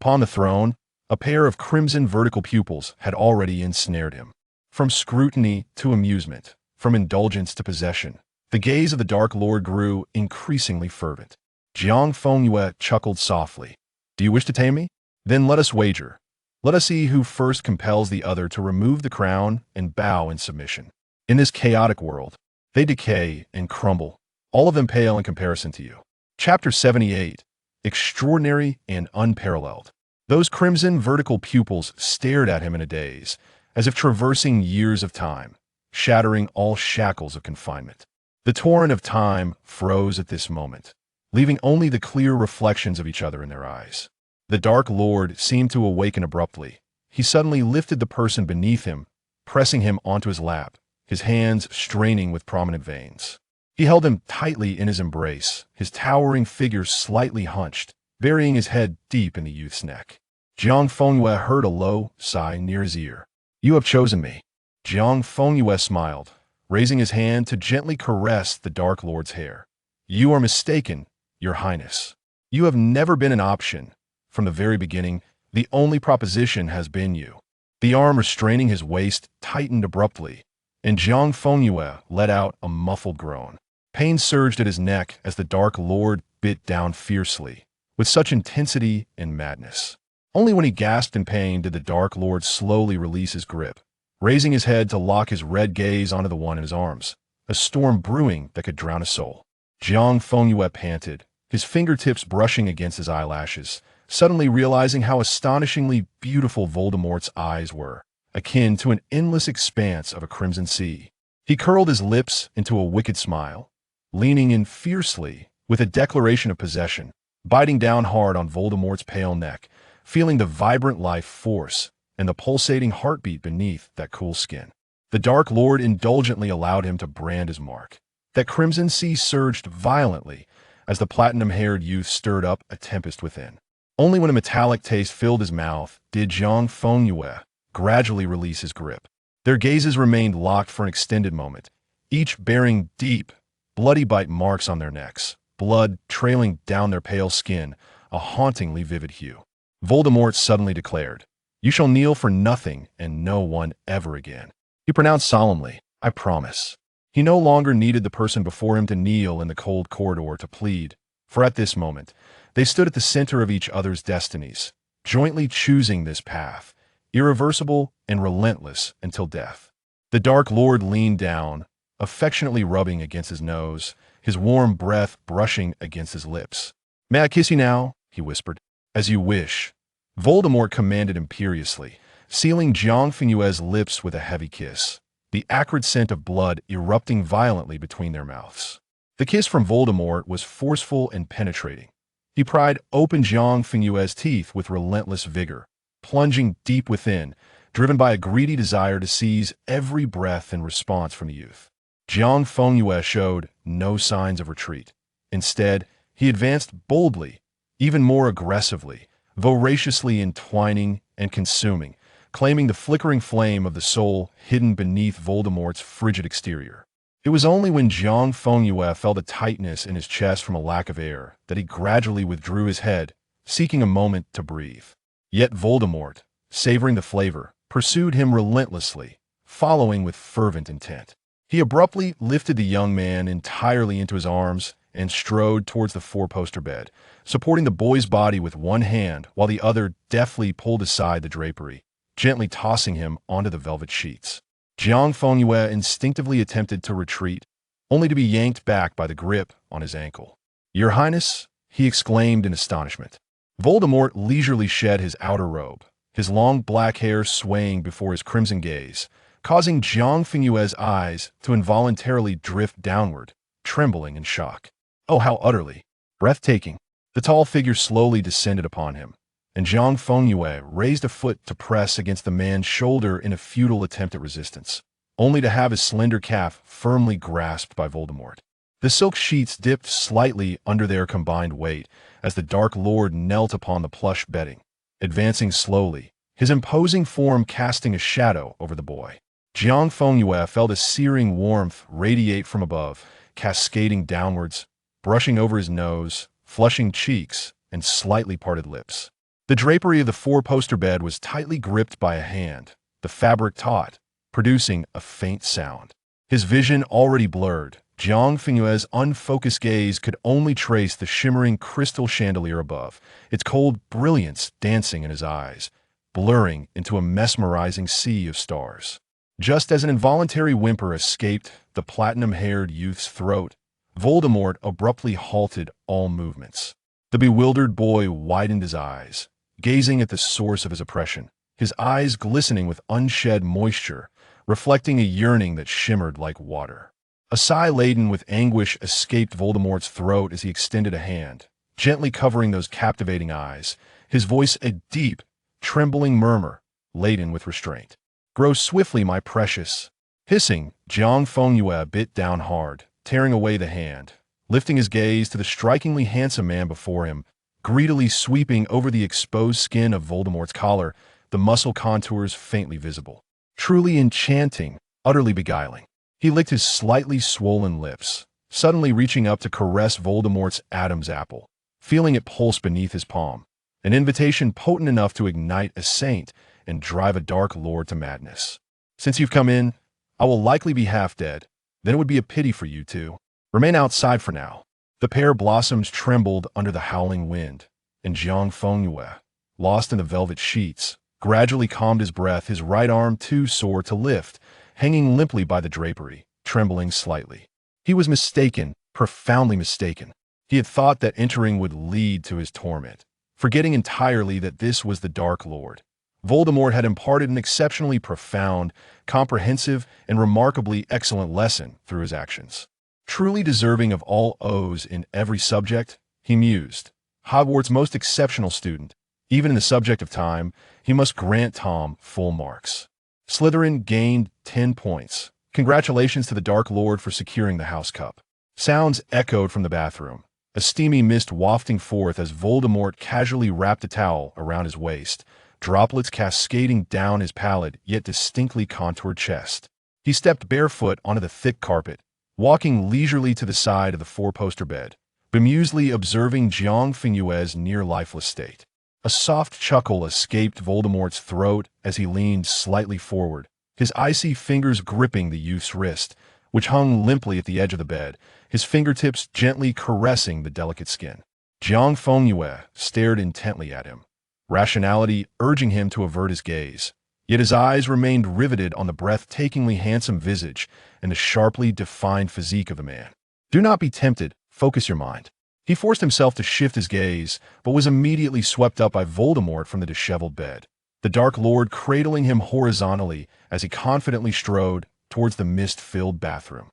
Upon the throne, a pair of crimson vertical pupils had already ensnared him. From scrutiny to amusement, from indulgence to possession, the gaze of the Dark Lord grew increasingly fervent. Jiang Fengyue chuckled softly. Do you wish to tame me? Then let us wager. Let us see who first compels the other to remove the crown and bow in submission. In this chaotic world, they decay and crumble, all of them pale in comparison to you. Chapter 78. Extraordinary and unparalleled. Those crimson vertical pupils stared at him in a daze, as if traversing years of time, shattering all shackles of confinement. The torrent of time froze at this moment, leaving only the clear reflections of each other in their eyes. The Dark Lord seemed to awaken abruptly. He suddenly lifted the person beneath him, pressing him onto his lap, his hands straining with prominent veins. He held him tightly in his embrace, his towering figure slightly hunched, burying his head deep in the youth's neck. Jiang Fengyue heard a low sigh near his ear. You have chosen me. Jiang Fengyue smiled, raising his hand to gently caress the Dark Lord's hair. You are mistaken, Your Highness. You have never been an option. From the very beginning, the only proposition has been you. The arm restraining his waist tightened abruptly, and Jiang Fengyue let out a muffled groan. Pain surged at his neck as the Dark Lord bit down fiercely, with such intensity and madness. Only when he gasped in pain did the Dark Lord slowly release his grip, raising his head to lock his red gaze onto the one in his arms, a storm brewing that could drown a soul. Jiang Fengyue panted, his fingertips brushing against his eyelashes, suddenly realizing how astonishingly beautiful Voldemort's eyes were, akin to an endless expanse of a crimson sea. He curled his lips into a wicked smile, leaning in fiercely with a declaration of possession, biting down hard on Voldemort's pale neck, feeling the vibrant life force and the pulsating heartbeat beneath that cool skin. The Dark Lord indulgently allowed him to brand his mark. That crimson sea surged violently as the platinum-haired youth stirred up a tempest within. Only when a metallic taste filled his mouth did Jiang Fengyue gradually release his grip. Their gazes remained locked for an extended moment, each bearing deep, bloody bite marks on their necks, blood trailing down their pale skin, a hauntingly vivid hue. Voldemort suddenly declared, You shall kneel for nothing and no one ever again. He pronounced solemnly, I promise. He no longer needed the person before him to kneel in the cold corridor to plead, for at this moment, they stood at the center of each other's destinies, jointly choosing this path, irreversible and relentless until death. The Dark Lord leaned down, affectionately rubbing against his nose, his warm breath brushing against his lips. May I kiss you now? He whispered. As you wish. Voldemort commanded imperiously, sealing Jiang Fenyue's lips with a heavy kiss, the acrid scent of blood erupting violently between their mouths. The kiss from Voldemort was forceful and penetrating. He pried open Jiang Fenyue's teeth with relentless vigor, plunging deep within, driven by a greedy desire to seize every breath and response from the youth. Jiang Fengyue showed no signs of retreat. Instead, he advanced boldly, even more aggressively, voraciously entwining and consuming, claiming the flickering flame of the soul hidden beneath Voldemort's frigid exterior. It was only when Jiang Fengyue felt a tightness in his chest from a lack of air that he gradually withdrew his head, seeking a moment to breathe. Yet Voldemort, savoring the flavor, pursued him relentlessly, following with fervent intent. He abruptly lifted the young man entirely into his arms and strode towards the four-poster bed, supporting the boy's body with one hand while the other deftly pulled aside the drapery, gently tossing him onto the velvet sheets. Jiang Fengyue instinctively attempted to retreat, only to be yanked back by the grip on his ankle. Your Highness, he exclaimed in astonishment. Voldemort leisurely shed his outer robe, his long black hair swaying before his crimson gaze, causing Jiang Fenyue's eyes to involuntarily drift downward, trembling in shock. Oh, how utterly breathtaking. The tall figure slowly descended upon him, and Jiang Fengyue raised a foot to press against the man's shoulder in a futile attempt at resistance, only to have his slender calf firmly grasped by Voldemort. The silk sheets dipped slightly under their combined weight as the Dark Lord knelt upon the plush bedding, advancing slowly, his imposing form casting a shadow over the boy. Jiang Fengyue felt a searing warmth radiate from above, cascading downwards, brushing over his nose, flushing cheeks, and slightly parted lips. The drapery of the four-poster bed was tightly gripped by a hand, the fabric taut, producing a faint sound. His vision already blurred, Jiang Fengyue's unfocused gaze could only trace the shimmering crystal chandelier above, its cold brilliance dancing in his eyes, blurring into a mesmerizing sea of stars. Just as an involuntary whimper escaped the platinum-haired youth's throat, Voldemort abruptly halted all movements. The bewildered boy widened his eyes, gazing at the source of his oppression, his eyes glistening with unshed moisture, reflecting a yearning that shimmered like water. A sigh laden with anguish escaped Voldemort's throat as he extended a hand, gently covering those captivating eyes, his voice a deep, trembling murmur, laden with restraint. "Grow swiftly, my precious." Hissing, Jiang Fengyue bit down hard, tearing away the hand, lifting his gaze to the strikingly handsome man before him, greedily sweeping over the exposed skin of Voldemort's collar, the muscle contours faintly visible. Truly enchanting, utterly beguiling. He licked his slightly swollen lips, suddenly reaching up to caress Voldemort's Adam's apple, feeling it pulse beneath his palm, an invitation potent enough to ignite a saint and drive a dark lord to madness. "Since you've come in, I will likely be half dead. Then it would be a pity for you two. Remain outside for now." The pear blossoms trembled under the howling wind, and Jiang Fengyue, lost in the velvet sheets, gradually calmed his breath, his right arm too sore to lift, hanging limply by the drapery, trembling slightly. He was mistaken, profoundly mistaken. He had thought that entering would lead to his torment, forgetting entirely that this was the Dark Lord. Voldemort had imparted an exceptionally profound, comprehensive, and remarkably excellent lesson through his actions. Truly deserving of all O's in every subject, he mused. Hogwarts' most exceptional student, even in the subject of time, he must grant Tom full marks. Slytherin gained 10 points. Congratulations to the Dark Lord for securing the House Cup. Sounds echoed from the bathroom, a steamy mist wafting forth as Voldemort casually wrapped a towel around his waist, droplets cascading down his pallid yet distinctly contoured chest. He stepped barefoot onto the thick carpet, walking leisurely to the side of the four-poster bed, bemusedly observing Jiang Fengyue's near-lifeless state. A soft chuckle escaped Voldemort's throat as he leaned slightly forward, his icy fingers gripping the youth's wrist, which hung limply at the edge of the bed, his fingertips gently caressing the delicate skin. Jiang Fengyue stared intently at him, rationality urging him to avert his gaze, yet his eyes remained riveted on the breathtakingly handsome visage and the sharply defined physique of the man. "Do not be tempted, focus your mind." He forced himself to shift his gaze, but was immediately swept up by Voldemort from the disheveled bed, the Dark Lord cradling him horizontally as he confidently strode towards the mist-filled bathroom.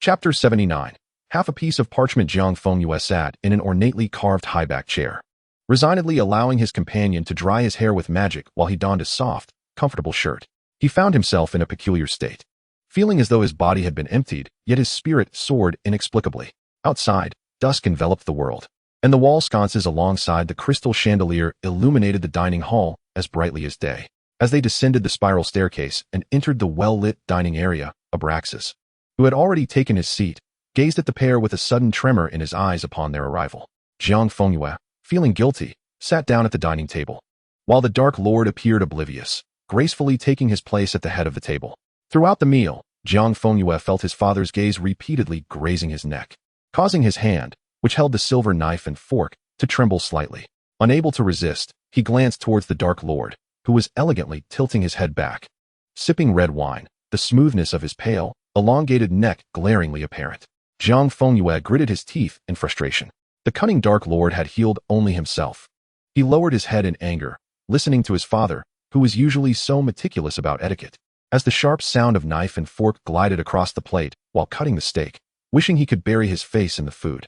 Chapter 79. Half a piece of parchment. Jiang Fengyue sat in an ornately carved high-back chair, resignedly allowing his companion to dry his hair with magic while he donned a soft, comfortable shirt. He found himself in a peculiar state, feeling as though his body had been emptied, yet his spirit soared inexplicably. Outside, dusk enveloped the world, and the wall sconces alongside the crystal chandelier illuminated the dining hall as brightly as day. As they descended the spiral staircase and entered the well-lit dining area, Abraxas, who had already taken his seat, gazed at the pair with a sudden tremor in his eyes upon their arrival. Jiang Fengyue, feeling guilty, sat down at the dining table, while the Dark Lord appeared oblivious, gracefully taking his place at the head of the table. Throughout the meal, Jiang Fengyue felt his father's gaze repeatedly grazing his neck, causing his hand, which held the silver knife and fork, to tremble slightly. Unable to resist, he glanced towards the Dark Lord, who was elegantly tilting his head back, sipping red wine, the smoothness of his pale, elongated neck glaringly apparent. Jiang Fengyue gritted his teeth in frustration. The cunning Dark Lord had healed only himself. He lowered his head in anger, listening to his father, who was usually so meticulous about etiquette. As the sharp sound of knife and fork glided across the plate while cutting the steak, wishing he could bury his face in the food.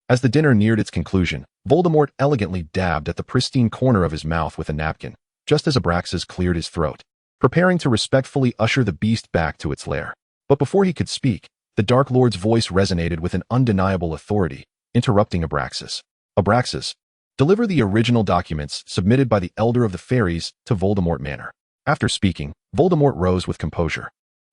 As the dinner neared its conclusion, Voldemort elegantly dabbed at the pristine corner of his mouth with a napkin, just as Abraxas cleared his throat, preparing to respectfully usher the beast back to its lair. But before he could speak, the Dark Lord's voice resonated with an undeniable authority, interrupting Abraxas. "Abraxas, deliver the original documents submitted by the Elder of the Fairies to Voldemort Manor." After speaking, Voldemort rose with composure,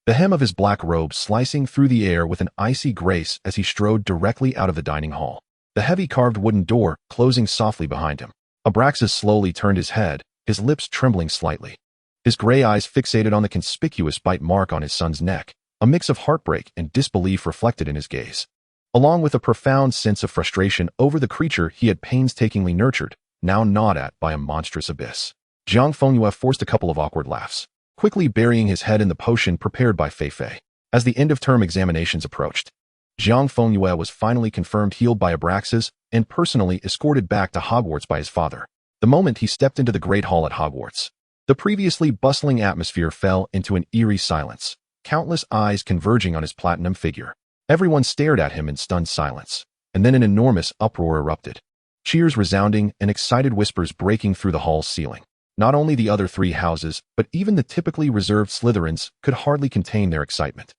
the hem of his black robe slicing through the air with an icy grace as he strode directly out of the dining hall, the heavy carved wooden door closing softly behind him. Abraxas slowly turned his head, his lips trembling slightly. His gray eyes fixated on the conspicuous bite mark on his son's neck, a mix of heartbreak and disbelief reflected in his gaze, along with a profound sense of frustration over the creature he had painstakingly nurtured, now gnawed at by a monstrous abyss. Jiang Fengyue forced a couple of awkward laughs, quickly burying his head in the potion prepared by Fei. As the end-of-term examinations approached, Jiang Fengyue was finally confirmed healed by Abraxas and personally escorted back to Hogwarts by his father. The moment he stepped into the Great Hall at Hogwarts, the previously bustling atmosphere fell into an eerie silence, countless eyes converging on his platinum figure. Everyone stared at him in stunned silence, and then an enormous uproar erupted. Cheers resounding and excited whispers breaking through the hall's ceiling. Not only the other three houses, but even the typically reserved Slytherins could hardly contain their excitement.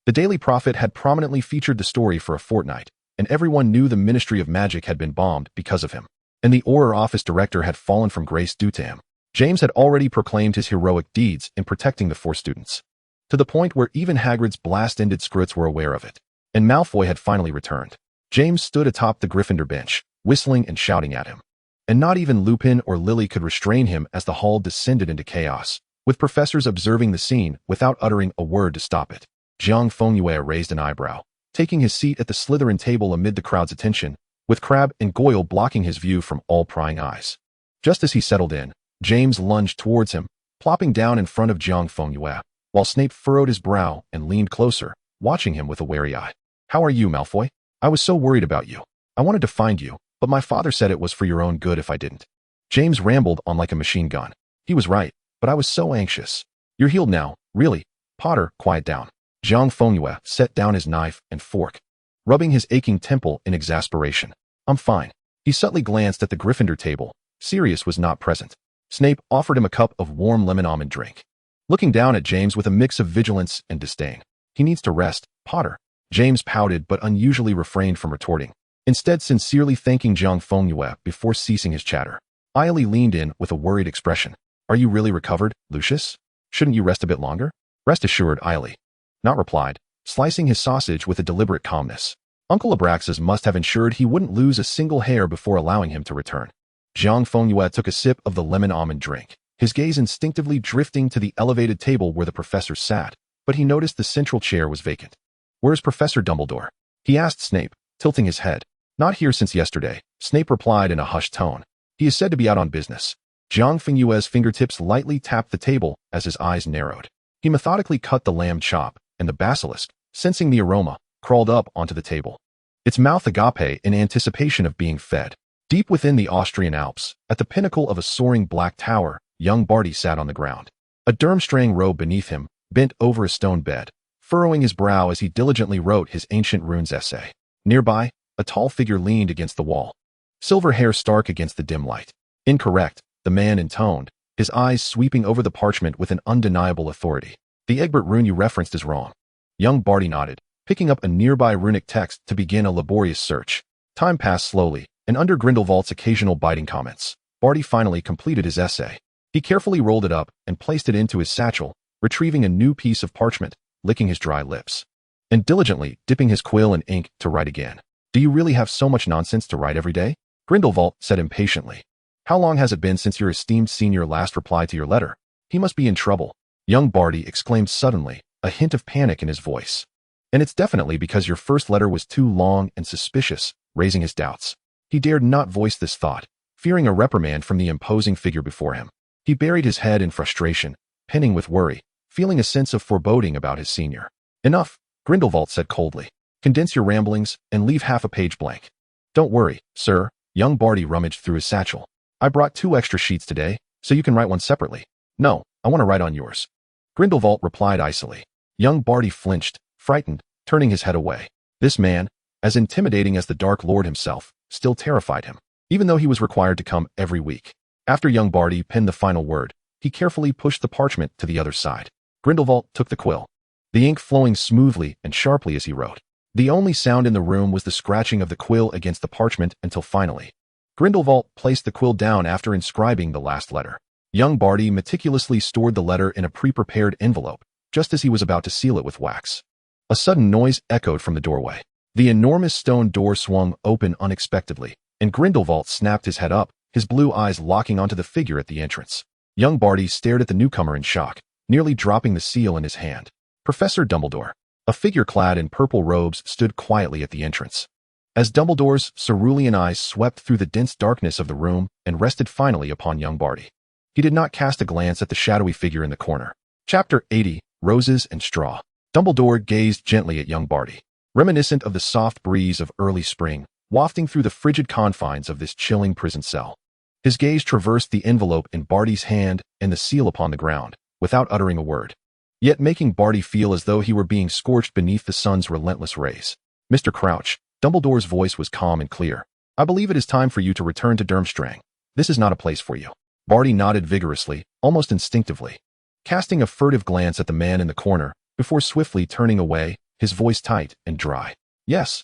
The Daily Prophet had prominently featured the story for a fortnight, and everyone knew the Ministry of Magic had been bombed because of him, and the Auror office director had fallen from grace due to him. James had already proclaimed his heroic deeds in protecting the four students, to the point where even Hagrid's blast-ended scrits were aware of it, and Malfoy had finally returned. James stood atop the Gryffindor bench, whistling and shouting at him. And not even Lupin or Lily could restrain him as the hall descended into chaos, with professors observing the scene without uttering a word to stop it. Jiang Fengyue raised an eyebrow, taking his seat at the Slytherin table amid the crowd's attention, with Crabbe and Goyle blocking his view from all prying eyes. Just as he settled in, James lunged towards him, plopping down in front of Jiang Fengyue, while Snape furrowed his brow and leaned closer, watching him with a wary eye. "How are you, Malfoy? I was so worried about you. I wanted to find you, but my father said it was for your own good if I didn't." James rambled on like a machine gun. He was right, but I was so anxious. "You're healed now, really. Potter, quiet down." Jiang Fengyue set down his knife and fork, rubbing his aching temple in exasperation. "I'm fine." He subtly glanced at the Gryffindor table. Sirius was not present. Snape offered him a cup of warm lemon almond drink, looking down at James with a mix of vigilance and disdain. "He needs to rest, Potter." James pouted but unusually refrained from retorting, instead sincerely thanking Jiang Fengyue before ceasing his chatter. Ailey leaned in with a worried expression. "Are you really recovered, Lucius? Shouldn't you rest a bit longer?" "Rest assured, Ailey." Not replied, slicing his sausage with a deliberate calmness. Uncle Abraxas must have ensured he wouldn't lose a single hair before allowing him to return. Jiang Fengyue took a sip of the lemon almond drink, his gaze instinctively drifting to the elevated table where the professor sat, but he noticed the central chair was vacant. "Where's Professor Dumbledore?" he asked Snape, tilting his head. "Not here since yesterday," Snape replied in a hushed tone. "He is said to be out on business." Jiang Fengyue's fingertips lightly tapped the table as his eyes narrowed. He methodically cut the lamb chop, and the basilisk, sensing the aroma, crawled up onto the table, its mouth agape in anticipation of being fed. Deep within the Austrian Alps, at the pinnacle of a soaring black tower, young Barty sat on the ground, a Durmstrang robe beneath him, bent over a stone bed, furrowing his brow as he diligently wrote his ancient runes essay. Nearby, a tall figure leaned against the wall, silver hair stark against the dim light. "Incorrect," the man intoned, his eyes sweeping over the parchment with an undeniable authority. "The Egbert rune you referenced is wrong." Young Barty nodded, picking up a nearby runic text to begin a laborious search. Time passed slowly, and under Grindelwald's occasional biting comments, Barty finally completed his essay. He carefully rolled it up and placed it into his satchel, retrieving a new piece of parchment, licking his dry lips, and diligently dipping his quill in ink to write again. "Do you really have so much nonsense to write every day?" Grindelwald said impatiently. "How long has it been since your esteemed senior last replied to your letter? He must be in trouble." Young Barty exclaimed suddenly, a hint of panic in his voice. "And it's definitely because your first letter was too long and suspicious," raising his doubts. He dared not voice this thought, fearing a reprimand from the imposing figure before him. He buried his head in frustration, penning with worry, feeling a sense of foreboding about his senior. "Enough," Grindelwald said coldly. "Condense your ramblings and leave half a page blank." "Don't worry, sir." Young Barty rummaged through his satchel. "I brought 2 extra sheets today, so you can write one separately." "No, I want to write on yours," Grindelwald replied icily. Young Barty flinched, frightened, turning his head away. This man, as intimidating as the Dark Lord himself, still terrified him, even though he was required to come every week. After young Barty penned the final word, he carefully pushed the parchment to the other side. Grindelwald took the quill, the ink flowing smoothly and sharply as he wrote. The only sound in the room was the scratching of the quill against the parchment until finally, Grindelwald placed the quill down after inscribing the last letter. Young Barty meticulously stored the letter in a pre-prepared envelope, just as he was about to seal it with wax. A sudden noise echoed from the doorway. The enormous stone door swung open unexpectedly, and Grindelwald snapped his head up, his blue eyes locking onto the figure at the entrance. Young Barty stared at the newcomer in shock, nearly dropping the seal in his hand. Professor Dumbledore. A figure clad in purple robes stood quietly at the entrance. As Dumbledore's cerulean eyes swept through the dense darkness of the room and rested finally upon young Barty, he did not cast a glance at the shadowy figure in the corner. Chapter 80, Roses and Straw. Dumbledore gazed gently at young Barty, reminiscent of the soft breeze of early spring, wafting through the frigid confines of this chilling prison cell. His gaze traversed the envelope in Barty's hand and the seal upon the ground, without uttering a word, yet making Barty feel as though he were being scorched beneath the sun's relentless rays. Mr. Crouch, Dumbledore's voice was calm and clear. I believe it is time for you to return to Durmstrang. This is not a place for you. Barty nodded vigorously, almost instinctively, casting a furtive glance at the man in the corner, before swiftly turning away, his voice tight and dry. Yes,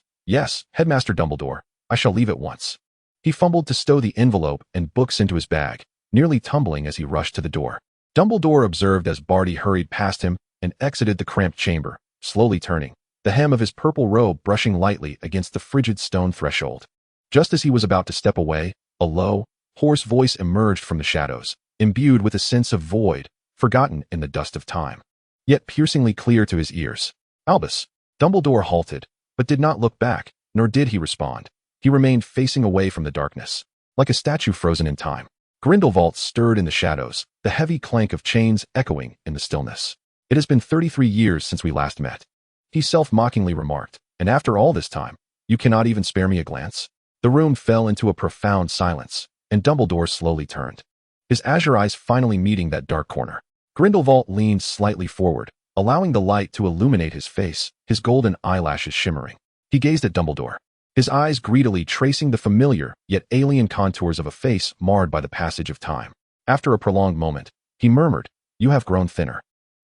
Headmaster Dumbledore, I shall leave at once. He fumbled to stow the envelope and books into his bag, nearly tumbling as he rushed to the door. Dumbledore observed as Barty hurried past him and exited the cramped chamber, slowly turning, the hem of his purple robe brushing lightly against the frigid stone threshold. Just as he was about to step away, a low, hoarse voice emerged from the shadows, imbued with a sense of void, forgotten in the dust of time, yet piercingly clear to his ears. Albus. Dumbledore halted, but did not look back, nor did he respond. He remained facing away from the darkness, like a statue frozen in time. Grindelwald stirred in the shadows, the heavy clank of chains echoing in the stillness. It has been 33 years since we last met, he self-mockingly remarked, and after all this time, you cannot even spare me a glance? The room fell into a profound silence, and Dumbledore slowly turned, his azure eyes finally meeting that dark corner. Grindelwald leaned slightly forward, allowing the light to illuminate his face, his golden eyelashes shimmering. He gazed at Dumbledore, his eyes greedily tracing the familiar yet alien contours of a face marred by the passage of time. After a prolonged moment, he murmured, "You have grown thinner."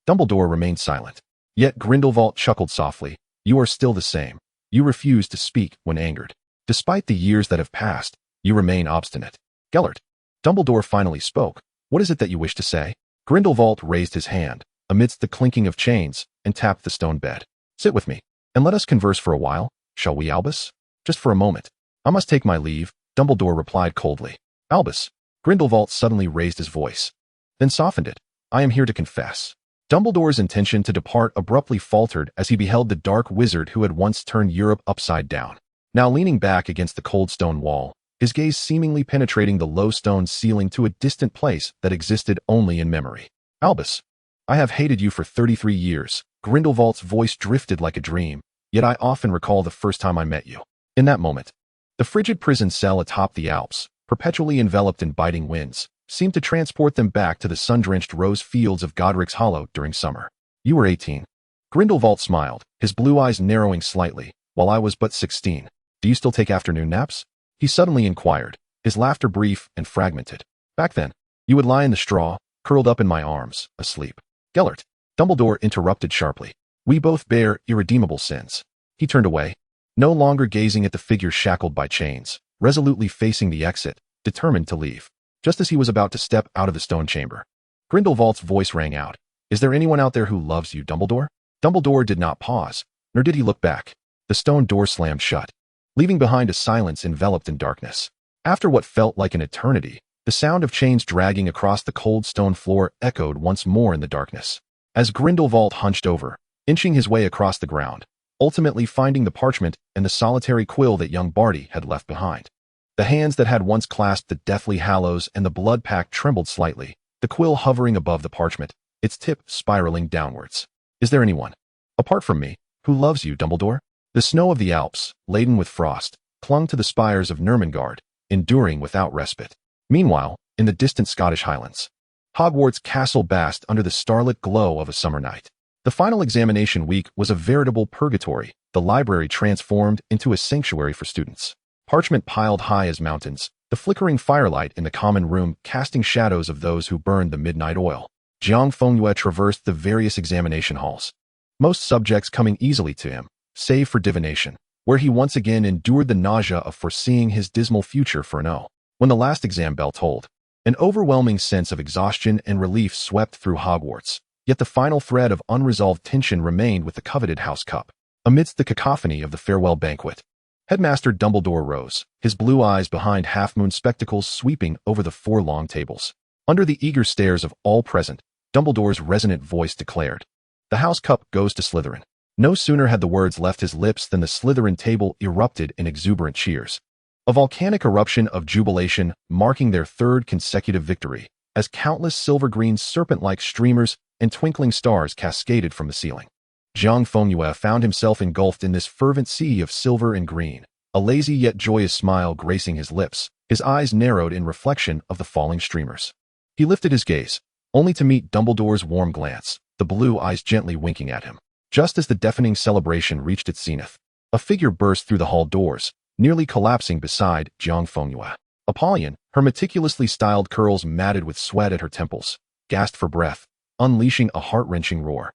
Dumbledore remained silent. Yet Grindelwald chuckled softly, "You are still the same. You refuse to speak when angered. Despite the years that have passed, you remain obstinate." "Gellert." Dumbledore finally spoke. "What is it that you wish to say?" Grindelwald raised his hand, amidst the clinking of chains, and tapped the stone bed. "Sit with me, and let us converse for a while, shall we, Albus?" "Just for a moment. I must take my leave," Dumbledore replied coldly. "Albus." Grindelwald suddenly raised his voice, then softened it. "I am here to confess." Dumbledore's intention to depart abruptly faltered as he beheld the dark wizard who had once turned Europe upside down, now leaning back against the cold stone wall, his gaze seemingly penetrating the low stone ceiling to a distant place that existed only in memory. "Albus, I have hated you for 33 years. Grindelwald's voice drifted like a dream, yet I often recall the first time I met you. In that moment, the frigid prison cell atop the Alps, perpetually enveloped in biting winds, seemed to transport them back to the sun-drenched rose fields of Godric's Hollow during summer. You were 18. Grindelwald smiled, his blue eyes narrowing slightly, while I was but 16. Do you still take afternoon naps? He suddenly inquired, his laughter brief and fragmented. Back then, you would lie in the straw, curled up in my arms, asleep. Gellert. Dumbledore interrupted sharply. We both bear irredeemable sins. He turned away, no longer gazing at the figure shackled by chains, resolutely facing the exit, determined to leave. Just as he was about to step out of the stone chamber, Grindelwald's voice rang out. Is there anyone out there who loves you, Dumbledore? Dumbledore did not pause, nor did he look back. The stone door slammed shut, leaving behind a silence enveloped in darkness. After what felt like an eternity, the sound of chains dragging across the cold stone floor echoed once more in the darkness. As Grindelwald hunched over, inching his way across the ground, ultimately finding the parchment and the solitary quill that young Barty had left behind. The hands that had once clasped the deathly hallows and the blood pact trembled slightly, the quill hovering above the parchment, its tip spiraling downwards. Is there anyone, apart from me, who loves you, Dumbledore? The snow of the Alps, laden with frost, clung to the spires of Nurmengard, enduring without respite. Meanwhile, in the distant Scottish Highlands, Hogwarts Castle basked under the starlit glow of a summer night. The final examination week was a veritable purgatory, the library transformed into a sanctuary for students. Parchment piled high as mountains, the flickering firelight in the common room casting shadows of those who burned the midnight oil. Jiang Fengyue traversed the various examination halls, most subjects coming easily to him, save for divination, where he once again endured the nausea of foreseeing his dismal future for an O. When the last exam bell tolled, an overwhelming sense of exhaustion and relief swept through Hogwarts, yet the final thread of unresolved tension remained with the coveted house cup. Amidst the cacophony of the farewell banquet, Headmaster Dumbledore rose, his blue eyes behind half-moon spectacles sweeping over the 4 long tables. Under the eager stares of all present, Dumbledore's resonant voice declared, "The House Cup goes to Slytherin." No sooner had the words left his lips than the Slytherin table erupted in exuberant cheers. A volcanic eruption of jubilation marking their 3rd consecutive victory, as countless silver-green serpent-like streamers and twinkling stars cascaded from the ceiling. Jiang Fengyue found himself engulfed in this fervent sea of silver and green, a lazy yet joyous smile gracing his lips, his eyes narrowed in reflection of the falling streamers. He lifted his gaze, only to meet Dumbledore's warm glance, the blue eyes gently winking at him. Just as the deafening celebration reached its zenith, a figure burst through the hall doors, nearly collapsing beside Jiang Fengyue. Apollyon, her meticulously styled curls matted with sweat at her temples, gasped for breath, unleashing a heart-wrenching roar.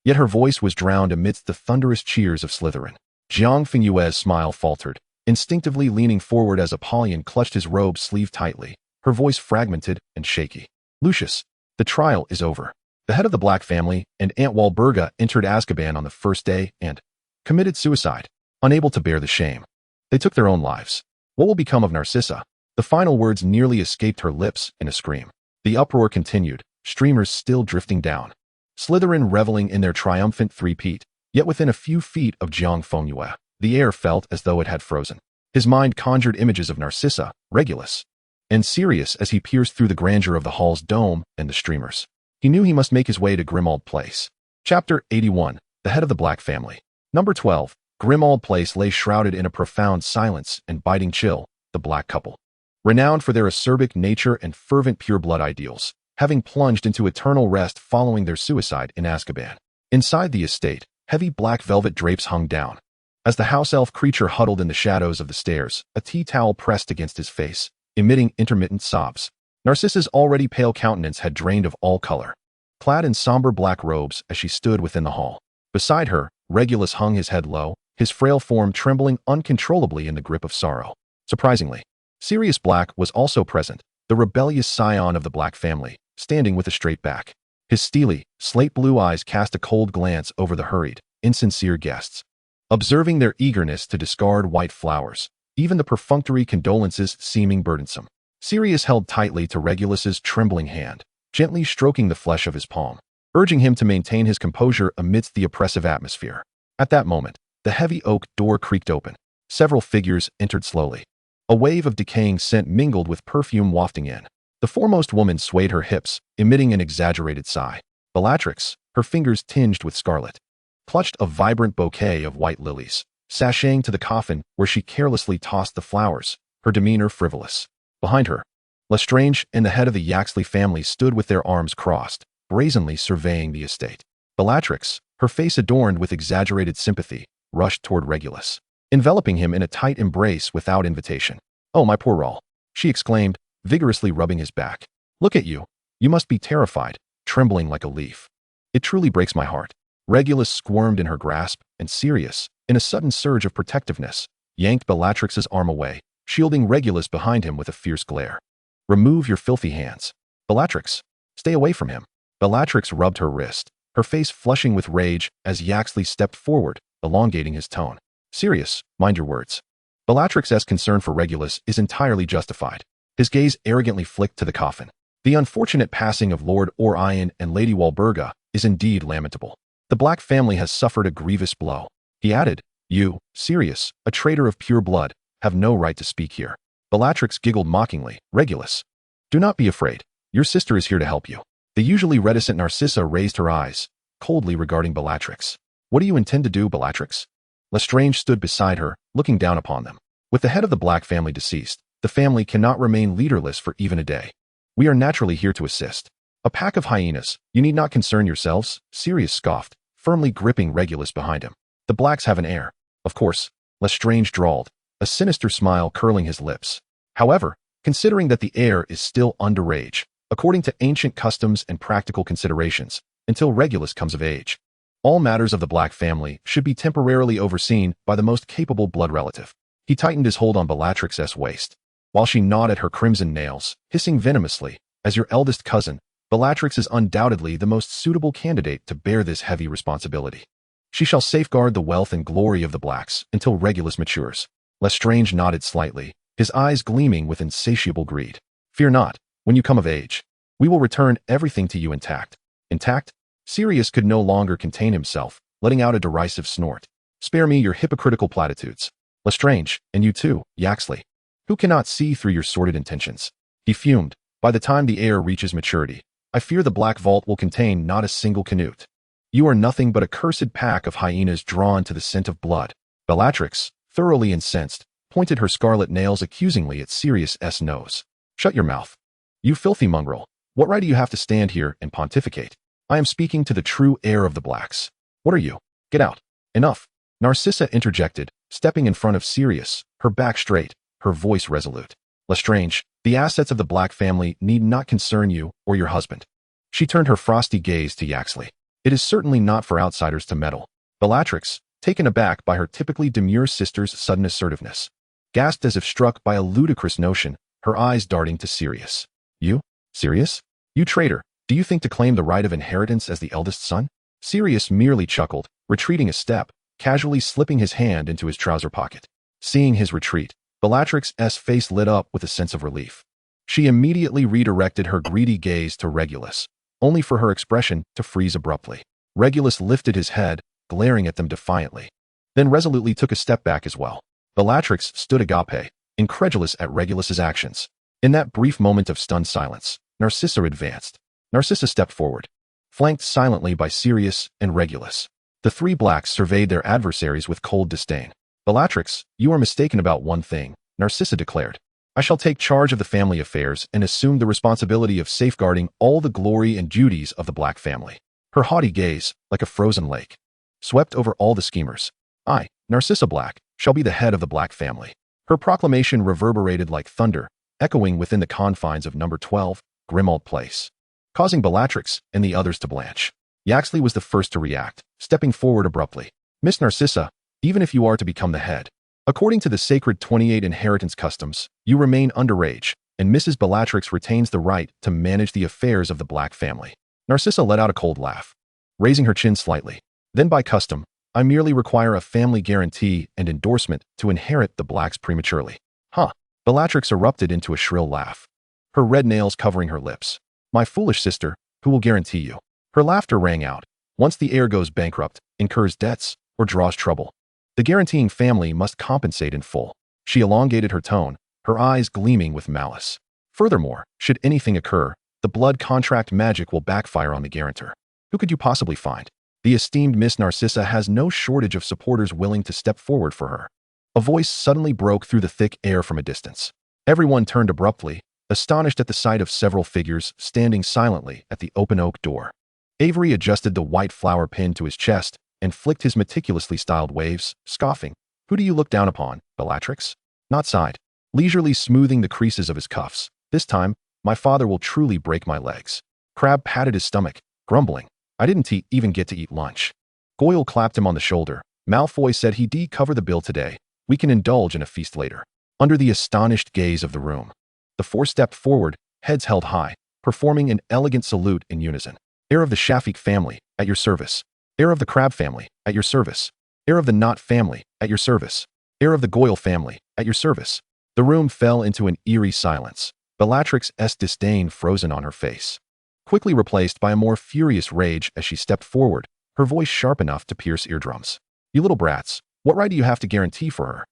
Yet her voice was drowned amidst the thunderous cheers of Slytherin. Jiang Fengyue's smile faltered, instinctively leaning forward as Apollyon clutched his robe sleeve tightly, her voice fragmented and shaky. "Lucius, the trial is over. The head of the Black family and Aunt Walburga entered Azkaban on the first day and committed suicide, unable to bear the shame. They took their own lives. What will become of Narcissa?" The final words nearly escaped her lips in a scream. The uproar continued, streamers still drifting down. Slytherin reveling in their triumphant three-peat, yet within a few feet of Jiang Fengyue, the air felt as though it had frozen. His mind conjured images of Narcissa, Regulus, and Sirius as he pierced through the grandeur of the hall's dome and the streamers. He knew he must make his way to Grimmauld Place. Chapter 81, The Head of the Black Family. Number 12. Grimmauld Place lay shrouded in a profound silence and biting chill, the Black couple. Renowned for their acerbic nature and fervent pure-blood ideals, having plunged into eternal rest following their suicide in Azkaban. Inside the estate, heavy black velvet drapes hung down. As the house-elf creature huddled in the shadows of the stairs, a tea towel pressed against his face, emitting intermittent sobs. Narcissa's already pale countenance had drained of all color. Clad in somber black robes as she stood within the hall. Beside her, Regulus hung his head low, his frail form trembling uncontrollably in the grip of sorrow. Surprisingly, Sirius Black was also present, the rebellious scion of the Black family, standing with a straight back. His steely, slate-blue eyes cast a cold glance over the hurried, insincere guests. Observing their eagerness to discard white flowers, even the perfunctory condolences seeming burdensome, Sirius held tightly to Regulus's trembling hand, gently stroking the flesh of his palm, urging him to maintain his composure amidst the oppressive atmosphere. At that moment, the heavy oak door creaked open. Several figures entered slowly. A wave of decaying scent mingled with perfume wafting in. The foremost woman swayed her hips, emitting an exaggerated sigh. Bellatrix, her fingers tinged with scarlet, clutched a vibrant bouquet of white lilies, sashaying to the coffin where she carelessly tossed the flowers, her demeanor frivolous. Behind her, Lestrange and the head of the Yaxley family stood with their arms crossed, brazenly surveying the estate. Bellatrix, her face adorned with exaggerated sympathy, rushed toward Regulus, enveloping him in a tight embrace without invitation. "Oh, my poor Rawl," she exclaimed, vigorously rubbing his back. "Look at you. You must be terrified, trembling like a leaf. It truly breaks my heart." Regulus squirmed in her grasp, and Sirius, in a sudden surge of protectiveness, yanked Bellatrix's arm away, shielding Regulus behind him with a fierce glare. "Remove your filthy hands. Bellatrix, stay away from him." Bellatrix rubbed her wrist, her face flushing with rage as Yaxley stepped forward, elongating his tone. "Sirius, mind your words." Bellatrix's concern for Regulus is entirely justified. His gaze arrogantly flicked to the coffin. The unfortunate passing of Lord Orion and Lady Walburga is indeed lamentable. The Black family has suffered a grievous blow. He added, "You, Sirius, a traitor of pure blood, have no right to speak here." Bellatrix giggled mockingly. "Regulus, do not be afraid. Your sister is here to help you." The usually reticent Narcissa raised her eyes, coldly regarding Bellatrix. "What do you intend to do, Bellatrix?" Lestrange stood beside her, looking down upon them. With the head of the Black family deceased, the family cannot remain leaderless for even a day. "We are naturally here to assist." "A pack of hyenas, you need not concern yourselves," Sirius scoffed, firmly gripping Regulus behind him. "The Blacks have an heir." "Of course," Lestrange drawled, a sinister smile curling his lips. "However, considering that the heir is still underage, according to ancient customs and practical considerations, until Regulus comes of age, all matters of the Black family should be temporarily overseen by the most capable blood relative." He tightened his hold on Bellatrix's waist, while she gnawed at her crimson nails, hissing venomously, "As your eldest cousin, Bellatrix is undoubtedly the most suitable candidate to bear this heavy responsibility. She shall safeguard the wealth and glory of the Blacks until Regulus matures." Lestrange nodded slightly, his eyes gleaming with insatiable greed. Fear not, when you come of age. We will return everything to you intact. Intact? Sirius could no longer contain himself, letting out a derisive snort. Spare me your hypocritical platitudes. Lestrange, and you too, Yaxley. Who cannot see through your sordid intentions? He fumed. By the time the heir reaches maturity, I fear the Black Vault will contain not a single canute. You are nothing but a cursed pack of hyenas drawn to the scent of blood. Bellatrix, thoroughly incensed, pointed her scarlet nails accusingly at Sirius's nose. Shut your mouth. You filthy mongrel. What right do you have to stand here and pontificate? I am speaking to the true heir of the Blacks. What are you? Get out. Enough. Narcissa interjected, stepping in front of Sirius, her back straight, her voice resolute. Lestrange, the assets of the Black family need not concern you or your husband. She turned her frosty gaze to Yaxley. It is certainly not for outsiders to meddle. Bellatrix, taken aback by her typically demure sister's sudden assertiveness, gasped as if struck by a ludicrous notion, her eyes darting to Sirius. You? Sirius? You traitor, do you think to claim the right of inheritance as the eldest son? Sirius merely chuckled, retreating a step, casually slipping his hand into his trouser pocket. Seeing his retreat, Bellatrix's face lit up with a sense of relief. She immediately redirected her greedy gaze to Regulus, only for her expression to freeze abruptly. Regulus lifted his head, glaring at them defiantly, then resolutely took a step back as well. Bellatrix stood agape, incredulous at Regulus's actions. In that brief moment of stunned silence, Narcissa advanced. Narcissa stepped forward, flanked silently by Sirius and Regulus. The three Blacks surveyed their adversaries with cold disdain. Bellatrix, you are mistaken about one thing, Narcissa declared. I shall take charge of the family affairs and assume the responsibility of safeguarding all the glory and duties of the Black family. Her haughty gaze, like a frozen lake, swept over all the schemers. I, Narcissa Black, shall be the head of the Black family. Her proclamation reverberated like thunder, echoing within the confines of number 12, Grimmauld Place, causing Bellatrix and the others to blanch. Yaxley was the first to react, stepping forward abruptly. Miss Narcissa, even if you are to become the head, according to the sacred 28 inheritance customs, you remain underage, and Mrs. Bellatrix retains the right to manage the affairs of the Black family. Narcissa let out a cold laugh, raising her chin slightly. Then by custom, I merely require a family guarantee and endorsement to inherit the Blacks prematurely. Huh. Bellatrix erupted into a shrill laugh, her red nails covering her lips. My foolish sister, who will guarantee you? Her laughter rang out. Once the heir goes bankrupt, incurs debts, or draws trouble, the guaranteeing family must compensate in full. She elongated her tone, her eyes gleaming with malice. Furthermore, should anything occur, the blood contract magic will backfire on the guarantor. Who could you possibly find? The esteemed Miss Narcissa has no shortage of supporters willing to step forward for her. A voice suddenly broke through the thick air from a distance. Everyone turned abruptly, astonished at the sight of several figures standing silently at the open oak door. Avery adjusted the white flower pin to his chest and flicked his meticulously styled waves, scoffing. Who do you look down upon, Bellatrix? Not sighed, leisurely smoothing the creases of his cuffs. This time, my father will truly break my legs. Crabbe patted his stomach, grumbling. I didn't even get to eat lunch. Goyle clapped him on the shoulder. Malfoy said he'd cover the bill today. We can indulge in a feast later. Under the astonished gaze of the room, the four stepped forward, heads held high, performing an elegant salute in unison. Heir of the Shafik family, at your service. Heir of the Crabbe family, at your service. Heir of the Knot family, at your service. Heir of the Goyle family, at your service. The room fell into an eerie silence, Bellatrix's disdain frozen on her face, quickly replaced by a more furious rage as she stepped forward, her voice sharp enough to pierce eardrums. You little brats, what right do you have to guarantee for her?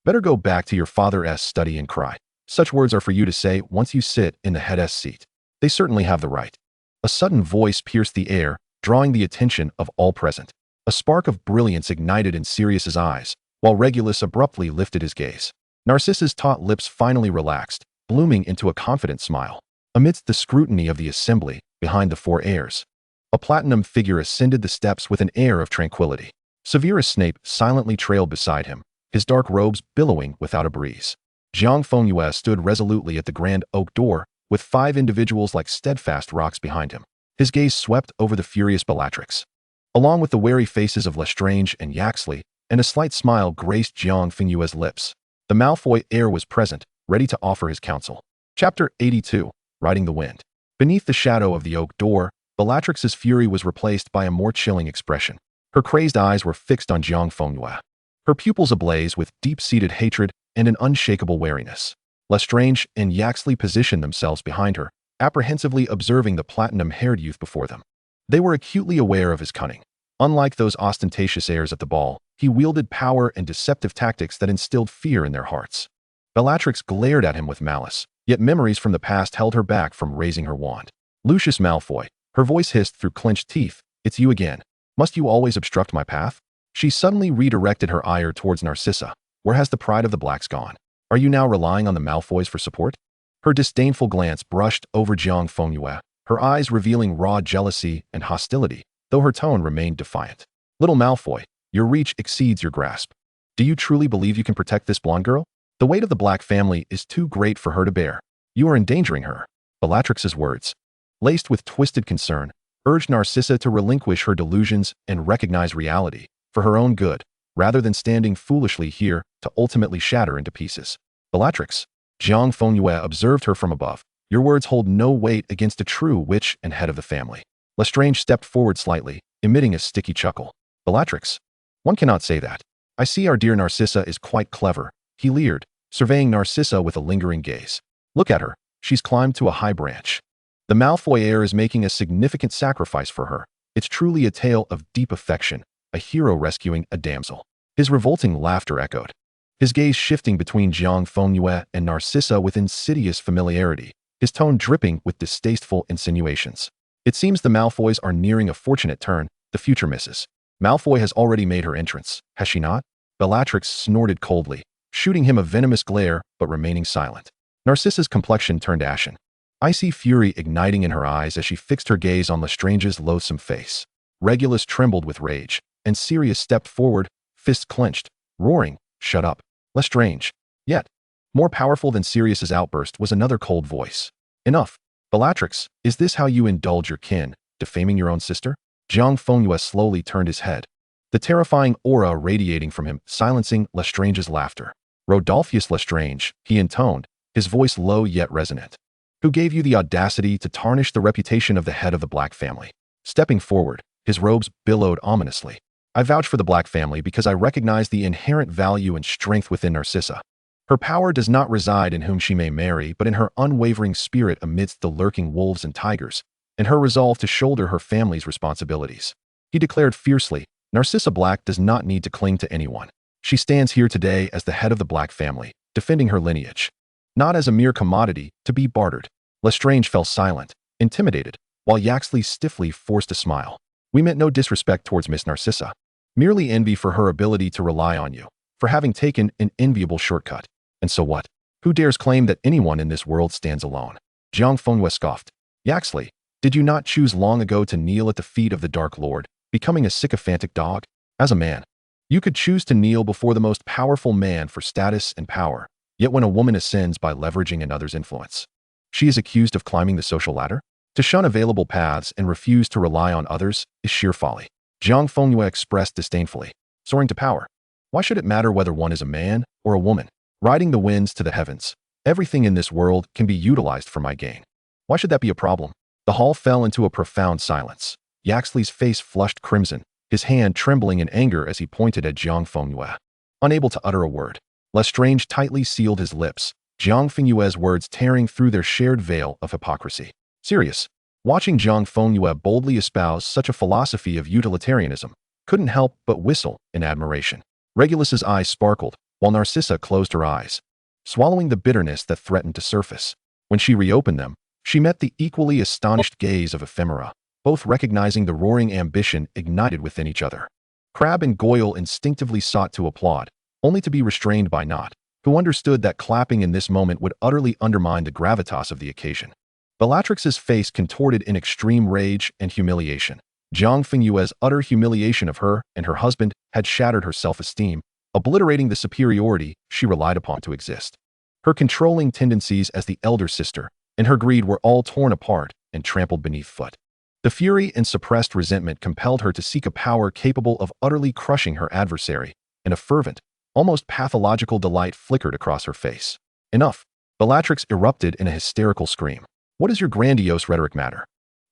Better go back to your father's study and cry. Such words are for you to say once you sit in the head's seat. They certainly have the right. A sudden voice pierced the air, drawing the attention of all present. A spark of brilliance ignited in Sirius's eyes, while Regulus abruptly lifted his gaze. Narcissa's taut lips finally relaxed, blooming into a confident smile. Amidst the scrutiny of the assembly, behind the four heirs, a platinum figure ascended the steps with an air of tranquility. Severus Snape silently trailed beside him, his dark robes billowing without a breeze. Jiang Fengyue stood resolutely at the grand oak door, with 5 individuals like steadfast rocks behind him. His gaze swept over the furious Bellatrix, along with the wary faces of Lestrange and Yaxley, and a slight smile graced Jiang Fengyue's lips. The Malfoy heir was present, ready to offer his counsel. Chapter 82, Riding the Wind. Beneath the shadow of the oak door, Bellatrix's fury was replaced by a more chilling expression. Her crazed eyes were fixed on Jiang Fengyue, her pupils ablaze with deep-seated hatred and an unshakable wariness. Lestrange and Yaxley positioned themselves behind her, apprehensively observing the platinum-haired youth before them. They were acutely aware of his cunning. Unlike those ostentatious heirs at the ball, he wielded power and deceptive tactics that instilled fear in their hearts. Bellatrix glared at him with malice, yet memories from the past held her back from raising her wand. Lucius Malfoy, her voice hissed through clenched teeth, "It's you again. Must you always obstruct my path?" She suddenly redirected her ire towards Narcissa. "Where has the pride of the Blacks gone? Are you now relying on the Malfoys for support?" Her disdainful glance brushed over Jiang Fengyue, her eyes revealing raw jealousy and hostility, though her tone remained defiant. "Little Malfoy, your reach exceeds your grasp. Do you truly believe you can protect this blonde girl? The weight of the Black family is too great for her to bear. You are endangering her." Bellatrix's words, laced with twisted concern, urged Narcissa to relinquish her delusions and recognize reality, for her own good, rather than standing foolishly here to ultimately shatter into pieces. "Bellatrix," Jiang Fengyue observed her from above, "your words hold no weight against a true witch and head of the family." Lestrange stepped forward slightly, emitting a sticky chuckle. "Bellatrix, one cannot say that. I see our dear Narcissa is quite clever," he leered, surveying Narcissa with a lingering gaze. "Look at her, she's climbed to a high branch. The Malfoy heir is making a significant sacrifice for her. It's truly a tale of deep affection, a hero rescuing a damsel." His revolting laughter echoed, his gaze shifting between Jiang Fengyue and Narcissa with insidious familiarity, his tone dripping with distasteful insinuations. "It seems the Malfoys are nearing a fortunate turn, the future misses. Malfoy has already made her entrance, has she not?" Bellatrix snorted coldly, shooting him a venomous glare but remaining silent. Narcissa's complexion turned ashen, icy fury igniting in her eyes as she fixed her gaze on Lestrange's loathsome face. Regulus trembled with rage, and Sirius stepped forward, fists clenched, roaring, "Shut up, Lestrange." Yet, more powerful than Sirius's outburst was another cold voice. "Enough. Bellatrix, is this how you indulge your kin, defaming your own sister?" Jiang Fengyue slowly turned his head, the terrifying aura radiating from him, silencing Lestrange's laughter. "Rodolphus Lestrange," he intoned, his voice low yet resonant. "Who gave you the audacity to tarnish the reputation of the head of the Black family?" Stepping forward, his robes billowed ominously. "I vouch for the Black family because I recognize the inherent value and strength within Narcissa. Her power does not reside in whom she may marry, but in her unwavering spirit amidst the lurking wolves and tigers, and her resolve to shoulder her family's responsibilities." He declared fiercely, "Narcissa Black does not need to cling to anyone. She stands here today as the head of the Black family, defending her lineage, not as a mere commodity to be bartered." Lestrange fell silent, intimidated, while Yaxley stiffly forced a smile. "We meant no disrespect towards Miss Narcissa. Merely envy for her ability to rely on you, for having taken an enviable shortcut. And so what? Who dares claim that anyone in this world stands alone?" Jiang Fengyue scoffed. "Yaxley, did you not choose long ago to kneel at the feet of the Dark Lord, becoming a sycophantic dog? As a man, you could choose to kneel before the most powerful man for status and power, yet when a woman ascends by leveraging another's influence, she is accused of climbing the social ladder? To shun available paths and refuse to rely on others is sheer folly." Jiang Fengyue expressed disdainfully. "Soaring to power. Why should it matter whether one is a man or a woman? Riding the winds to the heavens, everything in this world can be utilized for my gain. Why should that be a problem?" The hall fell into a profound silence. Yaxley's face flushed crimson, his hand trembling in anger as he pointed at Jiang Fengyue. Unable to utter a word, Lestrange tightly sealed his lips, Jiang Fengyue's words tearing through their shared veil of hypocrisy. Sirius, watching Jiang Fengyue boldly espouse such a philosophy of utilitarianism, couldn't help but whistle in admiration. Regulus's eyes sparkled, while Narcissa closed her eyes, swallowing the bitterness that threatened to surface. When she reopened them, she met the equally astonished gaze of Ephemera, both recognizing the roaring ambition ignited within each other. Crabbe and Goyle instinctively sought to applaud, only to be restrained by Nott, who understood that clapping in this moment would utterly undermine the gravitas of the occasion. Bellatrix's face contorted in extreme rage and humiliation. Jiang Fengyue's utter humiliation of her and her husband had shattered her self-esteem, obliterating the superiority she relied upon to exist. Her controlling tendencies as the elder sister and her greed were all torn apart and trampled beneath foot. The fury and suppressed resentment compelled her to seek a power capable of utterly crushing her adversary, and a fervent, almost pathological delight flickered across her face. "Enough!" Bellatrix erupted in a hysterical scream. "What does your grandiose rhetoric matter?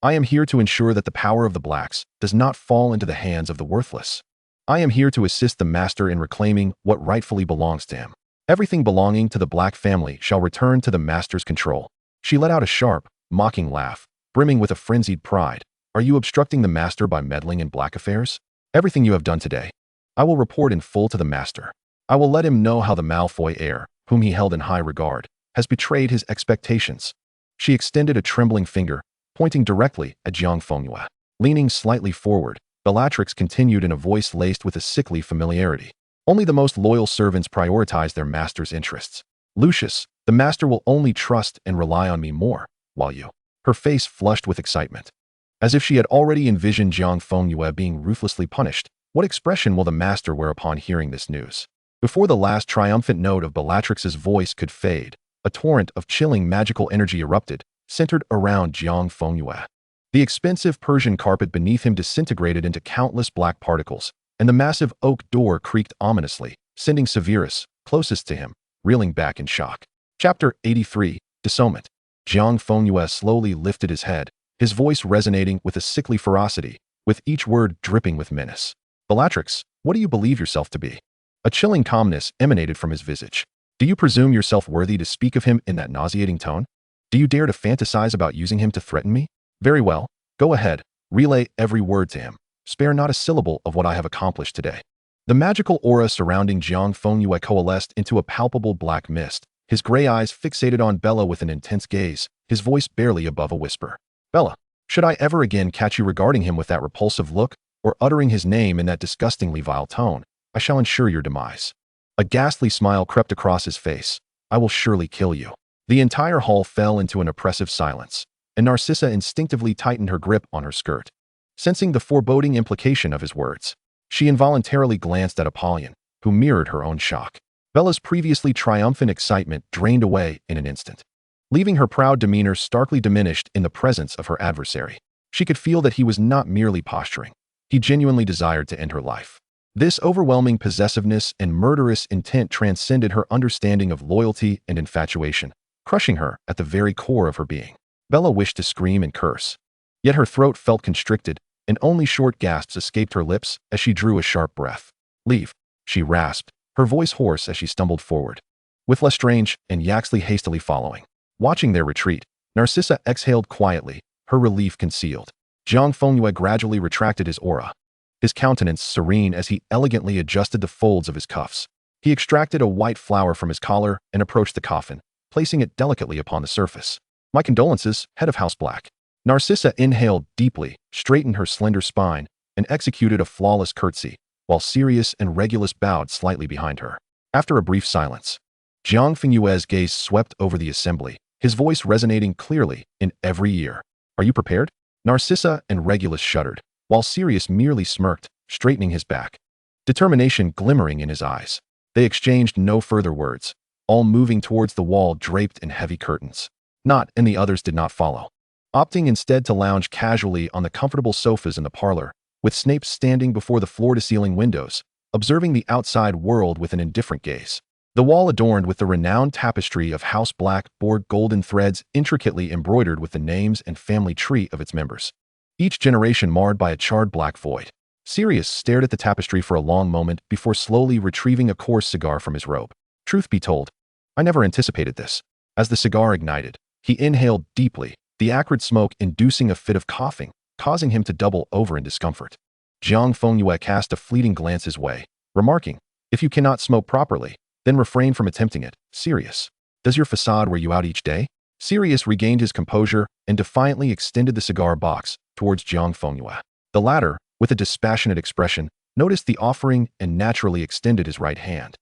I am here to ensure that the power of the Blacks does not fall into the hands of the worthless." I am here to assist the master in reclaiming what rightfully belongs to him. Everything belonging to the Black family shall return to the master's control." She let out a sharp, mocking laugh, brimming with a frenzied pride. "Are you obstructing the master by meddling in Black affairs? Everything you have done today, I will report in full to the master. I will let him know how the Malfoy heir, whom he held in high regard, has betrayed his expectations." She extended a trembling finger, pointing directly at Jiang Fengyue. Leaning slightly forward, Bellatrix continued in a voice laced with a sickly familiarity. "Only the most loyal servants prioritize their master's interests. Lucius, the master will only trust and rely on me more, while you—" Her face flushed with excitement. As if she had already envisioned Jiang Fengyue being ruthlessly punished, what expression will the master wear upon hearing this news? Before the last triumphant note of Bellatrix's voice could fade, a torrent of chilling magical energy erupted, centered around Jiang Fengyue. The expensive Persian carpet beneath him disintegrated into countless black particles, and the massive oak door creaked ominously, sending Severus, closest to him, reeling back in shock. Chapter 83, Dissownment. Jiang Fengyue slowly lifted his head, his voice resonating with a sickly ferocity, with each word dripping with menace. "Bellatrix, what do you believe yourself to be?" A chilling calmness emanated from his visage. "Do you presume yourself worthy to speak of him in that nauseating tone? Do you dare to fantasize about using him to threaten me? Very well, go ahead, relay every word to him. Spare not a syllable of what I have accomplished today." The magical aura surrounding Jiang Fengyue coalesced into a palpable black mist, his gray eyes fixated on Bella with an intense gaze, his voice barely above a whisper. "Bella, should I ever again catch you regarding him with that repulsive look, or uttering his name in that disgustingly vile tone, I shall ensure your demise." A ghastly smile crept across his face. "I will surely kill you." The entire hall fell into an oppressive silence, and Narcissa instinctively tightened her grip on her skirt. Sensing the foreboding implication of his words, she involuntarily glanced at Apollyon, who mirrored her own shock. Bella's previously triumphant excitement drained away in an instant, leaving her proud demeanor starkly diminished in the presence of her adversary. She could feel that he was not merely posturing. He genuinely desired to end her life. This overwhelming possessiveness and murderous intent transcended her understanding of loyalty and infatuation, crushing her at the very core of her being. Bella wished to scream and curse, yet her throat felt constricted, and only short gasps escaped her lips as she drew a sharp breath. "Leave," she rasped, her voice hoarse as she stumbled forward, with Lestrange and Yaxley hastily following. Watching their retreat, Narcissa exhaled quietly, her relief concealed. Jiang Fengyue gradually retracted his aura, his countenance serene as he elegantly adjusted the folds of his cuffs. He extracted a white flower from his collar and approached the coffin, placing it delicately upon the surface. "My condolences, head of House Black." Narcissa inhaled deeply, straightened her slender spine, and executed a flawless curtsy, while Sirius and Regulus bowed slightly behind her. After a brief silence, Jiang Fengyue's gaze swept over the assembly, his voice resonating clearly in every ear. "Are you prepared?" Narcissa and Regulus shuddered, while Sirius merely smirked, straightening his back, determination glimmering in his eyes. They exchanged no further words, all moving towards the wall draped in heavy curtains. Not and the others did not follow, opting instead to lounge casually on the comfortable sofas in the parlor, with Snape standing before the floor-to-ceiling windows, observing the outside world with an indifferent gaze. The wall adorned with the renowned tapestry of House Black bore golden threads intricately embroidered with the names and family tree of its members, each generation marred by a charred black void. Sirius stared at the tapestry for a long moment before slowly retrieving a coarse cigar from his robe. "Truth be told, I never anticipated this." As the cigar ignited, he inhaled deeply, the acrid smoke inducing a fit of coughing, causing him to double over in discomfort. Jiang Fengyue cast a fleeting glance his way, remarking, "If you cannot smoke properly, then refrain from attempting it." "Sirius, does your facade wear you out each day?" Sirius regained his composure and defiantly extended the cigar box towards Jiang Fengyue. The latter, with a dispassionate expression, noticed the offering and naturally extended his right hand,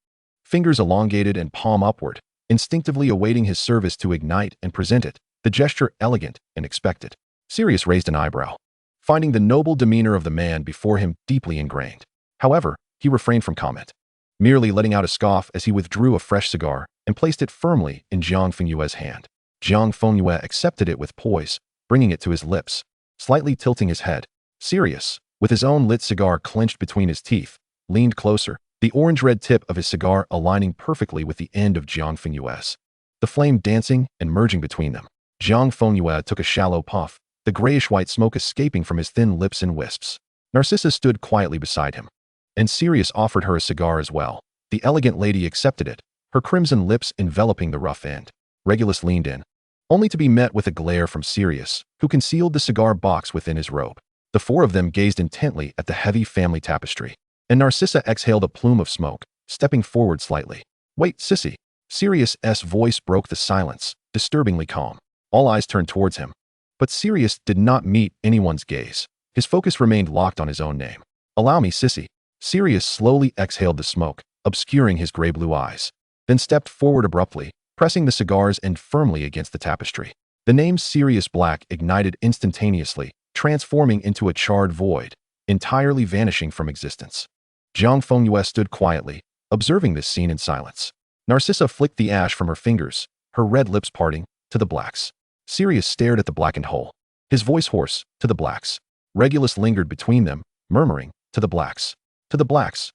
fingers elongated and palm upward, instinctively awaiting his service to ignite and present it, the gesture elegant and expected. Sirius raised an eyebrow, finding the noble demeanor of the man before him deeply ingrained. However, he refrained from comment, merely letting out a scoff as he withdrew a fresh cigar and placed it firmly in Jiang Fengyue's hand. Jiang Fengyue accepted it with poise, bringing it to his lips, slightly tilting his head. Sirius, with his own lit cigar clenched between his teeth, leaned closer, the orange-red tip of his cigar aligning perfectly with the end of Jiang Fengyue's, the flame dancing and merging between them. Jiang Fengyue took a shallow puff, the grayish-white smoke escaping from his thin lips in wisps. Narcissa stood quietly beside him, and Sirius offered her a cigar as well. The elegant lady accepted it, her crimson lips enveloping the rough end. Regulus leaned in, only to be met with a glare from Sirius, who concealed the cigar box within his robe. The four of them gazed intently at the heavy family tapestry, and Narcissa exhaled a plume of smoke, stepping forward slightly. "Wait, sissy." Sirius's voice broke the silence, disturbingly calm. All eyes turned towards him. But Sirius did not meet anyone's gaze. His focus remained locked on his own name. "Allow me, sissy." Sirius slowly exhaled the smoke, obscuring his gray-blue eyes, then stepped forward abruptly, pressing the cigar's end firmly against the tapestry. The name Sirius Black ignited instantaneously, transforming into a charred void, entirely vanishing from existence. Jiang Fengyue stood quietly, observing this scene in silence. Narcissa flicked the ash from her fingers, her red lips parting, to the blacks. Sirius stared at the blackened hole, his voice hoarse, to the blacks. Regulus lingered between them, murmuring, to the blacks,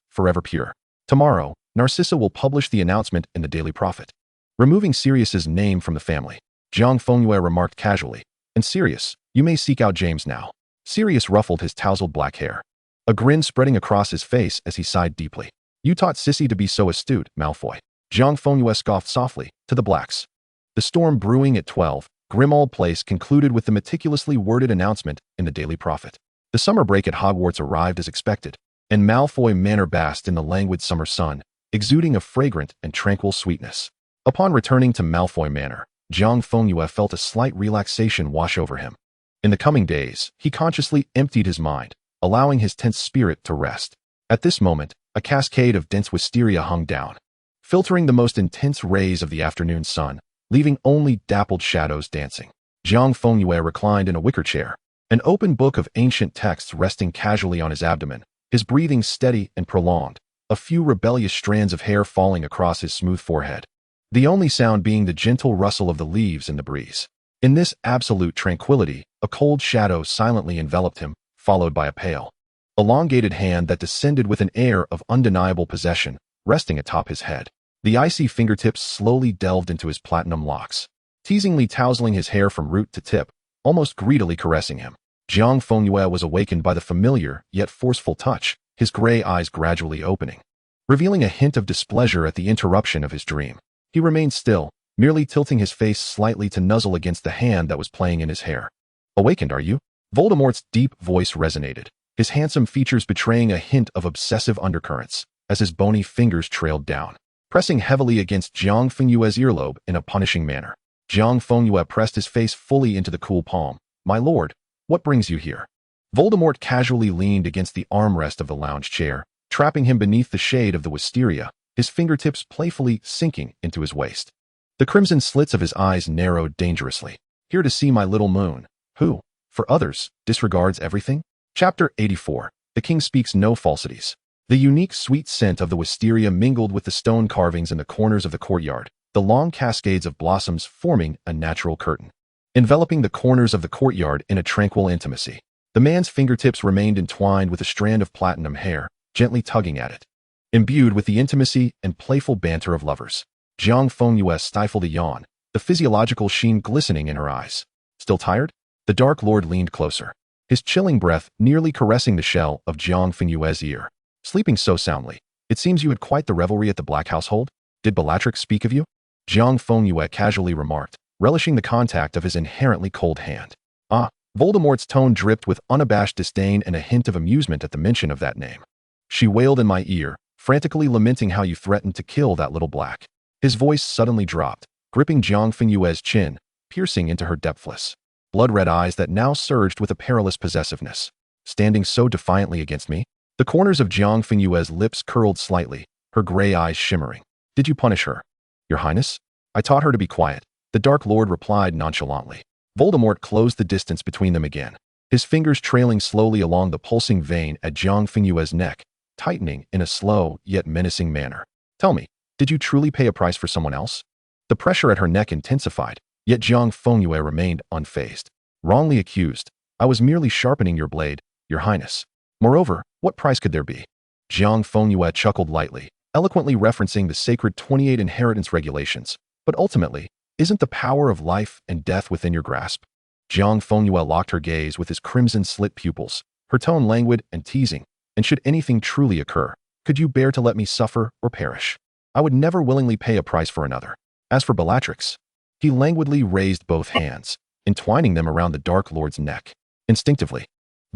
forever pure. Tomorrow, Narcissa will publish the announcement in the Daily Prophet, removing Sirius's name from the family. Jiang Fengyue remarked casually, "And Sirius, you may seek out James now." Sirius ruffled his tousled black hair, a grin spreading across his face as he sighed deeply. "You taught Sissy to be so astute, Malfoy." Jiang Fengyue scoffed softly, to the blacks. The storm brewing at 12, Grimmauld Place concluded with the meticulously worded announcement in the Daily Prophet. The summer break at Hogwarts arrived as expected, and Malfoy Manor basked in the languid summer sun, exuding a fragrant and tranquil sweetness. Upon returning to Malfoy Manor, Jiang Fengyue felt a slight relaxation wash over him. In the coming days, he consciously emptied his mind, allowing his tense spirit to rest. At this moment, a cascade of dense wisteria hung down, filtering the most intense rays of the afternoon sun, leaving only dappled shadows dancing. Jiang Fengyue reclined in a wicker chair, an open book of ancient texts resting casually on his abdomen, his breathing steady and prolonged, a few rebellious strands of hair falling across his smooth forehead, the only sound being the gentle rustle of the leaves in the breeze. In this absolute tranquility, a cold shadow silently enveloped him, followed by a pale, elongated hand that descended with an air of undeniable possession, resting atop his head. The icy fingertips slowly delved into his platinum locks, teasingly tousling his hair from root to tip, almost greedily caressing him. Jiang Fengyue was awakened by the familiar yet forceful touch, his gray eyes gradually opening, revealing a hint of displeasure at the interruption of his dream. He remained still, merely tilting his face slightly to nuzzle against the hand that was playing in his hair. "Awakened, are you?" Voldemort's deep voice resonated, his handsome features betraying a hint of obsessive undercurrents, as his bony fingers trailed down, pressing heavily against Jiang Fengyue's earlobe in a punishing manner. Jiang Fengyue pressed his face fully into the cool palm. "My lord, what brings you here?" Voldemort casually leaned against the armrest of the lounge chair, trapping him beneath the shade of the wisteria, his fingertips playfully sinking into his waist. The crimson slits of his eyes narrowed dangerously. "Here to see my little moon, who, for others, disregards everything?" Chapter 84. The King Speaks No Falsities. The unique sweet scent of the wisteria mingled with the stone carvings in the corners of the courtyard, the long cascades of blossoms forming a natural curtain, enveloping the corners of the courtyard in a tranquil intimacy. The man's fingertips remained entwined with a strand of platinum hair, gently tugging at it, imbued with the intimacy and playful banter of lovers. Jiang Fengyue stifled a yawn, the physiological sheen glistening in her eyes. "Still tired?" The Dark Lord leaned closer, his chilling breath nearly caressing the shell of Jiang Fengyue's ear. "Sleeping so soundly. It seems you had quite the revelry at the Black household. Did Bellatrix speak of you?" Jiang Fengyue casually remarked, relishing the contact of his inherently cold hand. "Ah." Voldemort's tone dripped with unabashed disdain and a hint of amusement at the mention of that name. "She wailed in my ear, frantically lamenting how you threatened to kill that little Black." His voice suddenly dropped, gripping Jiang Fengyue's chin, piercing into her depthless, blood-red eyes that now surged with a perilous possessiveness. "Standing so defiantly against me?" The corners of Jiang Fengyue's lips curled slightly, her gray eyes shimmering. "Did you punish her?" "Your Highness? I taught her to be quiet," the Dark Lord replied nonchalantly. Voldemort closed the distance between them again, his fingers trailing slowly along the pulsing vein at Jiang Fengyue's neck, tightening in a slow yet menacing manner. "Tell me, did you truly pay a price for someone else?" The pressure at her neck intensified, yet Jiang Fengyue remained unfazed. "Wrongly accused. I was merely sharpening your blade, Your Highness. Moreover, what price could there be?" Jiang Fengyue chuckled lightly, eloquently referencing the sacred 28 inheritance regulations. "But ultimately, isn't the power of life and death within your grasp?" Jiang Fengyue locked her gaze with his crimson slit pupils, her tone languid and teasing. And should anything truly occur, could you bear to let me suffer or perish? I would never willingly pay a price for another. As for Bellatrix, he languidly raised both hands, entwining them around the Dark Lord's neck. Instinctively,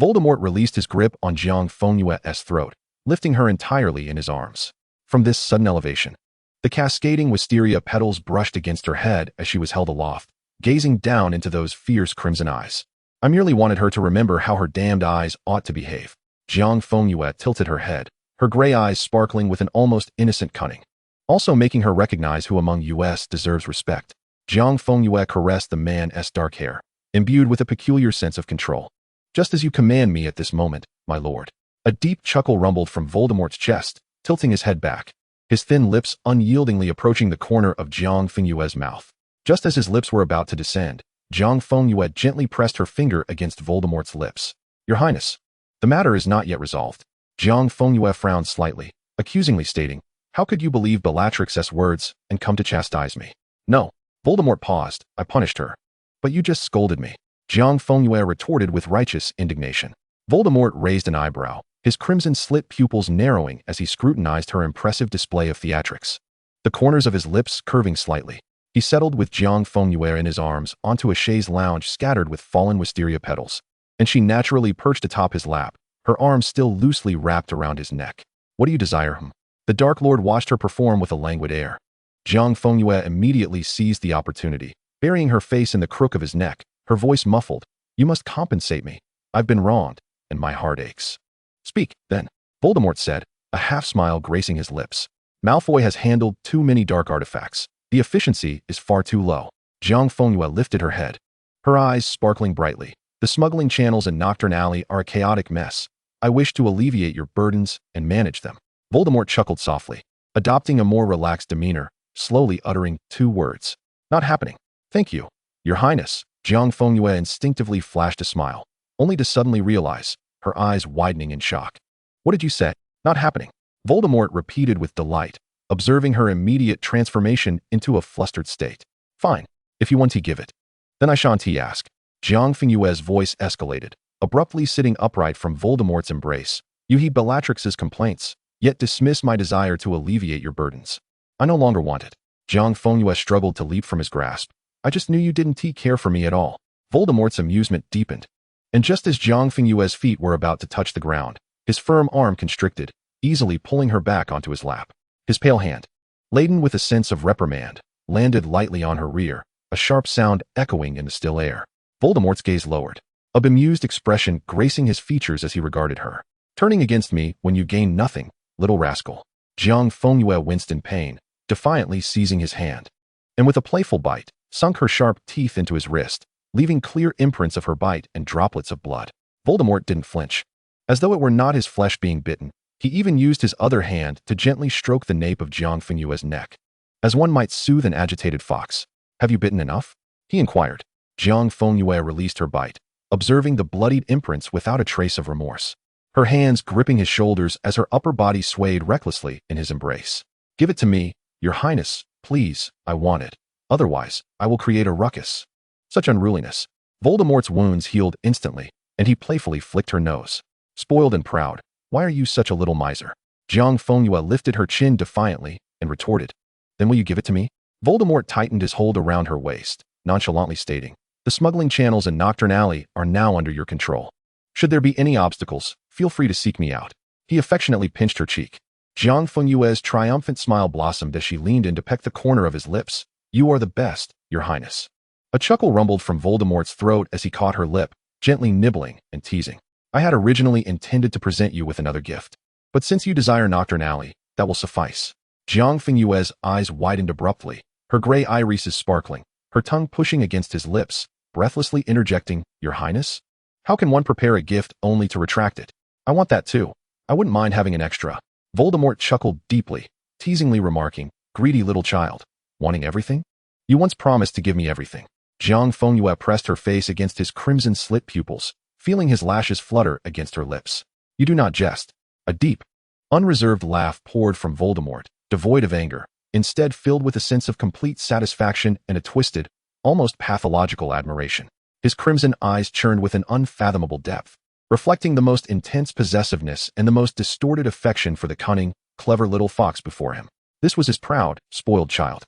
Voldemort released his grip on Jiang Fengyue's throat, lifting her entirely in his arms. From this sudden elevation, the cascading wisteria petals brushed against her head as she was held aloft, gazing down into those fierce crimson eyes. I merely wanted her to remember how her damned eyes ought to behave. Jiang Fengyue tilted her head, her gray eyes sparkling with an almost innocent cunning, also making her recognize who among us deserves respect. Jiang Fengyue caressed the man's dark hair, imbued with a peculiar sense of control. Just as you command me at this moment, my lord. A deep chuckle rumbled from Voldemort's chest, tilting his head back, his thin lips unyieldingly approaching the corner of Jiang Fengyue's mouth. Just as his lips were about to descend, Jiang Fengyue gently pressed her finger against Voldemort's lips. Your Highness, the matter is not yet resolved. Jiang Fengyue frowned slightly, accusingly stating, how could you believe Bellatrix's words and come to chastise me? No. Voldemort paused. I punished her. But you just scolded me. Jiang Fengyue retorted with righteous indignation. Voldemort raised an eyebrow, his crimson-slit pupils narrowing as he scrutinized her impressive display of theatrics. The corners of his lips curving slightly, he settled with Jiang Fengyue in his arms onto a chaise lounge scattered with fallen wisteria petals, and she naturally perched atop his lap, her arms still loosely wrapped around his neck. What do you desire, him? The Dark Lord watched her perform with a languid air. Jiang Fengyue immediately seized the opportunity, burying her face in the crook of his neck, her voice muffled. You must compensate me. I've been wronged, and my heart aches. Speak, then, Voldemort said, a half-smile gracing his lips. Malfoy has handled too many dark artifacts. The efficiency is far too low. Jiang Fengyue lifted her head, her eyes sparkling brightly. The smuggling channels in Nocturne Alley are a chaotic mess. I wish to alleviate your burdens and manage them. Voldemort chuckled softly, adopting a more relaxed demeanor, slowly uttering 2 words. Not happening. Thank you, Your Highness. Jiang Fengyue instinctively flashed a smile, only to suddenly realize, her eyes widening in shock. What did you say? Not happening. Voldemort repeated with delight, observing her immediate transformation into a flustered state. Fine, if you want to give it. Then I shan't ask. Jiang Fengyue's voice escalated, abruptly sitting upright from Voldemort's embrace. You heed Bellatrix's complaints, yet dismiss my desire to alleviate your burdens. I no longer want it. Jiang Fengyue struggled to leap from his grasp. I just knew you didn't care for me at all. Voldemort's amusement deepened, and just as Jiang Fengyue's feet were about to touch the ground, his firm arm constricted, easily pulling her back onto his lap. His pale hand, laden with a sense of reprimand, landed lightly on her rear, a sharp sound echoing in the still air. Voldemort's gaze lowered, a bemused expression gracing his features as he regarded her. Turning against me when you gain nothing, little rascal. Jiang Fengyue winced in pain, defiantly seizing his hand, and with a playful bite, sunk her sharp teeth into his wrist, leaving clear imprints of her bite and droplets of blood. Voldemort didn't flinch. As though it were not his flesh being bitten, he even used his other hand to gently stroke the nape of Jiang Fengyue's neck, as one might soothe an agitated fox. Have you bitten enough? He inquired. Jiang Fengyue released her bite, observing the bloodied imprints without a trace of remorse, her hands gripping his shoulders as her upper body swayed recklessly in his embrace. Give it to me, Your Highness, please, I want it. Otherwise, I will create a ruckus. Such unruliness. Voldemort's wounds healed instantly, and he playfully flicked her nose. Spoiled and proud, why are you such a little miser? Jiang Fengyue lifted her chin defiantly and retorted. Then will you give it to me? Voldemort tightened his hold around her waist, nonchalantly stating, the smuggling channels in Nocturne Alley are now under your control. Should there be any obstacles, feel free to seek me out. He affectionately pinched her cheek. Jiang Fengyue's triumphant smile blossomed as she leaned in to peck the corner of his lips. You are the best, Your Highness. A chuckle rumbled from Voldemort's throat as he caught her lip, gently nibbling and teasing. I had originally intended to present you with another gift, but since you desire Nocturne Alley, that will suffice. Jiang Fengyue's eyes widened abruptly, her gray irises sparkling, her tongue pushing against his lips, breathlessly interjecting, Your Highness? How can one prepare a gift only to retract it? I want that too. I wouldn't mind having an extra. Voldemort chuckled deeply, teasingly remarking, greedy little child. Wanting everything? You once promised to give me everything. Jiang Fengyue pressed her face against his crimson-slit pupils, feeling his lashes flutter against her lips. You do not jest. A deep, unreserved laugh poured from Voldemort, devoid of anger, instead filled with a sense of complete satisfaction and a twisted, almost pathological admiration. His crimson eyes churned with an unfathomable depth. reflecting the most intense possessiveness and the most distorted affection for the cunning, clever little fox before him. This was his proud, spoiled child.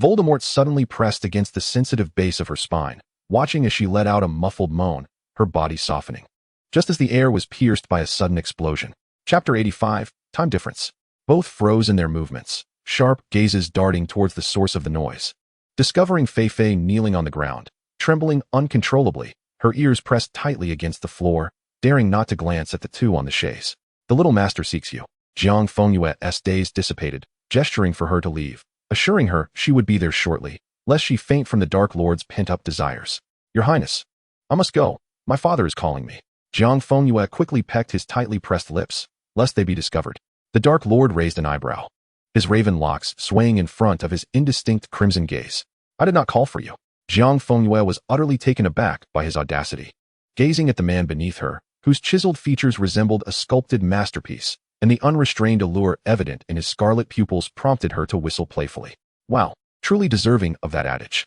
Voldemort suddenly pressed against the sensitive base of her spine, watching as she let out a muffled moan, her body softening. Just as the air was pierced by a sudden explosion. Chapter 85, Time Difference. Both froze in their movements, sharp gazes darting towards the source of the noise. Discovering Fei kneeling on the ground, trembling uncontrollably, her ears pressed tightly against the floor, daring not to glance at the two on the chaise. The little master seeks you. Jiang Fengyue's daze dissipated, gesturing for her to leave, assuring her she would be there shortly, lest she faint from the Dark Lord's pent-up desires. Your Highness, I must go. My father is calling me. Jiang Fengyue quickly pecked his tightly pressed lips, lest they be discovered. The Dark Lord raised an eyebrow, his raven locks swaying in front of his indistinct crimson gaze. I did not call for you. Jiang Fengyue was utterly taken aback by his audacity. Gazing at the man beneath her, whose chiseled features resembled a sculpted masterpiece, and the unrestrained allure evident in his scarlet pupils prompted her to whistle playfully. Wow, truly deserving of that adage.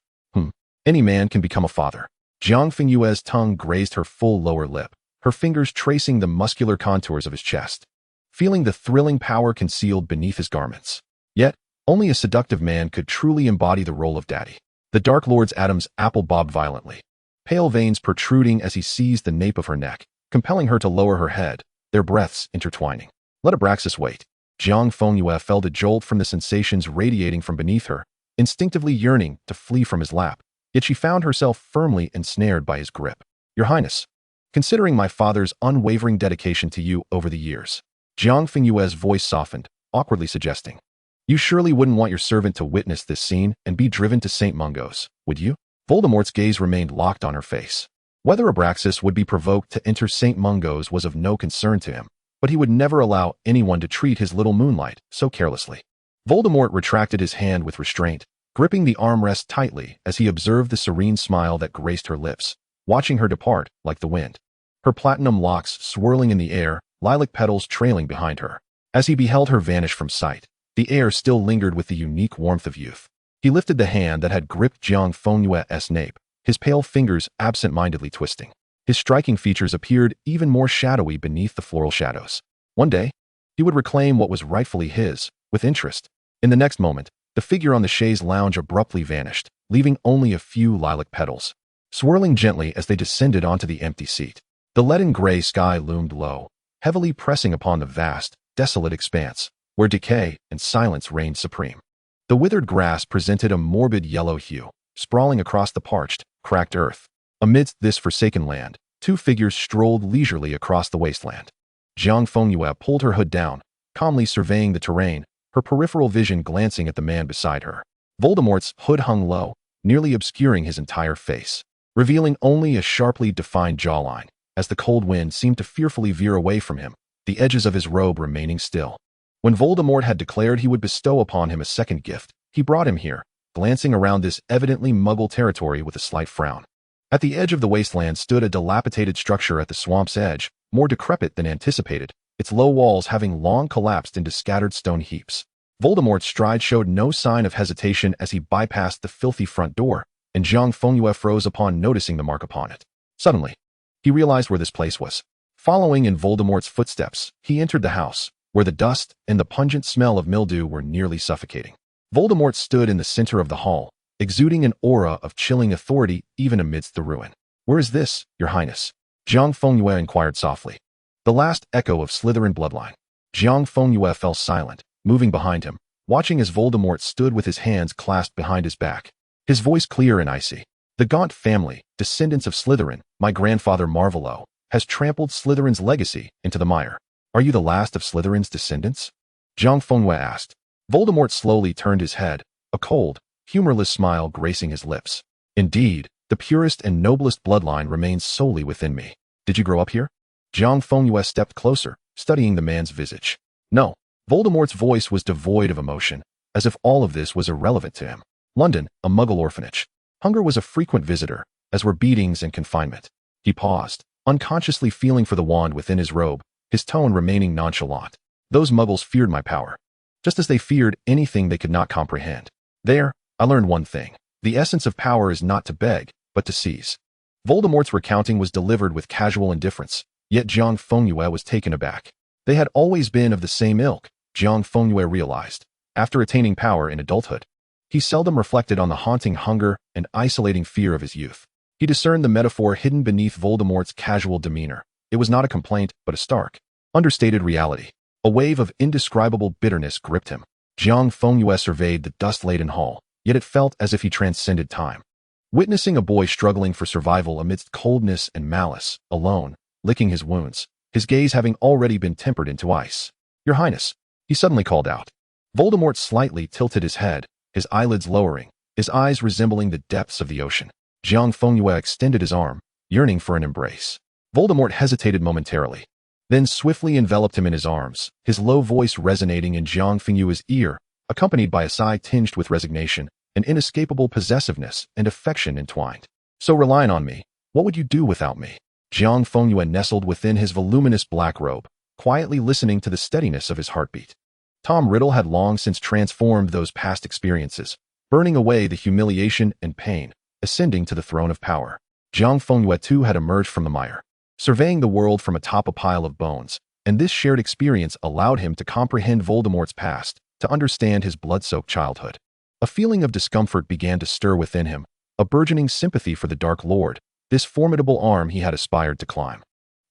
Any man can become a father. Jiang Fengyue's tongue grazed her full lower lip, her fingers tracing the muscular contours of his chest, feeling the thrilling power concealed beneath his garments. Yet, only a seductive man could truly embody the role of daddy. The Dark Lord's Adam's apple bobbed violently, pale veins protruding as he seized the nape of her neck, compelling her to lower her head, their breaths intertwining. Let Abraxas wait. Jiang Fengyue felt a jolt from the sensations radiating from beneath her, instinctively yearning to flee from his lap, yet she found herself firmly ensnared by his grip. Your Highness, considering my father's unwavering dedication to you over the years. Jiang Fengyue's voice softened, awkwardly suggesting. You surely wouldn't want your servant to witness this scene and be driven to St. Mungo's, would you? Voldemort's gaze remained locked on her face. Whether Abraxas would be provoked to enter St. Mungo's was of no concern to him, but he would never allow anyone to treat his little moonlight so carelessly. Voldemort retracted his hand with restraint, gripping the armrest tightly as he observed the serene smile that graced her lips, watching her depart like the wind. Her platinum locks swirling in the air, lilac petals trailing behind her. As he beheld her vanish from sight, the air still lingered with the unique warmth of youth. He lifted the hand that had gripped Jiang Fengyue's nape, his pale fingers absent-mindedly twisting. His striking features appeared even more shadowy beneath the floral shadows. One day, he would reclaim what was rightfully his, with interest. In the next moment, the figure on the chaise lounge abruptly vanished, leaving only a few lilac petals, swirling gently as they descended onto the empty seat. The leaden gray sky loomed low, heavily pressing upon the vast, desolate expanse, where decay and silence reigned supreme. The withered grass presented a morbid yellow hue, sprawling across the parched, cracked earth. Amidst this forsaken land, two figures strolled leisurely across the wasteland. Jiang Fengyue pulled her hood down, calmly surveying the terrain, her peripheral vision glancing at the man beside her. Voldemort's hood hung low, nearly obscuring his entire face, revealing only a sharply defined jawline, as the cold wind seemed to fearfully veer away from him, the edges of his robe remaining still. When Voldemort had declared he would bestow upon him a second gift, he brought him here, glancing around this evidently Muggle territory with a slight frown. At the edge of the wasteland stood a dilapidated structure at the swamp's edge, more decrepit than anticipated, its low walls having long collapsed into scattered stone heaps. Voldemort's stride showed no sign of hesitation as he bypassed the filthy front door, and Jiang Fengyue froze upon noticing the mark upon it. Suddenly, he realized where this place was. Following in Voldemort's footsteps, he entered the house, where the dust and the pungent smell of mildew were nearly suffocating. Voldemort stood in the center of the hall, exuding an aura of chilling authority even amidst the ruin. Where is this, Your Highness? Jiang Fengyue inquired softly. The last echo of Slytherin bloodline. Jiang Fengyue fell silent, moving behind him, watching as Voldemort stood with his hands clasped behind his back, his voice clear and icy. The Gaunt family, descendants of Slytherin, my grandfather Marvolo, has trampled Slytherin's legacy into the mire. Are you the last of Slytherin's descendants? Jiang Fengyue asked. Voldemort slowly turned his head, a cold, humorless smile gracing his lips. Indeed, the purest and noblest bloodline remains solely within me. Did you grow up here? Jiang Fengyue stepped closer, studying the man's visage. No. Voldemort's voice was devoid of emotion, as if all of this was irrelevant to him. London, a Muggle orphanage. Hunger was a frequent visitor, as were beatings and confinement. He paused, unconsciously feeling for the wand within his robe, his tone remaining nonchalant. Those Muggles feared my power, just as they feared anything they could not comprehend. There, I learned one thing. The essence of power is not to beg, but to seize. Voldemort's recounting was delivered with casual indifference, Yet Jiang Fengyue was taken aback. They had always been of the same ilk, Jiang Fengyue realized, after attaining power in adulthood. He seldom reflected on the haunting hunger and isolating fear of his youth. He discerned the metaphor hidden beneath Voldemort's casual demeanor. It was not a complaint, but a stark, understated reality. A wave of indescribable bitterness gripped him. Jiang Fengyue surveyed the dust-laden hall, yet it felt as if he transcended time. Witnessing a boy struggling for survival amidst coldness and malice, alone, licking his wounds, his gaze having already been tempered into ice. "Your Highness," he suddenly called out. Voldemort slightly tilted his head, his eyelids lowering, his eyes resembling the depths of the ocean. Jiang Fengyue extended his arm, yearning for an embrace. Voldemort hesitated momentarily, then swiftly enveloped him in his arms, his low voice resonating in Jiang Fengyue's ear, accompanied by a sigh tinged with resignation, an inescapable possessiveness and affection entwined. "So relying on me, what would you do without me?" Jiang Fengyue nestled within his voluminous black robe, quietly listening to the steadiness of his heartbeat. Tom Riddle had long since transformed those past experiences, burning away the humiliation and pain, ascending to the throne of power. Jiang Fengyue too had emerged from the mire, surveying the world from atop a pile of bones, and this shared experience allowed him to comprehend Voldemort's past, to understand his blood-soaked childhood. A feeling of discomfort began to stir within him, a burgeoning sympathy for the Dark Lord, this formidable arm he had aspired to climb.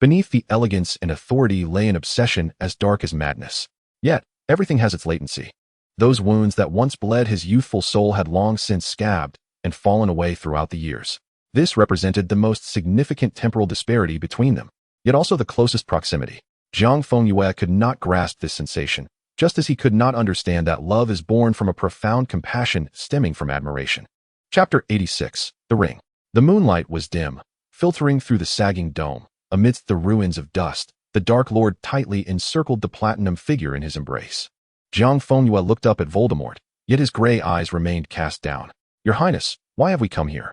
Beneath the elegance and authority lay an obsession as dark as madness. Yet, everything has its latency. Those wounds that once bled his youthful soul had long since scabbed and fallen away throughout the years. This represented the most significant temporal disparity between them, yet also the closest proximity. Jiang Fengyue could not grasp this sensation, just as he could not understand that love is born from a profound compassion stemming from admiration. Chapter 86. The Ring. The moonlight was dim, filtering through the sagging dome. Amidst the ruins of dust, the Dark Lord tightly encircled the platinum figure in his embrace. Jiang Fengyue looked up at Voldemort, yet his gray eyes remained cast down. "Your Highness, why have we come here?"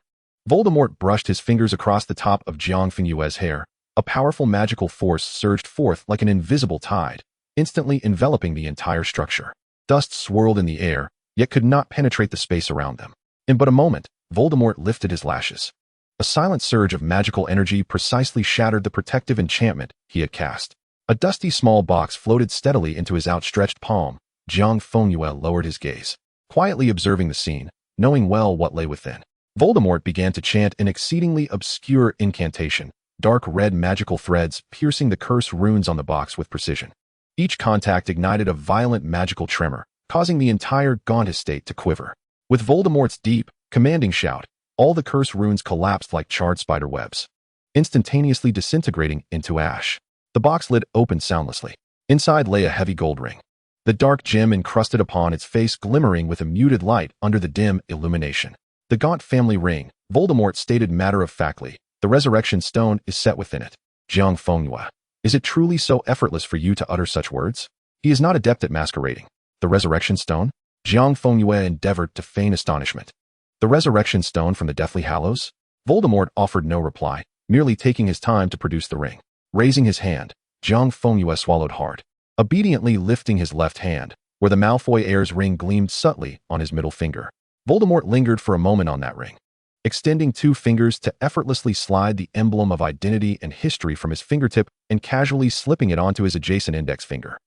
Voldemort brushed his fingers across the top of Jiang Fengyue's hair. A powerful magical force surged forth like an invisible tide, instantly enveloping the entire structure. Dust swirled in the air, yet could not penetrate the space around them. In but a moment, Voldemort lifted his lashes. A silent surge of magical energy precisely shattered the protective enchantment he had cast. A dusty small box floated steadily into his outstretched palm. Jiang Fengyue lowered his gaze, quietly observing the scene, knowing well what lay within. Voldemort began to chant an exceedingly obscure incantation, dark red magical threads piercing the curse runes on the box with precision. Each contact ignited a violent magical tremor, causing the entire gaunt estate to quiver. With Voldemort's deep, commanding shout, all the curse runes collapsed like charred spider webs, instantaneously disintegrating into ash. The box lid opened soundlessly. Inside lay a heavy gold ring, the dark gem encrusted upon its face glimmering with a muted light under the dim illumination. "The Gaunt family ring," Voldemort stated matter-of-factly. "The resurrection stone is set within it." Jiang Fengyue, is it truly so effortless for you to utter such words? He is not adept at masquerading. "The resurrection stone?" Jiang Fengyue endeavored to feign astonishment. "The resurrection stone from the Deathly Hallows?" Voldemort offered no reply, merely taking his time to produce the ring. Raising his hand, Jiang Fengyue swallowed hard, obediently lifting his left hand, where the Malfoy heir's ring gleamed subtly on his middle finger. Voldemort lingered for a moment on that ring, extending 2 fingers to effortlessly slide the emblem of identity and history from his fingertip and casually slipping it onto his adjacent index finger.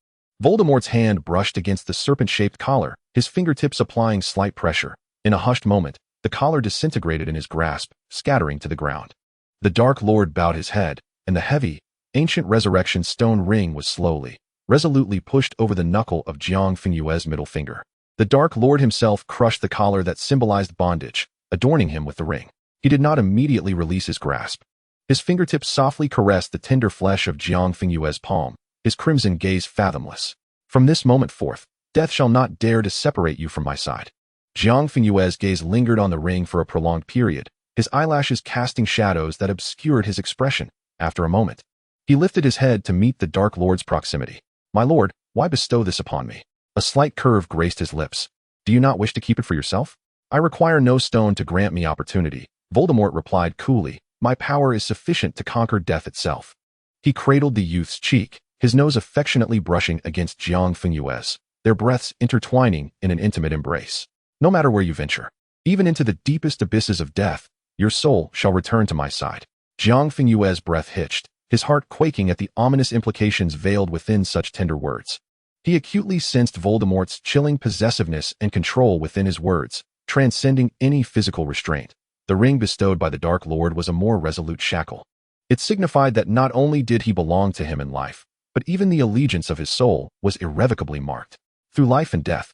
Voldemort's hand brushed against the serpent-shaped collar, his fingertips applying slight pressure. In a hushed moment, the collar disintegrated in his grasp, scattering to the ground. The Dark Lord bowed his head, and the heavy, ancient resurrection stone ring was slowly, resolutely pushed over the knuckle of Jiang Fengyue's middle finger. The Dark Lord himself crushed the collar that symbolized bondage, adorning him with the ring. He did not immediately release his grasp. His fingertips softly caressed the tender flesh of Jiang Fengyue's palm, his crimson gaze fathomless. "From this moment forth, death shall not dare to separate you from my side." Jiang Fengyue's gaze lingered on the ring for a prolonged period, his eyelashes casting shadows that obscured his expression. After a moment, he lifted his head to meet the Dark Lord's proximity. "My lord, why bestow this upon me?" A slight curve graced his lips. "Do you not wish to keep it for yourself?" "I require no stone to grant me opportunity," Voldemort replied coolly. "My power is sufficient to conquer death itself." He cradled the youth's cheek, his nose affectionately brushing against Jiang Fengyue's, their breaths intertwining in an intimate embrace. "No matter where you venture, even into the deepest abysses of death, your soul shall return to my side." Jiang Fengyue's breath hitched, his heart quaking at the ominous implications veiled within such tender words. He acutely sensed Voldemort's chilling possessiveness and control within his words, transcending any physical restraint. The ring bestowed by the Dark Lord was a more resolute shackle. It signified that not only did he belong to him in life, but even the allegiance of his soul was irrevocably marked. Through life and death,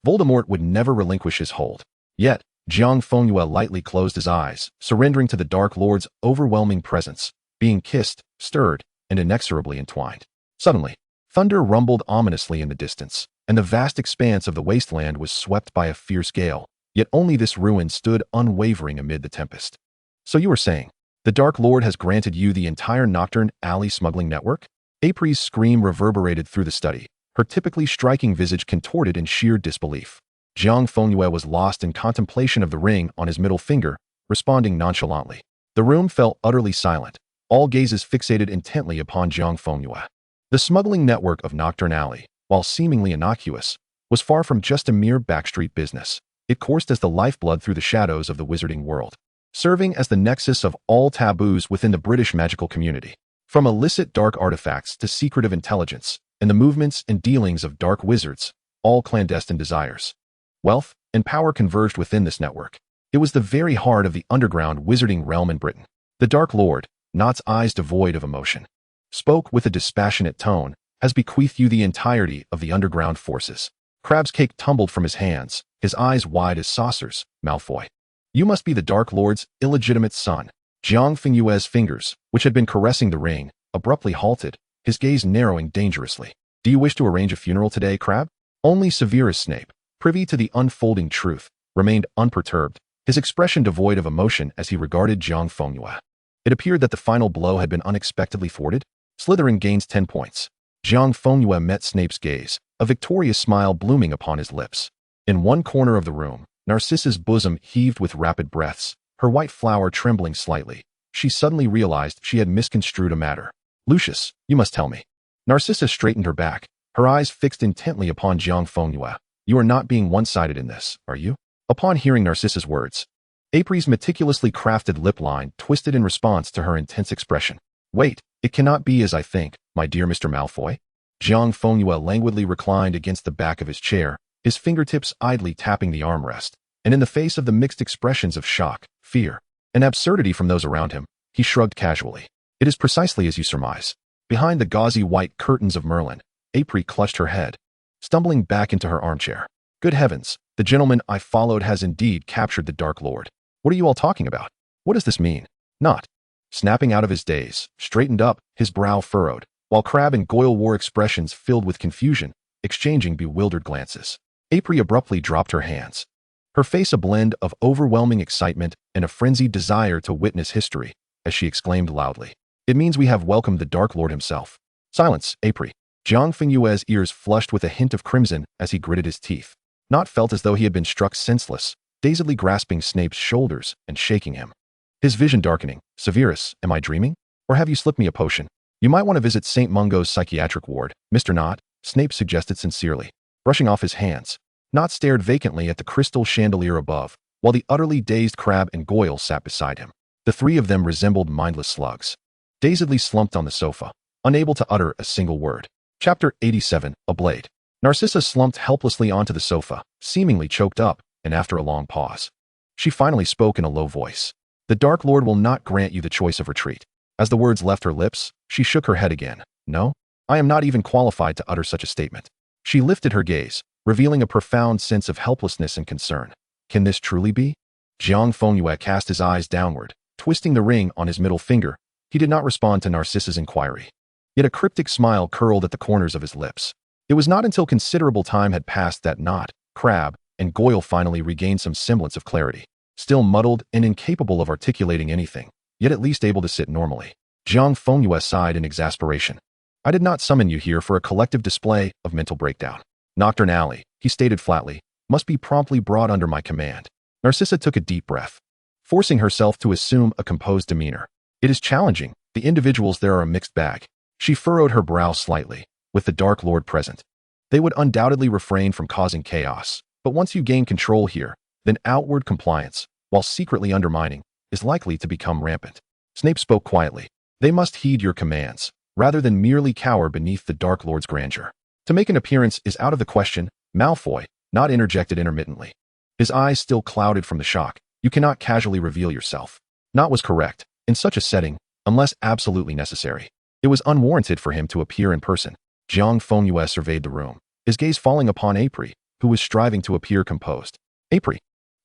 Voldemort would never relinquish his hold. Yet, Jiang Fengyue lightly closed his eyes, surrendering to the Dark Lord's overwhelming presence, being kissed, stirred, and inexorably entwined. Suddenly, thunder rumbled ominously in the distance, and the vast expanse of the wasteland was swept by a fierce gale, yet only this ruin stood unwavering amid the tempest. So you were saying, the Dark Lord has granted you the entire Nocturne Alley smuggling network? Apri's scream reverberated through the study, her typically striking visage contorted in sheer disbelief. Jiang Fengyue was lost in contemplation of the ring on his middle finger, responding nonchalantly. The room fell utterly silent, all gazes fixated intently upon Jiang Fengyue. The smuggling network of Nocturne Alley, while seemingly innocuous, was far from just a mere backstreet business. It coursed as the lifeblood through the shadows of the wizarding world, serving as the nexus of all taboos within the British magical community. From illicit dark artifacts to secretive intelligence, and the movements and dealings of dark wizards, all clandestine desires. Wealth and power converged within this network. It was the very heart of the underground wizarding realm in Britain. The Dark Lord, Not's eyes devoid of emotion, spoke with a dispassionate tone, has bequeathed you the entirety of the underground forces. Crab's cake tumbled from his hands, his eyes wide as saucers. Malfoy, you must be the Dark Lord's illegitimate son. Jiang Fengyue's fingers, which had been caressing the ring, abruptly halted, his gaze narrowing dangerously. Do you wish to arrange a funeral today, Crab? Only Severus Snape, privy to the unfolding truth, remained unperturbed, his expression devoid of emotion as he regarded Jiang Fengyue. It appeared that the final blow had been unexpectedly thwarted. Slytherin gains 10 points. Jiang Fengyue met Snape's gaze, a victorious smile blooming upon his lips. In one corner of the room, Narcissa's bosom heaved with rapid breaths, her white flower trembling slightly. She suddenly realized she had misconstrued a matter. Lucius, you must tell me. Narcissa straightened her back, her eyes fixed intently upon Jiang Fengyue. You are not being one-sided in this, are you? Upon hearing Narcissa's words, Apri's meticulously crafted lip line twisted in response to her intense expression. Wait, it cannot be as I think, my dear Mr. Malfoy. Jiang Fengyue languidly reclined against the back of his chair, his fingertips idly tapping the armrest, and in the face of the mixed expressions of shock, fear, and absurdity from those around him, he shrugged casually. It is precisely as you surmise. Behind the gauzy white curtains of Merlin, Apri clutched her head, stumbling back into her armchair. Good heavens, the gentleman I followed has indeed captured the Dark Lord. What are you all talking about? What does this mean? Not. Snapping out of his daze, straightened up, his brow furrowed, while Crabbe and Goyle wore expressions filled with confusion, exchanging bewildered glances. Apri abruptly dropped her hands, her face a blend of overwhelming excitement and a frenzied desire to witness history, as she exclaimed loudly. It means we have welcomed the Dark Lord himself. Silence, Apri. Jiang Fengyue's ears flushed with a hint of crimson as he gritted his teeth. Not felt as though he had been struck senseless, dazedly grasping Snape's shoulders and shaking him. His vision darkening. Severus, am I dreaming? Or have you slipped me a potion? You might want to visit St. Mungo's psychiatric ward, Mr. Knott, Snape suggested sincerely. Brushing off his hands, Knott stared vacantly at the crystal chandelier above, while the utterly dazed Crabbe and Goyle sat beside him. The three of them resembled mindless slugs, dazedly slumped on the sofa, unable to utter a single word. Chapter 87, A Blade. Narcissa slumped helplessly onto the sofa, seemingly choked up, and after a long pause, she finally spoke in a low voice. The Dark Lord will not grant you the choice of retreat. As the words left her lips, she shook her head again. No, I am not even qualified to utter such a statement. She lifted her gaze, revealing a profound sense of helplessness and concern. Can this truly be? Jiang Fengyue cast his eyes downward, twisting the ring on his middle finger. He did not respond to Narcissa's inquiry. Yet a cryptic smile curled at the corners of his lips. It was not until considerable time had passed that Knott, Crabbe, and Goyle finally regained some semblance of clarity. Still muddled and incapable of articulating anything, yet at least able to sit normally. Jiang Fengyue sighed in exasperation. I did not summon you here for a collective display of mental breakdown. Nocturne Alley, he stated flatly, must be promptly brought under my command. Narcissa took a deep breath, forcing herself to assume a composed demeanor. It is challenging. The individuals there are a mixed bag. She furrowed her brow slightly. With the Dark Lord present, they would undoubtedly refrain from causing chaos. But once you gain control here, then outward compliance, while secretly undermining, is likely to become rampant. Snape spoke quietly. They must heed your commands, rather than merely cower beneath the Dark Lord's grandeur. To make an appearance is out of the question, Malfoy, not interjected intermittently. His eyes still clouded from the shock. You cannot casually reveal yourself. Not was correct. In such a setting, unless absolutely necessary, it was unwarranted for him to appear in person. Jiang Fengyue surveyed the room, his gaze falling upon April, who was striving to appear composed. April,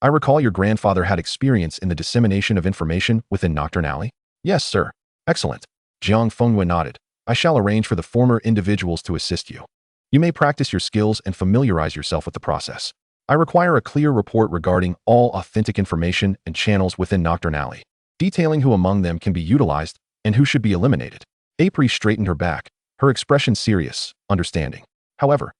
I recall your grandfather had experience in the dissemination of information within Nocturne Alley? Yes, sir. Excellent. Jiang Fengyue nodded. I shall arrange for the former individuals to assist you. You may practice your skills and familiarize yourself with the process. I require a clear report regarding all authentic information and channels within Nocturne Alley, detailing who among them can be utilized and who should be eliminated. April straightened her back, her expression serious, understanding. However,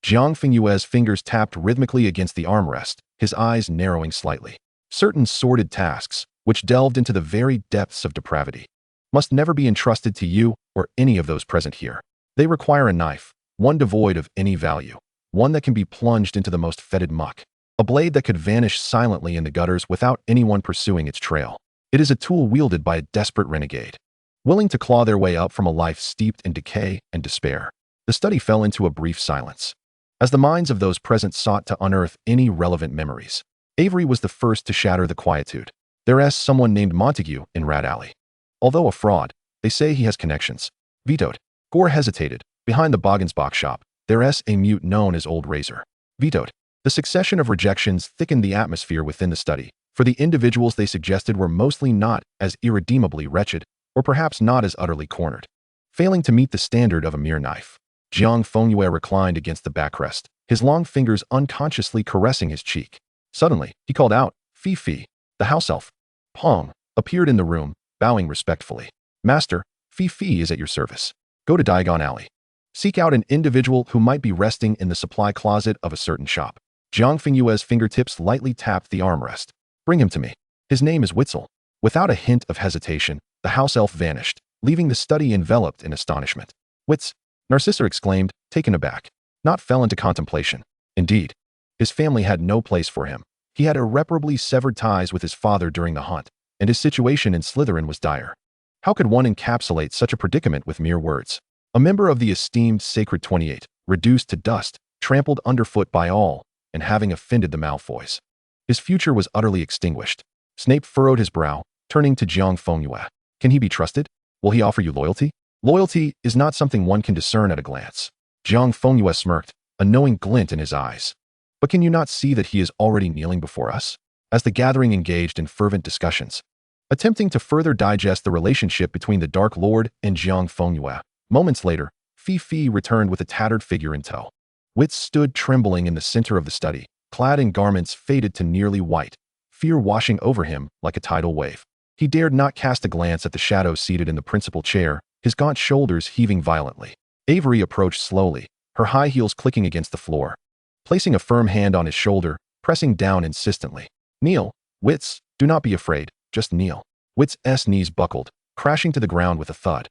Jiang Fengyue's fingers tapped rhythmically against the armrest, his eyes narrowing slightly. Certain sordid tasks, which delved into the very depths of depravity, must never be entrusted to you or any of those present here. They require a knife, one devoid of any value, one that can be plunged into the most fetid muck, a blade that could vanish silently in the gutters without anyone pursuing its trail. It is a tool wielded by a desperate renegade, willing to claw their way up from a life steeped in decay and despair. The study fell into a brief silence, as the minds of those present sought to unearth any relevant memories. Avery was the first to shatter the quietude. There's someone named Montague in Rat Alley. Although a fraud, they say he has connections. Vetoed. Gore hesitated. Behind the Boggins shop, there's a mute known as Old Razor. Vetoed. The succession of rejections thickened the atmosphere within the study, for the individuals they suggested were mostly not as irredeemably wretched, or perhaps not as utterly cornered, failing to meet the standard of a mere knife. Jiang Fengyue reclined against the backrest, his long fingers unconsciously caressing his cheek. Suddenly, he called out, Fi. The house elf, Pong, appeared in the room, bowing respectfully. Master, Fi is at your service. Go to Diagon Alley. Seek out an individual who might be resting in the supply closet of a certain shop. Jiang Fengyue's fingertips lightly tapped the armrest. Bring him to me. His name is Witzel. Without a hint of hesitation, the house elf vanished, leaving the study enveloped in astonishment. Wits, Narcissa exclaimed, taken aback. Not fell into contemplation. Indeed, his family had no place for him. He had irreparably severed ties with his father during the hunt, and his situation in Slytherin was dire. How could one encapsulate such a predicament with mere words? A member of the esteemed Sacred 28, reduced to dust, trampled underfoot by all, and having offended the Malfoys. His future was utterly extinguished. Snape furrowed his brow, turning to Jiang Fengyue. Can he be trusted? Will he offer you loyalty? Loyalty is not something one can discern at a glance. Jiang Fengyue smirked, a knowing glint in his eyes. But can you not see that he is already kneeling before us? As the gathering engaged in fervent discussions, attempting to further digest the relationship between the Dark Lord and Jiang Fengyue, moments later, Fi returned with a tattered figure in tow. Wits stood trembling in the center of the study, clad in garments faded to nearly white, fear washing over him like a tidal wave. He dared not cast a glance at the shadow seated in the principal chair, his gaunt shoulders heaving violently. Avery approached slowly, her high heels clicking against the floor, placing a firm hand on his shoulder, pressing down insistently. Kneel, Wits, do not be afraid, just kneel. Wits' knees buckled, crashing to the ground with a thud.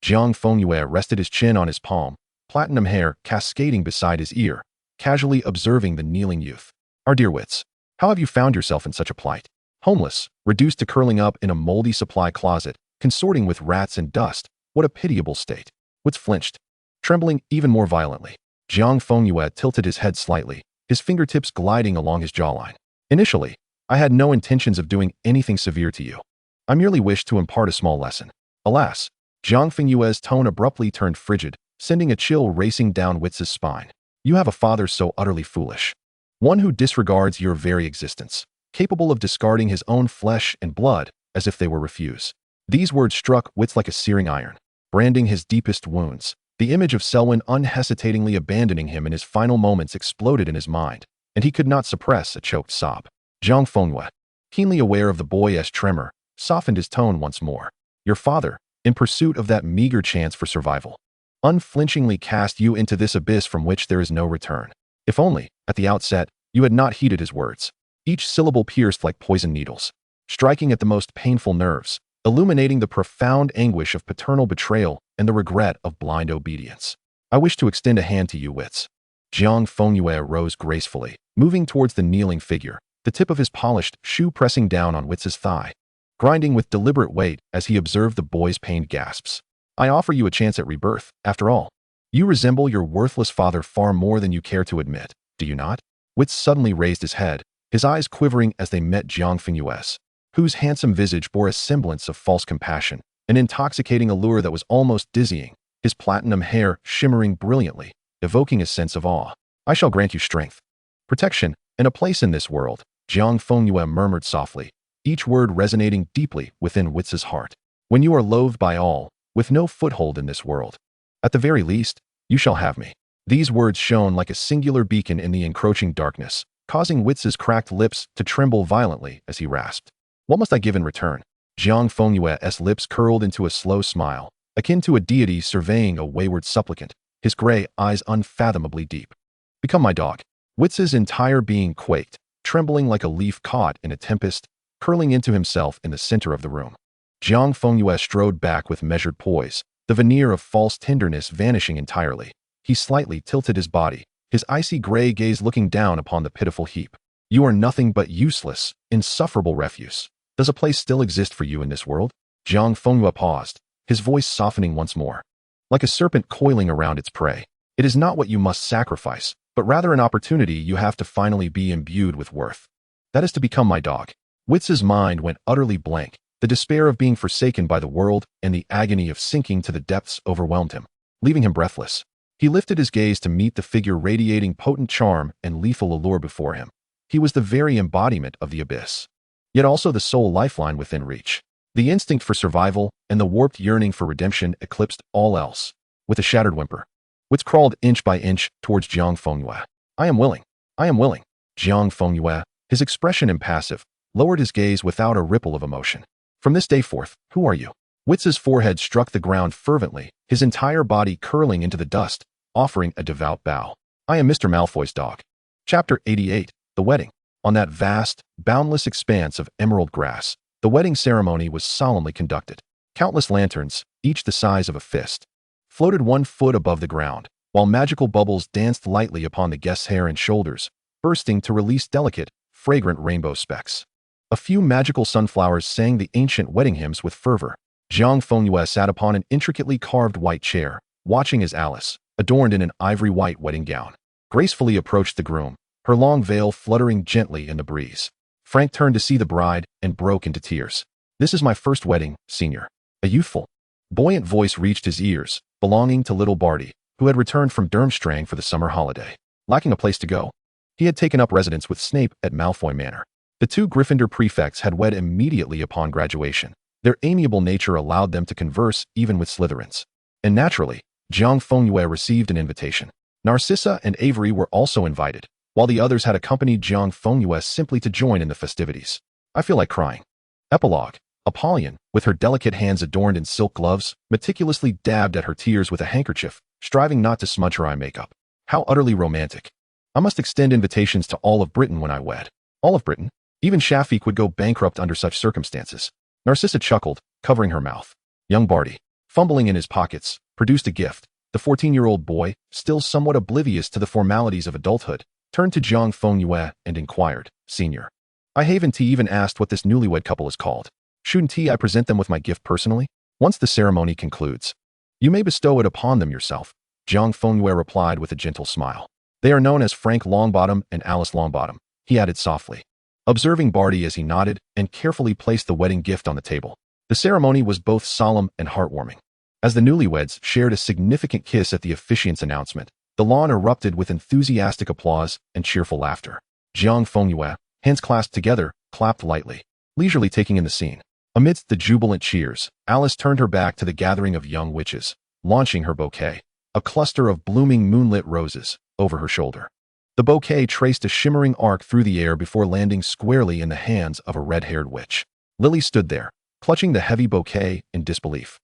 Jiang Fengyue rested his chin on his palm, platinum hair cascading beside his ear, casually observing the kneeling youth. Our dear Wits, how have you found yourself in such a plight? Homeless, reduced to curling up in a moldy supply closet, consorting with rats and dust. What a pitiable state. Wits flinched, trembling even more violently. Jiang Fengyue tilted his head slightly, his fingertips gliding along his jawline. Initially, I had no intentions of doing anything severe to you. I merely wished to impart a small lesson. Alas, Jiang Fengyue's tone abruptly turned frigid, sending a chill racing down Wits' spine. You have a father so utterly foolish. One who disregards your very existence, capable of discarding his own flesh and blood as if they were refuse. These words struck Wits like a searing iron, branding his deepest wounds. The image of Selwyn unhesitatingly abandoning him in his final moments exploded in his mind, and he could not suppress a choked sob. Jiang Fengyue, keenly aware of the boy's tremor, softened his tone once more. Your father, in pursuit of that meager chance for survival, unflinchingly cast you into this abyss from which there is no return. If only, at the outset, you had not heeded his words. Each syllable pierced like poison needles, striking at the most painful nerves, illuminating the profound anguish of paternal betrayal and the regret of blind obedience. I wish to extend a hand to you, Wits. Jiang Fengyue rose gracefully, moving towards the kneeling figure, the tip of his polished shoe pressing down on Wits' thigh. grinding with deliberate weight as he observed the boy's pained gasps. I offer you a chance at rebirth, after all. You resemble your worthless father far more than you care to admit, do you not? Wits suddenly raised his head, his eyes quivering as they met Jiang Fengyue's, whose handsome visage bore a semblance of false compassion, an intoxicating allure that was almost dizzying, his platinum hair shimmering brilliantly, evoking a sense of awe. I shall grant you strength, protection, and a place in this world, Jiang Fengyue murmured softly, each word resonating deeply within Wits's heart. When you are loathed by all, with no foothold in this world, at the very least, you shall have me. These words shone like a singular beacon in the encroaching darkness, causing Wits's cracked lips to tremble violently as he rasped. What must I give in return? Jiang Fengyue's lips curled into a slow smile, akin to a deity surveying a wayward supplicant, his gray eyes unfathomably deep. Become my dog. Wits's entire being quaked, trembling like a leaf caught in a tempest, curling into himself in the center of the room. Jiang Fengyue strode back with measured poise, the veneer of false tenderness vanishing entirely. He slightly tilted his body, his icy gray gaze looking down upon the pitiful heap. You are nothing but useless, insufferable refuse. Does a place still exist for you in this world? Jiang Fengyue paused, his voice softening once more. Like a serpent coiling around its prey. It is not what you must sacrifice, but rather an opportunity you have to finally be imbued with worth. That is to become my dog. Wits's mind went utterly blank. The despair of being forsaken by the world and the agony of sinking to the depths overwhelmed him, leaving him breathless. He lifted his gaze to meet the figure radiating potent charm and lethal allure before him. He was the very embodiment of the abyss, yet also the sole lifeline within reach. The instinct for survival and the warped yearning for redemption eclipsed all else. With a shattered whimper, Wits crawled inch by inch towards Jiang Fengyue. I am willing. I am willing. Jiang Fengyue, his expression impassive, lowered his gaze without a ripple of emotion. From this day forth, who are you? Wits's forehead struck the ground fervently, his entire body curling into the dust, offering a devout bow. I am Mr. Malfoy's dog. Chapter 88, The Wedding. On that vast, boundless expanse of emerald grass, the wedding ceremony was solemnly conducted. Countless lanterns, each the size of a fist, floated 1 foot above the ground, while magical bubbles danced lightly upon the guest's hair and shoulders, bursting to release delicate, fragrant rainbow specks. A few magical sunflowers sang the ancient wedding hymns with fervor. Jiang Fengyue sat upon an intricately carved white chair, watching as Alice, adorned in an ivory white wedding gown, gracefully approached the groom, her long veil fluttering gently in the breeze. Frank turned to see the bride and broke into tears. This is my first wedding, senior. A youthful, buoyant voice reached his ears, belonging to little Barty, who had returned from Durmstrang for the summer holiday. Lacking a place to go, he had taken up residence with Snape at Malfoy Manor. The 2 Gryffindor prefects had wed immediately upon graduation. Their amiable nature allowed them to converse even with Slytherins. And naturally, Jiang Fengyue received an invitation. Narcissa and Avery were also invited, while the others had accompanied Jiang Fengyue simply to join in the festivities. I feel like crying. Epilogue. Apollyon, with her delicate hands adorned in silk gloves, meticulously dabbed at her tears with a handkerchief, striving not to smudge her eye makeup. How utterly romantic. I must extend invitations to all of Britain when I wed. All of Britain? Even Shafik would go bankrupt under such circumstances. Narcissa chuckled, covering her mouth. Young Barty, fumbling in his pockets, produced a gift. The 14-year-old boy, still somewhat oblivious to the formalities of adulthood, turned to Jiang Fengyue and inquired, Senior, I haven't even asked what this newlywed couple is called. Shouldn't I present them with my gift personally? Once the ceremony concludes, you may bestow it upon them yourself, Jiang Fengyue replied with a gentle smile. They are known as Frank Longbottom and Alice Longbottom, he added softly, observing Barty as he nodded and carefully placed the wedding gift on the table. The ceremony was both solemn and heartwarming. As the newlyweds shared a significant kiss at the officiant's announcement, the lawn erupted with enthusiastic applause and cheerful laughter. Jiang Fengyue, hands clasped together, clapped lightly, leisurely taking in the scene. Amidst the jubilant cheers, Alice turned her back to the gathering of young witches, launching her bouquet, a cluster of blooming moonlit roses, over her shoulder. The bouquet traced a shimmering arc through the air before landing squarely in the hands of a red-haired witch. Lily stood there, clutching the heavy bouquet in disbelief,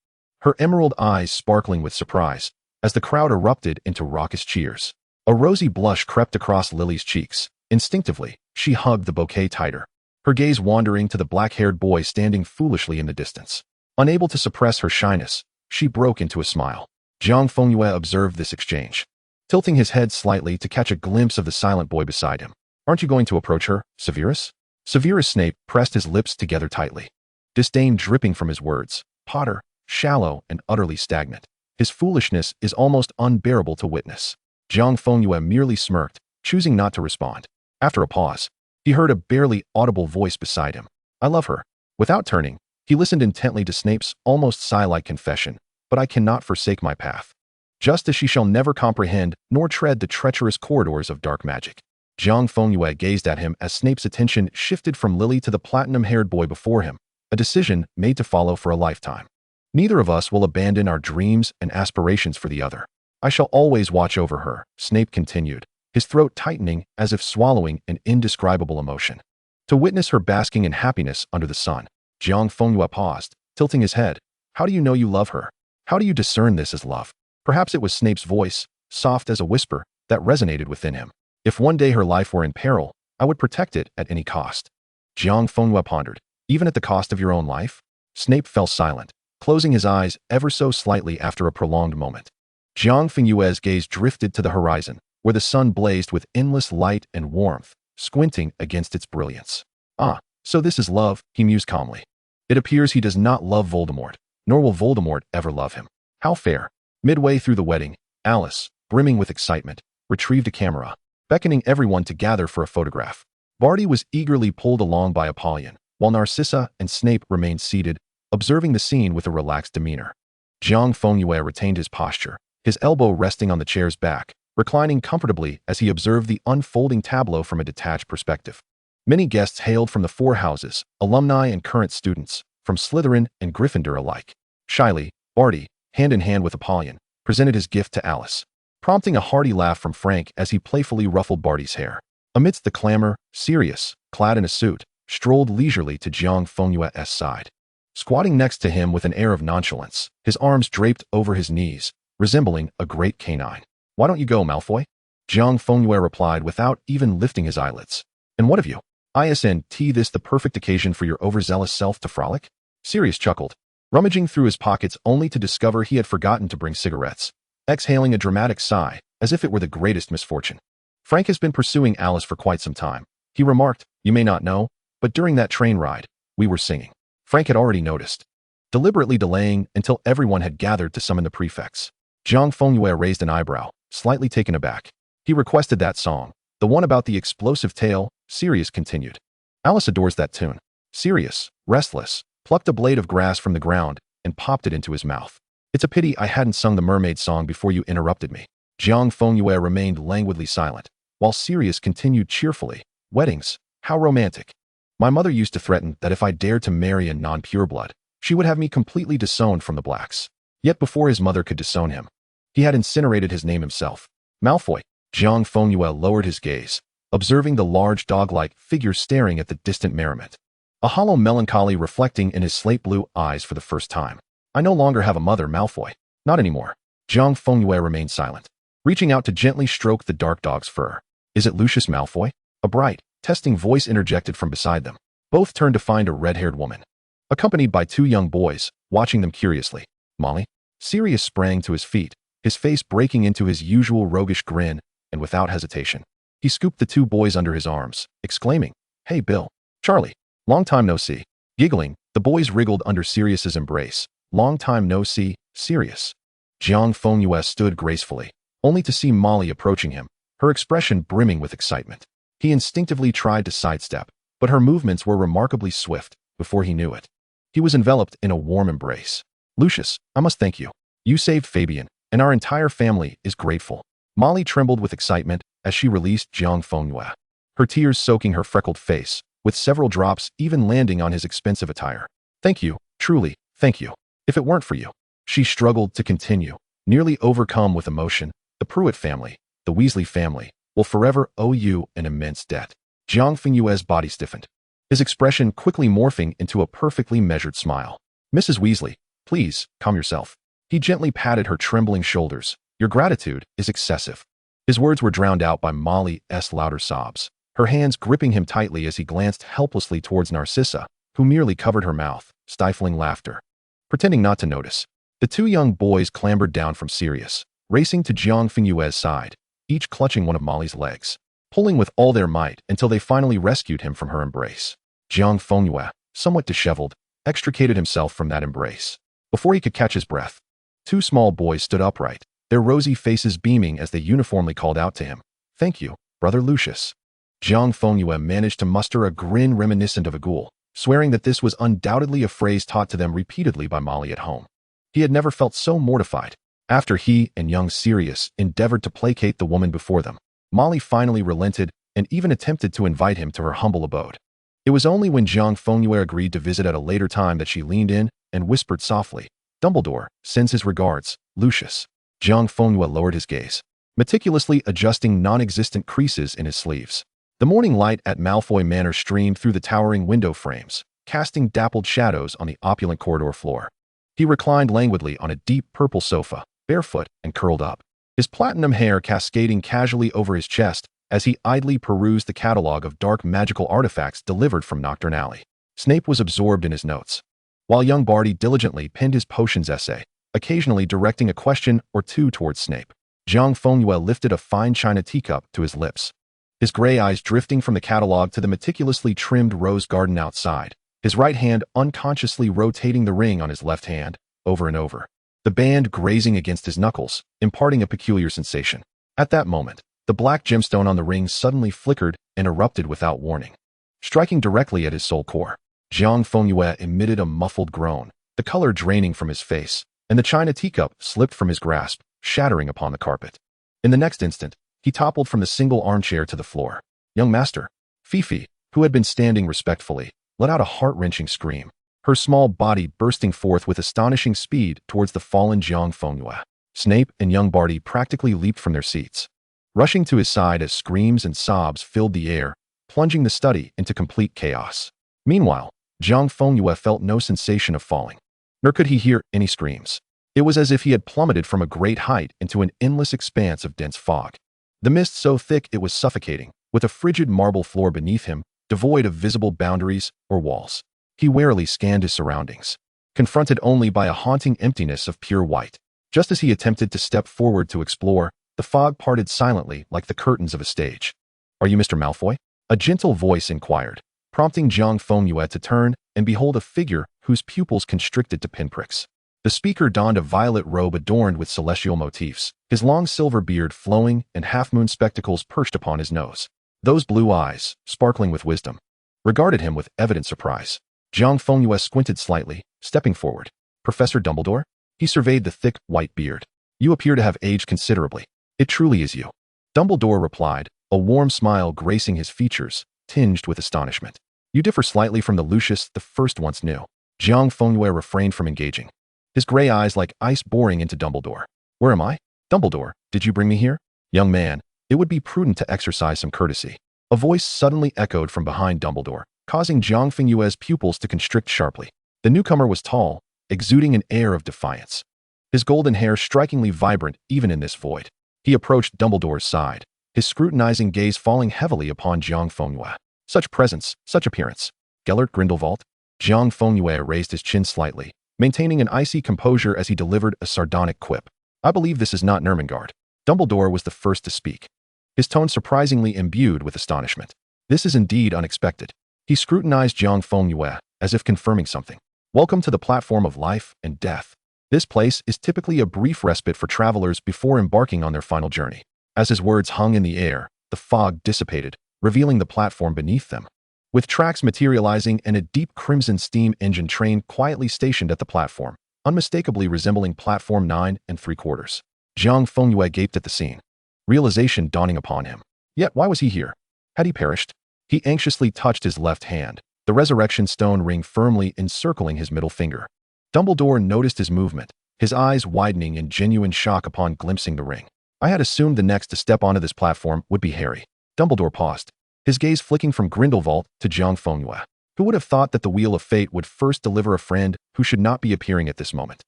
her emerald eyes sparkling with surprise, as the crowd erupted into raucous cheers. A rosy blush crept across Lily's cheeks. Instinctively, she hugged the bouquet tighter, her gaze wandering to the black-haired boy standing foolishly in the distance. Unable to suppress her shyness, she broke into a smile. Jiang Fengyue observed this exchange, tilting his head slightly to catch a glimpse of the silent boy beside him. Aren't you going to approach her, Severus? Severus Snape pressed his lips together tightly. disdain dripping from his words. Potter, shallow and utterly stagnant. His foolishness is almost unbearable to witness. Jiang Fengyue merely smirked, choosing not to respond. After a pause, he heard a barely audible voice beside him. I love her. Without turning, he listened intently to Snape's almost sigh-like confession, but I cannot forsake my path. Just as she shall never comprehend nor tread the treacherous corridors of dark magic. Jiang Fengyue gazed at him as Snape's attention shifted from Lily to the platinum-haired boy before him, a decision made to follow for a lifetime. Neither of us will abandon our dreams and aspirations for the other. I shall always watch over her, Snape continued, his throat tightening as if swallowing an indescribable emotion. To witness her basking in happiness under the sun, Jiang Fengyue paused, tilting his head. How do you know you love her? How do you discern this as love? Perhaps it was Snape's voice, soft as a whisper, that resonated within him. If one day her life were in peril, I would protect it at any cost. Jiang Fengyue pondered. Even at the cost of your own life? Snape fell silent, closing his eyes ever so slightly after a prolonged moment. Jiang Fengyue's gaze drifted to the horizon, where the sun blazed with endless light and warmth, squinting against its brilliance. Ah, so this is love, he mused calmly. It appears he does not love Voldemort, nor will Voldemort ever love him. How fair. Midway through the wedding, Alice, brimming with excitement, retrieved a camera, beckoning everyone to gather for a photograph. Barty was eagerly pulled along by Apollyon, while Narcissa and Snape remained seated, observing the scene with a relaxed demeanor. Jiang Fengyue retained his posture, his elbow resting on the chair's back, reclining comfortably as he observed the unfolding tableau from a detached perspective. Many guests hailed from the four houses, alumni and current students, from Slytherin and Gryffindor alike. Shyly, Barty, hand in hand with Apollyon, presented his gift to Alice, prompting a hearty laugh from Frank as he playfully ruffled Barty's hair. Amidst the clamor, Sirius, clad in a suit, strolled leisurely to Jiang Fengyue's side. Squatting next to him with an air of nonchalance, his arms draped over his knees, resembling a great canine. Why don't you go, Malfoy? Jiang Fengyue replied without even lifting his eyelids. And what of you? Isn't this the perfect occasion for your overzealous self to frolic? Sirius chuckled, rummaging through his pockets only to discover he had forgotten to bring cigarettes, exhaling a dramatic sigh, as if it were the greatest misfortune. Frank has been pursuing Alice for quite some time. He remarked, you may not know, but during that train ride, we were singing. Frank had already noticed, deliberately delaying until everyone had gathered to summon the prefects. Jiang Fengyue raised an eyebrow, slightly taken aback. He requested that song, the one about the explosive tail, Sirius continued. Alice adores that tune. Sirius, restless, plucked a blade of grass from the ground and popped it into his mouth. It's a pity I hadn't sung the mermaid song before you interrupted me. Jiang Fengyue remained languidly silent, while Sirius continued cheerfully. Weddings, how romantic. My mother used to threaten that if I dared to marry a non-pureblood, she would have me completely disowned from the Blacks. Yet before his mother could disown him, he had incinerated his name himself. Malfoy. Jiang Fengyue lowered his gaze, observing the large dog-like figure staring at the distant merriment. A hollow melancholy reflecting in his slate-blue eyes for the first time. I no longer have a mother, Malfoy. Not anymore. Jiang Fengyue remained silent, reaching out to gently stroke the dark dog's fur. Is it Lucius Malfoy? A bright, testing voice interjected from beside them. Both turned to find a red-haired woman, accompanied by two young boys, watching them curiously. Molly? Sirius sprang to his feet, his face breaking into his usual roguish grin, and without hesitation, he scooped the two boys under his arms, exclaiming, Hey, Bill. Charlie. Long time no see. Giggling, the boys wriggled under Sirius's embrace. Long time no see, Sirius. Jiang Fengyue stood gracefully, only to see Molly approaching him, her expression brimming with excitement. He instinctively tried to sidestep, but her movements were remarkably swift. Before he knew it, he was enveloped in a warm embrace. Lucius, I must thank you. You saved Fabian, and our entire family is grateful. Molly trembled with excitement as she released Jiang Fengyue, her tears soaking her freckled face, with several drops even landing on his expensive attire. Thank you, truly, thank you. If it weren't for you. She struggled to continue, nearly overcome with emotion. The Pruitt family, the Weasley family, will forever owe you an immense debt. Jiang Fengyue's body stiffened, his expression quickly morphing into a perfectly measured smile. Mrs. Weasley, please, calm yourself. He gently patted her trembling shoulders. Your gratitude is excessive. His words were drowned out by Molly's louder sobs, her hands gripping him tightly as he glanced helplessly towards Narcissa, who merely covered her mouth, stifling laughter. Pretending not to notice, the two young boys clambered down from Sirius, racing to Jiang Fengyue's side, each clutching one of Molly's legs, pulling with all their might until they finally rescued him from her embrace. Jiang Fengyue, somewhat disheveled, extricated himself from that embrace. Before he could catch his breath, two small boys stood upright, their rosy faces beaming as they uniformly called out to him, "Thank you, Brother Lucius." Jiang Fengyue managed to muster a grin reminiscent of a ghoul, swearing that this was undoubtedly a phrase taught to them repeatedly by Molly at home. He had never felt so mortified. After he and young Sirius endeavored to placate the woman before them, Molly finally relented and even attempted to invite him to her humble abode. It was only when Jiang Fengyue agreed to visit at a later time that she leaned in and whispered softly, "Dumbledore sends his regards, Lucius." Jiang Fengyue lowered his gaze, meticulously adjusting non-existent creases in his sleeves. The morning light at Malfoy Manor streamed through the towering window frames, casting dappled shadows on the opulent corridor floor. He reclined languidly on a deep purple sofa, barefoot and curled up, his platinum hair cascading casually over his chest as he idly perused the catalog of dark magical artifacts delivered from Nocturne Alley. Snape was absorbed in his notes, while young Barty diligently penned his potions essay, occasionally directing a question or two towards Snape. Jiang Fengyue lifted a fine china teacup to his lips, his gray eyes drifting from the catalog to the meticulously trimmed rose garden outside, his right hand unconsciously rotating the ring on his left hand, over and over, the band grazing against his knuckles, imparting a peculiar sensation. At that moment, the black gemstone on the ring suddenly flickered and erupted without warning, striking directly at his soul core. Jiang Fengyue emitted a muffled groan, the color draining from his face, and the china teacup slipped from his grasp, shattering upon the carpet. In the next instant, he toppled from the single armchair to the floor. Young Master, Fifi, who had been standing respectfully, let out a heart-wrenching scream, her small body bursting forth with astonishing speed towards the fallen Jiang Fengyue. Snape and young Barty practically leaped from their seats, rushing to his side as screams and sobs filled the air, plunging the study into complete chaos. Meanwhile, Jiang Fengyue felt no sensation of falling, nor could he hear any screams. It was as if he had plummeted from a great height into an endless expanse of dense fog. The mist so thick it was suffocating, with a frigid marble floor beneath him, devoid of visible boundaries or walls. He warily scanned his surroundings, confronted only by a haunting emptiness of pure white. Just as he attempted to step forward to explore, the fog parted silently like the curtains of a stage. "Are you Mr. Malfoy?" a gentle voice inquired, prompting Jiang Fengyue to turn and behold a figure whose pupils constricted to pinpricks. The speaker donned a violet robe adorned with celestial motifs, his long silver beard flowing and half-moon spectacles perched upon his nose. Those blue eyes, sparkling with wisdom, regarded him with evident surprise. Jiang Fengyue squinted slightly, stepping forward. "Professor Dumbledore?" He surveyed the thick, white beard. "You appear to have aged considerably. It truly is you." Dumbledore replied, a warm smile gracing his features, tinged with astonishment. "You differ slightly from the Lucius the First once knew." Jiang Fengyue refrained from engaging, his gray eyes like ice boring into Dumbledore. "Where am I?" "Dumbledore, did you bring me here?" "Young man, it would be prudent to exercise some courtesy." A voice suddenly echoed from behind Dumbledore, causing Jiang Fengyue's pupils to constrict sharply. The newcomer was tall, exuding an air of defiance, his golden hair strikingly vibrant even in this void. He approached Dumbledore's side, his scrutinizing gaze falling heavily upon Jiang Fengyue. Such presence, such appearance. "Gellert Grindelwald?" Jiang Fengyue raised his chin slightly, maintaining an icy composure as he delivered a sardonic quip. "I believe this is not Nurmengard." Dumbledore was the first to speak, his tone surprisingly imbued with astonishment. "This is indeed unexpected." He scrutinized Jiang Fengyue, as if confirming something. "Welcome to the platform of life and death. This place is typically a brief respite for travelers before embarking on their final journey." As his words hung in the air, the fog dissipated, revealing the platform beneath them, with tracks materializing and a deep crimson steam engine train quietly stationed at the platform, unmistakably resembling Platform 9 3/4. Jiang Fengyue gaped at the scene, realization dawning upon him. Yet why was he here? Had he perished? He anxiously touched his left hand, the resurrection stone ring firmly encircling his middle finger. Dumbledore noticed his movement, his eyes widening in genuine shock upon glimpsing the ring. "I had assumed the next to step onto this platform would be Harry." Dumbledore paused, his gaze flicking from Grindelwald to Jiang Fengyue. Who would have thought that the Wheel of Fate would first deliver a friend who should not be appearing at this moment?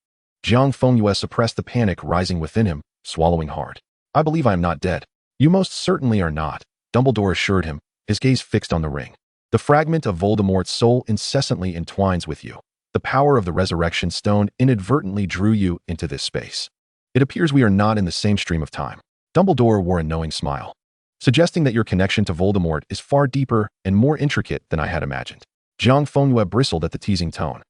Jiang Fengyue suppressed the panic rising within him, swallowing hard. "I believe I am not dead." "You most certainly are not," Dumbledore assured him, his gaze fixed on the ring. "The fragment of Voldemort's soul incessantly entwines with you. The power of the resurrection stone inadvertently drew you into this space. It appears we are not in the same stream of time." Dumbledore wore a knowing smile, suggesting that your connection to Voldemort is far deeper and more intricate than I had imagined. Jiang Fengyue bristled at the teasing tone.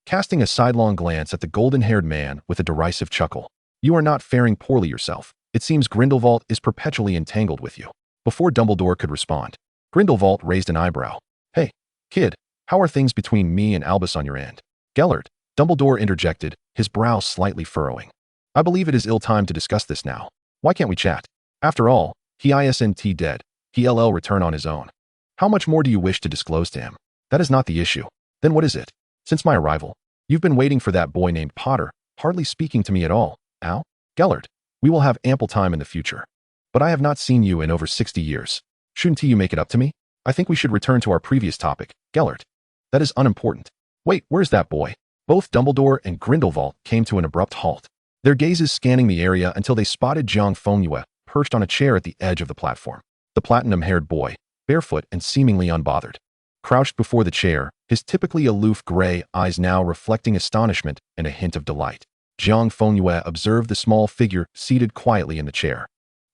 casting a sidelong glance at the golden-haired man with a derisive chuckle. You are not faring poorly yourself. It seems Grindelwald is perpetually entangled with you. Before Dumbledore could respond, Grindelwald raised an eyebrow. Hey, kid, how are things between me and Albus on your end? Gellert, Dumbledore interjected, his brow slightly furrowing. I believe it is ill time to discuss this now. Why can't we chat? After all, he isn't dead. He'll return on his own. How much more do you wish to disclose to him? That is not the issue. Then what is it? Since my arrival, you've been waiting for that boy named Potter, hardly speaking to me at all. Ow? Gellert, we will have ample time in the future. But I have not seen you in over 60 years. Shouldn't you make it up to me? I think we should return to our previous topic, Gellert. That is unimportant. Wait, where's that boy? Both Dumbledore and Grindelwald came to an abrupt halt, their gazes scanning the area until they spotted Jiang Fengyue perched on a chair at the edge of the platform. The platinum-haired boy, barefoot and seemingly unbothered, crouched before the chair, his typically aloof gray eyes now reflecting astonishment and a hint of delight. Jiang Fengyue observed the small figure seated quietly in the chair,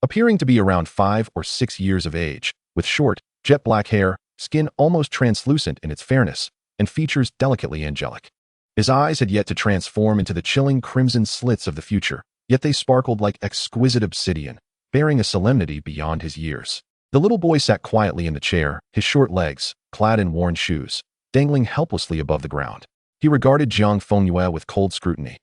appearing to be around 5 or 6 years of age, with short, jet-black hair, skin almost translucent in its fairness, and features delicately angelic. His eyes had yet to transform into the chilling crimson slits of the future, yet they sparkled like exquisite obsidian, bearing a solemnity beyond his years. The little boy sat quietly in the chair, his short legs, clad in worn shoes, dangling helplessly above the ground. He regarded Jiang Fengyue with cold scrutiny,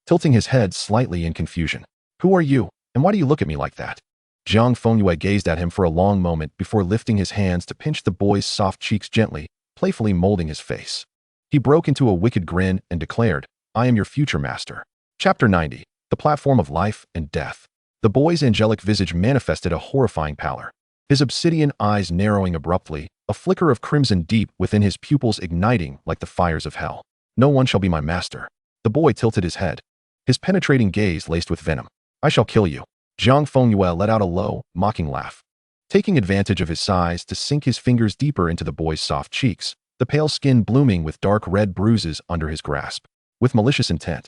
tilting his head slightly in confusion. Who are you, and why do you look at me like that? Jiang Fengyue gazed at him for a long moment before lifting his hands to pinch the boy's soft cheeks gently, playfully molding his face. He broke into a wicked grin and declared, I am your future master. Chapter 90. The Platform of Life and Death. The boy's angelic visage manifested a horrifying pallor, his obsidian eyes narrowing abruptly, a flicker of crimson deep within his pupils igniting like the fires of hell. No one shall be my master. The boy tilted his head, his penetrating gaze laced with venom. I shall kill you. Jiang Fengyue let out a low, mocking laugh, taking advantage of his size to sink his fingers deeper into the boy's soft cheeks, the pale skin blooming with dark red bruises under his grasp. With malicious intent,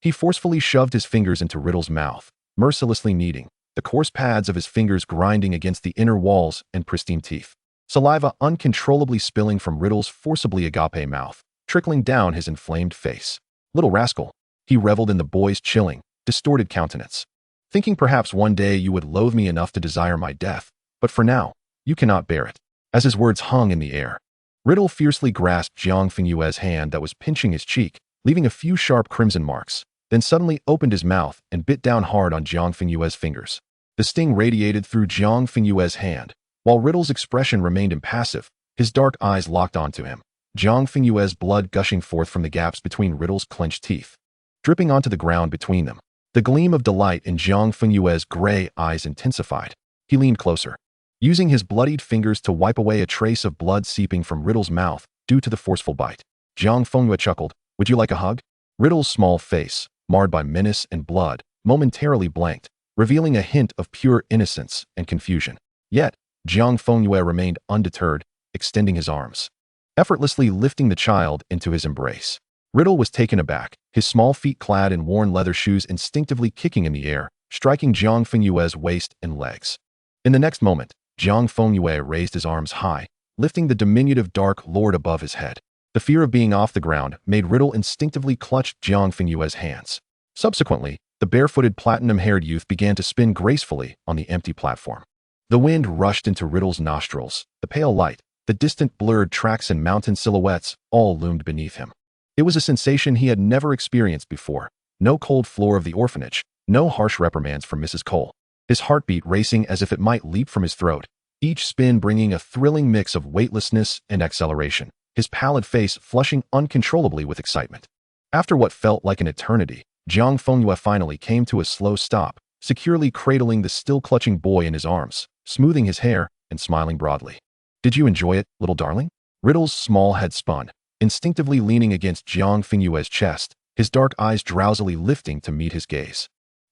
he forcefully shoved his fingers into Riddle's mouth, mercilessly kneading, the coarse pads of his fingers grinding against the inner walls and pristine teeth. Saliva uncontrollably spilling from Riddle's forcibly agape mouth, trickling down his inflamed face. Little rascal, he reveled in the boy's chilling, distorted countenance. Thinking perhaps one day you would loathe me enough to desire my death, but for now, you cannot bear it. As his words hung in the air, Riddle fiercely grasped Jiang Fengyue's hand that was pinching his cheek, leaving a few sharp crimson marks, then suddenly opened his mouth and bit down hard on Jiang Fengyue's fingers. The sting radiated through Jiang Fengyue's hand, while Riddle's expression remained impassive, his dark eyes locked onto him, Jiang Fengyue's blood gushing forth from the gaps between Riddle's clenched teeth, dripping onto the ground between them. The gleam of delight in Jiang Fengyue's gray eyes intensified. He leaned closer, using his bloodied fingers to wipe away a trace of blood seeping from Riddle's mouth due to the forceful bite. Jiang Fengyue chuckled, would you like a hug? Riddle's small face, marred by menace and blood, momentarily blanked, revealing a hint of pure innocence and confusion. Yet, Jiang Fengyue remained undeterred, extending his arms, effortlessly lifting the child into his embrace. Riddle was taken aback, his small feet clad in worn leather shoes instinctively kicking in the air, striking Jiang Fengyue's waist and legs. In the next moment, Jiang Fengyue raised his arms high, lifting the diminutive Dark Lord above his head. The fear of being off the ground made Riddle instinctively clutch Jiang Fengyue's hands. Subsequently, the barefooted platinum-haired youth began to spin gracefully on the empty platform. The wind rushed into Riddle's nostrils, the pale light, the distant blurred tracks and mountain silhouettes all loomed beneath him. It was a sensation he had never experienced before. No cold floor of the orphanage, no harsh reprimands from Mrs. Cole. His heartbeat racing as if it might leap from his throat, each spin bringing a thrilling mix of weightlessness and acceleration, his pallid face flushing uncontrollably with excitement. After what felt like an eternity, Jiang Fengyue finally came to a slow stop, securely cradling the still clutching boy in his arms, smoothing his hair and smiling broadly. Did you enjoy it, little darling? Riddle's small head spun, instinctively leaning against Jiang Fengyue's chest, his dark eyes drowsily lifting to meet his gaze.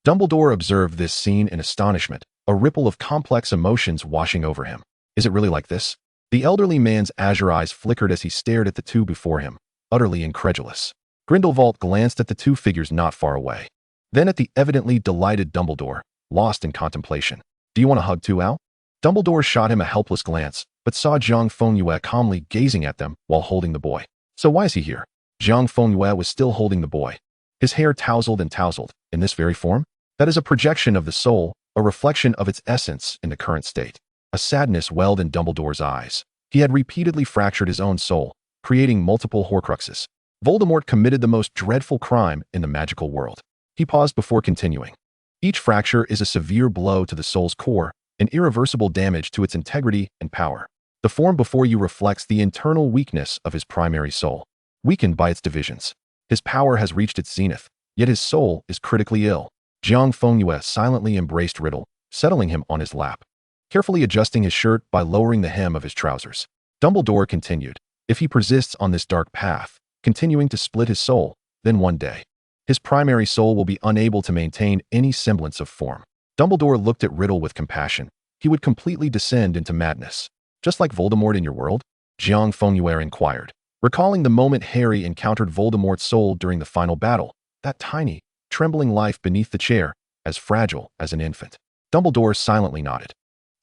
Dumbledore observed this scene in astonishment, a ripple of complex emotions washing over him. Is it really like this? The elderly man's azure eyes flickered as he stared at the two before him, utterly incredulous. Grindelwald glanced at the two figures not far away, then at the evidently delighted Dumbledore, lost in contemplation. Do you want a hug too, Al? Dumbledore shot him a helpless glance, but saw Jiang Fengyue calmly gazing at them while holding the boy. So why is he here? Jiang Fengyue was still holding the boy. His hair tousled and tousled. In this very form? That is a projection of the soul, a reflection of its essence in the current state. A sadness welled in Dumbledore's eyes. He had repeatedly fractured his own soul, creating multiple Horcruxes. Voldemort committed the most dreadful crime in the magical world. He paused before continuing. Each fracture is a severe blow to the soul's core, an irreversible damage to its integrity and power. The form before you reflects the internal weakness of his primary soul, weakened by its divisions. His power has reached its zenith, yet his soul is critically ill. Jiang Fengyue silently embraced Riddle, settling him on his lap, carefully adjusting his shirt by lowering the hem of his trousers. Dumbledore continued, if he persists on this dark path, continuing to split his soul, then one day, his primary soul will be unable to maintain any semblance of form. Dumbledore looked at Riddle with compassion. He would completely descend into madness. Just like Voldemort in your world? Jiang Fengyue inquired, recalling the moment Harry encountered Voldemort's soul during the final battle, that tiny, trembling life beneath the chair, as fragile as an infant. Dumbledore silently nodded.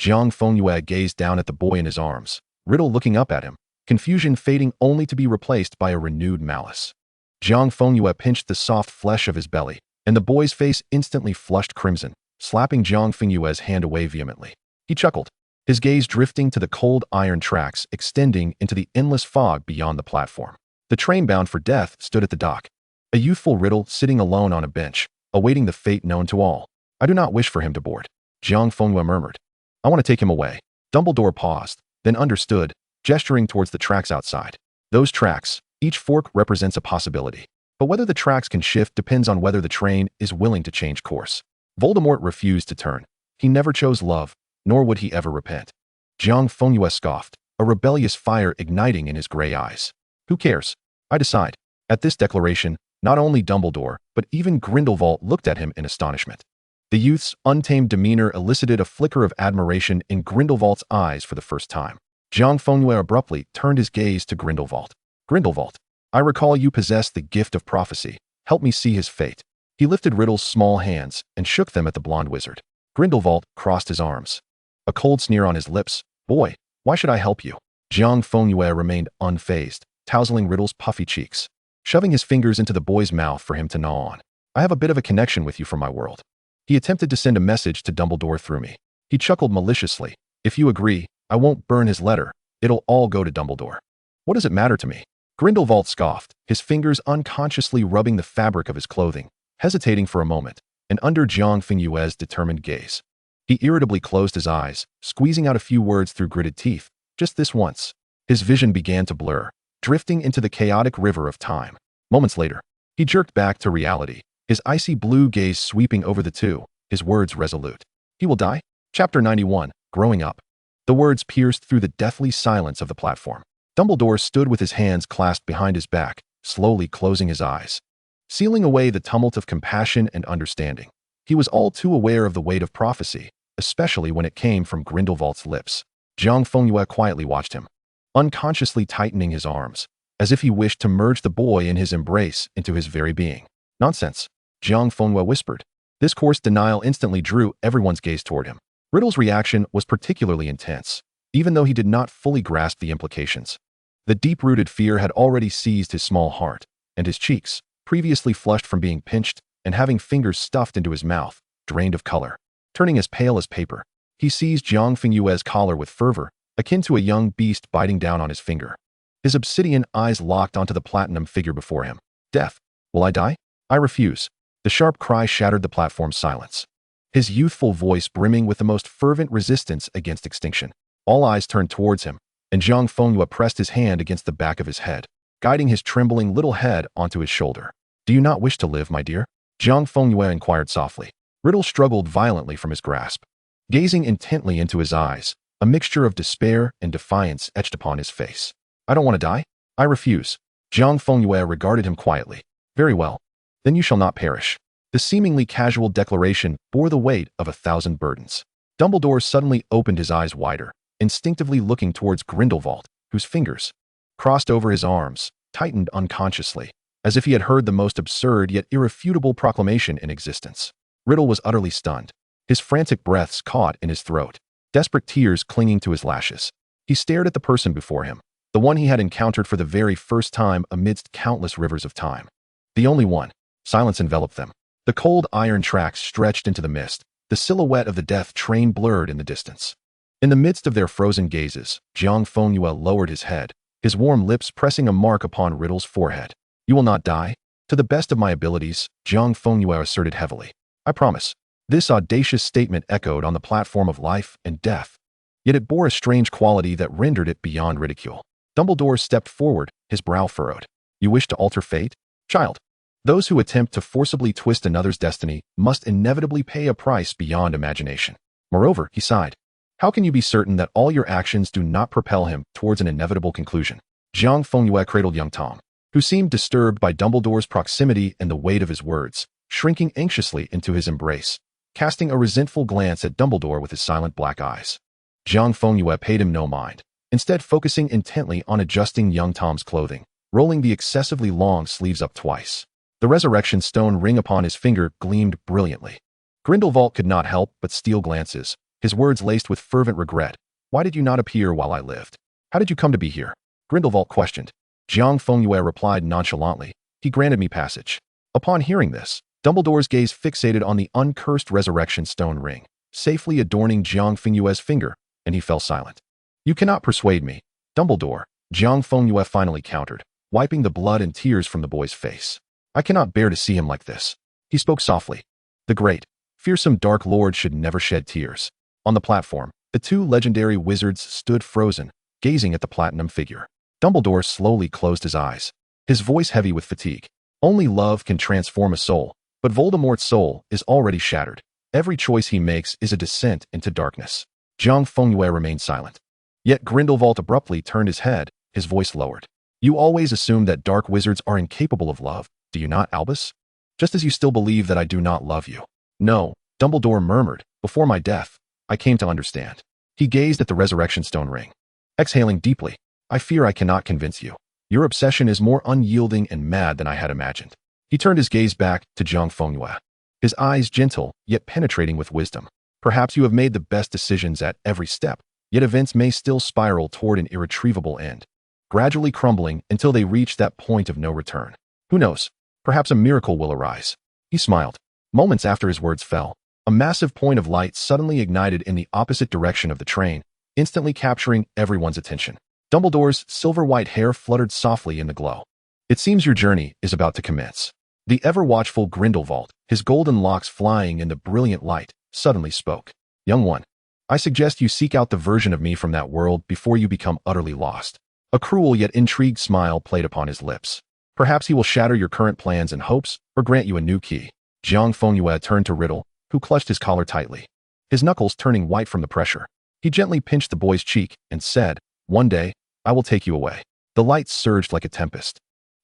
Jiang Fengyue gazed down at the boy in his arms, Riddle looking up at him, confusion fading only to be replaced by a renewed malice. Jiang Fengyue pinched the soft flesh of his belly, and the boy's face instantly flushed crimson, slapping Jiang Fengyue's hand away vehemently. He chuckled, his gaze drifting to the cold iron tracks extending into the endless fog beyond the platform. The train bound for death stood at the dock. A youthful Riddle sitting alone on a bench, awaiting the fate known to all. I do not wish for him to board, Jiang Fengyue murmured. I want to take him away. Dumbledore paused, then understood, gesturing towards the tracks outside. Those tracks, each fork represents a possibility. But whether the tracks can shift depends on whether the train is willing to change course. Voldemort refused to turn. He never chose love, nor would he ever repent. Jiang Fengyue scoffed, a rebellious fire igniting in his gray eyes. Who cares? I decide. At this declaration, not only Dumbledore, but even Grindelwald looked at him in astonishment. The youth's untamed demeanor elicited a flicker of admiration in Grindelwald's eyes for the first time. Jiang Fengyue abruptly turned his gaze to Grindelwald. Grindelwald, I recall you possess the gift of prophecy. Help me see his fate. He lifted Riddle's small hands and shook them at the blonde wizard. Grindelwald crossed his arms, a cold sneer on his lips. Boy, why should I help you? Jiang Fengyue remained unfazed, tousling Riddle's puffy cheeks, shoving his fingers into the boy's mouth for him to gnaw on. I have a bit of a connection with you from my world. He attempted to send a message to Dumbledore through me. He chuckled maliciously. If you agree, I won't burn his letter. It'll all go to Dumbledore. What does it matter to me? Grindelwald scoffed, his fingers unconsciously rubbing the fabric of his clothing, hesitating for a moment, and under Jiang Fengyue's determined gaze. He irritably closed his eyes, squeezing out a few words through gritted teeth. Just this once. His vision began to blur, drifting into the chaotic river of time. Moments later, he jerked back to reality, his icy blue gaze sweeping over the two, his words resolute. He will die? Chapter 91, Growing Up. The words pierced through the deathly silence of the platform. Dumbledore stood with his hands clasped behind his back, slowly closing his eyes, sealing away the tumult of compassion and understanding. He was all too aware of the weight of prophecy, especially when it came from Grindelwald's lips. Jiang Fengyue quietly watched him, unconsciously tightening his arms, as if he wished to merge the boy in his embrace into his very being. Nonsense, Jiang Fengyue whispered. This coarse denial instantly drew everyone's gaze toward him. Riddle's reaction was particularly intense, even though he did not fully grasp the implications. The deep-rooted fear had already seized his small heart, and his cheeks, previously flushed from being pinched and having fingers stuffed into his mouth, drained of color. Turning as pale as paper, he seized Jiang Fengyue's collar with fervor, akin to a young beast biting down on his finger. His obsidian eyes locked onto the platinum figure before him. Death. Will I die? I refuse. The sharp cry shattered the platform's silence, his youthful voice brimming with the most fervent resistance against extinction. All eyes turned towards him, and Jiang Fengyue pressed his hand against the back of his head, guiding his trembling little head onto his shoulder. Do you not wish to live, my dear? Jiang Fengyue inquired softly. Riddle struggled violently from his grasp. Gazing intently into his eyes, a mixture of despair and defiance etched upon his face. I don't want to die. I refuse. Jiang Fengyue regarded him quietly. Very well. Then you shall not perish. The seemingly casual declaration bore the weight of 1,000 burdens. Dumbledore suddenly opened his eyes wider, instinctively looking towards Grindelwald, whose fingers, crossed over his arms, tightened unconsciously, as if he had heard the most absurd yet irrefutable proclamation in existence. Riddle was utterly stunned, his frantic breaths caught in his throat, desperate tears clinging to his lashes. He stared at the person before him, the one he had encountered for the very first time amidst countless rivers of time. The only one. Silence enveloped them. The cold iron tracks stretched into the mist, the silhouette of the death train blurred in the distance. In the midst of their frozen gazes, Jiang Fengyue lowered his head, his warm lips pressing a mark upon Riddle's forehead. You will not die? To the best of my abilities, Jiang Fengyue asserted heavily. I promise. This audacious statement echoed on the platform of life and death. Yet it bore a strange quality that rendered it beyond ridicule. Dumbledore stepped forward, his brow furrowed. You wish to alter fate? Child. Those who attempt to forcibly twist another's destiny must inevitably pay a price beyond imagination. Moreover, he sighed. How can you be certain that all your actions do not propel him towards an inevitable conclusion? Jiang Fengyue cradled young Tom, who seemed disturbed by Dumbledore's proximity and the weight of his words, shrinking anxiously into his embrace, casting a resentful glance at Dumbledore with his silent black eyes. Jiang Fengyue paid him no mind, instead focusing intently on adjusting young Tom's clothing, rolling the excessively long sleeves up twice. The resurrection stone ring upon his finger gleamed brilliantly. Grindelwald could not help but steal glances, his words laced with fervent regret. Why did you not appear while I lived? How did you come to be here? Grindelwald questioned. Jiang Fengyue replied nonchalantly. He granted me passage. Upon hearing this, Dumbledore's gaze fixated on the uncursed resurrection stone ring, safely adorning Jiang Fengyue's finger, and he fell silent. You cannot persuade me, Dumbledore, Jiang Fengyue finally countered, wiping the blood and tears from the boy's face. I cannot bear to see him like this. He spoke softly. The great, fearsome Dark Lord should never shed tears. On the platform, the two legendary wizards stood frozen, gazing at the platinum figure. Dumbledore slowly closed his eyes, his voice heavy with fatigue. Only love can transform a soul, but Voldemort's soul is already shattered. Every choice he makes is a descent into darkness. Jiang Fengyue remained silent. Yet Grindelwald abruptly turned his head, his voice lowered. You always assume that dark wizards are incapable of love, do you not, Albus? Just as you still believe that I do not love you. No, Dumbledore murmured, before my death, I came to understand. He gazed at the resurrection stone ring. Exhaling deeply, I fear I cannot convince you. Your obsession is more unyielding and mad than I had imagined. He turned his gaze back to Jiang Fengyue, his eyes gentle, yet penetrating with wisdom. Perhaps you have made the best decisions at every step, yet events may still spiral toward an irretrievable end, gradually crumbling until they reach that point of no return. Who knows? Perhaps a miracle will arise. He smiled. Moments after his words fell, a massive point of light suddenly ignited in the opposite direction of the train, instantly capturing everyone's attention. Dumbledore's silver-white hair fluttered softly in the glow. It seems your journey is about to commence. The ever-watchful Grindelwald, his golden locks flying in the brilliant light, suddenly spoke. Young one, I suggest you seek out the version of me from that world before you become utterly lost. A cruel yet intrigued smile played upon his lips. Perhaps he will shatter your current plans and hopes, or grant you a new key. Jiang Fengyue turned to Riddle, who clutched his collar tightly, his knuckles turning white from the pressure. He gently pinched the boy's cheek and said, One day, I will take you away. The light surged like a tempest.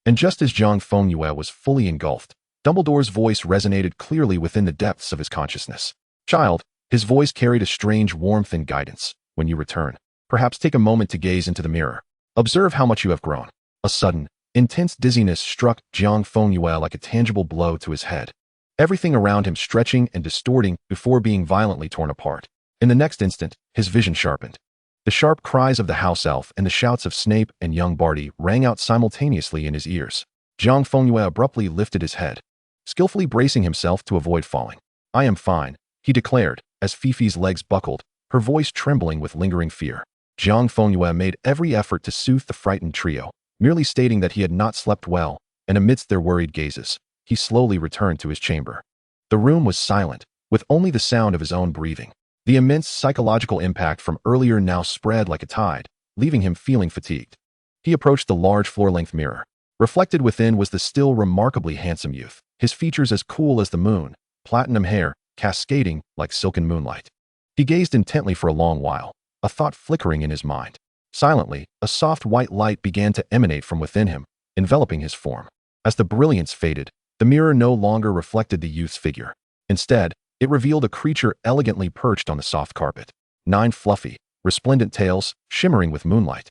And just as Jiang Fengyue was fully engulfed, Dumbledore's voice resonated clearly within the depths of his consciousness. Child, his voice carried a strange warmth and guidance. When you return, perhaps take a moment to gaze into the mirror. Observe how much you have grown. A sudden, intense dizziness struck Jiang Fengyue like a tangible blow to his head, everything around him stretching and distorting before being violently torn apart. In the next instant, his vision sharpened. The sharp cries of the house elf and the shouts of Snape and young Barty rang out simultaneously in his ears. Jiang Fengyue abruptly lifted his head, skillfully bracing himself to avoid falling. I am fine, he declared, as Fifi's legs buckled, her voice trembling with lingering fear. Jiang Fengyue made every effort to soothe the frightened trio, merely stating that he had not slept well, and amidst their worried gazes, he slowly returned to his chamber. The room was silent, with only the sound of his own breathing. The immense psychological impact from earlier now spread like a tide, leaving him feeling fatigued. He approached the large floor-length mirror. Reflected within was the still remarkably handsome youth, his features as cool as the moon, platinum hair cascading like silken moonlight. He gazed intently for a long while, a thought flickering in his mind. Silently, a soft white light began to emanate from within him, enveloping his form. As the brilliance faded, the mirror no longer reflected the youth's figure. Instead, it revealed a creature elegantly perched on the soft carpet. 9 fluffy, resplendent tails, shimmering with moonlight,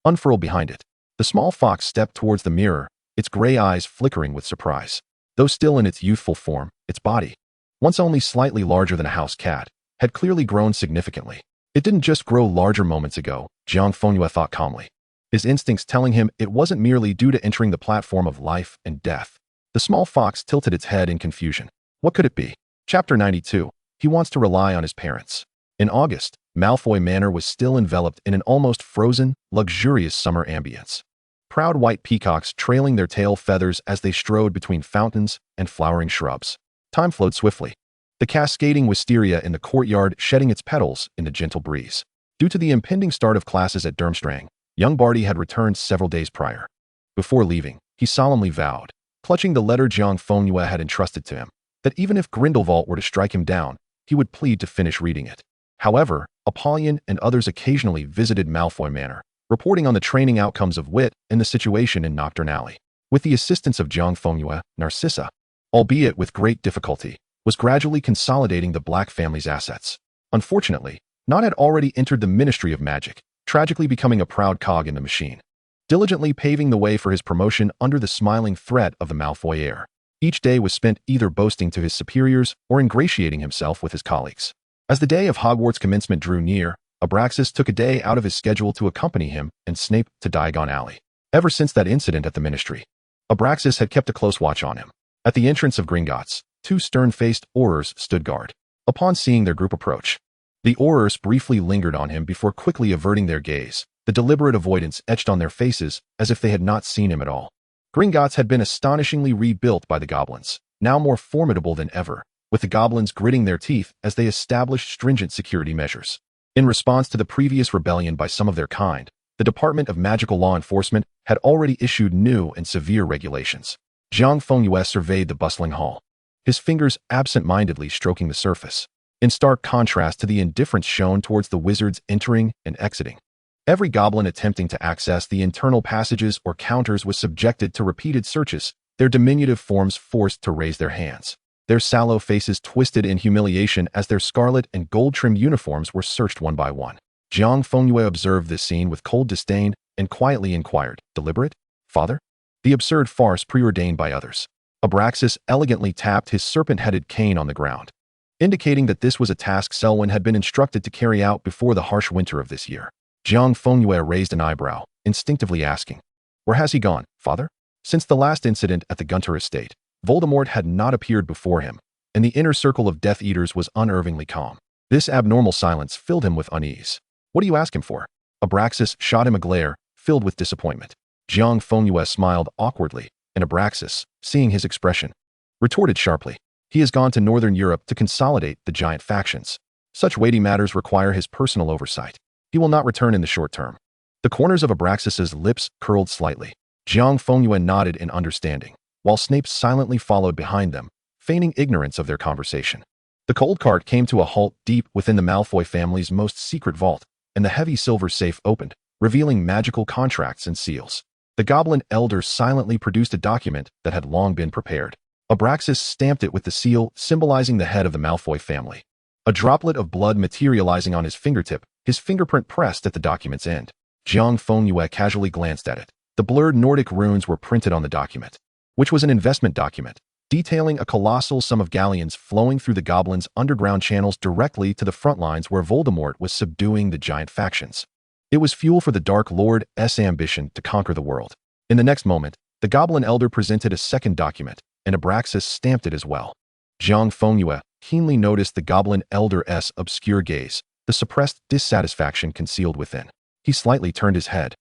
unfurled behind it. The small fox stepped towards the mirror, its gray eyes flickering with surprise. Though still in its youthful form, its body, once only slightly larger than a house cat, had clearly grown significantly. It didn't just grow larger moments ago, Jiang Fengyue thought calmly. his instincts telling him it wasn't merely due to entering the platform of life and death. The small fox tilted its head in confusion. What could it be? Chapter 92. He wants to rely on his parents. In August, Malfoy Manor was still enveloped in an almost frozen, luxurious summer ambience. Proud white peacocks trailing their tail feathers as they strode between fountains and flowering shrubs. Time flowed swiftly. The cascading wisteria in the courtyard shedding its petals in the gentle breeze. Due to the impending start of classes at Durmstrang, young Barty had returned several days prior. Before leaving, he solemnly vowed, clutching the letter Jiang Fengyue had entrusted to him, that even if Grindelwald were to strike him down, he would plead to finish reading it. However, Apollyon and others occasionally visited Malfoy Manor, reporting on the training outcomes of wit and the situation in Nocturne Alley. With the assistance of Jiang Fengyue, Narcissa, albeit with great difficulty, was gradually consolidating the Black family's assets. Unfortunately, Nott had already entered the Ministry of Magic, tragically becoming a proud cog in the machine, diligently paving the way for his promotion under the smiling threat of the Malfoy heir. Each day was spent either boasting to his superiors or ingratiating himself with his colleagues. As the day of Hogwarts commencement drew near, Abraxas took a day out of his schedule to accompany him and Snape to Diagon Alley. Ever since that incident at the Ministry, Abraxas had kept a close watch on him. At the entrance of Gringotts, two stern-faced Aurors stood guard. Upon seeing their group approach, the Aurors briefly lingered on him before quickly averting their gaze, the deliberate avoidance etched on their faces as if they had not seen him at all. Gringotts had been astonishingly rebuilt by the goblins, now more formidable than ever, with the goblins gritting their teeth as they established stringent security measures. In response to the previous rebellion by some of their kind, the Department of Magical Law Enforcement had already issued new and severe regulations. Jiang Fengyue surveyed the bustling hall, his fingers absent-mindedly stroking the surface, in stark contrast to the indifference shown towards the wizards entering and exiting. Every goblin attempting to access the internal passages or counters was subjected to repeated searches, their diminutive forms forced to raise their hands, their sallow faces twisted in humiliation as their scarlet and gold-trimmed uniforms were searched one by one. Jiang Fengyue observed this scene with cold disdain and quietly inquired, "Deliberate, father?" The absurd farce preordained by others. Abraxas elegantly tapped his serpent-headed cane on the ground, indicating that this was a task Selwyn had been instructed to carry out before the harsh winter of this year. Jiang Fengyue raised an eyebrow, instinctively asking, "Where has he gone, father?" Since the last incident at the Gunter estate, Voldemort had not appeared before him, and the inner circle of Death Eaters was unervingly calm. This abnormal silence filled him with unease. "What do you ask him for?" Abraxas shot him a glare, filled with disappointment. Jiang Fengyue smiled awkwardly, and Abraxas, seeing his expression, retorted sharply, "He has gone to Northern Europe to consolidate the giant factions. Such weighty matters require his personal oversight. He will not return in the short term." The corners of Abraxas's lips curled slightly. Jiang Fengyue nodded in understanding, while Snape silently followed behind them, feigning ignorance of their conversation. The cold cart came to a halt deep within the Malfoy family's most secret vault, and the heavy silver safe opened, revealing magical contracts and seals. The goblin elder silently produced a document that had long been prepared. Abraxas stamped it with the seal symbolizing the head of the Malfoy family. A droplet of blood materializing on his fingertip, his fingerprint pressed at the document's end. Jiang Fengyue casually glanced at it. The blurred Nordic runes were printed on the document, which was an investment document, detailing a colossal sum of galleons flowing through the goblins' underground channels directly to the front lines where Voldemort was subduing the giant factions. It was fuel for the Dark Lord's ambition to conquer the world. In the next moment, the goblin elder presented a second document, and Abraxas stamped it as well. Jiang Fengyue keenly noticed the goblin elder's obscure gaze, the suppressed dissatisfaction concealed within. He slightly turned his head.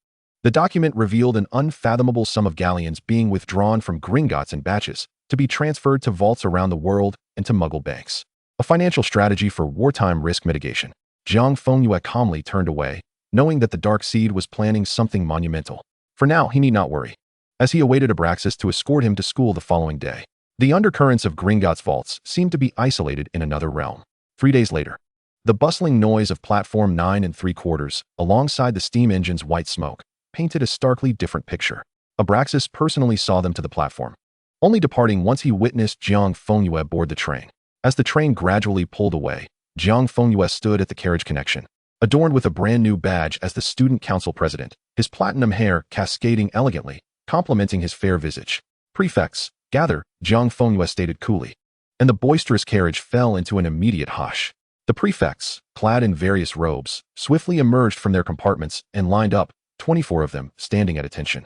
The document revealed an unfathomable sum of galleons being withdrawn from Gringotts in batches, to be transferred to vaults around the world and to Muggle banks. A financial strategy for wartime risk mitigation. Jiang Fengyue calmly turned away, knowing that the Dark Seed was planning something monumental. For now, he need not worry, as he awaited Abraxas to escort him to school the following day. The undercurrents of Gringotts vaults seemed to be isolated in another realm. 3 days later, the bustling noise of Platform 9 3/4, alongside the steam engine's white smoke, painted a starkly different picture. Abraxas personally saw them to the platform, only departing once he witnessed Jiang Fengyue board the train. As the train gradually pulled away, Jiang Fengyue stood at the carriage connection, adorned with a brand new badge as the student council president, his platinum hair cascading elegantly, complementing his fair visage. "Prefects, gather," Jiang Fengyue stated coolly, and the boisterous carriage fell into an immediate hush. The prefects, clad in various robes, swiftly emerged from their compartments and lined up, 24 of them standing at attention.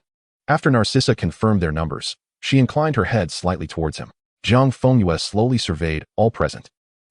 After Narcissa confirmed their numbers, she inclined her head slightly towards him. Jiang Fengyue slowly surveyed all present,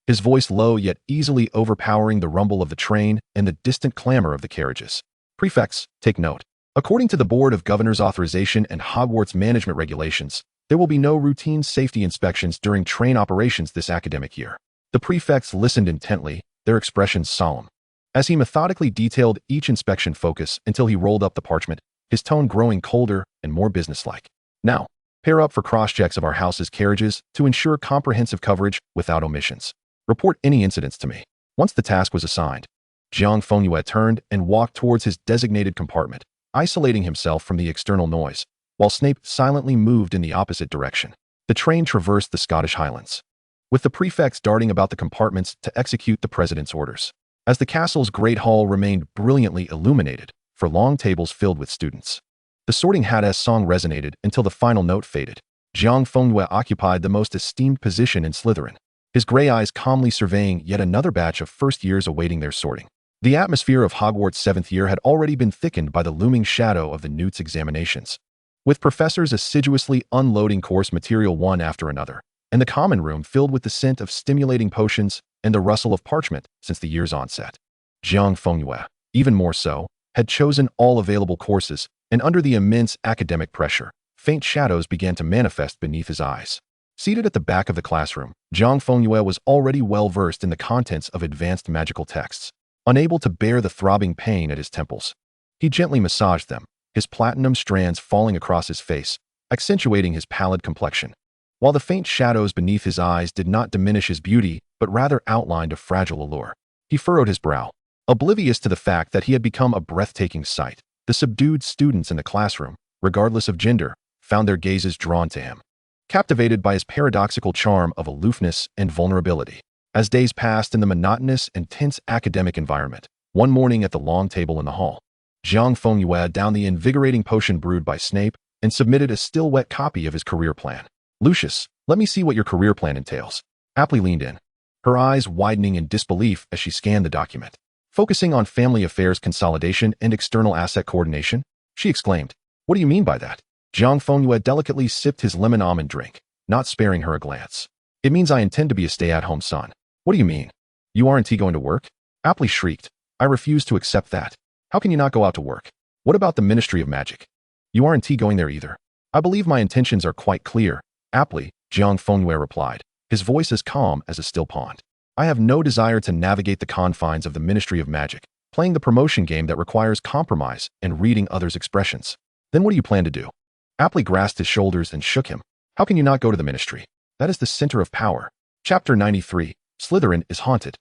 his voice low yet easily overpowering the rumble of the train and the distant clamor of the carriages. Prefects, take note. According to the Board of Governors' authorization and Hogwarts management regulations, there will be no routine safety inspections during train operations this academic year. The prefects listened intently, their expressions solemn. As he methodically detailed each inspection focus until he rolled up the parchment, his tone growing colder and more businesslike. Now, pair up for cross-checks of our house's carriages to ensure comprehensive coverage without omissions. Report any incidents to me. Once the task was assigned, Jiang Fengyue turned and walked towards his designated compartment, isolating himself from the external noise, while Snape silently moved in the opposite direction. The train traversed the Scottish Highlands, with the prefects darting about the compartments to execute the president's orders. As the castle's great hall remained brilliantly illuminated for long tables filled with students, the Sorting Hat's song resonated until the final note faded. Jiang Fengyue occupied the most esteemed position in Slytherin, his gray eyes calmly surveying yet another batch of first years awaiting their sorting. The atmosphere of Hogwarts' 7th year had already been thickened by the looming shadow of the Newt's examinations, with professors assiduously unloading course material one after another, and the common room filled with the scent of stimulating potions and the rustle of parchment since the year's onset. Jiang Fengyue, even more so, had chosen all available courses, and under the immense academic pressure, faint shadows began to manifest beneath his eyes. Seated at the back of the classroom, Jiang Fengyue was already well-versed in the contents of advanced magical texts. Unable to bear the throbbing pain at his temples, he gently massaged them, his platinum strands falling across his face, accentuating his pallid complexion. While the faint shadows beneath his eyes did not diminish his beauty, but rather outlined a fragile allure, he furrowed his brow, oblivious to the fact that he had become a breathtaking sight. The subdued students in the classroom, regardless of gender, found their gazes drawn to him, captivated by his paradoxical charm of aloofness and vulnerability. As days passed in the monotonous and tense academic environment, one morning at the long table in the hall, Jiang Fengyue downed the invigorating potion brewed by Snape and submitted a still-wet copy of his career plan. Lucius, let me see what your career plan entails. Aptly leaned in, her eyes widening in disbelief as she scanned the document. Focusing on family affairs consolidation and external asset coordination, she exclaimed, "What do you mean by that?" Jiang Fengyue delicately sipped his lemon almond drink, not sparing her a glance. "It means I intend to be a stay-at-home son." "What do you mean? You aren't going to work?" Aptly shrieked, "I refuse to accept that. How can you not go out to work? What about the Ministry of Magic? You aren't going there either." "I believe my intentions are quite clear," aptly, Jiang Fengyue replied, his voice as calm as a still pond. "I have no desire to navigate the confines of the Ministry of Magic, playing the promotion game that requires compromise and reading others' expressions." "Then what do you plan to do?" Aptly grasped his shoulders and shook him. "How can you not go to the Ministry? That is the center of power." Chapter 93, Slytherin is Haunted.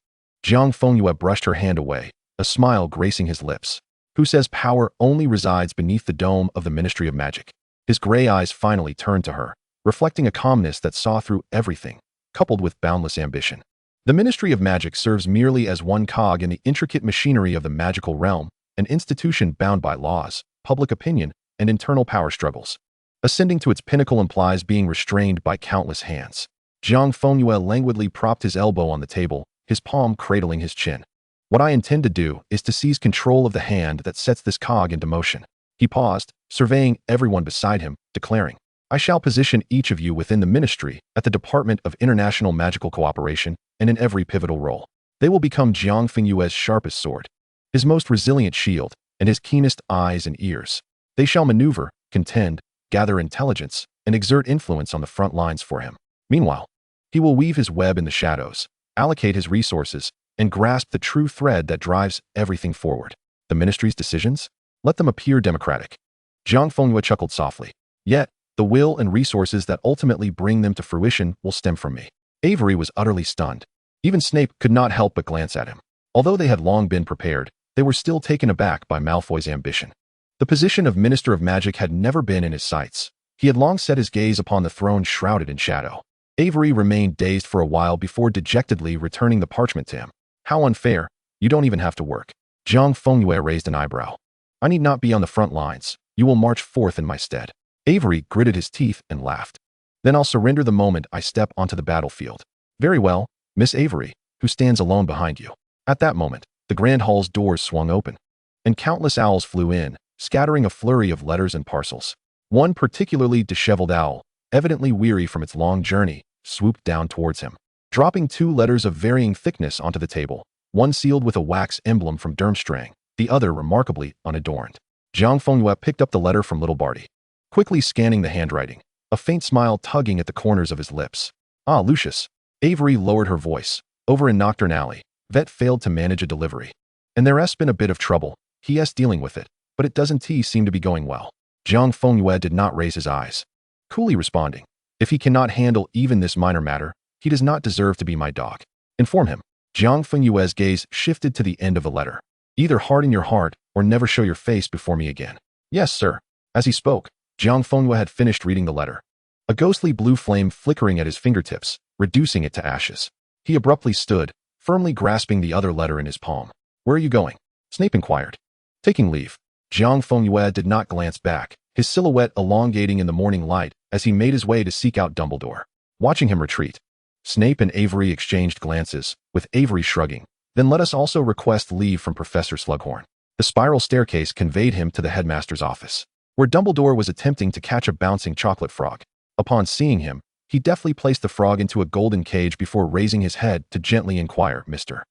Jiang Fengyue brushed her hand away, a smile gracing his lips. "Who says power only resides beneath the dome of the Ministry of Magic?" His gray eyes finally turned to her, reflecting a calmness that saw through everything, coupled with boundless ambition. "The Ministry of Magic serves merely as one cog in the intricate machinery of the magical realm, an institution bound by laws, public opinion, and internal power struggles. Ascending to its pinnacle implies being restrained by countless hands." Jiang Fengyue languidly propped his elbow on the table, his palm cradling his chin. "What I intend to do is to seize control of the hand that sets this cog into motion." He paused, surveying everyone beside him, declaring, "I shall position each of you within the Ministry, at the Department of International Magical Cooperation, and in every pivotal role. They will become Jiang Fengyue's sharpest sword, his most resilient shield, and his keenest eyes and ears. They shall maneuver, contend, gather intelligence, and exert influence on the front lines for him. Meanwhile, he will weave his web in the shadows, allocate his resources, and grasp the true thread that drives everything forward. The Ministry's decisions? Let them appear democratic." Jiang Fengyue chuckled softly. "Yet, the will and resources that ultimately bring them to fruition will stem from me." Avery was utterly stunned. Even Snape could not help but glance at him. Although they had long been prepared, they were still taken aback by Malfoy's ambition. The position of Minister of Magic had never been in his sights. He had long set his gaze upon the throne shrouded in shadow. Avery remained dazed for a while before dejectedly returning the parchment to him. "How unfair. You don't even have to work." Jiang Fengyue raised an eyebrow. "I need not be on the front lines. You will march forth in my stead." Avery gritted his teeth and laughed. "Then I'll surrender the moment I step onto the battlefield." "Very well, Miss Avery, who stands alone behind you." At that moment, the Grand Hall's doors swung open, and countless owls flew in, scattering a flurry of letters and parcels. One particularly disheveled owl, evidently weary from its long journey, swooped down towards him, dropping 2 letters of varying thickness onto the table, one sealed with a wax emblem from Durmstrang, the other remarkably unadorned. Jiang Fengyue picked up the letter from little Barty, quickly scanning the handwriting, a faint smile tugging at the corners of his lips. Ah, Lucius. Avery lowered her voice. Over in Nocturne Alley, Vet failed to manage a delivery. And there's been a bit of trouble. He's dealing with it, but it doesn't seem to be going well. Jiang Fengyue did not raise his eyes, coolly responding, if he cannot handle even this minor matter, he does not deserve to be my dog. Inform him. Jiang Fengyue's gaze shifted to the end of the letter. Either harden your heart or never show your face before me again. Yes, sir. As he spoke, Jiang Fengyue had finished reading the letter, a ghostly blue flame flickering at his fingertips, reducing it to ashes. He abruptly stood, firmly grasping the other letter in his palm. Where are you going? Snape inquired. Taking leave. Jiang Fengyue did not glance back, his silhouette elongating in the morning light as he made his way to seek out Dumbledore. Watching him retreat, Snape and Avery exchanged glances, with Avery shrugging. Then let us also request leave from Professor Slughorn. The spiral staircase conveyed him to the headmaster's office, where Dumbledore was attempting to catch a bouncing chocolate frog. Upon seeing him, he deftly placed the frog into a golden cage before raising his head to gently inquire, Mr.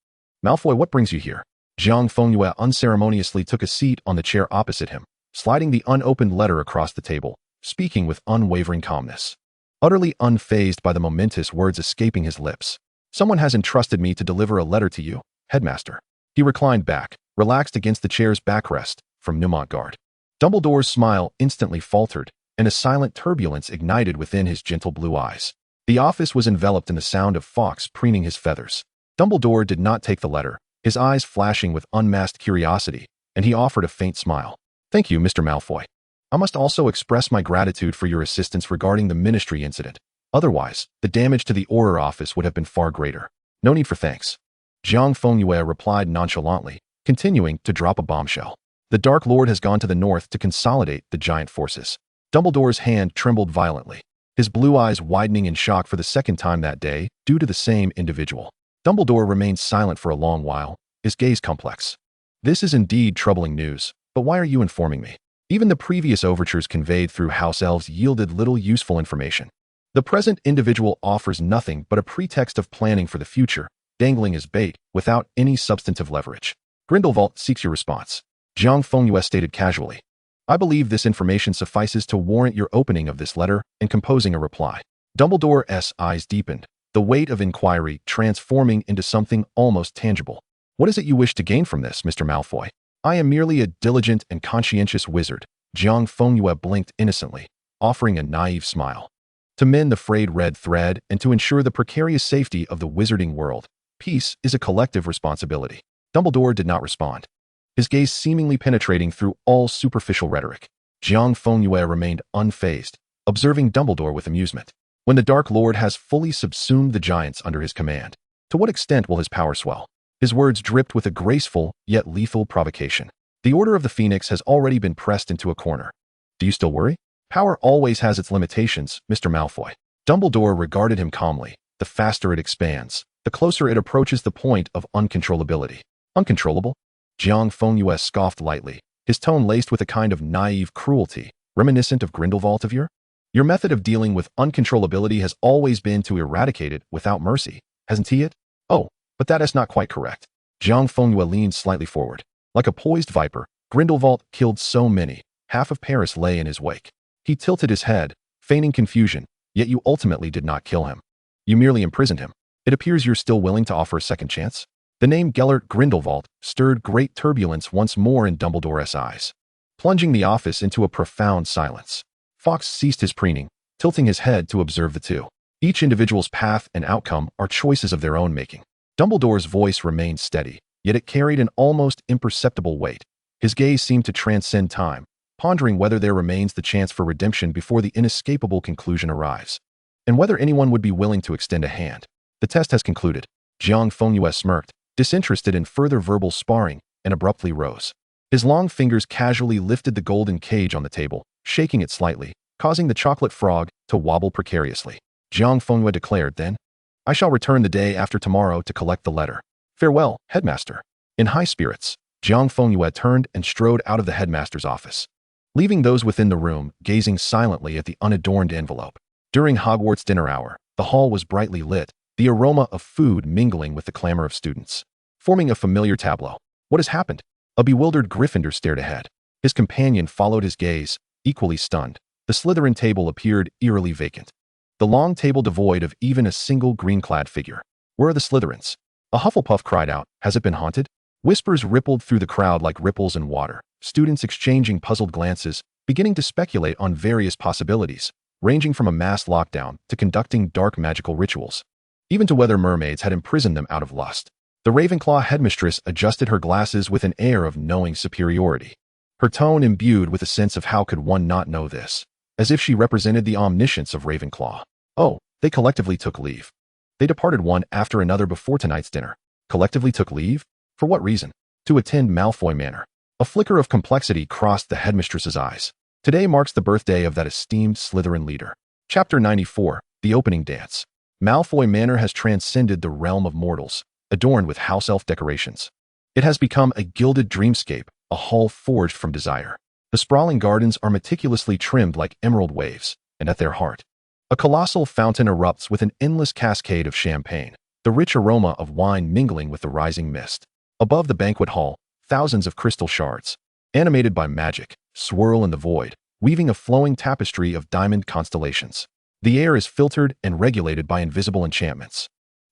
Malfoy, what brings you here? Jiang Fengyue unceremoniously took a seat on the chair opposite him, sliding the unopened letter across the table, speaking with unwavering calmness, utterly unfazed by the momentous words escaping his lips. Someone has entrusted me to deliver a letter to you, headmaster. He reclined back, relaxed against the chair's backrest, from Neumont. Dumbledore's smile instantly faltered, and a silent turbulence ignited within his gentle blue eyes. The office was enveloped in the sound of Fawkes preening his feathers. Dumbledore did not take the letter, his eyes flashing with unmasked curiosity, and he offered a faint smile. Thank you, Mr. Malfoy. I must also express my gratitude for your assistance regarding the Ministry incident. Otherwise, the damage to the Auror office would have been far greater. No need for thanks. Jiang Fengyue replied nonchalantly, continuing to drop a bombshell. The Dark Lord has gone to the north to consolidate the giant forces. Dumbledore's hand trembled violently, his blue eyes widening in shock for the second time that day due to the same individual. Dumbledore remained silent for a long while, his gaze complex. This is indeed troubling news, but why are you informing me? Even the previous overtures conveyed through House Elves yielded little useful information. The present individual offers nothing but a pretext of planning for the future, dangling his bait without any substantive leverage. Grindelwald seeks your response. Jiang Fengyue stated casually. I believe this information suffices to warrant your opening of this letter and composing a reply. Dumbledore's eyes deepened, the weight of inquiry transforming into something almost tangible. What is it you wish to gain from this, Mr. Malfoy? I am merely a diligent and conscientious wizard. Jiang Fengyue blinked innocently, offering a naive smile. To mend the frayed red thread and to ensure the precarious safety of the wizarding world, peace is a collective responsibility. Dumbledore did not respond, his gaze seemingly penetrating through all superficial rhetoric. Jiang Fengyue remained unfazed, observing Dumbledore with amusement. When the Dark Lord has fully subsumed the giants under his command, to what extent will his power swell? His words dripped with a graceful yet lethal provocation. The Order of the Phoenix has already been pressed into a corner. Do you still worry? Power always has its limitations, Mr. Malfoy. Dumbledore regarded him calmly. The faster it expands, the closer it approaches the point of uncontrollability. Uncontrollable? Jiang Fengyue scoffed lightly, his tone laced with a kind of naive cruelty, reminiscent of Grindelwald of yore. Your method of dealing with uncontrollability has always been to eradicate it without mercy, hasn't it? Oh, but that is not quite correct. Jiang Fengyue leaned slightly forward. Like a poised viper, Grindelwald killed so many, half of Paris lay in his wake. He tilted his head, feigning confusion, yet you ultimately did not kill him. You merely imprisoned him. It appears you're still willing to offer a second chance? The name Gellert Grindelwald stirred great turbulence once more in Dumbledore's eyes, plunging the office into a profound silence. Fawkes ceased his preening, tilting his head to observe the two. Each individual's path and outcome are choices of their own making. Dumbledore's voice remained steady, yet it carried an almost imperceptible weight. His gaze seemed to transcend time, pondering whether there remains the chance for redemption before the inescapable conclusion arrives, and whether anyone would be willing to extend a hand. The test has concluded. Jiang Fengyue smirked, disinterested in further verbal sparring, and abruptly rose. His long fingers casually lifted the golden cage on the table, shaking it slightly, causing the chocolate frog to wobble precariously. Jiang Fengyue declared then, I shall return the day after tomorrow to collect the letter. Farewell, headmaster. In high spirits, Jiang Fengyue turned and strode out of the headmaster's office, leaving those within the room gazing silently at the unadorned envelope. During Hogwarts dinner hour, the hall was brightly lit, the aroma of food mingling with the clamor of students, forming a familiar tableau. What has happened? A bewildered Gryffindor stared ahead. His companion followed his gaze, equally stunned. The Slytherin table appeared eerily vacant, the long table devoid of even a single green-clad figure. Where are the Slytherins? A Hufflepuff cried out. Has it been haunted? Whispers rippled through the crowd like ripples in water, students exchanging puzzled glances, beginning to speculate on various possibilities, ranging from a mass lockdown to conducting dark magical rituals, even to whether mermaids had imprisoned them out of lust. The Ravenclaw headmistress adjusted her glasses with an air of knowing superiority, her tone imbued with a sense of how could one not know this, as if she represented the omniscience of Ravenclaw. Oh, they collectively took leave. They departed one after another before tonight's dinner. Collectively took leave? For what reason? To attend Malfoy Manor. A flicker of complexity crossed the headmistress's eyes. Today marks the birthday of that esteemed Slytherin leader. Chapter 94, The Opening Dance. Malfoy Manor has transcended the realm of mortals, adorned with house elf decorations. It has become a gilded dreamscape, a hall forged from desire. The sprawling gardens are meticulously trimmed like emerald waves, and at their heart, a colossal fountain erupts with an endless cascade of champagne, the rich aroma of wine mingling with the rising mist. Above the banquet hall, thousands of crystal shards, animated by magic, swirl in the void, weaving a flowing tapestry of diamond constellations. The air is filtered and regulated by invisible enchantments,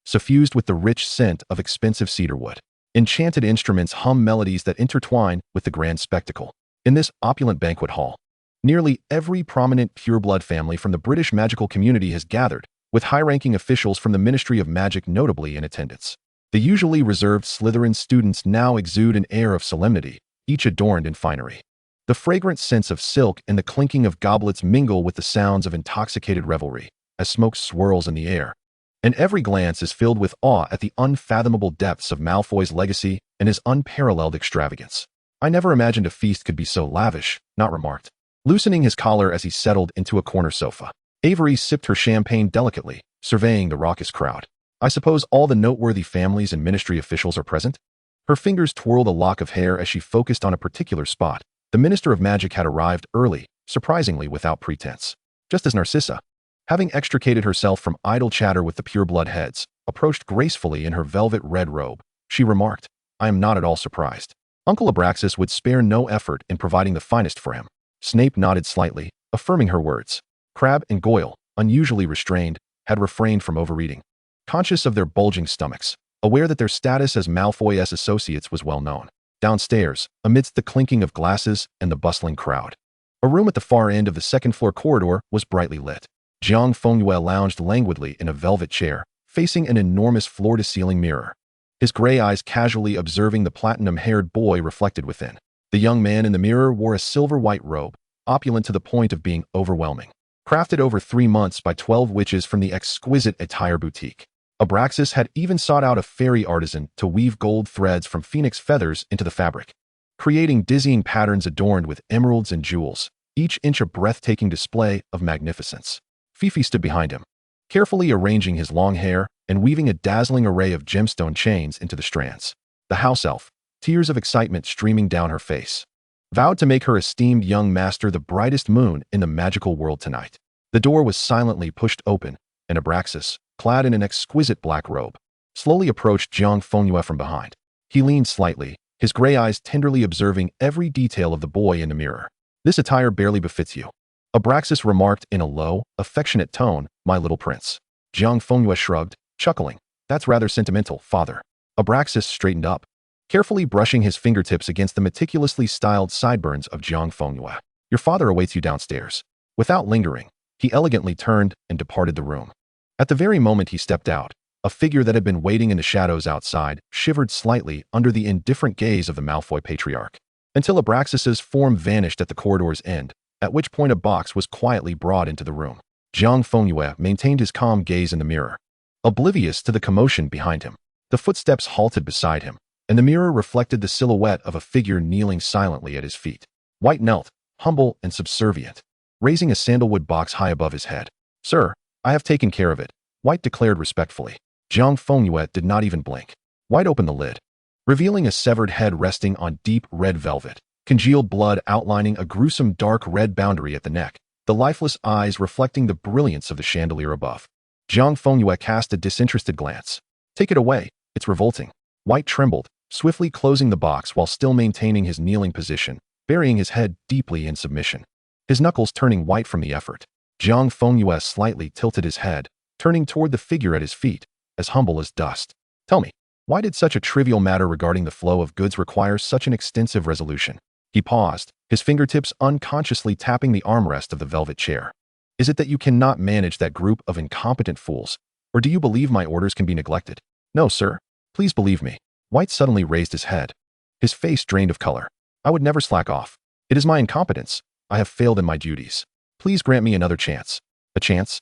suffused with the rich scent of expensive cedarwood. Enchanted instruments hum melodies that intertwine with the grand spectacle. In this opulent banquet hall, nearly every prominent pureblood family from the British magical community has gathered, with high-ranking officials from the Ministry of Magic notably in attendance. The usually reserved Slytherin students now exude an air of solemnity, each adorned in finery. The fragrant scents of silk and the clinking of goblets mingle with the sounds of intoxicated revelry, as smoke swirls in the air, and every glance is filled with awe at the unfathomable depths of Malfoy's legacy and his unparalleled extravagance. I never imagined a feast could be so lavish, Not remarked, loosening his collar as he settled into a corner sofa. Avery sipped her champagne delicately, surveying the raucous crowd. I suppose all the noteworthy families and ministry officials are present? Her fingers twirled a lock of hair as she focused on a particular spot. The Minister of Magic had arrived early, surprisingly without pretense. Just as Narcissa, having extricated herself from idle chatter with the pureblood heads, approached gracefully in her velvet red robe, she remarked, I am not at all surprised. Uncle Abraxas would spare no effort in providing the finest for him. Snape nodded slightly, affirming her words. Crabbe and Goyle, unusually restrained, had refrained from overeating, conscious of their bulging stomachs, aware that their status as Malfoy's associates was well known. Downstairs, amidst the clinking of glasses and the bustling crowd, a room at the far end of the second-floor corridor was brightly lit. Jiang Fengyue lounged languidly in a velvet chair, facing an enormous floor-to-ceiling mirror, his gray eyes casually observing the platinum-haired boy reflected within. The young man in the mirror wore a silver-white robe, opulent to the point of being overwhelming, crafted over 3 months by 12 witches from the exquisite attire boutique. Abraxas had even sought out a fairy artisan to weave gold threads from phoenix feathers into the fabric, creating dizzying patterns adorned with emeralds and jewels, each inch a breathtaking display of magnificence. Fifi stood behind him, carefully arranging his long hair and weaving a dazzling array of gemstone chains into the strands. The house elf, tears of excitement streaming down her face, vowed to make her esteemed young master the brightest moon in the magical world tonight. The door was silently pushed open, and Abraxas, clad in an exquisite black robe, slowly approached Jiang Fengyue from behind. He leaned slightly, his gray eyes tenderly observing every detail of the boy in the mirror. This attire barely befits you, Abraxas remarked in a low, affectionate tone, my little prince. Jiang Fengyue shrugged, chuckling. That's rather sentimental, father. Abraxas straightened up, carefully brushing his fingertips against the meticulously styled sideburns of Jiang Fengyue. Your father awaits you downstairs. Without lingering, he elegantly turned and departed the room. At the very moment he stepped out, a figure that had been waiting in the shadows outside shivered slightly under the indifferent gaze of the Malfoy patriarch, until Abraxas's form vanished at the corridor's end, at which point a box was quietly brought into the room. Jiang Fengyue maintained his calm gaze in the mirror, oblivious to the commotion behind him. The footsteps halted beside him, and the mirror reflected the silhouette of a figure kneeling silently at his feet. White knelt, humble and subservient, raising a sandalwood box high above his head. Sir, I have taken care of it, White declared respectfully. Jiang Fengyue did not even blink. White opened the lid, revealing a severed head resting on deep red velvet, congealed blood outlining a gruesome dark red boundary at the neck, the lifeless eyes reflecting the brilliance of the chandelier above. Jiang Fengyue cast a disinterested glance. Take it away, it's revolting. White trembled, swiftly closing the box while still maintaining his kneeling position, burying his head deeply in submission. His knuckles turning white from the effort. Jiang Fengyue slightly tilted his head, turning toward the figure at his feet, as humble as dust. Tell me, why did such a trivial matter regarding the flow of goods require such an extensive resolution? He paused, his fingertips unconsciously tapping the armrest of the velvet chair. Is it that you cannot manage that group of incompetent fools, or do you believe my orders can be neglected? No, sir. Please believe me. White suddenly raised his head. His face drained of color. I would never slack off. It is my incompetence. I have failed in my duties. Please grant me another chance. A chance?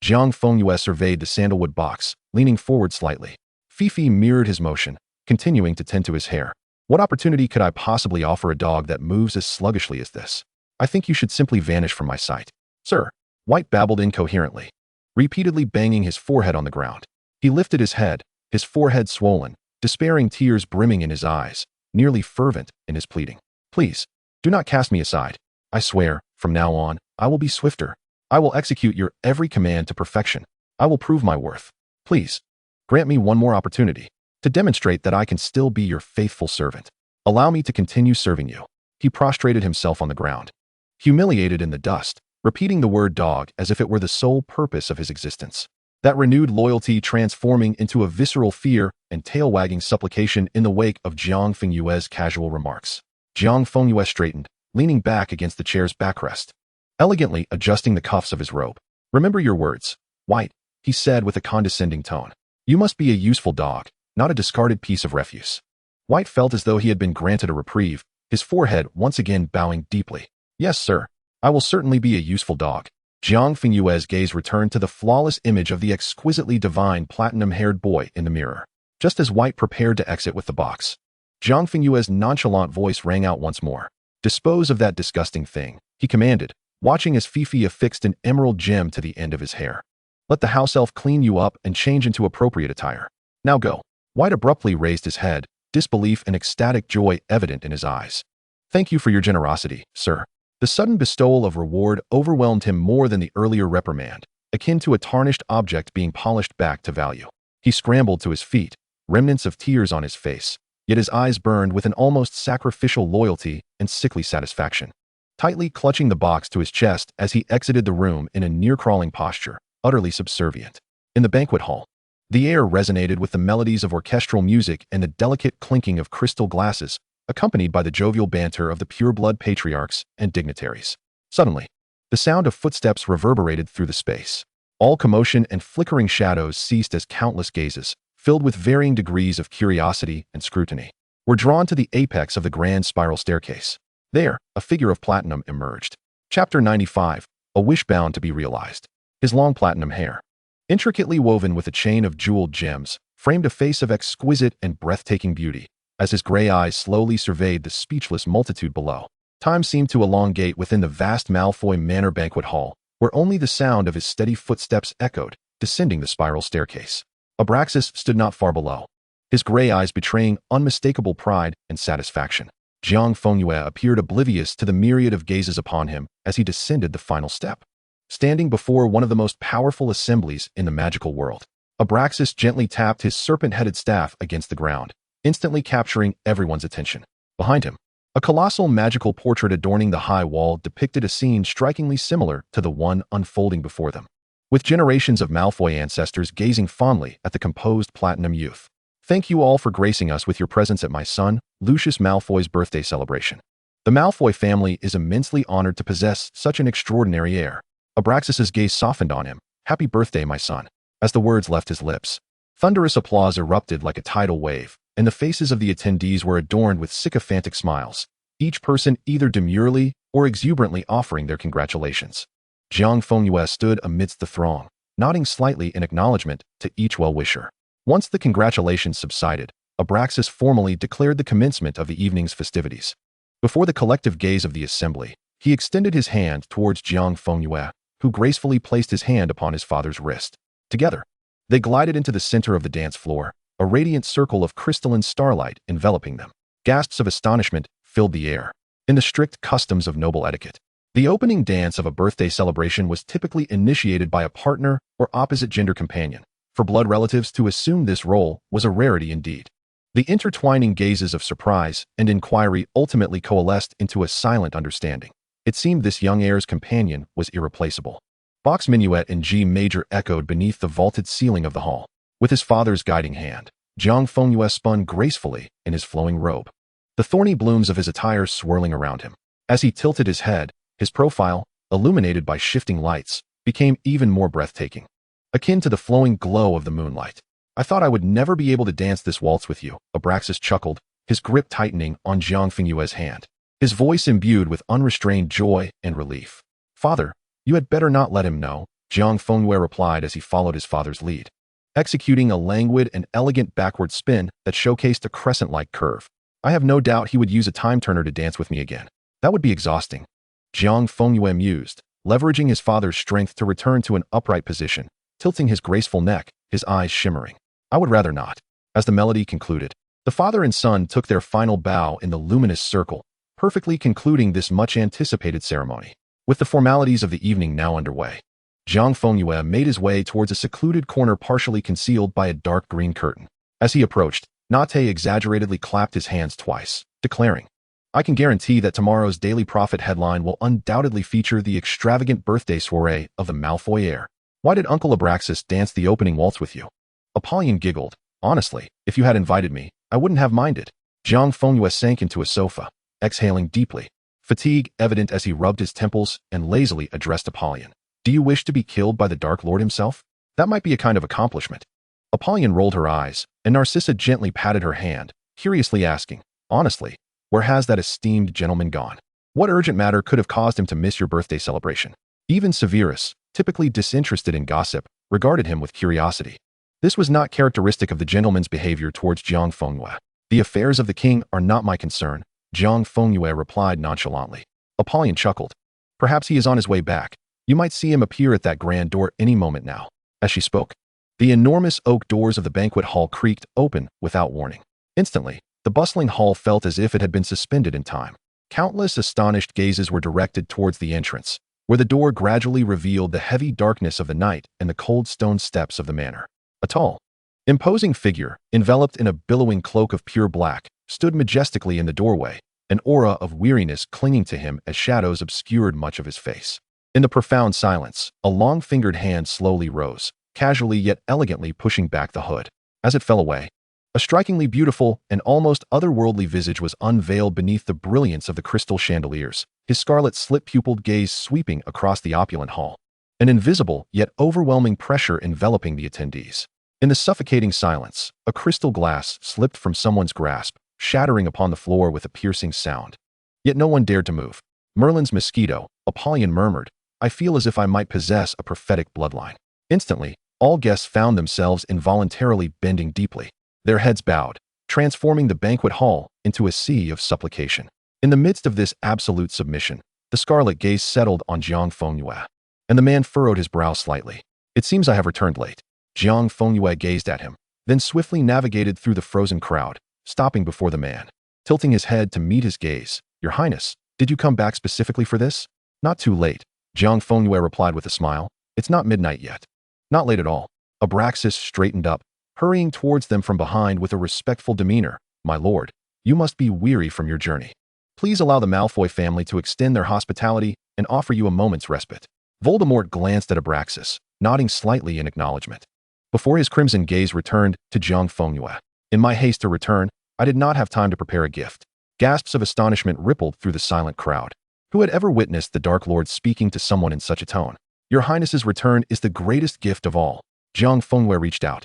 Jiang Fengyue surveyed the sandalwood box, leaning forward slightly. Fifi mirrored his motion, continuing to tend to his hair. What opportunity could I possibly offer a dog that moves as sluggishly as this? I think you should simply vanish from my sight. Sir, White babbled incoherently, repeatedly banging his forehead on the ground. He lifted his head, his forehead swollen, despairing tears brimming in his eyes, nearly fervent in his pleading. Please, do not cast me aside. I swear, from now on, I will be swifter. I will execute your every command to perfection. I will prove my worth. Please, grant me one more opportunity to demonstrate that I can still be your faithful servant. Allow me to continue serving you. He prostrated himself on the ground, humiliated in the dust, repeating the word dog as if it were the sole purpose of his existence. That renewed loyalty transforming into a visceral fear and tail-wagging supplication in the wake of Jiang Fengyue's casual remarks. Jiang Fengyue straightened, leaning back against the chair's backrest, elegantly adjusting the cuffs of his robe. Remember your words, White, he said with a condescending tone. You must be a useful dog, not a discarded piece of refuse. White felt as though he had been granted a reprieve, his forehead once again bowing deeply. Yes, sir. I will certainly be a useful dog. Jiang Fengyue's gaze returned to the flawless image of the exquisitely divine platinum-haired boy in the mirror. Just as White prepared to exit with the box, Jiang Fengyue's nonchalant voice rang out once more. Dispose of that disgusting thing, he commanded, watching as Fifi affixed an emerald gem to the end of his hair. Let the house elf clean you up and change into appropriate attire. Now go. White abruptly raised his head, disbelief and ecstatic joy evident in his eyes. Thank you for your generosity, sir. The sudden bestowal of reward overwhelmed him more than the earlier reprimand, akin to a tarnished object being polished back to value. He scrambled to his feet, remnants of tears on his face, yet his eyes burned with an almost sacrificial loyalty and sickly satisfaction. Tightly clutching the box to his chest as he exited the room in a near-crawling posture, utterly subservient. In the banquet hall, the air resonated with the melodies of orchestral music and the delicate clinking of crystal glasses, accompanied by the jovial banter of the pure-blood patriarchs and dignitaries. Suddenly, the sound of footsteps reverberated through the space. All commotion and flickering shadows ceased as countless gazes, filled with varying degrees of curiosity and scrutiny, were drawn to the apex of the grand spiral staircase. There, a figure of platinum emerged. Chapter 95, A Wish Bound to be Realized. His long platinum hair, intricately woven with a chain of jeweled gems, framed a face of exquisite and breathtaking beauty. As his gray eyes slowly surveyed the speechless multitude below, time seemed to elongate within the vast Malfoy Manor banquet hall, where only the sound of his steady footsteps echoed, descending the spiral staircase. Abraxas stood not far below, his gray eyes betraying unmistakable pride and satisfaction. Jiang Fengyue appeared oblivious to the myriad of gazes upon him as he descended the final step. Standing before one of the most powerful assemblies in the magical world, Abraxas gently tapped his serpent-headed staff against the ground, instantly capturing everyone's attention. Behind him, a colossal magical portrait adorning the high wall depicted a scene strikingly similar to the one unfolding before them, with generations of Malfoy ancestors gazing fondly at the composed platinum youth. Thank you all for gracing us with your presence at my son, Lucius Malfoy's birthday celebration. The Malfoy family is immensely honored to possess such an extraordinary heir. Abraxas's gaze softened on him. Happy birthday, my son. As the words left his lips, thunderous applause erupted like a tidal wave, and the faces of the attendees were adorned with sycophantic smiles, each person either demurely or exuberantly offering their congratulations. Jiang Fengyue stood amidst the throng, nodding slightly in acknowledgement to each well-wisher. Once the congratulations subsided, Abraxas formally declared the commencement of the evening's festivities. Before the collective gaze of the assembly, he extended his hand towards Jiang Fengyue, who gracefully placed his hand upon his father's wrist. Together, they glided into the center of the dance floor, a radiant circle of crystalline starlight enveloping them. Gasps of astonishment filled the air. In the strict customs of noble etiquette, the opening dance of a birthday celebration was typically initiated by a partner or opposite-gender companion. For blood relatives to assume this role was a rarity indeed. The intertwining gazes of surprise and inquiry ultimately coalesced into a silent understanding. It seemed this young heir's companion was irreplaceable. Bach's minuet in G major echoed beneath the vaulted ceiling of the hall. With his father's guiding hand, Jiang Fengyue spun gracefully in his flowing robe, the thorny blooms of his attire swirling around him. As he tilted his head, his profile, illuminated by shifting lights, became even more breathtaking, akin to the flowing glow of the moonlight. I thought I would never be able to dance this waltz with you, Abraxas chuckled, his grip tightening on Jiang Fengyue's hand, his voice imbued with unrestrained joy and relief. Father, you had better not let him know, Jiang Fengyue replied as he followed his father's lead, executing a languid and elegant backward spin that showcased a crescent-like curve. I have no doubt he would use a time-turner to dance with me again. That would be exhausting. Jiang Fengyue mused, leveraging his father's strength to return to an upright position, tilting his graceful neck, his eyes shimmering. I would rather not. As the melody concluded, the father and son took their final bow in the luminous circle, perfectly concluding this much-anticipated ceremony. With the formalities of the evening now underway, Jiang Fengyue made his way towards a secluded corner partially concealed by a dark green curtain. As he approached, Nate exaggeratedly clapped his hands twice, declaring, I can guarantee that tomorrow's Daily Prophet headline will undoubtedly feature the extravagant birthday soiree of the Malfoy heir. Why did Uncle Abraxas dance the opening waltz with you? Apollyon giggled. Honestly, if you had invited me, I wouldn't have minded. Jiang Fengyue sank into a sofa, exhaling deeply, fatigue evident as he rubbed his temples and lazily addressed Apollyon. Do you wish to be killed by the Dark Lord himself? That might be a kind of accomplishment. Apollyon rolled her eyes, and Narcissa gently patted her hand, curiously asking, honestly, where has that esteemed gentleman gone? What urgent matter could have caused him to miss your birthday celebration? Even Severus, typically disinterested in gossip, regarded him with curiosity. This was not characteristic of the gentleman's behavior towards Jiang Fengyue. The affairs of the king are not my concern, Jiang Fengyue replied nonchalantly. Apollyon chuckled. Perhaps he is on his way back. You might see him appear at that grand door any moment now. As she spoke, the enormous oak doors of the banquet hall creaked open without warning. Instantly, the bustling hall felt as if it had been suspended in time. Countless astonished gazes were directed towards the entrance, where the door gradually revealed the heavy darkness of the night and the cold stone steps of the manor. A tall, imposing figure, enveloped in a billowing cloak of pure black, stood majestically in the doorway, an aura of weariness clinging to him as shadows obscured much of his face. In the profound silence, a long-fingered hand slowly rose, casually yet elegantly pushing back the hood. As it fell away, a strikingly beautiful and almost otherworldly visage was unveiled beneath the brilliance of the crystal chandeliers, his scarlet slit-pupiled gaze sweeping across the opulent hall, an invisible yet overwhelming pressure enveloping the attendees. In the suffocating silence, a crystal glass slipped from someone's grasp, shattering upon the floor with a piercing sound. Yet no one dared to move. Merlin's mosquito, Apollyon murmured, I feel as if I might possess a prophetic bloodline. Instantly, all guests found themselves involuntarily bending deeply, their heads bowed, transforming the banquet hall into a sea of supplication. In the midst of this absolute submission, the scarlet gaze settled on Jiang Fengyue, and the man furrowed his brow slightly. It seems I have returned late. Jiang Fengyue gazed at him, then swiftly navigated through the frozen crowd, stopping before the man, tilting his head to meet his gaze. Your Highness, did you come back specifically for this? Not too late, Jiang Fengyue replied with a smile. It's not midnight yet. Not late at all. Abraxas straightened up, hurrying towards them from behind with a respectful demeanor. My lord, you must be weary from your journey. Please allow the Malfoy family to extend their hospitality and offer you a moment's respite. Voldemort glanced at Abraxas, nodding slightly in acknowledgement, before his crimson gaze returned to Jiang Fengyue. In my haste to return, I did not have time to prepare a gift. Gasps of astonishment rippled through the silent crowd. Who had ever witnessed the Dark Lord speaking to someone in such a tone? Your Highness's return is the greatest gift of all. Jiang Fengyue reached out,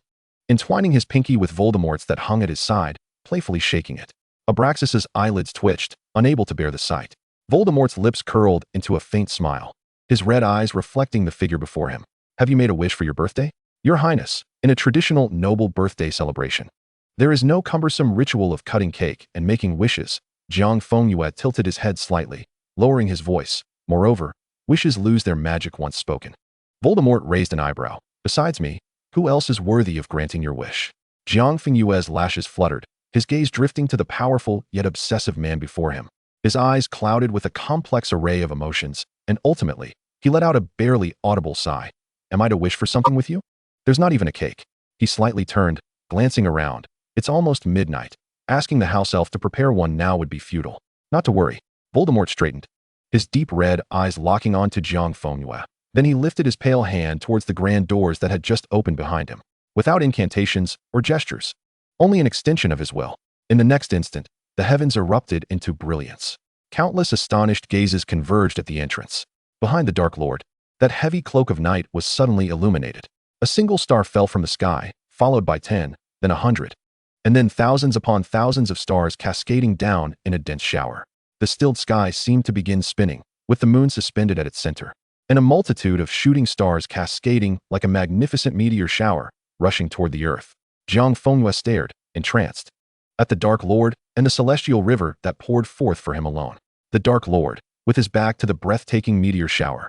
entwining his pinky with Voldemort's that hung at his side, playfully shaking it. Abraxas's eyelids twitched, unable to bear the sight. Voldemort's lips curled into a faint smile, his red eyes reflecting the figure before him. Have you made a wish for your birthday? Your Highness, in a traditional noble birthday celebration, there is no cumbersome ritual of cutting cake and making wishes. Jiang Fengyue tilted his head slightly, lowering his voice. Moreover, wishes lose their magic once spoken. Voldemort raised an eyebrow. Besides me, who else is worthy of granting your wish? Jiang Fengyue's lashes fluttered, his gaze drifting to the powerful yet obsessive man before him. His eyes clouded with a complex array of emotions, and ultimately, he let out a barely audible sigh. Am I to wish for something with you? There's not even a cake. He slightly turned, glancing around. It's almost midnight. Asking the house elf to prepare one now would be futile. Not to worry. Voldemort straightened, his deep red eyes locking on to Jiang Fengyue. Then he lifted his pale hand towards the grand doors that had just opened behind him, without incantations or gestures, only an extension of his will. In the next instant, the heavens erupted into brilliance. Countless astonished gazes converged at the entrance. Behind the Dark Lord, that heavy cloak of night was suddenly illuminated. A single star fell from the sky, followed by 10, then 100, and then thousands upon thousands of stars cascading down in a dense shower. The stilled sky seemed to begin spinning, with the moon suspended at its center, and a multitude of shooting stars cascading like a magnificent meteor shower, rushing toward the earth. Jiang Fengyue stared, entranced, at the Dark Lord and the celestial river that poured forth for him alone. The Dark Lord, with his back to the breathtaking meteor shower,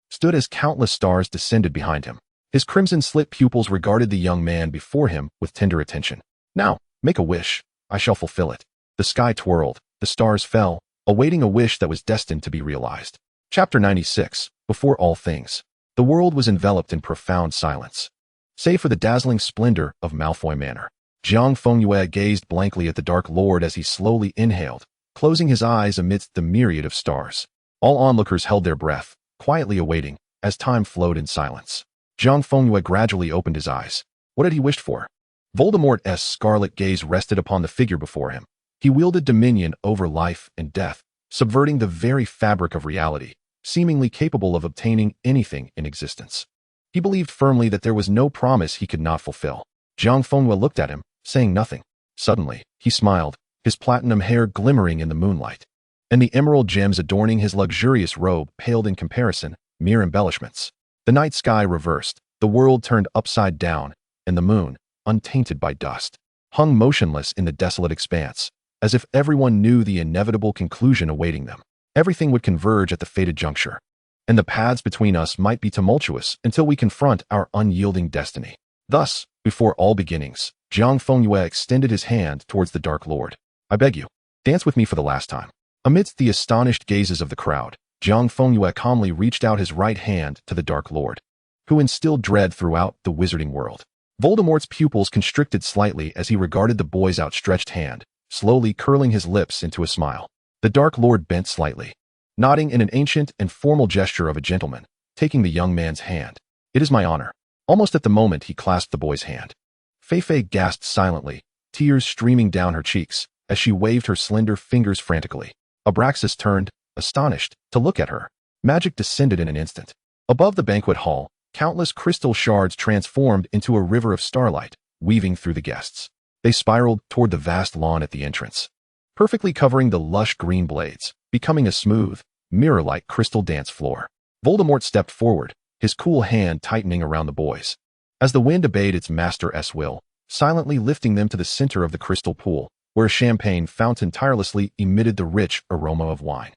stood as countless stars descended behind him. His crimson-slit pupils regarded the young man before him with tender attention. Now, make a wish. I shall fulfill it. The sky twirled, the stars fell, awaiting a wish that was destined to be realized. Chapter 96. Before all things. The world was enveloped in profound silence, save for the dazzling splendor of Malfoy Manor. Jiang Fengyue gazed blankly at the Dark Lord as he slowly inhaled, closing his eyes amidst the myriad of stars. All onlookers held their breath, quietly awaiting, as time flowed in silence. Jiang Fengyue gradually opened his eyes. What had he wished for? Voldemort's scarlet gaze rested upon the figure before him. He wielded dominion over life and death, subverting the very fabric of reality, seemingly capable of obtaining anything in existence. He believed firmly that there was no promise he could not fulfill. Jiang Fengyue looked at him, saying nothing. Suddenly, he smiled, his platinum hair glimmering in the moonlight, and the emerald gems adorning his luxurious robe paled in comparison, mere embellishments. The night sky reversed, the world turned upside down, and the moon, untainted by dust, hung motionless in the desolate expanse, as if everyone knew the inevitable conclusion awaiting them. Everything would converge at the fated juncture, and the paths between us might be tumultuous until we confront our unyielding destiny. Thus, before all beginnings, Jiang Fengyue extended his hand towards the Dark Lord. I beg you, dance with me for the last time. Amidst the astonished gazes of the crowd, Jiang Fengyue calmly reached out his right hand to the Dark Lord, who instilled dread throughout the wizarding world. Voldemort's pupils constricted slightly as he regarded the boy's outstretched hand, slowly curling his lips into a smile. The Dark Lord bent slightly, nodding in an ancient and formal gesture of a gentleman, taking the young man's hand. It is my honor. Almost at the moment he clasped the boy's hand, Feifei gasped silently, tears streaming down her cheeks, as she waved her slender fingers frantically. Abraxas turned, astonished, to look at her. Magic descended in an instant. Above the banquet hall, countless crystal shards transformed into a river of starlight, weaving through the guests. They spiraled toward the vast lawn at the entrance, perfectly covering the lush green blades, becoming a smooth, mirror-like crystal dance floor. Voldemort stepped forward, his cool hand tightening around the boys, as the wind obeyed its master's will, silently lifting them to the center of the crystal pool, where a champagne fountain tirelessly emitted the rich aroma of wine.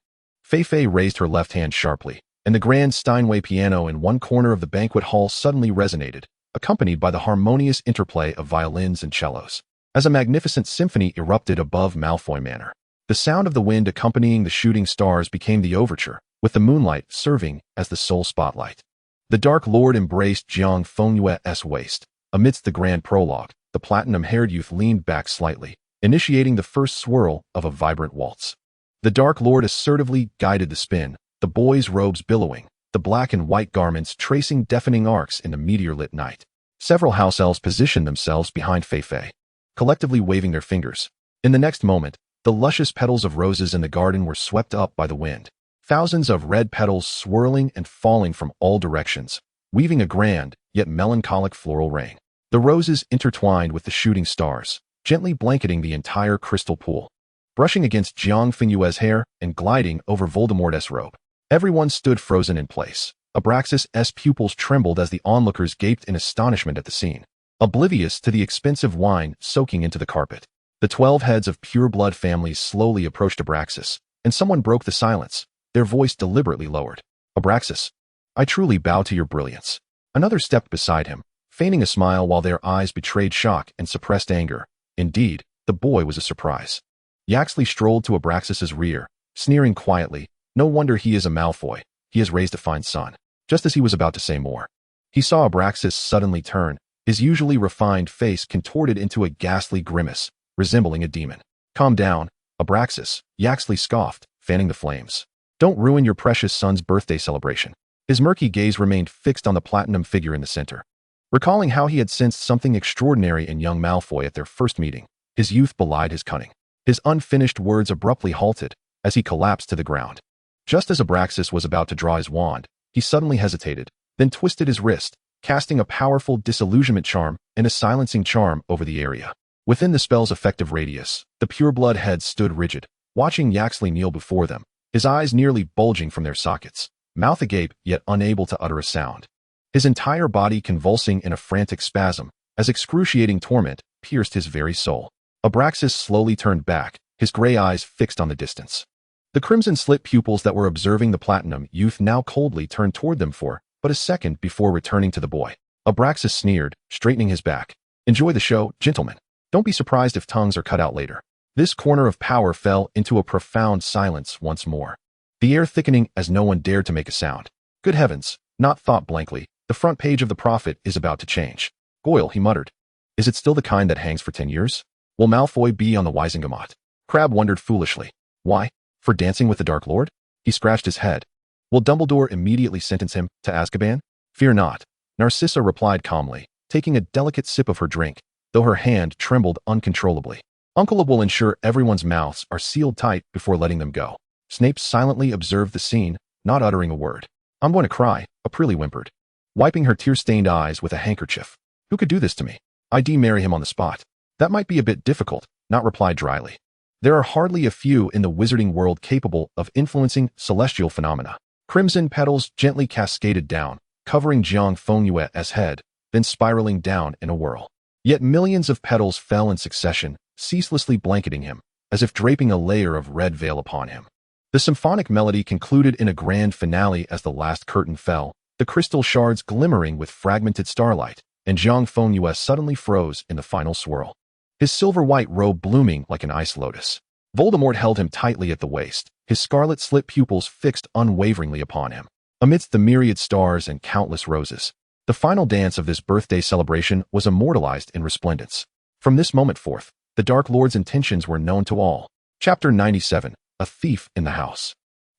Feifei raised her left hand sharply, and the grand Steinway piano in one corner of the banquet hall suddenly resonated, accompanied by the harmonious interplay of violins and cellos, as a magnificent symphony erupted above Malfoy Manor. The sound of the wind accompanying the shooting stars became the overture, with the moonlight serving as the sole spotlight. The Dark Lord embraced Jiang Fengyue's waist. Amidst the grand prologue, the platinum-haired youth leaned back slightly, initiating the first swirl of a vibrant waltz. The Dark Lord assertively guided the spin, the boys' robes billowing, the black and white garments tracing deafening arcs in the meteor-lit night. Several house elves positioned themselves behind Feifei, collectively waving their fingers. In the next moment, the luscious petals of roses in the garden were swept up by the wind. Thousands of red petals swirling and falling from all directions, weaving a grand, yet melancholic floral ring. The roses intertwined with the shooting stars, gently blanketing the entire crystal pool, brushing against Jiang Fengyue's hair and gliding over Voldemort's robe. Everyone stood frozen in place. Abraxas's pupils trembled as the onlookers gaped in astonishment at the scene, oblivious to the expensive wine soaking into the carpet. The 12 heads of pure-blood families slowly approached Abraxas, and someone broke the silence, their voice deliberately lowered. Abraxas, I truly bow to your brilliance. Another stepped beside him, feigning a smile while their eyes betrayed shock and suppressed anger. Indeed, the boy was a surprise. Yaxley strolled to Abraxas's rear, sneering quietly. No wonder he is a Malfoy. He has raised a fine son. Just as he was about to say more, he saw Abraxas suddenly turn, his usually refined face contorted into a ghastly grimace, resembling a demon. Calm down, Abraxas, Yaxley scoffed, fanning the flames. Don't ruin your precious son's birthday celebration. His murky gaze remained fixed on the platinum figure in the center. Recalling how he had sensed something extraordinary in young Malfoy at their first meeting, his youth belied his cunning. His unfinished words abruptly halted as he collapsed to the ground. Just as Abraxas was about to draw his wand, he suddenly hesitated, then twisted his wrist, casting a powerful disillusionment charm and a silencing charm over the area. Within the spell's effective radius, the pureblood heads stood rigid, watching Yaxley kneel before them, his eyes nearly bulging from their sockets, mouth agape yet unable to utter a sound. His entire body convulsing in a frantic spasm, as excruciating torment pierced his very soul. Abraxas slowly turned back, his gray eyes fixed on the distance. The crimson-slit pupils that were observing the platinum youth now coldly turned toward them for but a second before returning to the boy. Abraxas sneered, straightening his back. Enjoy the show, gentlemen. Don't be surprised if tongues are cut out later. This corner of power fell into a profound silence once more, the air thickening as no one dared to make a sound. Good heavens, Not thought blankly, the front page of the Prophet is about to change. Goyle, he muttered. Is it still the kind that hangs for 10 years? Will Malfoy be on the Wisengamot? Crabbe wondered foolishly. Why? For dancing with the Dark Lord? He scratched his head. Will Dumbledore immediately sentence him to Azkaban? Fear not, Narcissa replied calmly, taking a delicate sip of her drink, though her hand trembled uncontrollably. Uncle will ensure everyone's mouths are sealed tight before letting them go. Snape silently observed the scene, not uttering a word. I'm going to cry, Aprilly whimpered, wiping her tear-stained eyes with a handkerchief. Who could do this to me? I'd marry him on the spot. That might be a bit difficult, Not replied dryly. There are hardly a few in the wizarding world capable of influencing celestial phenomena. Crimson petals gently cascaded down, covering Jiang Fengyue's head, then spiraling down in a whirl. Yet millions of petals fell in succession, ceaselessly blanketing him, as if draping a layer of red veil upon him. The symphonic melody concluded in a grand finale as the last curtain fell, the crystal shards glimmering with fragmented starlight, and Jiang Fengyue suddenly froze in the final swirl, his silver-white robe blooming like an ice lotus. Voldemort held him tightly at the waist, his scarlet-slit pupils fixed unwaveringly upon him. Amidst the myriad stars and countless roses, the final dance of this birthday celebration was immortalized in resplendence. From this moment forth, the Dark Lord's intentions were known to all. Chapter 97, A Thief in the House.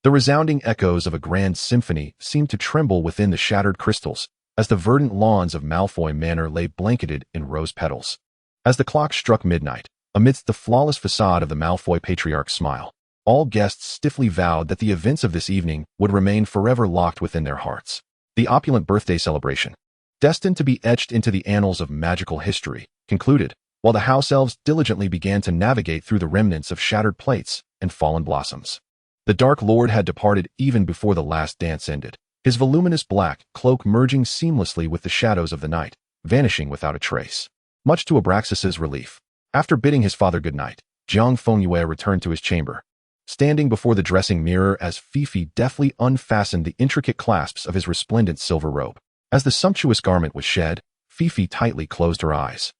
The resounding echoes of a grand symphony seemed to tremble within the shattered crystals, as the verdant lawns of Malfoy Manor lay blanketed in rose petals. As the clock struck midnight, amidst the flawless facade of the Malfoy patriarch's smile, all guests stiffly vowed that the events of this evening would remain forever locked within their hearts. The opulent birthday celebration, destined to be etched into the annals of magical history, concluded, while the house elves diligently began to navigate through the remnants of shattered plates and fallen blossoms. The Dark Lord had departed even before the last dance ended, his voluminous black cloak merging seamlessly with the shadows of the night, vanishing without a trace. Much to Abraxas's relief, after bidding his father good night, Jiang Fengyue returned to his chamber, standing before the dressing mirror as Fifi deftly unfastened the intricate clasps of his resplendent silver robe. As the sumptuous garment was shed, Fifi tightly closed her eyes,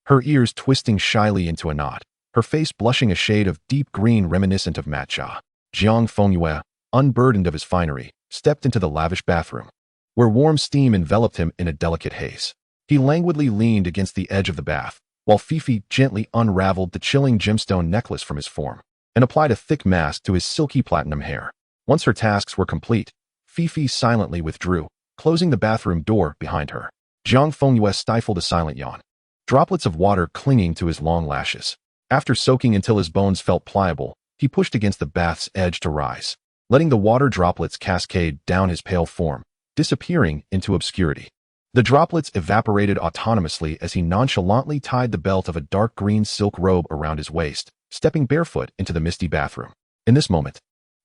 her ears twisting shyly into a knot, her face blushing a shade of deep green reminiscent of matcha. Jiang Fengyue, unburdened of his finery, stepped into the lavish bathroom, where warm steam enveloped him in a delicate haze. He languidly leaned against the edge of the bath, while Fifi gently unraveled the chilling gemstone necklace from his form, and applied a thick mask to his silky platinum hair. Once her tasks were complete, Fifi silently withdrew, closing the bathroom door behind her. Jiang Fengyue stifled a silent yawn, droplets of water clinging to his long lashes. After soaking until his bones felt pliable, he pushed against the bath's edge to rise, letting the water droplets cascade down his pale form, disappearing into obscurity. The droplets evaporated autonomously as he nonchalantly tied the belt of a dark green silk robe around his waist, stepping barefoot into the misty bathroom. In this moment,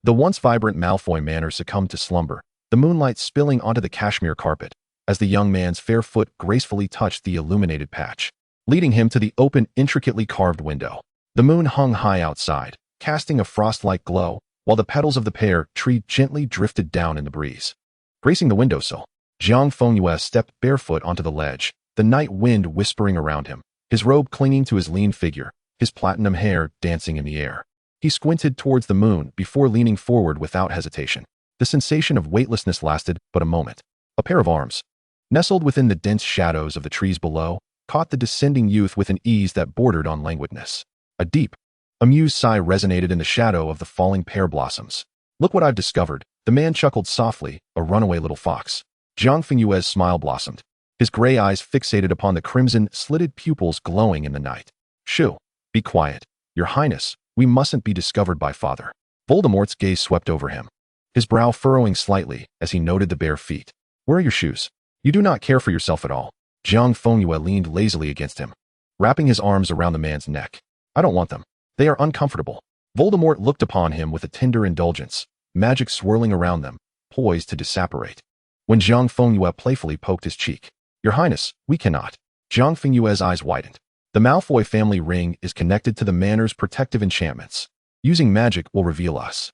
the once vibrant Malfoy Manor succumbed to slumber, the moonlight spilling onto the cashmere carpet, as the young man's fair foot gracefully touched the illuminated patch, leading him to the open, intricately carved window. The moon hung high outside, casting a frost-like glow, while the petals of the pear tree gently drifted down in the breeze. Gracing the windowsill, Jiang Fengyue stepped barefoot onto the ledge, the night wind whispering around him, his robe clinging to his lean figure, his platinum hair dancing in the air. He squinted towards the moon before leaning forward without hesitation. The sensation of weightlessness lasted but a moment. A pair of arms, nestled within the dense shadows of the trees below, caught the descending youth with an ease that bordered on languidness. A deep, amused sigh resonated in the shadow of the falling pear blossoms. "Look what I've discovered," the man chuckled softly, a runaway little fox. Jiang Fengyue's smile blossomed, his gray eyes fixated upon the crimson, slitted pupils glowing in the night. "Shoo, be quiet, Your Highness, we mustn't be discovered by Father." Voldemort's gaze swept over him, his brow furrowing slightly as he noted the bare feet. "Where are your shoes? You do not care for yourself at all." Jiang Fengyue leaned lazily against him, wrapping his arms around the man's neck. "I don't want them. They are uncomfortable." Voldemort looked upon him with a tender indulgence, magic swirling around them, poised to disapparate. When Jiang Fengyue playfully poked his cheek, "Your Highness, we cannot." Jiang Fengyue's eyes widened. The Malfoy family ring is connected to the manor's protective enchantments. Using magic will reveal us.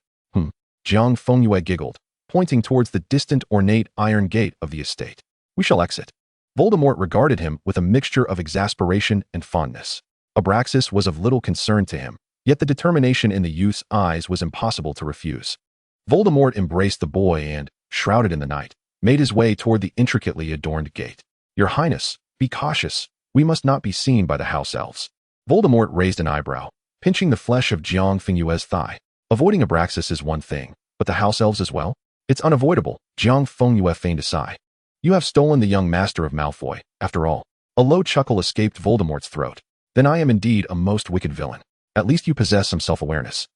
Jiang Fengyue giggled, pointing towards the distant ornate iron gate of the estate. "We shall exit." Voldemort regarded him with a mixture of exasperation and fondness. Abraxas was of little concern to him, yet the determination in the youth's eyes was impossible to refuse. Voldemort embraced the boy and, shrouded in the night, made his way toward the intricately adorned gate. "Your Highness, be cautious. We must not be seen by the house elves." Voldemort raised an eyebrow, pinching the flesh of Jiang Fengyue's thigh. Avoiding Abraxas is one thing, but the house elves as well? "It's unavoidable," Jiang Fengyue feigned a sigh. "You have stolen the young master of Malfoy, after all." A low chuckle escaped Voldemort's throat. "Then I am indeed a most wicked villain. At least you possess some self-awareness."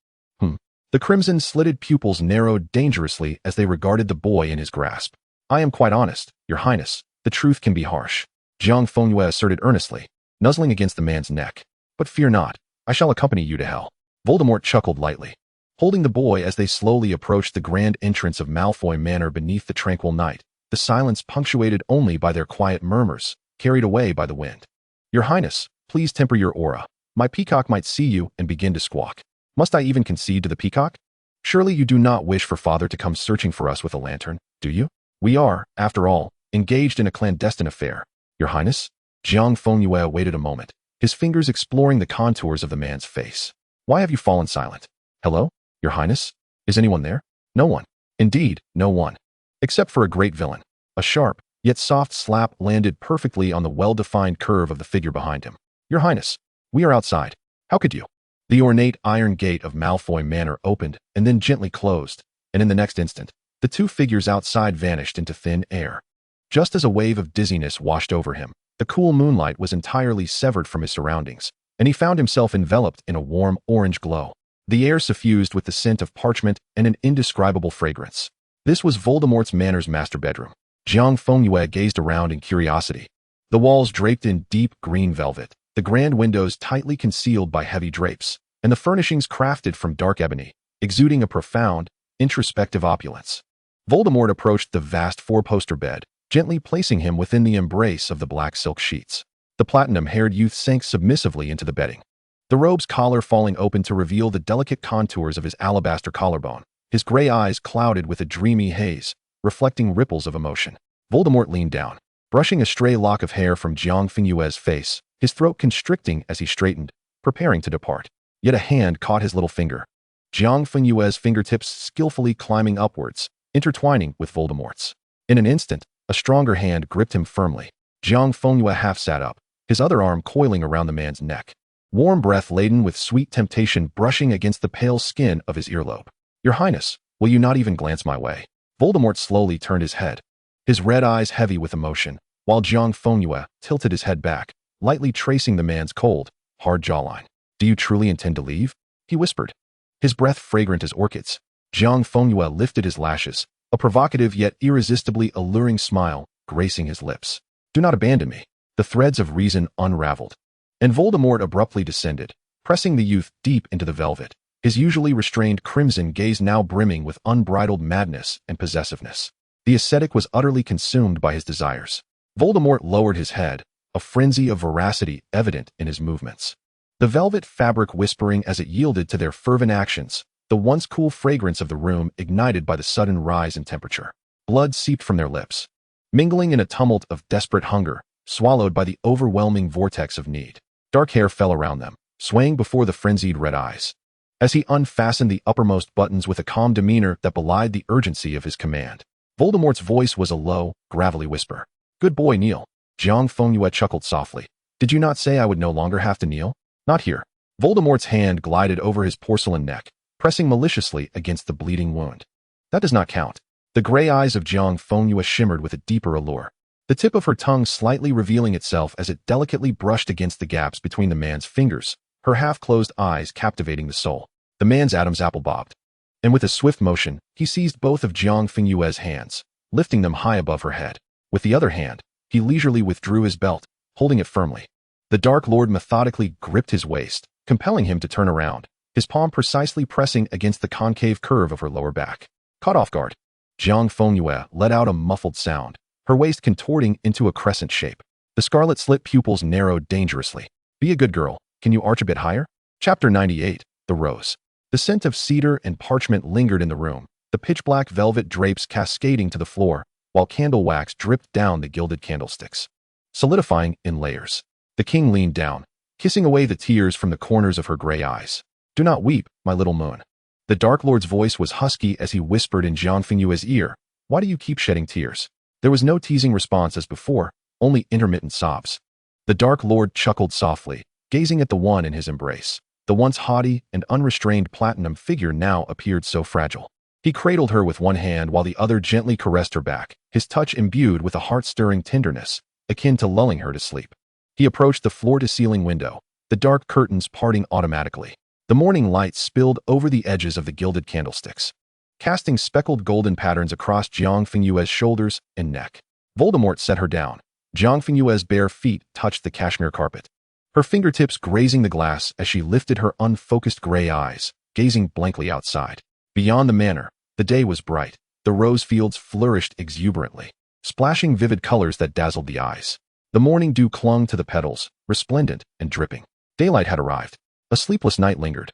The crimson slitted pupils narrowed dangerously as they regarded the boy in his grasp. "I am quite honest, Your Highness. The truth can be harsh," Jiang Fengyue asserted earnestly, nuzzling against the man's neck. "But fear not, I shall accompany you to hell." Voldemort chuckled lightly, holding the boy as they slowly approached the grand entrance of Malfoy Manor beneath the tranquil night, the silence punctuated only by their quiet murmurs, carried away by the wind. "Your Highness, please temper your aura. My peacock might see you and begin to squawk." "Must I even concede to the peacock? Surely you do not wish for Father to come searching for us with a lantern, do you? We are, after all, engaged in a clandestine affair." "Your Highness?" Jiang Fengyue waited a moment, his fingers exploring the contours of the man's face. "Why have you fallen silent? Hello, Your Highness? Is anyone there?" "No one. Indeed, no one. Except for a great villain." A sharp, yet soft slap landed perfectly on the well-defined curve of the figure behind him. "Your Highness, we are outside. How could you?" The ornate iron gate of Malfoy Manor opened and then gently closed, and in the next instant, the two figures outside vanished into thin air. Just as a wave of dizziness washed over him, the cool moonlight was entirely severed from his surroundings, and he found himself enveloped in a warm orange glow. The air suffused with the scent of parchment and an indescribable fragrance. This was Voldemort's manor's master bedroom. Jiang Fengyue gazed around in curiosity. The walls draped in deep green velvet, the grand windows tightly concealed by heavy drapes, and the furnishings crafted from dark ebony, exuding a profound, introspective opulence. Voldemort approached the vast four-poster bed, gently placing him within the embrace of the black silk sheets. The platinum-haired youth sank submissively into the bedding, the robe's collar falling open to reveal the delicate contours of his alabaster collarbone, his gray eyes clouded with a dreamy haze, reflecting ripples of emotion. Voldemort leaned down, brushing a stray lock of hair from Jiang Fengyue's face, his throat constricting as he straightened, preparing to depart. Yet a hand caught his little finger, Jiang Fengyue's fingertips skillfully climbing upwards, intertwining with Voldemort's. In an instant, a stronger hand gripped him firmly. Jiang Fengyue half sat up, his other arm coiling around the man's neck. Warm breath laden with sweet temptation brushing against the pale skin of his earlobe. "Your Highness, will you not even glance my way?" Voldemort slowly turned his head, his red eyes heavy with emotion, while Jiang Fengyue tilted his head back, lightly tracing the man's cold, hard jawline. "Do you truly intend to leave?" he whispered, his breath fragrant as orchids. Jiang Fengyue lifted his lashes, a provocative yet irresistibly alluring smile gracing his lips. "Do not abandon me." The threads of reason unraveled, and Voldemort abruptly descended, pressing the youth deep into the velvet, his usually restrained crimson gaze now brimming with unbridled madness and possessiveness. The ascetic was utterly consumed by his desires. Voldemort lowered his head, a frenzy of veracity evident in his movements. The velvet fabric whispering as it yielded to their fervent actions, the once cool fragrance of the room ignited by the sudden rise in temperature. Blood seeped from their lips. Mingling in a tumult of desperate hunger, swallowed by the overwhelming vortex of need. Dark hair fell around them, swaying before the frenzied red eyes. As he unfastened the uppermost buttons with a calm demeanor that belied the urgency of his command, Voldemort's voice was a low, gravelly whisper. "Good boy, kneel." Jiang Fengyue chuckled softly. "Did you not say I would no longer have to kneel? Not here." Voldemort's hand glided over his porcelain neck, pressing maliciously against the bleeding wound. "That does not count." The gray eyes of Jiang Fengyue shimmered with a deeper allure, the tip of her tongue slightly revealing itself as it delicately brushed against the gaps between the man's fingers, her half-closed eyes captivating the soul. The man's Adam's apple bobbed, and with a swift motion, he seized both of Jiang Fengyue's hands, lifting them high above her head. With the other hand, he leisurely withdrew his belt, holding it firmly. The Dark Lord methodically gripped his waist, compelling him to turn around, his palm precisely pressing against the concave curve of her lower back. Caught off guard, Jiang Fengyue let out a muffled sound, her waist contorting into a crescent shape. The scarlet-slit pupils narrowed dangerously. "Be a good girl. Can you arch a bit higher?" Chapter 98, The Rose. The scent of cedar and parchment lingered in the room, the pitch-black velvet drapes cascading to the floor, while candle wax dripped down the gilded candlesticks, solidifying in layers. The king leaned down, kissing away the tears from the corners of her gray eyes. "Do not weep, my little moon." The Dark Lord's voice was husky as he whispered in Jiang Fengyue's ear, "Why do you keep shedding tears?" There was no teasing response as before, only intermittent sobs. The Dark Lord chuckled softly, gazing at the one in his embrace. The once haughty and unrestrained platinum figure now appeared so fragile. He cradled her with one hand while the other gently caressed her back, his touch imbued with a heart-stirring tenderness, akin to lulling her to sleep. He approached the floor-to-ceiling window, the dark curtains parting automatically. The morning light spilled over the edges of the gilded candlesticks, casting speckled golden patterns across Jiang Fengyue's shoulders and neck. Voldemort set her down. Jiang Fengyue's bare feet touched the cashmere carpet, her fingertips grazing the glass as she lifted her unfocused gray eyes, gazing blankly outside. Beyond the manor, the day was bright. The rose fields flourished exuberantly, splashing vivid colors that dazzled the eyes. The morning dew clung to the petals, resplendent and dripping. Daylight had arrived. A sleepless night lingered.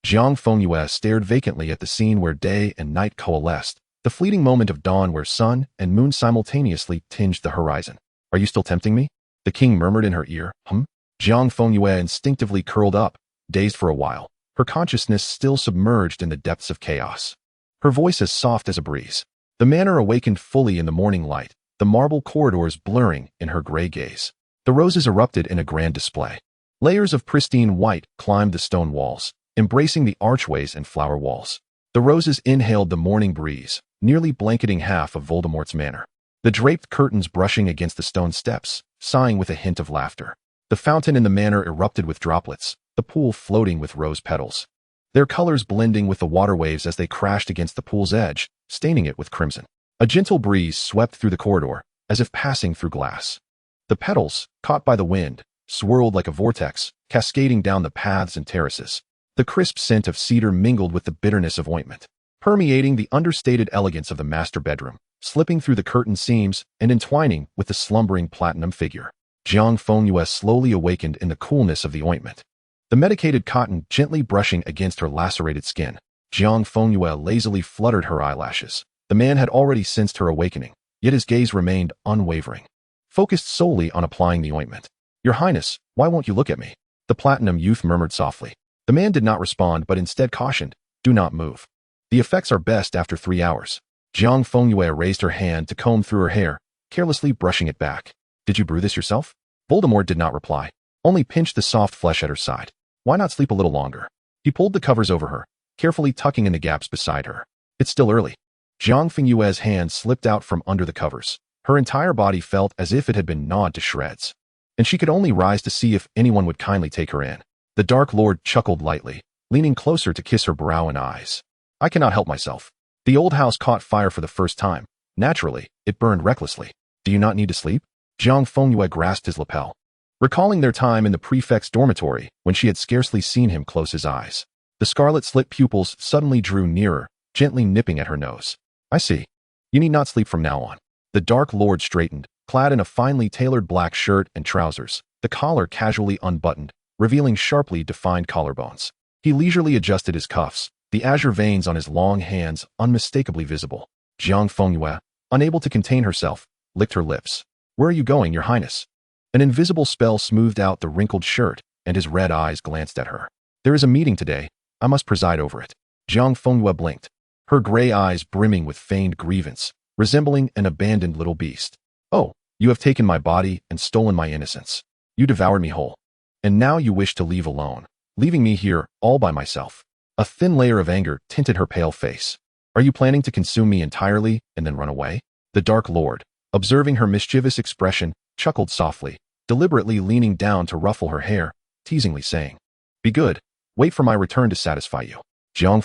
Jiang Fengyue stared vacantly at the scene where day and night coalesced, the fleeting moment of dawn where sun and moon simultaneously tinged the horizon. "Are you still tempting me?" the king murmured in her ear. Jiang Fengyue instinctively curled up, dazed for a while, her consciousness still submerged in the depths of chaos. Her voice as soft as a breeze. The manor awakened fully in the morning light, the marble corridors blurring in her gray gaze. The roses erupted in a grand display. Layers of pristine white climbed the stone walls, embracing the archways and flower walls. The roses inhaled the morning breeze, nearly blanketing half of Voldemort's manor. The draped curtains brushing against the stone steps, sighing with a hint of laughter. The fountain in the manor erupted with droplets, the pool floating with rose petals, their colors blending with the water waves as they crashed against the pool's edge, staining it with crimson. A gentle breeze swept through the corridor, as if passing through glass. The petals, caught by the wind, swirled like a vortex, cascading down the paths and terraces. The crisp scent of cedar mingled with the bitterness of ointment, permeating the understated elegance of the master bedroom, slipping through the curtain seams and entwining with the slumbering platinum figure. Jiang Fengyue slowly awakened in the coolness of the ointment, the medicated cotton gently brushing against her lacerated skin. Jiang Fengyue lazily fluttered her eyelashes. The man had already sensed her awakening, yet his gaze remained unwavering, focused solely on applying the ointment. "Your Highness, why won't you look at me?" the platinum youth murmured softly. The man did not respond but instead cautioned, "Do not move. The effects are best after 3 hours." Jiang Fengyue raised her hand to comb through her hair, carelessly brushing it back. "Did you brew this yourself?" Voldemort did not reply, only pinched the soft flesh at her side. "Why not sleep a little longer?" He pulled the covers over her, carefully tucking in the gaps beside her. "It's still early." Jiang Fengyue's hand slipped out from under the covers. Her entire body felt as if it had been gnawed to shreds, and she could only rise to see if anyone would kindly take her in. The Dark Lord chuckled lightly, leaning closer to kiss her brow and eyes. "I cannot help myself." The old house caught fire for the first time. Naturally, it burned recklessly. "Do you not need to sleep?" Jiang Fengyue grasped his lapel, recalling their time in the prefect's dormitory when she had scarcely seen him close his eyes. The scarlet-slit pupils suddenly drew nearer, gently nipping at her nose. "I see. You need not sleep from now on." The Dark Lord straightened, clad in a finely tailored black shirt and trousers, the collar casually unbuttoned, revealing sharply defined collarbones. He leisurely adjusted his cuffs, the azure veins on his long hands unmistakably visible. Jiang Fengyue, unable to contain herself, licked her lips. "Where are you going, Your Highness?" An invisible spell smoothed out the wrinkled shirt, and his red eyes glanced at her. There is a meeting today. I must preside over it. Jiang Fengyue blinked, her gray eyes brimming with feigned grievance, resembling an abandoned little beast. Oh, you have taken my body and stolen my innocence. You devoured me whole. And now you wish to leave alone, leaving me here all by myself. A thin layer of anger tinted her pale face. Are you planning to consume me entirely and then run away? The Dark Lord, observing her mischievous expression, chuckled softly, deliberately leaning down to ruffle her hair, teasingly saying, Be good. Wait for my return to satisfy you. Jiang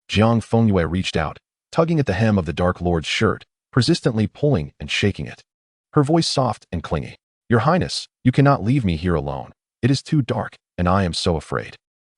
Fengyue reached out, tugging at the hem of the Dark Lord's shirt, persistently pulling and shaking it. Her voice soft and clingy. Your Highness, you cannot leave me here alone. It is too dark, and I am so afraid.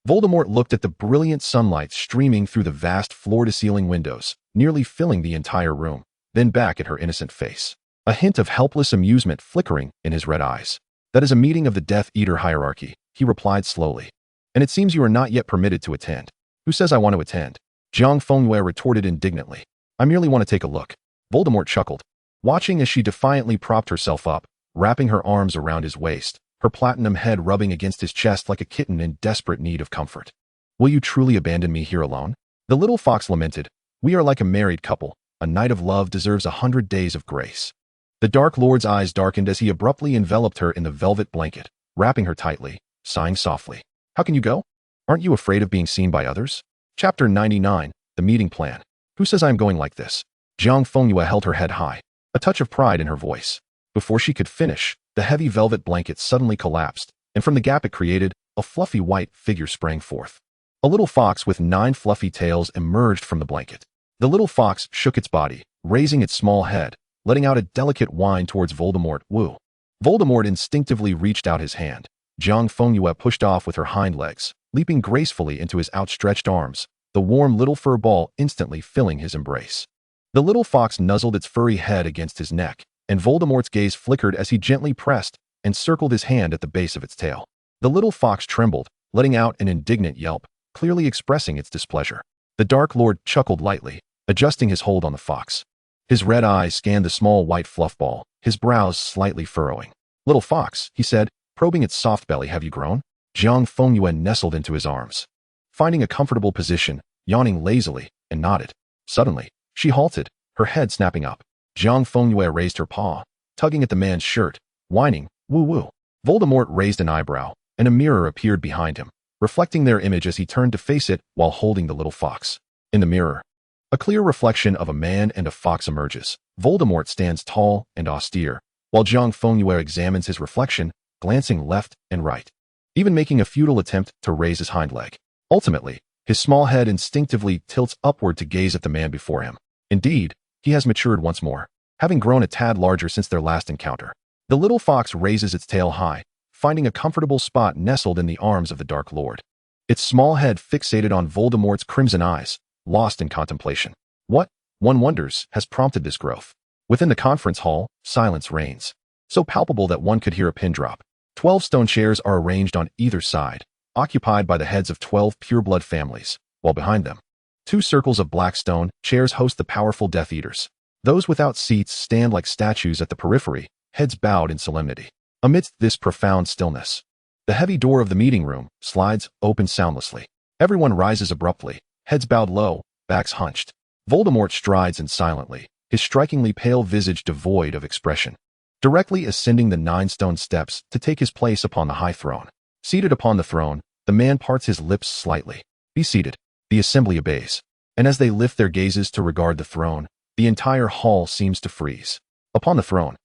Voldemort looked at the brilliant sunlight streaming through the vast floor-to-ceiling windows, nearly filling the entire room, then back at her innocent face. A hint of helpless amusement flickering in his red eyes. That is a meeting of the Death Eater hierarchy, he replied slowly. And it seems you are not yet permitted to attend. Who says I want to attend? Jiang Fengyue retorted indignantly. I merely want to take a look. Voldemort chuckled, watching as she defiantly propped herself up, wrapping her arms around his waist, her platinum head rubbing against his chest like a kitten in desperate need of comfort. Will you truly abandon me here alone? The little fox lamented. We are like a married couple. A night of love deserves 100 days of grace. The Dark Lord's eyes darkened as he abruptly enveloped her in the velvet blanket, wrapping her tightly, sighing softly. How can you go? Aren't you afraid of being seen by others? Chapter 99, The Meeting Plan. Who says I am going like this? Jiang Fengyue held her head high, a touch of pride in her voice. Before she could finish, the heavy velvet blanket suddenly collapsed, and from the gap it created, a fluffy white figure sprang forth. A little fox with 9 fluffy tails emerged from the blanket. The little fox shook its body, raising its small head, letting out a delicate whine towards Voldemort. Woo! Voldemort instinctively reached out his hand. Jiang Fengyue pushed off with her hind legs, leaping gracefully into his outstretched arms, the warm little fur ball instantly filling his embrace. The little fox nuzzled its furry head against his neck, and Voldemort's gaze flickered as he gently pressed and circled his hand at the base of its tail. The little fox trembled, letting out an indignant yelp, clearly expressing its displeasure. The Dark Lord chuckled lightly, adjusting his hold on the fox. His red eyes scanned the small white fluff ball, his brows slightly furrowing. Little fox, he said, probing its soft belly, have you grown? Jiang Fengyue nestled into his arms, finding a comfortable position, yawning lazily, and nodded. Suddenly, she halted, her head snapping up. Jiang Fengyue raised her paw, tugging at the man's shirt, whining, woo-woo. Voldemort raised an eyebrow, and a mirror appeared behind him, reflecting their image as he turned to face it while holding the little fox. In the mirror, a clear reflection of a man and a fox emerges. Voldemort stands tall and austere, while Jiang Fengyue examines his reflection, glancing left and right, even making a futile attempt to raise his hind leg. Ultimately, his small head instinctively tilts upward to gaze at the man before him. Indeed, he has matured once more, having grown a tad larger since their last encounter. The little fox raises its tail high, finding a comfortable spot nestled in the arms of the Dark Lord. Its small head fixated on Voldemort's crimson eyes, lost in contemplation. What, one wonders, has prompted this growth? Within the conference hall, silence reigns, so palpable that one could hear a pin drop. 12 stone chairs are arranged on either side, occupied by the heads of 12 pureblood families, while behind them, 2 circles of black stone chairs host the powerful Death Eaters. Those without seats stand like statues at the periphery, heads bowed in solemnity. Amidst this profound stillness, the heavy door of the meeting room slides open soundlessly. Everyone rises abruptly, heads bowed low, backs hunched. Voldemort strides in silently, his strikingly pale visage devoid of expression, directly ascending the 9 stone steps to take his place upon the high throne. Seated upon the throne, the man parts his lips slightly. Be seated. The assembly obeys, and as they lift their gazes to regard the throne, the entire hall seems to freeze. Upon the throne,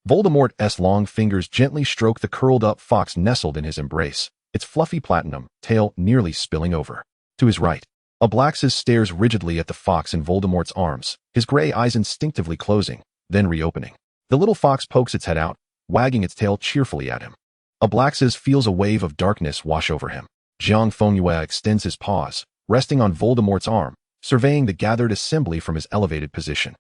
Voldemort's long fingers gently stroke the curled-up fox nestled in his embrace, its fluffy platinum tail nearly spilling over. To his right, Ablaxus stares rigidly at the fox in Voldemort's arms, his gray eyes instinctively closing, then reopening. The little fox pokes its head out, wagging its tail cheerfully at him. Ablaxus feels a wave of darkness wash over him. Jiang Fengyue extends his paws, resting on Voldemort's arm, surveying the gathered assembly from his elevated position.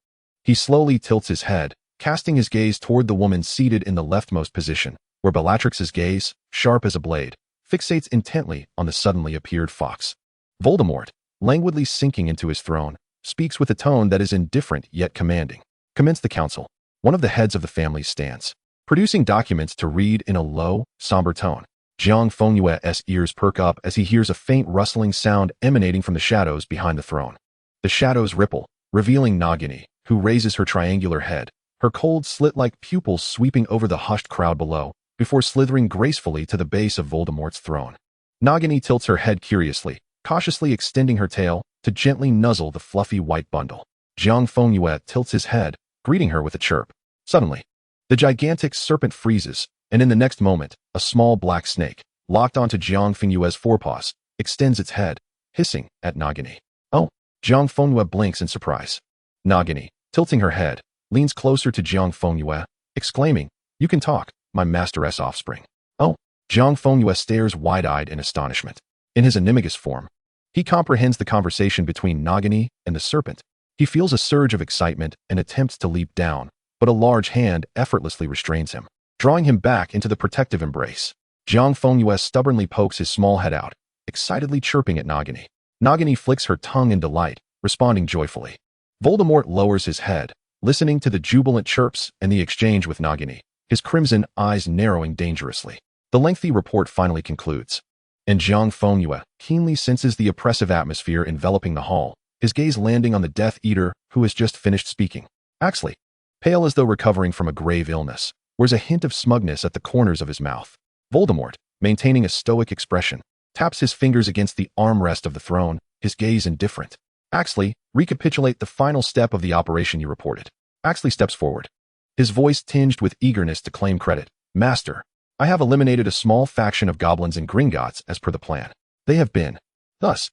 He slowly tilts his head, casting his gaze toward the woman seated in the leftmost position, where Bellatrix's gaze, sharp as a blade, fixates intently on the suddenly appeared fox. Voldemort, languidly sinking into his throne, speaks with a tone that is indifferent yet commanding. Commence the council. One of the heads of the family stands, producing documents to read in a low, somber tone. Jiang Fengyue's ears perk up as he hears a faint rustling sound emanating from the shadows behind the throne. The shadows ripple, revealing Nagini, who raises her triangular head, her cold slit-like pupils sweeping over the hushed crowd below, before slithering gracefully to the base of Voldemort's throne. Nagini tilts her head curiously, cautiously extending her tail to gently nuzzle the fluffy white bundle. Jiang Fengyue tilts his head, greeting her with a chirp. Suddenly, the gigantic serpent freezes, and in the next moment, a small black snake, locked onto Jiang Fengyue's forepaws, extends its head, hissing at Nagini. Oh! Jiang Fengyue blinks in surprise. Nagini, tilting her head, leans closer to Jiang Fengyue, exclaiming, "You can talk, my master's offspring." Oh! Jiang Fengyue stares wide-eyed in astonishment. In his animagus form, he comprehends the conversation between Nagini and the serpent. He feels a surge of excitement and attempts to leap down, but a large hand effortlessly restrains him, drawing him back into the protective embrace. Jiang Fengyue stubbornly pokes his small head out, excitedly chirping at Nagini. Nagini flicks her tongue in delight, responding joyfully. Voldemort lowers his head, listening to the jubilant chirps and the exchange with Nagini, his crimson eyes narrowing dangerously. The lengthy report finally concludes, and Jiang Fengyue keenly senses the oppressive atmosphere enveloping the hall, his gaze landing on the Death Eater who has just finished speaking. Axley, pale as though recovering from a grave illness, wears a hint of smugness at the corners of his mouth. Voldemort, maintaining a stoic expression, taps his fingers against the armrest of the throne, his gaze indifferent. Axley, recapitulate the final step of the operation you reported. Axley steps forward, his voice tinged with eagerness to claim credit. Master, I have eliminated a small faction of goblins and Gringotts as per the plan. They have been, thus.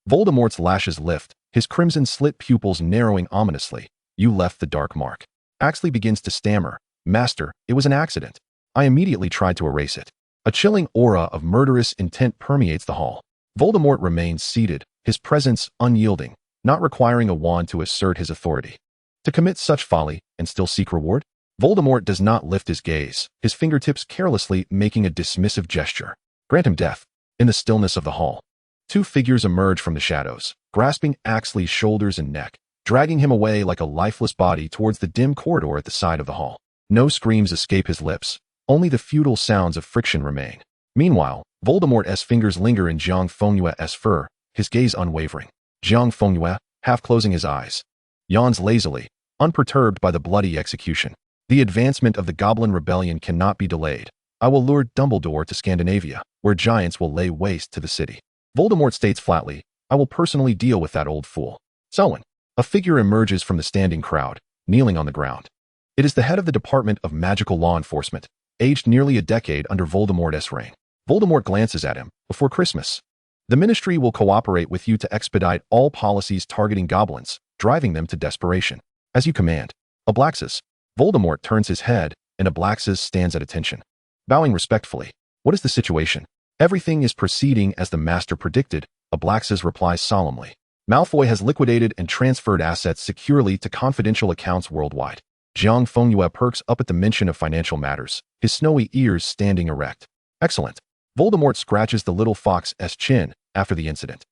Voldemort's lashes lift, his crimson slit pupils narrowing ominously. You left the dark mark. Axley begins to stammer. Master, it was an accident. I immediately tried to erase it. A chilling aura of murderous intent permeates the hall. Voldemort remains seated, his presence unyielding, not requiring a wand to assert his authority. To commit such folly and still seek reward? Voldemort does not lift his gaze, his fingertips carelessly making a dismissive gesture. Grant him death. In the stillness of the hall, two figures emerge from the shadows, grasping Axley's shoulders and neck, dragging him away like a lifeless body towards the dim corridor at the side of the hall. No screams escape his lips, only the futile sounds of friction remain. Meanwhile, Voldemort's fingers linger in Jiang Fengyue's fur, his gaze unwavering. Jiang Fengyue, half closing his eyes, yawns lazily, unperturbed by the bloody execution. The advancement of the Goblin Rebellion cannot be delayed. I will lure Dumbledore to Scandinavia, where giants will lay waste to the city. Voldemort states flatly, I will personally deal with that old fool. Selwyn. A figure emerges from the standing crowd, kneeling on the ground. It is the head of the Department of Magical Law Enforcement, aged nearly a decade under Voldemort's reign. Voldemort glances at him. Before Christmas, the Ministry will cooperate with you to expedite all policies targeting goblins, driving them to desperation. As you command. Ablaxus. Voldemort turns his head, and Ablaxus stands at attention. Bowing respectfully. What is the situation? Everything is proceeding as the Master predicted, Ablaxus replies solemnly. Malfoy has liquidated and transferred assets securely to confidential accounts worldwide. Jiang Fengyue perks up at the mention of financial matters, his snowy ears standing erect. Excellent. Voldemort scratches the little fox's chin after the incident.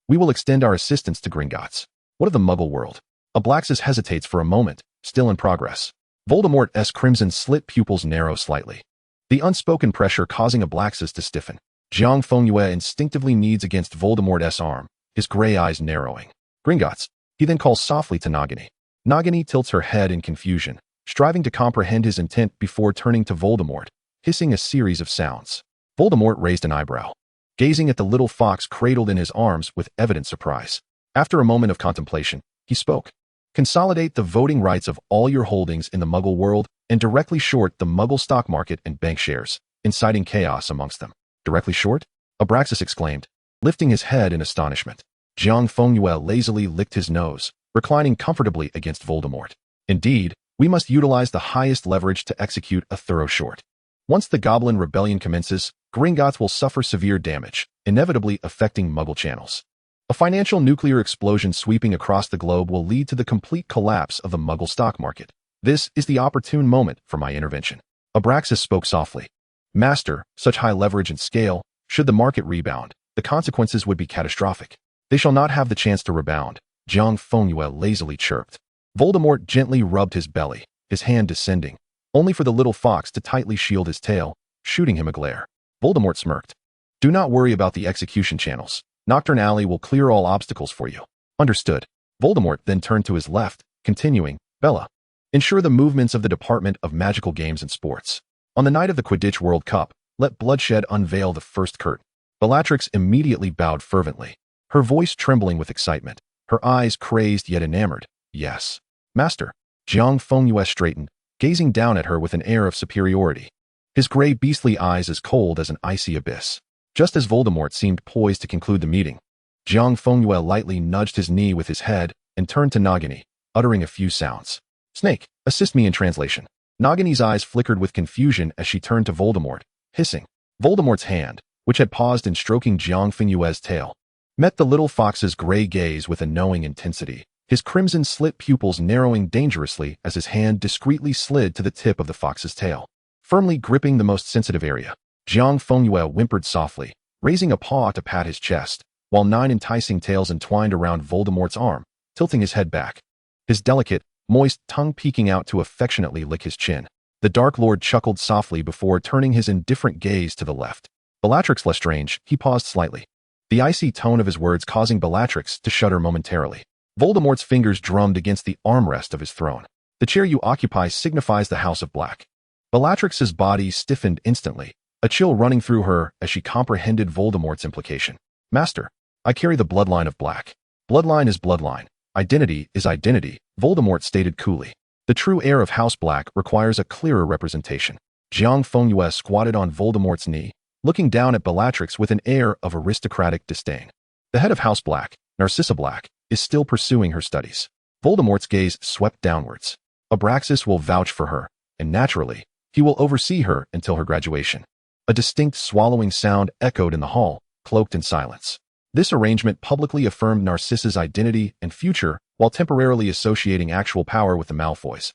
We will extend our assistance to Gringotts. What of the Muggle world? Ablaxus hesitates for a moment, still in progress. Voldemort's crimson slit pupils narrow slightly, the unspoken pressure causing Ablaxus to stiffen. Jiang Fengyue instinctively kneads against Voldemort's arm, his gray eyes narrowing. Gringotts. He then calls softly to Nagini. Nagini tilts her head in confusion, striving to comprehend his intent before turning to Voldemort, hissing a series of sounds. Voldemort raised an eyebrow, gazing at the little fox cradled in his arms with evident surprise. After a moment of contemplation, he spoke. Consolidate the voting rights of all your holdings in the Muggle world and directly short the Muggle stock market and bank shares, inciting chaos amongst them. Directly short? Abraxas exclaimed, lifting his head in astonishment. Jiang Fengyue lazily licked his nose, reclining comfortably against Voldemort. Indeed, we must utilize the highest leverage to execute a thorough short. Once the Goblin Rebellion commences, Gringotts will suffer severe damage, inevitably affecting Muggle channels. A financial nuclear explosion sweeping across the globe will lead to the complete collapse of the Muggle stock market. This is the opportune moment for my intervention. Abraxas spoke softly. Master, such high leverage and scale, should the market rebound, the consequences would be catastrophic. They shall not have the chance to rebound, Jiang Fengyue lazily chirped. Voldemort gently rubbed his belly, his hand descending. only for the little fox to tightly shield his tail, shooting him a glare. Voldemort smirked. Do not worry about the execution channels. Nocturne Alley will clear all obstacles for you. Understood. Voldemort then turned to his left, continuing, Bella, ensure the movements of the Department of Magical Games and Sports. On the night of the Quidditch World Cup, let bloodshed unveil the first curtain. Bellatrix immediately bowed fervently, her voice trembling with excitement, her eyes crazed yet enamored. Yes. Master. Jiang Fengyue straightened, gazing down at her with an air of superiority, his gray beastly eyes as cold as an icy abyss. Just as Voldemort seemed poised to conclude the meeting, Jiang Fengyue lightly nudged his knee with his head and turned to Nagini, uttering a few sounds. Snake, assist me in translation. Nagini's eyes flickered with confusion as she turned to Voldemort, hissing. Voldemort's hand, which had paused in stroking Jiang Fengyue's tail, met the little fox's gray gaze with a knowing intensity, his crimson slit pupils narrowing dangerously as his hand discreetly slid to the tip of the fox's tail, firmly gripping the most sensitive area. Jiang Fengyue whimpered softly, raising a paw to pat his chest, while 9 enticing tails entwined around Voldemort's arm, tilting his head back, his delicate, moist tongue peeking out to affectionately lick his chin. The Dark Lord chuckled softly before turning his indifferent gaze to the left. Bellatrix Lestrange, he paused slightly, the icy tone of his words causing Bellatrix to shudder momentarily. Voldemort's fingers drummed against the armrest of his throne. The chair you occupy signifies the House of Black. Bellatrix's body stiffened instantly, a chill running through her as she comprehended Voldemort's implication. Master, I carry the bloodline of Black. Bloodline is bloodline. Identity is identity, Voldemort stated coolly. The true heir of House Black requires a clearer representation. Jiang Fengyue squatted on Voldemort's knee, looking down at Bellatrix with an air of aristocratic disdain. The head of House Black, Narcissa Black, is still pursuing her studies. Voldemort's gaze swept downwards. Abraxas will vouch for her, and naturally, he will oversee her until her graduation. A distinct swallowing sound echoed in the hall, cloaked in silence. This arrangement publicly affirmed Narcissa's identity and future while temporarily associating actual power with the Malfoys,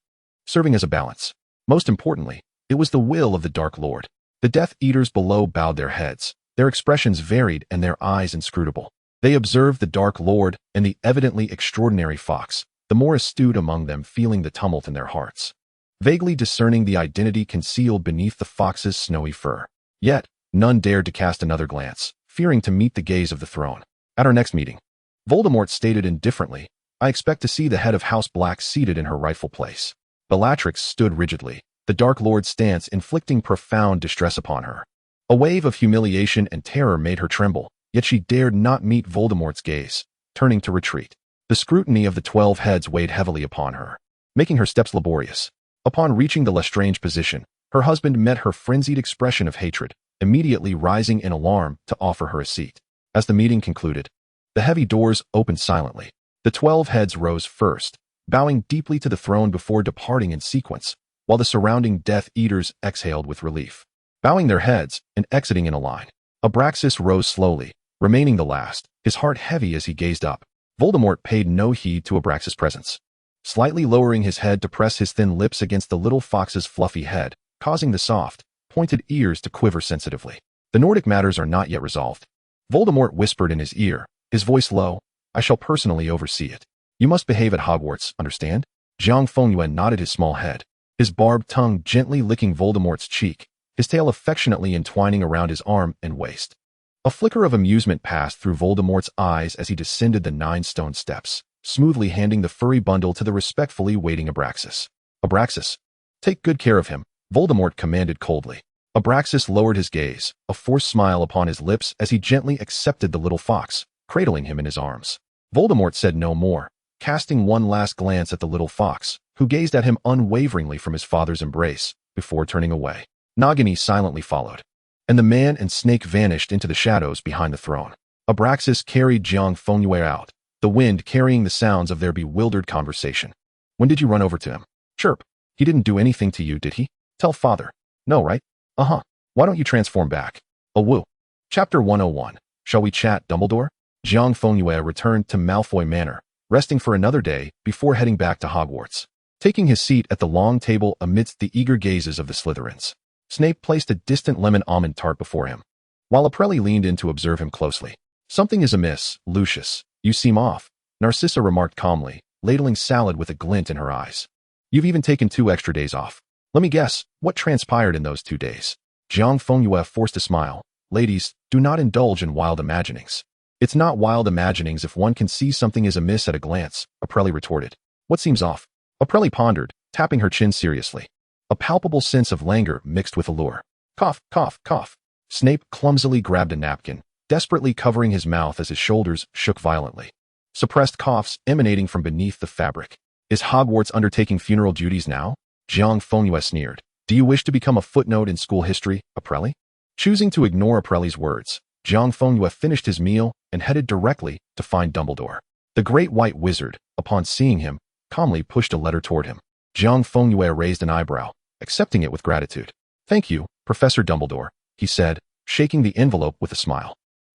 serving as a balance. Most importantly, it was the will of the Dark Lord. The Death Eaters below bowed their heads, their expressions varied and their eyes inscrutable. They observed the Dark Lord and the evidently extraordinary fox, the more astute among them feeling the tumult in their hearts, vaguely discerning the identity concealed beneath the fox's snowy fur. Yet, none dared to cast another glance, fearing to meet the gaze of the throne. At our next meeting, Voldemort stated indifferently, I expect to see the head of House Black seated in her rightful place. Bellatrix stood rigidly, the Dark Lord's stance inflicting profound distress upon her. A wave of humiliation and terror made her tremble, yet she dared not meet Voldemort's gaze, turning to retreat. The scrutiny of the 12 heads weighed heavily upon her, making her steps laborious. Upon reaching the Lestrange position, her husband met her frenzied expression of hatred, immediately rising in alarm to offer her a seat. As the meeting concluded, the heavy doors opened silently. The 12 heads rose first, bowing deeply to the throne before departing in sequence, while the surrounding Death Eaters exhaled with relief, bowing their heads and exiting in a line. Abraxas rose slowly, remaining the last, his heart heavy as he gazed up. Voldemort paid no heed to Abraxas' presence, slightly lowering his head to press his thin lips against the little fox's fluffy head, causing the soft, pointed ears to quiver sensitively. The Nordic matters are not yet resolved. Voldemort whispered in his ear, his voice low, I shall personally oversee it. You must behave at Hogwarts, understand? Jiang Fengyue nodded his small head, his barbed tongue gently licking Voldemort's cheek, his tail affectionately entwining around his arm and waist. A flicker of amusement passed through Voldemort's eyes as he descended the 9 stone steps, smoothly handing the furry bundle to the respectfully waiting Abraxas. Abraxas, take good care of him, Voldemort commanded coldly. Abraxas lowered his gaze, a forced smile upon his lips as he gently accepted the little fox, cradling him in his arms. Voldemort said no more, casting one last glance at the little fox, who gazed at him unwaveringly from his father's embrace, before turning away. Nagini silently followed, and the man and snake vanished into the shadows behind the throne. Abraxas carried Jiang Fengyue out, the wind carrying the sounds of their bewildered conversation. When did you run over to him? Chirp. He didn't do anything to you, did he? Tell father. No, right? Uh-huh. Why don't you transform back? Oh, woo. Chapter 101. Shall we chat, Dumbledore? Jiang Fengyue returned to Malfoy Manor, resting for another day before heading back to Hogwarts. Taking his seat at the long table amidst the eager gazes of the Slytherins, Snape placed a distant lemon almond tart before him, while Aprelli leaned in to observe him closely. Something is amiss, Lucius. You seem off, Narcissa remarked calmly, ladling salad with a glint in her eyes. You've even taken 2 extra days off. Let me guess, what transpired in those 2 days? Jiang Fengyue forced a smile. Ladies, do not indulge in wild imaginings. It's not wild imaginings if one can see something is amiss at a glance, Aprelli retorted. What seems off? Aprelli pondered, tapping her chin seriously. A palpable sense of languor mixed with allure. Cough, cough, cough. Snape clumsily grabbed a napkin, desperately covering his mouth as his shoulders shook violently. Suppressed coughs emanating from beneath the fabric. Is Hogwarts undertaking funeral duties now? Jiang Fengyue sneered. Do you wish to become a footnote in school history, Aprelli? Choosing to ignore Aprelli's words, Jiang Fengyue finished his meal and headed directly to find Dumbledore. The great white wizard, upon seeing him, calmly pushed a letter toward him. Jiang Fengyue raised an eyebrow, accepting it with gratitude. Thank you, Professor Dumbledore, he said, shaking the envelope with a smile.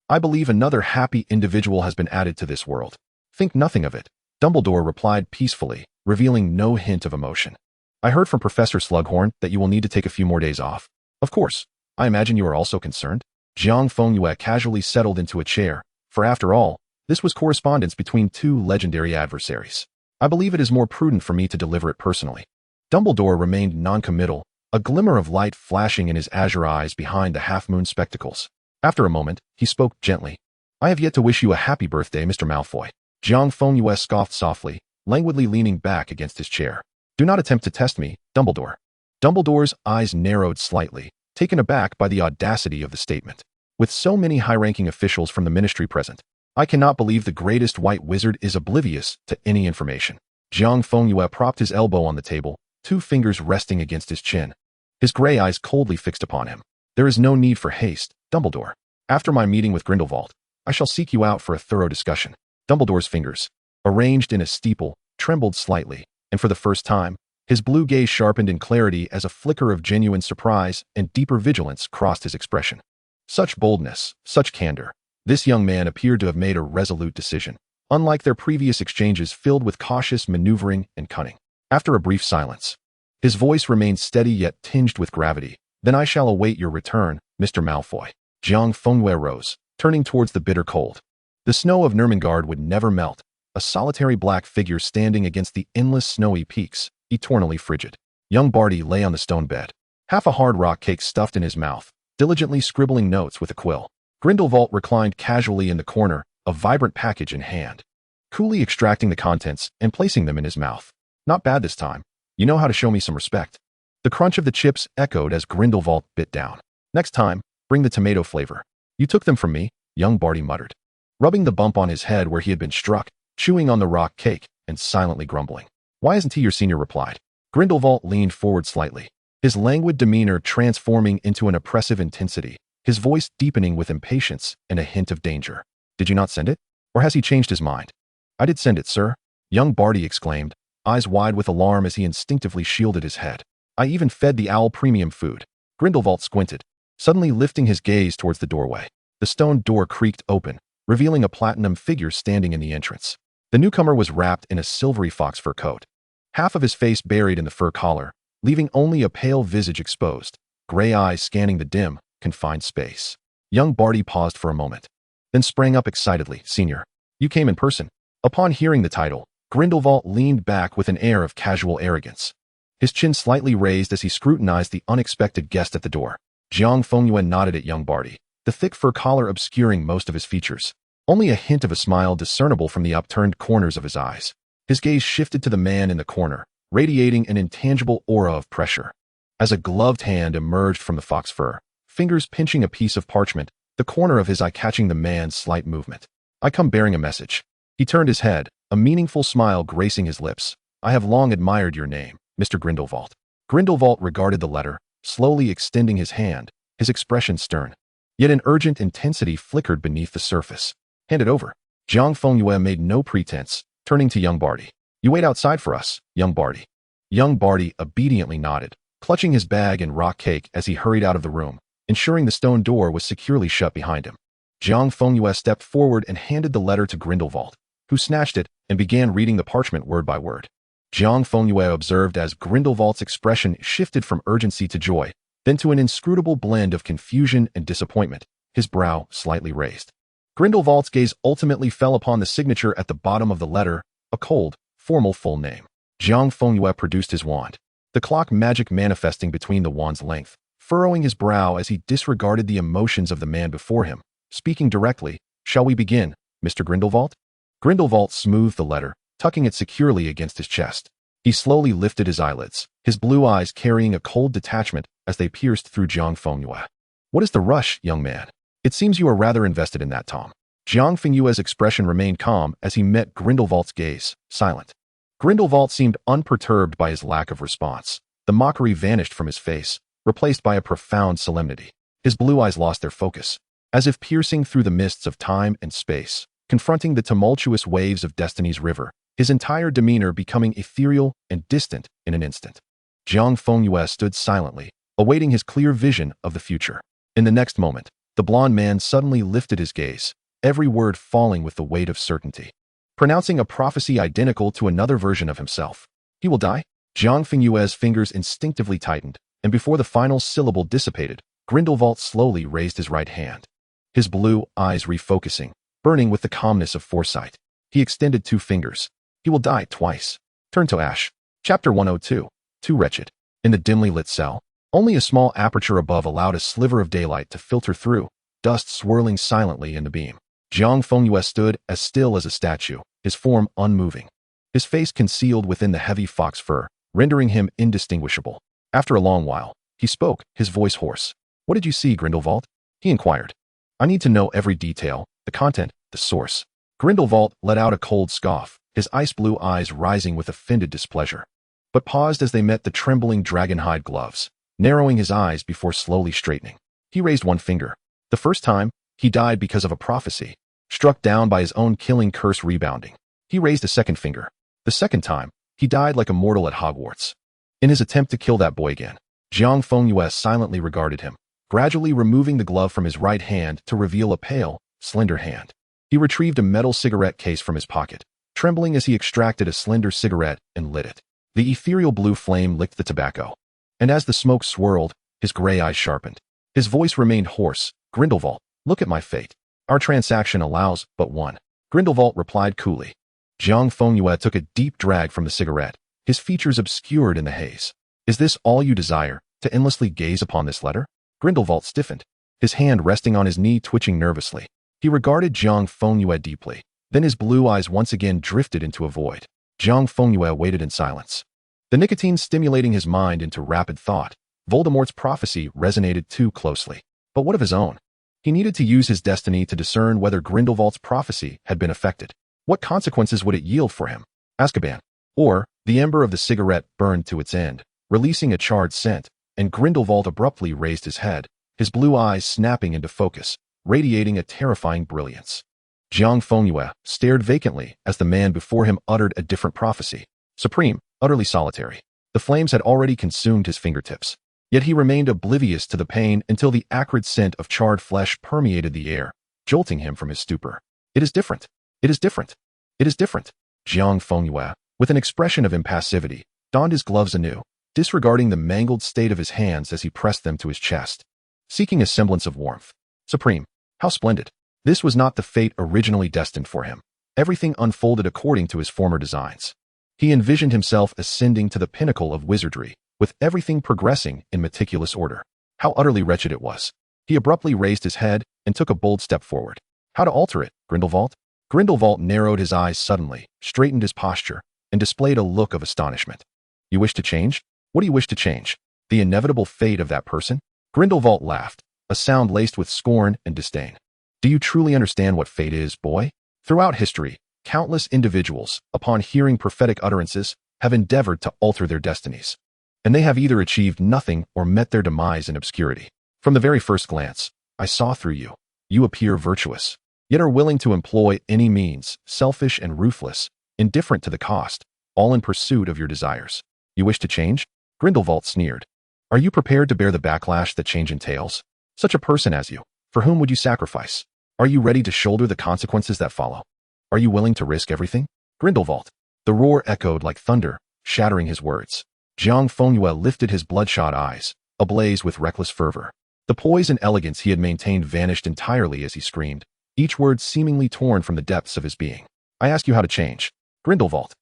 I believe another happy individual has been added to this world. Think nothing of it, Dumbledore replied peacefully, revealing no hint of emotion. I heard from Professor Slughorn that you will need to take a few more days off. Of course, I imagine you are also concerned. Jiang Fengyue casually settled into a chair, for after all, this was correspondence between 2 legendary adversaries. I believe it is more prudent for me to deliver it personally. Dumbledore remained noncommittal, a glimmer of light flashing in his azure eyes behind the half-moon spectacles. After a moment, he spoke gently. I have yet to wish you a happy birthday, Mr. Malfoy. Jiang Fengyue scoffed softly, languidly leaning back against his chair. Do not attempt to test me, Dumbledore. Dumbledore's eyes narrowed slightly, taken aback by the audacity of the statement. With so many high-ranking officials from the ministry present, I cannot believe the greatest white wizard is oblivious to any information. Jiang Fengyue propped his elbow on the table, 2 fingers resting against his chin. His gray eyes coldly fixed upon him. There is no need for haste, Dumbledore. After my meeting with Grindelwald, I shall seek you out for a thorough discussion. Dumbledore's fingers, arranged in a steeple, trembled slightly, and for the first time, his blue gaze sharpened in clarity as a flicker of genuine surprise and deeper vigilance crossed his expression. Such boldness, such candor. This young man appeared to have made a resolute decision, unlike their previous exchanges filled with cautious maneuvering and cunning. After a brief silence, his voice remained steady yet tinged with gravity. Then I shall await your return, Mr. Malfoy. Jiang Fengyue rose, turning towards the bitter cold. The snow of Nurmengard would never melt, a solitary black figure standing against the endless snowy peaks, eternally frigid. Young Barty lay on the stone bed, half a hard rock cake stuffed in his mouth, diligently scribbling notes with a quill. Grindelwald reclined casually in the corner, a vibrant package in hand, coolly extracting the contents and placing them in his mouth. Not bad this time. You know how to show me some respect. The crunch of the chips echoed as Grindelwald bit down. Next time, bring the tomato flavor. You took them from me, young Barty muttered, rubbing the bump on his head where he had been struck, chewing on the rock cake, and silently grumbling. Why isn't he your senior? Replied. Grindelwald leaned forward slightly, his languid demeanor transforming into an oppressive intensity, his voice deepening with impatience and a hint of danger. Did you not send it? Or has he changed his mind? I did send it, sir, young Barty exclaimed, eyes wide with alarm as he instinctively shielded his head. I even fed the owl premium food. Grindelwald squinted, suddenly lifting his gaze towards the doorway. The stone door creaked open, revealing a platinum figure standing in the entrance. The newcomer was wrapped in a silvery fox fur coat, half of his face buried in the fur collar, leaving only a pale visage exposed, gray eyes scanning the dim, confined space. Young Barty paused for a moment, then sprang up excitedly. Senior, you came in person. Upon hearing the title, Grindelwald leaned back with an air of casual arrogance, his chin slightly raised as he scrutinized the unexpected guest at the door. Jiang Fengyue nodded at young Barty, the thick fur collar obscuring most of his features, only a hint of a smile discernible from the upturned corners of his eyes. His gaze shifted to the man in the corner, radiating an intangible aura of pressure. As a gloved hand emerged from the fox fur, fingers pinching a piece of parchment, the corner of his eye catching the man's slight movement. I come bearing a message. He turned his head, a meaningful smile gracing his lips. I have long admired your name, Mr. Grindelwald. Grindelwald regarded the letter, slowly extending his hand, his expression stern. Yet an urgent intensity flickered beneath the surface. Hand it over. Jiang Fengyue made no pretense, turning to young Barty. You wait outside for us, young Barty. Young Barty obediently nodded, clutching his bag and rock cake as he hurried out of the room, ensuring the stone door was securely shut behind him. Jiang Fengyue stepped forward and handed the letter to Grindelwald, who snatched it and began reading the parchment word by word. Jiang Fengyue observed as Grindelwald's expression shifted from urgency to joy, then to an inscrutable blend of confusion and disappointment, his brow slightly raised. Grindelwald's gaze ultimately fell upon the signature at the bottom of the letter, a cold, formal full name. Jiang Fengyue produced his wand, the clock magic manifesting between the wand's length, furrowing his brow as he disregarded the emotions of the man before him, speaking directly. "Shall we begin, Mr. Grindelwald?" Grindelwald smoothed the letter, tucking it securely against his chest. He slowly lifted his eyelids, his blue eyes carrying a cold detachment as they pierced through Jiang Fengyue. "What is the rush, young man? It seems you are rather invested in that, Tom." Jiang Fengyue's expression remained calm as he met Grindelwald's gaze, silent. Grindelwald seemed unperturbed by his lack of response. The mockery vanished from his face, replaced by a profound solemnity. His blue eyes lost their focus, as if piercing through the mists of time and space, confronting the tumultuous waves of destiny's river, his entire demeanor becoming ethereal and distant in an instant. Jiang Fengyue stood silently, awaiting his clear vision of the future. In the next moment, the blond man suddenly lifted his gaze, every word falling with the weight of certainty, pronouncing a prophecy identical to another version of himself. "He will die?" Jiang Fengyue's fingers instinctively tightened, and before the final syllable dissipated, Grindelwald slowly raised his right hand. His blue eyes refocusing, burning with the calmness of foresight. He extended 2 fingers. "He will die twice. Turn to ash." Chapter 102. Too wretched. In the dimly lit cell, only a small aperture above allowed a sliver of daylight to filter through, dust swirling silently in the beam. Jiang Fengyue stood as still as a statue, his form unmoving, his face concealed within the heavy fox fur, rendering him indistinguishable. After a long while, he spoke, his voice hoarse. "What did you see, Grindelwald?" he inquired. "I need to know every detail, the content, the source." Grindelwald let out a cold scoff, his ice-blue eyes rising with offended displeasure, but paused as they met the trembling dragonhide gloves, narrowing his eyes before slowly straightening. He raised 1 finger. The first time, he died because of a prophecy, struck down by his own killing curse rebounding. He raised a 2nd finger. The second time, he died like a mortal at Hogwarts. In his attempt to kill that boy again, Jiang Fengyue silently regarded him, gradually removing the glove from his right hand to reveal a pale, slender hand. He retrieved a metal cigarette case from his pocket, trembling as he extracted a slender cigarette and lit it. The ethereal blue flame licked the tobacco, and as the smoke swirled, his gray eyes sharpened. His voice remained hoarse. "Grindelwald, look at my fate. Our transaction allows but one." Grindelwald replied coolly. Jiang Fengyue took a deep drag from the cigarette, his features obscured in the haze. "Is this all you desire, to endlessly gaze upon this letter?" Grindelwald stiffened, his hand resting on his knee twitching nervously. He regarded Jiang Fengyue deeply, then his blue eyes once again drifted into a void. Jiang Fengyue waited in silence, the nicotine stimulating his mind into rapid thought. Voldemort's prophecy resonated too closely. But what of his own? He needed to use his destiny to discern whether Grindelwald's prophecy had been affected. What consequences would it yield for him? Azkaban. Or, the ember of the cigarette burned to its end, releasing a charred scent, and Grindelwald abruptly raised his head, his blue eyes snapping into focus, radiating a terrifying brilliance. Jiang Fengyue stared vacantly as the man before him uttered a different prophecy. Supreme, utterly solitary. The flames had already consumed his fingertips. Yet he remained oblivious to the pain until the acrid scent of charred flesh permeated the air, jolting him from his stupor. "It is different. It is different. It is different." Jiang Fengyue, with an expression of impassivity, donned his gloves anew, disregarding the mangled state of his hands as he pressed them to his chest, seeking a semblance of warmth. "Supreme, how splendid." This was not the fate originally destined for him. Everything unfolded according to his former designs. He envisioned himself ascending to the pinnacle of wizardry, with everything progressing in meticulous order. How utterly wretched it was. He abruptly raised his head and took a bold step forward. "How to alter it, Grindelwald?" Grindelwald narrowed his eyes suddenly, straightened his posture, and displayed a look of astonishment. "You wish to change? What do you wish to change? The inevitable fate of that person?" Grindelwald laughed, a sound laced with scorn and disdain. "Do you truly understand what fate is, boy? Throughout history, countless individuals, upon hearing prophetic utterances, have endeavored to alter their destinies. And they have either achieved nothing or met their demise in obscurity. From the very first glance, I saw through you. You appear virtuous, yet are willing to employ any means, selfish and ruthless, indifferent to the cost, all in pursuit of your desires. You wish to change?" Grindelwald sneered. "Are you prepared to bear the backlash that change entails? Such a person as you, for whom would you sacrifice? Are you ready to shoulder the consequences that follow? Are you willing to risk everything?" Grindelwald. The roar echoed like thunder, shattering his words. Jiang Fengyue lifted his bloodshot eyes, ablaze with reckless fervor. The poise and elegance he had maintained vanished entirely as he screamed, each word seemingly torn from the depths of his being. "I ask you how to change. Grindelwald.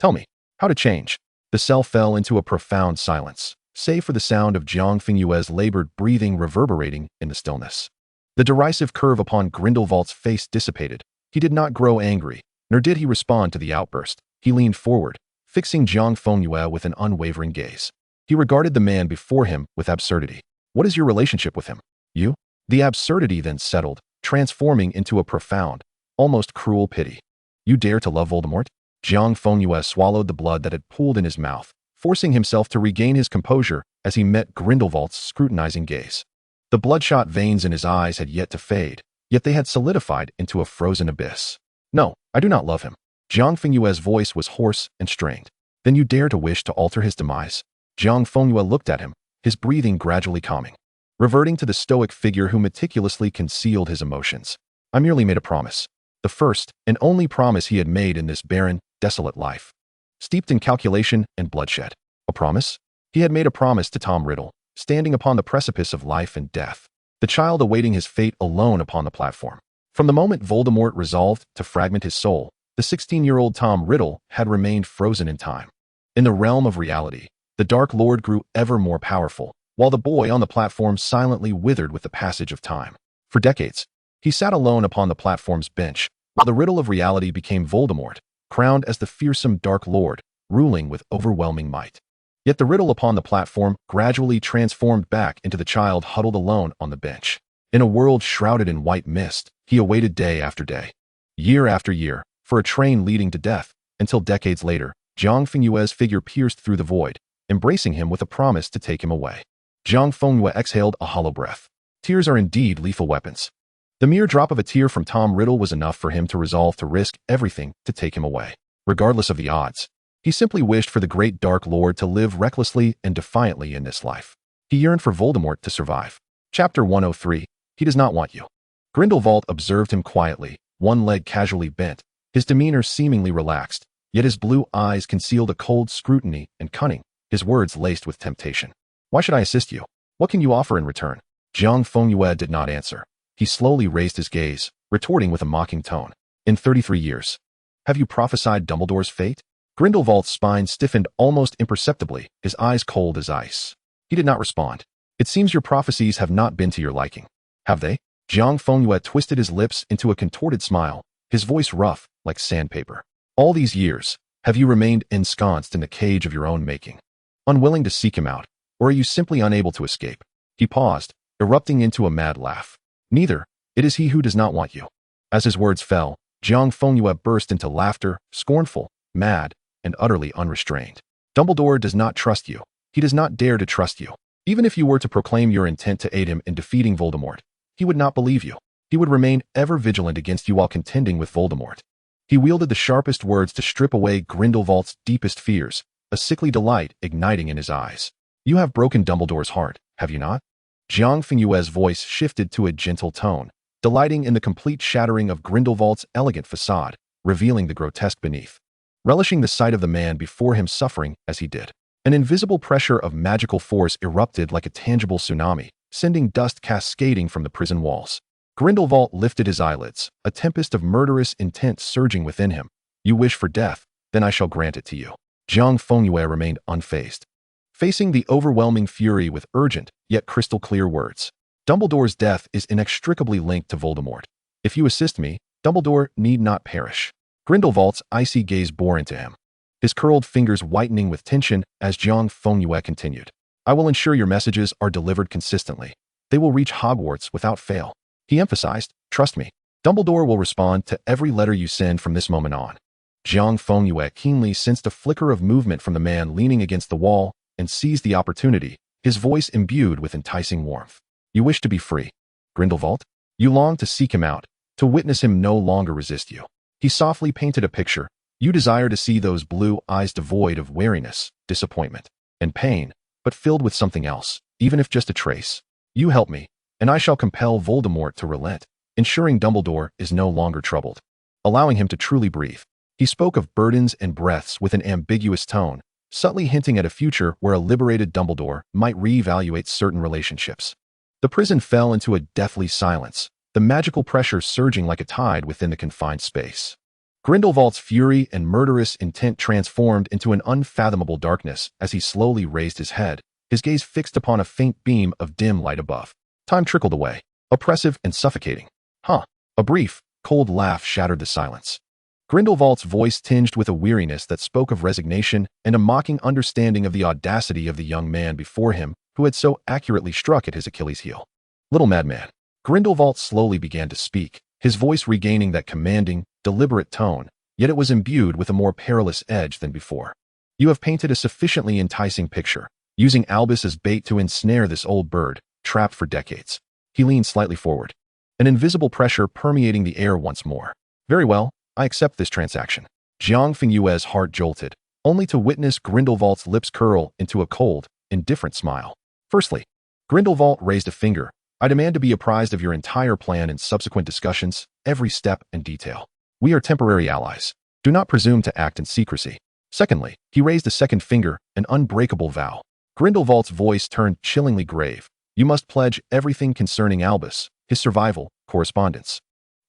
Tell me, how to change." The cell fell into a profound silence, save for the sound of Jiang Fengyue's labored breathing reverberating in the stillness. The derisive curve upon Grindelwald's face dissipated. He did not grow angry, nor did he respond to the outburst. He leaned forward, fixing Jiang Fengyue with an unwavering gaze. He regarded the man before him with absurdity. What is your relationship with him? You? The absurdity then settled, transforming into a profound, almost cruel pity. You dare to love Voldemort? Jiang Fengyue swallowed the blood that had pooled in his mouth, forcing himself to regain his composure as he met Grindelwald's scrutinizing gaze. The bloodshot veins in his eyes had yet to fade, yet they had solidified into a frozen abyss. No, I do not love him. Jiang Fengyue's voice was hoarse and strained. Then you dare to wish to alter his demise? Jiang Fengyue looked at him, his breathing gradually calming, reverting to the stoic figure who meticulously concealed his emotions. I merely made a promise. The first and only promise he had made in this barren, desolate life, steeped in calculation and bloodshed. A promise? He had made a promise to Tom Riddle, standing upon the precipice of life and death, the child awaiting his fate alone upon the platform. From the moment Voldemort resolved to fragment his soul, the 16-year-old Tom Riddle had remained frozen in time. In the realm of reality, the Dark Lord grew ever more powerful, while the boy on the platform silently withered with the passage of time. For decades, he sat alone upon the platform's bench, while the riddle of reality became Voldemort, crowned as the fearsome Dark Lord, ruling with overwhelming might. Yet the riddle upon the platform gradually transformed back into the child huddled alone on the bench. In a world shrouded in white mist, he awaited day after day, year after year, for a train leading to death, until decades later, Jiang Fengyue's figure pierced through the void, embracing him with a promise to take him away. Jiang Fengyue exhaled a hollow breath. Tears are indeed lethal weapons. The mere drop of a tear from Tom Riddle was enough for him to resolve to risk everything to take him away, regardless of the odds. He simply wished for the great Dark Lord to live recklessly and defiantly in this life. He yearned for Voldemort to survive. Chapter 103. He does not want you. Grindelwald observed him quietly, one leg casually bent, his demeanor seemingly relaxed, yet his blue eyes concealed a cold scrutiny and cunning, his words laced with temptation. Why should I assist you? What can you offer in return? Jiang Fengyue did not answer. He slowly raised his gaze, retorting with a mocking tone. In 33 years. Have you prophesied Dumbledore's fate? Grindelwald's spine stiffened almost imperceptibly, his eyes cold as ice. He did not respond. It seems your prophecies have not been to your liking. Have they? Jiang Fengyue twisted his lips into a contorted smile, his voice rough, like sandpaper. All these years, have you remained ensconced in the cage of your own making, unwilling to seek him out, or are you simply unable to escape? He paused, erupting into a mad laugh. Neither. It is he who does not want you. As his words fell, Jiang Fengyue burst into laughter, scornful, mad, and utterly unrestrained. Dumbledore does not trust you. He does not dare to trust you. Even if you were to proclaim your intent to aid him in defeating Voldemort, he would not believe you. He would remain ever vigilant against you while contending with Voldemort. He wielded the sharpest words to strip away Grindelwald's deepest fears, a sickly delight igniting in his eyes. You have broken Dumbledore's heart, have you not? Jiang Fengyue's voice shifted to a gentle tone, delighting in the complete shattering of Grindelwald's elegant facade, revealing the grotesque beneath. Relishing the sight of the man before him suffering as he did. An invisible pressure of magical force erupted like a tangible tsunami, sending dust cascading from the prison walls. Grindelwald lifted his eyelids, a tempest of murderous intent surging within him. You wish for death, then I shall grant it to you. Jiang Fengyue remained unfazed, facing the overwhelming fury with urgent, yet crystal clear words. Dumbledore's death is inextricably linked to Voldemort. If you assist me, Dumbledore need not perish. Grindelwald's icy gaze bore into him, his curled fingers whitening with tension as Jiang Fengyue continued. I will ensure your messages are delivered consistently. They will reach Hogwarts without fail. He emphasized, trust me. Dumbledore will respond to every letter you send from this moment on. Jiang Fengyue keenly sensed a flicker of movement from the man leaning against the wall and seized the opportunity, his voice imbued with enticing warmth. You wish to be free, Grindelwald? You long to seek him out, to witness him no longer resist you. He softly painted a picture. You desire to see those blue eyes devoid of weariness, disappointment, and pain, but filled with something else, even if just a trace. You help me, and I shall compel Voldemort to relent, ensuring Dumbledore is no longer troubled, allowing him to truly breathe. He spoke of burdens and breaths with an ambiguous tone, subtly hinting at a future where a liberated Dumbledore might reevaluate certain relationships. The prison fell into a deathly silence, the magical pressure surging like a tide within the confined space. Grindelwald's fury and murderous intent transformed into an unfathomable darkness as he slowly raised his head, his gaze fixed upon a faint beam of dim light above. Time trickled away, oppressive and suffocating. Huh. A brief, cold laugh shattered the silence. Grindelwald's voice tinged with a weariness that spoke of resignation and a mocking understanding of the audacity of the young man before him who had so accurately struck at his Achilles' heel. Little madman. Grindelwald slowly began to speak, his voice regaining that commanding, deliberate tone, yet it was imbued with a more perilous edge than before. You have painted a sufficiently enticing picture, using Albus as bait to ensnare this old bird, trapped for decades. He leaned slightly forward, an invisible pressure permeating the air once more. Very well, I accept this transaction. Jiang Fengyue's heart jolted, only to witness Grindelwald's lips curl into a cold, indifferent smile. Firstly, Grindelwald raised a finger. I demand to be apprised of your entire plan and subsequent discussions, every step and detail. We are temporary allies. Do not presume to act in secrecy. Secondly, he raised a second finger, an unbreakable vow. Grindelwald's voice turned chillingly grave. You must pledge everything concerning Albus, his survival, correspondence,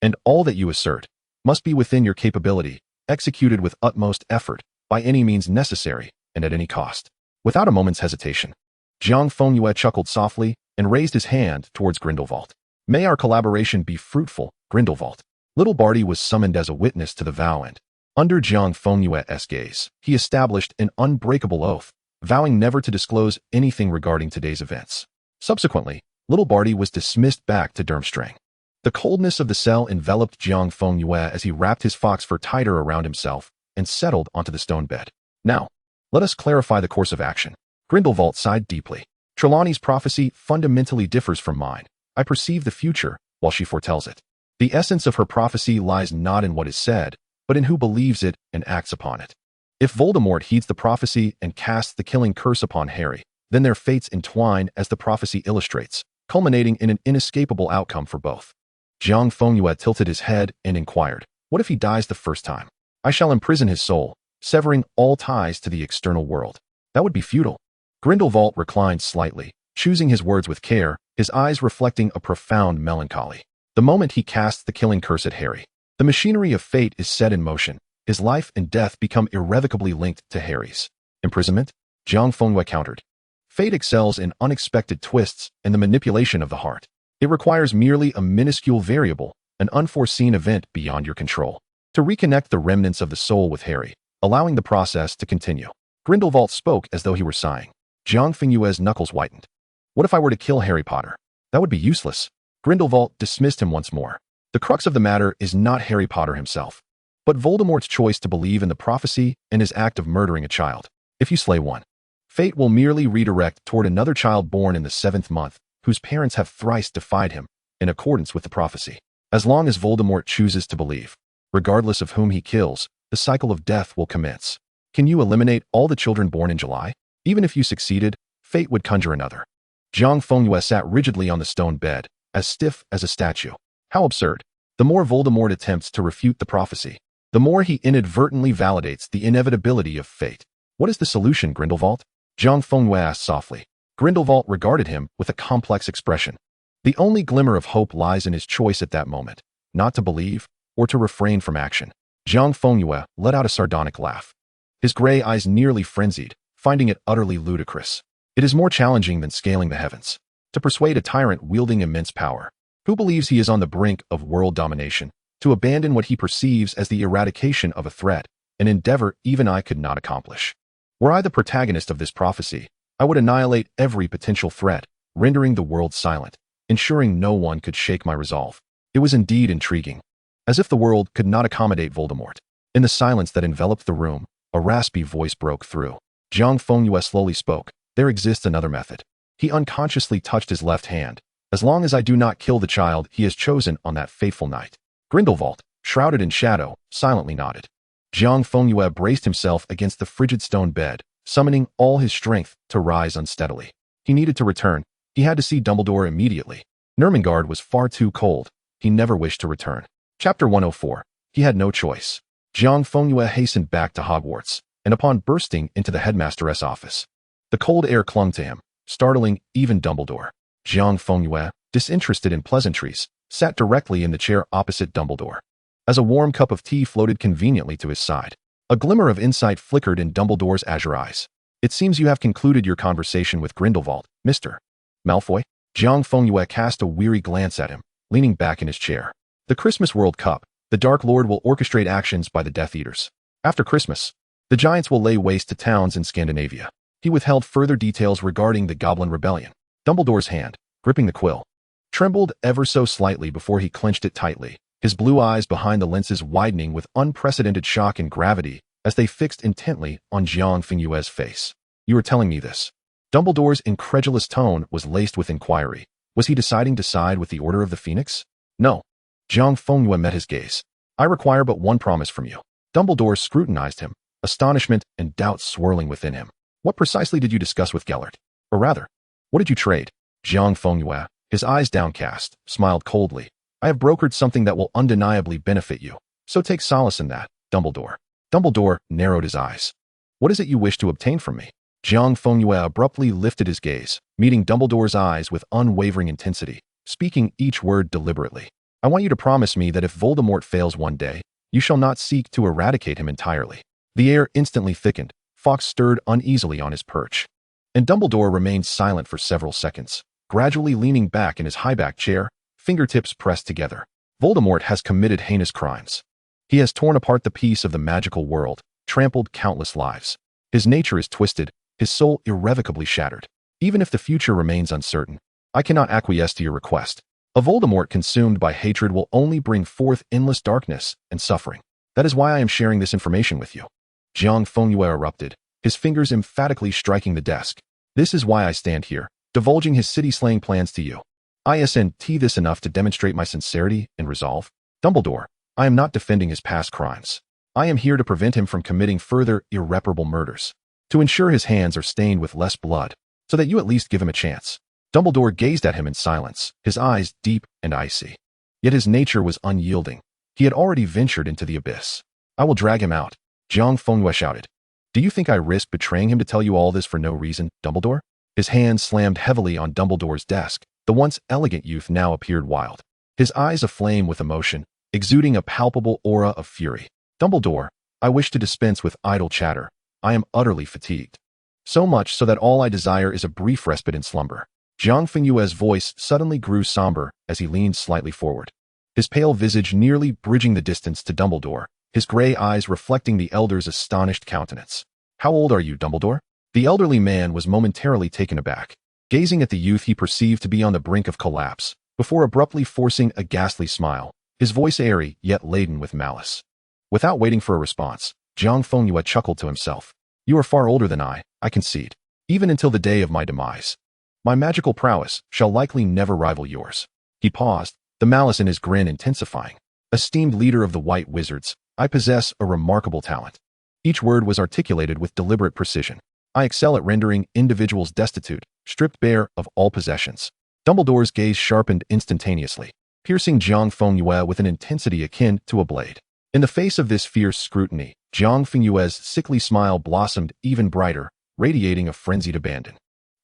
and all that you assert must be within your capability, executed with utmost effort, by any means necessary, and at any cost. Without a moment's hesitation, Jiang Fengyue chuckled softly and raised his hand towards Grindelwald. May our collaboration be fruitful, Grindelwald. Little Barty was summoned as a witness to the vow and, under Jiang Fengyue's gaze, he established an unbreakable oath, vowing never to disclose anything regarding today's events. Subsequently, Little Barty was dismissed back to Durmstrang. The coldness of the cell enveloped Jiang Fengyue as he wrapped his fox fur tighter around himself and settled onto the stone bed. Now, let us clarify the course of action. Grindelwald sighed deeply. Trelawney's prophecy fundamentally differs from mine. I perceive the future, while she foretells it. The essence of her prophecy lies not in what is said, but in who believes it and acts upon it. If Voldemort heeds the prophecy and casts the killing curse upon Harry, then their fates entwine as the prophecy illustrates, culminating in an inescapable outcome for both. Jiang Fengyue tilted his head and inquired, what if he dies the first time? I shall imprison his soul, severing all ties to the external world. That would be futile. Grindelwald reclined slightly, choosing his words with care, his eyes reflecting a profound melancholy. The moment he casts the killing curse at Harry, the machinery of fate is set in motion. His life and death become irrevocably linked to Harry's. Imprisonment? Jiang Fengyue countered. Fate excels in unexpected twists and the manipulation of the heart. It requires merely a minuscule variable, an unforeseen event beyond your control, to reconnect the remnants of the soul with Harry, allowing the process to continue. Grindelwald spoke as though he were sighing. Jiang Fengyue's knuckles whitened. What if I were to kill Harry Potter? That would be useless. Grindelwald dismissed him once more. The crux of the matter is not Harry Potter himself, but Voldemort's choice to believe in the prophecy and his act of murdering a child. If you slay one, fate will merely redirect toward another child born in the 7th month, whose parents have thrice defied him, in accordance with the prophecy. As long as Voldemort chooses to believe, regardless of whom he kills, the cycle of death will commence. Can you eliminate all the children born in July? Even if you succeeded, fate would conjure another. Jiang Fengyue sat rigidly on the stone bed, as stiff as a statue. How absurd. The more Voldemort attempts to refute the prophecy, the more he inadvertently validates the inevitability of fate. What is the solution, Grindelwald? Jiang Fengyue asked softly. Grindelwald regarded him with a complex expression. The only glimmer of hope lies in his choice at that moment, not to believe or to refrain from action. Jiang Fengyue let out a sardonic laugh. His gray eyes nearly frenzied, finding it utterly ludicrous. It is more challenging than scaling the heavens to persuade a tyrant wielding immense power, who believes he is on the brink of world domination, to abandon what he perceives as the eradication of a threat, an endeavor even I could not accomplish. Were I the protagonist of this prophecy, I would annihilate every potential threat, rendering the world silent, ensuring no one could shake my resolve. It was indeed intriguing. As if the world could not accommodate Voldemort. In the silence that enveloped the room, a raspy voice broke through. Jiang Fengyue slowly spoke. There exists another method. He unconsciously touched his left hand. As long as I do not kill the child he has chosen on that fateful night. Grindelwald, shrouded in shadow, silently nodded. Jiang Fengyue braced himself against the frigid stone bed, summoning all his strength to rise unsteadily. He needed to return. He had to see Dumbledore immediately. Nurmengard was far too cold. He never wished to return. Chapter 104. He had no choice. Jiang Fengyue hastened back to Hogwarts, and upon bursting into the headmaster's office, the cold air clung to him, startling even Dumbledore. Jiang Fengyue, disinterested in pleasantries, sat directly in the chair opposite Dumbledore. as a warm cup of tea floated conveniently to his side. A glimmer of insight flickered in Dumbledore's azure eyes. It seems you have concluded your conversation with Grindelwald, Mr. Malfoy. Jiang Fengyue cast a weary glance at him, leaning back in his chair. The Christmas World Cup. The Dark Lord will orchestrate actions by the Death Eaters. After Christmas, the Giants will lay waste to towns in Scandinavia. He withheld further details regarding the Goblin Rebellion. Dumbledore's hand, gripping the quill, trembled ever so slightly before he clenched it tightly, his blue eyes behind the lenses widening with unprecedented shock and gravity as they fixed intently on Jiang Fengyue's face. You are telling me this? Dumbledore's incredulous tone was laced with inquiry. Was he deciding to side with the Order of the Phoenix? No. Jiang Fengyue met his gaze. I require but one promise from you. Dumbledore scrutinized him, astonishment and doubt swirling within him. What precisely did you discuss with Gellert? Or rather, what did you trade? Jiang Fengyue, his eyes downcast, smiled coldly. I have brokered something that will undeniably benefit you. So take solace in that, Dumbledore. Dumbledore narrowed his eyes. What is it you wish to obtain from me? Jiang Fengyue abruptly lifted his gaze, meeting Dumbledore's eyes with unwavering intensity, speaking each word deliberately. I want you to promise me that if Voldemort fails one day, you shall not seek to eradicate him entirely. The air instantly thickened. Fawkes stirred uneasily on his perch, and Dumbledore remained silent for several seconds, gradually leaning back in his high-backed chair, fingertips pressed together. Voldemort has committed heinous crimes. He has torn apart the peace of the magical world, trampled countless lives. His nature is twisted, his soul irrevocably shattered. Even if the future remains uncertain, I cannot acquiesce to your request. A Voldemort consumed by hatred will only bring forth endless darkness and suffering. That is why I am sharing this information with you. Jiang Fengyue erupted, his fingers emphatically striking the desk. This is why I stand here, divulging his city-slaying plans to you. Isn't this enough to demonstrate my sincerity and resolve? Dumbledore, I am not defending his past crimes. I am here to prevent him from committing further irreparable murders, to ensure his hands are stained with less blood, so that you at least give him a chance. Dumbledore gazed at him in silence, his eyes deep and icy. Yet his nature was unyielding. He had already ventured into the abyss. I will drag him out, Jiang Fengyue shouted. Do you think I risk betraying him to tell you all this for no reason, Dumbledore? His hand slammed heavily on Dumbledore's desk. The once elegant youth now appeared wild, his eyes aflame with emotion, exuding a palpable aura of fury. Dumbledore, I wish to dispense with idle chatter. I am utterly fatigued. So much so that all I desire is a brief respite in slumber. Jiang Fengyue's voice suddenly grew somber as he leaned slightly forward, his pale visage nearly bridging the distance to Dumbledore, his gray eyes reflecting the elder's astonished countenance. How old are you, Dumbledore? The elderly man was momentarily taken aback, gazing at the youth he perceived to be on the brink of collapse, before abruptly forcing a ghastly smile, his voice airy yet laden with malice. Without waiting for a response, Jiang Fengyue chuckled to himself. You are far older than I concede, even until the day of my demise. My magical prowess shall likely never rival yours. He paused, the malice in his grin intensifying. Esteemed leader of the White Wizards, I possess a remarkable talent. Each word was articulated with deliberate precision. I excel at rendering individuals destitute, stripped bare of all possessions. Dumbledore's gaze sharpened instantaneously, piercing Jiang Fengyue with an intensity akin to a blade. In the face of this fierce scrutiny, Jiang Fengyue's sickly smile blossomed even brighter, radiating a frenzied abandon.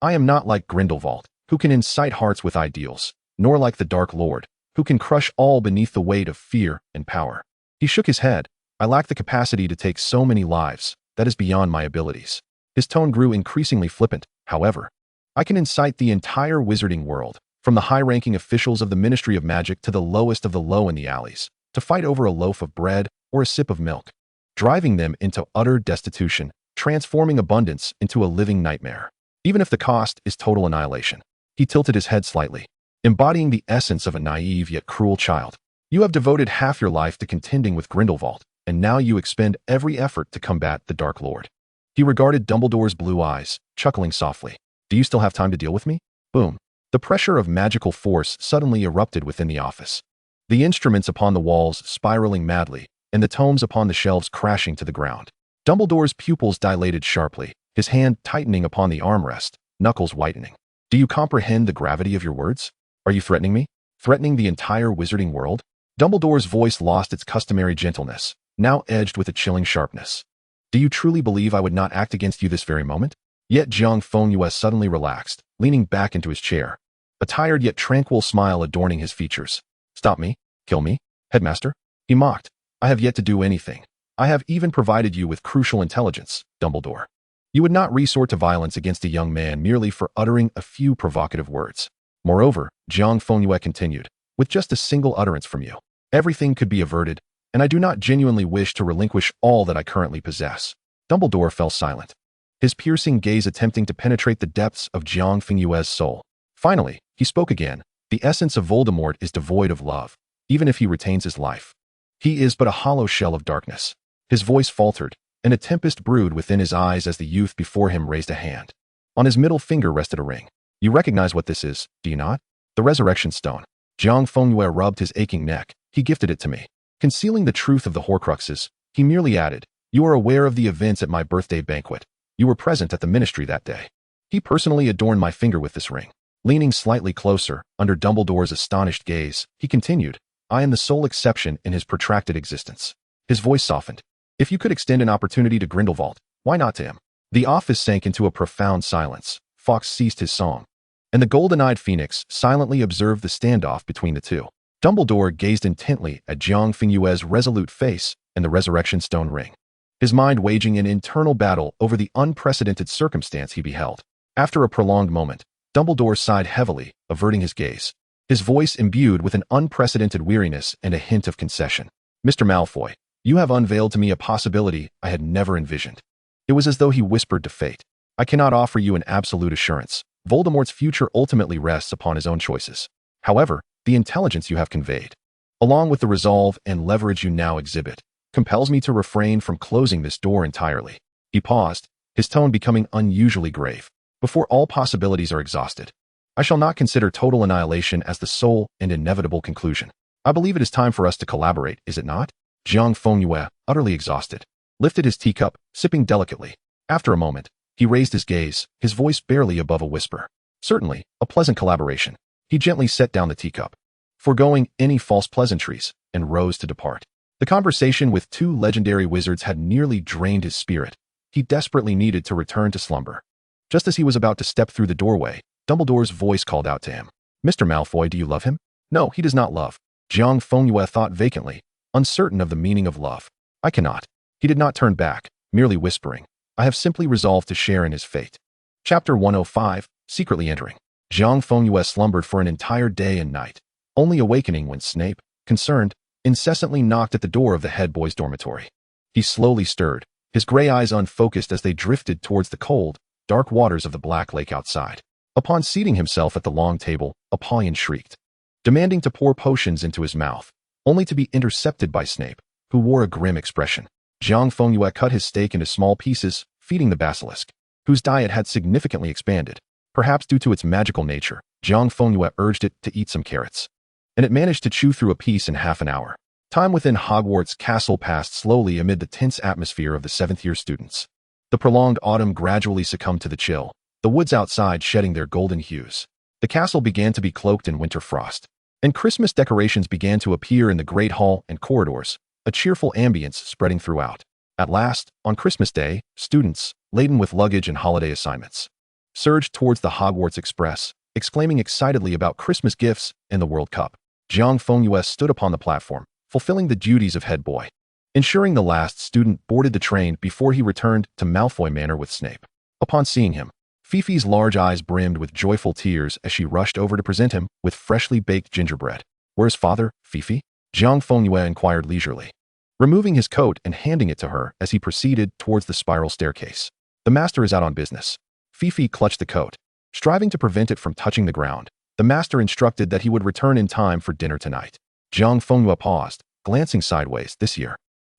I am not like Grindelwald, who can incite hearts with ideals, nor like the Dark Lord, who can crush all beneath the weight of fear and power. He shook his head. I lack the capacity to take so many lives. That is beyond my abilities. His tone grew increasingly flippant, however. I can incite the entire wizarding world, from the high-ranking officials of the Ministry of Magic to the lowest of the low in the alleys, to fight over a loaf of bread or a sip of milk, driving them into utter destitution, transforming abundance into a living nightmare, even if the cost is total annihilation. He tilted his head slightly, embodying the essence of a naive yet cruel child. You have devoted half your life to contending with Grindelwald, and now you expend every effort to combat the Dark Lord. He regarded Dumbledore's blue eyes, chuckling softly. Do you still have time to deal with me? Boom. The pressure of magical force suddenly erupted within the office, the instruments upon the walls spiraling madly, and the tomes upon the shelves crashing to the ground. Dumbledore's pupils dilated sharply, his hand tightening upon the armrest, knuckles whitening. Do you comprehend the gravity of your words? Are you threatening me? Threatening the entire wizarding world? Dumbledore's voice lost its customary gentleness, now edged with a chilling sharpness. Do you truly believe I would not act against you this very moment? Yet Jiang Fengyue suddenly relaxed, leaning back into his chair, a tired yet tranquil smile adorning his features. Stop me? Kill me? Headmaster? He mocked. I have yet to do anything. I have even provided you with crucial intelligence, Dumbledore. You would not resort to violence against a young man merely for uttering a few provocative words. Moreover, Jiang Fengyue continued, with just a single utterance from you, everything could be averted, and I do not genuinely wish to relinquish all that I currently possess. Dumbledore fell silent, his piercing gaze attempting to penetrate the depths of Jiang Fengyue's soul. Finally, he spoke again. The essence of Voldemort is devoid of love, even if he retains his life. He is but a hollow shell of darkness. His voice faltered, and a tempest brewed within his eyes as the youth before him raised a hand. On his middle finger rested a ring. You recognize what this is, do you not? The resurrection stone. Jiang Fengyue rubbed his aching neck. He gifted it to me. Concealing the truth of the Horcruxes, he merely added, you are aware of the events at my birthday banquet. You were present at the ministry that day. He personally adorned my finger with this ring. Leaning slightly closer, under Dumbledore's astonished gaze, he continued, I am the sole exception in his protracted existence. His voice softened. If you could extend an opportunity to Grindelwald, why not to him? The office sank into a profound silence. Fawkes ceased his song, and the golden-eyed phoenix silently observed the standoff between the two. Dumbledore gazed intently at Jiang Fengyue's resolute face and the resurrection stone ring, his mind waging an internal battle over the unprecedented circumstance he beheld. After a prolonged moment, Dumbledore sighed heavily, averting his gaze, his voice imbued with an unprecedented weariness and a hint of concession. Mr. Malfoy, you have unveiled to me a possibility I had never envisioned. It was as though he whispered to fate. I cannot offer you an absolute assurance. Voldemort's future ultimately rests upon his own choices. However, the intelligence you have conveyed, along with the resolve and leverage you now exhibit, compels me to refrain from closing this door entirely. He paused, his tone becoming unusually grave. Before all possibilities are exhausted, I shall not consider total annihilation as the sole and inevitable conclusion. I believe it is time for us to collaborate, is it not? Jiang Fengyue, utterly exhausted, lifted his teacup, sipping delicately. After a moment, he raised his gaze, his voice barely above a whisper. Certainly, a pleasant collaboration. He gently set down the teacup, foregoing any false pleasantries, and rose to depart. The conversation with two legendary wizards had nearly drained his spirit. He desperately needed to return to slumber. Just as he was about to step through the doorway, Dumbledore's voice called out to him. Mr. Malfoy, do you love him? No, he does not love. Jiang Fengyue thought vacantly, uncertain of the meaning of love. I cannot. He did not turn back, merely whispering, I have simply resolved to share in his fate. Chapter 105, Secretly Entering. Jiang Fengyue slumbered for an entire day and night, only awakening when Snape, concerned, incessantly knocked at the door of the head boy's dormitory. He slowly stirred, his gray eyes unfocused as they drifted towards the cold, dark waters of the Black Lake outside. Upon seating himself at the long table, Apollyon shrieked, demanding to pour potions into his mouth, only to be intercepted by Snape, who wore a grim expression. Jiang Fengyue cut his steak into small pieces, feeding the basilisk, whose diet had significantly expanded. Perhaps due to its magical nature, Jiang Fengyue urged it to eat some carrots, and it managed to chew through a piece in half an hour. Time within Hogwarts Castle passed slowly amid the tense atmosphere of the seventh-year students. The prolonged autumn gradually succumbed to the chill, the woods outside shedding their golden hues. The castle began to be cloaked in winter frost, and Christmas decorations began to appear in the great hall and corridors, a cheerful ambience spreading throughout. At last, on Christmas Day, students, laden with luggage and holiday assignments, surged towards the Hogwarts Express, exclaiming excitedly about Christmas gifts and the World Cup. Jiang Fengyue stood upon the platform, fulfilling the duties of head boy, ensuring the last student boarded the train before he returned to Malfoy Manor with Snape. Upon seeing him, Fifi's large eyes brimmed with joyful tears as she rushed over to present him with freshly baked gingerbread. Where's father, Fifi? Jiang Fengyue inquired leisurely, removing his coat and handing it to her as he proceeded towards the spiral staircase. The master is out on business. Fifi clutched the coat, striving to prevent it from touching the ground. The master instructed that he would return in time for dinner tonight. Jiang Fengyue paused, glancing sideways. This year,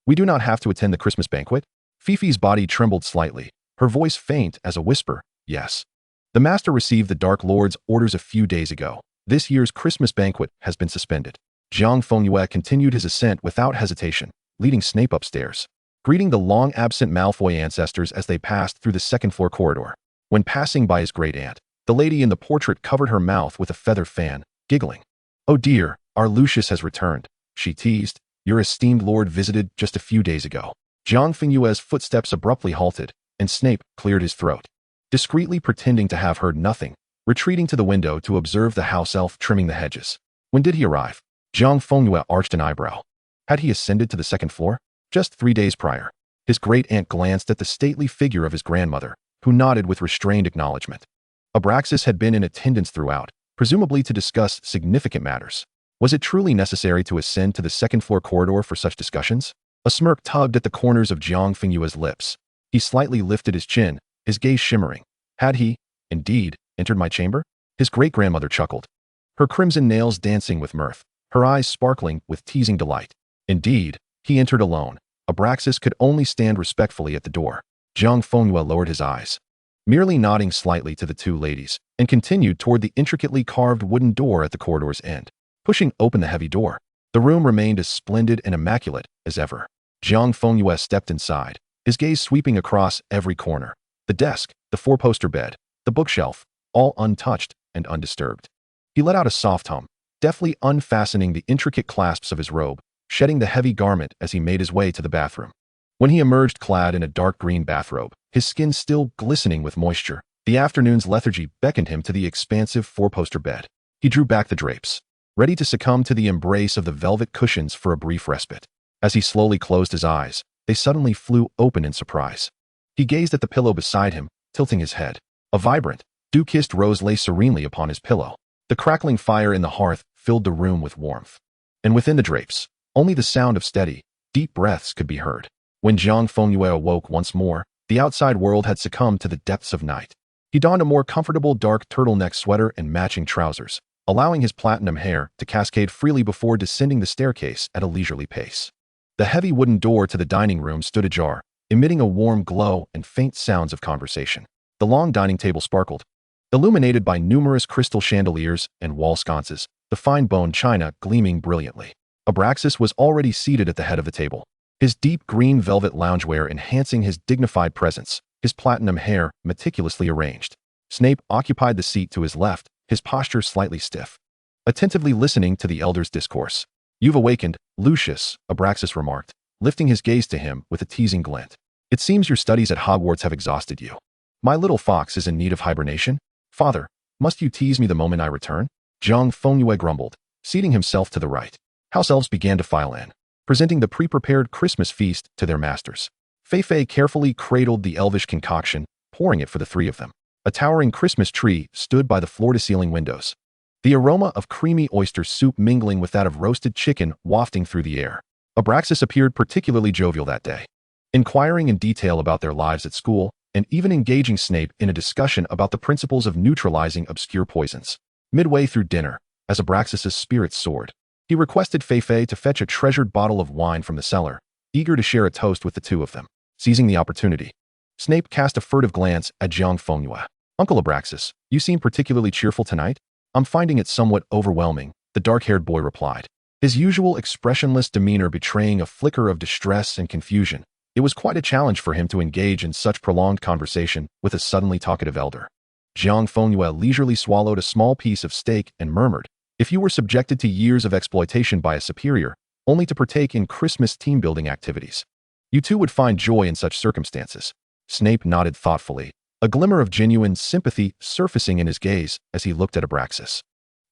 we do not have to attend the Christmas banquet? Fifi's body trembled slightly, her voice faint as a whisper. Yes. The master received the Dark Lord's orders a few days ago. This year's Christmas banquet has been suspended. Jiang Fengyue continued his ascent without hesitation, leading Snape upstairs, greeting the long-absent Malfoy ancestors as they passed through the second-floor corridor. When passing by his great-aunt, the lady in the portrait covered her mouth with a feather fan, giggling. Oh dear, our Lucius has returned, she teased. Your esteemed lord visited just a few days ago. Jiang Fengyue's footsteps abruptly halted, and Snape cleared his throat, discreetly pretending to have heard nothing, retreating to the window to observe the house elf trimming the hedges. When did he arrive? Jiang Fengyue arched an eyebrow. Had he ascended to the second floor? Just 3 days prior. His great-aunt glanced at the stately figure of his grandmother, who nodded with restrained acknowledgement. Abraxas had been in attendance throughout, presumably to discuss significant matters. Was it truly necessary to ascend to the second-floor corridor for such discussions? A smirk tugged at the corners of Jiang Fengyue's lips. He slightly lifted his chin, his gaze shimmering. Had he, indeed, entered my chamber? His great-grandmother chuckled, her crimson nails dancing with mirth, her eyes sparkling with teasing delight. Indeed, he entered alone. Abraxas could only stand respectfully at the door. Jiang Fengyue lowered his eyes, merely nodding slightly to the two ladies, and continued toward the intricately carved wooden door at the corridor's end. Pushing open the heavy door, the room remained as splendid and immaculate as ever. Jiang Fengyue stepped inside, his gaze sweeping across every corner. The desk, the four-poster bed, the bookshelf, all untouched and undisturbed. He let out a soft hum, deftly unfastening the intricate clasps of his robe, shedding the heavy garment as he made his way to the bathroom. When he emerged clad in a dark green bathrobe, his skin still glistening with moisture, the afternoon's lethargy beckoned him to the expansive four-poster bed. He drew back the drapes, ready to succumb to the embrace of the velvet cushions for a brief respite. As he slowly closed his eyes, they suddenly flew open in surprise. He gazed at the pillow beside him, tilting his head. A vibrant, dew-kissed rose lay serenely upon his pillow. The crackling fire in the hearth filled the room with warmth. And within the drapes, only the sound of steady, deep breaths could be heard. When Jiang Fengyue awoke once more, the outside world had succumbed to the depths of night. He donned a more comfortable dark turtleneck sweater and matching trousers, allowing his platinum hair to cascade freely before descending the staircase at a leisurely pace. The heavy wooden door to the dining room stood ajar, emitting a warm glow and faint sounds of conversation. The long dining table sparkled, illuminated by numerous crystal chandeliers and wall sconces, the fine bone china gleaming brilliantly. Abraxas was already seated at the head of the table, his deep green velvet loungewear enhancing his dignified presence, his platinum hair meticulously arranged. Snape occupied the seat to his left, his posture slightly stiff, attentively listening to the elder's discourse. "You've awakened, Lucius," Abraxas remarked, lifting his gaze to him with a teasing glint. "It seems your studies at Hogwarts have exhausted you. My little fox is in need of hibernation. Father, must you tease me the moment I return?" Jiang Fengyue grumbled, seating himself to the right. House elves began to file in, presenting the pre-prepared Christmas feast to their masters. Fei carefully cradled the elvish concoction, pouring it for the three of them. A towering Christmas tree stood by the floor-to-ceiling windows, the aroma of creamy oyster soup mingling with that of roasted chicken wafting through the air. Abraxas appeared particularly jovial that day, inquiring in detail about their lives at school, and even engaging Snape in a discussion about the principles of neutralizing obscure poisons. Midway through dinner, as Abraxas's spirits soared, he requested Fei to fetch a treasured bottle of wine from the cellar, eager to share a toast with the two of them. Seizing the opportunity, Snape cast a furtive glance at Jiang Fengyue. "Uncle Abraxas, you seem particularly cheerful tonight." "I'm finding it somewhat overwhelming," the dark-haired boy replied, his usual expressionless demeanor betraying a flicker of distress and confusion. It was quite a challenge for him to engage in such prolonged conversation with a suddenly talkative elder. Jiang Fengyue leisurely swallowed a small piece of steak and murmured, "If you were subjected to years of exploitation by a superior, only to partake in Christmas team-building activities, you too would find joy in such circumstances." Snape nodded thoughtfully, a glimmer of genuine sympathy surfacing in his gaze as he looked at Abraxas.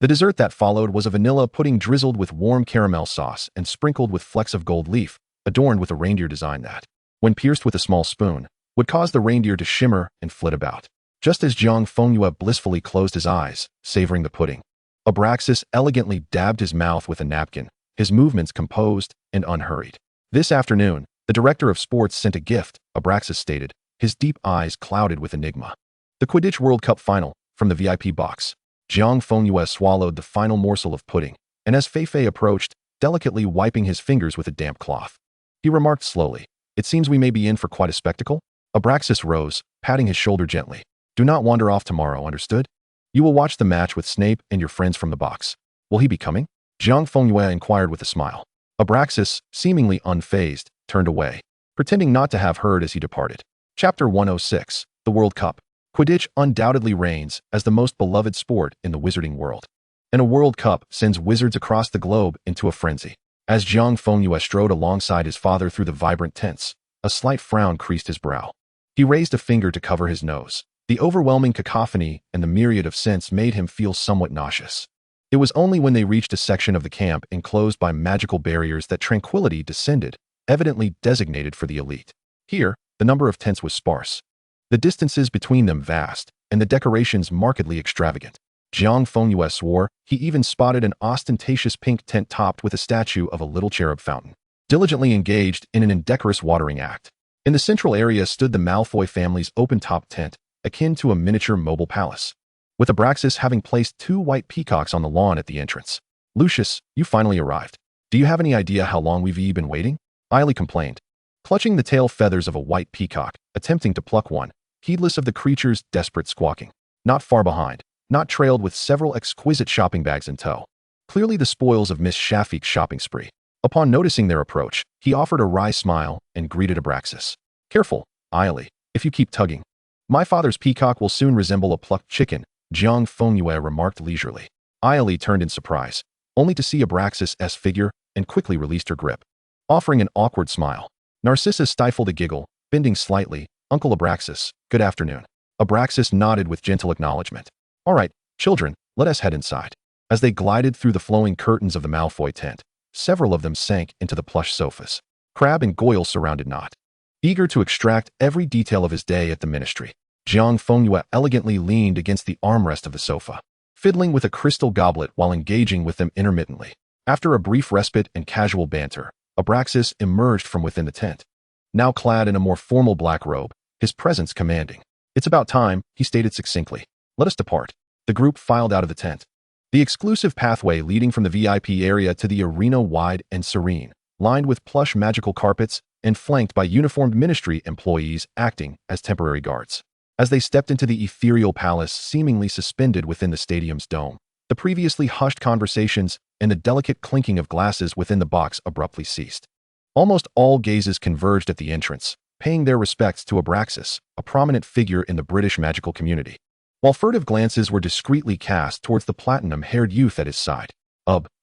The dessert that followed was a vanilla pudding drizzled with warm caramel sauce and sprinkled with flecks of gold leaf, adorned with a reindeer design that, when pierced with a small spoon, would cause the reindeer to shimmer and flit about. Just as Jiang Fengyue blissfully closed his eyes, savoring the pudding, Abraxas elegantly dabbed his mouth with a napkin, his movements composed and unhurried. "This afternoon, the director of sports sent a gift," Abraxas stated, his deep eyes clouded with enigma. "The Quidditch World Cup final, from the VIP box." Jiang Fengyue swallowed the final morsel of pudding, and as Fei approached, delicately wiping his fingers with a damp cloth, he remarked slowly, "It seems we may be in for quite a spectacle." Abraxas rose, patting his shoulder gently. "Do not wander off tomorrow, understood? You will watch the match with Snape and your friends from the box." "Will he be coming?" Jiang Fengyue inquired with a smile. Abraxas, seemingly unfazed, turned away, pretending not to have heard as he departed. Chapter 106, The World Cup. Quidditch undoubtedly reigns as the most beloved sport in the wizarding world, and a World Cup sends wizards across the globe into a frenzy. As Jiang Fengyue strode alongside his father through the vibrant tents, a slight frown creased his brow. He raised a finger to cover his nose. The overwhelming cacophony and the myriad of scents made him feel somewhat nauseous. It was only when they reached a section of the camp enclosed by magical barriers that tranquility descended, evidently designated for the elite. Here, the number of tents was sparse, the distances between them vast, and the decorations markedly extravagant. Jiang Fengyue swore he even spotted an ostentatious pink tent topped with a statue of a little cherub fountain, diligently engaged in an indecorous watering act. In the central area stood the Malfoy family's open-top tent, akin to a miniature mobile palace, with Abraxas having placed 2 white peacocks on the lawn at the entrance. "Lucius, you finally arrived. Do you have any idea how long we've been waiting?" Ailey complained, clutching the tail feathers of a white peacock, attempting to pluck one, heedless of the creature's desperate squawking. Not far behind, not trailed with several exquisite shopping bags in tow. Clearly the spoils of Miss Shafiq's shopping spree. Upon noticing their approach, he offered a wry smile and greeted Abraxas. "Careful, Ailey, if you keep tugging. My father's peacock will soon resemble a plucked chicken," Jiang Fengyue remarked leisurely. Ailey turned in surprise, only to see Abraxas' figure, and quickly released her grip, offering an awkward smile. Narcissa stifled a giggle, bending slightly. "Uncle Abraxas, good afternoon." Abraxas nodded with gentle acknowledgement. "All right, children, let us head inside." As they glided through the flowing curtains of the Malfoy tent, several of them sank into the plush sofas. Crabbe and Goyle surrounded Not, eager to extract every detail of his day at the ministry. Jiang Fengyue elegantly leaned against the armrest of the sofa, fiddling with a crystal goblet while engaging with them intermittently. After a brief respite and casual banter, Abraxas emerged from within the tent, now clad in a more formal black robe, his presence commanding. "It's about time," he stated succinctly. "Let us depart." The group filed out of the tent. The exclusive pathway leading from the VIP area to the arena wide and serene, lined with plush magical carpets and flanked by uniformed ministry employees acting as temporary guards. As they stepped into the ethereal palace seemingly suspended within the stadium's dome, the previously hushed conversations and the delicate clinking of glasses within the box abruptly ceased. Almost all gazes converged at the entrance, paying their respects to Abraxas, a prominent figure in the British magical community, while furtive glances were discreetly cast towards the platinum-haired youth at his side.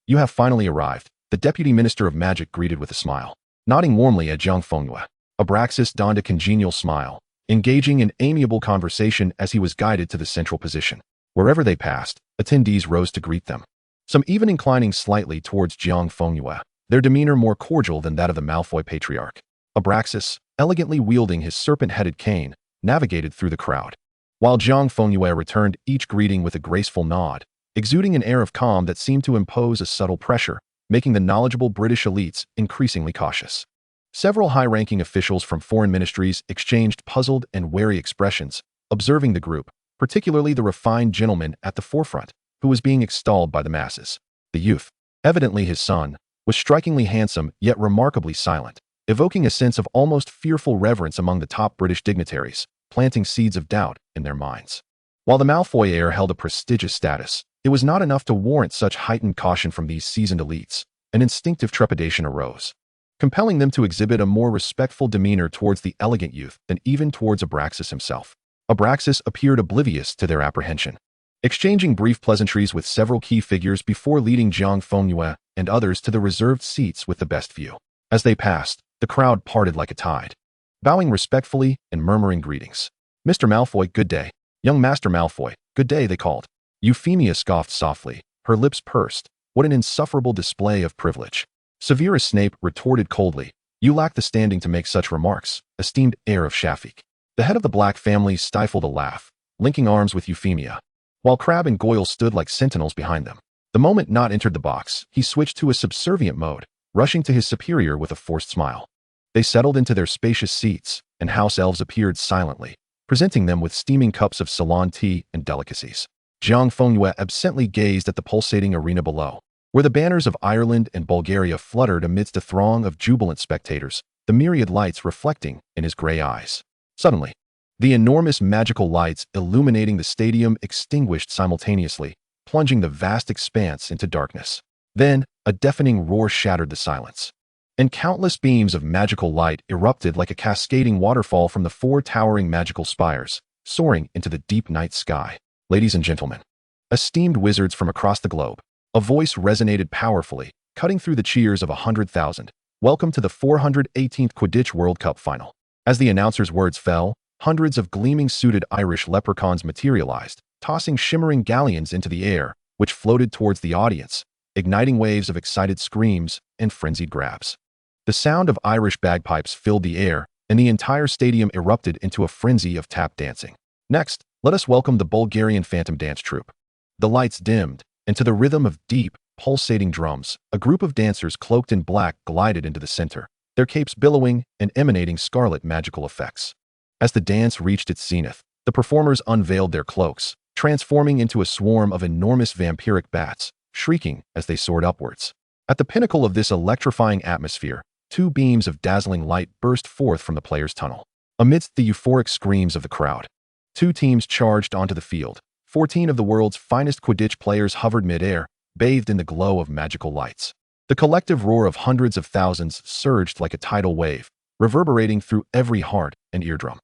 You have finally arrived," the Deputy Minister of Magic greeted with a smile. Nodding warmly at Jiang Fengyue, Abraxas donned a congenial smile, engaging in amiable conversation as he was guided to the central position. Wherever they passed, attendees rose to greet them, some even inclining slightly towards Jiang Fengyue, their demeanor more cordial than that of the Malfoy patriarch. Abraxas, elegantly wielding his serpent-headed cane, navigated through the crowd, while Jiang Fengyue returned each greeting with a graceful nod, exuding an air of calm that seemed to impose a subtle pressure, making the knowledgeable British elites increasingly cautious. Several high-ranking officials from foreign ministries exchanged puzzled and wary expressions, observing the group, particularly the refined gentleman at the forefront, who was being extolled by the masses. The youth, evidently his son, was strikingly handsome yet remarkably silent, evoking a sense of almost fearful reverence among the top British dignitaries, planting seeds of doubt in their minds. While the Malfoy heir held a prestigious status, it was not enough to warrant such heightened caution from these seasoned elites. An instinctive trepidation arose, compelling them to exhibit a more respectful demeanor towards the elegant youth than even towards Abraxas himself. Abraxas appeared oblivious to their apprehension, exchanging brief pleasantries with several key figures before leading Jiang Fengyue and others to the reserved seats with the best view. As they passed, the crowd parted like a tide, bowing respectfully and murmuring greetings. "Mr. Malfoy, good day." "Young Master Malfoy, good day," they called. Euphemia scoffed softly, her lips pursed. What an insufferable display of privilege. Severus Snape retorted coldly, "You lack the standing to make such remarks, esteemed heir of Shafiq." The head of the Black family stifled a laugh, linking arms with Euphemia, while Crabbe and Goyle stood like sentinels behind them. The moment Not entered the box, he switched to a subservient mode, rushing to his superior with a forced smile. They settled into their spacious seats, and house elves appeared silently, presenting them with steaming cups of Ceylon tea and delicacies. Jiang Fengyue absently gazed at the pulsating arena below, where the banners of Ireland and Bulgaria fluttered amidst a throng of jubilant spectators, the myriad lights reflecting in his gray eyes. Suddenly, the enormous magical lights illuminating the stadium extinguished simultaneously, plunging the vast expanse into darkness. Then, a deafening roar shattered the silence, and countless beams of magical light erupted like a cascading waterfall from the 4 towering magical spires, soaring into the deep night sky. "Ladies and gentlemen, esteemed wizards from across the globe," a voice resonated powerfully, cutting through the cheers of 100,000. "Welcome to the 418th Quidditch World Cup Final." As the announcer's words fell, hundreds of gleaming suited Irish leprechauns materialized, tossing shimmering galleons into the air, which floated towards the audience, igniting waves of excited screams and frenzied grabs. The sound of Irish bagpipes filled the air, and the entire stadium erupted into a frenzy of tap dancing. Next, let us welcome the Bulgarian Phantom Dance Troupe. The lights dimmed, and to the rhythm of deep, pulsating drums, a group of dancers cloaked in black glided into the center, their capes billowing and emanating scarlet magical effects. As the dance reached its zenith, the performers unveiled their cloaks, transforming into a swarm of enormous vampiric bats, shrieking as they soared upwards. At the pinnacle of this electrifying atmosphere, two beams of dazzling light burst forth from the players' tunnel. Amidst the euphoric screams of the crowd, two teams charged onto the field. 14 of the world's finest Quidditch players hovered mid-air, bathed in the glow of magical lights. The collective roar of hundreds of thousands surged like a tidal wave, reverberating through every heart and eardrum.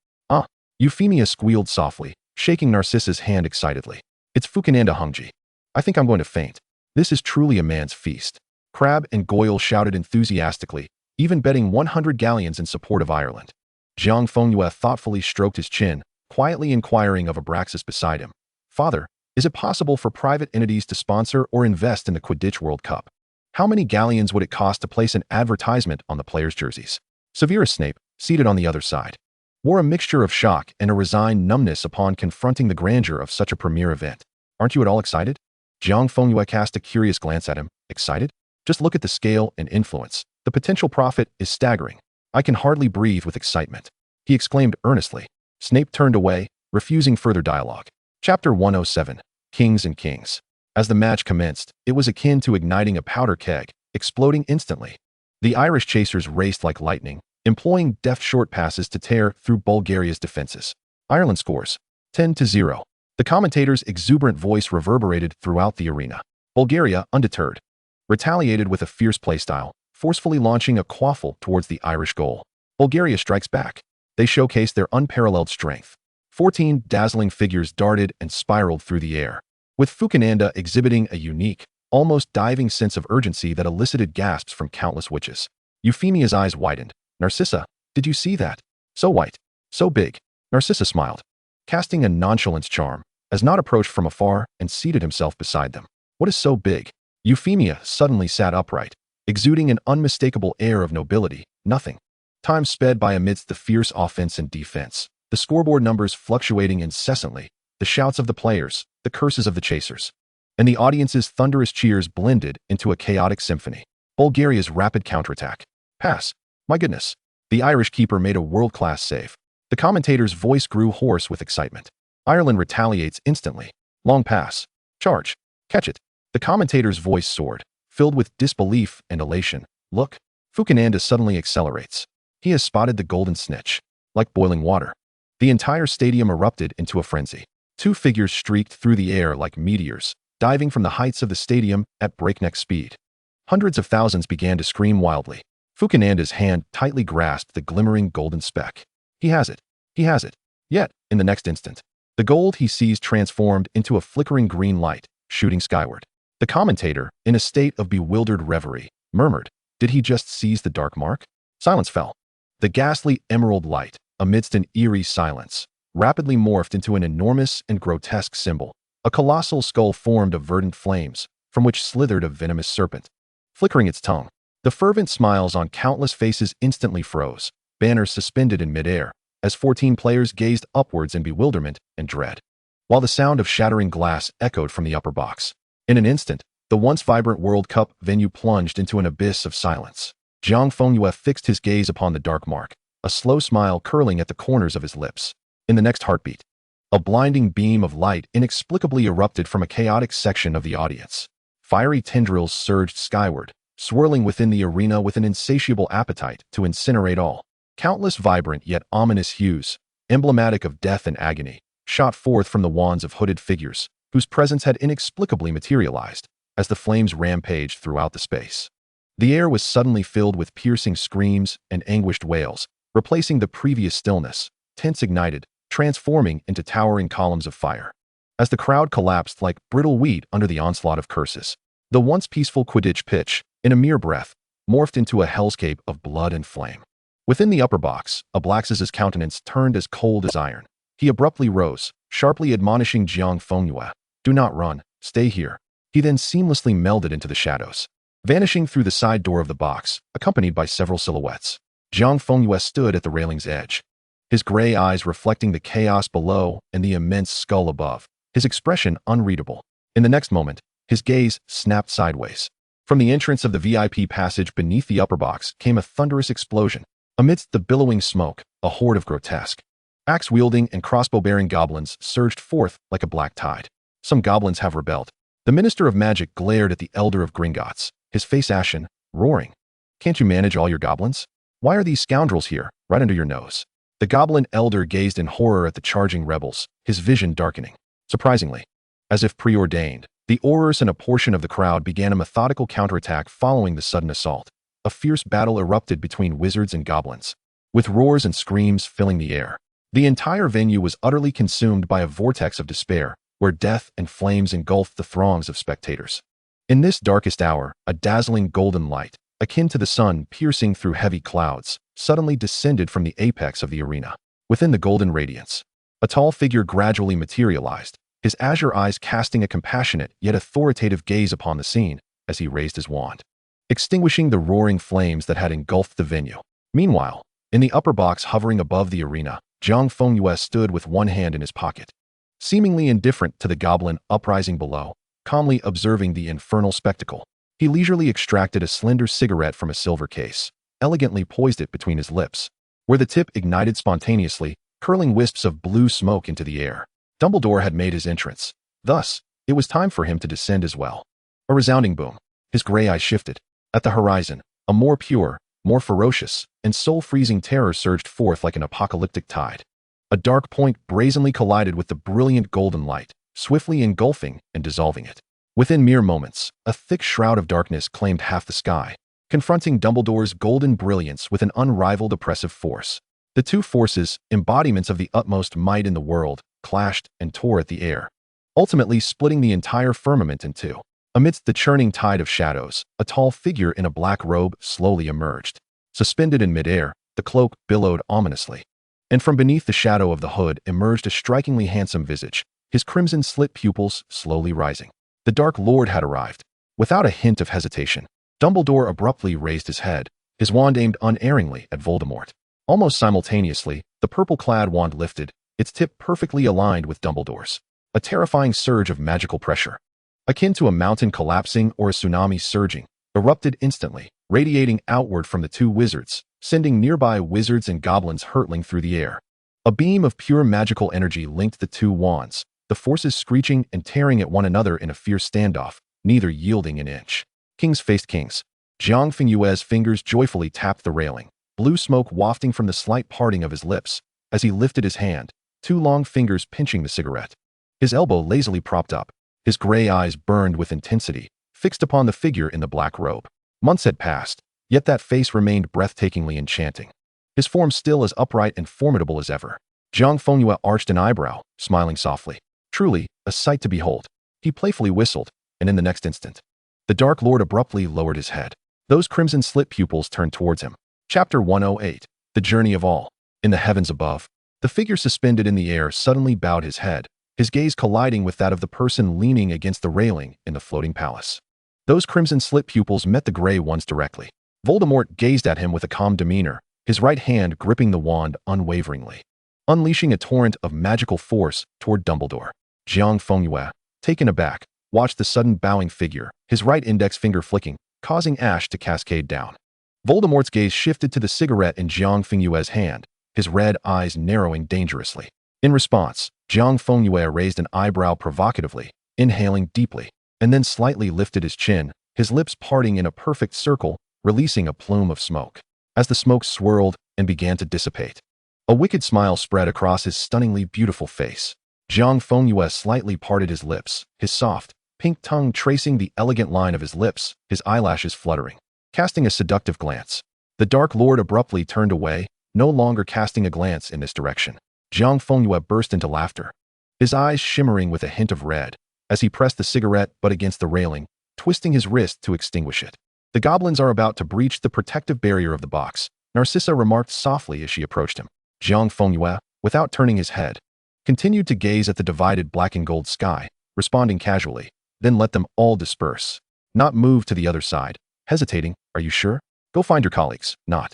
Euphemia squealed softly, shaking Narcissa's hand excitedly. It's Fukinanda Hungji. I think I'm going to faint. This is truly a man's feast. Crabbe and Goyle shouted enthusiastically, even betting 100 galleons in support of Ireland. Jiang Fengyue thoughtfully stroked his chin, quietly inquiring of Abraxas beside him. Father, is it possible for private entities to sponsor or invest in the Quidditch World Cup? How many galleons would it cost to place an advertisement on the players' jerseys? Severus Snape, seated on the other side, wore a mixture of shock and a resigned numbness upon confronting the grandeur of such a premier event. Aren't you at all excited? Jiang Fengyue cast a curious glance at him. Excited? Just look at the scale and influence. The potential profit is staggering. I can hardly breathe with excitement, he exclaimed earnestly. Snape turned away, refusing further dialogue. Chapter 107, Kings and Kings. As the match commenced, it was akin to igniting a powder keg, exploding instantly. The Irish chasers raced like lightning, employing deft short passes to tear through Bulgaria's defenses. Ireland scores 10-0. The commentator's exuberant voice reverberated throughout the arena. Bulgaria, undeterred, retaliated with a fierce playstyle, forcefully launching a quaffle towards the Irish goal. Bulgaria strikes back. They showcased their unparalleled strength. 14 dazzling figures darted and spiraled through the air, with Fukinanda exhibiting a unique, almost diving sense of urgency that elicited gasps from countless witches. Euphemia's eyes widened. Narcissa, did you see that? So white, so big. Narcissa smiled, casting a nonchalance charm, as Nod approached from afar and seated himself beside them. What is so big? Euphemia suddenly sat upright, exuding an unmistakable air of nobility. Nothing. Time sped by amidst the fierce offense and defense, the scoreboard numbers fluctuating incessantly, the shouts of the players, the curses of the chasers, and the audience's thunderous cheers blended into a chaotic symphony. Bulgaria's rapid counterattack. Pass. My goodness. The Irish keeper made a world-class save. The commentator's voice grew hoarse with excitement. Ireland retaliates instantly. Long pass. Charge. Catch it. The commentator's voice soared, filled with disbelief and elation. Look. Fukinanda suddenly accelerates. He has spotted the golden snitch. Like boiling water. The entire stadium erupted into a frenzy. Two figures streaked through the air like meteors, diving from the heights of the stadium at breakneck speed. Hundreds of thousands began to scream wildly. Fukinanda's hand tightly grasped the glimmering golden speck. He has it. He has it. Yet, in the next instant, the gold he seized transformed into a flickering green light, shooting skyward. The commentator, in a state of bewildered reverie, murmured, "Did he just seize the dark mark?" Silence fell. The ghastly emerald light, amidst an eerie silence, rapidly morphed into an enormous and grotesque symbol, a colossal skull formed of verdant flames, from which slithered a venomous serpent. Flickering its tongue, the fervent smiles on countless faces instantly froze, banners suspended in midair, as 14 players gazed upwards in bewilderment and dread, while the sound of shattering glass echoed from the upper box. In an instant, the once vibrant World Cup venue plunged into an abyss of silence. Jiang Fengyue fixed his gaze upon the dark mark, a slow smile curling at the corners of his lips. In the next heartbeat, a blinding beam of light inexplicably erupted from a chaotic section of the audience. Fiery tendrils surged skyward, swirling within the arena with an insatiable appetite to incinerate all. Countless vibrant yet ominous hues, emblematic of death and agony, shot forth from the wands of hooded figures, whose presence had inexplicably materialized, as the flames rampaged throughout the space. The air was suddenly filled with piercing screams and anguished wails, replacing the previous stillness. Tents ignited, transforming into towering columns of fire. As the crowd collapsed like brittle wheat under the onslaught of curses, the once peaceful Quidditch pitch, in a mere breath, morphed into a hellscape of blood and flame. Within the upper box, Abraxas's countenance turned as cold as iron. He abruptly rose, sharply admonishing Jiang Fengyue, "Do not run, stay here." He then seamlessly melded into the shadows, vanishing through the side door of the box, accompanied by several silhouettes. Jiang Fengyue stood at the railing's edge, his gray eyes reflecting the chaos below and the immense skull above, his expression unreadable. In the next moment, his gaze snapped sideways. From the entrance of the VIP passage beneath the upper box came a thunderous explosion. Amidst the billowing smoke, a horde of grotesque, axe-wielding and crossbow-bearing goblins surged forth like a black tide. Some goblins have rebelled. The Minister of Magic glared at the Elder of Gringotts, his face ashen, roaring. "Can't you manage all your goblins? Why are these scoundrels here, right under your nose?" The Goblin Elder gazed in horror at the charging rebels, his vision darkening. Surprisingly, as if preordained, the Aurors and a portion of the crowd began a methodical counterattack following the sudden assault. A fierce battle erupted between wizards and goblins, with roars and screams filling the air. The entire venue was utterly consumed by a vortex of despair, where death and flames engulfed the throngs of spectators. In this darkest hour, a dazzling golden light, akin to the sun piercing through heavy clouds, suddenly descended from the apex of the arena. Within the golden radiance, a tall figure gradually materialized, his azure eyes casting a compassionate yet authoritative gaze upon the scene as he raised his wand, extinguishing the roaring flames that had engulfed the venue. Meanwhile, in the upper box hovering above the arena, Jiang Fengyue stood with one hand in his pocket, seemingly indifferent to the goblin uprising below, calmly observing the infernal spectacle. He leisurely extracted a slender cigarette from a silver case, elegantly poised it between his lips, where the tip ignited spontaneously, curling wisps of blue smoke into the air. Dumbledore had made his entrance. Thus, it was time for him to descend as well. A resounding boom. His gray eyes shifted. At the horizon, a more pure, more ferocious, and soul-freezing terror surged forth like an apocalyptic tide. A dark point brazenly collided with the brilliant golden light, swiftly engulfing and dissolving it. Within mere moments, a thick shroud of darkness claimed half the sky, confronting Dumbledore's golden brilliance with an unrivaled oppressive force. The two forces, embodiments of the utmost might in the world, clashed and tore at the air, ultimately splitting the entire firmament in two. Amidst the churning tide of shadows, a tall figure in a black robe slowly emerged. Suspended in midair, the cloak billowed ominously, and from beneath the shadow of the hood emerged a strikingly handsome visage, his crimson-slit pupils slowly rising. The Dark Lord had arrived. Without a hint of hesitation, Dumbledore abruptly raised his head, his wand aimed unerringly at Voldemort. Almost simultaneously, the purple-clad wand lifted, its tip perfectly aligned with Dumbledore's. A terrifying surge of magical pressure, akin to a mountain collapsing or a tsunami surging, erupted instantly, radiating outward from the two wizards, sending nearby wizards and goblins hurtling through the air. A beam of pure magical energy linked the two wands, the forces screeching and tearing at one another in a fierce standoff, neither yielding an inch. Kings faced kings. Jiang Fengyue's fingers joyfully tapped the railing, blue smoke wafting from the slight parting of his lips as he lifted his hand, two long fingers pinching the cigarette. His elbow lazily propped up, his gray eyes burned with intensity, fixed upon the figure in the black robe. Months had passed, yet that face remained breathtakingly enchanting, his form still as upright and formidable as ever. Jiang Fengyue arched an eyebrow, smiling softly. Truly, a sight to behold. He playfully whistled, and in the next instant, the Dark Lord abruptly lowered his head. Those crimson-slit pupils turned towards him. Chapter 108. The Journey of All. In the heavens above, the figure suspended in the air suddenly bowed his head, his gaze colliding with that of the person leaning against the railing in the floating palace. Those crimson-slit pupils met the gray ones directly. Voldemort gazed at him with a calm demeanor, his right hand gripping the wand unwaveringly, unleashing a torrent of magical force toward Dumbledore. Jiang Fengyue, taken aback, watched the sudden bowing figure, his right index finger flicking, causing ash to cascade down. Voldemort's gaze shifted to the cigarette in Jiang Fengyue's hand, his red eyes narrowing dangerously. In response, Jiang Fengyue raised an eyebrow provocatively, inhaling deeply, and then slightly lifted his chin, his lips parting in a perfect circle, releasing a plume of smoke. As the smoke swirled and began to dissipate, a wicked smile spread across his stunningly beautiful face. Jiang Fengyue slightly parted his lips, his soft, pink tongue tracing the elegant line of his lips, his eyelashes fluttering, casting a seductive glance. The Dark Lord abruptly turned away, no longer casting a glance in this direction. Jiang Fengyue burst into laughter, his eyes shimmering with a hint of red, as he pressed the cigarette butt against the railing, twisting his wrist to extinguish it. The goblins are about to breach the protective barrier of the box, Narcissa remarked softly as she approached him. Jiang Fengyue, without turning his head, continued to gaze at the divided black and gold sky, responding casually, then let them all disperse. Not move to the other side. Hesitating, are you sure? Go find your colleagues. Not.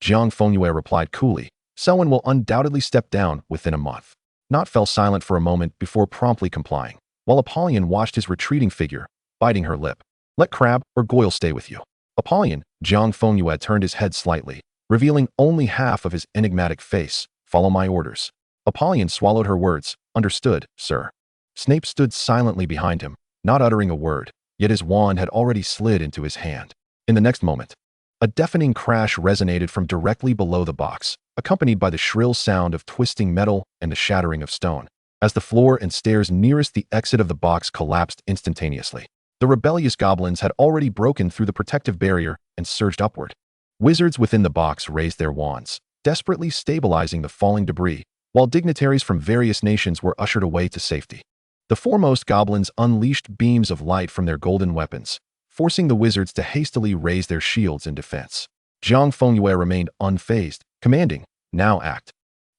Jiang Fengyue replied coolly. Someone will undoubtedly step down within a month. Not fell silent for a moment before promptly complying, while Apollyon watched his retreating figure, biting her lip. Let Crabbe or Goyle stay with you. Apollyon, Jiang Fengyue turned his head slightly, revealing only half of his enigmatic face. Follow my orders. Apollyon swallowed her words. Understood, sir. Snape stood silently behind him, not uttering a word, yet his wand had already slid into his hand. In the next moment, a deafening crash resonated from directly below the box, accompanied by the shrill sound of twisting metal and the shattering of stone, as the floor and stairs nearest the exit of the box collapsed instantaneously. The rebellious goblins had already broken through the protective barrier and surged upward. Wizards within the box raised their wands, desperately stabilizing the falling debris, while dignitaries from various nations were ushered away to safety. The foremost goblins unleashed beams of light from their golden weapons, forcing the wizards to hastily raise their shields in defense. Jiang Fengyue remained unfazed, commanding, now act.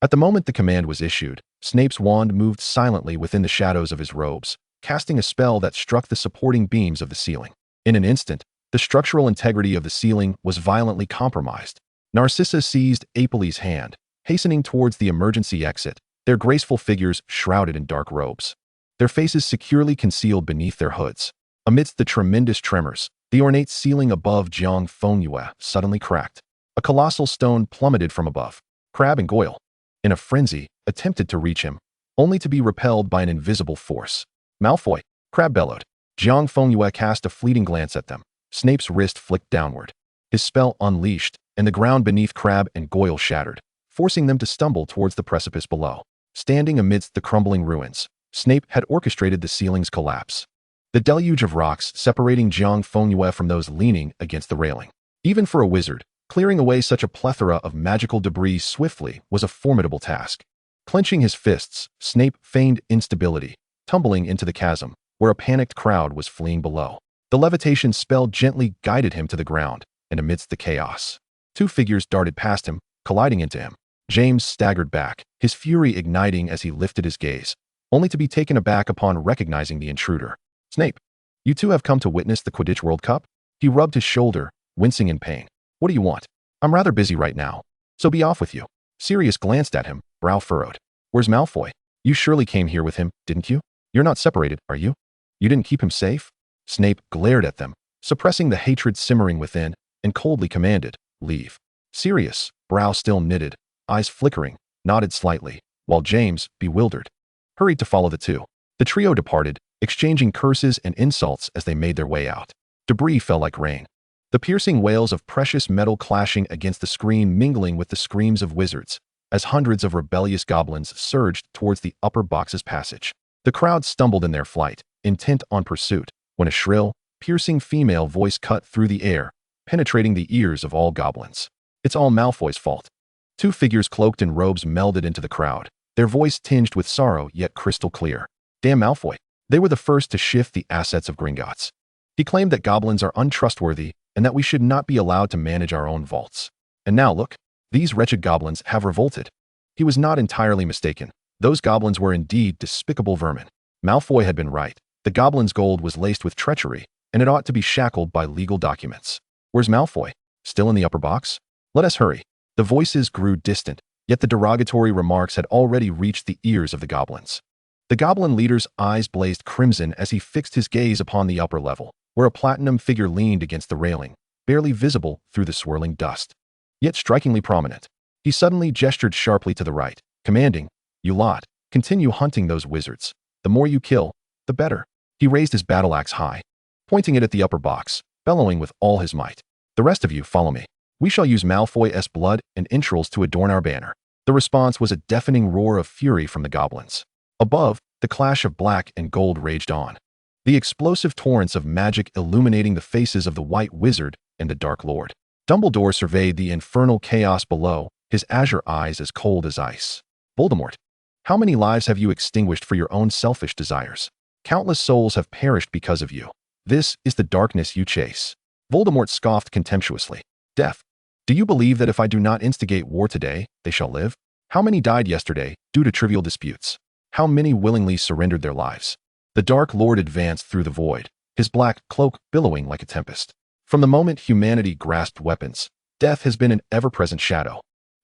At the moment the command was issued, Snape's wand moved silently within the shadows of his robes, casting a spell that struck the supporting beams of the ceiling. In an instant, the structural integrity of the ceiling was violently compromised. Narcissa seized Apolly's hand, hastening towards the emergency exit, their graceful figures shrouded in dark robes, their faces securely concealed beneath their hoods. Amidst the tremendous tremors, the ornate ceiling above Jiang Fengyue suddenly cracked. A colossal stone plummeted from above. Crabbe and Goyle, in a frenzy, attempted to reach him, only to be repelled by an invisible force. Malfoy, Crabbe bellowed. Jiang Fengyue cast a fleeting glance at them. Snape's wrist flicked downward. His spell unleashed, and the ground beneath Crabbe and Goyle shattered, forcing them to stumble towards the precipice below. Standing amidst the crumbling ruins, Snape had orchestrated the ceiling's collapse. The deluge of rocks separating Jiang Fengyue from those leaning against the railing. Even for a wizard, clearing away such a plethora of magical debris swiftly was a formidable task. Clenching his fists, Snape feigned instability, tumbling into the chasm, where a panicked crowd was fleeing below. The levitation spell gently guided him to the ground, and amidst the chaos, two figures darted past him, colliding into him. James staggered back, his fury igniting as he lifted his gaze, only to be taken aback upon recognizing the intruder. Snape, you two have come to witness the Quidditch World Cup? He rubbed his shoulder, wincing in pain. What do you want? I'm rather busy right now, so be off with you. Sirius glanced at him, brow furrowed. Where's Malfoy? You surely came here with him, didn't you? You're not separated, are you? You didn't keep him safe? Snape glared at them, suppressing the hatred simmering within, and coldly commanded, leave. Sirius, brow still knitted, eyes flickering, nodded slightly, while James, bewildered, hurried to follow the two. The trio departed, exchanging curses and insults as they made their way out. Debris fell like rain, the piercing wails of precious metal clashing against the screen mingling with the screams of wizards, as hundreds of rebellious goblins surged towards the upper box's passage. The crowd stumbled in their flight, intent on pursuit, when a shrill, piercing female voice cut through the air, penetrating the ears of all goblins. It's all Malfoy's fault. Two figures cloaked in robes melded into the crowd, their voice tinged with sorrow yet crystal clear. Damn Malfoy. They were the first to shift the assets of Gringotts. He claimed that goblins are untrustworthy and that we should not be allowed to manage our own vaults. And now look, these wretched goblins have revolted. He was not entirely mistaken. Those goblins were indeed despicable vermin. Malfoy had been right. The goblins' gold was laced with treachery, and it ought to be shackled by legal documents. Where's Malfoy? Still in the upper box? Let us hurry. The voices grew distant, yet the derogatory remarks had already reached the ears of the goblins. The goblin leader's eyes blazed crimson as he fixed his gaze upon the upper level, where a platinum figure leaned against the railing, barely visible through the swirling dust, yet strikingly prominent. He suddenly gestured sharply to the right, commanding, "You lot, continue hunting those wizards. The more you kill, the better." He raised his battle axe high, pointing it at the upper box, bellowing with all his might. "The rest of you follow me. We shall use Malfoy's blood and entrails to adorn our banner." The response was a deafening roar of fury from the goblins. Above, the clash of black and gold raged on, the explosive torrents of magic illuminating the faces of the White Wizard and the Dark Lord. Dumbledore surveyed the infernal chaos below, his azure eyes as cold as ice. "Voldemort, how many lives have you extinguished for your own selfish desires? Countless souls have perished because of you. This is the darkness you chase." Voldemort scoffed contemptuously. "Death. Do you believe that if I do not instigate war today, they shall live? How many died yesterday due to trivial disputes? How many willingly surrendered their lives? The Dark Lord advanced through the void, his black cloak billowing like a tempest. From the moment humanity grasped weapons, death has been an ever-present shadow.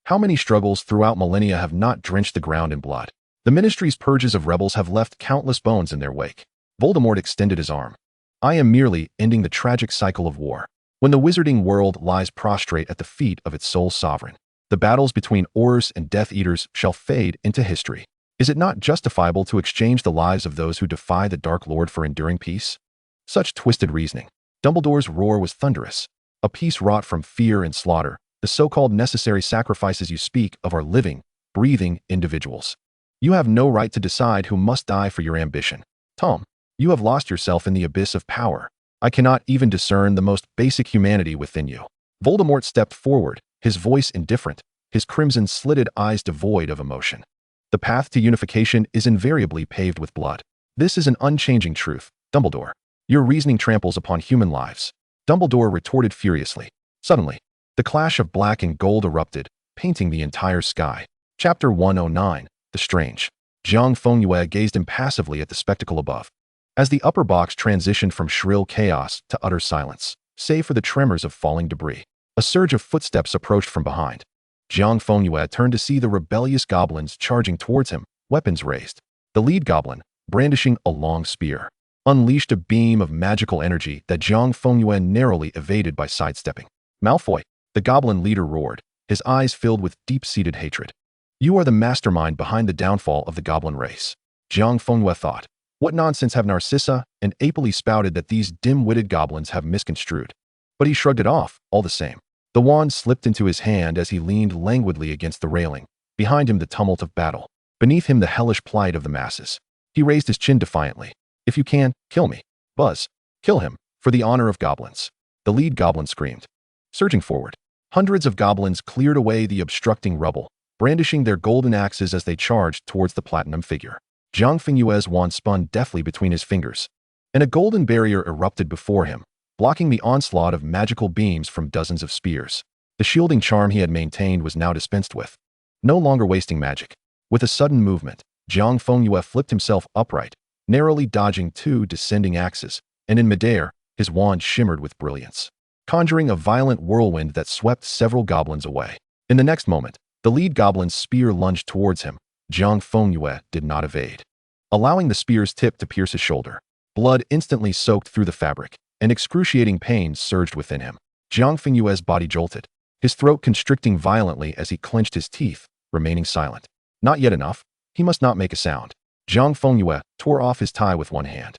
How many struggles throughout millennia have not drenched the ground in blood? The Ministry's purges of rebels have left countless bones in their wake. Voldemort extended his arm. I am merely ending the tragic cycle of war. When the wizarding world lies prostrate at the feet of its sole sovereign, the battles between Aurors and Death Eaters shall fade into history. Is it not justifiable to exchange the lives of those who defy the Dark Lord for enduring peace? Such twisted reasoning. Dumbledore's roar was thunderous. A peace wrought from fear and slaughter, the so-called necessary sacrifices you speak of are living, breathing individuals. You have no right to decide who must die for your ambition. Tom, you have lost yourself in the abyss of power. I cannot even discern the most basic humanity within you. Voldemort stepped forward, his voice indifferent, his crimson-slitted eyes devoid of emotion. The path to unification is invariably paved with blood. This is an unchanging truth, Dumbledore. Your reasoning tramples upon human lives. Dumbledore retorted furiously. Suddenly, the clash of black and gold erupted, painting the entire sky. Chapter 109, The Strange. Jiang Fengyue gazed impassively at the spectacle above. As the upper box transitioned from shrill chaos to utter silence, save for the tremors of falling debris, a surge of footsteps approached from behind. Jiang Fengyue turned to see the rebellious goblins charging towards him, weapons raised. The lead goblin, brandishing a long spear, unleashed a beam of magical energy that Jiang Fengyue narrowly evaded by sidestepping. Malfoy, the goblin leader roared, his eyes filled with deep-seated hatred. You are the mastermind behind the downfall of the goblin race. Jiang Fengyue thought. What nonsense have Narcissa and Apely spouted that these dim-witted goblins have misconstrued? But he shrugged it off, all the same. The wand slipped into his hand as he leaned languidly against the railing. Behind him the tumult of battle. Beneath him the hellish plight of the masses. He raised his chin defiantly. If you can, kill me. Buzz, kill him, for the honor of goblins. The lead goblin screamed. Surging forward, hundreds of goblins cleared away the obstructing rubble, brandishing their golden axes as they charged towards the platinum figure. Jiang Fengyue's wand spun deftly between his fingers, and a golden barrier erupted before him, blocking the onslaught of magical beams from dozens of spears. The shielding charm he had maintained was now dispensed with. No longer wasting magic. With a sudden movement, Jiang Fengyue flipped himself upright, narrowly dodging two descending axes, and in midair, his wand shimmered with brilliance, conjuring a violent whirlwind that swept several goblins away. In the next moment, the lead goblin's spear lunged towards him. Jiang Fengyue did not evade, allowing the spear's tip to pierce his shoulder. Blood instantly soaked through the fabric, and excruciating pain surged within him. Jiang Fengyue's body jolted, his throat constricting violently as he clenched his teeth, remaining silent. Not yet enough. He must not make a sound. Jiang Fengyue tore off his tie with one hand,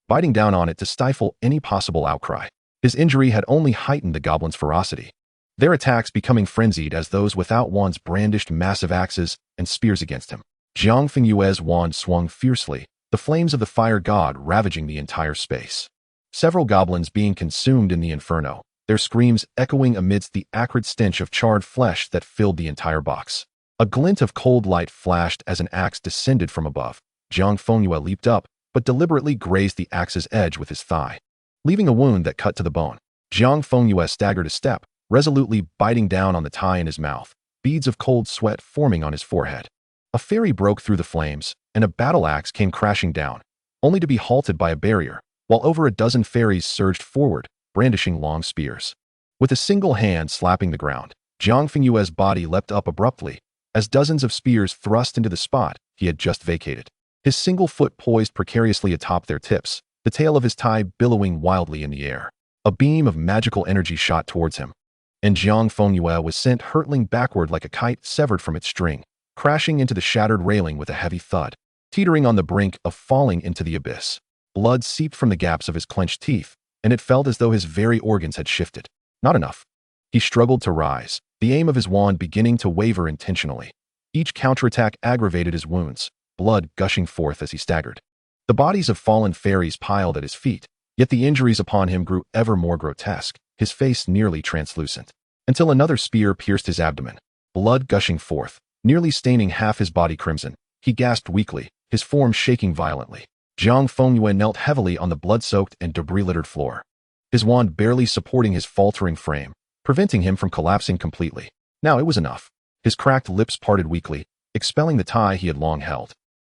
biting down on it to stifle any possible outcry. His injury had only heightened the goblins' ferocity, their attacks becoming frenzied as those without wands brandished massive axes and spears against him. Jiang Fengyue's wand swung fiercely, the flames of the fire god ravaging the entire space. Several goblins being consumed in the inferno, their screams echoing amidst the acrid stench of charred flesh that filled the entire box. A glint of cold light flashed as an axe descended from above. Jiang Fengyue leaped up, but deliberately grazed the axe's edge with his thigh, leaving a wound that cut to the bone. Jiang Fengyue staggered a step, resolutely biting down on the tie in his mouth, beads of cold sweat forming on his forehead. A fairy broke through the flames, and a battle axe came crashing down, only to be halted by a barrier, while over a dozen fairies surged forward, brandishing long spears. With a single hand slapping the ground, Jiang Fengyue's body leapt up abruptly, as dozens of spears thrust into the spot he had just vacated. His single foot poised precariously atop their tips, the tail of his tie billowing wildly in the air. A beam of magical energy shot towards him, and Jiang Fengyue was sent hurtling backward like a kite severed from its string, crashing into the shattered railing with a heavy thud, teetering on the brink of falling into the abyss. Blood seeped from the gaps of his clenched teeth, and it felt as though his very organs had shifted. Not enough. He struggled to rise, the aim of his wand beginning to waver intentionally. Each counterattack aggravated his wounds, blood gushing forth as he staggered. The bodies of fallen fairies piled at his feet, yet the injuries upon him grew ever more grotesque, his face nearly translucent, until another spear pierced his abdomen, blood gushing forth, nearly staining half his body crimson. He gasped weakly, his form shaking violently. Jiang Fengyue knelt heavily on the blood-soaked and debris-littered floor, his wand barely supporting his faltering frame, preventing him from collapsing completely. Now it was enough. His cracked lips parted weakly, expelling the tie he had long held.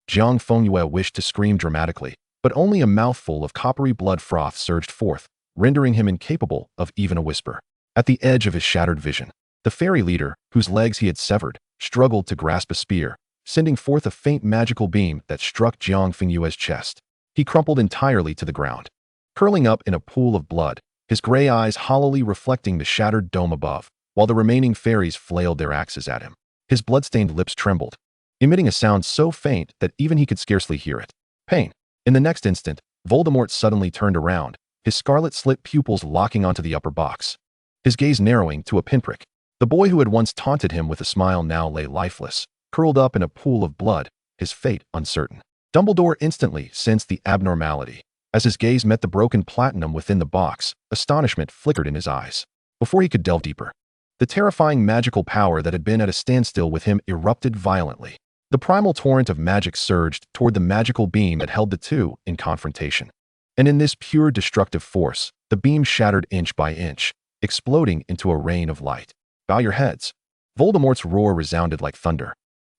Jiang Fengyue wished to scream dramatically, but only a mouthful of coppery blood froth surged forth, rendering him incapable of even a whisper. At the edge of his shattered vision, the fairy leader, whose legs he had severed, struggled to grasp a spear, sending forth a faint magical beam that struck Jiang Fengyue's chest. He crumpled entirely to the ground, curling up in a pool of blood, his gray eyes hollowly reflecting the shattered dome above, while the remaining fairies flailed their axes at him. His blood-stained lips trembled, emitting a sound so faint that even he could scarcely hear it. Pain. In the next instant, Voldemort suddenly turned around, his scarlet-slit pupils locking onto the upper box, his gaze narrowing to a pinprick. The boy who had once taunted him with a smile now lay lifeless, curled up in a pool of blood, his fate uncertain. Dumbledore instantly sensed the abnormality. As his gaze met the broken platinum within the box, astonishment flickered in his eyes. Before he could delve deeper, the terrifying magical power that had been at a standstill with him erupted violently. The primal torrent of magic surged toward the magical beam that held the two in confrontation. And in this pure destructive force, the beam shattered inch by inch, exploding into a rain of light. "Bow your heads." Voldemort's roar resounded like thunder,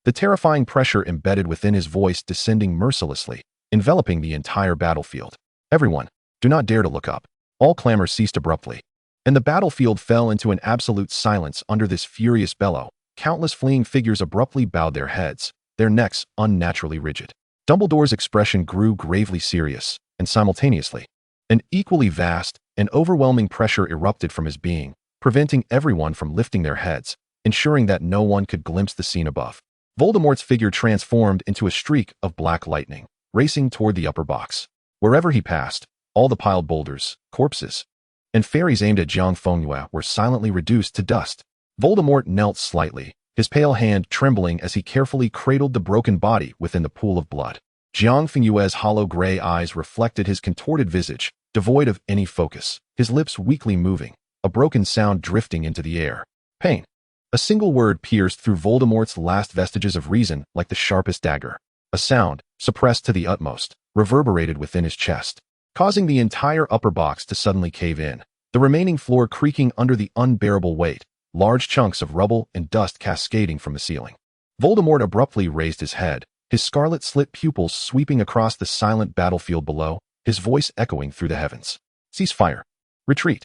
the terrifying pressure embedded within his voice descending mercilessly, enveloping the entire battlefield. "Everyone, do not dare to look up." All clamor ceased abruptly, and the battlefield fell into an absolute silence under this furious bellow. Countless fleeing figures abruptly bowed their heads, their necks unnaturally rigid. Dumbledore's expression grew gravely serious, and simultaneously, an equally vast and overwhelming pressure erupted from his being, preventing everyone from lifting their heads, ensuring that no one could glimpse the scene above. Voldemort's figure transformed into a streak of black lightning, racing toward the upper box. Wherever he passed, all the piled boulders, corpses, and fairies aimed at Jiang Fengyue were silently reduced to dust. Voldemort knelt slightly, his pale hand trembling as he carefully cradled the broken body within the pool of blood. Jiang Fengyue's hollow gray eyes reflected his contorted visage, devoid of any focus, his lips weakly moving, a broken sound drifting into the air. "Pain." A single word pierced through Voldemort's last vestiges of reason like the sharpest dagger. A sound, suppressed to the utmost, reverberated within his chest, causing the entire upper box to suddenly cave in, the remaining floor creaking under the unbearable weight, large chunks of rubble and dust cascading from the ceiling. Voldemort abruptly raised his head, his scarlet-slit pupils sweeping across the silent battlefield below, his voice echoing through the heavens. "Cease fire. Retreat."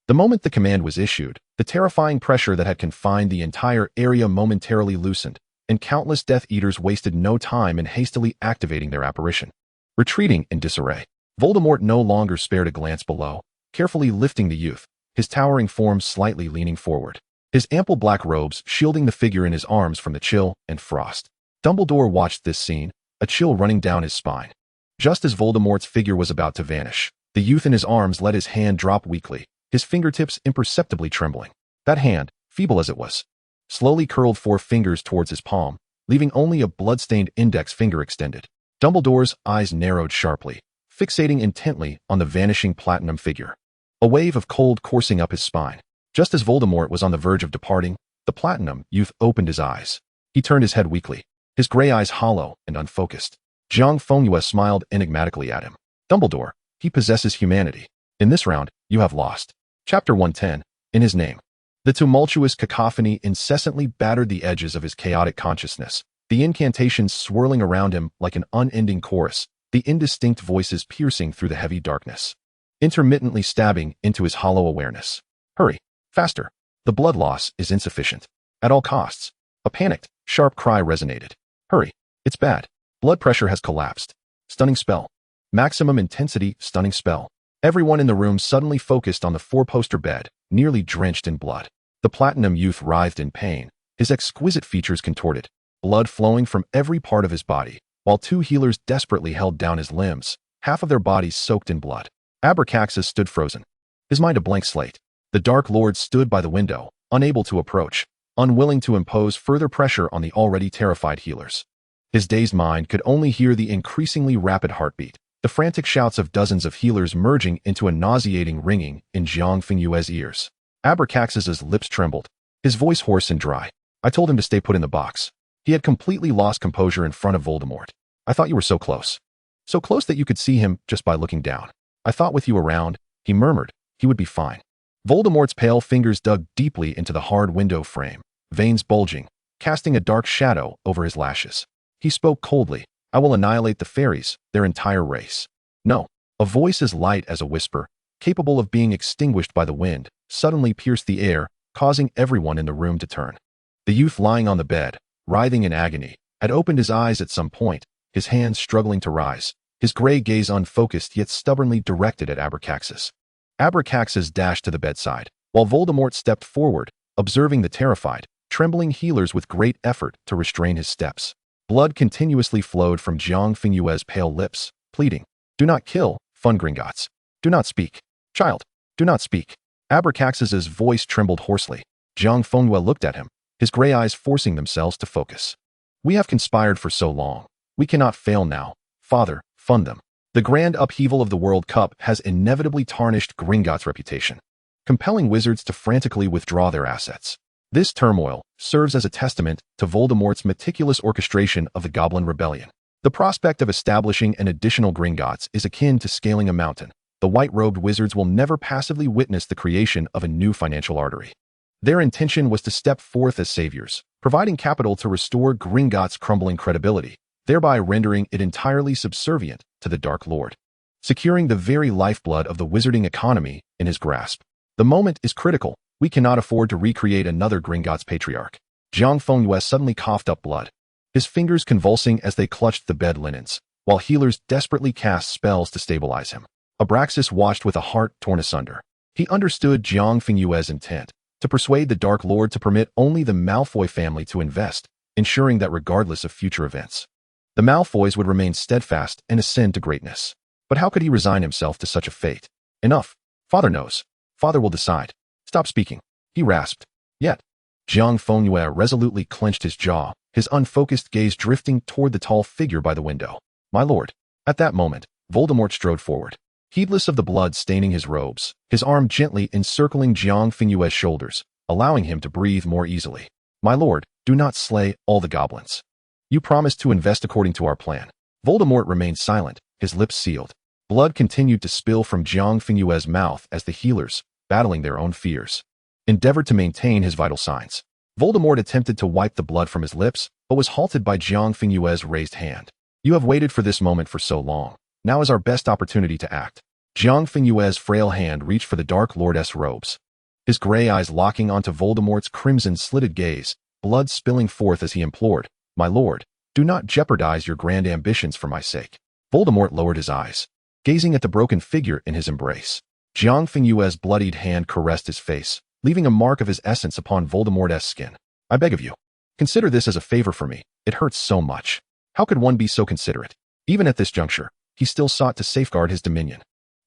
The moment the command was issued, the terrifying pressure that had confined the entire area momentarily loosened, and countless Death Eaters wasted no time in hastily activating their apparition. Retreating in disarray, Voldemort no longer spared a glance below, carefully lifting the youth, his towering form slightly leaning forward, his ample black robes shielding the figure in his arms from the chill and frost. Dumbledore watched this scene, a chill running down his spine. Just as Voldemort's figure was about to vanish, the youth in his arms let his hand drop weakly, his fingertips imperceptibly trembling. That hand, feeble as it was, slowly curled 4 fingers towards his palm, leaving only a blood-stained index finger extended. Dumbledore's eyes narrowed sharply, fixating intently on the vanishing platinum figure. A wave of cold coursing up his spine. Just as Voldemort was on the verge of departing, the platinum youth opened his eyes. He turned his head weakly, his gray eyes hollow and unfocused. Jiang Fengyue smiled enigmatically at him. "Dumbledore, he possesses humanity. In this round, you have lost." Chapter 110, In His Name. The tumultuous cacophony incessantly battered the edges of his chaotic consciousness, the incantations swirling around him like an unending chorus, the indistinct voices piercing through the heavy darkness, intermittently stabbing into his hollow awareness. "Hurry, faster. The blood loss is insufficient. At all costs." A panicked, sharp cry resonated. "Hurry, it's bad. Blood pressure has collapsed. Stunning spell. Maximum intensity stunning spell." Everyone in the room suddenly focused on the 4-poster bed, nearly drenched in blood. The platinum youth writhed in pain, his exquisite features contorted, blood flowing from every part of his body, while 2 healers desperately held down his limbs, half of their bodies soaked in blood. Abraxas stood frozen, his mind a blank slate. The Dark Lord stood by the window, unable to approach, unwilling to impose further pressure on the already terrified healers. His dazed mind could only hear the increasingly rapid heartbeat, the frantic shouts of dozens of healers merging into a nauseating ringing in Jiang Fengyue's ears. Abraxas's lips trembled, his voice hoarse and dry. "I told him to stay put in the box." He had completely lost composure in front of Voldemort. "I thought you were so close. So close that you could see him just by looking down. I thought with you around," he murmured, "he would be fine." Voldemort's pale fingers dug deeply into the hard window frame, veins bulging, casting a dark shadow over his lashes. He spoke coldly. "I will annihilate the fairies, their entire race. No. A voice as light as a whisper, capable of being extinguished by the wind, suddenly pierced the air, causing everyone in the room to turn. The youth lying on the bed, writhing in agony, had opened his eyes at some point, his hands struggling to rise, his gray gaze unfocused yet stubbornly directed at Abraxas. Abraxas dashed to the bedside, while Voldemort stepped forward, observing the terrified, trembling healers with great effort to restrain his steps. Blood continuously flowed from Jiang Fengyue's pale lips, pleading, "Do not kill, Fun Gringotts. Do not speak. Child, do not speak." Abraxas's voice trembled hoarsely. Jiang Fengyue looked at him, his gray eyes forcing themselves to focus. "We have conspired for so long. We cannot fail now. Father, Fandom. The grand upheaval of the World Cup has inevitably tarnished Gringotts' reputation, compelling wizards to frantically withdraw their assets. This turmoil serves as a testament to Voldemort's meticulous orchestration of the Goblin Rebellion. The prospect of establishing an additional Gringotts is akin to scaling a mountain. The white-robed wizards will never passively witness the creation of a new financial artery. Their intention was to step forth as saviors, providing capital to restore Gringotts' crumbling credibility, thereby rendering it entirely subservient to the Dark Lord, securing the very lifeblood of the wizarding economy in his grasp. The moment is critical. We cannot afford to recreate another Gringotts patriarch. Jiang Fengyue suddenly coughed up blood, his fingers convulsing as they clutched the bed linens, while healers desperately cast spells to stabilize him. Abraxas watched with a heart torn asunder. He understood Jiang Fengyue's intent, to persuade the Dark Lord to permit only the Malfoy family to invest, ensuring that regardless of future events, the Malfoys would remain steadfast and ascend to greatness. But how could he resign himself to such a fate? Enough. Father knows. Father will decide. Stop speaking, he rasped. Yet, Jiang Fengyue resolutely clenched his jaw, his unfocused gaze drifting toward the tall figure by the window. My lord. At that moment, Voldemort strode forward, heedless of the blood staining his robes, his arm gently encircling Jiang Fengyue's shoulders, allowing him to breathe more easily. My lord, do not slay all the goblins. You promised to invest according to our plan. Voldemort remained silent, his lips sealed. Blood continued to spill from Jiang Fengyue's mouth as the healers, battling their own fears, endeavored to maintain his vital signs. Voldemort attempted to wipe the blood from his lips, but was halted by Jiang Fengyue's raised hand. You have waited for this moment for so long. Now is our best opportunity to act. Jiang Fengyue's frail hand reached for the Dark Lord's robes, his gray eyes locking onto Voldemort's crimson-slitted gaze, blood spilling forth as he implored, My lord, do not jeopardize your grand ambitions for my sake. Voldemort lowered his eyes, gazing at the broken figure in his embrace. Jiang Fengyue's bloodied hand caressed his face, leaving a mark of his essence upon Voldemort's skin. I beg of you, consider this as a favor for me. It hurts so much. How could one be so considerate? Even at this juncture, he still sought to safeguard his dominion.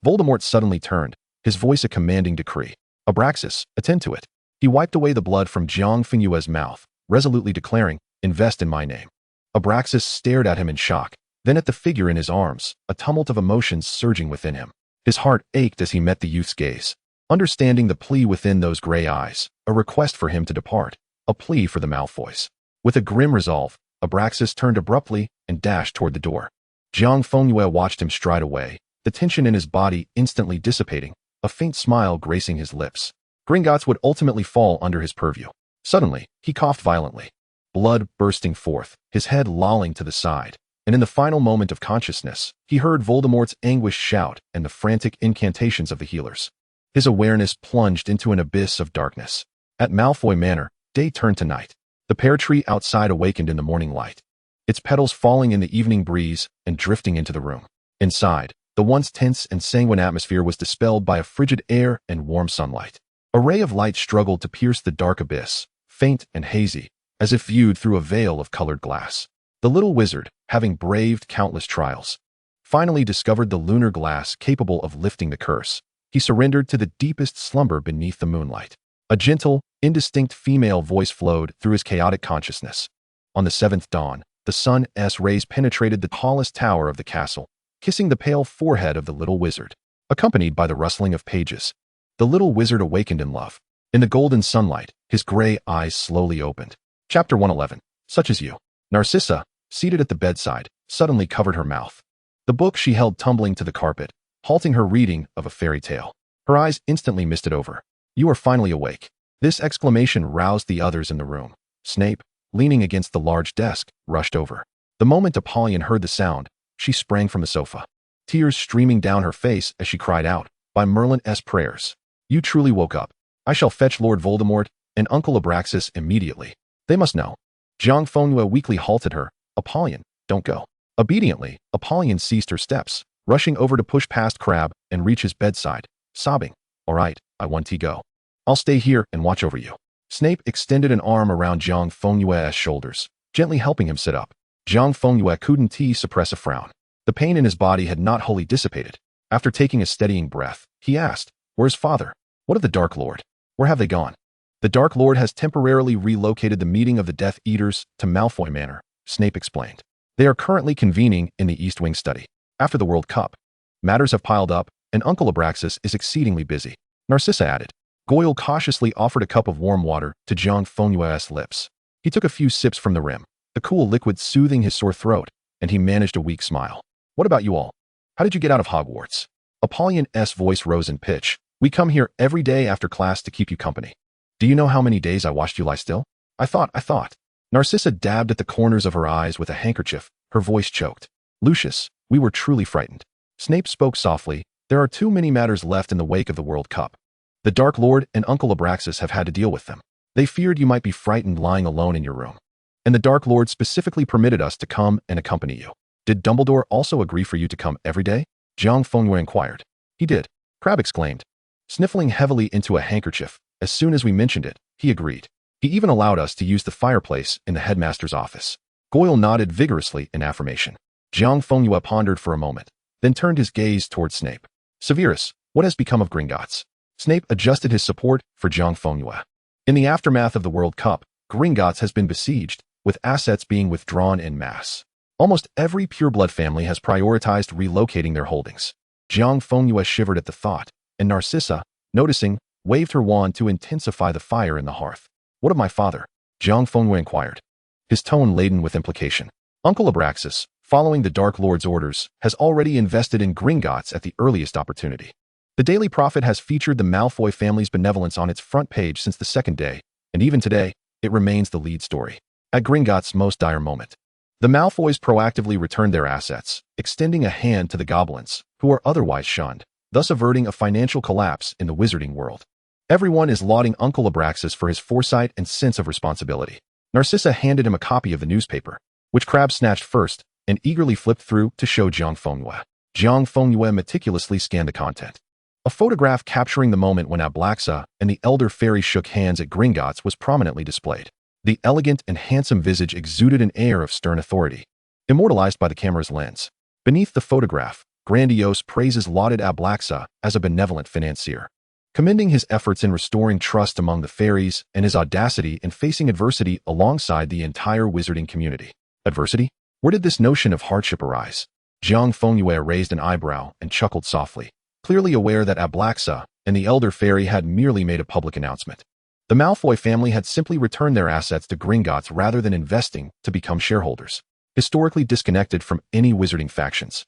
Voldemort suddenly turned, his voice a commanding decree. Abraxas, attend to it. He wiped away the blood from Jiang Fengyue's mouth, resolutely declaring, Invest in my name. Abraxas stared at him in shock, then at the figure in his arms, a tumult of emotions surging within him. His heart ached as he met the youth's gaze, understanding the plea within those gray eyes, a request for him to depart, a plea for the Malfoys. With a grim resolve, Abraxas turned abruptly and dashed toward the door. Jiang Fengyue watched him stride away, the tension in his body instantly dissipating, a faint smile gracing his lips. Gringotts would ultimately fall under his purview. Suddenly, he coughed violently, blood bursting forth, his head lolling to the side, and in the final moment of consciousness, he heard Voldemort's anguished shout and the frantic incantations of the healers. His awareness plunged into an abyss of darkness. At Malfoy Manor, day turned to night. The pear tree outside awakened in the morning light, its petals falling in the evening breeze and drifting into the room. Inside, the once tense and sanguine atmosphere was dispelled by a frigid air and warm sunlight. A ray of light struggled to pierce the dark abyss, faint and hazy, as if viewed through a veil of colored glass. The little wizard, having braved countless trials, finally discovered the lunar glass capable of lifting the curse. He surrendered to the deepest slumber beneath the moonlight. A gentle, indistinct female voice flowed through his chaotic consciousness. On the seventh dawn, the sun's rays penetrated the tallest tower of the castle, kissing the pale forehead of the little wizard. Accompanied by the rustling of pages, the little wizard awakened in love. In the golden sunlight, his gray eyes slowly opened. Chapter 111. Such as you. Narcissa, seated at the bedside, suddenly covered her mouth. The book she held tumbling to the carpet, halting her reading of a fairy tale. Her eyes instantly misted over. You are finally awake. This exclamation roused the others in the room. Snape, leaning against the large desk, rushed over. The moment Apollyon heard the sound, she sprang from the sofa. tears streaming down her face as she cried out, "By Merlin's prayers, you truly woke up. I shall fetch Lord Voldemort and Uncle Abraxas immediately. They must know." Jiang Fengyue weakly halted her. "Apollyon, don't go." Obediently, Apollyon ceased her steps, rushing over to push past Crabbe and reach his bedside, sobbing, "All right, I want to go. I'll stay here and watch over you." Snape extended an arm around Jiang Fengyue's shoulders, gently helping him sit up. Jiang Fengyue couldn't suppress a frown. The pain in his body had not wholly dissipated. After taking a steadying breath, he asked, "Where's Father? What of the Dark Lord? Where have they gone?" "The Dark Lord has temporarily relocated the meeting of the Death Eaters to Malfoy Manor," Snape explained. "They are currently convening in the East Wing study. After the World Cup, matters have piled up, and Uncle Abraxas is exceedingly busy." Narcissa added. Goyle cautiously offered a cup of warm water to Jiang Fengyue's lips. He took a few sips from the rim, the cool liquid soothing his sore throat, and he managed a weak smile. "What about you all? How did you get out of Hogwarts?" Apollyon's voice rose in pitch. "We come here every day after class to keep you company. Do you know how many days I watched you lie still?" I thought. Narcissa dabbed at the corners of her eyes with a handkerchief. Her voice choked. "Lucius, we were truly frightened." Snape spoke softly. "There are too many matters left in the wake of the World Cup. The Dark Lord and Uncle Abraxas have had to deal with them. They feared you might be frightened lying alone in your room. And the Dark Lord specifically permitted us to come and accompany you." "Did Dumbledore also agree for you to come every day?" Jiang Fengyue inquired. "He did," Crabbe exclaimed, sniffling heavily into a handkerchief. "As soon as we mentioned it, he agreed. He even allowed us to use the fireplace in the headmaster's office." Goyle nodded vigorously in affirmation. Jiang Fengyue pondered for a moment, then turned his gaze toward Snape. "Severus, what has become of Gringotts?" Snape adjusted his support for Jiang Fengyue. "In the aftermath of the World Cup, Gringotts has been besieged, with assets being withdrawn en masse. Almost every pureblood family has prioritized relocating their holdings." Jiang Fengyue shivered at the thought, and Narcissa, noticing, waved her wand to intensify the fire in the hearth. "What of my father?" Jiang Fengyue inquired, his tone laden with implication. "Uncle Abraxas, following the Dark Lord's orders, has already invested in Gringotts at the earliest opportunity. The Daily Prophet has featured the Malfoy family's benevolence on its front page since the second day, and even today, it remains the lead story. At Gringotts' most dire moment, the Malfoys proactively returned their assets, extending a hand to the goblins, who are otherwise shunned, thus averting a financial collapse in the wizarding world. Everyone is lauding Uncle Abraxas for his foresight and sense of responsibility." Narcissa handed him a copy of the newspaper, which Crabbe snatched first and eagerly flipped through to show Jiang Fengyue. Jiang Fengyue meticulously scanned the content. A photograph capturing the moment when Ablaxa and the elder fairy shook hands at Gringotts was prominently displayed. The elegant and handsome visage exuded an air of stern authority, immortalized by the camera's lens. Beneath the photograph, grandiose praises lauded Ablaxa as a benevolent financier, commending his efforts in restoring trust among the fairies and his audacity in facing adversity alongside the entire wizarding community. Adversity? Where did this notion of hardship arise? Jiang Fengyue raised an eyebrow and chuckled softly, clearly aware that Ablaxa and the elder fairy had merely made a public announcement. The Malfoy family had simply returned their assets to Gringotts rather than investing to become shareholders, historically disconnected from any wizarding factions.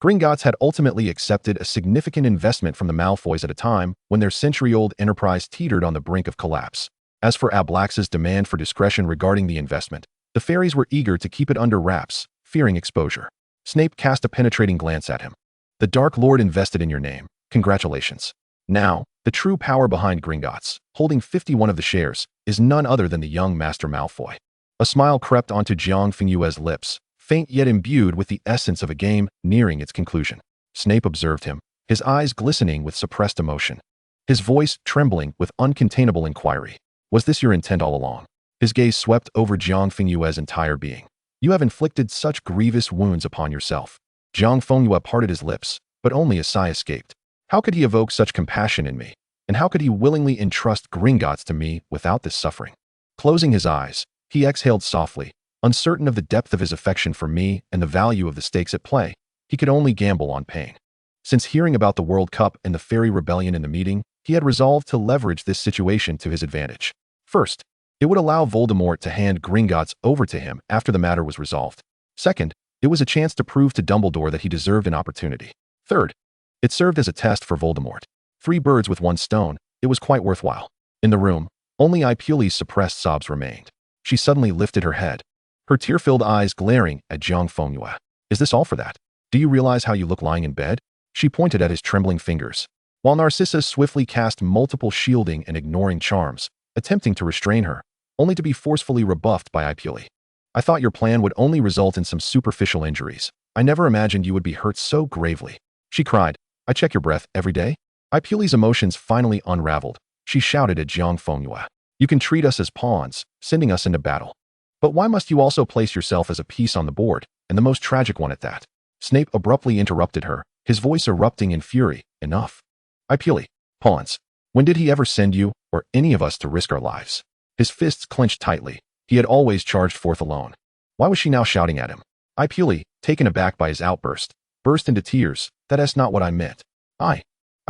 Gringotts had ultimately accepted a significant investment from the Malfoys at a time when their century-old enterprise teetered on the brink of collapse. As for Ablaxa's demand for discretion regarding the investment, the fairies were eager to keep it under wraps, fearing exposure. Snape cast a penetrating glance at him. "The Dark Lord invested in your name. Congratulations. Now, the true power behind Gringotts, holding 51 of the shares, is none other than the young Master Malfoy." A smile crept onto Jiang Fengyue's lips, faint yet imbued with the essence of a game nearing its conclusion. Snape observed him, his eyes glistening with suppressed emotion, his voice trembling with uncontainable inquiry. "Was this your intent all along?" His gaze swept over Jiang Fengyue's entire being. "You have inflicted such grievous wounds upon yourself." Jiang Fengyue parted his lips, but only a sigh escaped. How could he evoke such compassion in me? And how could he willingly entrust Gringotts to me without this suffering? Closing his eyes, he exhaled softly, uncertain of the depth of his affection for me and the value of the stakes at play. He could only gamble on pain. Since hearing about the World Cup and the Fairy Rebellion in the meeting, he had resolved to leverage this situation to his advantage. First, it would allow Voldemort to hand Gringotts over to him after the matter was resolved. Second, it was a chance to prove to Dumbledore that he deserved an opportunity. Third, it served as a test for Voldemort. 3 birds with 1 stone, it was quite worthwhile. In the room, only Ipula's suppressed sobs remained. She suddenly lifted her head, her tear-filled eyes glaring at Jiang Fengyue. "Is this all for that?" Do you realize how you look lying in bed? She pointed at his trembling fingers, while Narcissa swiftly cast multiple shielding and ignoring charms, attempting to restrain her, only to be forcefully rebuffed by Ipuli. I thought your plan would only result in some superficial injuries. I never imagined you would be hurt so gravely. She cried. I check your breath every day? Ipuli's emotions finally unraveled. She shouted at Jiang Fengyue. You can treat us as pawns, sending us into battle. But why must you also place yourself as a piece on the board, and the most tragic one at that? Snape abruptly interrupted her, his voice erupting in fury. Enough. Ipuli, pawns. When did he ever send you, or any of us, to risk our lives? His fists clenched tightly. He had always charged forth alone. Why was she now shouting at him? Ipuli, taken aback by his outburst, burst into tears. That's not what I meant. I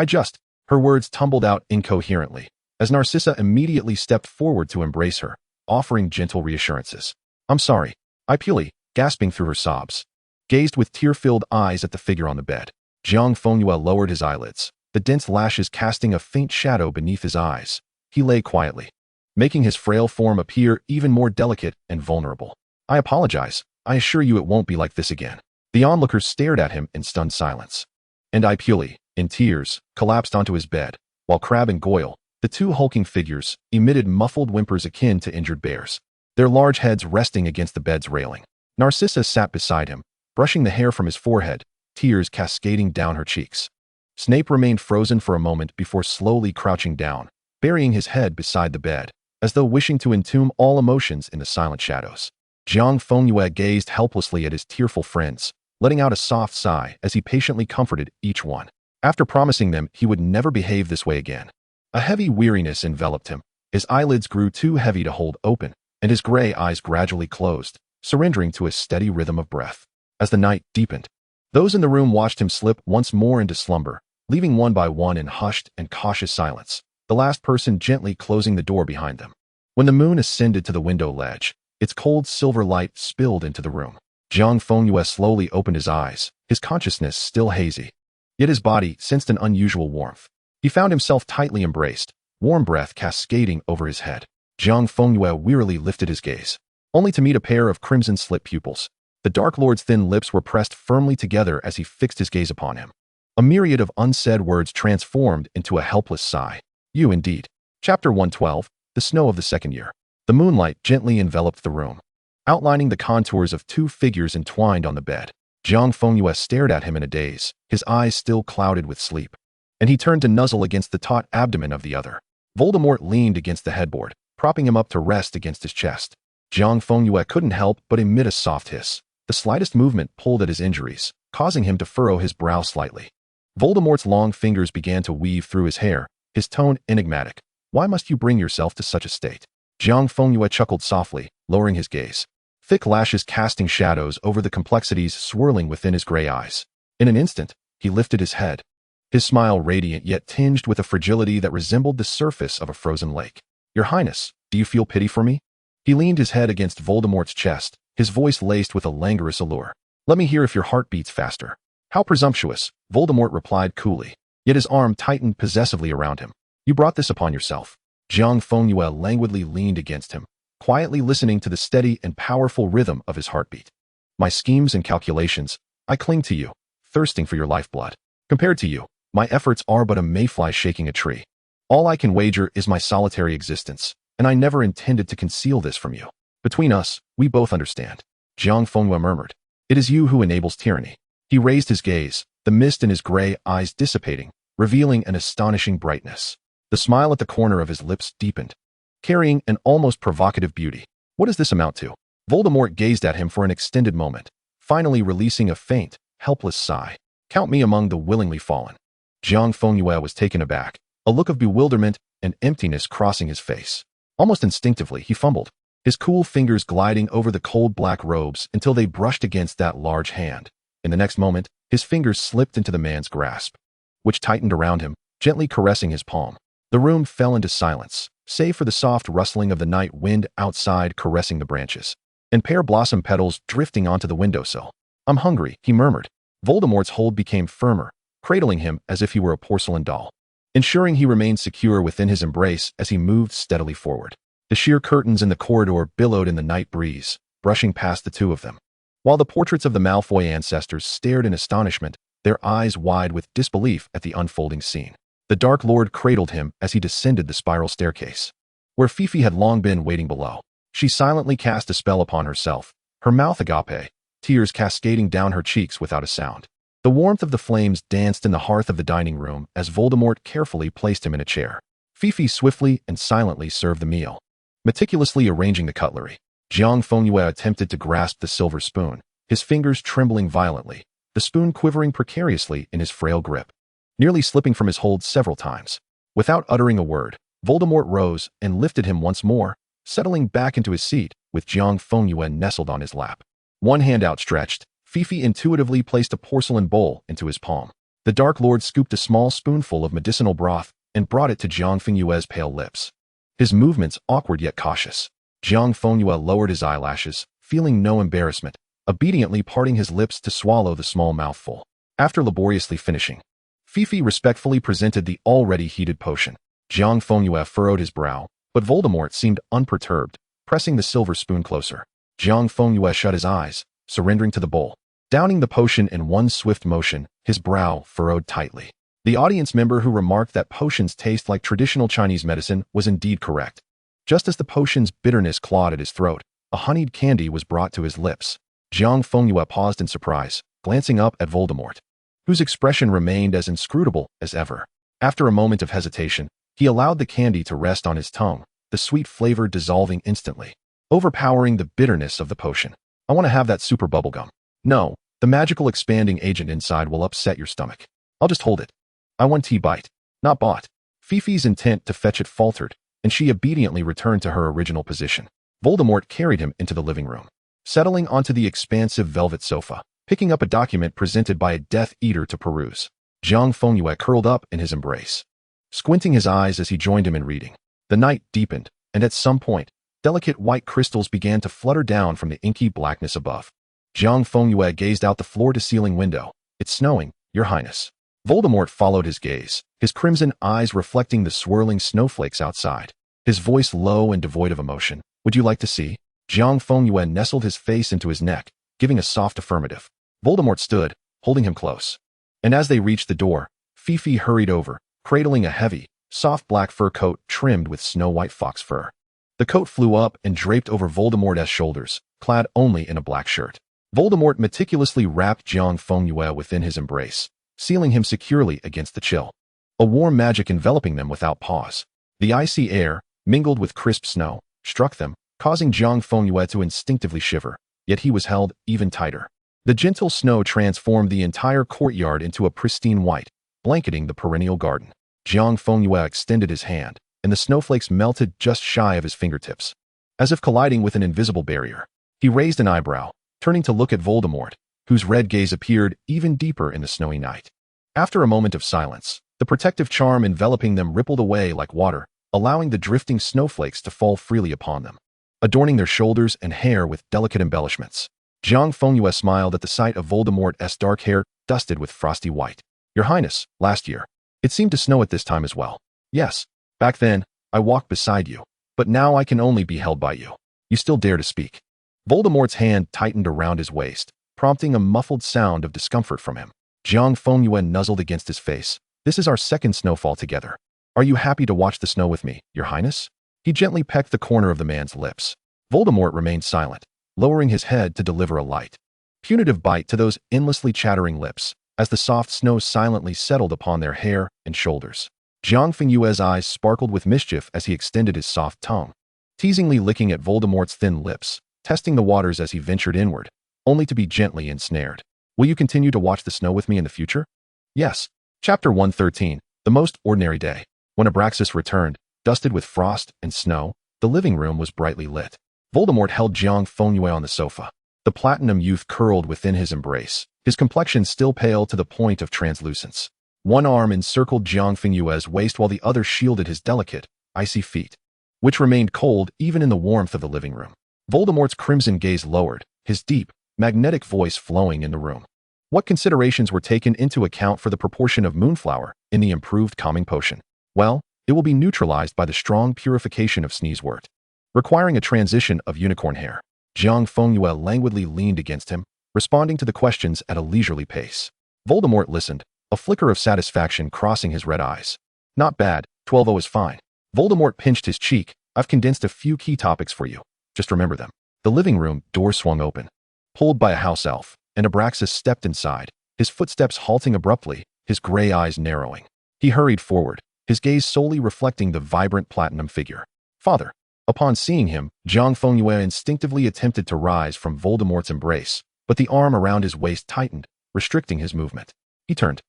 just... Her words tumbled out incoherently, as Narcissa immediately stepped forward to embrace her, offering gentle reassurances. I'm sorry. Ipuli, gasping through her sobs, gazed with tear-filled eyes at the figure on the bed. Jiang Fengyue lowered his eyelids, the dense lashes casting a faint shadow beneath his eyes. He lay quietly, making his frail form appear even more delicate and vulnerable. I apologize. I assure you it won't be like this again. The onlookers stared at him in stunned silence. And Ipuli, in tears, collapsed onto his bed, while Crabbe and Goyle, the two hulking figures, emitted muffled whimpers akin to injured bears, their large heads resting against the bed's railing. Narcissa sat beside him, brushing the hair from his forehead, tears cascading down her cheeks. Snape remained frozen for a moment before slowly crouching down, burying his head beside the bed, as though wishing to entomb all emotions in the silent shadows. Jiang Fengyue gazed helplessly at his tearful friends, letting out a soft sigh as he patiently comforted each one, after promising them he would never behave this way again. A heavy weariness enveloped him. His eyelids grew too heavy to hold open, and his gray eyes gradually closed, surrendering to a steady rhythm of breath. As the night deepened, those in the room watched him slip once more into slumber, leaving one by one in hushed and cautious silence, the last person gently closing the door behind them. When the moon ascended to the window ledge, its cold silver light spilled into the room. Jiang Fengyue slowly opened his eyes, his consciousness still hazy. Yet his body sensed an unusual warmth. He found himself tightly embraced, warm breath cascading over his head. Jiang Fengyue wearily lifted his gaze, only to meet a pair of crimson-slit pupils. The Dark Lord's thin lips were pressed firmly together as he fixed his gaze upon him. A myriad of unsaid words transformed into a helpless sigh. You indeed. Chapter 112, The Snow of the Second Year. The moonlight gently enveloped the room, outlining the contours of two figures entwined on the bed. Jiang Fengyue stared at him in a daze, his eyes still clouded with sleep, and he turned to nuzzle against the taut abdomen of the other. Voldemort leaned against the headboard, propping him up to rest against his chest. Jiang Fengyue couldn't help but emit a soft hiss. The slightest movement pulled at his injuries, causing him to furrow his brow slightly. Voldemort's long fingers began to weave through his hair, his tone enigmatic. Why must you bring yourself to such a state? Jiang Fengyue chuckled softly, lowering his gaze, thick lashes casting shadows over the complexities swirling within his gray eyes. In an instant, he lifted his head, his smile radiant yet tinged with a fragility that resembled the surface of a frozen lake. Your Highness, do you feel pity for me? He leaned his head against Voldemort's chest, his voice laced with a languorous allure. Let me hear if your heart beats faster. How presumptuous, Voldemort replied coolly, yet his arm tightened possessively around him. You brought this upon yourself. Jiang Fengyue languidly leaned against him, quietly listening to the steady and powerful rhythm of his heartbeat. My schemes and calculations, I cling to you, thirsting for your lifeblood. Compared to you, my efforts are but a mayfly shaking a tree. All I can wager is my solitary existence, and I never intended to conceal this from you. Between us, we both understand. Jiang Fengyue murmured. It is you who enables tyranny. He raised his gaze, the mist in his gray eyes dissipating, revealing an astonishing brightness. The smile at the corner of his lips deepened, carrying an almost provocative beauty. What does this amount to? Voldemort gazed at him for an extended moment, finally releasing a faint, helpless sigh. Count me among the willingly fallen. Jiang Fengyue was taken aback, a look of bewilderment and emptiness crossing his face. Almost instinctively, he fumbled, his cool fingers gliding over the cold black robes until they brushed against that large hand. In the next moment, his fingers slipped into the man's grasp, which tightened around him, gently caressing his palm. The room fell into silence, save for the soft rustling of the night wind outside caressing the branches, and pear blossom petals drifting onto the windowsill. I'm hungry, he murmured. Voldemort's hold became firmer, cradling him as if he were a porcelain doll, ensuring he remained secure within his embrace as he moved steadily forward. The sheer curtains in the corridor billowed in the night breeze, brushing past the two of them. while the portraits of the Malfoy ancestors stared in astonishment, their eyes wide with disbelief at the unfolding scene. The Dark Lord cradled him as he descended the spiral staircase, where Fifi had long been waiting below. She silently cast a spell upon herself, her mouth agape, tears cascading down her cheeks without a sound. The warmth of the flames danced in the hearth of the dining room as Voldemort carefully placed him in a chair. Fifi swiftly and silently served the meal, meticulously arranging the cutlery. Jiang Fengyue attempted to grasp the silver spoon, his fingers trembling violently, the spoon quivering precariously in his frail grip, nearly slipping from his hold several times. Without uttering a word, Voldemort rose and lifted him once more, settling back into his seat, with Jiang Fengyue nestled on his lap. One hand outstretched, Fifi intuitively placed a porcelain bowl into his palm. The Dark Lord scooped a small spoonful of medicinal broth and brought it to Jiang Fengyue's pale lips. His movements awkward yet cautious. Jiang Fengyue lowered his eyelashes, feeling no embarrassment, obediently parting his lips to swallow the small mouthful. After laboriously finishing, Fifi respectfully presented the already heated potion. Jiang Fengyue furrowed his brow, but Voldemort seemed unperturbed, pressing the silver spoon closer. Jiang Fengyue shut his eyes, surrendering to the bowl. Downing the potion in one swift motion, his brow furrowed tightly. The audience member who remarked that potions taste like traditional Chinese medicine was indeed correct. Just as the potion's bitterness clawed at his throat, a honeyed candy was brought to his lips. Jiang Fengyue paused in surprise, glancing up at Voldemort, whose expression remained as inscrutable as ever. After a moment of hesitation, he allowed the candy to rest on his tongue, the sweet flavor dissolving instantly, overpowering the bitterness of the potion. I want to have that super bubblegum. No, the magical expanding agent inside will upset your stomach. I'll just hold it. I want tea bite, not bought. Fifi's intent to fetch it faltered, and she obediently returned to her original position. Voldemort carried him into the living room, settling onto the expansive velvet sofa, picking up a document presented by a Death Eater to peruse. Jiang Fengyue curled up in his embrace, squinting his eyes as he joined him in reading. The night deepened, and at some point, delicate white crystals began to flutter down from the inky blackness above. Jiang Fengyue gazed out the floor-to-ceiling window. It's snowing, Your Highness. Voldemort followed his gaze, his crimson eyes reflecting the swirling snowflakes outside. His voice low and devoid of emotion. Would you like to see? Jiang Fengyue nestled his face into his neck, giving a soft affirmative. Voldemort stood, holding him close. And as they reached the door, Fifi hurried over, cradling a heavy, soft black fur coat trimmed with snow-white fox fur. The coat flew up and draped over Voldemort's shoulders, clad only in a black shirt. Voldemort meticulously wrapped Jiang Fengyue within his embrace, sealing him securely against the chill. A warm magic enveloping them without pause. The icy air, mingled with crisp snow, struck them, causing Jiang Fengyue to instinctively shiver, yet he was held even tighter. The gentle snow transformed the entire courtyard into a pristine white, blanketing the perennial garden. Jiang Fengyue extended his hand, and the snowflakes melted just shy of his fingertips, as if colliding with an invisible barrier. He raised an eyebrow, turning to look at Voldemort, whose red gaze appeared even deeper in the snowy night. After a moment of silence, the protective charm enveloping them rippled away like water, allowing the drifting snowflakes to fall freely upon them, adorning their shoulders and hair with delicate embellishments. Jiang Fengyue smiled at the sight of Voldemort's dark hair dusted with frosty white. Your Highness, last year, it seemed to snow at this time as well. Yes, back then, I walked beside you, but now I can only be held by you. You still dare to speak. Voldemort's hand tightened around his waist, prompting a muffled sound of discomfort from him. Jiang Fengyue nuzzled against his face. This is our second snowfall together. Are you happy to watch the snow with me, Your Highness? He gently pecked the corner of the man's lips. Voldemort remained silent, lowering his head to deliver a light, punitive bite to those endlessly chattering lips, as the soft snow silently settled upon their hair and shoulders. Jiang Fengyue's eyes sparkled with mischief as he extended his soft tongue, teasingly licking at Voldemort's thin lips, testing the waters as he ventured inward, only to be gently ensnared. Will you continue to watch the snow with me in the future? Yes. Chapter 113, The Most Ordinary Day. When Abraxas returned, dusted with frost and snow, the living room was brightly lit. Voldemort held Jiang Fengyue on the sofa. The platinum youth curled within his embrace, his complexion still pale to the point of translucence. One arm encircled Jiang Fengyue's waist while the other shielded his delicate, icy feet, which remained cold even in the warmth of the living room. Voldemort's crimson gaze lowered, his deep, magnetic voice flowing in the room. What considerations were taken into account for the proportion of moonflower in the improved calming potion? Well, it will be neutralized by the strong purification of sneezewort, requiring a transition of unicorn hair. Jiang Fengyue languidly leaned against him, responding to the questions at a leisurely pace. Voldemort listened, a flicker of satisfaction crossing his red eyes. Not bad, 12-0 is fine. Voldemort pinched his cheek. I've condensed a few key topics for you. Just remember them. The living room door swung open. Pulled by a house elf, and Abraxas stepped inside, his footsteps halting abruptly, his gray eyes narrowing. He hurried forward, his gaze solely reflecting the vibrant platinum figure. Father. Upon seeing him, Jiang Fengyue instinctively attempted to rise from Voldemort's embrace, but the arm around his waist tightened, restricting his movement. He turned,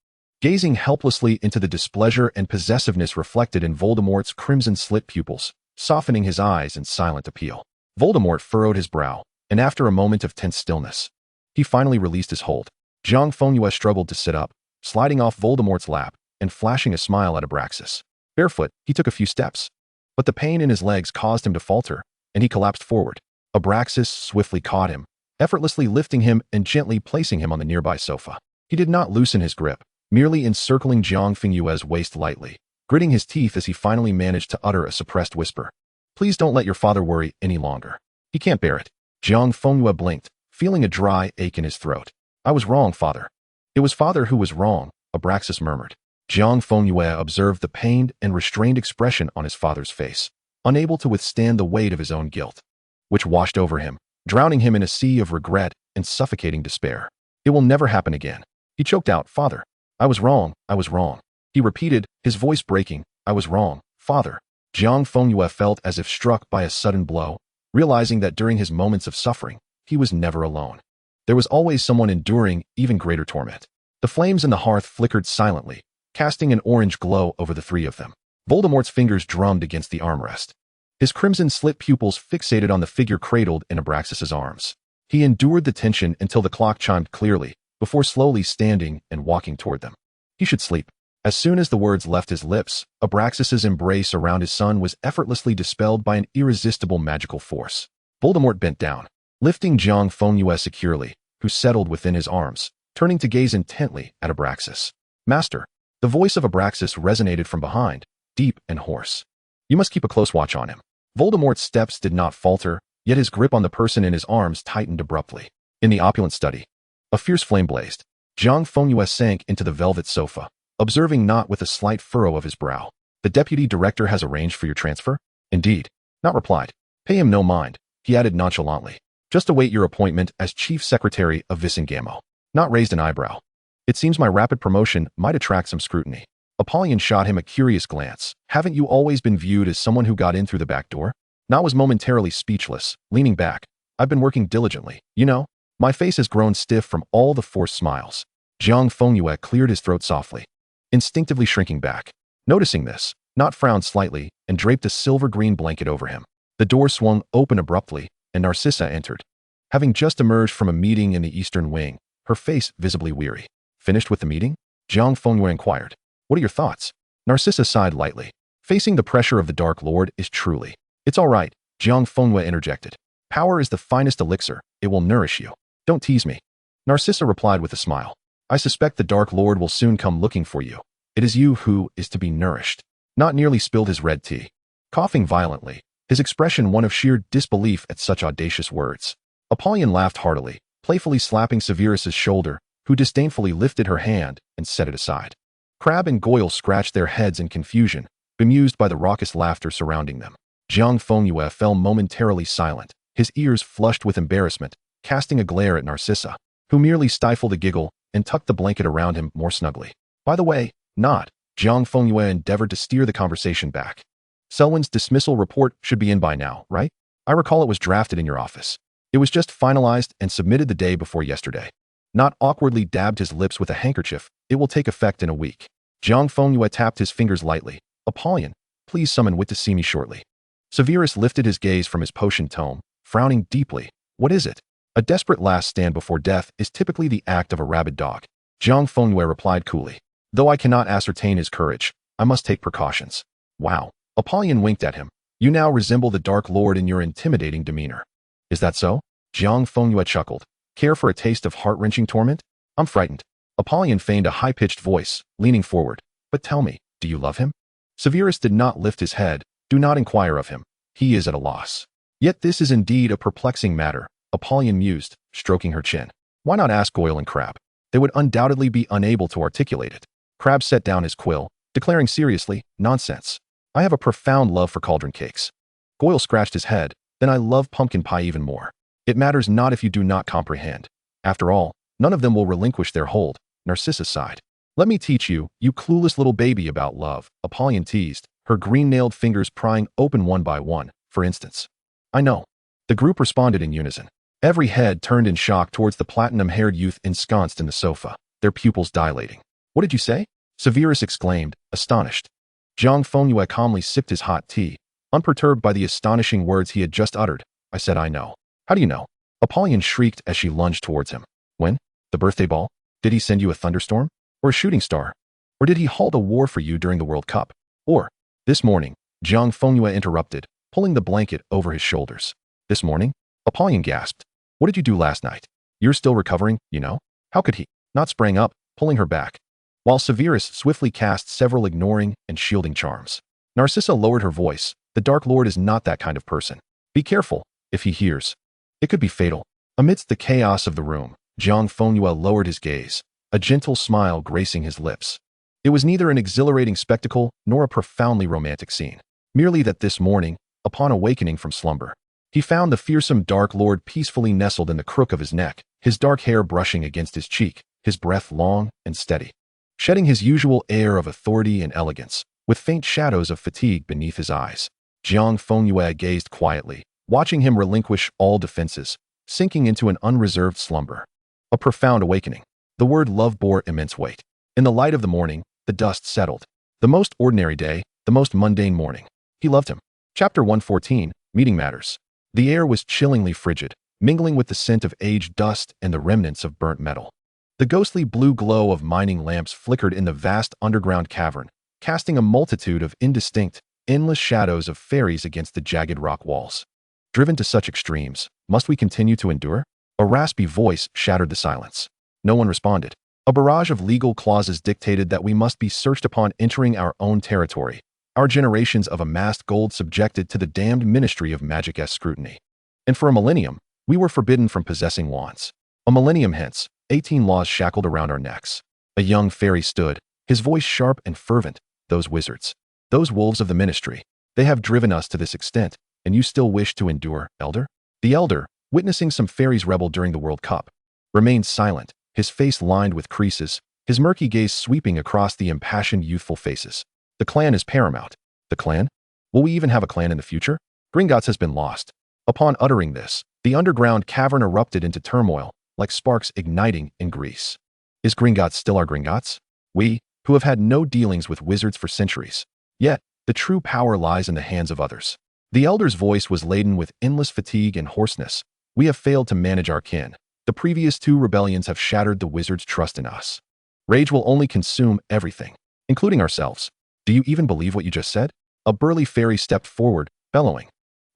gazing helplessly into the displeasure and possessiveness reflected in Voldemort's crimson-slit pupils, softening his eyes in silent appeal. Voldemort furrowed his brow, and after a moment of tense stillness, he finally released his hold. Jiang Fengyue struggled to sit up, sliding off Voldemort's lap and flashing a smile at Abraxas. Barefoot, he took a few steps, but the pain in his legs caused him to falter, and he collapsed forward. Abraxas swiftly caught him, effortlessly lifting him and gently placing him on the nearby sofa. He did not loosen his grip, merely encircling Jiang Fengyue's waist lightly, gritting his teeth as he finally managed to utter a suppressed whisper. Please don't let your father worry any longer. He can't bear it. Jiang Fengyue blinked, feeling a dry ache in his throat. I was wrong, father. It was father who was wrong, Abraxas murmured. Jiang Fengyue observed the pained and restrained expression on his father's face, unable to withstand the weight of his own guilt, which washed over him, drowning him in a sea of regret and suffocating despair. It will never happen again. He choked out, Father. I was wrong, I was wrong. He repeated, his voice breaking, I was wrong, father. Jiang Fengyue felt as if struck by a sudden blow, realizing that during his moments of suffering, he was never alone. There was always someone enduring even greater torment. The flames in the hearth flickered silently, casting an orange glow over the three of them. Voldemort's fingers drummed against the armrest. His crimson-slit pupils fixated on the figure cradled in Abraxas's arms. He endured the tension until the clock chimed clearly, before slowly standing and walking toward them. He should sleep. As soon as the words left his lips, Abraxas's embrace around his son was effortlessly dispelled by an irresistible magical force. Voldemort bent down, lifting Jiang Fengyue securely, who settled within his arms, turning to gaze intently at Abraxas. Master. The voice of Abraxas resonated from behind, deep and hoarse. You must keep a close watch on him. Voldemort's steps did not falter, yet his grip on the person in his arms tightened abruptly. In the opulent study, a fierce flame blazed. Jiang Fengyue sank into the velvet sofa, observing Not with a slight furrow of his brow. The deputy director has arranged for your transfer? Indeed. Not replied. Pay him no mind, he added nonchalantly. Just await your appointment as chief secretary of Visingamo. Not raised an eyebrow. It seems my rapid promotion might attract some scrutiny. Apollyon shot him a curious glance. Haven't you always been viewed as someone who got in through the back door? Not was momentarily speechless, leaning back. I've been working diligently, you know. My face has grown stiff from all the forced smiles. Jiang Fengyue cleared his throat softly, instinctively shrinking back. Noticing this, Not frowned slightly and draped a silver-green blanket over him. The door swung open abruptly, and Narcissa entered. Having just emerged from a meeting in the eastern wing, her face visibly weary. Finished with the meeting? Jiang Fengyue inquired. What are your thoughts? Narcissa sighed lightly. Facing the pressure of the Dark Lord is truly. It's all right, Jiang Fengyue interjected. Power is the finest elixir. It will nourish you. Don't tease me. Narcissa replied with a smile. I suspect the Dark Lord will soon come looking for you. It is you who is to be nourished. Not nearly spilled his red tea. Coughing violently, his expression one of sheer disbelief at such audacious words. Apollyon laughed heartily, playfully slapping Severus's shoulder, who disdainfully lifted her hand and set it aside. Crabbe and Goyle scratched their heads in confusion, bemused by the raucous laughter surrounding them. Jiang Fengyue fell momentarily silent, his ears flushed with embarrassment, casting a glare at Narcissa, who merely stifled a giggle and tucked the blanket around him more snugly. By the way, Not. Jiang Fengyue endeavored to steer the conversation back. Selwyn's dismissal report should be in by now, right? I recall it was drafted in your office. It was just finalized and submitted the day before yesterday. Not awkwardly dabbed his lips with a handkerchief. It will take effect in a week. Jiang Fengyue tapped his fingers lightly. Apollyon, please summon wit to see me shortly. Severus lifted his gaze from his potion tome, frowning deeply. What is it? A desperate last stand before death is typically the act of a rabid dog. Jiang Fengyue replied coolly. Though I cannot ascertain his courage, I must take precautions. Wow. Apollyon winked at him. You now resemble the Dark Lord in your intimidating demeanor. Is that so? Jiang Fengyue chuckled. Care for a taste of heart-wrenching torment? I'm frightened. Apollyon feigned a high-pitched voice, leaning forward. But tell me, do you love him? Severus did not lift his head. Do not inquire of him. He is at a loss. Yet this is indeed a perplexing matter, Apollyon mused, stroking her chin. Why not ask Goyle and Crab? They would undoubtedly be unable to articulate it. Crab set down his quill, declaring seriously, nonsense. I have a profound love for cauldron cakes. Goyle scratched his head. Then I love pumpkin pie even more. It matters not if you do not comprehend. After all, none of them will relinquish their hold. Narcissa sighed. Let me teach you, you clueless little baby, about love, Apollyon teased, her green-nailed fingers prying open one by one, for instance. I know. The group responded in unison. Every head turned in shock towards the platinum-haired youth ensconced in the sofa, their pupils dilating. What did you say? Severus exclaimed, astonished. Jiang Fengyue calmly sipped his hot tea, unperturbed by the astonishing words he had just uttered. I said I know. How do you know? Apollyon shrieked as she lunged towards him. When? The birthday ball? Did he send you a thunderstorm? Or a shooting star? Or did he halt a war for you during the World Cup? Or, this morning, Jiang Fengyue interrupted, pulling the blanket over his shoulders. This morning? Apollyon gasped. What did you do last night? You're still recovering, you know? How could he? Not sprang up, pulling her back, while Severus swiftly cast several ignoring and shielding charms. Narcissa lowered her voice. The Dark Lord is not that kind of person. Be careful, if he hears. It could be fatal. Amidst the chaos of the room, Jiang Fengyue lowered his gaze, a gentle smile gracing his lips. It was neither an exhilarating spectacle nor a profoundly romantic scene. Merely that this morning, upon awakening from slumber, he found the fearsome Dark Lord peacefully nestled in the crook of his neck, his dark hair brushing against his cheek, his breath long and steady, shedding his usual air of authority and elegance, with faint shadows of fatigue beneath his eyes. Jiang Fengyue gazed quietly, watching him relinquish all defenses, sinking into an unreserved slumber. A profound awakening. The word love bore immense weight. In the light of the morning, the dust settled. The most ordinary day, the most mundane morning. He loved him. Chapter 114, Meeting Matters. The air was chillingly frigid, mingling with the scent of aged dust and the remnants of burnt metal. The ghostly blue glow of mining lamps flickered in the vast underground cavern, casting a multitude of indistinct, endless shadows of fairies against the jagged rock walls. Driven to such extremes, must we continue to endure? A raspy voice shattered the silence. No one responded. A barrage of legal clauses dictated that we must be searched upon entering our own territory, our generations of amassed gold subjected to the damned ministry of magic-esque scrutiny. And for a millennium, we were forbidden from possessing wands. A millennium hence, 18 laws shackled around our necks. A young fairy stood, his voice sharp and fervent. Those wizards, those wolves of the ministry, they have driven us to this extent, and you still wish to endure, elder? The elder, witnessing some fairies rebel during the World Cup, remained silent, his face lined with creases, his murky gaze sweeping across the impassioned youthful faces. The clan is paramount. The clan? Will we even have a clan in the future? Gringotts has been lost. Upon uttering this, the underground cavern erupted into turmoil, like sparks igniting in grease. Is Gringotts still our Gringotts? We, who have had no dealings with wizards for centuries. Yet, the true power lies in the hands of others. The elder's voice was laden with endless fatigue and hoarseness. We have failed to manage our kin. The previous 2 rebellions have shattered the wizard's trust in us. Rage will only consume everything, including ourselves. Do you even believe what you just said? A burly fairy stepped forward, bellowing.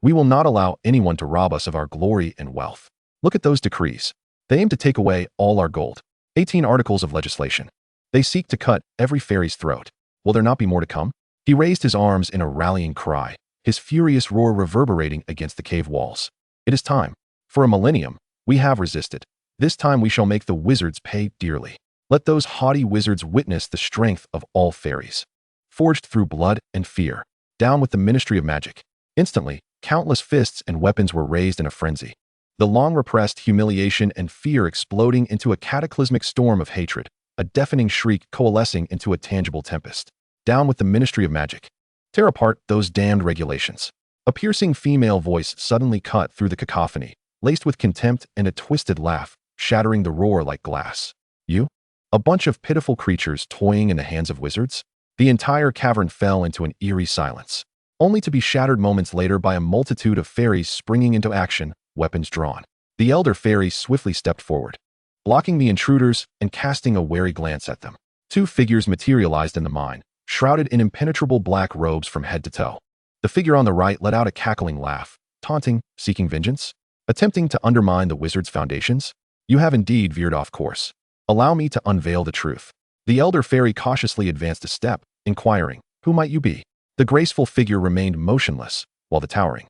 We will not allow anyone to rob us of our glory and wealth. Look at those decrees. They aim to take away all our gold. 18 articles of legislation. They seek to cut every fairy's throat. Will there not be more to come? He raised his arms in a rallying cry, his furious roar reverberating against the cave walls. It is time. For a millennium, we have resisted. This time we shall make the wizards pay dearly. Let those haughty wizards witness the strength of all fairies. Forged through blood and fear. Down with the ministry of magic. Instantly, countless fists and weapons were raised in a frenzy. The long-repressed humiliation and fear exploding into a cataclysmic storm of hatred, a deafening shriek coalescing into a tangible tempest. Down with the ministry of magic. Tear apart those damned regulations. A piercing female voice suddenly cut through the cacophony, laced with contempt and a twisted laugh, shattering the roar like glass. You? A bunch of pitiful creatures toying in the hands of wizards? The entire cavern fell into an eerie silence, only to be shattered moments later by a multitude of fairies springing into action, weapons drawn. The elder fairy swiftly stepped forward, blocking the intruders and casting a wary glance at them. 2 figures materialized in the mine, shrouded in impenetrable black robes from head to toe. The figure on the right let out a cackling laugh, taunting, seeking vengeance, attempting to undermine the wizard's foundations. You have indeed veered off course. Allow me to unveil the truth. The elder fairy cautiously advanced a step, inquiring, who might you be? The graceful figure remained motionless, while the towering,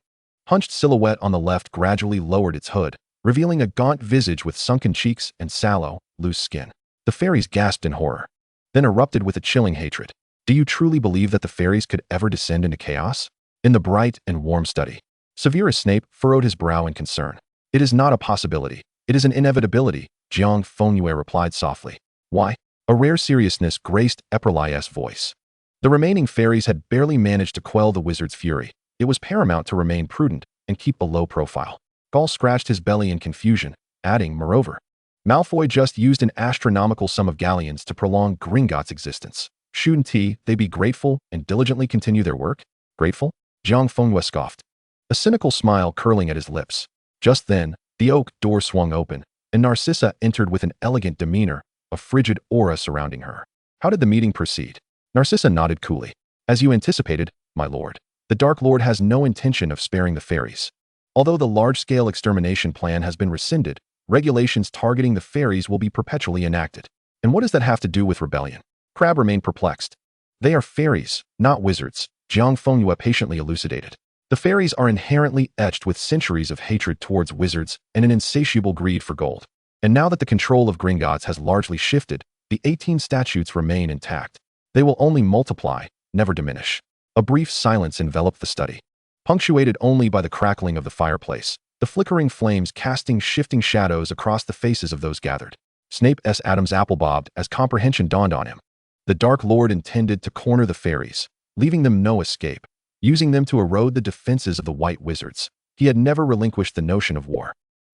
hunched silhouette on the left gradually lowered its hood, revealing a gaunt visage with sunken cheeks and sallow, loose skin. The fairies gasped in horror, then erupted with a chilling hatred. Do you truly believe that the fairies could ever descend into chaos? In the bright and warm study, Severus Snape furrowed his brow in concern. It is not a possibility. It is an inevitability, Jiang Fengyue replied softly. Why? A rare seriousness graced Epperly's voice. The remaining fairies had barely managed to quell the wizard's fury. It was paramount to remain prudent and keep a low profile. Gaul scratched his belly in confusion, adding, moreover, Malfoy just used an astronomical sum of galleons to prolong Gringotts' existence. Shouldn't they be grateful and diligently continue their work? Grateful? Jiang Fengyue scoffed, a cynical smile curling at his lips. Just then, the oak door swung open, and Narcissa entered with an elegant demeanor, a frigid aura surrounding her. How did the meeting proceed? Narcissa nodded coolly. As you anticipated, my lord, the Dark Lord has no intention of sparing the fairies. Although the large-scale extermination plan has been rescinded, regulations targeting the fairies will be perpetually enacted. And what does that have to do with rebellion? Crabbe remained perplexed. They are fairies, not wizards, Jiang Fengyue patiently elucidated. The fairies are inherently etched with centuries of hatred towards wizards and an insatiable greed for gold. And now that the control of Gringotts has largely shifted, the 18 statutes remain intact. They will only multiply, never diminish. A brief silence enveloped the study, punctuated only by the crackling of the fireplace, the flickering flames casting shifting shadows across the faces of those gathered. Snape's Adam's apple bobbed as comprehension dawned on him. The Dark Lord intended to corner the fairies, leaving them no escape, using them to erode the defenses of the White Wizards. He had never relinquished the notion of war.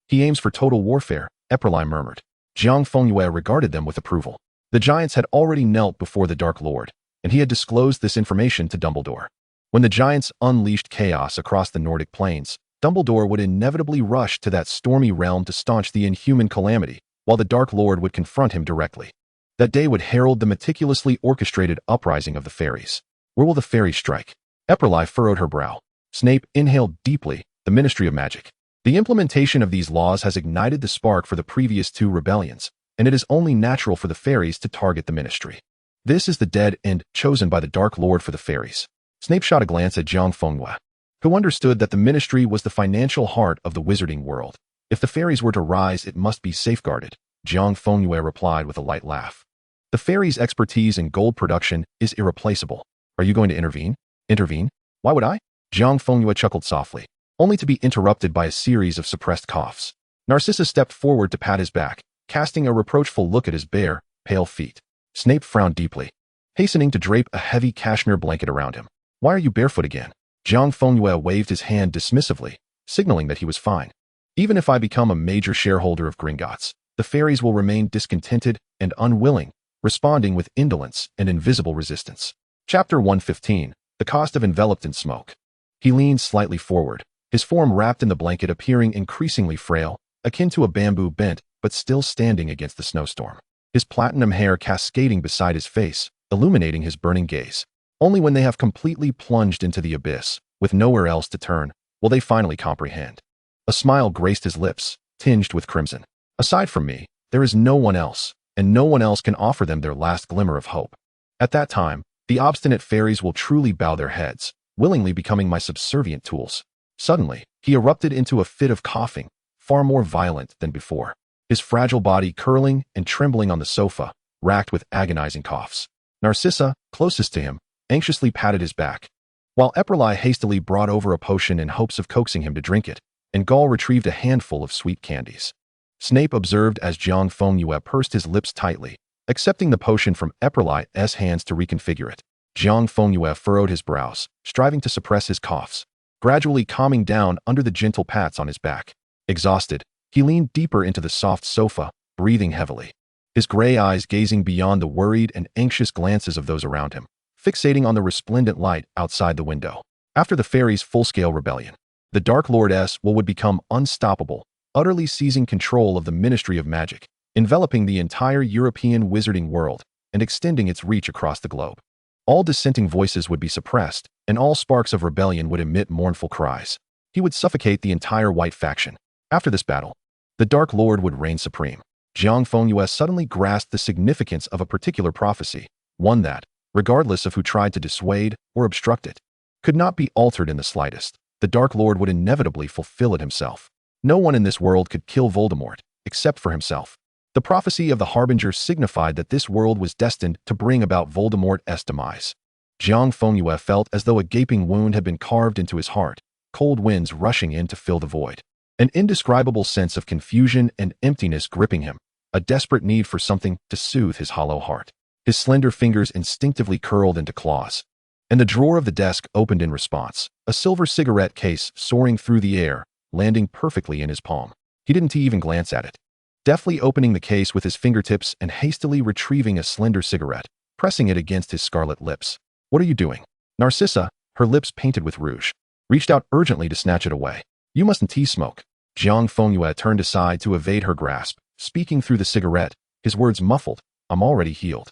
He aims for total warfare, Epperly murmured. Jiang Fengyue regarded them with approval. The giants had already knelt before the Dark Lord, and he had disclosed this information to Dumbledore. When the giants unleashed chaos across the Nordic plains, Dumbledore would inevitably rush to that stormy realm to staunch the inhuman calamity, while the Dark Lord would confront him directly. That day would herald the meticulously orchestrated uprising of the fairies. Where will the fairies strike? Epperly furrowed her brow. Snape inhaled deeply, the Ministry of Magic. The implementation of these laws has ignited the spark for the previous 2 rebellions, and it is only natural for the fairies to target the Ministry. This is the dead end chosen by the Dark Lord for the fairies. Snape shot a glance at Jiang Fengyue, who understood that the Ministry was the financial heart of the wizarding world. If the fairies were to rise, it must be safeguarded, Jiang Fengyue replied with a light laugh. The fairies' expertise in gold production is irreplaceable. Are you going to intervene? Intervene? Why would I? Jiang Fengyue chuckled softly, only to be interrupted by a series of suppressed coughs. Narcissa stepped forward to pat his back, casting a reproachful look at his bare, pale feet. Snape frowned deeply, hastening to drape a heavy cashmere blanket around him. Why are you barefoot again? Jiang Fengyue waved his hand dismissively, signaling that he was fine. Even if I become a major shareholder of Gringotts, the fairies will remain discontented and unwilling, responding with indolence and invisible resistance. Chapter 115, The Cost of Enveloped in Smoke. He leaned slightly forward, his form wrapped in the blanket appearing increasingly frail, akin to a bamboo bent, but still standing against the snowstorm. His platinum hair cascading beside his face, illuminating his burning gaze. Only when they have completely plunged into the abyss, with nowhere else to turn, will they finally comprehend. A smile graced his lips, tinged with crimson. Aside from me, there is no one else, and no one else can offer them their last glimmer of hope. At that time, the obstinate fairies will truly bow their heads, willingly becoming my subservient tools. Suddenly, he erupted into a fit of coughing, far more violent than before, his fragile body curling and trembling on the sofa, racked with agonizing coughs. Narcissa, closest to him, anxiously patted his back, while Epperly hastily brought over a potion in hopes of coaxing him to drink it, and Gaul retrieved a handful of sweet candies. Snape observed as Jiang Fengyue pursed his lips tightly, accepting the potion from Epperly's hands to reconfigure it. Jiang Fengyue furrowed his brows, striving to suppress his coughs, gradually calming down under the gentle pats on his back. Exhausted, he leaned deeper into the soft sofa, breathing heavily, his gray eyes gazing beyond the worried and anxious glances of those around him, fixating on the resplendent light outside the window. After the fairies' full-scale rebellion, the Dark Lordess would become unstoppable, utterly seizing control of the Ministry of Magic, enveloping the entire European wizarding world and extending its reach across the globe. All dissenting voices would be suppressed, and all sparks of rebellion would emit mournful cries. He would suffocate the entire White faction. After this battle, the Dark Lord would reign supreme. Jiang Fengyue suddenly grasped the significance of a particular prophecy, one that, regardless of who tried to dissuade or obstruct it, could not be altered in the slightest. The Dark Lord would inevitably fulfill it himself. No one in this world could kill Voldemort, except for himself. The prophecy of the Harbinger signified that this world was destined to bring about Voldemort's demise. Jiang Fengyue felt as though a gaping wound had been carved into his heart, cold winds rushing in to fill the void. An indescribable sense of confusion and emptiness gripping him, a desperate need for something to soothe his hollow heart. His slender fingers instinctively curled into claws. And the drawer of the desk opened in response, a silver cigarette case soaring through the air, landing perfectly in his palm. He didn't even glance at it. Deftly opening the case with his fingertips and hastily retrieving a slender cigarette, pressing it against his scarlet lips. "What are you doing?" Narcissa, her lips painted with rouge, reached out urgently to snatch it away. "You mustn't smoke." Jiang Fengyue turned aside to evade her grasp, speaking through the cigarette, his words muffled. "I'm already healed."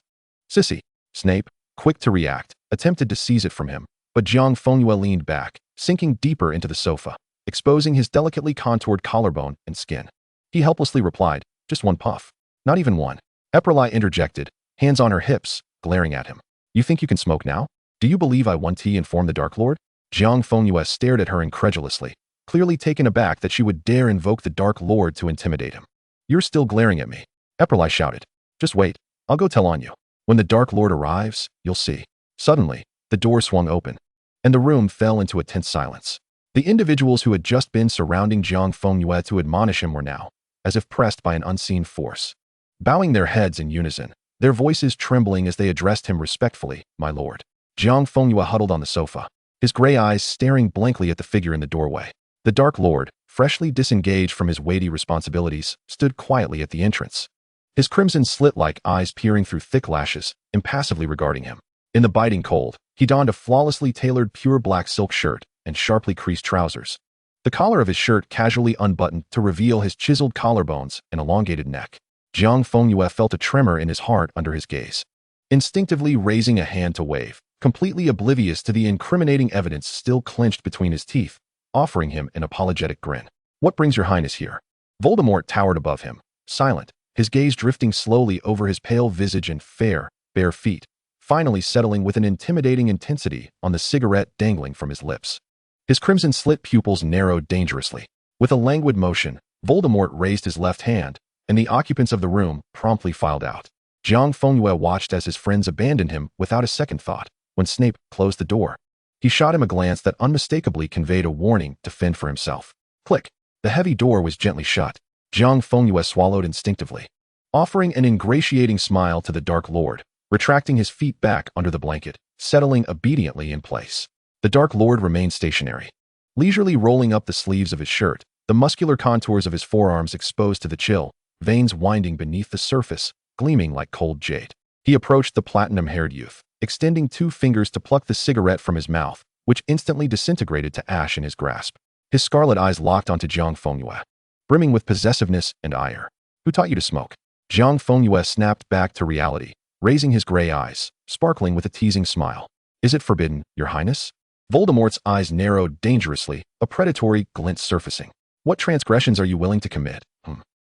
"Sissy." Snape, quick to react, attempted to seize it from him, but Jiang Fengyue leaned back, sinking deeper into the sofa, exposing his delicately contoured collarbone and skin. He helplessly replied, "Just one puff." "Not even one." Eperly interjected, hands on her hips, glaring at him. "You think you can smoke now? Do you believe I want to inform the Dark Lord?" Jiang Fengyue stared at her incredulously, clearly taken aback that she would dare invoke the Dark Lord to intimidate him. "You're still glaring at me," Eperly shouted. "Just wait, I'll go tell on you. When the Dark Lord arrives, you'll see." Suddenly, the door swung open, and the room fell into a tense silence. The individuals who had just been surrounding Jiang Fengyue to admonish him were now, as if pressed by an unseen force, bowing their heads in unison, their voices trembling as they addressed him respectfully, "My lord." Jiang Fengyue huddled on the sofa, his gray eyes staring blankly at the figure in the doorway. The Dark Lord, freshly disengaged from his weighty responsibilities, stood quietly at the entrance, his crimson slit-like eyes peering through thick lashes, impassively regarding him. In the biting cold, he donned a flawlessly tailored pure black silk shirt and sharply creased trousers. The collar of his shirt casually unbuttoned to reveal his chiseled collarbones and elongated neck. Jiang Fengyue felt a tremor in his heart under his gaze. Instinctively raising a hand to wave, completely oblivious to the incriminating evidence still clenched between his teeth, offering him an apologetic grin. "What brings your highness here?" Voldemort towered above him, silent, his gaze drifting slowly over his pale visage and fair, bare feet, finally settling with an intimidating intensity on the cigarette dangling from his lips. His crimson-slit pupils narrowed dangerously. With a languid motion, Voldemort raised his left hand, and the occupants of the room promptly filed out. Jiang Fengyue watched as his friends abandoned him without a second thought. When Snape closed the door, he shot him a glance that unmistakably conveyed a warning to fend for himself. Click. The heavy door was gently shut. Jiang Fengyue swallowed instinctively, offering an ingratiating smile to the Dark Lord, retracting his feet back under the blanket, settling obediently in place. The Dark Lord remained stationary, leisurely rolling up the sleeves of his shirt, the muscular contours of his forearms exposed to the chill, veins winding beneath the surface, gleaming like cold jade. He approached the platinum-haired youth, extending 2 fingers to pluck the cigarette from his mouth, which instantly disintegrated to ash in his grasp. His scarlet eyes locked onto Jiang Fengyue, brimming with possessiveness and ire. "Who taught you to smoke?" Jiang Fengyue snapped back to reality, raising his gray eyes, sparkling with a teasing smile. "Is it forbidden, your highness?" Voldemort's eyes narrowed dangerously, a predatory glint surfacing. "What transgressions are you willing to commit?"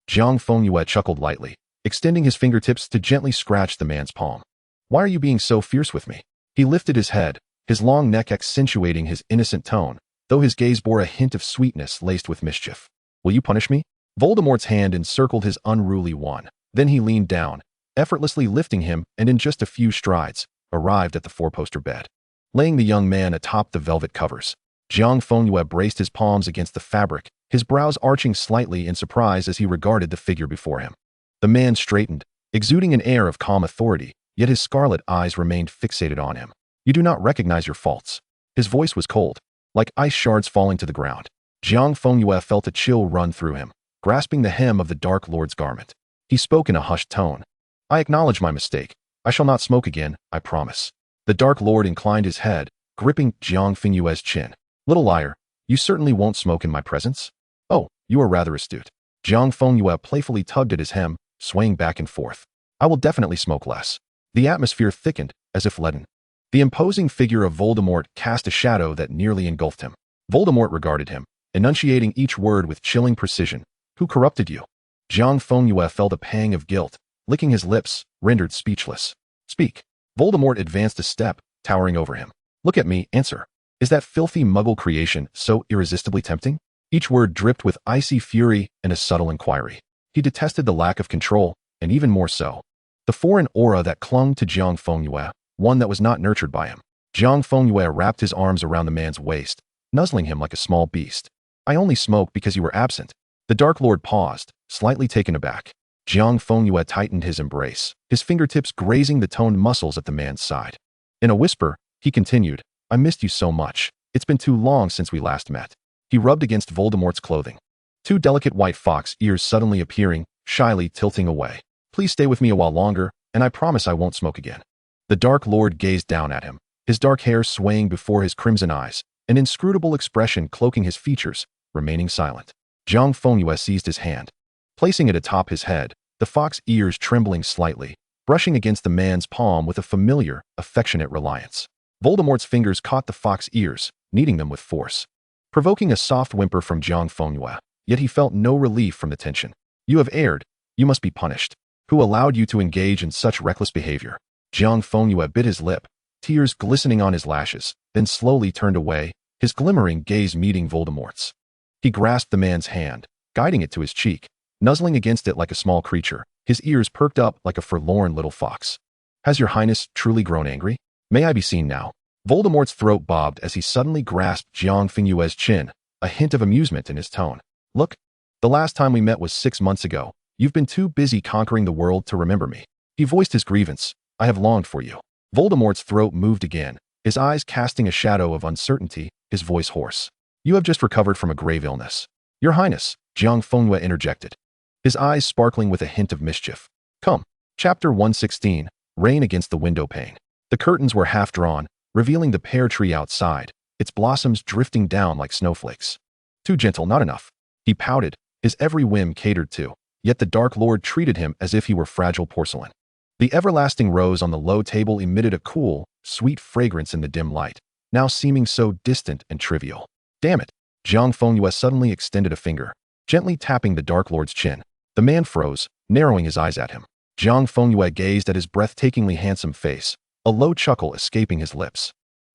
Jiang Fengyue chuckled lightly, extending his fingertips to gently scratch the man's palm. "Why are you being so fierce with me?" He lifted his head, his long neck accentuating his innocent tone, though his gaze bore a hint of sweetness laced with mischief. "Will you punish me?" Voldemort's hand encircled his unruly one. Then he leaned down, effortlessly lifting him, and in just a few strides, arrived at the 4-poster bed. Laying the young man atop the velvet covers, Jiang Fengyue braced his palms against the fabric, his brows arching slightly in surprise as he regarded the figure before him. The man straightened, exuding an air of calm authority, yet his scarlet eyes remained fixated on him. "You do not recognize your faults." His voice was cold, like ice shards falling to the ground. Jiang Fengyue felt a chill run through him, grasping the hem of the Dark Lord's garment. He spoke in a hushed tone. "I acknowledge my mistake. I shall not smoke again, I promise." The Dark Lord inclined his head, gripping Jiang Fengyue's chin. "Little liar, you certainly won't smoke in my presence?" "Oh, you are rather astute." Jiang Fengyue playfully tugged at his hem, swaying back and forth. "I will definitely smoke less." The atmosphere thickened, as if leaden. The imposing figure of Voldemort cast a shadow that nearly engulfed him. Voldemort regarded him, enunciating each word with chilling precision. "Who corrupted you?" Jiang Fengyue felt a pang of guilt, licking his lips, rendered speechless. "Speak." Voldemort advanced a step, towering over him. "Look at me, answer. Is that filthy muggle creation so irresistibly tempting?" Each word dripped with icy fury and a subtle inquiry. He detested the lack of control, and even more so, the foreign aura that clung to Jiang Fengyue, one that was not nurtured by him. Jiang Fengyue wrapped his arms around the man's waist, nuzzling him like a small beast. I only smoke because you were absent. The Dark Lord paused, slightly taken aback. Jiang Fengyue tightened his embrace, his fingertips grazing the toned muscles at the man's side. In a whisper, he continued, I missed you so much. It's been too long since we last met. He rubbed against Voldemort's clothing. Two delicate white fox ears suddenly appearing, shyly tilting away. Please stay with me a while longer, and I promise I won't smoke again. The Dark Lord gazed down at him, his dark hair swaying before his crimson eyes, an inscrutable expression cloaking his features, remaining silent. Jiang Fengyue seized his hand, placing it atop his head, the fox ears trembling slightly, brushing against the man's palm with a familiar, affectionate reliance. Voldemort's fingers caught the fox ears, kneading them with force, provoking a soft whimper from Jiang Fengyue, yet he felt no relief from the tension. You have erred. You must be punished. Who allowed you to engage in such reckless behavior? Jiang Fengyue bit his lip, tears glistening on his lashes, then slowly turned away, his glimmering gaze meeting Voldemort's. He grasped the man's hand, guiding it to his cheek, nuzzling against it like a small creature, his ears perked up like a forlorn little fox. Has your highness truly grown angry? May I be seen now? Voldemort's throat bobbed as he suddenly grasped Jiang Fengyue's chin, a hint of amusement in his tone. Look, the last time we met was 6 months ago. You've been too busy conquering the world to remember me. He voiced his grievance. I have longed for you. Voldemort's throat moved again, his eyes casting a shadow of uncertainty, his voice hoarse. You have just recovered from a grave illness. Your Highness, Jiang Fengyue interjected, his eyes sparkling with a hint of mischief. Come. Chapter 116, Rain Against the Window Pane. The curtains were half drawn, revealing the pear tree outside, its blossoms drifting down like snowflakes. Too gentle, not enough. He pouted, his every whim catered to, yet the Dark Lord treated him as if he were fragile porcelain. The everlasting rose on the low table emitted a cool, sweet fragrance in the dim light, now seeming so distant and trivial. Damn it! Jiang Fengyue suddenly extended a finger, gently tapping the Dark Lord's chin. The man froze, narrowing his eyes at him. Jiang Fengyue gazed at his breathtakingly handsome face, a low chuckle escaping his lips.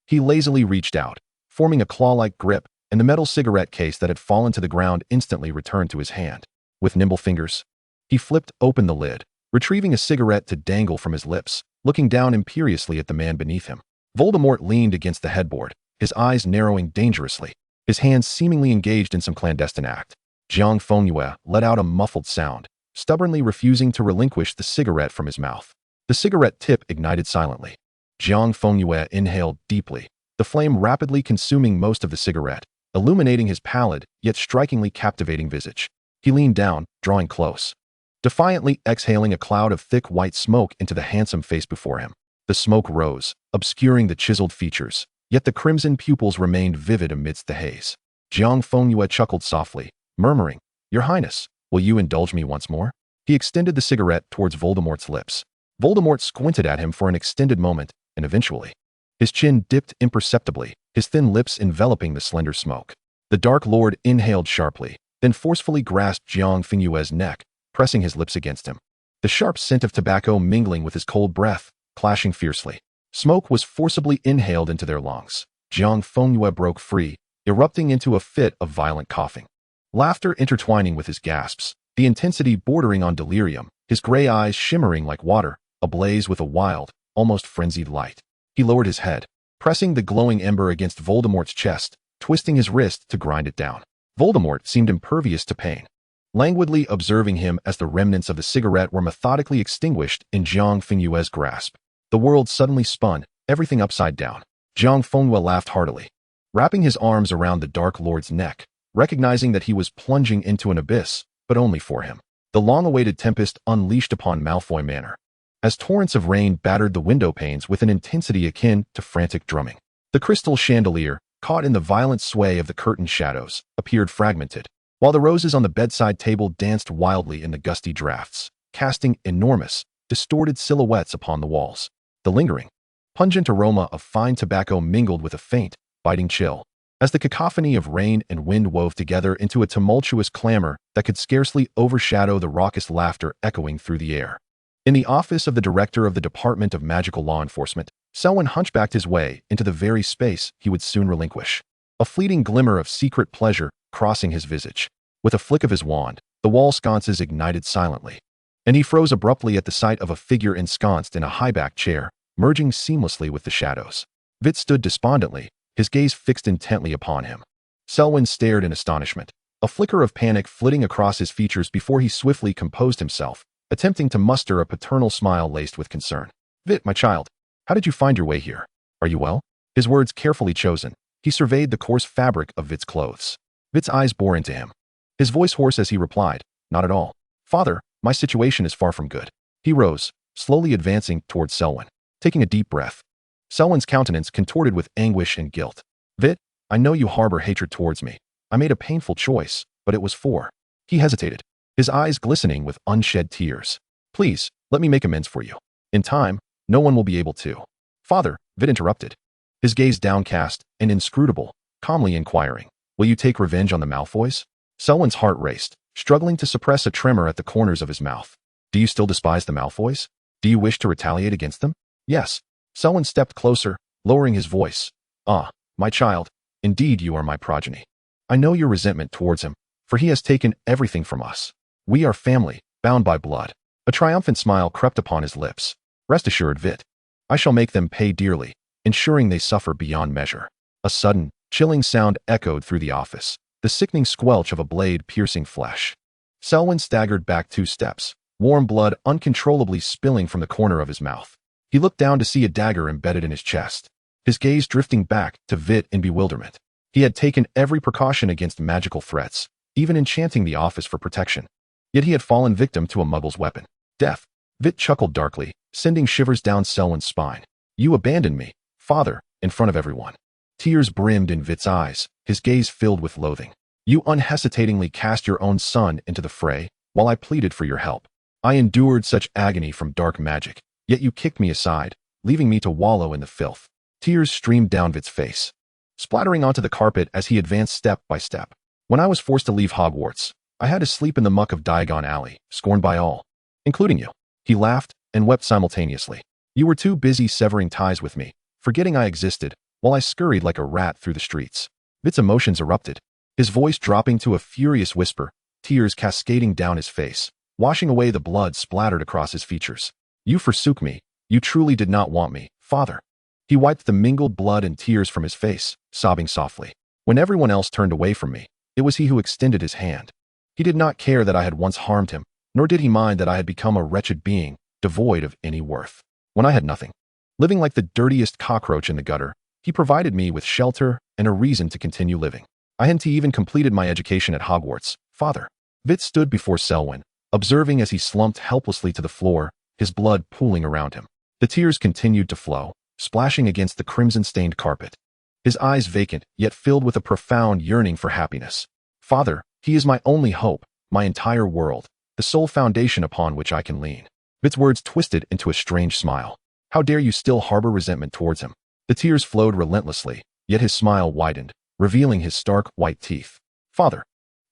He lazily reached out, forming a claw-like grip, and the metal cigarette case that had fallen to the ground instantly returned to his hand. With nimble fingers, he flipped open the lid, retrieving a cigarette to dangle from his lips, looking down imperiously at the man beneath him. Voldemort leaned against the headboard, his eyes narrowing dangerously, his hands seemingly engaged in some clandestine act. Jiang Fengyue let out a muffled sound, stubbornly refusing to relinquish the cigarette from his mouth. The cigarette tip ignited silently. Jiang Fengyue inhaled deeply, the flame rapidly consuming most of the cigarette, illuminating his pallid, yet strikingly captivating visage. He leaned down, drawing close, defiantly exhaling a cloud of thick white smoke into the handsome face before him. The smoke rose, obscuring the chiseled features, yet the crimson pupils remained vivid amidst the haze. Jiang Fengyue chuckled softly, murmuring, Your Highness, will you indulge me once more? He extended the cigarette towards Voldemort's lips. Voldemort squinted at him for an extended moment, and eventually, his chin dipped imperceptibly, his thin lips enveloping the slender smoke. The Dark Lord inhaled sharply, then forcefully grasped Jiang Fengyue's neck, pressing his lips against him. The sharp scent of tobacco mingling with his cold breath, clashing fiercely. Smoke was forcibly inhaled into their lungs. Jiang Fengyue broke free, erupting into a fit of violent coughing. Laughter intertwining with his gasps, the intensity bordering on delirium, his gray eyes shimmering like water, ablaze with a wild, almost frenzied light. He lowered his head, pressing the glowing ember against Voldemort's chest, twisting his wrist to grind it down. Voldemort seemed impervious to pain, languidly observing him as the remnants of the cigarette were methodically extinguished in Jiang Fengyue's grasp. The world suddenly spun, everything upside down. Jiang Fengyue laughed heartily, wrapping his arms around the Dark Lord's neck, recognizing that he was plunging into an abyss, but only for him. The long-awaited tempest unleashed upon Malfoy Manor, as torrents of rain battered the window panes with an intensity akin to frantic drumming. The crystal chandelier, caught in the violent sway of the curtain shadows, appeared fragmented, while the roses on the bedside table danced wildly in the gusty drafts, casting enormous, distorted silhouettes upon the walls. The lingering, pungent aroma of fine tobacco mingled with a faint, biting chill, as the cacophony of rain and wind wove together into a tumultuous clamor that could scarcely overshadow the raucous laughter echoing through the air. In the office of the director of the Department of Magical Law Enforcement, Selwyn hunchbacked his way into the very space he would soon relinquish. A fleeting glimmer of secret pleasure crossing his visage. With a flick of his wand, the wall sconces ignited silently, and he froze abruptly at the sight of a figure ensconced in a high-backed chair, merging seamlessly with the shadows. Vit stood despondently, his gaze fixed intently upon him. Selwyn stared in astonishment, a flicker of panic flitting across his features before he swiftly composed himself, attempting to muster a paternal smile laced with concern. "Vit, my child, how did you find your way here? Are you well?" His words carefully chosen, he surveyed the coarse fabric of Vit's clothes. Vit's eyes bore into him, his voice hoarse as he replied, "Not at all. Father, my situation is far from good." He rose, slowly advancing towards Selwyn, taking a deep breath. Selwyn's countenance contorted with anguish and guilt. "Vit, I know you harbor hatred towards me. I made a painful choice, but it was for—" He hesitated, his eyes glistening with unshed tears. "Please, let me make amends for you. In time, no one will be able to—" "Father," Vit interrupted, his gaze downcast and inscrutable, calmly inquiring, "Will you take revenge on the Malfoys?" Selwyn's heart raced, struggling to suppress a tremor at the corners of his mouth. "Do you still despise the Malfoys? Do you wish to retaliate against them?" "Yes." Selwyn stepped closer, lowering his voice. "Ah, my child, indeed you are my progeny. I know your resentment towards him, for he has taken everything from us. We are family, bound by blood." A triumphant smile crept upon his lips. "Rest assured, Vit, I shall make them pay dearly, ensuring they suffer beyond measure." A sudden, chilling sound echoed through the office, the sickening squelch of a blade piercing flesh. Selwyn staggered back 2 steps, warm blood uncontrollably spilling from the corner of his mouth. He looked down to see a dagger embedded in his chest, his gaze drifting back to Vit in bewilderment. He had taken every precaution against magical threats, even enchanting the office for protection. Yet he had fallen victim to a muggle's weapon. Death. Vit chuckled darkly, sending shivers down Selwyn's spine. "You abandoned me, father, in front of everyone." Tears brimmed in Vit's eyes, his gaze filled with loathing. "You unhesitatingly cast your own son into the fray, while I pleaded for your help. I endured such agony from dark magic, yet you kicked me aside, leaving me to wallow in the filth." Tears streamed down Vit's face, splattering onto the carpet as he advanced step by step. "When I was forced to leave Hogwarts, I had to sleep in the muck of Diagon Alley, scorned by all, including you." He laughed and wept simultaneously. "You were too busy severing ties with me, forgetting I existed, while I scurried like a rat through the streets." Vit's emotions erupted, his voice dropping to a furious whisper, tears cascading down his face, washing away the blood splattered across his features. "You forsook me. You truly did not want me, father." He wiped the mingled blood and tears from his face, sobbing softly. "When everyone else turned away from me, it was he who extended his hand. He did not care that I had once harmed him, nor did he mind that I had become a wretched being, devoid of any worth. When I had nothing, living like the dirtiest cockroach in the gutter, he provided me with shelter and a reason to continue living. I hadn't even completed my education at Hogwarts, father." Vit stood before Selwyn, observing as he slumped helplessly to the floor, his blood pooling around him. The tears continued to flow, splashing against the crimson-stained carpet. His eyes vacant, yet filled with a profound yearning for happiness. "Father, he is my only hope, my entire world, the sole foundation upon which I can lean." Vit's words twisted into a strange smile. "How dare you still harbor resentment towards him?" The tears flowed relentlessly, yet his smile widened, revealing his stark, white teeth. "Father,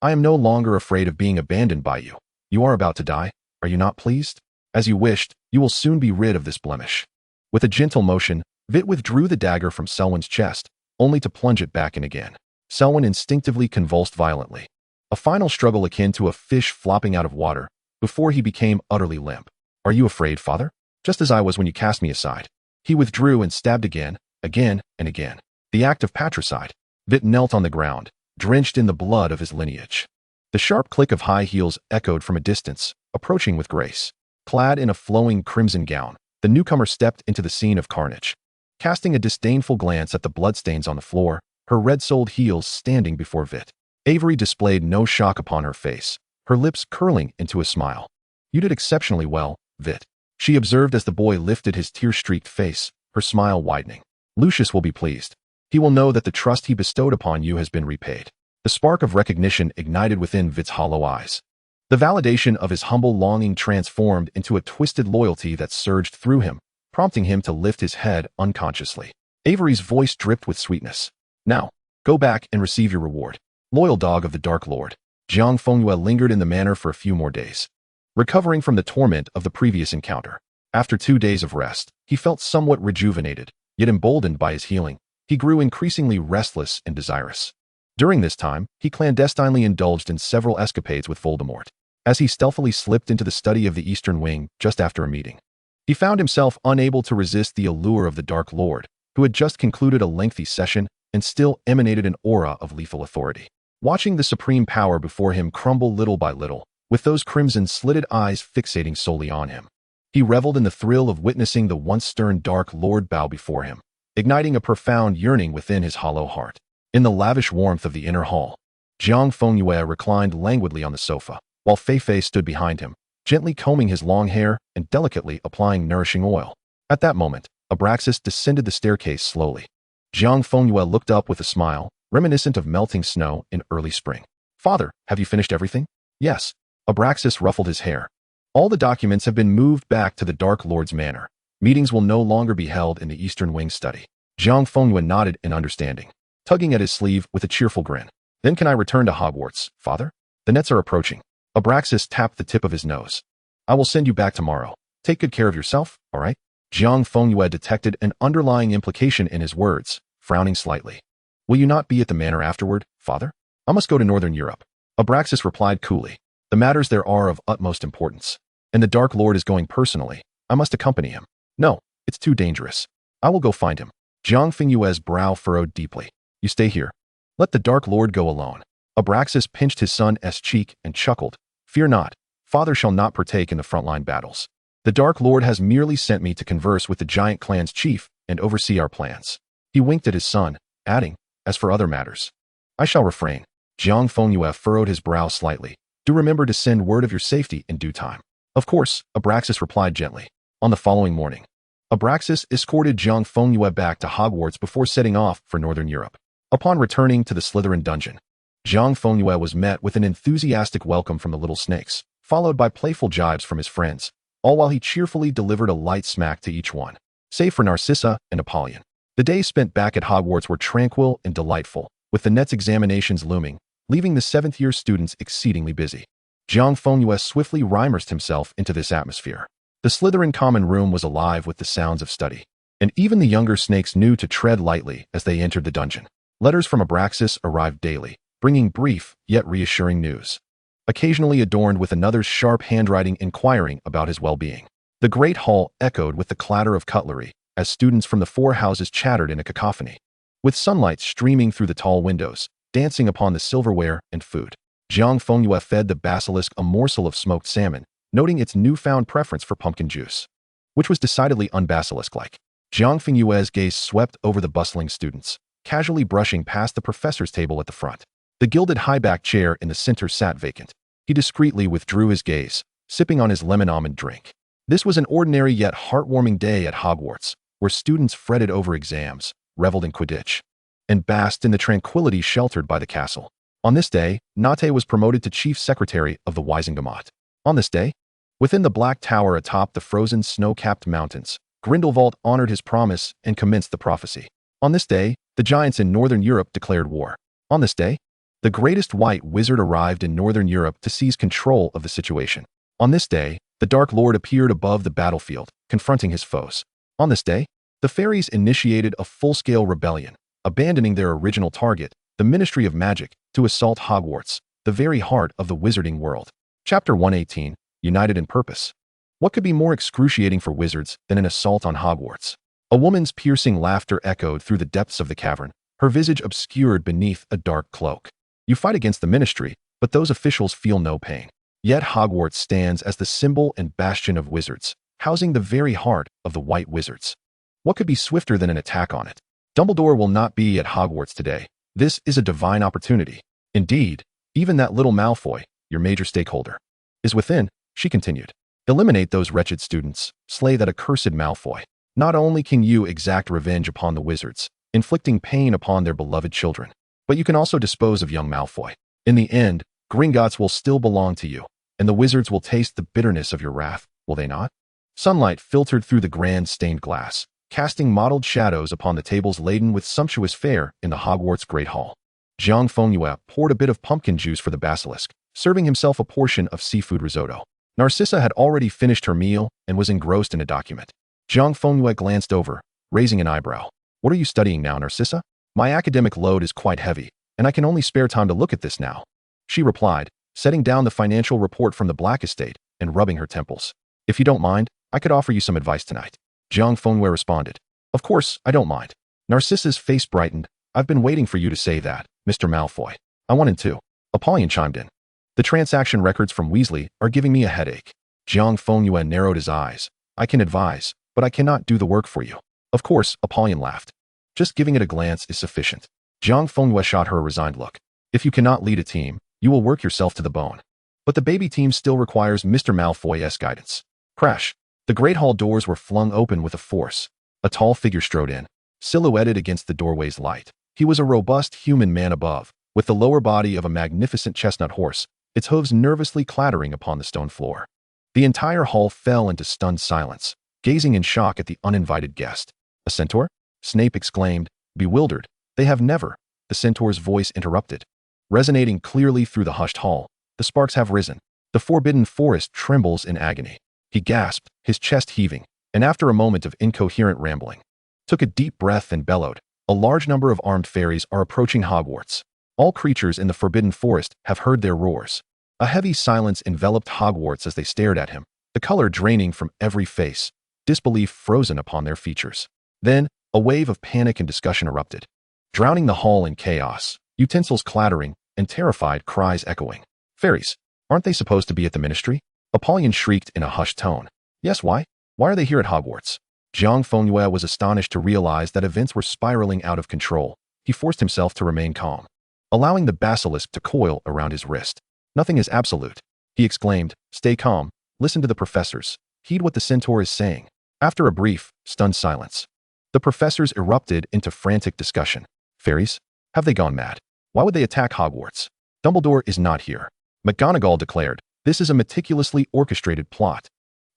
I am no longer afraid of being abandoned by you. You are about to die. Are you not pleased? As you wished, you will soon be rid of this blemish." With a gentle motion, Vit withdrew the dagger from Selwyn's chest, only to plunge it back in again. Selwyn instinctively convulsed violently, a final struggle akin to a fish flopping out of water, before he became utterly limp. "Are you afraid, father? Just as I was when you cast me aside." He withdrew and stabbed again, again, and again. The act of patricide. Vit knelt on the ground, drenched in the blood of his lineage. The sharp click of high heels echoed from a distance, approaching with grace. Clad in a flowing crimson gown, the newcomer stepped into the scene of carnage. Casting a disdainful glance at the bloodstains on the floor, her red-soled heels standing before Vit, Avery displayed no shock upon her face, her lips curling into a smile. "You did exceptionally well, Vit," she observed as the boy lifted his tear-streaked face, her smile widening. "Lucius will be pleased. He will know that the trust he bestowed upon you has been repaid." The spark of recognition ignited within Vit's hollow eyes. The validation of his humble longing transformed into a twisted loyalty that surged through him, prompting him to lift his head unconsciously. Avery's voice dripped with sweetness. "Now, go back and receive your reward, loyal dog of the Dark Lord." Jiang Fengyue lingered in the manor for a few more days, recovering from the torment of the previous encounter. After 2 days of rest, he felt somewhat rejuvenated, yet emboldened by his healing. He grew increasingly restless and desirous. During this time, he clandestinely indulged in several escapades with Voldemort, as he stealthily slipped into the study of the Eastern Wing just after a meeting. He found himself unable to resist the allure of the Dark Lord, who had just concluded a lengthy session and still emanated an aura of lethal authority. Watching the supreme power before him crumble little by little, with those crimson-slitted eyes fixating solely on him, he reveled in the thrill of witnessing the once stern Dark Lord bow before him, igniting a profound yearning within his hollow heart. In the lavish warmth of the inner hall, Jiang Fengyue reclined languidly on the sofa, while Fei stood behind him, gently combing his long hair and delicately applying nourishing oil. At that moment, Abraxas descended the staircase slowly. Jiang Fengyue looked up with a smile, reminiscent of melting snow in early spring. "Father, have you finished everything?" "Yes." Abraxas ruffled his hair. "All the documents have been moved back to the Dark Lord's manor. Meetings will no longer be held in the Eastern Wing study." Jiang Fengyue nodded in understanding, tugging at his sleeve with a cheerful grin. "Then can I return to Hogwarts, father? The nets are approaching." Abraxas tapped the tip of his nose. "I will send you back tomorrow. Take good care of yourself, all right?" Jiang Fengyue detected an underlying implication in his words, frowning slightly. "Will you not be at the manor afterward, father?" "I must go to Northern Europe." Abraxas replied coolly. "The matters there are of utmost importance, and the Dark Lord is going personally. I must accompany him." "No, it's too dangerous. I will go find him." Jiang Fengyue's brow furrowed deeply. "You stay here. Let the Dark Lord go alone." Abraxas pinched his son's cheek and chuckled. "Fear not. Father shall not partake in the frontline battles. The Dark Lord has merely sent me to converse with the giant clan's chief and oversee our plans." He winked at his son, adding, "As for other matters, I shall refrain." Jiang Fengyue furrowed his brow slightly. "Do remember to send word of your safety in due time." "Of course," Abraxas replied gently. On the following morning, Abraxas escorted Jiang Fengyue back to Hogwarts before setting off for Northern Europe. Upon returning to the Slytherin dungeon, Jiang Fengyue was met with an enthusiastic welcome from the little snakes, followed by playful jibes from his friends, all while he cheerfully delivered a light smack to each one, save for Narcissa and Apollyon. The days spent back at Hogwarts were tranquil and delightful, with the nets examinations looming, leaving the seventh-year students exceedingly busy. Jiang Fengyue swiftly immersed himself into this atmosphere. The Slytherin common room was alive with the sounds of study, and even the younger snakes knew to tread lightly as they entered the dungeon. Letters from Abraxas arrived daily, bringing brief yet reassuring news, occasionally adorned with another's sharp handwriting inquiring about his well-being. The great hall echoed with the clatter of cutlery as students from the four houses chattered in a cacophony, with sunlight streaming through the tall windows, dancing upon the silverware and food. Jiang Fengyue fed the basilisk a morsel of smoked salmon, noting its newfound preference for pumpkin juice, which was decidedly unbasilisk-like. Jiang Fengyue's gaze swept over the bustling students, casually brushing past the professor's table at the front. The gilded high-backed chair in the center sat vacant. He discreetly withdrew his gaze, sipping on his lemon almond drink. This was an ordinary yet heartwarming day at Hogwarts, where students fretted over exams, reveled in Quidditch, and basked in the tranquility sheltered by the castle. On this day, Nate was promoted to chief secretary of the Wisengamot. On this day, within the Black Tower atop the frozen snow-capped mountains, Grindelwald honored his promise and commenced the prophecy. On this day, the giants in Northern Europe declared war. On this day, the greatest white wizard arrived in Northern Europe to seize control of the situation. On this day, the Dark Lord appeared above the battlefield, confronting his foes. On this day, the fairies initiated a full-scale rebellion, abandoning their original target, the Ministry of Magic, to assault Hogwarts, the very heart of the wizarding world. Chapter 118, United in Purpose. What could be more excruciating for wizards than an assault on Hogwarts? A woman's piercing laughter echoed through the depths of the cavern, her visage obscured beneath a dark cloak. You fight against the Ministry, but those officials feel no pain. Yet Hogwarts stands as the symbol and bastion of wizards, housing the very heart of the White Wizards. What could be swifter than an attack on it? Dumbledore will not be at Hogwarts today. This is a divine opportunity. Indeed, even that little Malfoy, your major stakeholder, is within, she continued. Eliminate those wretched students, slay that accursed Malfoy. Not only can you exact revenge upon the wizards, inflicting pain upon their beloved children, but you can also dispose of young Malfoy. In the end, Gringotts will still belong to you, and the wizards will taste the bitterness of your wrath, will they not? Sunlight filtered through the grand stained glass, casting mottled shadows upon the tables laden with sumptuous fare in the Hogwarts Great Hall. Jiang Fengyue poured a bit of pumpkin juice for the basilisk, serving himself a portion of seafood risotto. Narcissa had already finished her meal and was engrossed in a document. Jiang Fengyue glanced over, raising an eyebrow. What are you studying now, Narcissa? My academic load is quite heavy, and I can only spare time to look at this now," she replied, setting down the financial report from the Black Estate and rubbing her temples. "If you don't mind, I could offer you some advice tonight," Jiang Fengyue responded. "Of course, I don't mind." Narcissa's face brightened. "I've been waiting for you to say that, Mr. Malfoy." "I wanted to." Apollyon chimed in. "The transaction records from Weasley are giving me a headache." Jiang Fengyue narrowed his eyes. "I can advise, but I cannot do the work for you." "Of course," Apollyon laughed. "Just giving it a glance is sufficient." Jiang Fengyue shot her a resigned look. "If you cannot lead a team, you will work yourself to the bone. But the baby team still requires Mr. Malfoy's guidance." Crash! The great hall doors were flung open with a force. A tall figure strode in, silhouetted against the doorway's light. He was a robust human man above, with the lower body of a magnificent chestnut horse, its hooves nervously clattering upon the stone floor. The entire hall fell into stunned silence, gazing in shock at the uninvited guest. "A centaur?" Snape exclaimed, bewildered. "They have never." The centaur's voice interrupted. Resonating clearly through the hushed hall, "The sparks have risen. The forbidden forest trembles in agony." He gasped, his chest heaving, and after a moment of incoherent rambling, took a deep breath and bellowed, "A large number of armed fairies are approaching Hogwarts. All creatures in the forbidden forest have heard their roars." A heavy silence enveloped Hogwarts as they stared at him, the color draining from every face, disbelief frozen upon their features. Then, a wave of panic and discussion erupted, drowning the hall in chaos, utensils clattering, and terrified cries echoing. "Fairies, aren't they supposed to be at the ministry?" Apollyon shrieked in a hushed tone. "Yes, why? Why are they here at Hogwarts?" Jiang Fengyue was astonished to realize that events were spiraling out of control. He forced himself to remain calm, allowing the basilisk to coil around his wrist. "Nothing is absolute," he exclaimed. "Stay calm, listen to the professors, heed what the centaur is saying." After a brief, stunned silence, the professors erupted into frantic discussion. "Fairies? Have they gone mad? Why would they attack Hogwarts? Dumbledore is not here," McGonagall declared. "This is a meticulously orchestrated plot.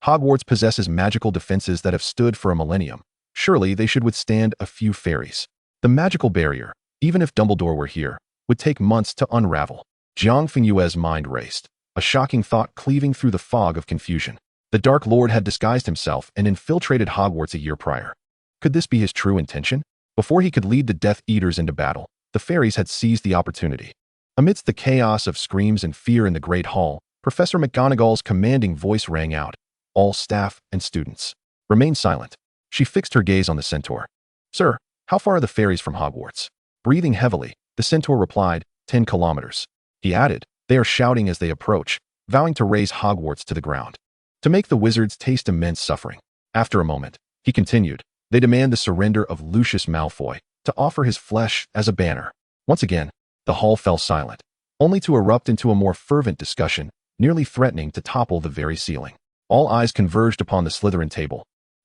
Hogwarts possesses magical defenses that have stood for a millennium. Surely they should withstand a few fairies. The magical barrier, even if Dumbledore were here, would take months to unravel." Jiang Fengyue's mind raced, a shocking thought cleaving through the fog of confusion. The Dark Lord had disguised himself and infiltrated Hogwarts a year prior. Could this be his true intention? Before he could lead the Death Eaters into battle, the fairies had seized the opportunity. Amidst the chaos of screams and fear in the Great Hall, Professor McGonagall's commanding voice rang out. "All staff and students, remain silent." She fixed her gaze on the centaur. "Sir, how far are the fairies from Hogwarts?" Breathing heavily, the centaur replied, 10 kilometers. He added, "They are shouting as they approach, vowing to raze Hogwarts to the ground, to make the wizards taste immense suffering." After a moment, he continued, "They demand the surrender of Lucius Malfoy, to offer his flesh as a banner." Once again, the hall fell silent, only to erupt into a more fervent discussion, nearly threatening to topple the very ceiling. All eyes converged upon the Slytherin table,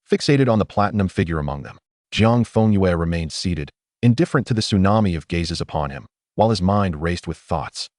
fixated on the platinum figure among them. Jiang Fengyue remained seated, indifferent to the tsunami of gazes upon him, while his mind raced with thoughts.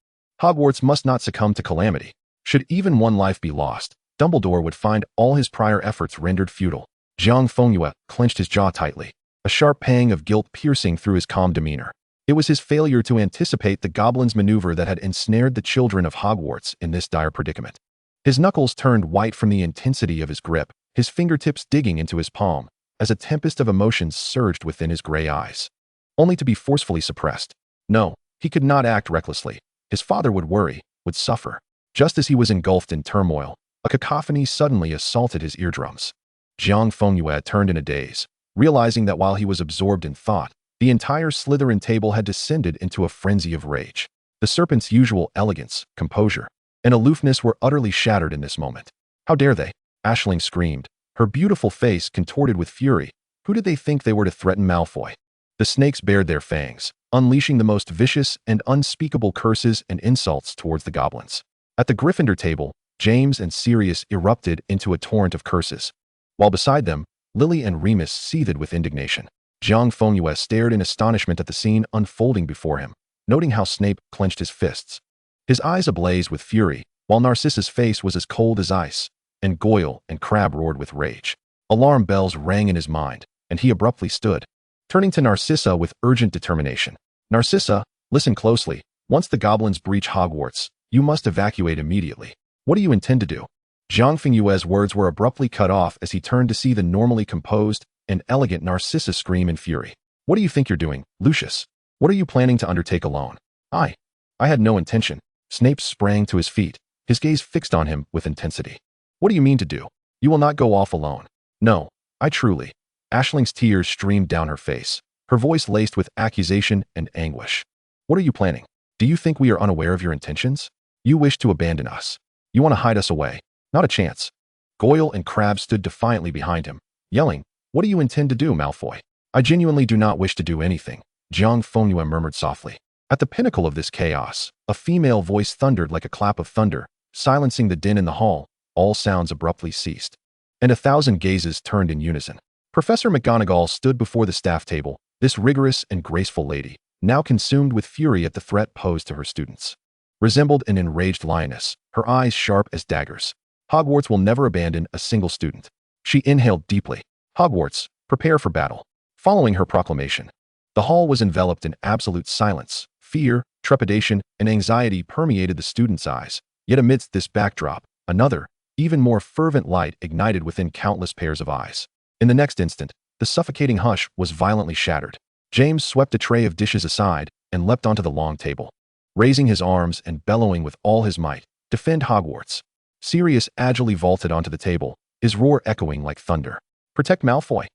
Hogwarts must not succumb to calamity. Should even one life be lost, Dumbledore would find all his prior efforts rendered futile. Jiang Fengyue clenched his jaw tightly, a sharp pang of guilt piercing through his calm demeanor. It was his failure to anticipate the goblin's maneuver that had ensnared the children of Hogwarts in this dire predicament. His knuckles turned white from the intensity of his grip, his fingertips digging into his palm, as a tempest of emotions surged within his gray eyes, only to be forcefully suppressed. No, he could not act recklessly. His father would worry, would suffer. Just as he was engulfed in turmoil, a cacophony suddenly assaulted his eardrums. Jiang Fengyue turned in a daze, realizing that while he was absorbed in thought, the entire Slytherin table had descended into a frenzy of rage. The serpent's usual elegance, composure, and aloofness were utterly shattered in this moment. "How dare they?" Aisling screamed, her beautiful face contorted with fury. Who did they think they were to threaten Malfoy? The snakes bared their fangs, unleashing the most vicious and unspeakable curses and insults towards the goblins. At the Gryffindor table, James and Sirius erupted into a torrent of curses, while beside them, Lily and Remus seethed with indignation. Jiang Fengyue stared in astonishment at the scene unfolding before him, noting how Snape clenched his fists, his eyes ablaze with fury, while Narcissa's face was as cold as ice, and Goyle and Crabbe roared with rage. Alarm bells rang in his mind, and he abruptly stood, turning to Narcissa with urgent determination. "Narcissa, listen closely. Once the goblins breach Hogwarts, you must evacuate immediately. What do you intend to do?" Jiang Fengyue's words were abruptly cut off as he turned to see the normally composed and elegant Narcissa scream in fury. "What do you think you're doing, Lucius? What are you planning to undertake alone?" I had no intention. Snape sprang to his feet, his gaze fixed on him with intensity. What do you mean to do? You will not go off alone. No, I truly. Ashling's tears streamed down her face, her voice laced with accusation and anguish. What are you planning? Do you think we are unaware of your intentions? You wish to abandon us. You want to hide us away. Not a chance. Goyle and Crabbe stood defiantly behind him, yelling, What do you intend to do, Malfoy? I genuinely do not wish to do anything, Jiang Fengyue murmured softly. At the pinnacle of this chaos, a female voice thundered like a clap of thunder, silencing the din in the hall. All sounds abruptly ceased, and 1,000 gazes turned in unison. Professor McGonagall stood before the staff table, this rigorous and graceful lady, now consumed with fury at the threat posed to her students. Resembled an enraged lioness, her eyes sharp as daggers. Hogwarts will never abandon a single student. She inhaled deeply. Hogwarts, prepare for battle. Following her proclamation, the hall was enveloped in absolute silence. Fear, trepidation, and anxiety permeated the students' eyes. Yet amidst this backdrop, another, even more fervent light ignited within countless pairs of eyes. In the next instant, the suffocating hush was violently shattered. James swept a tray of dishes aside and leapt onto the long table. Raising his arms and bellowing with all his might, "Defend Hogwarts!" Sirius agilely vaulted onto the table, his roar echoing like thunder. "Protect Malfoy!"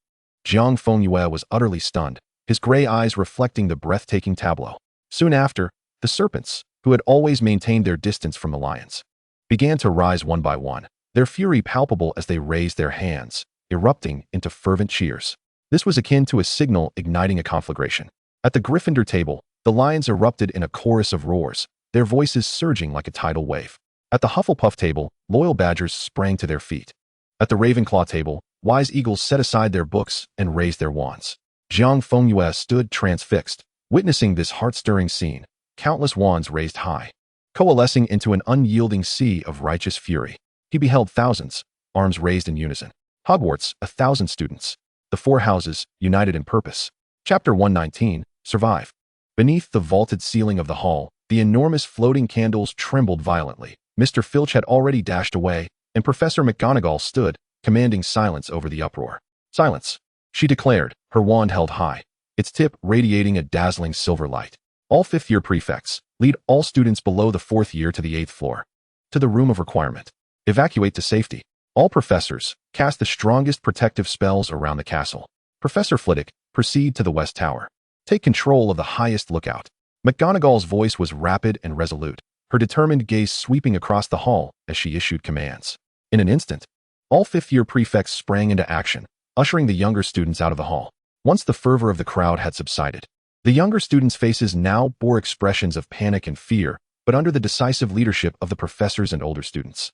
Jiang Fengyue was utterly stunned, his gray eyes reflecting the breathtaking tableau. Soon after, the serpents, who had always maintained their distance from the lions, began to rise one by one, their fury palpable as they raised their hands, erupting into fervent cheers. This was akin to a signal igniting a conflagration. At the Gryffindor table, the lions erupted in a chorus of roars, their voices surging like a tidal wave. At the Hufflepuff table, loyal badgers sprang to their feet. At the Ravenclaw table, wise eagles set aside their books and raised their wands. Jiang Fengyue stood transfixed, witnessing this heart-stirring scene, countless wands raised high, coalescing into an unyielding sea of righteous fury. He beheld thousands, arms raised in unison. Hogwarts, 1,000 students. The four houses, united in purpose. Chapter 119, Survive. Beneath the vaulted ceiling of the hall, the enormous floating candles trembled violently. Mr. Filch had already dashed away, and Professor McGonagall stood, commanding silence over the uproar. "Silence," she declared, her wand held high, its tip radiating a dazzling silver light. "All fifth-year prefects, lead all students below the fourth year to the 8th floor. To the room of requirement. Evacuate to safety. All professors, cast the strongest protective spells around the castle. Professor Flitwick, proceed to the West Tower. Take control of the highest lookout." McGonagall's voice was rapid and resolute, her determined gaze sweeping across the hall as she issued commands. In an instant, all fifth-year prefects sprang into action, ushering the younger students out of the hall. Once the fervor of the crowd had subsided, the younger students' faces now bore expressions of panic and fear, but under the decisive leadership of the professors and older students.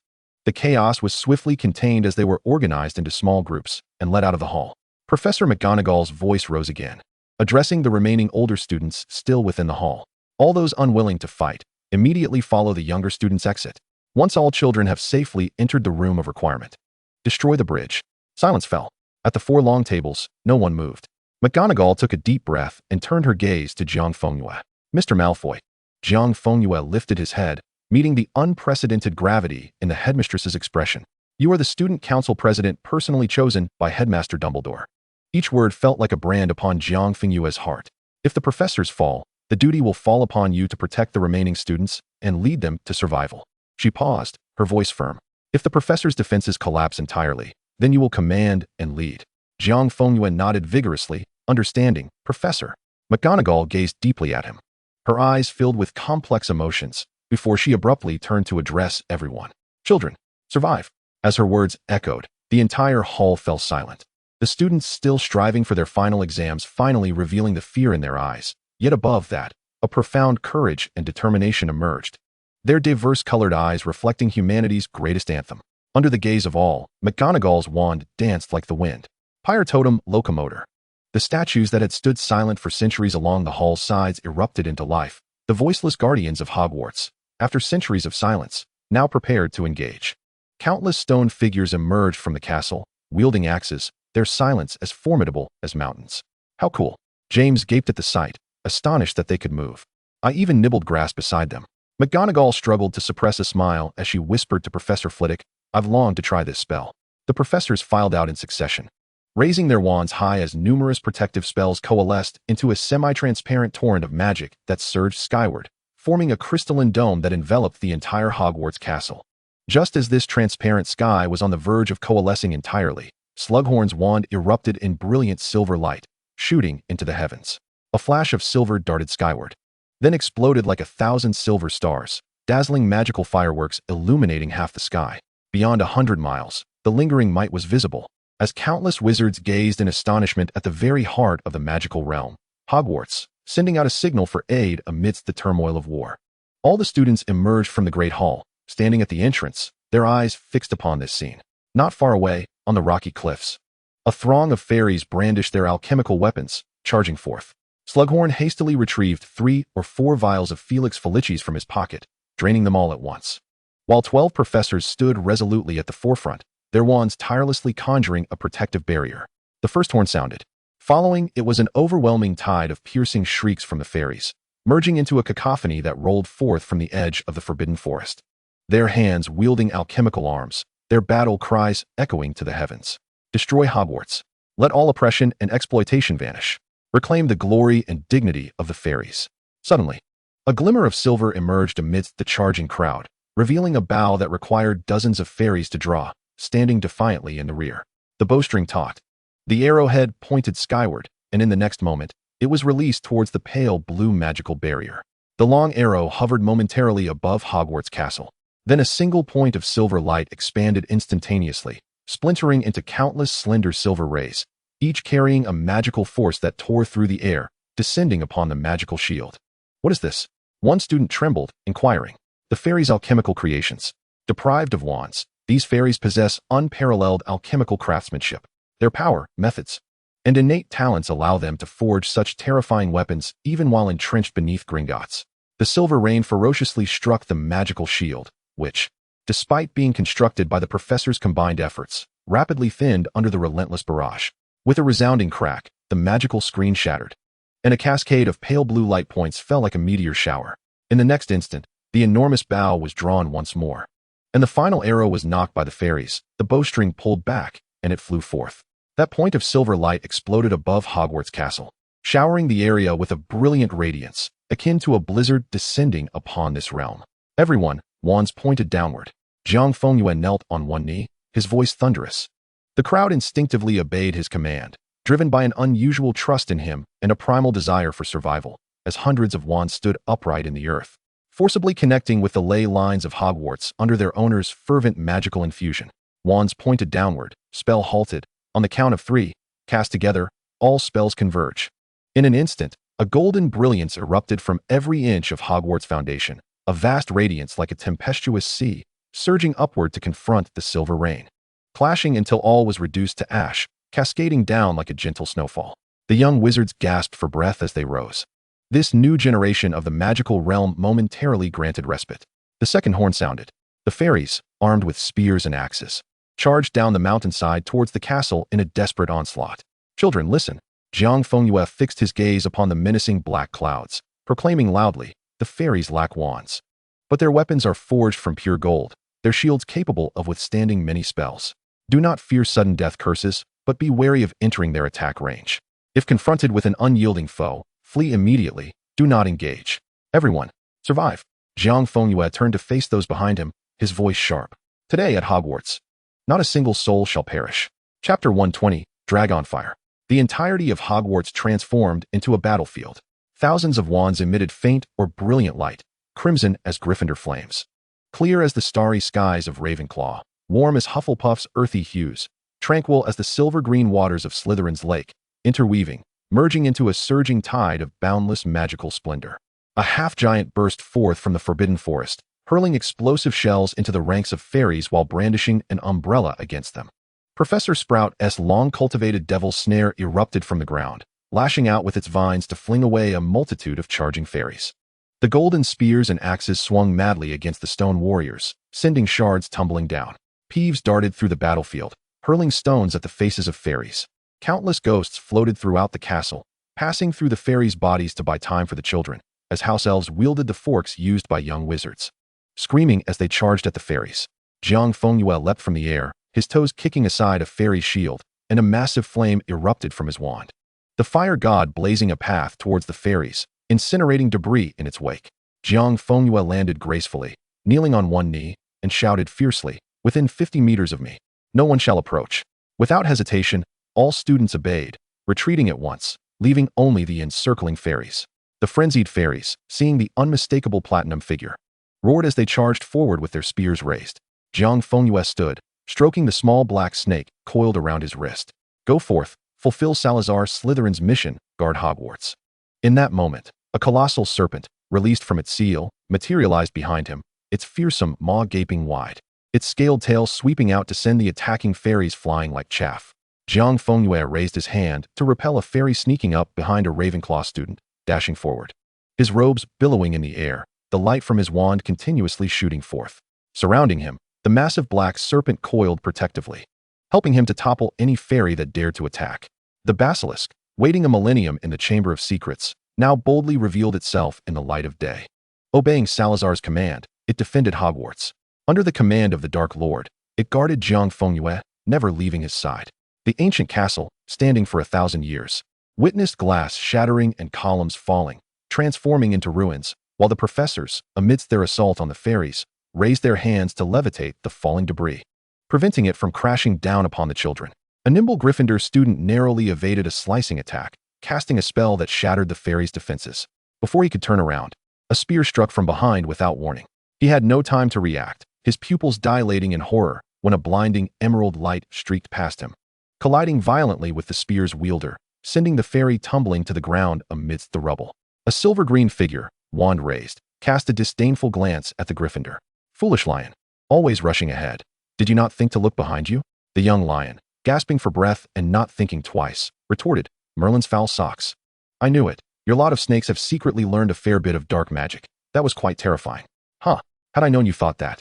The chaos was swiftly contained as they were organized into small groups and led out of the hall. Professor McGonagall's voice rose again, addressing the remaining older students still within the hall. "All those unwilling to fight, immediately follow the younger students' exit. Once all children have safely entered the room of requirement, destroy the bridge." Silence fell. At the four long tables, no one moved. McGonagall took a deep breath and turned her gaze to Jiang Fengyue. "Mr. Malfoy." Jiang Fengyue lifted his head, meeting the unprecedented gravity in the headmistress's expression. "You are the student council president personally chosen by Headmaster Dumbledore." Each word felt like a brand upon Jiang Fengyue's heart. "If the professors fall, the duty will fall upon you to protect the remaining students and lead them to survival." She paused, her voice firm. "If the professors' defenses collapse entirely, then you will command and lead." Jiang Fengyue nodded vigorously, understanding. "Professor." McGonagall gazed deeply at him, her eyes filled with complex emotions, before she abruptly turned to address everyone. "Children, survive." As her words echoed, the entire hall fell silent. The students still striving for their final exams finally revealing the fear in their eyes. Yet above that, a profound courage and determination emerged, their diverse-colored eyes reflecting humanity's greatest anthem. Under the gaze of all, McGonagall's wand danced like the wind. Pyre Totem Locomotor. The statues that had stood silent for centuries along the hall's sides erupted into life, the voiceless guardians of Hogwarts, after centuries of silence, now prepared to engage. Countless stone figures emerged from the castle, wielding axes, their silence as formidable as mountains. "How cool." James gaped at the sight, astonished that they could move. "I even nibbled grass beside them." McGonagall struggled to suppress a smile as she whispered to Professor Flitwick, "I've longed to try this spell." The professors filed out in succession, raising their wands high as numerous protective spells coalesced into a semi-transparent torrent of magic that surged skyward, forming a crystalline dome that enveloped the entire Hogwarts castle. Just as this transparent sky was on the verge of coalescing entirely, Slughorn's wand erupted in brilliant silver light, shooting into the heavens. A flash of silver darted skyward, then exploded like 1,000 silver stars, dazzling magical fireworks illuminating half the sky. Beyond 100 miles, the lingering might was visible, as countless wizards gazed in astonishment at the very heart of the magical realm, Hogwarts, sending out a signal for aid amidst the turmoil of war. All the students emerged from the Great Hall, standing at the entrance, their eyes fixed upon this scene. Not far away, on the rocky cliffs, a throng of fairies brandished their alchemical weapons, charging forth. Slughorn hastily retrieved 3 or 4 vials of Felix Felicis from his pocket, draining them all at once. While 12 professors stood resolutely at the forefront, their wands tirelessly conjuring a protective barrier. The first horn sounded. Following, it was an overwhelming tide of piercing shrieks from the fairies, merging into a cacophony that rolled forth from the edge of the forbidden forest. Their hands wielding alchemical arms, their battle cries echoing to the heavens. Destroy Hogwarts. Let all oppression and exploitation vanish. Reclaim the glory and dignity of the fairies. Suddenly, a glimmer of silver emerged amidst the charging crowd, revealing a bow that required dozens of fairies to draw, standing defiantly in the rear. The bowstring taut. The arrowhead pointed skyward, and in the next moment, it was released towards the pale blue magical barrier. The long arrow hovered momentarily above Hogwarts Castle. Then a single point of silver light expanded instantaneously, splintering into countless slender silver rays, each carrying a magical force that tore through the air, descending upon the magical shield. What is this? One student trembled, inquiring. The fairies' alchemical creations. Deprived of wands, these fairies possess unparalleled alchemical craftsmanship. Their power, methods, and innate talents allow them to forge such terrifying weapons even while entrenched beneath Gringotts. The silver rain ferociously struck the magical shield, which, despite being constructed by the professor's combined efforts, rapidly thinned under the relentless barrage. With a resounding crack, the magical screen shattered, and a cascade of pale blue light points fell like a meteor shower. In the next instant, the enormous bow was drawn once more, and the final arrow was knocked by the fairies. The bowstring pulled back, and it flew forth. That point of silver light exploded above Hogwarts Castle, showering the area with a brilliant radiance, akin to a blizzard descending upon this realm. Everyone, wands pointed downward. Jiang Fengyue knelt on one knee, his voice thunderous. The crowd instinctively obeyed his command, driven by an unusual trust in him and a primal desire for survival, as hundreds of wands stood upright in the earth, forcibly connecting with the ley lines of Hogwarts under their owner's fervent magical infusion. Wands pointed downward, spell halted. On the count of 3, cast together, all spells converge. In an instant, a golden brilliance erupted from every inch of Hogwarts' foundation, a vast radiance like a tempestuous sea, surging upward to confront the silver rain, clashing until all was reduced to ash, cascading down like a gentle snowfall. The young wizards gasped for breath as they rose. This new generation of the magical realm momentarily granted respite. The second horn sounded. The fairies, armed with spears and axes, charged down the mountainside towards the castle in a desperate onslaught. Children, listen. Jiang Fengyue fixed his gaze upon the menacing black clouds, proclaiming loudly, the fairies lack wands. But their weapons are forged from pure gold, their shields capable of withstanding many spells. Do not fear sudden death curses, but be wary of entering their attack range. If confronted with an unyielding foe, flee immediately, do not engage. Everyone, survive. Jiang Fengyue turned to face those behind him, his voice sharp. Today at Hogwarts, not a single soul shall perish. Chapter 120, Dragonfire. The entirety of Hogwarts transformed into a battlefield. Thousands of wands emitted faint or brilliant light, crimson as Gryffindor flames, clear as the starry skies of Ravenclaw, warm as Hufflepuff's earthy hues, tranquil as the silver-green waters of Slytherin's lake, interweaving, merging into a surging tide of boundless magical splendor. A half-giant burst forth from the Forbidden Forest, hurling explosive shells into the ranks of fairies while brandishing an umbrella against them. Professor Sprout's long-cultivated devil's snare erupted from the ground, lashing out with its vines to fling away a multitude of charging fairies. The golden spears and axes swung madly against the stone warriors, sending shards tumbling down. Peeves darted through the battlefield, hurling stones at the faces of fairies. Countless ghosts floated throughout the castle, passing through the fairies' bodies to buy time for the children, as house elves wielded the forks used by young wizards. Screaming as they charged at the fairies, Jiang Fengyue leapt from the air, his toes kicking aside a fairy's shield, and a massive flame erupted from his wand. The fire god blazing a path towards the fairies, incinerating debris in its wake. Jiang Fengyue landed gracefully, kneeling on one knee, and shouted fiercely, "Within 50 meters of me, no one shall approach." Without hesitation, all students obeyed, retreating at once, leaving only the encircling fairies. The frenzied fairies, seeing the unmistakable platinum figure, roared as they charged forward with their spears raised. Jiang Fengyue stood, stroking the small black snake coiled around his wrist. "Go forth, fulfill Salazar Slytherin's mission, guard Hogwarts." In that moment, a colossal serpent, released from its seal, materialized behind him, its fearsome maw gaping wide, its scaled tail sweeping out to send the attacking fairies flying like chaff. Jiang Fengyue raised his hand to repel a fairy sneaking up behind a Ravenclaw student, dashing forward. His robes billowing in the air, the light from his wand continuously shooting forth. Surrounding him, the massive black serpent coiled protectively, helping him to topple any fairy that dared to attack. The basilisk, waiting a millennium in the Chamber of Secrets, now boldly revealed itself in the light of day. Obeying Salazar's command, it defended Hogwarts. Under the command of the Dark Lord, it guarded Jiang Fengyue, never leaving his side. The ancient castle, standing for 1,000 years, witnessed glass shattering and columns falling, transforming into ruins, while the professors, amidst their assault on the fairies, raised their hands to levitate the falling debris, preventing it from crashing down upon the children. A nimble Gryffindor student narrowly evaded a slicing attack, casting a spell that shattered the fairies' defenses. Before he could turn around, a spear struck from behind without warning. He had no time to react, his pupils dilating in horror when a blinding emerald light streaked past him, colliding violently with the spear's wielder, sending the fairy tumbling to the ground amidst the rubble. A silver-green figure, wand raised, cast a disdainful glance at the Gryffindor. "Foolish lion, always rushing ahead. Did you not think to look behind you?" The young lion, gasping for breath and not thinking twice, retorted, "Merlin's foul socks. I knew it. Your lot of snakes have secretly learned a fair bit of dark magic. That was quite terrifying. Huh, had I known you thought that,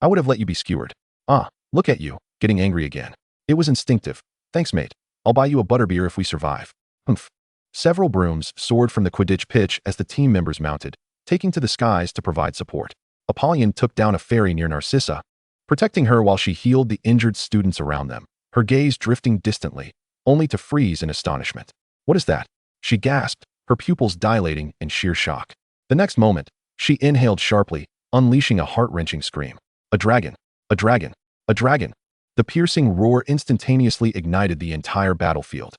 I would have let you be skewered. Ah, look at you, getting angry again. It was instinctive. Thanks, mate. I'll buy you a butterbeer if we survive." Humph. Several brooms soared from the Quidditch pitch as the team members mounted, taking to the skies to provide support. Apollyon took down a fairy near Narcissa, protecting her while she healed the injured students around them, her gaze drifting distantly, only to freeze in astonishment. "What is that?" she gasped, her pupils dilating in sheer shock. The next moment, she inhaled sharply, unleashing a heart-wrenching scream. "A dragon! A dragon! A dragon!" The piercing roar instantaneously ignited the entire battlefield,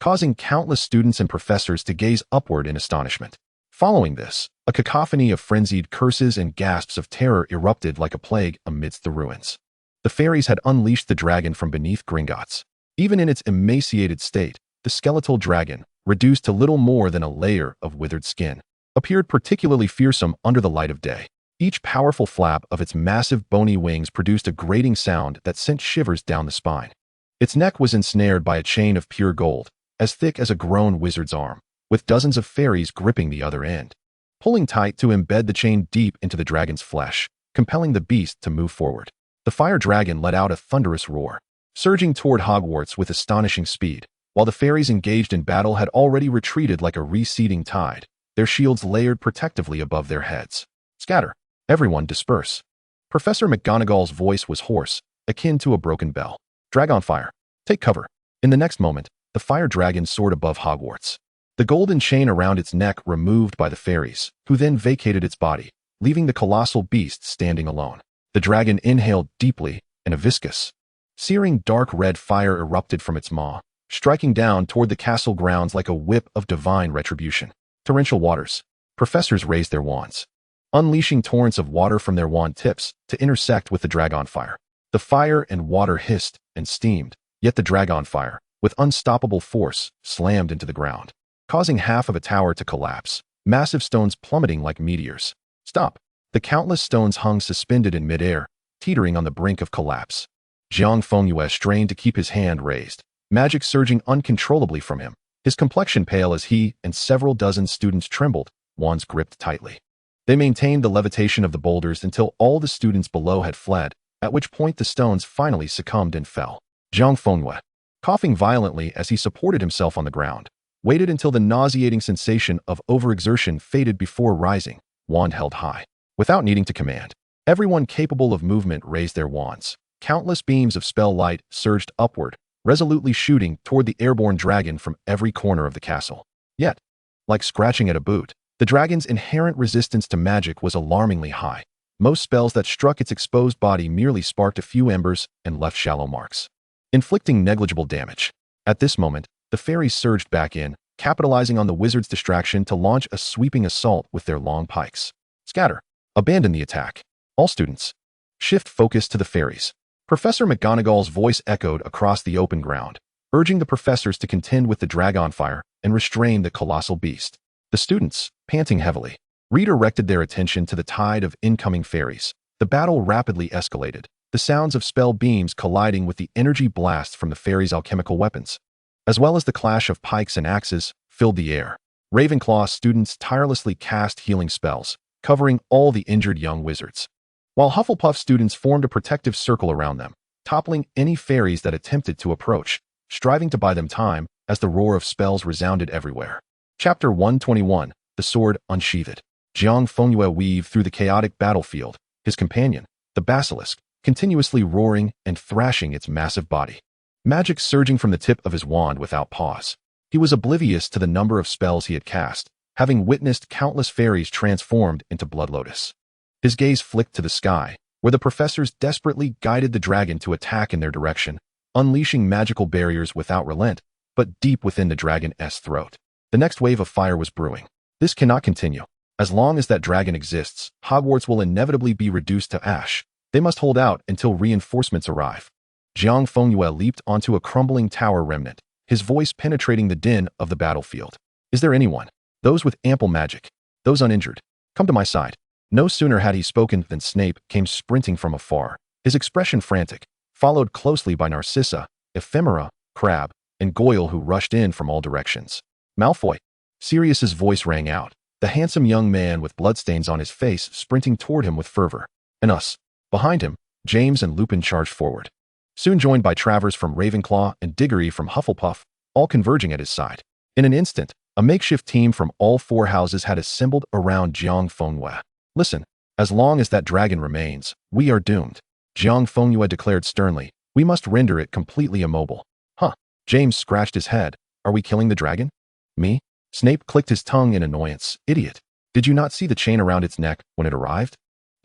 causing countless students and professors to gaze upward in astonishment. Following this, a cacophony of frenzied curses and gasps of terror erupted like a plague amidst the ruins. The fairies had unleashed the dragon from beneath Gringotts. Even in its emaciated state, the skeletal dragon, reduced to little more than a layer of withered skin, appeared particularly fearsome under the light of day. Each powerful flap of its massive bony wings produced a grating sound that sent shivers down the spine. Its neck was ensnared by a chain of pure gold, as thick as a grown wizard's arm, with dozens of fairies gripping the other end, pulling tight to embed the chain deep into the dragon's flesh, compelling the beast to move forward. The fire dragon let out a thunderous roar, surging toward Hogwarts with astonishing speed, while the fairies engaged in battle had already retreated like a receding tide, their shields layered protectively above their heads. "Scatter! Everyone disperse!" Professor McGonagall's voice was hoarse, akin to a broken bell. "Dragonfire! Take cover!" In the next moment, the fire dragon soared above Hogwarts, the golden chain around its neck removed by the fairies, who then vacated its body, leaving the colossal beast standing alone. The dragon inhaled deeply, and a viscous, searing dark red fire erupted from its maw, striking down toward the castle grounds like a whip of divine retribution. Torrential waters. Professors raised their wands, unleashing torrents of water from their wand tips to intersect with the dragonfire. The fire and water hissed and steamed, yet the dragonfire, with unstoppable force, slammed into the ground, causing half of a tower to collapse, massive stones plummeting like meteors. "Stop!" The countless stones hung suspended in midair, teetering on the brink of collapse. Jiang Fengyue strained to keep his hand raised, magic surging uncontrollably from him, his complexion pale as he and several dozen students trembled, wands gripped tightly. They maintained the levitation of the boulders until all the students below had fled, at which point the stones finally succumbed and fell. Jiang Fengyue, coughing violently as he supported himself on the ground, waited until the nauseating sensation of overexertion faded before rising, wand held high. Without needing to command, everyone capable of movement raised their wands. Countless beams of spell light surged upward, resolutely shooting toward the airborne dragon from every corner of the castle. Yet, like scratching at a boot, The dragon's inherent resistance to magic was alarmingly high. Most spells that struck its exposed body merely sparked a few embers and left shallow marks, inflicting negligible damage. At this moment, the fairies surged back in, capitalizing on the wizard's distraction to launch a sweeping assault with their long pikes. Scatter. Abandon the attack. All students. Shift focus to the fairies. Professor McGonagall's voice echoed across the open ground, urging the professors to contend with the dragon fire and restrain the colossal beast. The students, panting heavily, redirected their attention to the tide of incoming fairies. The battle rapidly escalated, the sounds of spell beams colliding with the energy blasts from the fairies' alchemical weapons, as well as the clash of pikes and axes, filled the air. Ravenclaw students tirelessly cast healing spells, covering all the injured young wizards, while Hufflepuff students formed a protective circle around them, toppling any fairies that attempted to approach, striving to buy them time as the roar of spells resounded everywhere. Chapter 121, The Sword Unsheathed. Jiang Fengyue weaved through the chaotic battlefield, his companion, the basilisk, continuously roaring and thrashing its massive body, magic surging from the tip of his wand without pause. He was oblivious to the number of spells he had cast, having witnessed countless fairies transformed into Blood Lotus. His gaze flicked to the sky, where the professors desperately guided the dragon to attack in their direction, unleashing magical barriers without relent, but deep within the dragon's throat. The next wave of fire was brewing. This cannot continue. As long as that dragon exists, Hogwarts will inevitably be reduced to ash. They must hold out until reinforcements arrive. Jiang Fengyue leaped onto a crumbling tower remnant, his voice penetrating the din of the battlefield. Is there anyone? Those with ample magic. Those uninjured. Come to my side. No sooner had he spoken than Snape came sprinting from afar, his expression frantic, followed closely by Narcissa, Ephemera, Crabbe, and Goyle, who rushed in from all directions. Malfoy. Sirius's voice rang out, the handsome young man with bloodstains on his face sprinting toward him with fervor. And us. Behind him, James and Lupin charged forward, soon joined by Travers from Ravenclaw and Diggory from Hufflepuff, all converging at his side. In an instant, a makeshift team from all four houses had assembled around Jiang Fengyue. Listen, as long as that dragon remains, we are doomed. Jiang Fengyue declared sternly. We must render it completely immobile. Huh. James scratched his head. Are we killing the dragon? Me? Snape clicked his tongue in annoyance. Idiot. Did you not see the chain around its neck when it arrived?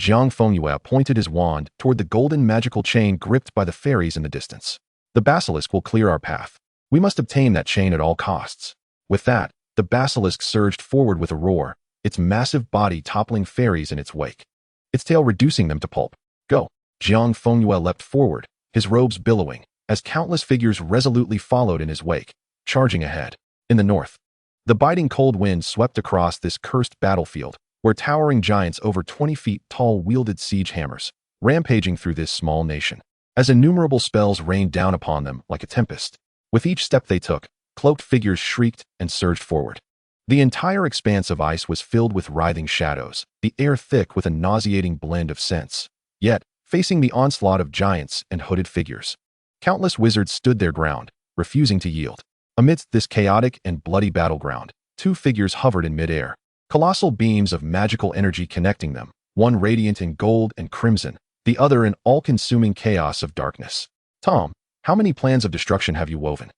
Jiang Fengyue pointed his wand toward the golden magical chain gripped by the fairies in the distance. The basilisk will clear our path. We must obtain that chain at all costs. With that, the basilisk surged forward with a roar, its massive body toppling fairies in its wake, its tail reducing them to pulp. Go! Jiang Fengyue leapt forward, his robes billowing, as countless figures resolutely followed in his wake, charging ahead. In the north, the biting cold wind swept across this cursed battlefield, where towering giants over 20 feet tall wielded siege hammers, rampaging through this small nation, as innumerable spells rained down upon them like a tempest. With each step they took, cloaked figures shrieked and surged forward. The entire expanse of ice was filled with writhing shadows, the air thick with a nauseating blend of scents. Yet, facing the onslaught of giants and hooded figures, countless wizards stood their ground, refusing to yield. Amidst this chaotic and bloody battleground, two figures hovered in midair, colossal beams of magical energy connecting them, one radiant in gold and crimson, the other in all-consuming chaos of darkness. Tom, how many plans of destruction have you woven?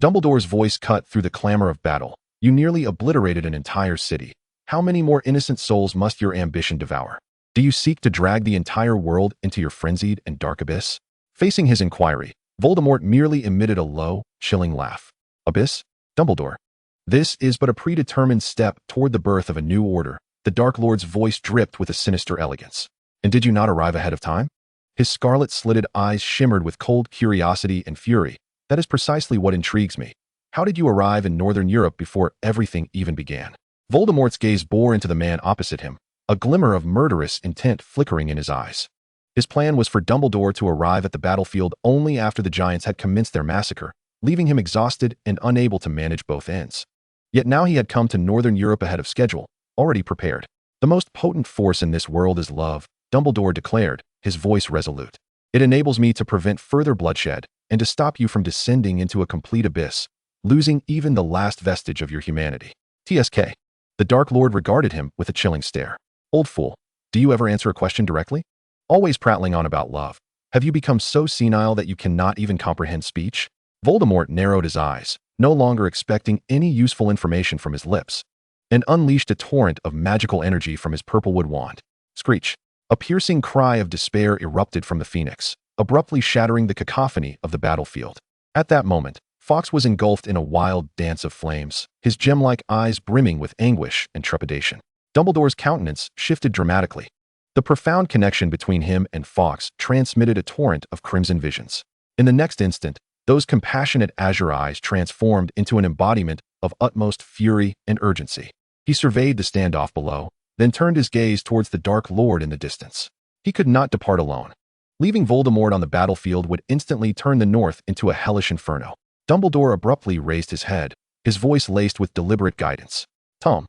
Dumbledore's voice cut through the clamor of battle. You nearly obliterated an entire city. How many more innocent souls must your ambition devour? Do you seek to drag the entire world into your frenzied and dark abyss? Facing his inquiry, Voldemort merely emitted a low, chilling laugh. Abyss? Dumbledore. This is but a predetermined step toward the birth of a new order. The Dark Lord's voice dripped with a sinister elegance. And did you not arrive ahead of time? His scarlet-slitted eyes shimmered with cold curiosity and fury. That is precisely what intrigues me. How did you arrive in Northern Europe before everything even began? Voldemort's gaze bore into the man opposite him, a glimmer of murderous intent flickering in his eyes. His plan was for Dumbledore to arrive at the battlefield only after the giants had commenced their massacre, leaving him exhausted and unable to manage both ends. Yet now he had come to Northern Europe ahead of schedule, already prepared. The most potent force in this world is love, Dumbledore declared, his voice resolute. It enables me to prevent further bloodshed and to stop you from descending into a complete abyss, losing even the last vestige of your humanity. TSK. The Dark Lord regarded him with a chilling stare. Old fool, do you ever answer a question directly? Always prattling on about love. Have you become so senile that you cannot even comprehend speech? Voldemort narrowed his eyes, no longer expecting any useful information from his lips. and unleashed a torrent of magical energy from his purplewood wand. Screech! A piercing cry of despair erupted from the phoenix, abruptly shattering the cacophony of the battlefield. At that moment, Fawkes was engulfed in a wild dance of flames, his gem-like eyes brimming with anguish and trepidation. Dumbledore's countenance shifted dramatically. The profound connection between him and Fawkes transmitted a torrent of crimson visions. In the next instant, those compassionate azure eyes transformed into an embodiment of utmost fury and urgency. He surveyed the standoff below, then turned his gaze towards the Dark Lord in the distance. He could not depart alone. Leaving Voldemort on the battlefield would instantly turn the North into a hellish inferno. Dumbledore abruptly raised his head, his voice laced with deliberate guidance. Tom,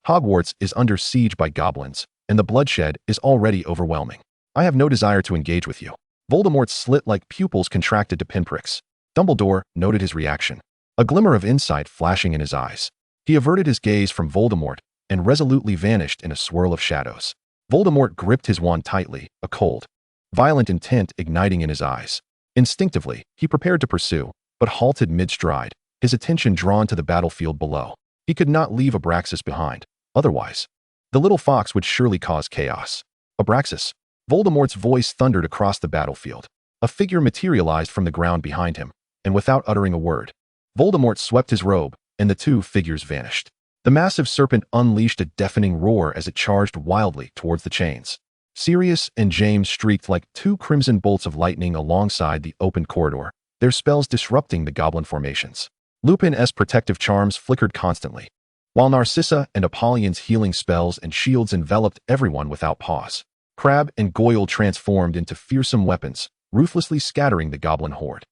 Hogwarts is under siege by goblins, and the bloodshed is already overwhelming. I have no desire to engage with you. Voldemort's slit-like pupils contracted to pinpricks. Dumbledore noted his reaction, a glimmer of insight flashing in his eyes. He averted his gaze from Voldemort and resolutely vanished in a swirl of shadows. Voldemort gripped his wand tightly, a cold, violent intent igniting in his eyes. Instinctively, he prepared to pursue, but halted mid-stride, his attention drawn to the battlefield below. He could not leave Abraxas behind. Otherwise, the little fox would surely cause chaos. Abraxas! Voldemort's voice thundered across the battlefield. A figure materialized from the ground behind him, and without uttering a word, Voldemort swept his robe, and the two figures vanished. The massive serpent unleashed a deafening roar as it charged wildly towards the chains. Sirius and James streaked like two crimson bolts of lightning alongside the open corridor, their spells disrupting the goblin formations. Lupin's protective charms flickered constantly, while Narcissa and Apollyon's healing spells and shields enveloped everyone without pause. Crabbe and Goyle transformed into fearsome weapons, ruthlessly scattering the goblin horde.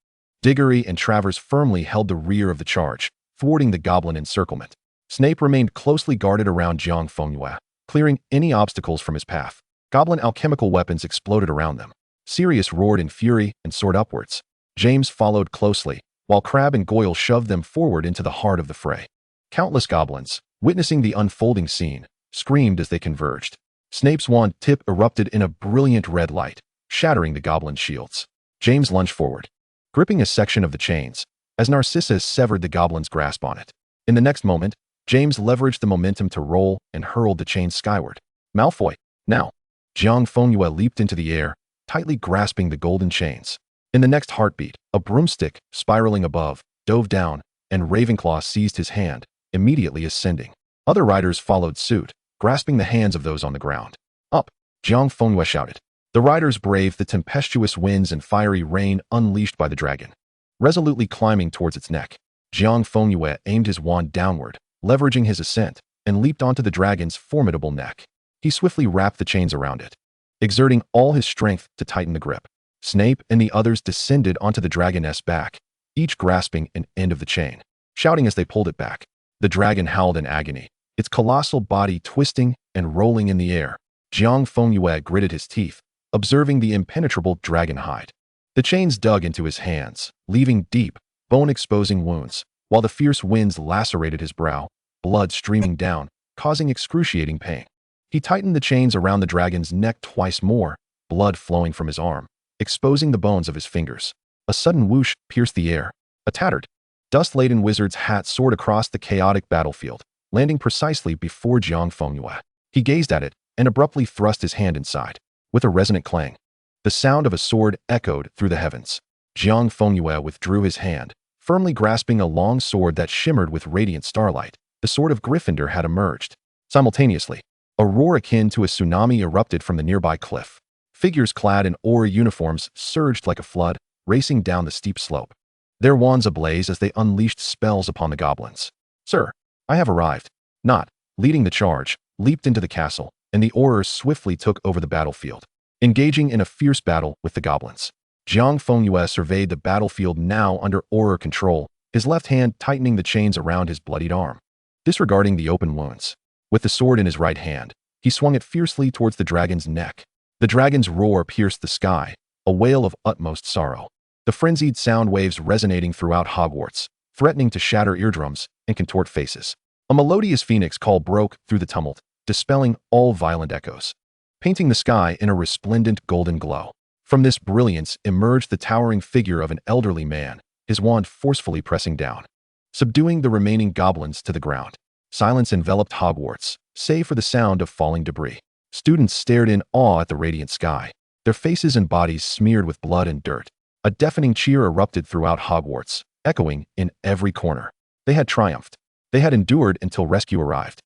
Diggory and Travers firmly held the rear of the charge, thwarting the goblin encirclement. Snape remained closely guarded around Jiang Fengyue, clearing any obstacles from his path. Goblin alchemical weapons exploded around them. Sirius roared in fury and soared upwards. James followed closely, while Crabbe and Goyle shoved them forward into the heart of the fray. Countless goblins, witnessing the unfolding scene, screamed as they converged. Snape's wand tip erupted in a brilliant red light, shattering the goblin shields. James lunged forward, gripping a section of the chains, as Narcissa severed the goblin's grasp on it. In the next moment, James leveraged the momentum to roll and hurled the chains skyward. Malfoy, now! Jiang Fengyue leaped into the air, tightly grasping the golden chains. In the next heartbeat, a broomstick, spiraling above, dove down, and Ravenclaw seized his hand, immediately ascending. Other riders followed suit, grasping the hands of those on the ground. Up! Jiang Fengyue shouted. The riders braved the tempestuous winds and fiery rain unleashed by the dragon. Resolutely climbing towards its neck, Jiang Fengyue aimed his wand downward, leveraging his ascent, and leaped onto the dragon's formidable neck. He swiftly wrapped the chains around it, exerting all his strength to tighten the grip. Snape and the others descended onto the dragoness back, each grasping an end of the chain, shouting as they pulled it back. The dragon howled in agony, its colossal body twisting and rolling in the air. Jiang Fengyue gritted his teeth, observing the impenetrable dragon hide. The chains dug into his hands, leaving deep, bone-exposing wounds, while the fierce winds lacerated his brow, blood streaming down, causing excruciating pain. He tightened the chains around the dragon's neck twice more, blood flowing from his arm, exposing the bones of his fingers. A sudden whoosh pierced the air. A tattered, dust-laden wizard's hat soared across the chaotic battlefield, landing precisely before Jiang Fengyue. He gazed at it and abruptly thrust his hand inside. With a resonant clang, the sound of a sword echoed through the heavens. Jiang Fengyue withdrew his hand, firmly grasping a long sword that shimmered with radiant starlight. The sword of Gryffindor had emerged. Simultaneously, a roar akin to a tsunami erupted from the nearby cliff. Figures clad in aura uniforms surged like a flood, racing down the steep slope, their wands ablaze as they unleashed spells upon the goblins. Sir, I have arrived. Not, leading the charge, leaped into the castle, and the Aurors swiftly took over the battlefield, engaging in a fierce battle with the goblins. Jiang Fengyue surveyed the battlefield now under Auror control, his left hand tightening the chains around his bloodied arm. Disregarding the open wounds, with the sword in his right hand, he swung it fiercely towards the dragon's neck. The dragon's roar pierced the sky, a wail of utmost sorrow. The frenzied sound waves resonating throughout Hogwarts, threatening to shatter eardrums and contort faces. A melodious phoenix call broke through the tumult, dispelling all violent echoes, painting the sky in a resplendent golden glow. From this brilliance emerged the towering figure of an elderly man, his wand forcefully pressing down, subduing the remaining goblins to the ground. Silence enveloped Hogwarts, save for the sound of falling debris. Students stared in awe at the radiant sky, their faces and bodies smeared with blood and dirt. A deafening cheer erupted throughout Hogwarts, echoing in every corner. They had triumphed. They had endured until rescue arrived.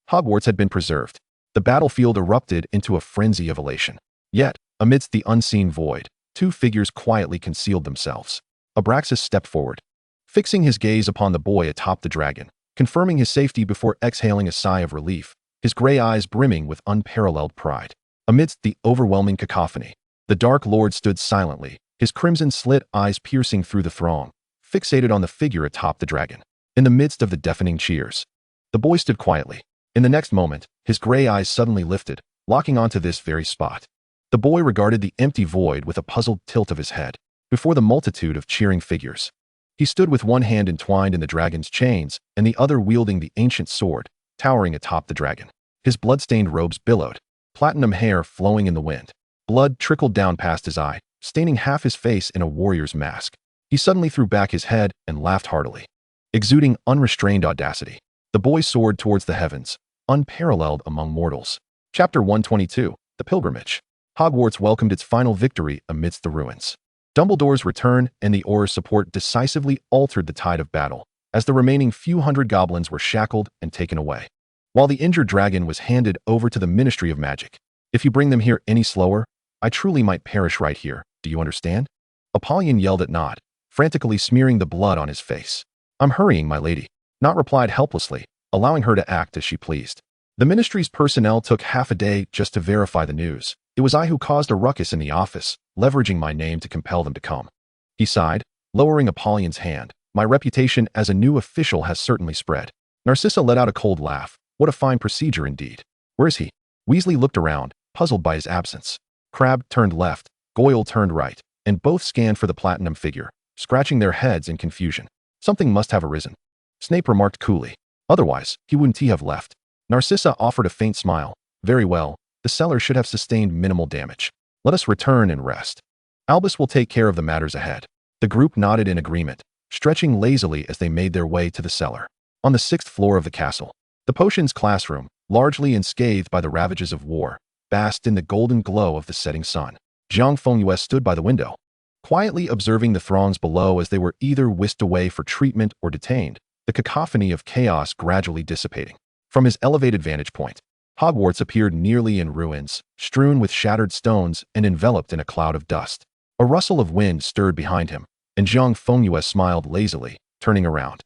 Hogwarts had been preserved. The battlefield erupted into a frenzy of elation. Yet, amidst the unseen void, two figures quietly concealed themselves. Abraxas stepped forward, fixing his gaze upon the boy atop the dragon, confirming his safety before exhaling a sigh of relief, his gray eyes brimming with unparalleled pride. Amidst the overwhelming cacophony, the Dark Lord stood silently, his crimson-slit eyes piercing through the throng, fixated on the figure atop the dragon. In the midst of the deafening cheers, the boy stood quietly. In the next moment, his gray eyes suddenly lifted, locking onto this very spot. The boy regarded the empty void with a puzzled tilt of his head. Before the multitude of cheering figures, he stood with one hand entwined in the dragon's chains and the other wielding the ancient sword, towering atop the dragon. His blood-stained robes billowed, platinum hair flowing in the wind. Blood trickled down past his eye, staining half his face in a warrior's mask. He suddenly threw back his head and laughed heartily. Exuding unrestrained audacity, the boy soared towards the heavens, unparalleled among mortals. Chapter 122, The Pilgrimage. Hogwarts welcomed its final victory amidst the ruins. Dumbledore's return and the Auror's support decisively altered the tide of battle, as the remaining few hundred goblins were shackled and taken away, while the injured dragon was handed over to the Ministry of Magic. If you bring them here any slower, I truly might perish right here, do you understand? Apollyon yelled at Nod, frantically smearing the blood on his face. I'm hurrying, my lady. Nod replied helplessly, allowing her to act as she pleased. The ministry's personnel took half a day just to verify the news. It was I who caused a ruckus in the office, leveraging my name to compel them to come. He sighed, lowering Apollyon's hand. My reputation as a new official has certainly spread. Narcissa let out a cold laugh. What a fine procedure indeed. Where is he? Weasley looked around, puzzled by his absence. Crabbe turned left, Goyle turned right, and both scanned for the platinum figure, scratching their heads in confusion. Something must have arisen. Snape remarked coolly. Otherwise, he wouldn't have left. Narcissa offered a faint smile. Very well, the cellar should have sustained minimal damage. Let us return and rest. Albus will take care of the matters ahead. The group nodded in agreement, stretching lazily as they made their way to the cellar. On the 6th floor of the castle, the potions classroom, largely unscathed by the ravages of war, basked in the golden glow of the setting sun. Jiang Fengyue stood by the window, quietly observing the throngs below as they were either whisked away for treatment or detained, the cacophony of chaos gradually dissipating. From his elevated vantage point, Hogwarts appeared nearly in ruins, strewn with shattered stones and enveloped in a cloud of dust. A rustle of wind stirred behind him, and Jiang Fengyue smiled lazily, turning around.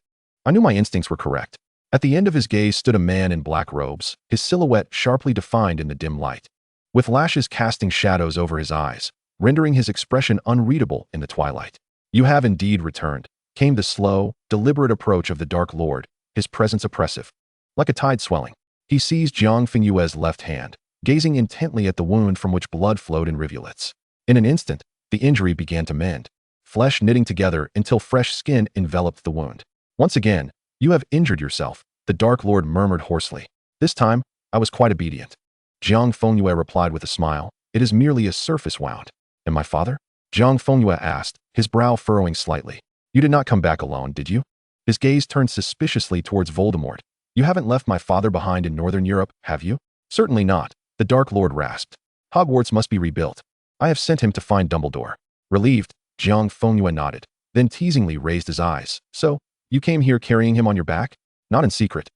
I knew my instincts were correct. At the end of his gaze stood a man in black robes, his silhouette sharply defined in the dim light, with lashes casting shadows over his eyes, rendering his expression unreadable in the twilight. You have indeed returned, came the slow, deliberate approach of the Dark Lord, his presence oppressive. Like a tide swelling, he seized Jiang Fengyue's left hand, gazing intently at the wound from which blood flowed in rivulets. In an instant, the injury began to mend, flesh knitting together until fresh skin enveloped the wound. Once again, you have injured yourself, the Dark Lord murmured hoarsely. This time, I was quite obedient. Jiang Fengyue replied with a smile. It is merely a surface wound. And my father? Jiang Fengyue asked, his brow furrowing slightly. You did not come back alone, did you? His gaze turned suspiciously towards Voldemort. You haven't left my father behind in Northern Europe, have you? Certainly not, the Dark Lord rasped. Hogwarts must be rebuilt. I have sent him to find Dumbledore. Relieved, Jiang Fengyue nodded, then teasingly raised his eyes. So, you came here carrying him on your back? Not in secret.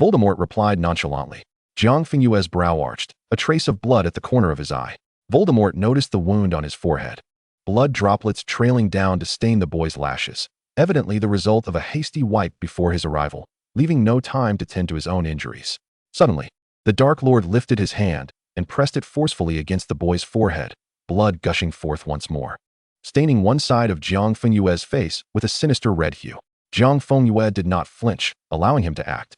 Voldemort replied nonchalantly. Jiang Fengyue's brow arched, a trace of blood at the corner of his eye. Voldemort noticed the wound on his forehead, blood droplets trailing down to stain the boy's lashes, evidently the result of a hasty wipe before his arrival, leaving no time to tend to his own injuries. Suddenly, the Dark Lord lifted his hand and pressed it forcefully against the boy's forehead, blood gushing forth once more, staining one side of Jiang Fengyue's face with a sinister red hue. Jiang Fengyue did not flinch, allowing him to act.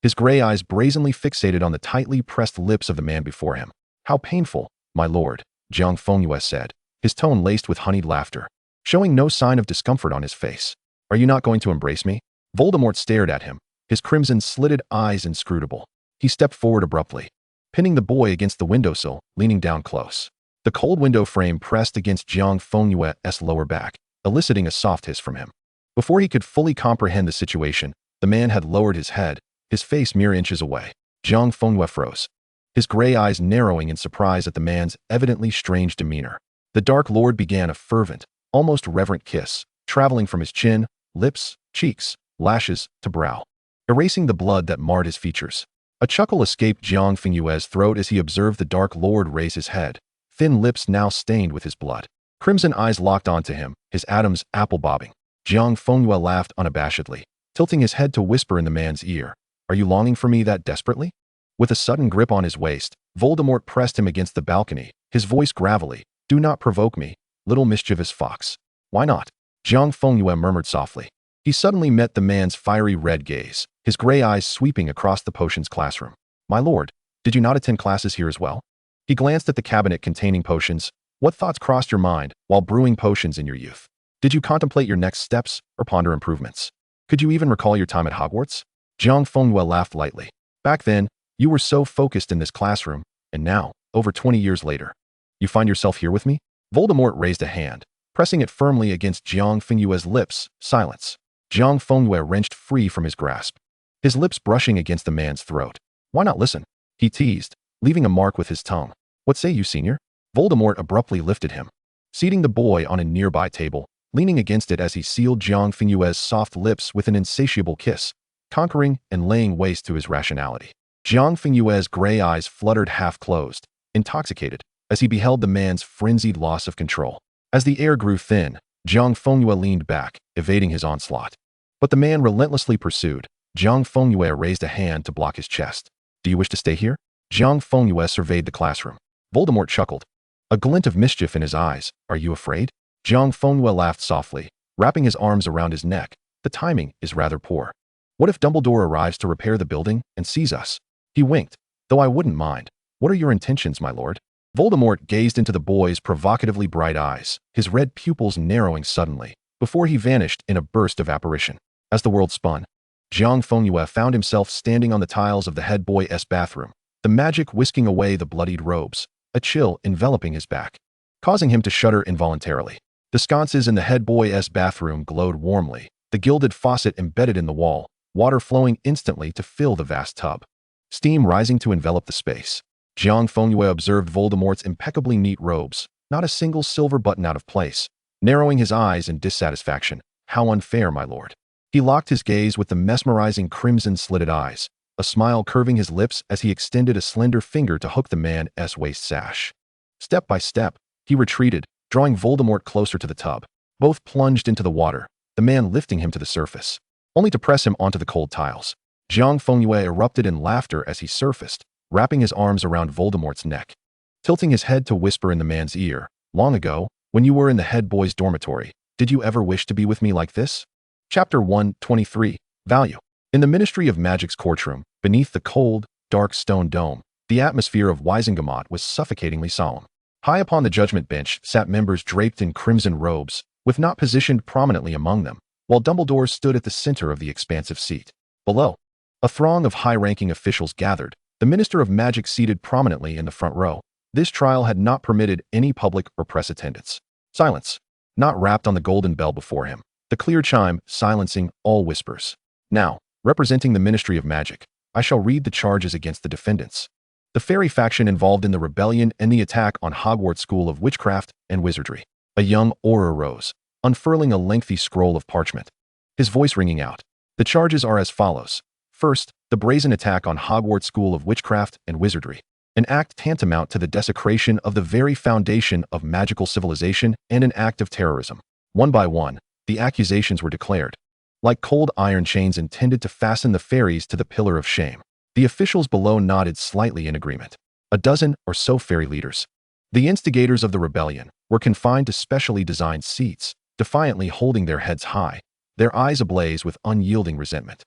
His gray eyes brazenly fixated on the tightly pressed lips of the man before him. How painful, my lord, Jiang Fengyue said, his tone laced with honeyed laughter, showing no sign of discomfort on his face. Are you not going to embrace me? Voldemort stared at him, his crimson-slitted eyes inscrutable. He stepped forward abruptly, pinning the boy against the windowsill, leaning down close. The cold window frame pressed against Jiang Fengyue's lower back, eliciting a soft hiss from him. Before he could fully comprehend the situation, the man had lowered his head, his face mere inches away. Jiang Fengyue froze, his gray eyes narrowing in surprise at the man's evidently strange demeanor. The Dark Lord began a fervent, almost reverent kiss, traveling from his chin, lips, cheeks, lashes, to brow, erasing the blood that marred his features. A chuckle escaped Jiang Fengyue's throat as he observed the Dark Lord raise his head, thin lips now stained with his blood. Crimson eyes locked onto him, his Adam's apple bobbing. Jiang Fengyue laughed unabashedly, tilting his head to whisper in the man's ear, "Are you longing for me that desperately?" With a sudden grip on his waist, Voldemort pressed him against the balcony, his voice gravelly, "Do not provoke me, little mischievous fox." "Why not?" Jiang Fengyue murmured softly. He suddenly met the man's fiery red gaze, his gray eyes sweeping across the potions classroom. "My lord, did you not attend classes here as well?" He glanced at the cabinet containing potions. "What thoughts crossed your mind while brewing potions in your youth? Did you contemplate your next steps or ponder improvements? Could you even recall your time at Hogwarts?" Jiang Fengyue laughed lightly. "Back then, you were so focused in this classroom, and now, over 20 years later, you find yourself here with me?" Voldemort raised a hand, pressing it firmly against Jiang Fengyue's lips. Silence. Jiang Fengyue wrenched free from his grasp, his lips brushing against the man's throat. "Why not listen?" he teased, leaving a mark with his tongue. "What say you, senior?" Voldemort abruptly lifted him, seating the boy on a nearby table, leaning against it as he sealed Jiang Fengyue's soft lips with an insatiable kiss, conquering and laying waste to his rationality. Jiang Fengyue's gray eyes fluttered half-closed, intoxicated, as he beheld the man's frenzied loss of control. As the air grew thin, Jiang Fengyue leaned back, evading his onslaught. But the man relentlessly pursued. Jiang Fengyue raised a hand to block his chest. "Do you wish to stay here?" Jiang Fengyue surveyed the classroom. Voldemort chuckled, a glint of mischief in his eyes. "Are you afraid?" Jiang Fengyue laughed softly, wrapping his arms around his neck. "The timing is rather poor. What if Dumbledore arrives to repair the building and sees us?" He winked. "Though I wouldn't mind. What are your intentions, my lord?" Voldemort gazed into the boy's provocatively bright eyes, his red pupils narrowing suddenly, before he vanished in a burst of apparition. As the world spun, Jiang Fengyue found himself standing on the tiles of the head boy's bathroom, the magic whisking away the bloodied robes, a chill enveloping his back, causing him to shudder involuntarily. The sconces in the head boy's bathroom glowed warmly, the gilded faucet embedded in the wall, water flowing instantly to fill the vast tub, steam rising to envelop the space. Jiang Fengyue observed Voldemort's impeccably neat robes, not a single silver button out of place, narrowing his eyes in dissatisfaction. "How unfair, my lord." He locked his gaze with the mesmerizing crimson-slitted eyes, a smile curving his lips as he extended a slender finger to hook the man's waist sash. Step by step, he retreated, drawing Voldemort closer to the tub. Both plunged into the water, the man lifting him to the surface, only to press him onto the cold tiles. Jiang Fengyue erupted in laughter as he surfaced, wrapping his arms around Voldemort's neck, tilting his head to whisper in the man's ear. "Long ago, when you were in the head boy's dormitory, did you ever wish to be with me like this?" Chapter 123. Value. In the Ministry of Magic's courtroom, beneath the cold, dark stone dome, the atmosphere of Wizengamot was suffocatingly solemn. High upon the judgment bench sat members draped in crimson robes, with Not positioned prominently among them, while Dumbledore stood at the center of the expansive seat. Below, a throng of high-ranking officials gathered, the Minister of Magic seated prominently in the front row. This trial had not permitted any public or press attendance. Silence. Not rapped on the golden bell before him, the clear chime silencing all whispers. "Now, representing the Ministry of Magic, I shall read the charges against the defendants. The fairy faction involved in the rebellion and the attack on Hogwarts School of Witchcraft and Wizardry." A young Auror rose, unfurling a lengthy scroll of parchment, his voice ringing out. "The charges are as follows. First, the brazen attack on Hogwarts School of Witchcraft and Wizardry, an act tantamount to the desecration of the very foundation of magical civilization and an act of terrorism. One by one, the accusations were declared, like cold iron chains intended to fasten the fairies to the pillar of shame. The officials below nodded slightly in agreement. A dozen or so fairy leaders, the instigators of the rebellion, were confined to specially designed seats, defiantly holding their heads high, their eyes ablaze with unyielding resentment.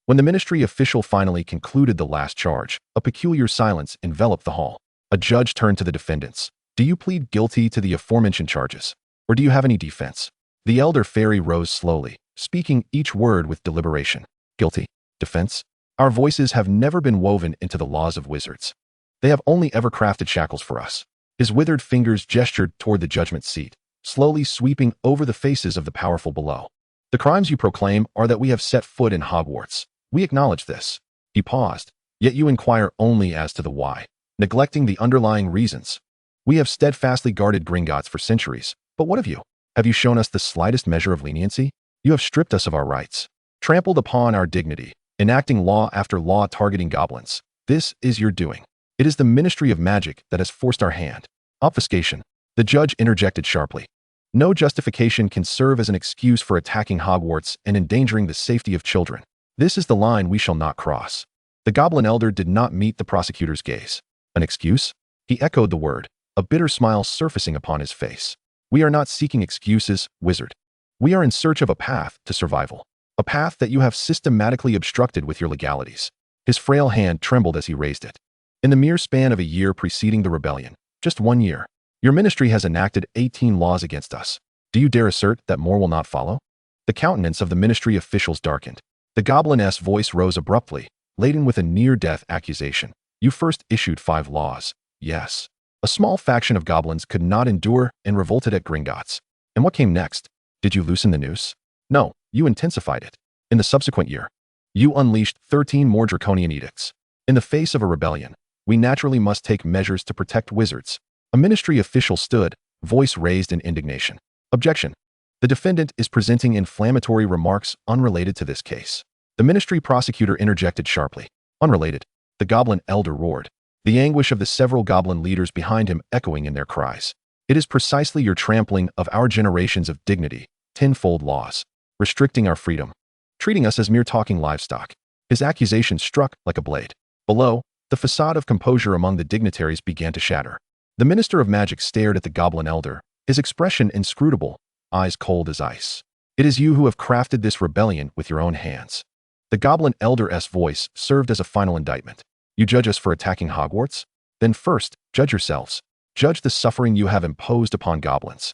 When the ministry official finally concluded the last charge, a peculiar silence enveloped the hall. A judge turned to the defendants. "Do you plead guilty to the aforementioned charges? Or do you have any defense?" The elder fairy rose slowly, speaking each word with deliberation. "Guilty. Defense? Our voices have never been woven into the laws of wizards. They have only ever crafted shackles for us." His withered fingers gestured toward the judgment seat, slowly sweeping over the faces of the powerful below. "The crimes you proclaim are that we have set foot in Hogwarts. We acknowledge this. He paused. Yet you inquire only as to the why, neglecting the underlying reasons. We have steadfastly guarded Gringotts for centuries, but what of you? Have you shown us the slightest measure of leniency? You have stripped us of our rights, trampled upon our dignity, enacting law after law targeting goblins. This is your doing. It is the Ministry of Magic that has forced our hand. Obfuscation. The judge interjected sharply. No justification can serve as an excuse for attacking Hogwarts and endangering the safety of children. This is the line we shall not cross. The Goblin Elder did not meet the prosecutor's gaze. An excuse? He echoed the word, a bitter smile surfacing upon his face. We are not seeking excuses, wizard. We are in search of a path to survival. A path that you have systematically obstructed with your legalities. His frail hand trembled as he raised it. In the mere span of a year preceding the rebellion, just 1 year, your ministry has enacted 18 laws against us. Do you dare assert that more will not follow? The countenance of the ministry officials darkened. The gobliness voice rose abruptly, laden with a near-death accusation. You first issued 5 laws. Yes. A small faction of goblins could not endure and revolted at Gringotts. And what came next? Did you loosen the noose? No, you intensified it. In the subsequent year, you unleashed 13 more draconian edicts. In the face of a rebellion, we naturally must take measures to protect wizards. A ministry official stood, voice raised in indignation. Objection. The defendant is presenting inflammatory remarks unrelated to this case. The ministry prosecutor interjected sharply. Unrelated. The Goblin Elder roared, the anguish of the several goblin leaders behind him echoing in their cries. It is precisely your trampling of our generations of dignity, tenfold laws, restricting our freedom, treating us as mere talking livestock. His accusation struck like a blade. Below, the facade of composure among the dignitaries began to shatter. The Minister of Magic stared at the Goblin Elder, his expression inscrutable, eyes cold as ice. It is you who have crafted this rebellion with your own hands. The Goblin Elder's voice served as a final indictment. You judge us for attacking Hogwarts? Then first, judge yourselves. Judge the suffering you have imposed upon goblins.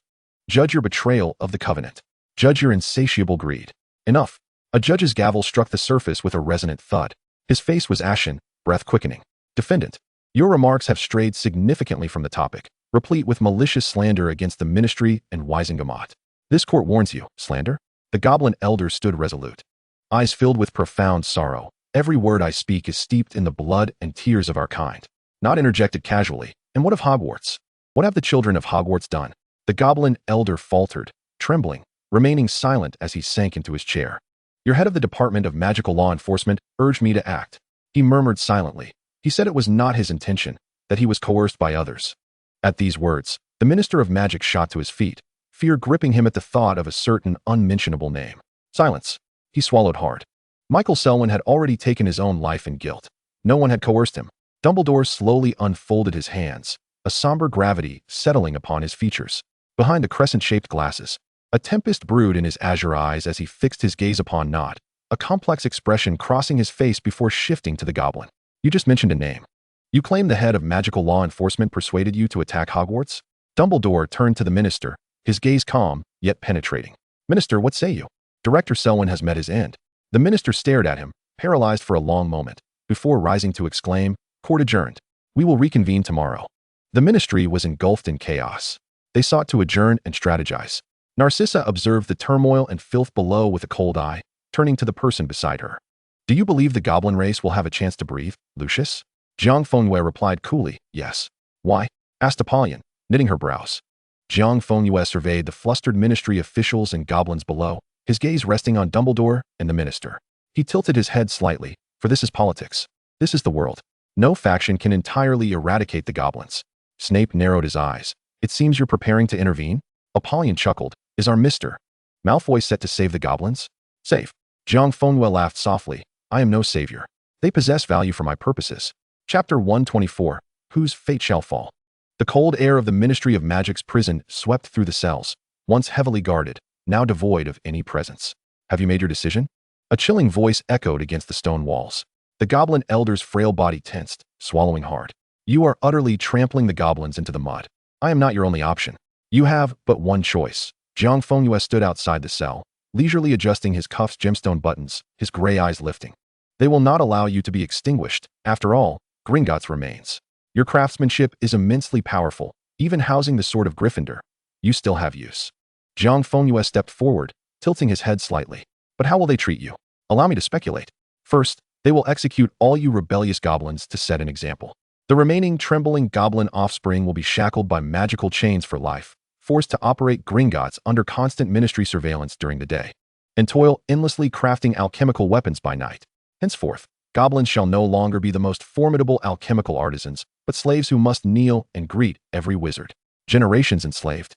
Judge your betrayal of the covenant. Judge your insatiable greed. Enough. A judge's gavel struck the surface with a resonant thud. His face was ashen, breath quickening. Defendant, your remarks have strayed significantly from the topic, replete with malicious slander against the ministry and Wisengamot. This court warns you, slander? The Goblin Elder stood resolute, eyes filled with profound sorrow. Every word I speak is steeped in the blood and tears of our kind, not interjected casually. And what of Hogwarts? What have the children of Hogwarts done? The Goblin Elder faltered, trembling, remaining silent as he sank into his chair. Your head of the Department of Magical Law Enforcement urged me to act. He murmured silently. He said it was not his intention, that he was coerced by others. At these words, the Minister of Magic shot to his feet, fear gripping him at the thought of a certain unmentionable name. Silence. He swallowed hard. Michael Selwyn had already taken his own life in guilt. No one had coerced him. Dumbledore slowly unfolded his hands, a somber gravity settling upon his features. Behind the crescent-shaped glasses, a tempest brewed in his azure eyes as he fixed his gaze upon Nott, a complex expression crossing his face before shifting to the goblin. You just mentioned a name. You claim the head of magical law enforcement persuaded you to attack Hogwarts? Dumbledore turned to the minister, his gaze calm, yet penetrating. Minister, what say you? Director Selwyn has met his end. The minister stared at him, paralyzed for a long moment, before rising to exclaim, Court adjourned. We will reconvene tomorrow. The ministry was engulfed in chaos. They sought to adjourn and strategize. Narcissa observed the turmoil and filth below with a cold eye, turning to the person beside her. Do you believe the goblin race will have a chance to breathe, Lucius? Jiang Fengyue replied coolly, yes. Why? Asked Apollyon, knitting her brows. Jiang Fengyue surveyed the flustered ministry officials and goblins below, his gaze resting on Dumbledore and the minister. He tilted his head slightly, for this is politics. This is the world. No faction can entirely eradicate the goblins. Snape narrowed his eyes. It seems you're preparing to intervene? Apollyon chuckled. Is our Mr. Malfoy set to save the goblins? Safe. Jiang Fengyue laughed softly. I am no savior. They possess value for my purposes. Chapter 124. Whose fate shall fall? The cold air of the Ministry of Magic's prison swept through the cells, once heavily guarded, now devoid of any presence. Have you made your decision? A chilling voice echoed against the stone walls. The Goblin Elder's frail body tensed, swallowing hard. You are utterly trampling the goblins into the mud. I am not your only option. You have but one choice. Jiang Fengyue stood outside the cell, leisurely adjusting his cuff's gemstone buttons, his gray eyes lifting. They will not allow you to be extinguished. After all, Gringotts remains. Your craftsmanship is immensely powerful, even housing the sword of Gryffindor. You still have use. Jiang Fengyue stepped forward, tilting his head slightly. But how will they treat you? Allow me to speculate. First, They will execute all you rebellious goblins to set an example. The remaining trembling goblin offspring will be shackled by magical chains for life, forced to operate Gringotts under constant ministry surveillance during the day, and toil endlessly crafting alchemical weapons by night. Henceforth, goblins shall no longer be the most formidable alchemical artisans, but slaves who must kneel and greet every wizard. Generations enslaved.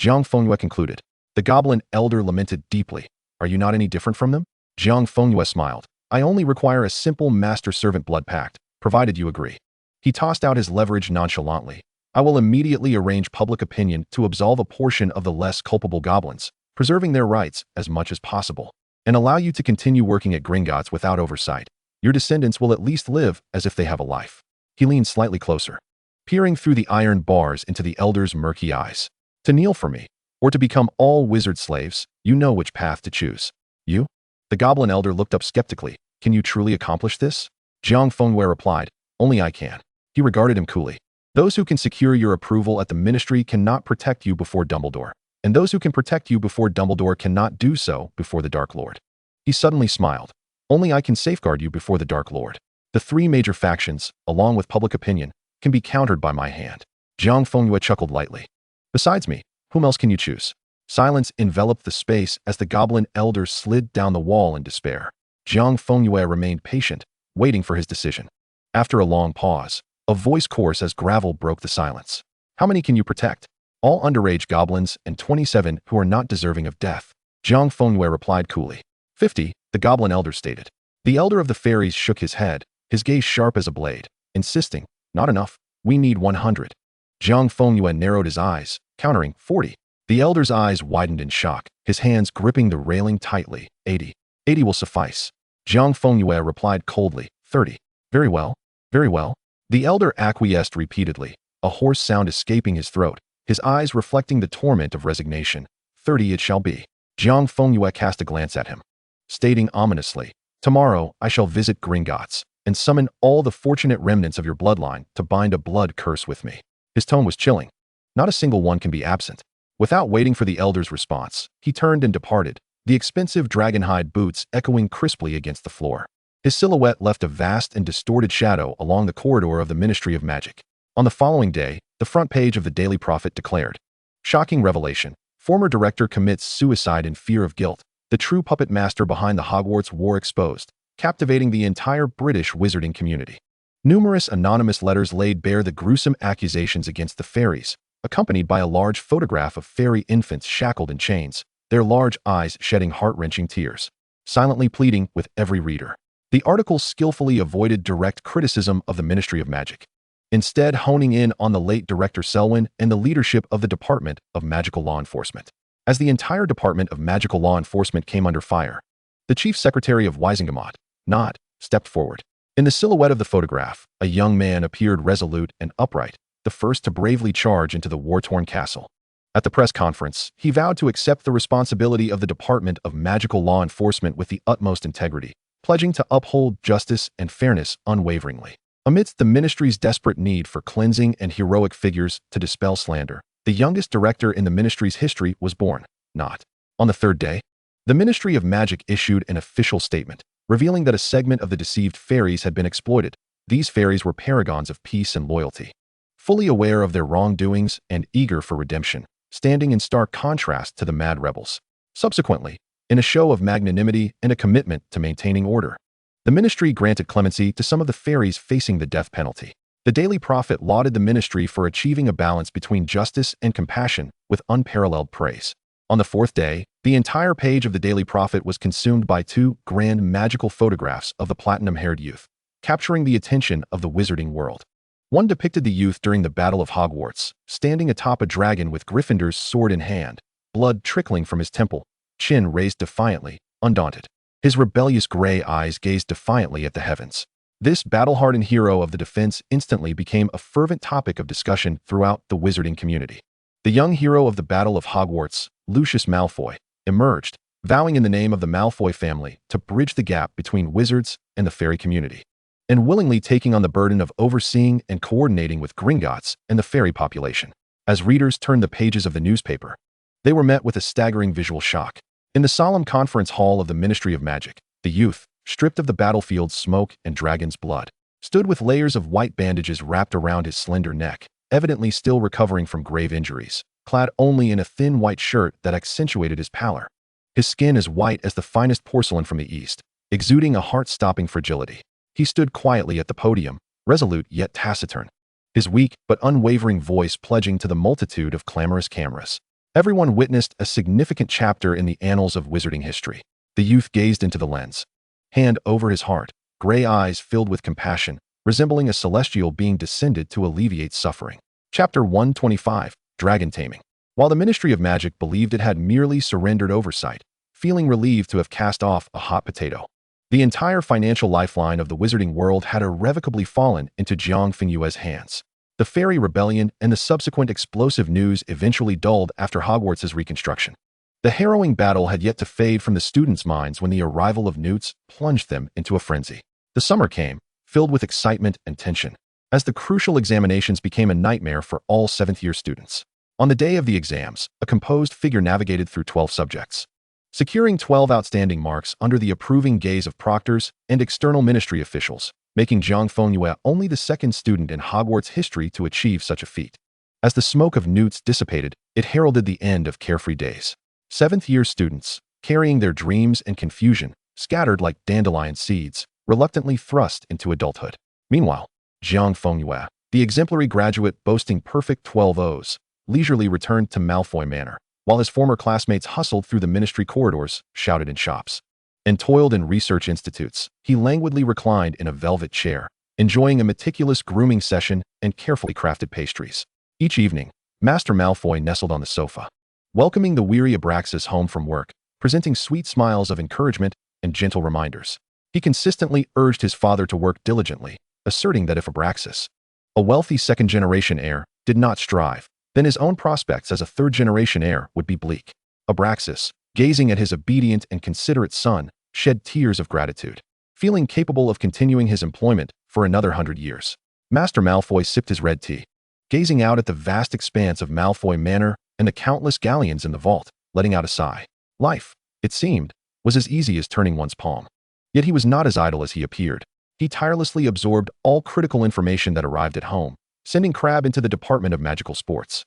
Jiang Fengyue concluded. The goblin elder lamented deeply. Are you not any different from them? Jiang Fengyue smiled. I only require a simple master-servant blood pact, provided you agree. He tossed out his leverage nonchalantly. I will immediately arrange public opinion to absolve a portion of the less culpable goblins, preserving their rights as much as possible, and allow you to continue working at Gringotts without oversight. Your descendants will at least live as if they have a life. He leaned slightly closer, peering through the iron bars into the elder's murky eyes. To kneel for me, or to become all wizard slaves, you know which path to choose. You? The goblin elder looked up skeptically. Can you truly accomplish this? Jiang Fengyue replied, only I can. He regarded him coolly. Those who can secure your approval at the ministry cannot protect you before Dumbledore, and those who can protect you before Dumbledore cannot do so before the Dark Lord. He suddenly smiled. Only I can safeguard you before the Dark Lord. The three major factions, along with public opinion, can be countered by my hand. Jiang Fengyue chuckled lightly. Besides me, whom else can you choose? Silence enveloped the space as the goblin elder slid down the wall in despair. Jiang Fengyue remained patient, waiting for his decision. After a long pause, a voice coarse as gravel broke the silence. How many can you protect? All underage goblins and 27 who are not deserving of death. Jiang Fengyue replied coolly. 50, the goblin elder stated. The elder of the fairies shook his head, his gaze sharp as a blade, insisting, not enough, we need 100. Jiang Fengyue narrowed his eyes, countering 40. The elder's eyes widened in shock, his hands gripping the railing tightly. 80. 80 will suffice. Jiang Fengyue replied coldly. 30. Very well. Very well. The elder acquiesced repeatedly, a hoarse sound escaping his throat, his eyes reflecting the torment of resignation. 30 it shall be. Jiang Fengyue cast a glance at him, stating ominously, tomorrow I shall visit Gringotts and summon all the fortunate remnants of your bloodline to bind a blood curse with me. His tone was chilling. Not a single one can be absent. Without waiting for the elder's response, he turned and departed, the expensive dragonhide boots echoing crisply against the floor. His silhouette left a vast and distorted shadow along the corridor of the Ministry of Magic. On the following day, the front page of the Daily Prophet declared, shocking revelation. Former director commits suicide in fear of guilt. The true puppet master behind the Hogwarts war exposed, captivating the entire British wizarding community. Numerous anonymous letters laid bare the gruesome accusations against the fairies, accompanied by a large photograph of fairy infants shackled in chains, their large eyes shedding heart-wrenching tears, silently pleading with every reader. The article skillfully avoided direct criticism of the Ministry of Magic, instead honing in on the late Director Selwyn and the leadership of the Department of Magical Law Enforcement. As the entire Department of Magical Law Enforcement came under fire, the Chief Secretary of Wisingamot, Nod, stepped forward. In the silhouette of the photograph, a young man appeared resolute and upright, the first to bravely charge into the war-torn castle. At the press conference, he vowed to accept the responsibility of the Department of Magical Law Enforcement with the utmost integrity, pledging to uphold justice and fairness unwaveringly. Amidst the ministry's desperate need for cleansing and heroic figures to dispel slander, the youngest director in the ministry's history was born. Not. On the third day, the Ministry of Magic issued an official statement, revealing that a segment of the deceived fairies had been exploited. These fairies were paragons of peace and loyalty, fully aware of their wrongdoings and eager for redemption, standing in stark contrast to the mad rebels. Subsequently, in a show of magnanimity and a commitment to maintaining order, the ministry granted clemency to some of the fairies facing the death penalty. The Daily Prophet lauded the ministry for achieving a balance between justice and compassion with unparalleled praise. On the fourth day, the entire page of the Daily Prophet was consumed by two grand magical photographs of the platinum-haired youth, capturing the attention of the wizarding world. One depicted the youth during the Battle of Hogwarts, standing atop a dragon with Gryffindor's sword in hand, blood trickling from his temple, chin raised defiantly, undaunted. His rebellious gray eyes gazed defiantly at the heavens. This battle-hardened hero of the defense instantly became a fervent topic of discussion throughout the wizarding community. The young hero of the Battle of Hogwarts, Lucius Malfoy, emerged, vowing in the name of the Malfoy family to bridge the gap between wizards and the fairy community, and willingly taking on the burden of overseeing and coordinating with Gringotts and the fairy population. As readers turned the pages of the newspaper, they were met with a staggering visual shock. In the solemn conference hall of the Ministry of Magic, the youth, stripped of the battlefield's smoke and dragon's blood, stood with layers of white bandages wrapped around his slender neck, evidently still recovering from grave injuries, clad only in a thin white shirt that accentuated his pallor. His skin as white as the finest porcelain from the East, exuding a heart-stopping fragility. He stood quietly at the podium, resolute yet taciturn, his weak but unwavering voice pledging to the multitude of clamorous cameras. Everyone witnessed a significant chapter in the annals of wizarding history. The youth gazed into the lens, hand over his heart, gray eyes filled with compassion, resembling a celestial being descended to alleviate suffering. Chapter 125, Dragon Taming. While the Ministry of Magic believed it had merely surrendered oversight, feeling relieved to have cast off a hot potato, the entire financial lifeline of the wizarding world had irrevocably fallen into Jiang Fengyue's hands. The Fairy Rebellion and the subsequent explosive news eventually dulled after Hogwarts' reconstruction. The harrowing battle had yet to fade from the students' minds when the arrival of Newts plunged them into a frenzy. The summer came, filled with excitement and tension, as the crucial examinations became a nightmare for all seventh-year students. On the day of the exams, a composed figure navigated through 12 subjects, securing 12 outstanding marks under the approving gaze of proctors and external ministry officials, making Jiang Fengyue only the second student in Hogwarts history to achieve such a feat. As the smoke of Newts dissipated, it heralded the end of carefree days. Seventh-year students, carrying their dreams and confusion, scattered like dandelion seeds, reluctantly thrust into adulthood. Meanwhile, Jiang Fengyue, the exemplary graduate boasting perfect 12 O's, leisurely returned to Malfoy Manor, while his former classmates hustled through the ministry corridors, shouted in shops, and toiled in research institutes. He languidly reclined in a velvet chair, enjoying a meticulous grooming session and carefully crafted pastries. Each evening, Master Malfoy nestled on the sofa, welcoming the weary Abraxas home from work, presenting sweet smiles of encouragement and gentle reminders. He consistently urged his father to work diligently, asserting that if Abraxas, a wealthy second-generation heir, did not strive, then his own prospects as a third-generation heir would be bleak. Abraxas, gazing at his obedient and considerate son, shed tears of gratitude, feeling capable of continuing his employment for another 100 years. Master Malfoy sipped his red tea, gazing out at the vast expanse of Malfoy Manor and the countless galleons in the vault, letting out a sigh. Life, it seemed, was as easy as turning one's palm. Yet he was not as idle as he appeared. He tirelessly absorbed all critical information that arrived at home, sending Crabbe into the Department of Magical Sports,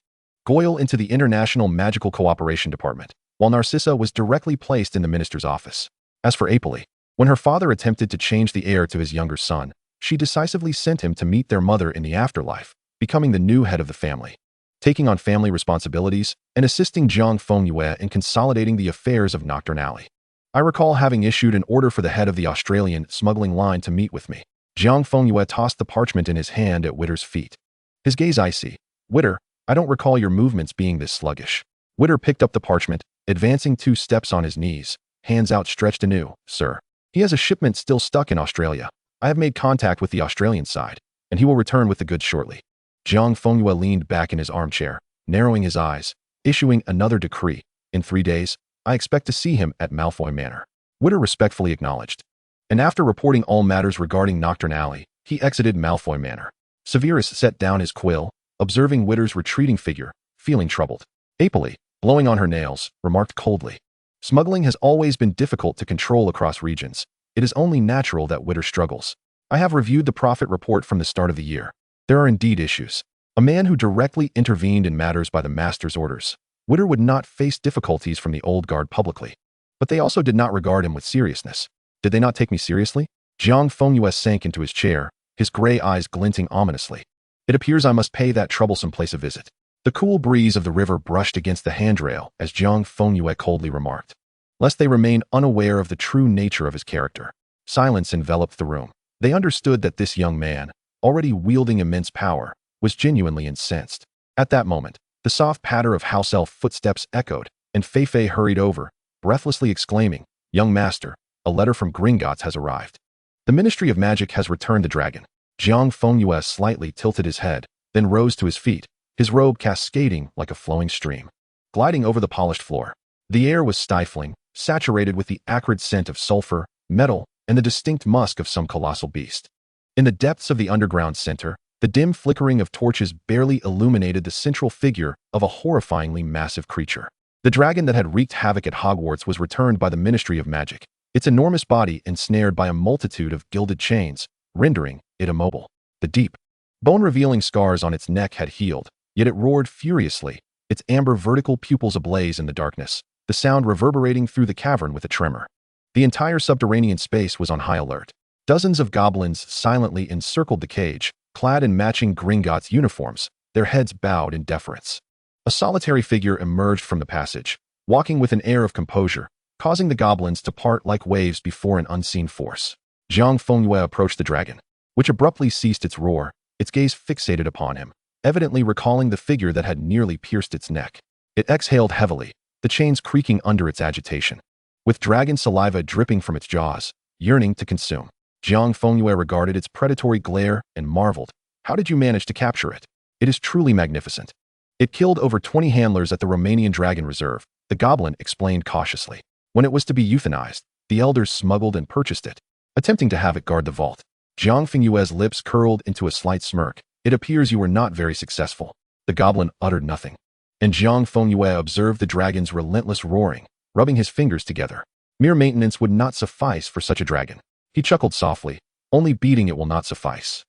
Goyle into the International Magical Cooperation Department, while Narcissa was directly placed in the minister's office. As for Apoly, when her father attempted to change the heir to his younger son, she decisively sent him to meet their mother in the afterlife, becoming the new head of the family, taking on family responsibilities and assisting Jiang Fengyue in consolidating the affairs of Nocturne Alley. I recall having issued an order for the head of the Australian smuggling line to meet with me. Jiang Fengyue tossed the parchment in his hand at Witter's feet, his gaze icy. Witter, I don't recall your movements being this sluggish. Witter picked up the parchment, advancing 2 steps on his knees, hands outstretched anew. Sir, he has a shipment still stuck in Australia. I have made contact with the Australian side, and he will return with the goods shortly. Jiang Fengyue leaned back in his armchair, narrowing his eyes, issuing another decree. In 3 days, I expect to see him at Malfoy Manor. Witter respectfully acknowledged, and after reporting all matters regarding Nocturne Alley, he exited Malfoy Manor. Severus set down his quill, observing Witter's retreating figure, feeling troubled. Apoly, blowing on her nails, remarked coldly, smuggling has always been difficult to control across regions. It is only natural that Witter struggles. I have reviewed the profit report from the start of the year. There are indeed issues. A man who directly intervened in matters by the master's orders, Witter would not face difficulties from the old guard publicly. But they also did not regard him with seriousness. Did they not take me seriously? Jiang Fengyue sank into his chair, his gray eyes glinting ominously. It appears I must pay that troublesome place a visit. The cool breeze of the river brushed against the handrail as Jiang Fengyue coldly remarked, lest they remain unaware of the true nature of his character. Silence enveloped the room. They understood that this young man, already wielding immense power, was genuinely incensed. At that moment, the soft patter of house elf footsteps echoed, and Feifei hurried over, breathlessly exclaiming, "Young master, a letter from Gringotts has arrived. The Ministry of Magic has returned the dragon." Jiang Fengyue slightly tilted his head, then rose to his feet, his robe cascading like a flowing stream, gliding over the polished floor. The air was stifling, saturated with the acrid scent of sulfur, metal, and the distinct musk of some colossal beast. In the depths of the underground center, the dim flickering of torches barely illuminated the central figure of a horrifyingly massive creature. The dragon that had wreaked havoc at Hogwarts was returned by the Ministry of Magic, its enormous body ensnared by a multitude of gilded chains, rendering it immobile. The deep, bone-revealing scars on its neck had healed, yet it roared furiously, its amber vertical pupils ablaze in the darkness, the sound reverberating through the cavern with a tremor. The entire subterranean space was on high alert. Dozens of goblins silently encircled the cage, clad in matching Gringotts uniforms, their heads bowed in deference. A solitary figure emerged from the passage, walking with an air of composure, causing the goblins to part like waves before an unseen force. Jiang Fengyue approached the dragon, which abruptly ceased its roar, its gaze fixated upon him, evidently recalling the figure that had nearly pierced its neck. It exhaled heavily, the chains creaking under its agitation. With dragon saliva dripping from its jaws, yearning to consume, Jiang Fengyue regarded its predatory glare and marveled. How did you manage to capture it? It is truly magnificent. It killed over 20 handlers at the Romanian Dragon Reserve, the goblin explained cautiously. When it was to be euthanized, the elders smuggled and purchased it, attempting to have it guard the vault. Jiang Fengyue's lips curled into a slight smirk. It appears you were not very successful. The goblin uttered nothing. And Jiang Fengyue observed the dragon's relentless roaring, rubbing his fingers together. Mere maintenance would not suffice for such a dragon. He chuckled softly. Only beating it will not suffice.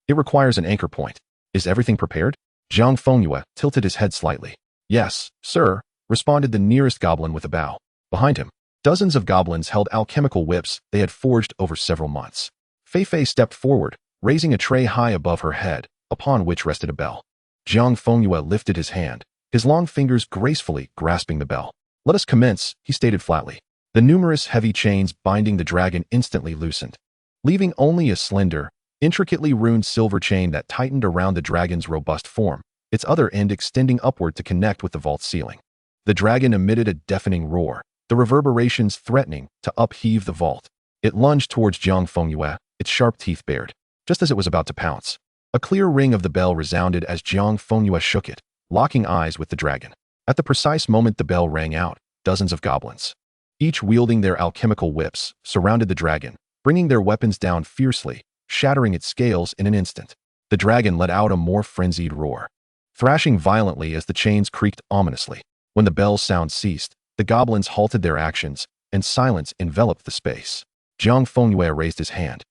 It requires an anchor point. Is everything prepared? Jiang Fengyue tilted his head slightly. Yes, sir, responded the nearest goblin with a bow. Behind him, dozens of goblins held alchemical whips they had forged over several months. Fei stepped forward, raising a tray high above her head, upon which rested a bell. Jiang Fengyue lifted his hand, his long fingers gracefully grasping the bell. Let us commence, he stated flatly. The numerous heavy chains binding the dragon instantly loosened, leaving only a slender, intricately runed silver chain that tightened around the dragon's robust form, its other end extending upward to connect with the vault ceiling. The dragon emitted a deafening roar, the reverberations threatening to upheave the vault. It lunged towards Jiang Fengyue, its sharp teeth bared. Just as it was about to pounce, a clear ring of the bell resounded as Jiang Fengyue shook it, locking eyes with the dragon. At the precise moment the bell rang out, dozens of goblins, each wielding their alchemical whips, surrounded the dragon, bringing their weapons down fiercely, shattering its scales in an instant. The dragon let out a more frenzied roar, thrashing violently as the chains creaked ominously. When the bell's sound ceased, the goblins halted their actions, and silence enveloped the space. Jiang Fengyue raised his hand,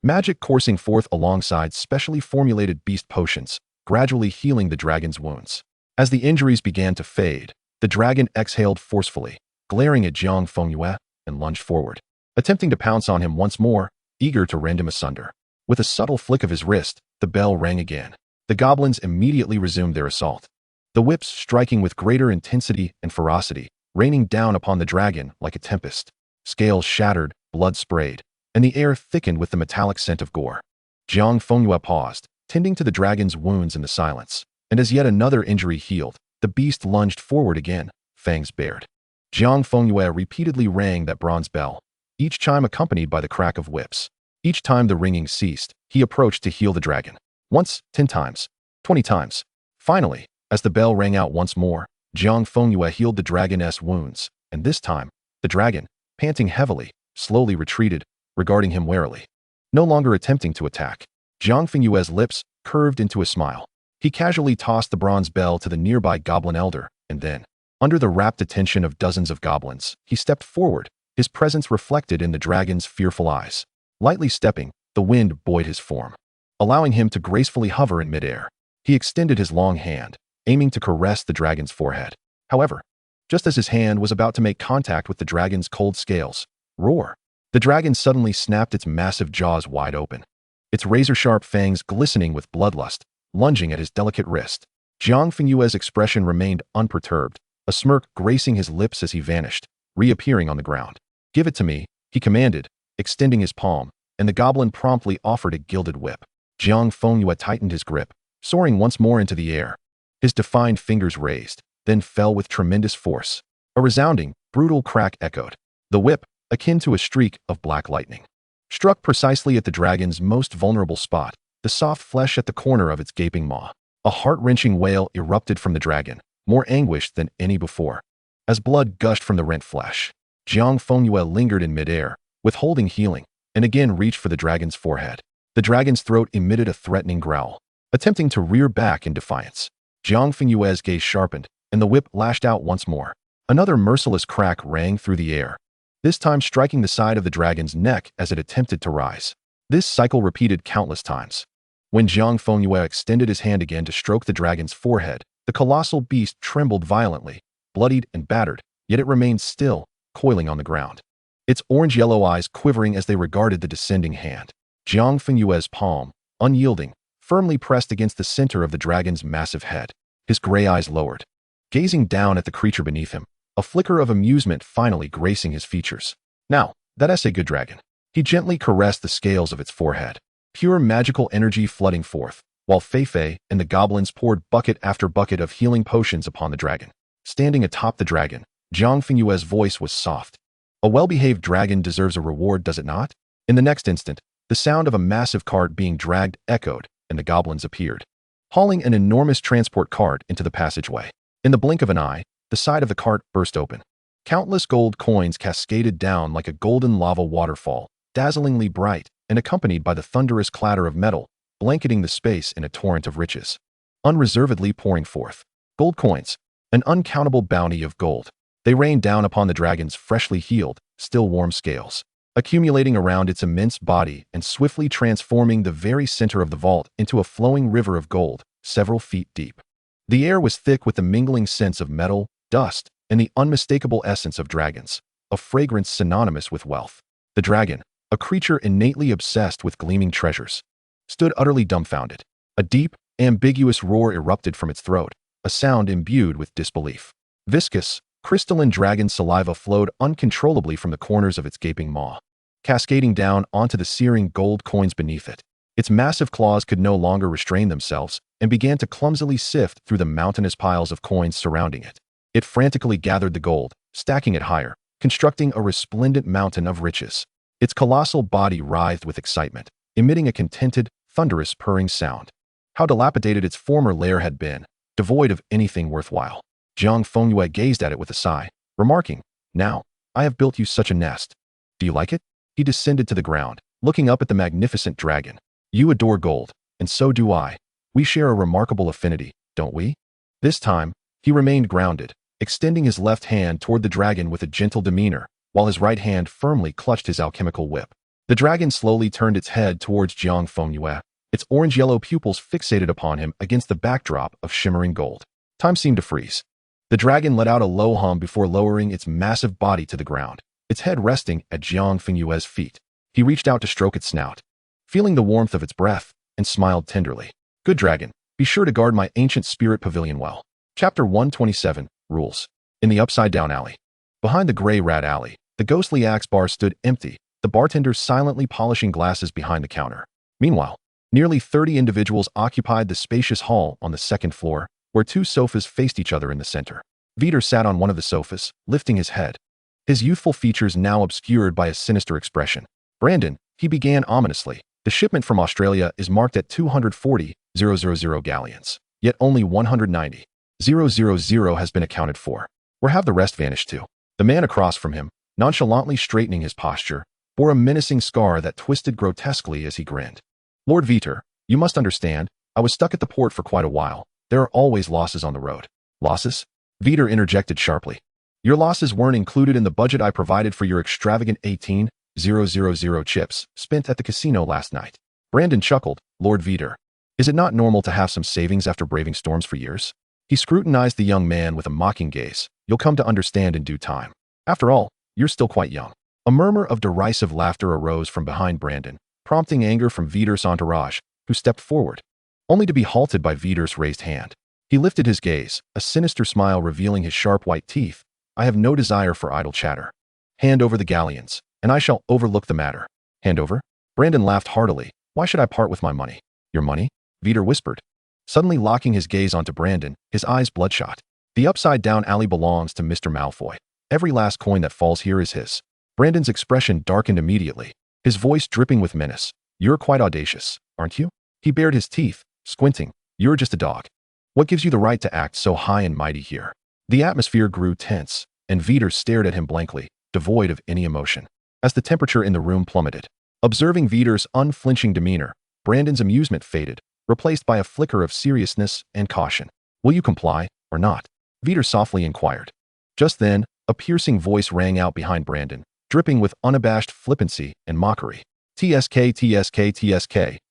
magic coursing forth alongside specially formulated beast potions, gradually healing the dragon's wounds. As the injuries began to fade, the dragon exhaled forcefully, glaring at Jiang Fengyue, and lunged forward, attempting to pounce on him once more, eager to rend him asunder. With a subtle flick of his wrist, the bell rang again. The goblins immediately resumed their assault, the whips striking with greater intensity and ferocity, raining down upon the dragon like a tempest. Scales shattered, blood sprayed, and the air thickened with the metallic scent of gore. Jiang Fengyue paused, tending to the dragon's wounds in the silence, and as yet another injury healed, the beast lunged forward again, fangs bared. Jiang Fengyue repeatedly rang that bronze bell, each chime accompanied by the crack of whips. Each time the ringing ceased, he approached to heal the dragon. Once, 10 times, 20 times. Finally, as the bell rang out once more, Jiang Fengyue healed the dragon's wounds, and this time, the dragon, panting heavily, slowly retreated, regarding him warily. No longer attempting to attack, Jiang Fengyue's lips curved into a smile. He casually tossed the bronze bell to the nearby goblin elder, and then, under the rapt attention of dozens of goblins, he stepped forward, his presence reflected in the dragon's fearful eyes. Lightly stepping, the wind buoyed his form, allowing him to gracefully hover in midair. He extended his long hand, aiming to caress the dragon's forehead. However, just as his hand was about to make contact with the dragon's cold scales, roar, the dragon suddenly snapped its massive jaws wide open, its razor-sharp fangs glistening with bloodlust, lunging at his delicate wrist. Jiang Fengyue's expression remained unperturbed, a smirk gracing his lips as he vanished, reappearing on the ground. Give it to me, he commanded, extending his palm, and the goblin promptly offered a gilded whip. Jiang Fengyue tightened his grip, soaring once more into the air. His defined fingers raised, then fell with tremendous force. A resounding, brutal crack echoed. The whip, akin to a streak of black lightning, struck precisely at the dragon's most vulnerable spot, the soft flesh at the corner of its gaping maw. A heart-wrenching wail erupted from the dragon, more anguished than any before. As blood gushed from the rent flesh, Jiang Fengyue lingered in midair, withholding healing, and again reached for the dragon's forehead. The dragon's throat emitted a threatening growl, attempting to rear back in defiance. Jiang Fengyue's gaze sharpened, and the whip lashed out once more. Another merciless crack rang through the air. this time striking the side of the dragon's neck as it attempted to rise. This cycle repeated countless times. When Jiang Fengyue extended his hand again to stroke the dragon's forehead, the colossal beast trembled violently, bloodied and battered, yet it remained still, coiling on the ground. Its orange-yellow eyes quivering as they regarded the descending hand. Jiang Fengyue's palm, unyielding, firmly pressed against the center of the dragon's massive head. His gray eyes lowered, gazing down at the creature beneath him, a flicker of amusement finally gracing his features. Now, that's a good dragon. He gently caressed the scales of its forehead, pure magical energy flooding forth, while Feifei and the goblins poured bucket after bucket of healing potions upon the dragon. Standing atop the dragon, Jiang Fengyue's voice was soft. A well-behaved dragon deserves a reward, does it not? In the next instant, the sound of a massive cart being dragged echoed, and the goblins appeared, hauling an enormous transport cart into the passageway. In the blink of an eye, the side of the cart burst open. Countless gold coins cascaded down like a golden lava waterfall, dazzlingly bright and accompanied by the thunderous clatter of metal, blanketing the space in a torrent of riches, unreservedly pouring forth. Gold coins, an uncountable bounty of gold. They rained down upon the dragon's freshly healed, still warm scales, accumulating around its immense body and swiftly transforming the very center of the vault into a flowing river of gold, several feet deep. The air was thick with the mingling scents of metal, dust, and the unmistakable essence of dragons, a fragrance synonymous with wealth. The dragon, a creature innately obsessed with gleaming treasures, stood utterly dumbfounded. A deep, ambiguous roar erupted from its throat, a sound imbued with disbelief. Viscous, crystalline dragon saliva flowed uncontrollably from the corners of its gaping maw, cascading down onto the searing gold coins beneath it. Its massive claws could no longer restrain themselves and began to clumsily sift through the mountainous piles of coins surrounding it. It frantically gathered the gold, stacking it higher, constructing a resplendent mountain of riches. Its colossal body writhed with excitement, emitting a contented, thunderous purring sound. How dilapidated its former lair had been, devoid of anything worthwhile. Jiang Fengyue gazed at it with a sigh, remarking, "Now, I have built you such a nest. Do you like it?" He descended to the ground, looking up at the magnificent dragon. "You adore gold, and so do I. We share a remarkable affinity, don't we?" This time, he remained grounded, extending his left hand toward the dragon with a gentle demeanor, while his right hand firmly clutched his alchemical whip. The dragon slowly turned its head towards Jiang Fengyue, its orange-yellow pupils fixated upon him against the backdrop of shimmering gold. Time seemed to freeze. The dragon let out a low hum before lowering its massive body to the ground, its head resting at Jiang Fengyue's feet. He reached out to stroke its snout, feeling the warmth of its breath, and smiled tenderly. "Good dragon, be sure to guard my ancient spirit pavilion well." Chapter 127, Rules. In the upside-down alley. Behind the gray rat alley, the ghostly axe bar stood empty, the bartender silently polishing glasses behind the counter. Meanwhile, nearly 30 individuals occupied the spacious hall on the second floor, where two sofas faced each other in the center. Vitor sat on one of the sofas, lifting his head, his youthful features now obscured by a sinister expression. "Brandon," he began ominously, "the shipment from Australia is marked at 240,000 galleons, yet only 190,000 has been accounted for. Where have the rest vanished to?" The man across from him, nonchalantly straightening his posture, bore a menacing scar that twisted grotesquely as he grinned. "Lord Vitor, you must understand, I was stuck at the port for quite a while. There are always losses on the road." "Losses?" Vitor interjected sharply. "Your losses weren't included in the budget I provided for your extravagant 18,000 chips spent at the casino last night." Brandon chuckled. "Lord Vitor, is it not normal to have some savings after braving storms for years?" He scrutinized the young man with a mocking gaze. "You'll come to understand in due time. After all, you're still quite young." A murmur of derisive laughter arose from behind Brandon, prompting anger from Vitor's entourage, who stepped forward, only to be halted by Vitor's raised hand. He lifted his gaze, a sinister smile revealing his sharp white teeth. "I have no desire for idle chatter. Hand over the galleons, and I shall overlook the matter." "Hand over?" Brandon laughed heartily. "Why should I part with my money?" "Your money?" Vitor whispered, suddenly locking his gaze onto Brandon, his eyes bloodshot. "The upside-down alley belongs to Mr. Malfoy. Every last coin that falls here is his." Brandon's expression darkened immediately, his voice dripping with menace. "You're quite audacious, aren't you?" He bared his teeth, squinting. "You're just a dog. What gives you the right to act so high and mighty here?" The atmosphere grew tense, and Vitor stared at him blankly, devoid of any emotion. As the temperature in the room plummeted, observing Vitor's unflinching demeanor, Brandon's amusement faded, replaced by a flicker of seriousness and caution. "Will you comply, or not?" Vitor softly inquired. Just then, a piercing voice rang out behind Brandon, dripping with unabashed flippancy and mockery. TSK,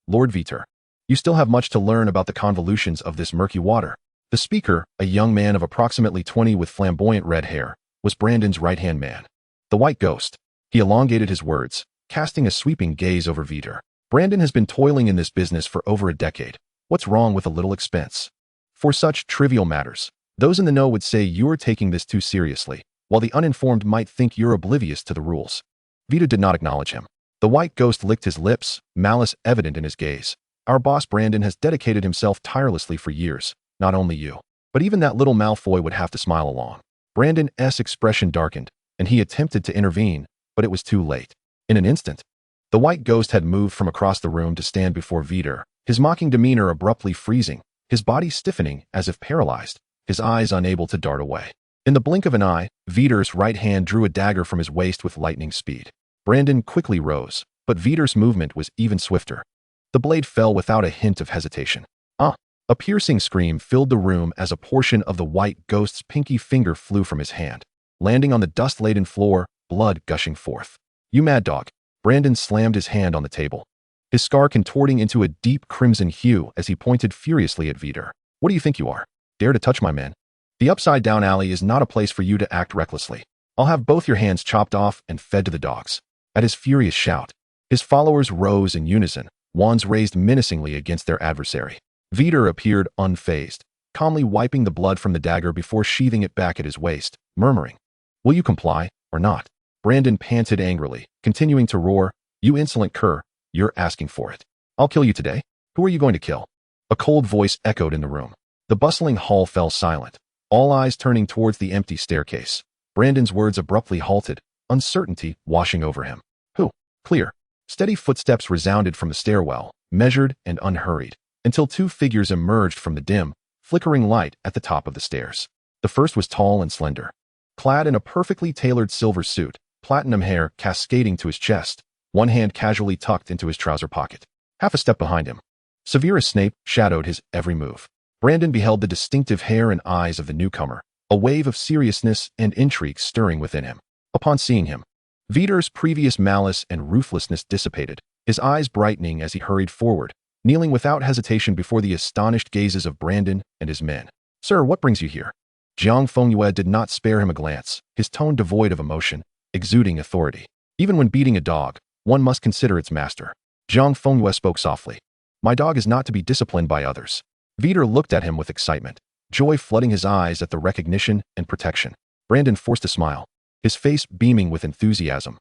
Lord Veter. You still have much to learn about the convolutions of this murky water. The speaker, a young man of approximately 20 with flamboyant red hair, was Brandon's right-hand man. The white ghost. He elongated his words, casting a sweeping gaze over Veter. Brandon has been toiling in this business for over a decade. What's wrong with a little expense? For such trivial matters, those in the know would say you're taking this too seriously, while the uninformed might think you're oblivious to the rules. Veter did not acknowledge him. The white ghost licked his lips, malice evident in his gaze. Our boss Brandon has dedicated himself tirelessly for years, not only you, but even that little Malfoy would have to smile along. Brandon's expression darkened, and he attempted to intervene, but it was too late. In an instant, the white ghost had moved from across the room to stand before Veter, his mocking demeanor abruptly freezing, his body stiffening as if paralyzed, his eyes unable to dart away. In the blink of an eye, Veter's right hand drew a dagger from his waist with lightning speed. Brandon quickly rose, but Veter's movement was even swifter. The blade fell without a hint of hesitation. A piercing scream filled the room as a portion of the white ghost's pinky finger flew from his hand, landing on the dust-laden floor, blood gushing forth. You mad dog. Brandon slammed his hand on the table, his scar contorting into a deep crimson hue as he pointed furiously at Veter. What do you think you are? Dare to touch my men? The upside-down alley is not a place for you to act recklessly. I'll have both your hands chopped off and fed to the dogs. At his furious shout, his followers rose in unison, wands raised menacingly against their adversary. Veter appeared unfazed, calmly wiping the blood from the dagger before sheathing it back at his waist, murmuring, "Will you comply, or not?" Brandon panted angrily, continuing to roar, "You insolent cur, you're asking for it. I'll kill you today. Who are you going to kill?" A cold voice echoed in the room. The bustling hall fell silent, all eyes turning towards the empty staircase. Brandon's words abruptly halted, uncertainty washing over him. "Who?" Clear, steady footsteps resounded from the stairwell, measured and unhurried, until two figures emerged from the dim, flickering light at the top of the stairs. The first was tall and slender, clad in a perfectly tailored silver suit, platinum hair cascading to his chest, one hand casually tucked into his trouser pocket. Half a step behind him, Severus Snape shadowed his every move. Brandon beheld the distinctive hair and eyes of the newcomer, a wave of seriousness and intrigue stirring within him. Upon seeing him, Veter's previous malice and ruthlessness dissipated, his eyes brightening as he hurried forward, kneeling without hesitation before the astonished gazes of Brandon and his men. "Sir, what brings you here?" Jiang Fengyue did not spare him a glance, his tone devoid of emotion, exuding authority. Even when beating a dog, one must consider its master. Jiang Fengyue spoke softly. "My dog is not to be disciplined by others." Veter looked at him with excitement, joy flooding his eyes at the recognition and protection. Brandon forced a smile, his face beaming with enthusiasm.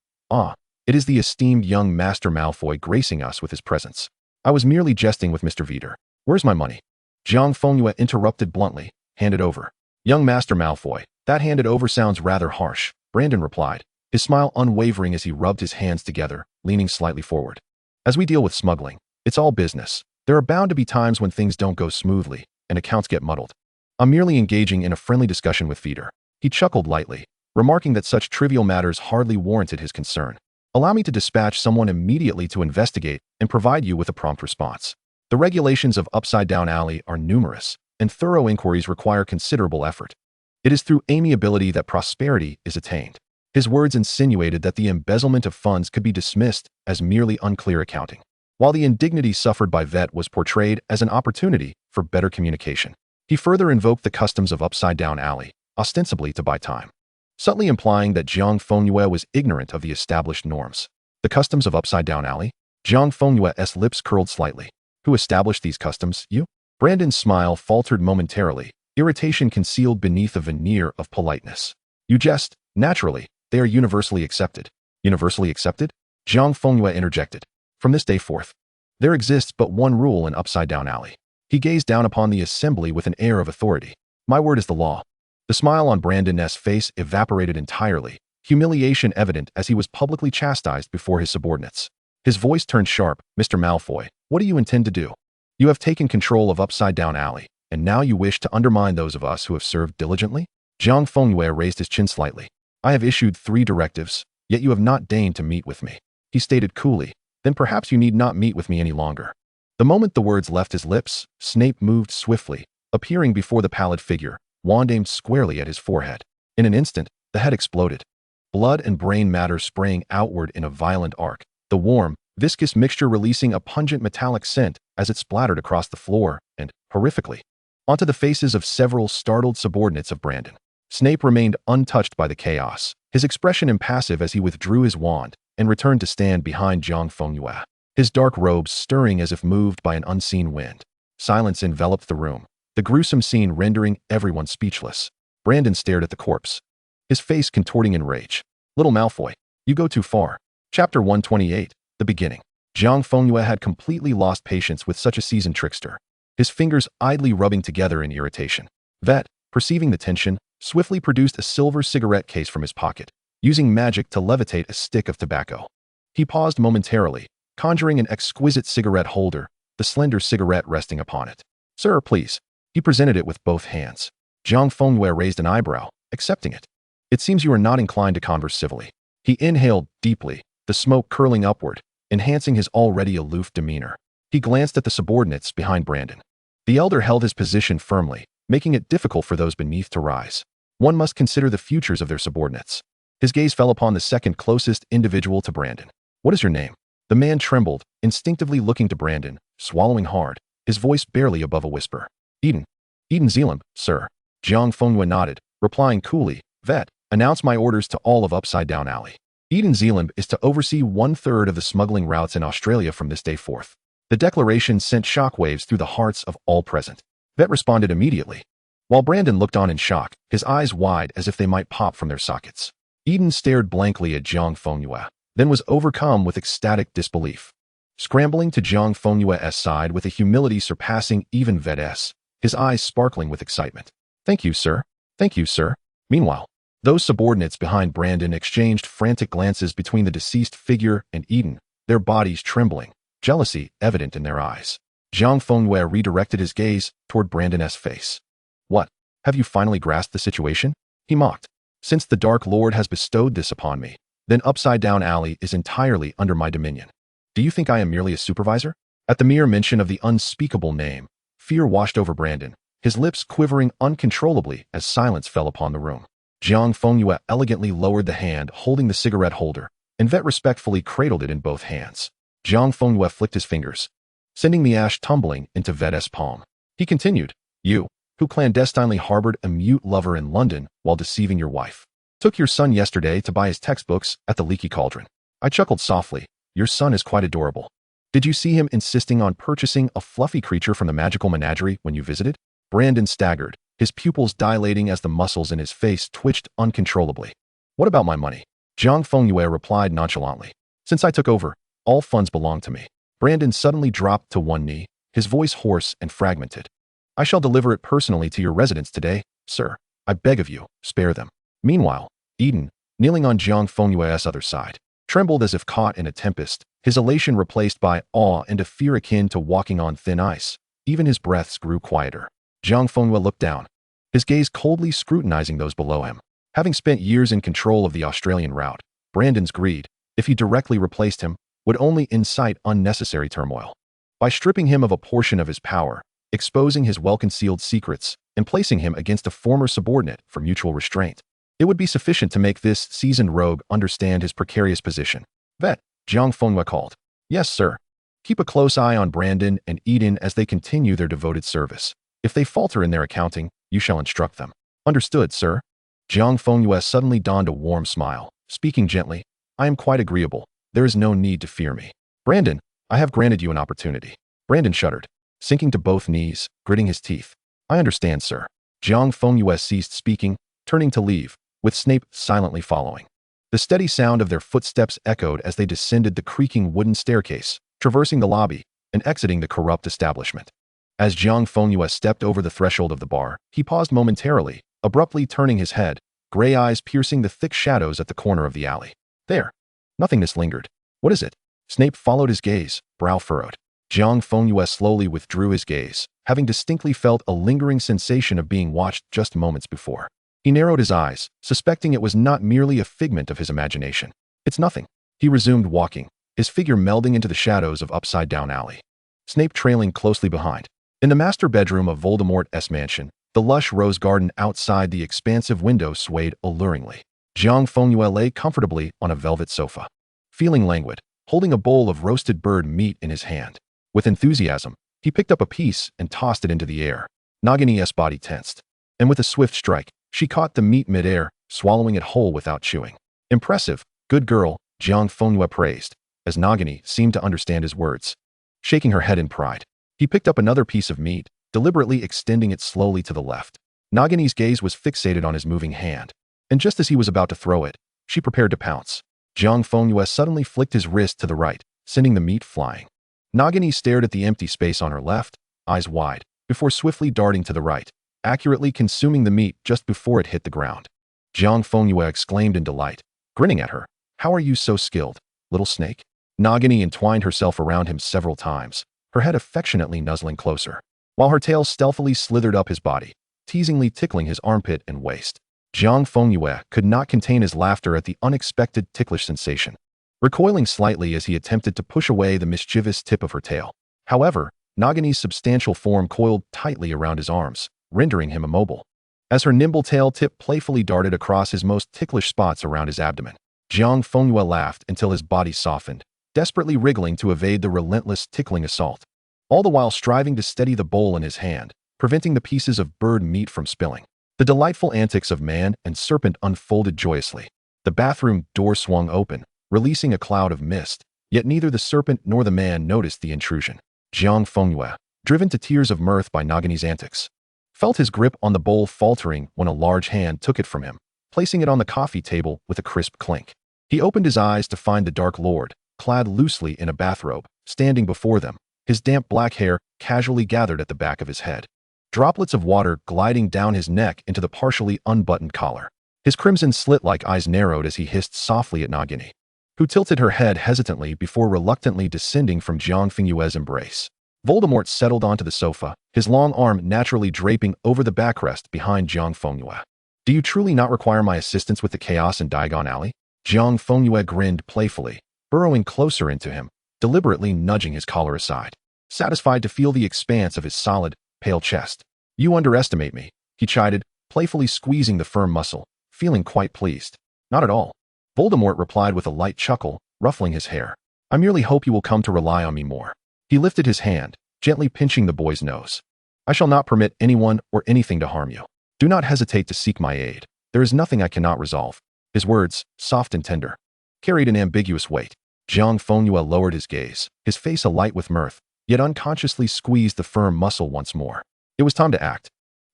It is the esteemed young Master Malfoy gracing us with his presence. I was merely jesting with Mr. Veter. Where's my money?" Jiang Fengyue interrupted bluntly. "Hand it over." "Young Master Malfoy, that handed over sounds rather harsh," Brandon replied, his smile unwavering as he rubbed his hands together, leaning slightly forward. "As we deal with smuggling, it's all business. There are bound to be times when things don't go smoothly, and accounts get muddled. I'm merely engaging in a friendly discussion with Veter." He chuckled lightly, remarking that such trivial matters hardly warranted his concern. "Allow me to dispatch someone immediately to investigate and provide you with a prompt response. The regulations of Upside Down Alley are numerous, and thorough inquiries require considerable effort. It is through amiability that prosperity is attained." His words insinuated that the embezzlement of funds could be dismissed as merely unclear accounting, while the indignity suffered by Vet was portrayed as an opportunity for better communication. He further invoked the customs of Upside Down Alley, ostensibly to buy time, subtly implying that Jiang Fengyue was ignorant of the established norms. The customs of Upside Down Alley? Jiang Fengyue's lips curled slightly. Who established these customs? You? Brandon's smile faltered momentarily, irritation concealed beneath a veneer of politeness. You jest. Naturally, they are universally accepted. Universally accepted? Jiang Fengyue interjected. From this day forth, there exists but one rule in Upside Down Alley. He gazed down upon the assembly with an air of authority. My word is the law. The smile on Brandon's face evaporated entirely, humiliation evident as he was publicly chastised before his subordinates. His voice turned sharp. "Mr. Malfoy, what do you intend to do? You have taken control of Upside Down Alley, and now you wish to undermine those of us who have served diligently?" Jiang Fengyue raised his chin slightly. "I have issued 3 directives, yet you have not deigned to meet with me," he stated coolly. "Then perhaps you need not meet with me any longer." The moment the words left his lips, Snape moved swiftly, appearing before the pallid figure, wand aimed squarely at his forehead. In an instant, the head exploded. blood and brain matter spraying outward in a violent arc, the warm, viscous mixture releasing a pungent metallic scent as it splattered across the floor and, horrifically, onto the faces of several startled subordinates of Brandon. Snape remained untouched by the chaos, his expression impassive as he withdrew his wand and returned to stand behind Jiang Fengyue, his dark robes stirring as if moved by an unseen wind. Silence enveloped the room, the gruesome scene rendering everyone speechless. Brandon stared at the corpse, his face contorting in rage. "Little Malfoy, you go too far." Chapter 128, The Beginning. Jiang Fengyue had completely lost patience with such a seasoned trickster, his fingers idly rubbing together in irritation. Vet, perceiving the tension, swiftly produced a silver cigarette case from his pocket, using magic to levitate a stick of tobacco. He paused momentarily, conjuring an exquisite cigarette holder, the slender cigarette resting upon it. "Sir, please." He presented it with both hands. Jiang Fengyue raised an eyebrow, accepting it. "It seems you are not inclined to converse civilly." He inhaled deeply, the smoke curling upward, enhancing his already aloof demeanor. He glanced at the subordinates behind Brandon. The elder held his position firmly, making it difficult for those beneath to rise. One must consider the futures of their subordinates. His gaze fell upon the second closest individual to Brandon. "What is your name?" The man trembled, instinctively looking to Brandon, swallowing hard, his voice barely above a whisper. "Eden. Eden Zealand, sir." Jiang Fengyue nodded, replying coolly, "Vet, announce my orders to all of Upside Down Alley. Eden Zealand is to oversee 1/3 of the smuggling routes in Australia from this day forth." The declaration sent shockwaves through the hearts of all present. Vet responded immediately, while Brandon looked on in shock, his eyes wide as if they might pop from their sockets. Eden stared blankly at Jiang Fengyue, then was overcome with ecstatic disbelief. Scrambling to Jiang Fengyue's side with a humility surpassing even Vet's, his eyes sparkling with excitement. "Thank you, sir. Thank you, sir." Meanwhile, those subordinates behind Brandon exchanged frantic glances between the deceased figure and Eden, their bodies trembling, jealousy evident in their eyes. Jiang Fengyue redirected his gaze toward Brandon's face. "What? Have you finally grasped the situation?" he mocked. "Since the Dark Lord has bestowed this upon me, then Upside Down Alley is entirely under my dominion. Do you think I am merely a supervisor?" At the mere mention of the unspeakable name, fear washed over Brandon, his lips quivering uncontrollably as silence fell upon the room. Jiang Fengyue elegantly lowered the hand holding the cigarette holder, and Vet respectfully cradled it in both hands. Jiang Fengyue flicked his fingers, sending the ash tumbling into Vet's palm. He continued, "You, who clandestinely harbored a mute lover in London while deceiving your wife, took your son yesterday to buy his textbooks at the Leaky Cauldron." I chuckled softly. "Your son is quite adorable. Did you see him insisting on purchasing a fluffy creature from the magical menagerie when you visited?" Brandon staggered, his pupils dilating as the muscles in his face twitched uncontrollably. "What about my money?" Jiang Fengyue replied nonchalantly. "Since I took over, all funds belong to me." Brandon suddenly dropped to one knee, his voice hoarse and fragmented. "I shall deliver it personally to your residence today, sir. I beg of you, spare them." Meanwhile, Eden, kneeling on Jiang Fengyue's other side, trembled as if caught in a tempest, his elation replaced by awe and a fear akin to walking on thin ice. Even his breaths grew quieter. Jiang Fengyue looked down, his gaze coldly scrutinizing those below him. Having spent years in control of the Australian route, Brandon's greed, if he directly replaced him, would only incite unnecessary turmoil. By stripping him of a portion of his power, exposing his well-concealed secrets, and placing him against a former subordinate for mutual restraint, it would be sufficient to make this seasoned rogue understand his precarious position. "Vet," Jiang Fengyue called. "Yes, sir." "Keep a close eye on Brandon and Eden as they continue their devoted service. If they falter in their accounting, you shall instruct them." "Understood, sir." Jiang Fengyue suddenly donned a warm smile, speaking gently. "I am quite agreeable. There is no need to fear me. Brandon, I have granted you an opportunity." Brandon shuddered, sinking to both knees, gritting his teeth. "I understand, sir." Jiang Fengyue ceased speaking, turning to leave, with Snape silently following. The steady sound of their footsteps echoed as they descended the creaking wooden staircase, traversing the lobby, and exiting the corrupt establishment. As Jiang Fengyue stepped over the threshold of the bar, he paused momentarily, abruptly turning his head, gray eyes piercing the thick shadows at the corner of the alley. There. Nothingness lingered. "What is it?" Snape followed his gaze, brow furrowed. Jiang Fengyue slowly withdrew his gaze, having distinctly felt a lingering sensation of being watched just moments before. He narrowed his eyes, suspecting it was not merely a figment of his imagination. "It's nothing." He resumed walking, his figure melding into the shadows of Upside Down Alley, Snape trailing closely behind. In the master bedroom of Voldemort's mansion, the lush rose garden outside the expansive window swayed alluringly. Jiang Fengyue lay comfortably on a velvet sofa, feeling languid, holding a bowl of roasted bird meat in his hand. With enthusiasm, he picked up a piece and tossed it into the air. Nagini's body tensed, and with a swift strike, she caught the meat mid-air, swallowing it whole without chewing. Impressive, good girl, Jiang Fengyue praised, as Nagini seemed to understand his words. Shaking her head in pride, he picked up another piece of meat, deliberately extending it slowly to the left. Nagini's gaze was fixated on his moving hand, and just as he was about to throw it, she prepared to pounce. Jiang Fengyue suddenly flicked his wrist to the right, sending the meat flying. Nagini stared at the empty space on her left, eyes wide, before swiftly darting to the right, accurately consuming the meat just before it hit the ground. Jiang Fengyue exclaimed in delight, grinning at her. How are you so skilled, little snake? Nagini entwined herself around him several times, her head affectionately nuzzling closer, while her tail stealthily slithered up his body, teasingly tickling his armpit and waist. Jiang Fengyue could not contain his laughter at the unexpected ticklish sensation, recoiling slightly as he attempted to push away the mischievous tip of her tail. However, Nagini's substantial form coiled tightly around his arms, rendering him immobile. As her nimble tail tip playfully darted across his most ticklish spots around his abdomen, Jiang Fengyue laughed until his body softened, desperately wriggling to evade the relentless tickling assault, all the while striving to steady the bowl in his hand, preventing the pieces of bird meat from spilling. The delightful antics of man and serpent unfolded joyously. The bathroom door swung open, releasing a cloud of mist, yet neither the serpent nor the man noticed the intrusion. Jiang Fengyue, driven to tears of mirth by Nagini's antics, felt his grip on the bowl faltering when a large hand took it from him, placing it on the coffee table with a crisp clink. He opened his eyes to find the Dark Lord, clad loosely in a bathrobe, standing before them, his damp black hair casually gathered at the back of his head, droplets of water gliding down his neck into the partially unbuttoned collar. His crimson slit-like eyes narrowed as he hissed softly at Nagini, who tilted her head hesitantly before reluctantly descending from Jiang Fengyue's embrace. Voldemort settled onto the sofa, his long arm naturally draping over the backrest behind Jiang Fengyue. Do you truly not require my assistance with the chaos in Diagon Alley? Jiang Fengyue grinned playfully, burrowing closer into him, deliberately nudging his collar aside, satisfied to feel the expanse of his solid, pale chest. You underestimate me, he chided, playfully squeezing the firm muscle, feeling quite pleased. Not at all. Voldemort replied with a light chuckle, ruffling his hair. I merely hope you will come to rely on me more. He lifted his hand, gently pinching the boy's nose. I shall not permit anyone or anything to harm you. Do not hesitate to seek my aid. There is nothing I cannot resolve. His words, soft and tender, carried an ambiguous weight. Jiang Fengyue lowered his gaze, his face alight with mirth, yet unconsciously squeezed the firm muscle once more. It was time to act.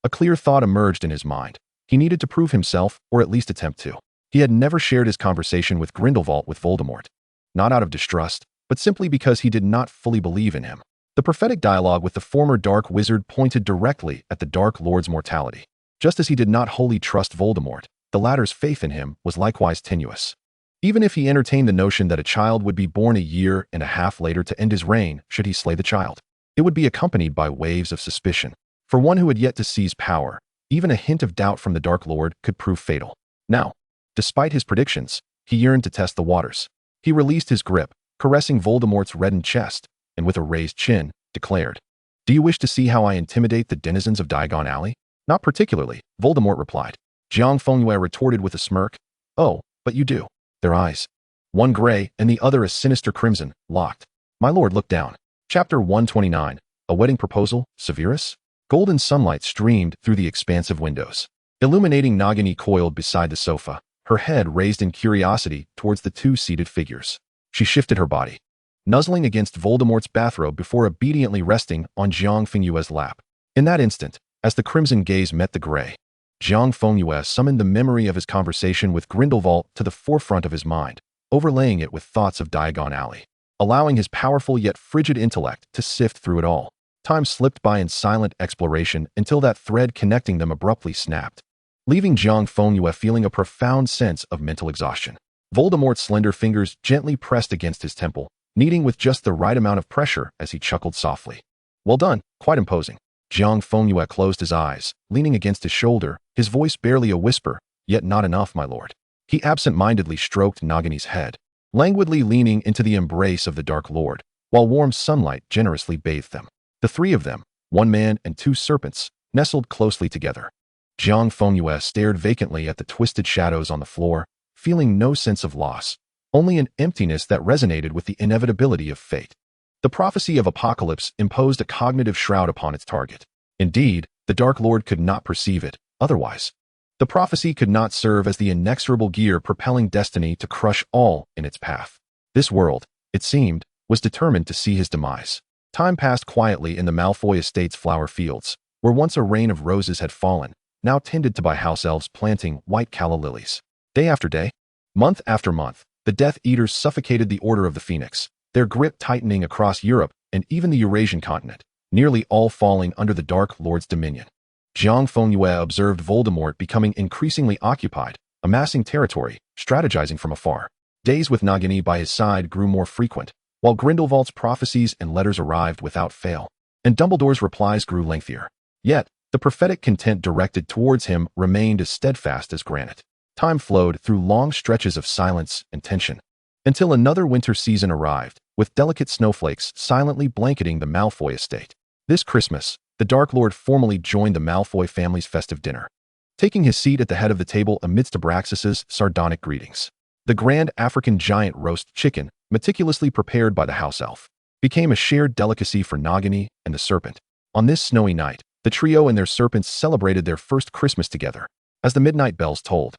A clear thought emerged in his mind. He needed to prove himself, or at least attempt to. He had never shared his conversation with Grindelwald with Voldemort, not out of distrust, but simply because he did not fully believe in him. The prophetic dialogue with the former Dark Wizard pointed directly at the Dark Lord's mortality. Just as he did not wholly trust Voldemort, the latter's faith in him was likewise tenuous. Even if he entertained the notion that a child would be born a year and a half later to end his reign should he slay the child, it would be accompanied by waves of suspicion. For one who had yet to seize power, even a hint of doubt from the Dark Lord could prove fatal. Now, despite his predictions, he yearned to test the waters. He released his grip, caressing Voldemort's reddened chest, and with a raised chin, declared, Do you wish to see how I intimidate the denizens of Diagon Alley? Not particularly, Voldemort replied. Jiang Fengyue retorted with a smirk. Oh, but you do. Their eyes, one gray and the other a sinister crimson, locked. My lord looked down. Chapter 129, A Wedding Proposal, Severus? Golden sunlight streamed through the expansive windows, illuminating Nagini coiled beside the sofa, her head raised in curiosity towards the two seated figures. She shifted her body, nuzzling against Voldemort's bathrobe before obediently resting on Jiang Fengyue's lap. In that instant, as the crimson gaze met the gray, Jiang Fengyue summoned the memory of his conversation with Grindelwald to the forefront of his mind, overlaying it with thoughts of Diagon Alley, allowing his powerful yet frigid intellect to sift through it all. Time slipped by in silent exploration until that thread connecting them abruptly snapped, leaving Jiang Fengyue feeling a profound sense of mental exhaustion. Voldemort's slender fingers gently pressed against his temple, kneading with just the right amount of pressure as he chuckled softly. Well done, quite imposing. Jiang Fengyue closed his eyes, leaning against his shoulder, his voice barely a whisper, yet not enough, my lord. He absent-mindedly stroked Nagini's head, languidly leaning into the embrace of the Dark Lord, while warm sunlight generously bathed them. The three of them, one man and two serpents, nestled closely together, Jiang Fengyue stared vacantly at the twisted shadows on the floor, feeling no sense of loss, only an emptiness that resonated with the inevitability of fate. The prophecy of apocalypse imposed a cognitive shroud upon its target. Indeed, the Dark Lord could not perceive it, otherwise. The prophecy could not serve as the inexorable gear propelling destiny to crush all in its path. This world, it seemed, was determined to see his demise. Time passed quietly in the Malfoy estate's flower fields, where once a rain of roses had fallen, now tended to by house elves planting white calla lilies. Day after day, month after month, the Death Eaters suffocated the Order of the Phoenix, their grip tightening across Europe and even the Eurasian continent, nearly all falling under the Dark Lord's dominion. Jiang Fengyue observed Voldemort becoming increasingly occupied, amassing territory, strategizing from afar. Days with Nagini by his side grew more frequent, while Grindelwald's prophecies and letters arrived without fail, and Dumbledore's replies grew lengthier. Yet, the prophetic content directed towards him remained as steadfast as granite. Time flowed through long stretches of silence and tension, until another winter season arrived, with delicate snowflakes silently blanketing the Malfoy estate. This Christmas, the Dark Lord formally joined the Malfoy family's festive dinner, taking his seat at the head of the table amidst Abraxas's sardonic greetings. The grand African giant roast chicken, meticulously prepared by the house elf, became a shared delicacy for Nagini and the serpent. On this snowy night, the trio and their serpents celebrated their first Christmas together, as the midnight bells tolled.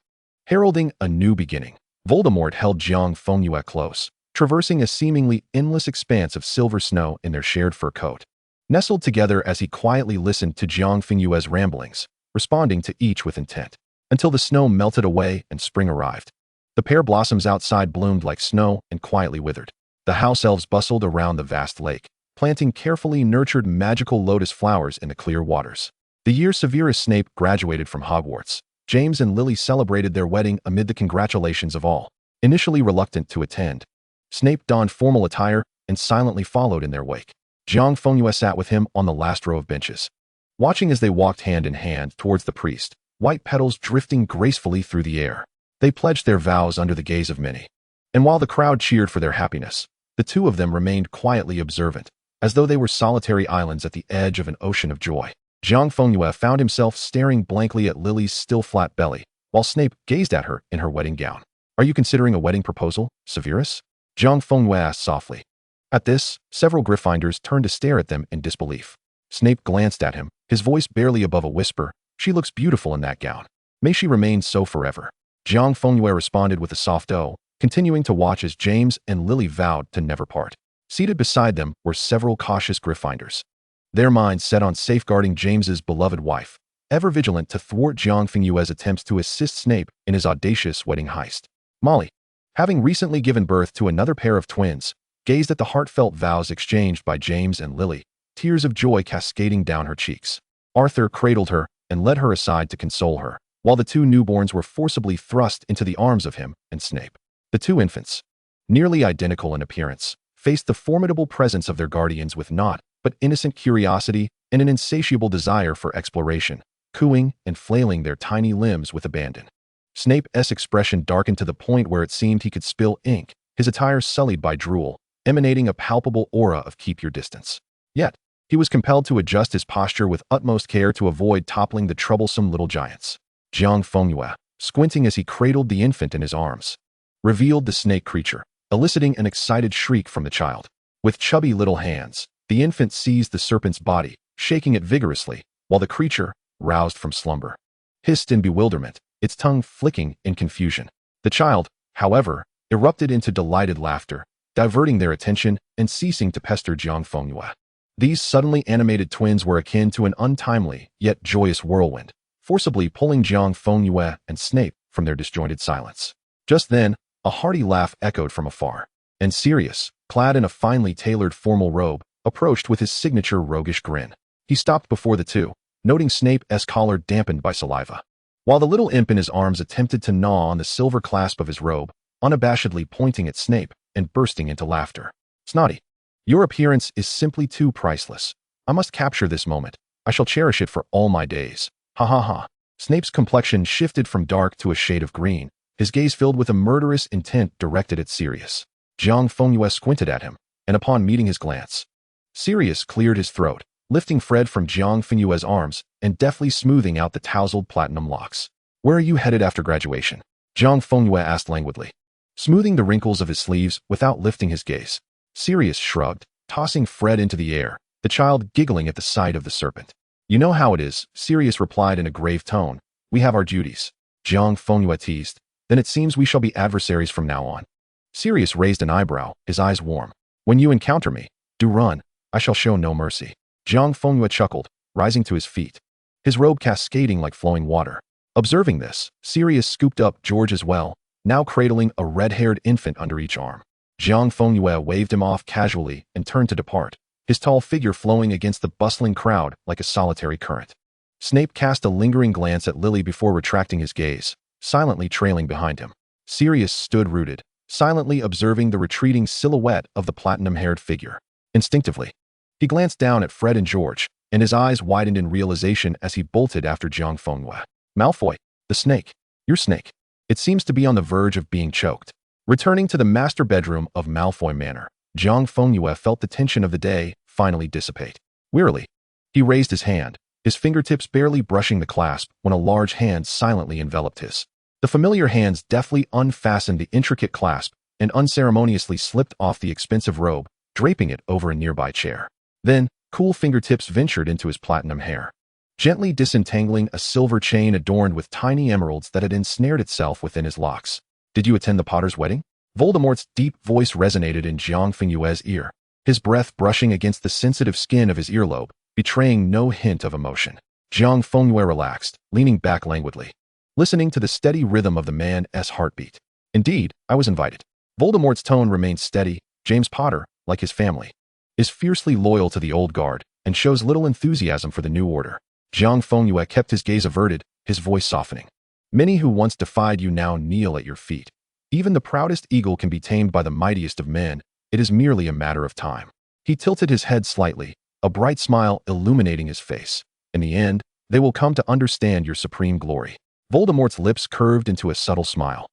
Heralding a new beginning, Voldemort held Jiang Fengyue close, traversing a seemingly endless expanse of silver snow in their shared fur coat. Nestled together as he quietly listened to Jiang Fengyue's ramblings, responding to each with intent, until the snow melted away and spring arrived. The pear blossoms outside bloomed like snow and quietly withered. The house elves bustled around the vast lake, planting carefully nurtured magical lotus flowers in the clear waters. The year Severus Snape graduated from Hogwarts, James and Lily celebrated their wedding amid the congratulations of all, initially reluctant to attend. Snape donned formal attire and silently followed in their wake. Jiang Fengyue sat with him on the last row of benches, watching as they walked hand in hand towards the priest, white petals drifting gracefully through the air. They pledged their vows under the gaze of many. And while the crowd cheered for their happiness, the two of them remained quietly observant, as though they were solitary islands at the edge of an ocean of joy. Jiang Fengyue found himself staring blankly at Lily's still flat belly, while Snape gazed at her in her wedding gown. "Are you considering a wedding proposal, Severus?" Jiang Fengyue asked softly. At this, several Gryffindors turned to stare at them in disbelief. Snape glanced at him, his voice barely above a whisper. "She looks beautiful in that gown. May she remain so forever." Jiang Fengyue responded with a soft "oh," continuing to watch as James and Lily vowed to never part. Seated beside them were several cautious Gryffindors, their minds set on safeguarding James's beloved wife, ever vigilant to thwart Jiang Fengyue's attempts to assist Snape in his audacious wedding heist. Molly, having recently given birth to another pair of twins, gazed at the heartfelt vows exchanged by James and Lily, tears of joy cascading down her cheeks. Arthur cradled her and led her aside to console her, while the two newborns were forcibly thrust into the arms of him and Snape. The two infants, nearly identical in appearance, faced the formidable presence of their guardians with naught but innocent curiosity and an insatiable desire for exploration, cooing and flailing their tiny limbs with abandon. Snape's expression darkened to the point where it seemed he could spill ink, his attire sullied by drool, emanating a palpable aura of keep your distance. Yet, he was compelled to adjust his posture with utmost care to avoid toppling the troublesome little giants. Jiang Fengyue, squinting as he cradled the infant in his arms, revealed the snake creature, eliciting an excited shriek from the child. With chubby little hands, the infant seized the serpent's body, shaking it vigorously, while the creature, roused from slumber, hissed in bewilderment, its tongue flicking in confusion. The child, however, erupted into delighted laughter, diverting their attention and ceasing to pester Jiang Fengyue. These suddenly animated twins were akin to an untimely, yet joyous whirlwind, forcibly pulling Jiang Fengyue and Snape from their disjointed silence. Just then, a hearty laugh echoed from afar, and Sirius, clad in a finely tailored formal robe, approached with his signature roguish grin. He stopped before the two, noting Snape's collar dampened by saliva, while the little imp in his arms attempted to gnaw on the silver clasp of his robe, unabashedly pointing at Snape and bursting into laughter. "Snotty, your appearance is simply too priceless. I must capture this moment. I shall cherish it for all my days. Ha ha ha." Snape's complexion shifted from dark to a shade of green, his gaze filled with a murderous intent directed at Sirius. Jiang Fengyue squinted at him, and upon meeting his glance, Sirius cleared his throat, lifting Fred from Jiang Fenyue's arms and deftly smoothing out the tousled platinum locks. "Where are you headed after graduation?" Jiang Fengyue asked languidly, smoothing the wrinkles of his sleeves without lifting his gaze. Sirius shrugged, tossing Fred into the air, the child giggling at the sight of the serpent. "You know how it is," Sirius replied in a grave tone. "We have our duties." Jiang Fengyue teased. "Then it seems we shall be adversaries from now on." Sirius raised an eyebrow, his eyes warm. "When you encounter me, do run. I shall show no mercy." Jiang Fengyue chuckled, rising to his feet, his robe cascading like flowing water. Observing this, Sirius scooped up George as well, now cradling a red-haired infant under each arm. Jiang Fengyue waved him off casually and turned to depart, his tall figure flowing against the bustling crowd like a solitary current. Snape cast a lingering glance at Lily before retracting his gaze, silently trailing behind him. Sirius stood rooted, silently observing the retreating silhouette of the platinum-haired figure. Instinctively, he glanced down at Fred and George, and his eyes widened in realization as he bolted after Jiang Fengyue. "Malfoy, the snake. Your snake. It seems to be on the verge of being choked." Returning to the master bedroom of Malfoy Manor, Jiang Fengyue felt the tension of the day finally dissipate. Wearily, he raised his hand, his fingertips barely brushing the clasp when a large hand silently enveloped his. The familiar hands deftly unfastened the intricate clasp and unceremoniously slipped off the expensive robe, draping it over a nearby chair. Then, cool fingertips ventured into his platinum hair, gently disentangling a silver chain adorned with tiny emeralds that had ensnared itself within his locks. "Did you attend the Potter's wedding?" Voldemort's deep voice resonated in Jiang Fenyue's ear, his breath brushing against the sensitive skin of his earlobe, betraying no hint of emotion. Jiang Fengyue relaxed, leaning back languidly, listening to the steady rhythm of the man's heartbeat. "Indeed, I was invited." Voldemort's tone remained steady. "James Potter, like his family, is fiercely loyal to the old guard and shows little enthusiasm for the new order." Jiang Fengyue kept his gaze averted, his voice softening. "Many who once defied you now kneel at your feet. Even the proudest eagle can be tamed by the mightiest of men. It is merely a matter of time." He tilted his head slightly, a bright smile illuminating his face. "In the end, they will come to understand your supreme glory." Voldemort's lips curved into a subtle smile,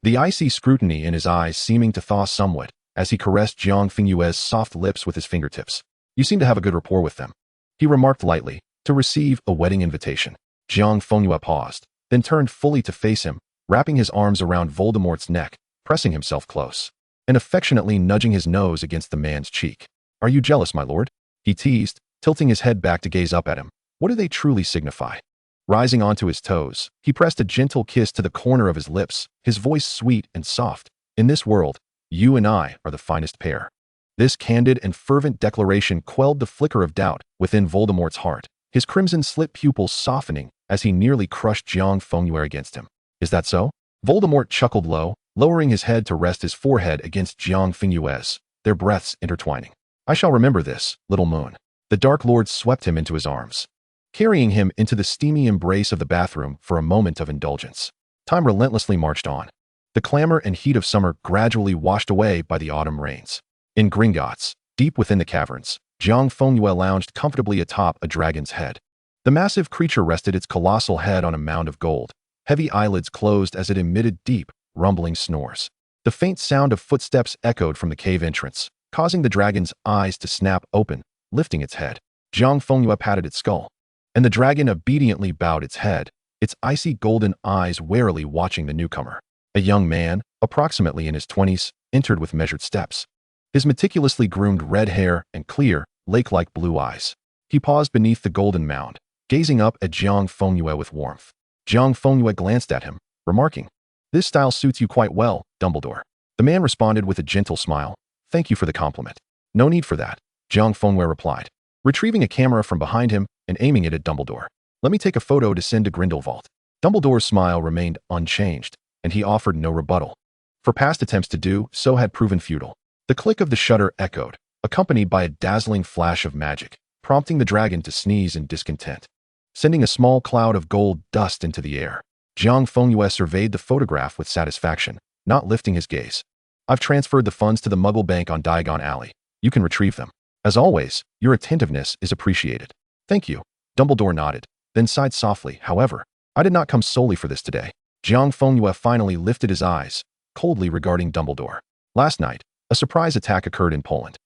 the icy scrutiny in his eyes seeming to thaw somewhat as he caressed Jiang Fenyue's soft lips with his fingertips. "You seem to have a good rapport with them," he remarked lightly, "to receive a wedding invitation." Jiang Fengyue paused, then turned fully to face him, wrapping his arms around Voldemort's neck, pressing himself close, and affectionately nudging his nose against the man's cheek. "Are you jealous, my lord?" he teased, tilting his head back to gaze up at him. "What do they truly signify?" Rising onto his toes, he pressed a gentle kiss to the corner of his lips, his voice sweet and soft. "In this world, you and I are the finest pair." This candid and fervent declaration quelled the flicker of doubt within Voldemort's heart, his crimson-slit pupils softening as he nearly crushed Jiang Fengyue against him. "Is that so?" Voldemort chuckled low, lowering his head to rest his forehead against Jiang Fenyue's, their breaths intertwining. "I shall remember this, little moon." The Dark Lord swept him into his arms, carrying him into the steamy embrace of the bathroom for a moment of indulgence. Time relentlessly marched on, the clamor and heat of summer gradually washed away by the autumn rains. In Gringotts, deep within the caverns, Jiang Fengyue lounged comfortably atop a dragon's head. The massive creature rested its colossal head on a mound of gold, heavy eyelids closed as it emitted deep, rumbling snores. The faint sound of footsteps echoed from the cave entrance, causing the dragon's eyes to snap open, lifting its head. Jiang Fengyue patted its skull, and the dragon obediently bowed its head, its icy golden eyes warily watching the newcomer. A young man, approximately in his 20s, entered with measured steps, his meticulously groomed red hair and clear, lake-like blue eyes. He paused beneath the golden mound, gazing up at Jiang Fengyue with warmth. Jiang Fengyue glanced at him, remarking, "This style suits you quite well, Dumbledore." The man responded with a gentle smile. "Thank you for the compliment." "No need for that," Jiang Fengyue replied, retrieving a camera from behind him and aiming it at Dumbledore. "Let me take a photo to send to Grindelwald." Dumbledore's smile remained unchanged, and he offered no rebuttal, for past attempts to do so had proven futile. The click of the shutter echoed, accompanied by a dazzling flash of magic, prompting the dragon to sneeze in discontent, sending a small cloud of gold dust into the air. Jiang Fengyue surveyed the photograph with satisfaction, not lifting his gaze. "I've transferred the funds to the Muggle Bank on Diagon Alley. You can retrieve them. As always, your attentiveness is appreciated." "Thank you." Dumbledore nodded, then sighed softly. "However, I did not come solely for this today." Jiang Fengyue finally lifted his eyes, coldly regarding Dumbledore. "Last night, a surprise attack occurred in Poland.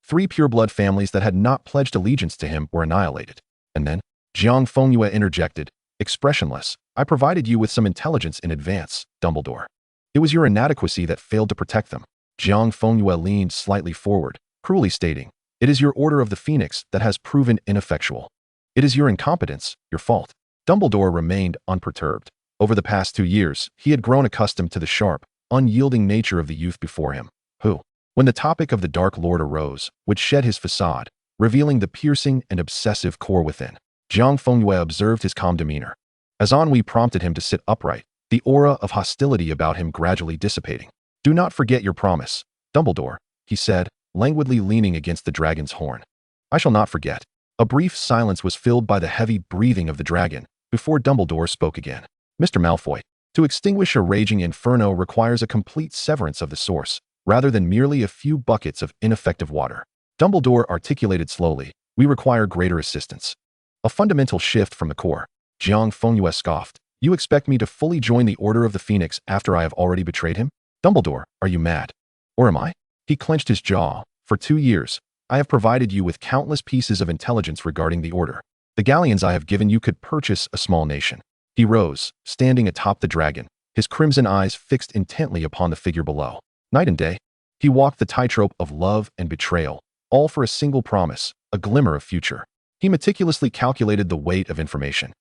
3 pureblood families that had not pledged allegiance to him were annihilated. And then, Jiang Fengyue interjected, expressionless, I provided you with some intelligence in advance, Dumbledore. It was your inadequacy that failed to protect them. Jiang Fengyue leaned slightly forward, cruelly stating, it is your Order of the Phoenix that has proven ineffectual. It is your incompetence, your fault. Dumbledore remained unperturbed. Over the past 2 years, he had grown accustomed to the sharp, unyielding nature of the youth before him, who, when the topic of the Dark Lord arose, would shed his facade, revealing the piercing and obsessive core within. Jiang Fengyue observed his calm demeanor. As ennui prompted him to sit upright, the aura of hostility about him gradually dissipating. Do not forget your promise, Dumbledore, he said, languidly leaning against the dragon's horn. I shall not forget. A brief silence was filled by the heavy breathing of the dragon, before Dumbledore spoke again. Mr. Malfoy, to extinguish a raging inferno requires a complete severance of the source, rather than merely a few buckets of ineffective water. Dumbledore articulated slowly, we require greater assistance. A fundamental shift from the core. Jiang Fengyue scoffed. You expect me to fully join the Order of the Phoenix after I have already betrayed him? Dumbledore, are you mad? Or am I? He clenched his jaw. For 2 years, I have provided you with countless pieces of intelligence regarding the Order. The galleons I have given you could purchase a small nation. He rose, standing atop the dragon, his crimson eyes fixed intently upon the figure below. Night and day, he walked the tightrope of love and betrayal, all for a single promise, a glimmer of future. He meticulously calculated the weight of information,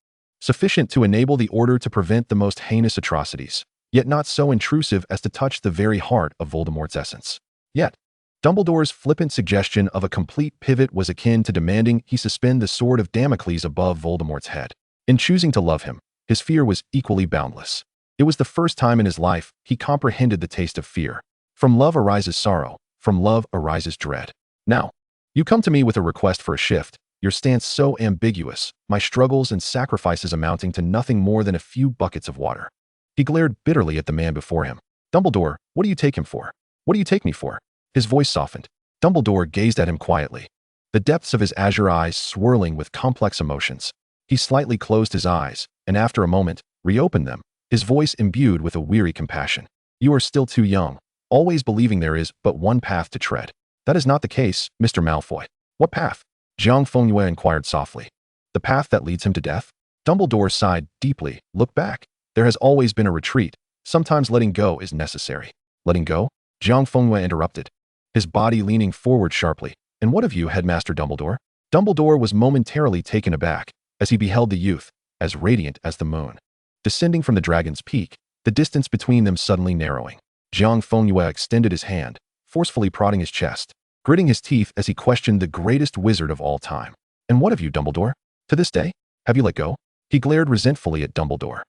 sufficient to enable the Order to prevent the most heinous atrocities, yet not so intrusive as to touch the very heart of Voldemort's essence. Yet, Dumbledore's flippant suggestion of a complete pivot was akin to demanding he suspend the sword of Damocles above Voldemort's head. In choosing to love him, his fear was equally boundless. It was the first time in his life he comprehended the taste of fear. From love arises sorrow, from love arises dread. Now, you come to me with a request for a shift, your stance so ambiguous, my struggles and sacrifices amounting to nothing more than a few buckets of water. He glared bitterly at the man before him. Dumbledore, what do you take him for? What do you take me for? His voice softened. Dumbledore gazed at him quietly, the depths of his azure eyes swirling with complex emotions. He slightly closed his eyes, and after a moment, reopened them, his voice imbued with a weary compassion. You are still too young, always believing there is but one path to tread. That is not the case, Mr. Malfoy. What path? Jiang Fengyue inquired softly. The path that leads him to death? Dumbledore sighed deeply. Look back. There has always been a retreat. Sometimes letting go is necessary. Letting go? Jiang Fengyue interrupted, his body leaning forward sharply. And what of you, Headmaster Dumbledore? Dumbledore was momentarily taken aback as he beheld the youth, as radiant as the moon, descending from the dragon's peak, the distance between them suddenly narrowing. Jiang Fengyue extended his hand, forcefully prodding his chest, gritting his teeth as he questioned the greatest wizard of all time. And what of you, Dumbledore? To this day, have you let go? He glared resentfully at Dumbledore.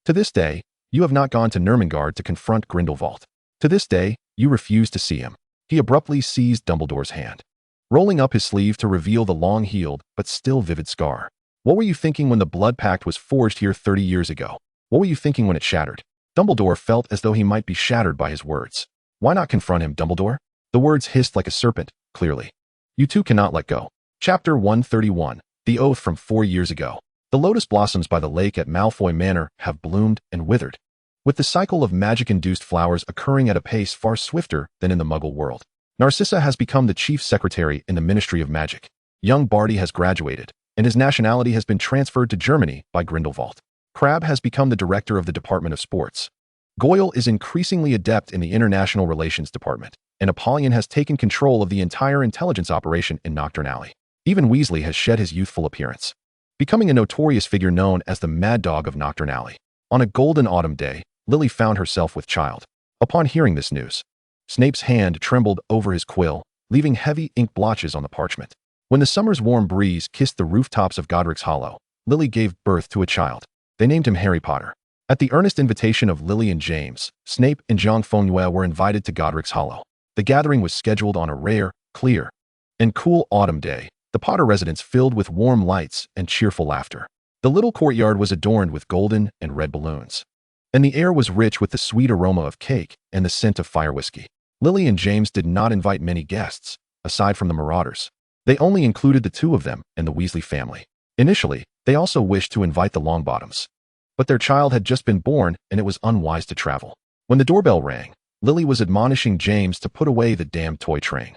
To this day, you have not gone to Nurmengard to confront Grindelwald. To this day, you refuse to see him. He abruptly seized Dumbledore's hand, rolling up his sleeve to reveal the long-healed but still vivid scar. What were you thinking when the blood pact was forged here 30 years ago? What were you thinking when it shattered? Dumbledore felt as though he might be shattered by his words. Why not confront him, Dumbledore? The words hissed like a serpent, clearly. You too cannot let go. Chapter 131. The Oath from 4 years ago. The lotus blossoms by the lake at Malfoy Manor have bloomed and withered, with the cycle of magic-induced flowers occurring at a pace far swifter than in the Muggle world. Narcissa has become the chief secretary in the Ministry of Magic. Young Barty has graduated, and his nationality has been transferred to Germany by Grindelwald. Crabbe has become the director of the Department of Sports. Goyle is increasingly adept in the International Relations Department, and Apollyon has taken control of the entire intelligence operation in Nocturne Alley. Even Weasley has shed his youthful appearance, becoming a notorious figure known as the Mad Dog of Nocturne Alley. On a golden autumn day, Lily found herself with child. Upon hearing this news, Snape's hand trembled over his quill, leaving heavy ink blotches on the parchment. When the summer's warm breeze kissed the rooftops of Godric's Hollow, Lily gave birth to a child. They named him Harry Potter. At the earnest invitation of Lily and James, Snape and Jiang Fengyue were invited to Godric's Hollow. The gathering was scheduled on a rare, clear, and cool autumn day, the Potter residence filled with warm lights and cheerful laughter. The little courtyard was adorned with golden and red balloons, and the air was rich with the sweet aroma of cake and the scent of fire whiskey. Lily and James did not invite many guests, aside from the Marauders. They only included the two of them and the Weasley family. Initially, they also wished to invite the Longbottoms, but their child had just been born and it was unwise to travel. When the doorbell rang, Lily was admonishing James to put away the damned toy train.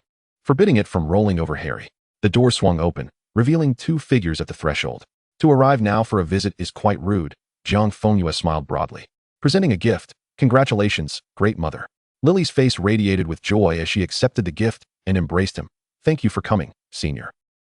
forbidding it from rolling over Harry. The door swung open, revealing 2 figures at the threshold. To arrive now for a visit is quite rude, Jiang Fengyue smiled broadly. Presenting a gift. Congratulations, great mother. Lily's face radiated with joy as she accepted the gift and embraced him. Thank you for coming, senior.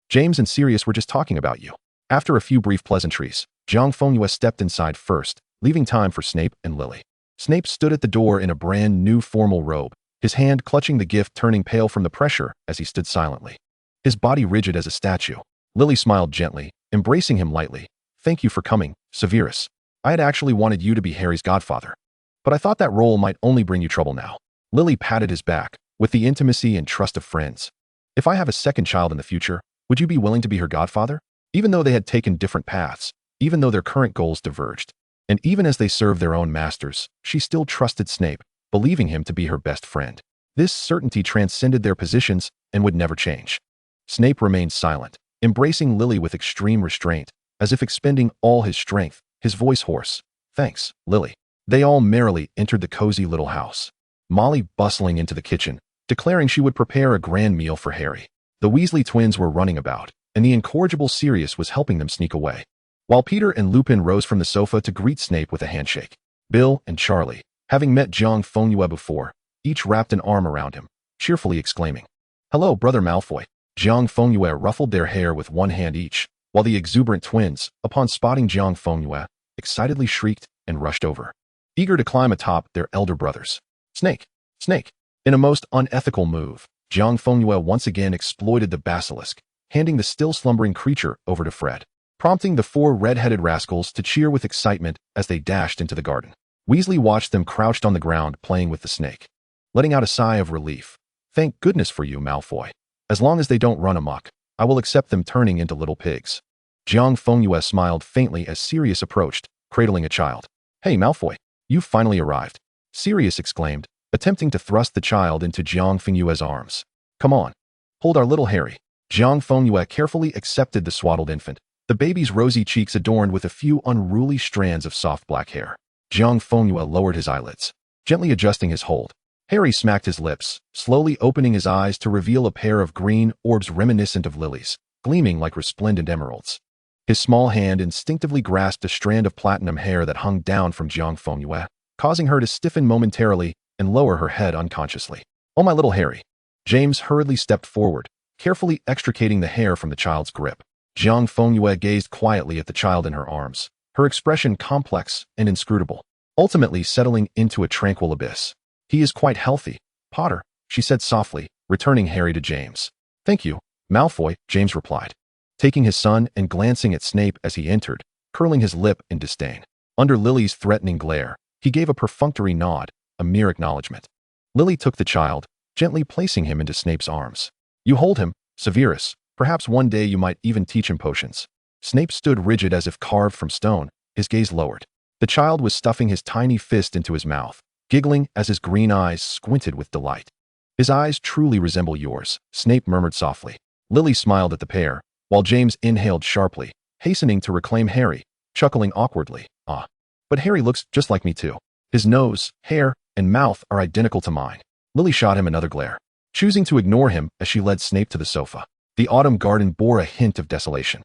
James and Sirius were just talking about you. After a few brief pleasantries, Jiang Fengyue stepped inside first, leaving time for Snape and Lily. Snape stood at the door in a brand new formal robe, his hand clutching the gift turning pale from the pressure as he stood silently. His body rigid as a statue. Lily smiled gently, embracing him lightly. Thank you for coming, Severus. I had actually wanted you to be Harry's godfather. But I thought that role might only bring you trouble now. Lily patted his back, with the intimacy and trust of friends. If I have a second child in the future, would you be willing to be her godfather? Even though they had taken different paths, even though their current goals diverged, and even as they served their own masters, she still trusted Snape, believing him to be her best friend. This certainty transcended their positions and would never change. Snape remained silent, embracing Lily with extreme restraint, as if expending all his strength, his voice hoarse. Thanks, Lily. They all merrily entered the cozy little house. Molly bustling into the kitchen, declaring she would prepare a grand meal for Harry. The Weasley twins were running about, and the incorrigible Sirius was helping them sneak away. While Peter and Lupin rose from the sofa to greet Snape with a handshake. Bill and Charlie, having met Jiang Fengyue before, each wrapped an arm around him, cheerfully exclaiming, "Hello, Brother Malfoy." Jiang Fengyue ruffled their hair with one hand each, while the exuberant twins, upon spotting Jiang Fengyue, excitedly shrieked and rushed over, eager to climb atop their elder brothers. Snake! Snake! In a most unethical move, Jiang Fengyue once again exploited the basilisk, handing the still slumbering creature over to Fred, prompting the 4 red-headed rascals to cheer with excitement as they dashed into the garden. Weasley watched them crouched on the ground playing with the snake, letting out a sigh of relief. Thank goodness for you, Malfoy. As long as they don't run amok, I will accept them turning into little pigs. Jiang Fengyue smiled faintly as Sirius approached, cradling a child. Hey, Malfoy, you've finally arrived, Sirius exclaimed, attempting to thrust the child into Jiang Fengyue's arms. Come on. Hold our little Harry. Jiang Fengyue carefully accepted the swaddled infant, the baby's rosy cheeks adorned with a few unruly strands of soft black hair. Jiang Fengyue lowered his eyelids, gently adjusting his hold. Harry smacked his lips, slowly opening his eyes to reveal a pair of green orbs reminiscent of lilies, gleaming like resplendent emeralds. His small hand instinctively grasped a strand of platinum hair that hung down from Jiang Fengyue, causing her to stiffen momentarily and lower her head unconsciously. Oh, my little Harry. James hurriedly stepped forward, carefully extricating the hair from the child's grip. Jiang Fengyue gazed quietly at the child in her arms, her expression complex and inscrutable, ultimately settling into a tranquil abyss. He is quite healthy, Potter, she said softly, returning Harry to James. Thank you, Malfoy, James replied, taking his son and glancing at Snape as he entered, curling his lip in disdain. Under Lily's threatening glare, he gave a perfunctory nod, a mere acknowledgement. Lily took the child, gently placing him into Snape's arms. You hold him, Severus. Perhaps one day you might even teach him potions. Snape stood rigid as if carved from stone, his gaze lowered. The child was stuffing his tiny fist into his mouth, giggling as his green eyes squinted with delight. His eyes truly resemble yours, Snape murmured softly. Lily smiled at the pair, while James inhaled sharply, hastening to reclaim Harry, chuckling awkwardly. Ah. But Harry looks just like me too. His nose, hair, and mouth are identical to mine. Lily shot him another glare, choosing to ignore him as she led Snape to the sofa. The autumn garden bore a hint of desolation.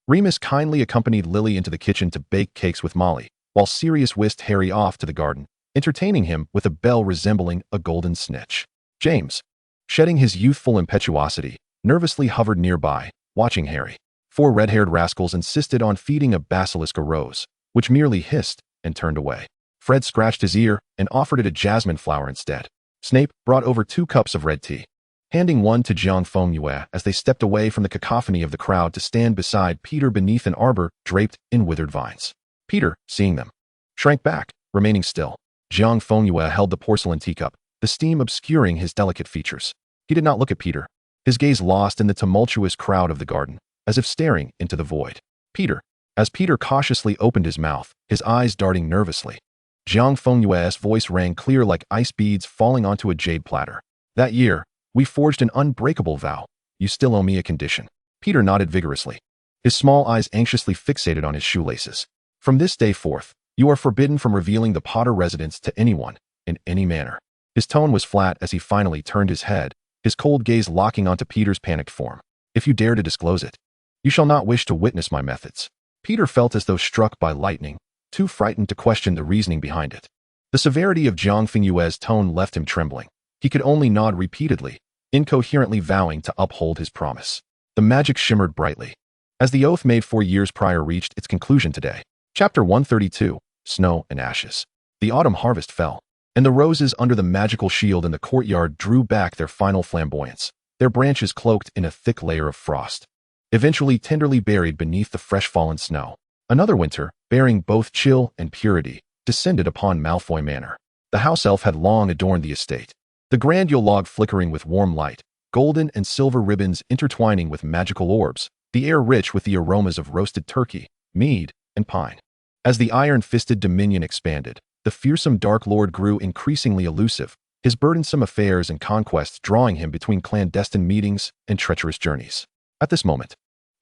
Remus kindly accompanied Lily into the kitchen to bake cakes with Molly, while Sirius whisked Harry off to the garden, entertaining him with a bell resembling a golden snitch. James, shedding his youthful impetuosity, nervously hovered nearby, watching Harry. 4 red-haired rascals insisted on feeding a basilisk a rose, which merely hissed and turned away. Fred scratched his ear and offered it a jasmine flower instead. Snape brought over 2 cups of red tea, handing one to Jiang Fengyue as they stepped away from the cacophony of the crowd to stand beside Peter beneath an arbor draped in withered vines. Peter, seeing them, shrank back, remaining still. Jiang Fengyue held the porcelain teacup, the steam obscuring his delicate features. He did not look at Peter, his gaze lost in the tumultuous crowd of the garden, as if staring into the void. Peter. As Peter cautiously opened his mouth, his eyes darting nervously, Jiang Fengyue's voice rang clear like ice beads falling onto a jade platter. That year, we forged an unbreakable vow. You still owe me a condition. Peter nodded vigorously, his small eyes anxiously fixated on his shoelaces. From this day forth, you are forbidden from revealing the Potter residence to anyone, in any manner. His tone was flat as he finally turned his head, his cold gaze locking onto Peter's panicked form. "If you dare to disclose it, you shall not wish to witness my methods." Peter felt as though struck by lightning, too frightened to question the reasoning behind it. The severity of Jiang Fengyue's tone left him trembling. He could only nod repeatedly, incoherently vowing to uphold his promise. The magic shimmered brightly, as the oath made 4 years prior reached its conclusion today. Chapter 132, Snow and Ashes. The autumn harvest fell, and the roses under the magical shield in the courtyard drew back their final flamboyance, their branches cloaked in a thick layer of frost, eventually tenderly buried beneath the fresh fallen snow. Another winter, bearing both chill and purity, descended upon Malfoy Manor. The house elf had long adorned the estate, the grand Yule log flickering with warm light, golden and silver ribbons intertwining with magical orbs, the air rich with the aromas of roasted turkey, mead, and pine. As the iron-fisted dominion expanded, the fearsome Dark Lord grew increasingly elusive, his burdensome affairs and conquests drawing him between clandestine meetings and treacherous journeys. At this moment,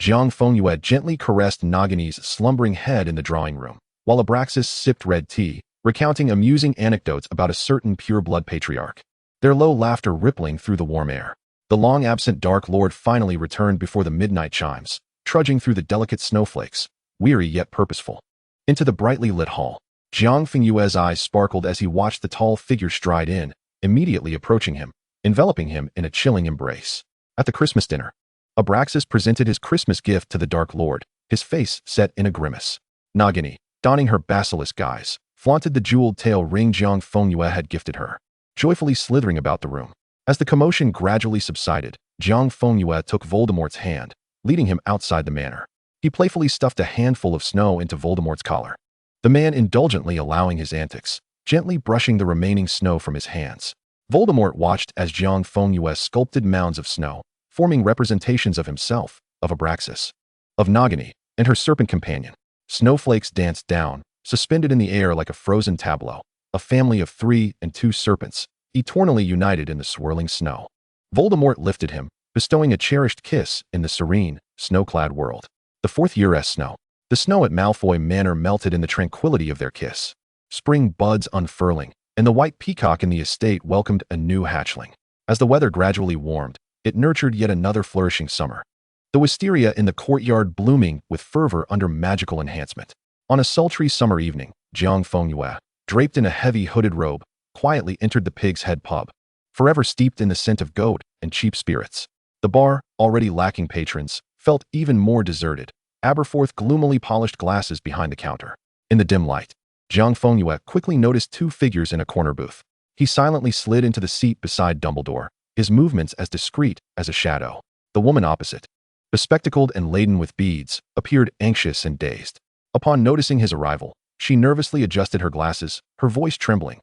Jiang Fengyue gently caressed Nagini's slumbering head in the drawing room, while Abraxas sipped red tea, recounting amusing anecdotes about a certain pure-blood patriarch, their low laughter rippling through the warm air. The long-absent Dark Lord finally returned before the midnight chimes, trudging through the delicate snowflakes, weary yet purposeful. Into the brightly lit hall, Jiang Fengyue's eyes sparkled as he watched the tall figure stride in, immediately approaching him, enveloping him in a chilling embrace. At the Christmas dinner, Abraxas presented his Christmas gift to the Dark Lord, his face set in a grimace. Nagini, donning her basilisk guise, flaunted the jeweled tail ring Jiang Fengyue had gifted her, joyfully slithering about the room. As the commotion gradually subsided, Jiang Fengyue took Voldemort's hand, leading him outside the manor. He playfully stuffed a handful of snow into Voldemort's collar, the man indulgently allowing his antics, gently brushing the remaining snow from his hands. Voldemort watched as Jiang Fengyue sculpted mounds of snow, forming representations of himself, of Abraxas, of Nagini, and her serpent companion. Snowflakes danced down, suspended in the air like a frozen tableau, a family of 3 and 2 serpents, eternally united in the swirling snow. Voldemort lifted him, bestowing a cherished kiss in the serene, snow-clad world. The 4th year's snow. The snow at Malfoy Manor melted in the tranquility of their kiss. Spring buds unfurling, and the white peacock in the estate welcomed a new hatchling. As the weather gradually warmed, it nurtured yet another flourishing summer. The wisteria in the courtyard blooming with fervor under magical enhancement. On a sultry summer evening, Jiang Fengyue, draped in a heavy hooded robe, quietly entered the Pig's Head pub, forever steeped in the scent of goat and cheap spirits. The bar, already lacking patrons, felt even more deserted. Aberforth gloomily polished glasses behind the counter. In the dim light, Jiang Fengyue quickly noticed 2 figures in a corner booth. He silently slid into the seat beside Dumbledore, his movements as discreet as a shadow. The woman opposite, bespectacled and laden with beads, appeared anxious and dazed. Upon noticing his arrival, she nervously adjusted her glasses, her voice trembling.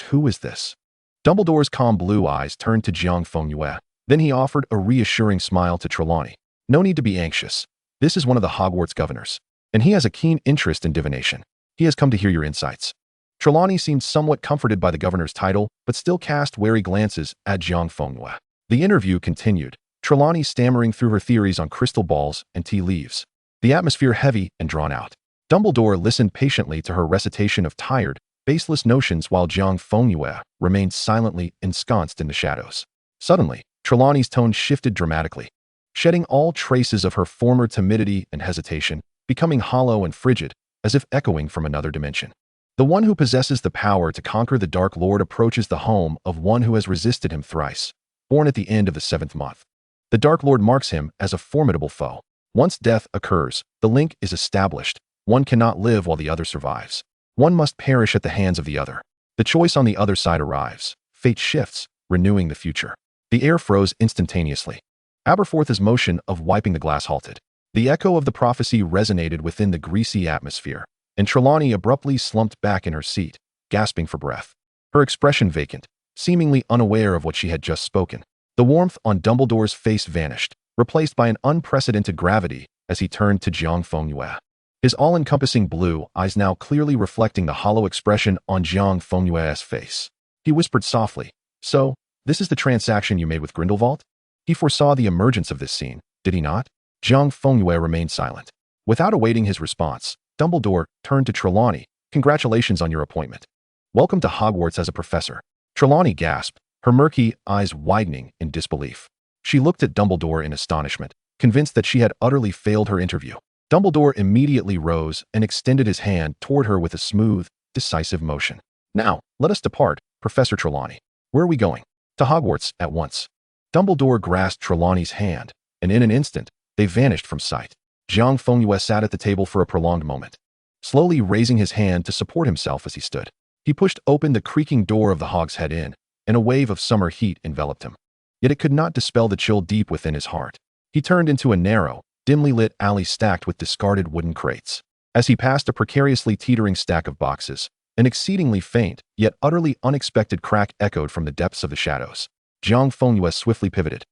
"Who is this?" Dumbledore's calm blue eyes turned to Jiang Fengyue. Then he offered a reassuring smile to Trelawney. "No need to be anxious. This is one of the Hogwarts governors, and he has a keen interest in divination. He has come to hear your insights." Trelawney seemed somewhat comforted by the governor's title, but still cast wary glances at Jiang Fengyue. The interview continued, Trelawney stammering through her theories on crystal balls and tea leaves, the atmosphere heavy and drawn out. Dumbledore listened patiently to her recitation of tired, baseless notions while Jiang Fengyue remained silently ensconced in the shadows. Suddenly, Trelawney's tone shifted dramatically, shedding all traces of her former timidity and hesitation, becoming hollow and frigid, as if echoing from another dimension. "The one who possesses the power to conquer the Dark Lord approaches the home of one who has resisted him thrice, born at the end of the 7th month. The Dark Lord marks him as a formidable foe. Once death occurs, the link is established. One cannot live while the other survives. One must perish at the hands of the other. The choice on the other side arrives. Fate shifts, renewing the future." The air froze instantaneously. Aberforth's motion of wiping the glass halted. The echo of the prophecy resonated within the greasy atmosphere, and Trelawney abruptly slumped back in her seat, gasping for breath. Her expression vacant, seemingly unaware of what she had just spoken. The warmth on Dumbledore's face vanished, replaced by an unprecedented gravity as he turned to Jiang Fengyue. His all-encompassing blue eyes now clearly reflecting the hollow expression on Jiang Fengyue's face. He whispered softly, "So, this is the transaction you made with Grindelwald?" He foresaw the emergence of this scene, did he not? Jiang Fengyue remained silent. Without awaiting his response, Dumbledore turned to Trelawney. "Congratulations on your appointment. Welcome to Hogwarts as a professor." Trelawney gasped, her murky eyes widening in disbelief. She looked at Dumbledore in astonishment, convinced that she had utterly failed her interview. Dumbledore immediately rose and extended his hand toward her with a smooth, decisive motion. Now, let us depart, Professor Trelawney. Where are we going? To Hogwarts at once. Dumbledore grasped Trelawney's hand, and in an instant, they vanished from sight. Jiang Fengyue sat at the table for a prolonged moment, slowly raising his hand to support himself as he stood. He pushed open the creaking door of the Hogshead Inn, and a wave of summer heat enveloped him. Yet it could not dispel the chill deep within his heart. He turned into a narrow, dimly lit alley stacked with discarded wooden crates. As he passed a precariously teetering stack of boxes, an exceedingly faint, yet utterly unexpected crack echoed from the depths of the shadows. Jiang Fengyue swiftly pivoted,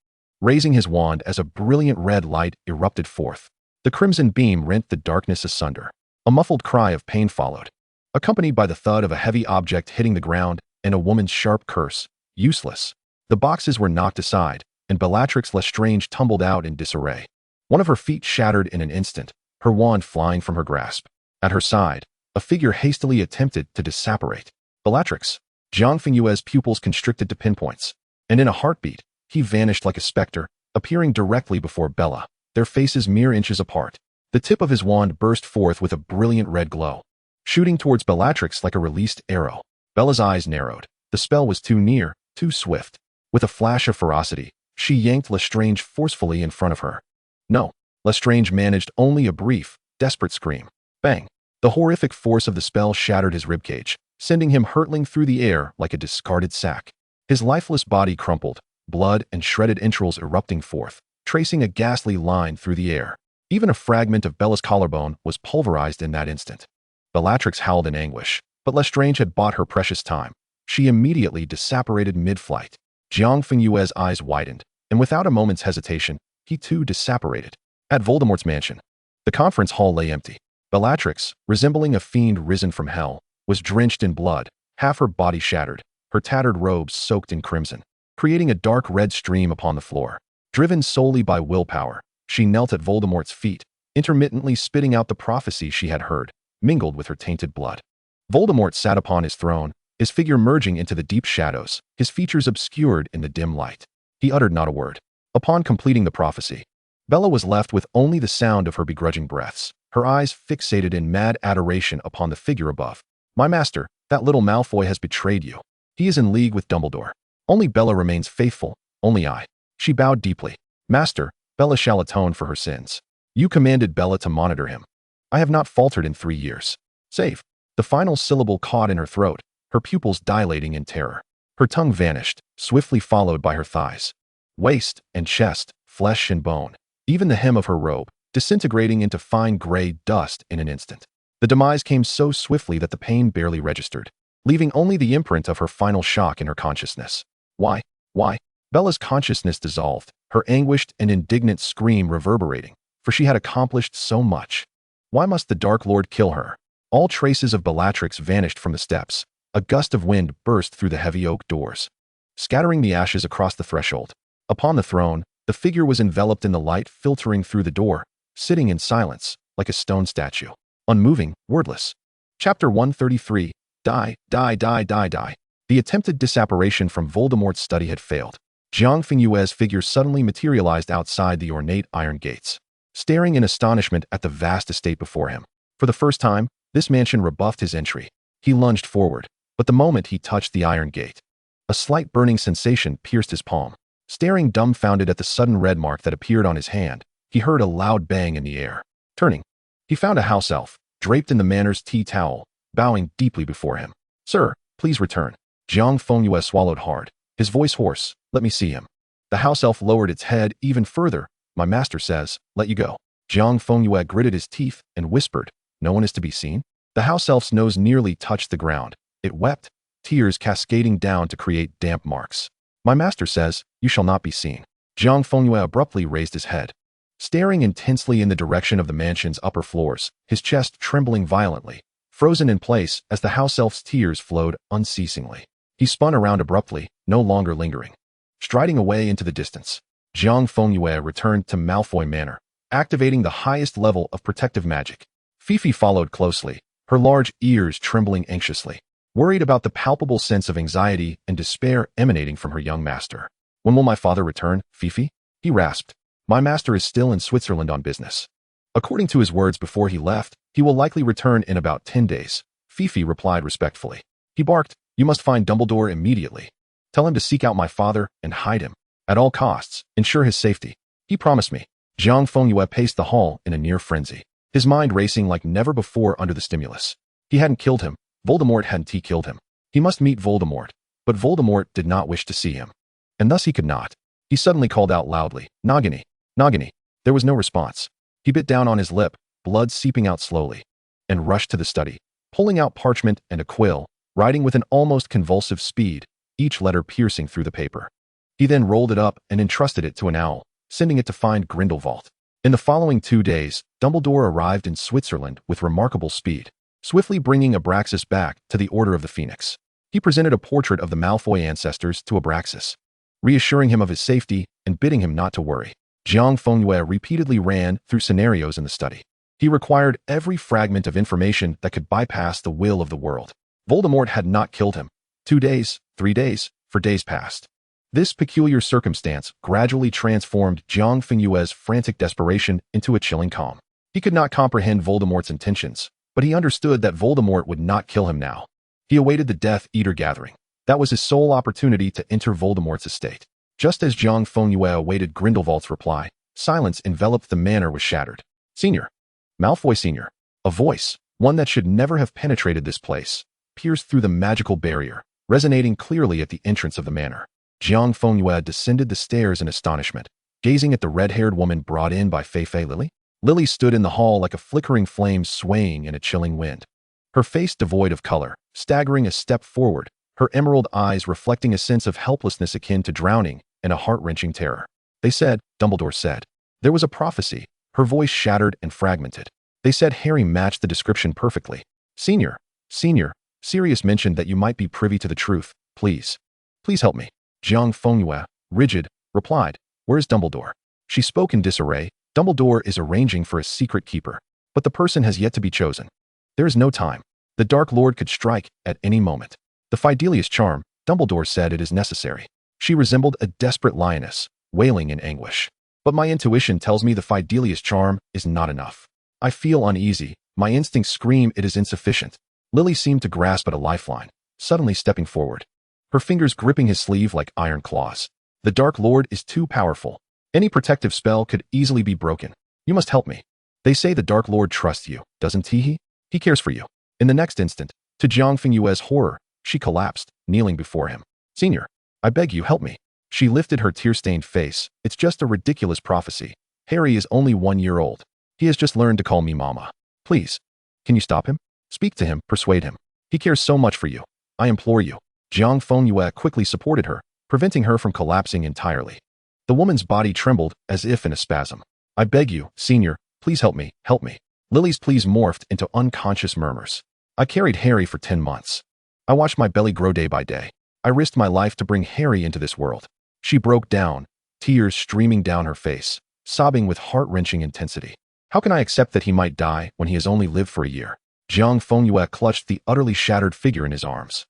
raising his wand as a brilliant red light erupted forth. The crimson beam rent the darkness asunder. A muffled cry of pain followed, accompanied by the thud of a heavy object hitting the ground and a woman's sharp curse, "Useless." The boxes were knocked aside, and Bellatrix Lestrange tumbled out in disarray. One of her feet shattered in an instant, her wand flying from her grasp. At her side, a figure hastily attempted to disapparate. Bellatrix. Jiang Fengyue's pupils constricted to pinpoints, and in a heartbeat, he vanished like a specter, appearing directly before Bella, their faces mere inches apart. The tip of his wand burst forth with a brilliant red glow, shooting towards Bellatrix like a released arrow. Bella's eyes narrowed. The spell was too near, too swift. With a flash of ferocity, she yanked Lestrange forcefully in front of her. No, Lestrange managed only a brief, desperate scream. Bang! The horrific force of the spell shattered his ribcage, sending him hurtling through the air like a discarded sack. His lifeless body crumpled, blood and shredded entrails erupting forth, tracing a ghastly line through the air. Even a fragment of Bella's collarbone was pulverized in that instant. Bellatrix howled in anguish, but Lestrange had bought her precious time. She immediately disapparated mid-flight. Jiang Fengyue's eyes widened, and without a moment's hesitation, he too disapparated. At Voldemort's mansion, the conference hall lay empty. Bellatrix, resembling a fiend risen from hell, was drenched in blood, half her body shattered, her tattered robes soaked in crimson, creating a dark red stream upon the floor. Driven solely by willpower, she knelt at Voldemort's feet, intermittently spitting out the prophecy she had heard, mingled with her tainted blood. Voldemort sat upon his throne, his figure merging into the deep shadows, his features obscured in the dim light. He uttered not a word. Upon completing the prophecy, Bella was left with only the sound of her begrudging breaths, her eyes fixated in mad adoration upon the figure above. My master, that little Malfoy has betrayed you. He is in league with Dumbledore. Only Bella remains faithful, only I. She bowed deeply. Master, Bella shall atone for her sins. You commanded Bella to monitor him. I have not faltered in 3 years. Save. The final syllable caught in her throat, her pupils dilating in terror. Her tongue vanished, swiftly followed by her thighs, waist and chest, flesh and bone, even the hem of her robe, disintegrating into fine gray dust in an instant. The demise came so swiftly that the pain barely registered, leaving only the imprint of her final shock in her consciousness. Why? Bella's consciousness dissolved, her anguished and indignant scream reverberating, for she had accomplished so much. Why must the Dark Lord kill her? All traces of Bellatrix vanished from the steps. A gust of wind burst through the heavy oak doors, scattering the ashes across the threshold. Upon the throne, the figure was enveloped in the light filtering through the door, sitting in silence, like a stone statue, unmoving, wordless. Chapter 133, Die. The attempted disapparation from Voldemort's study had failed. Jiang Fengyue's figure suddenly materialized outside the ornate iron gates, staring in astonishment at the vast estate before him. For the first time, this mansion rebuffed his entry. He lunged forward, but the moment he touched the iron gate, a slight burning sensation pierced his palm. Staring dumbfounded at the sudden red mark that appeared on his hand, he heard a loud bang in the air. Turning, he found a house elf, draped in the manor's tea towel, bowing deeply before him. Sir, please return. Jiang Fengyue swallowed hard, his voice hoarse. Let me see him. The house elf lowered its head even further. My master says, let you go. Jiang Fengyue gritted his teeth and whispered, no one is to be seen? The house elf's nose nearly touched the ground. It wept, tears cascading down to create damp marks. My master says, you shall not be seen. Jiang Fengyue abruptly raised his head, staring intensely in the direction of the mansion's upper floors, his chest trembling violently, frozen in place as the house elf's tears flowed unceasingly. He spun around abruptly, no longer lingering. Striding away into the distance, Jiang Fengyue returned to Malfoy Manor, activating the highest level of protective magic. Fifi followed closely, her large ears trembling anxiously. worried about the palpable sense of anxiety and despair emanating from her young master. "When will my father return, Fifi?" he rasped. "My master is still in Switzerland on business." According to his words before he left, he will likely return in about 10 days, Fifi replied respectfully. He barked, "You must find Dumbledore immediately. Tell him to seek out my father and hide him. At all costs, ensure his safety. He promised me." Jiang Fengyue paced the hall in a near frenzy, his mind racing like never before under the stimulus. He hadn't killed him. Voldemort hadn't killed him. He must meet Voldemort, but Voldemort did not wish to see him. And thus he could not. He suddenly called out loudly, "Nagini! Nagini!" There was no response. He bit down on his lip, blood seeping out slowly, and rushed to the study, pulling out parchment and a quill, writing with an almost convulsive speed, each letter piercing through the paper. He then rolled it up and entrusted it to an owl, sending it to find Grindelwald. In the following 2 days, Dumbledore arrived in Switzerland with remarkable speed, swiftly bringing Abraxas back to the Order of the Phoenix. He presented a portrait of the Malfoy ancestors to Abraxas, reassuring him of his safety and bidding him not to worry. Jiang Fengyue repeatedly ran through scenarios in the study. He required every fragment of information that could bypass the will of the world. Voldemort had not killed him. 2 days, 3 days, 4 days passed. This peculiar circumstance gradually transformed Jiang Fengyue's frantic desperation into a chilling calm. He could not comprehend Voldemort's intentions, but he understood that Voldemort would not kill him now. He awaited the Death Eater gathering. That was his sole opportunity to enter Voldemort's estate. Just as Jiang Fengyue awaited Grindelwald's reply, silence enveloped the manor was shattered. "Senior! Malfoy Senior!" A voice, one that should never have penetrated this place, pierced through the magical barrier, resonating clearly at the entrance of the manor. Jiang Fengyue descended the stairs in astonishment, gazing at the red-haired woman brought in by Fei Lily. Lily stood in the hall like a flickering flame swaying in a chilling wind. Her face devoid of color, staggering a step forward, her emerald eyes reflecting a sense of helplessness akin to drowning and a heart-wrenching terror. "They said," Dumbledore said. There was a prophecy, her voice shattered and fragmented. "They said Harry matched the description perfectly. Senior, Sirius mentioned that you might be privy to the truth. Please help me." Jiang Fengyue, rigid, replied, "Where is Dumbledore?" She spoke in disarray. "Dumbledore is arranging for a secret keeper, but the person has yet to be chosen. There is no time. The Dark Lord could strike at any moment. The Fidelius charm," Dumbledore said, "it is necessary." She resembled a desperate lioness, wailing in anguish. "But my intuition tells me the Fidelius charm is not enough. I feel uneasy. My instincts scream it is insufficient." Lily seemed to grasp at a lifeline, suddenly stepping forward, her fingers gripping his sleeve like iron claws. "The Dark Lord is too powerful. Any protective spell could easily be broken. You must help me. They say the Dark Lord trusts you, doesn't he? He cares for you." In the next instant, to Jiang Fengyue's horror, she collapsed, kneeling before him. "Senior, I beg you, help me." She lifted her tear-stained face. "It's just a ridiculous prophecy. Harry is only 1 year old. He has just learned to call me Mama. Please, can you stop him? Speak to him, persuade him. He cares so much for you. I implore you." Jiang Fengyue quickly supported her, preventing her from collapsing entirely. The woman's body trembled as if in a spasm. "I beg you, Senior, please help me, help me." Lily's pleas morphed into unconscious murmurs. "I carried Harry for 10 months. I watched my belly grow day by day. I risked my life to bring Harry into this world." She broke down, tears streaming down her face, sobbing with heart-wrenching intensity. "How can I accept that he might die when he has only lived for a year?" Jiang Fengyue clutched the utterly shattered figure in his arms.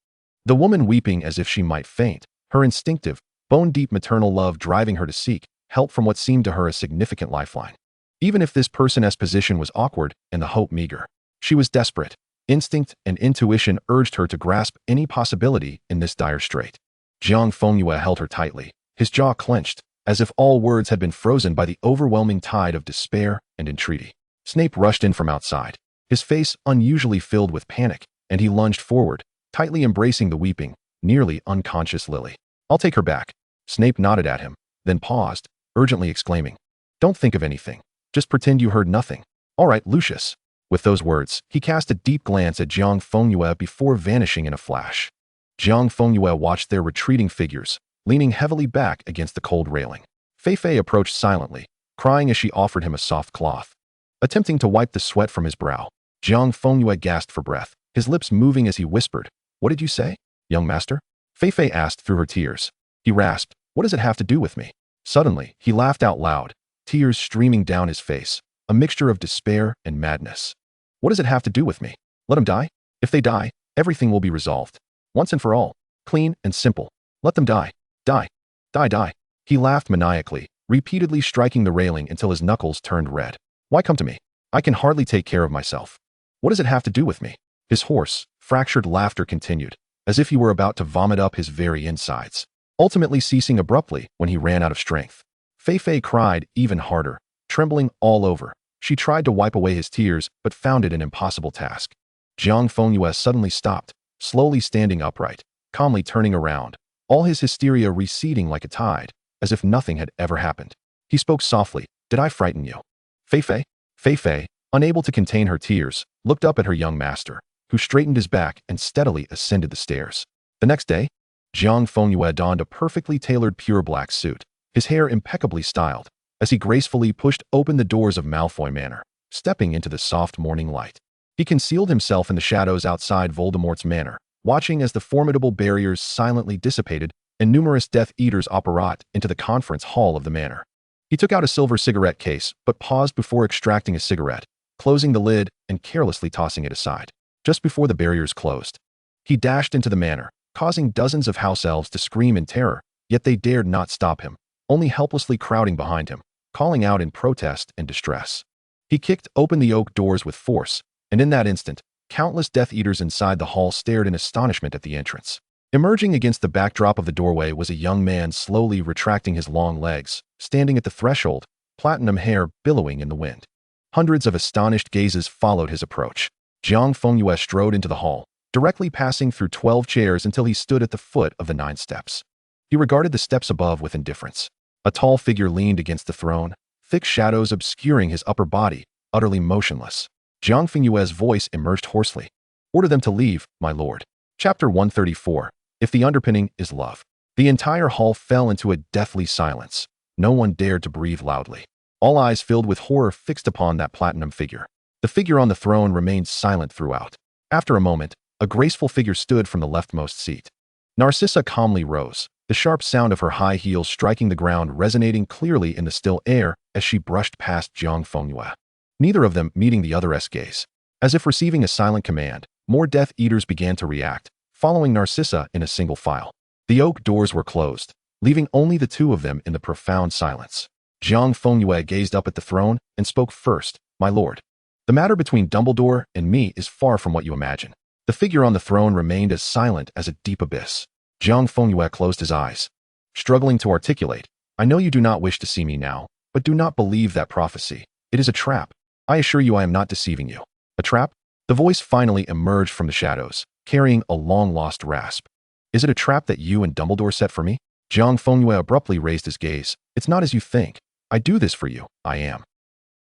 The woman weeping as if she might faint, her instinctive, bone-deep maternal love driving her to seek help from what seemed to her a significant lifeline. Even if this person's position was awkward and the hope meager, she was desperate. Instinct and intuition urged her to grasp any possibility in this dire strait. Jiang Fengyue held her tightly, his jaw clenched, as if all words had been frozen by the overwhelming tide of despair and entreaty. Snape rushed in from outside, his face unusually filled with panic, and he lunged forward, tightly embracing the weeping, nearly unconscious Lily. "I'll take her back." Snape nodded at him, then paused, urgently exclaiming, "Don't think of anything. Just pretend you heard nothing. All right, Lucius." With those words, he cast a deep glance at Jiang Fengyue before vanishing in a flash. Jiang Fengyue watched their retreating figures, leaning heavily back against the cold railing. Fei approached silently, crying as she offered him a soft cloth. Attempting to wipe the sweat from his brow, Jiang Fengyue gasped for breath, his lips moving as he whispered, "What did you say, young master?" Fei asked through her tears. He rasped, "What does it have to do with me?" Suddenly, he laughed out loud, tears streaming down his face, a mixture of despair and madness. "What does it have to do with me? Let them die. If they die, Everything will be resolved. Once and for all. Clean and simple. Let them die. Die. Die, die. He laughed maniacally, repeatedly striking the railing until his knuckles turned red. Why come to me? I can hardly take care of myself. What does it have to do with me? His hoarse, fractured laughter continued, as if he were about to vomit up his very insides, ultimately ceasing abruptly when he ran out of strength. Fei cried even harder, trembling all over. She tried to wipe away his tears, but found it an impossible task. Jiang Fengyue suddenly stopped, slowly standing upright, calmly turning around, all his hysteria receding like a tide, as if nothing had ever happened. He spoke softly. Did I frighten you? Fei, unable to contain her tears, looked up at her young master, who straightened his back and steadily ascended the stairs. The next day, Jiang Fengyue donned a perfectly tailored pure black suit, his hair impeccably styled, as he gracefully pushed open the doors of Malfoy Manor, stepping into the soft morning light. He concealed himself in the shadows outside Voldemort's manor, watching as the formidable barriers silently dissipated and numerous Death Eaters apparat into the conference hall of the manor. He took out a silver cigarette case, but paused before extracting a cigarette, closing the lid and carelessly tossing it aside. Just before the barriers closed, he dashed into the manor, causing dozens of house elves to scream in terror, yet they dared not stop him, only helplessly crowding behind him, calling out in protest and distress. He kicked open the oak doors with force, and in that instant, countless Death Eaters inside the hall stared in astonishment at the entrance. Emerging against the backdrop of the doorway was a young man slowly retracting his long legs, standing at the threshold, platinum hair billowing in the wind. Hundreds of astonished gazes followed his approach. Jiang Fengyue strode into the hall, directly passing through 12 chairs until he stood at the foot of the 9 steps. He regarded the steps above with indifference. A tall figure leaned against the throne, thick shadows obscuring his upper body, utterly motionless. Jiang Fengyue's voice emerged hoarsely. Order them to leave, my lord. Chapter 134. If the underpinning is love. The entire hall fell into a deathly silence. No one dared to breathe loudly. All eyes filled with horror fixed upon that platinum figure. The figure on the throne remained silent throughout. After a moment, a graceful figure stood from the leftmost seat. Narcissa calmly rose, the sharp sound of her high heels striking the ground resonating clearly in the still air as she brushed past Jiang Fengyue. Neither of them meeting the other's gaze. As if receiving a silent command, more Death Eaters began to react, following Narcissa in a single file. The oak doors were closed, leaving only the two of them in the profound silence. Jiang Fengyue gazed up at the throne and spoke first. My lord, the matter between Dumbledore and me is far from what you imagine. The figure on the throne remained as silent as a deep abyss. Jiang Fengyue closed his eyes, struggling to articulate. I know you do not wish to see me now, but do not believe that prophecy. It is a trap. I assure you I am not deceiving you. A trap? The voice finally emerged from the shadows, carrying a long-lost rasp. Is it a trap that you and Dumbledore set for me? Jiang Fengyue abruptly raised his gaze. It's not as you think. I do this for you. I am.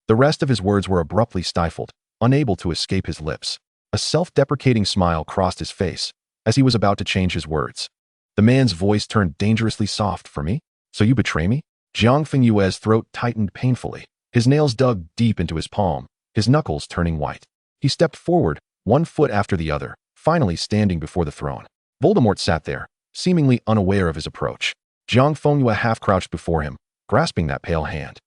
The rest of his words were abruptly stifled, unable to escape his lips. A self-deprecating smile crossed his face as he was about to change his words. The man's voice turned dangerously soft. For me? So you betray me? Jiang Fengyue's throat tightened painfully. His nails dug deep into his palm, his knuckles turning white. He stepped forward, one foot after the other, finally standing before the throne. Voldemort sat there, seemingly unaware of his approach. Jiang Fengyue half-crouched before him, grasping that pale hand,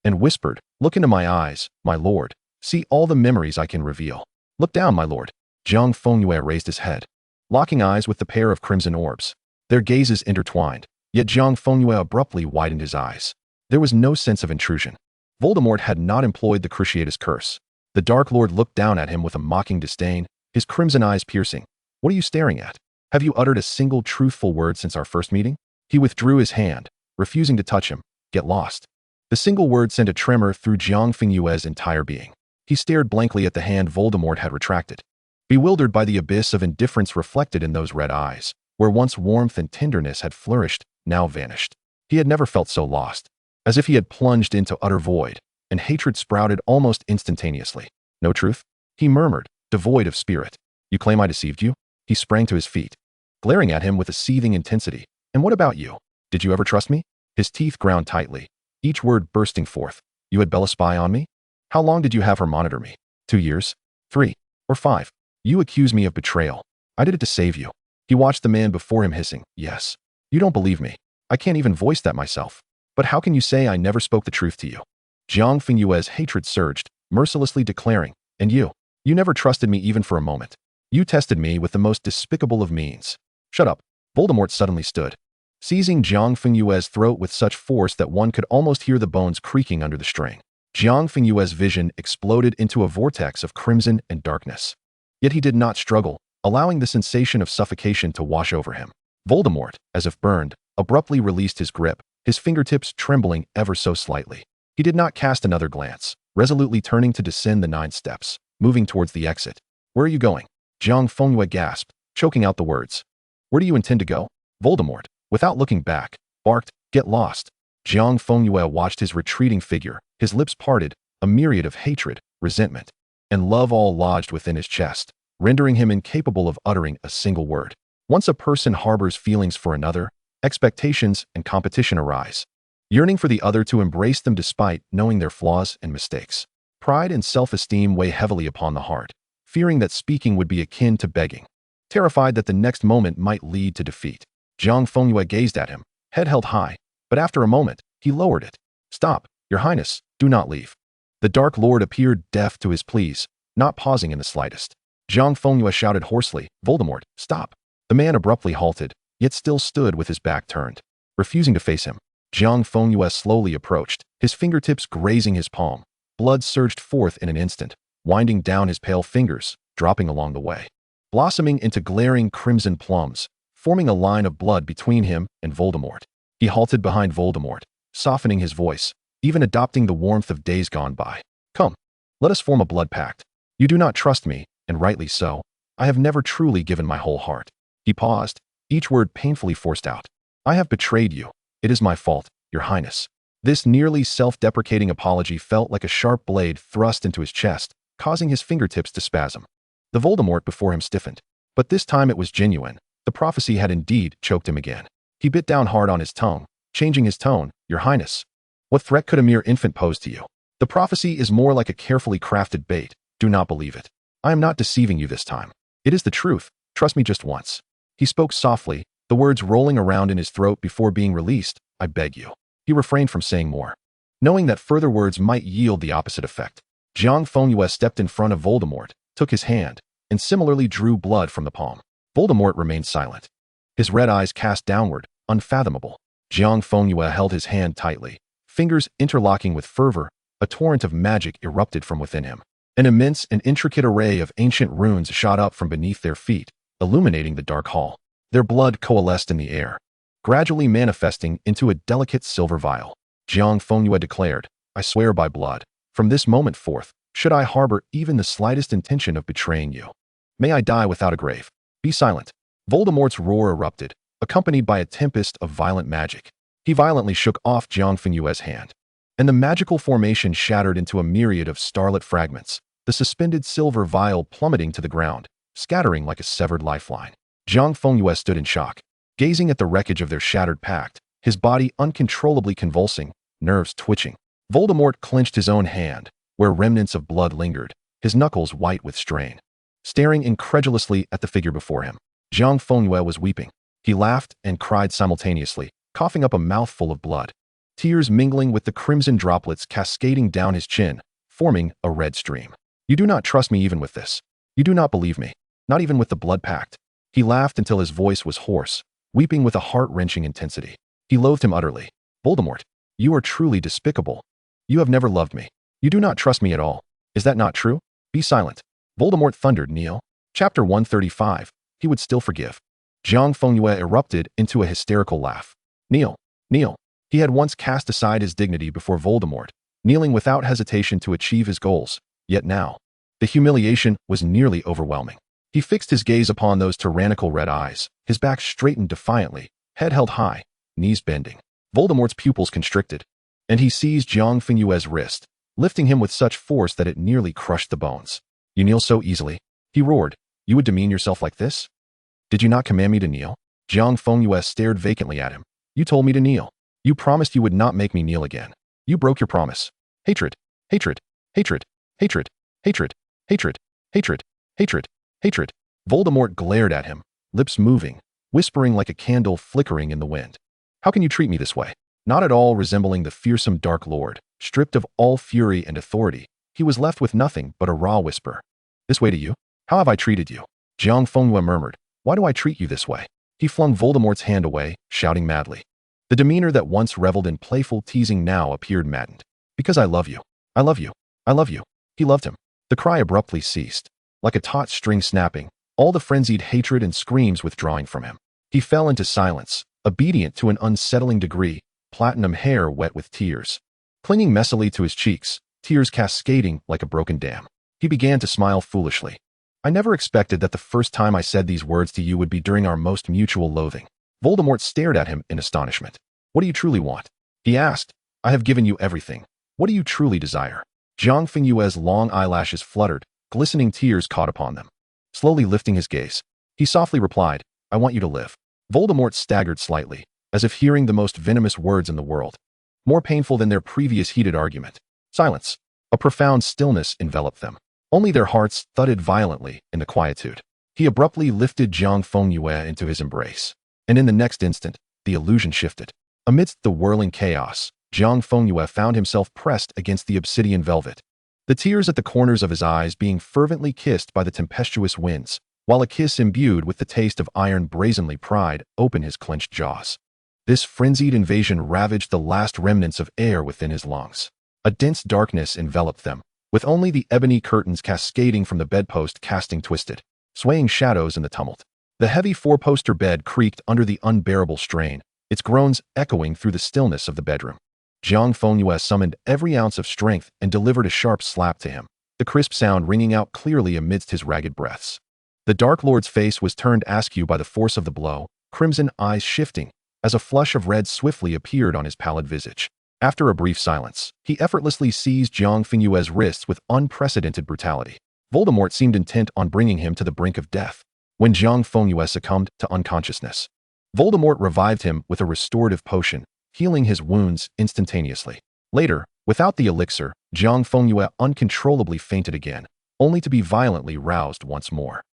and whispered, Look into my eyes, my lord. See all the memories I can reveal. Look down, my lord. Jiang Fengyue raised his head, locking eyes with the pair of crimson orbs. Their gazes intertwined, yet Jiang Fengyue abruptly widened his eyes. There was no sense of intrusion. Voldemort had not employed the Cruciatus curse. The Dark Lord looked down at him with a mocking disdain, his crimson eyes piercing. What are you staring at? Have you uttered a single truthful word since our first meeting? He withdrew his hand, refusing to touch him. Get lost. The single word sent a tremor through Jiang Fengyue's entire being. He stared blankly at the hand Voldemort had retracted, bewildered by the abyss of indifference reflected in those red eyes, where once warmth and tenderness had flourished, now vanished. He had never felt so lost, as if he had plunged into utter void, and hatred sprouted almost instantaneously. No truth? He murmured, devoid of spirit. You claim I deceived you? He sprang to his feet, glaring at him with a seething intensity. And what about you? Did you ever trust me? His teeth ground tightly, each word bursting forth. You had Bella spy on me? How long did you have her monitor me? 2 years? 3? Or 5? You accuse me of betrayal. I did it to save you. He watched the man before him hissing. Yes. You don't believe me. I can't even voice that myself. But how can you say I never spoke the truth to you? Jiang Fengyue's hatred surged, mercilessly declaring, And you never trusted me even for a moment. You tested me with the most despicable of means. Shut up. Voldemort suddenly stood, seizing Jiang Fengyue's throat with such force that one could almost hear the bones creaking under the string. Jiang Fengyue's vision exploded into a vortex of crimson and darkness. Yet he did not struggle, allowing the sensation of suffocation to wash over him. Voldemort, as if burned, abruptly released his grip, his fingertips trembling ever so slightly. He did not cast another glance, resolutely turning to descend the 9 steps, moving towards the exit. Where are you going? Jiang Fengyue gasped, choking out the words. Where do you intend to go? Voldemort, without looking back, barked, Get lost. Jiang Fengyue watched his retreating figure, his lips parted, a myriad of hatred, resentment, and love all lodged within his chest, rendering him incapable of uttering a single word. Once a person harbors feelings for another, expectations and competition arise, yearning for the other to embrace them despite knowing their flaws and mistakes. Pride and self-esteem weigh heavily upon the heart, fearing that speaking would be akin to begging. Terrified that the next moment might lead to defeat, Jiang Fengyue gazed at him, head held high, but after a moment, he lowered it. Stop, Your Highness, do not leave. The Dark Lord appeared deaf to his pleas, not pausing in the slightest. Jiang Fengyue shouted hoarsely, Voldemort, stop. The man abruptly halted, yet still stood with his back turned, refusing to face him. Jiang Fengyue slowly approached, his fingertips grazing his palm. Blood surged forth in an instant, winding down his pale fingers, dropping along the way, blossoming into glaring crimson plums, forming a line of blood between him and Voldemort. He halted behind Voldemort, softening his voice, even adopting the warmth of days gone by. Come, let us form a blood pact. You do not trust me, and rightly so. I have never truly given my whole heart. He paused, each word painfully forced out. I have betrayed you. It is my fault, Your Highness. This nearly self-deprecating apology felt like a sharp blade thrust into his chest, causing his fingertips to spasm. The Voldemort before him stiffened. But this time it was genuine. The prophecy had indeed choked him again. He bit down hard on his tongue, changing his tone. Your Highness, what threat could a mere infant pose to you? The prophecy is more like a carefully crafted bait. Do not believe it. I am not deceiving you this time. It is the truth. Trust me just once. He spoke softly, the words rolling around in his throat before being released. I beg you. He refrained from saying more, knowing that further words might yield the opposite effect. Jiang Fengyue stepped in front of Voldemort, took his hand, and similarly drew blood from the palm. Voldemort remained silent, his red eyes cast downward, unfathomable. Jiang Fengyue held his hand tightly, fingers interlocking with fervor. A torrent of magic erupted from within him. An immense and intricate array of ancient runes shot up from beneath their feet, illuminating the dark hall. Their blood coalesced in the air, gradually manifesting into a delicate silver vial. Jiang Fengyue declared, I swear by blood, from this moment forth, should I harbor even the slightest intention of betraying you, may I die without a grave. Be silent. Voldemort's roar erupted, accompanied by a tempest of violent magic. He violently shook off Jiang Fengyue's hand, and the magical formation shattered into a myriad of starlit fragments, the suspended silver vial plummeting to the ground, scattering like a severed lifeline. Jiang Fengyue stood in shock, gazing at the wreckage of their shattered pact, his body uncontrollably convulsing, nerves twitching. Voldemort clenched his own hand, where remnants of blood lingered, his knuckles white with strain, staring incredulously at the figure before him. Jiang Fengyue was weeping. He laughed and cried simultaneously, coughing up a mouthful of blood, tears mingling with the crimson droplets cascading down his chin, forming a red stream. You do not trust me even with this. You do not believe me, not even with the blood pact. He laughed until his voice was hoarse, weeping with a heart-wrenching intensity. He loathed him utterly. Voldemort, you are truly despicable. You have never loved me. You do not trust me at all. Is that not true? Be silent. Voldemort thundered. Kneel. Chapter 135. He would still forgive. Jiang Fengyue erupted into a hysterical laugh. Kneel. Kneel. He had once cast aside his dignity before Voldemort, kneeling without hesitation to achieve his goals. Yet now, the humiliation was nearly overwhelming. He fixed his gaze upon those tyrannical red eyes, his back straightened defiantly, head held high, knees bending. Voldemort's pupils constricted, and he seized Jiang Fengyue's wrist, lifting him with such force that it nearly crushed the bones. You kneel so easily, he roared. You would demean yourself like this? Did you not command me to kneel? Jiang Fengyue stared vacantly at him. You told me to kneel. You promised you would not make me kneel again. You broke your promise. Hatred, hatred, hatred, hatred, hatred, hatred, hatred, hatred, hatred. Voldemort glared at him, lips moving, whispering like a candle flickering in the wind. How can you treat me this way? Not at all resembling the fearsome Dark Lord, stripped of all fury and authority, he was left with nothing but a raw whisper. This way to you? How have I treated you? Jiang Fengyue murmured, "Why do I treat you this way?" He flung Voldemort's hand away, shouting madly. The demeanor that once reveled in playful teasing now appeared maddened. "Because I love you. I love you. I love you." He loved him. The cry abruptly ceased. Like a taut string snapping, all the frenzied hatred and screams withdrawing from him. He fell into silence, obedient to an unsettling degree, platinum hair wet with tears. Clinging messily to his cheeks, tears cascading like a broken dam. He began to smile foolishly. "I never expected that the first time I said these words to you would be during our most mutual loathing." Voldemort stared at him in astonishment. "What do you truly want?" he asked. "I have given you everything. What do you truly desire?" Jiang Fengyue's long eyelashes fluttered, glistening tears caught upon them. Slowly lifting his gaze, he softly replied, "I want you to live." Voldemort staggered slightly, as if hearing the most venomous words in the world, more painful than their previous heated argument. Silence. A profound stillness enveloped them. Only their hearts thudded violently in the quietude. He abruptly lifted Jiang Fengyue into his embrace, and in the next instant, the illusion shifted. Amidst the whirling chaos, Jiang Fengyue found himself pressed against the obsidian velvet, the tears at the corners of his eyes being fervently kissed by the tempestuous winds, while a kiss imbued with the taste of iron brazenly pried open his clenched jaws. This frenzied invasion ravaged the last remnants of air within his lungs. A dense darkness enveloped them, with only the ebony curtains cascading from the bedpost casting twisted, swaying shadows in the tumult. The heavy four-poster bed creaked under the unbearable strain, its groans echoing through the stillness of the bedroom. Jiang Fengyue summoned every ounce of strength and delivered a sharp slap to him, the crisp sound ringing out clearly amidst his ragged breaths. The Dark Lord's face was turned askew by the force of the blow, crimson eyes shifting, as a flush of red swiftly appeared on his pallid visage. After a brief silence, he effortlessly seized Jiang Fengyue's wrists with unprecedented brutality. Voldemort seemed intent on bringing him to the brink of death. When Jiang Fengyue succumbed to unconsciousness, Voldemort revived him with a restorative potion, healing his wounds instantaneously. Later, without the elixir, Jiang Fengyue uncontrollably fainted again, only to be violently roused once more.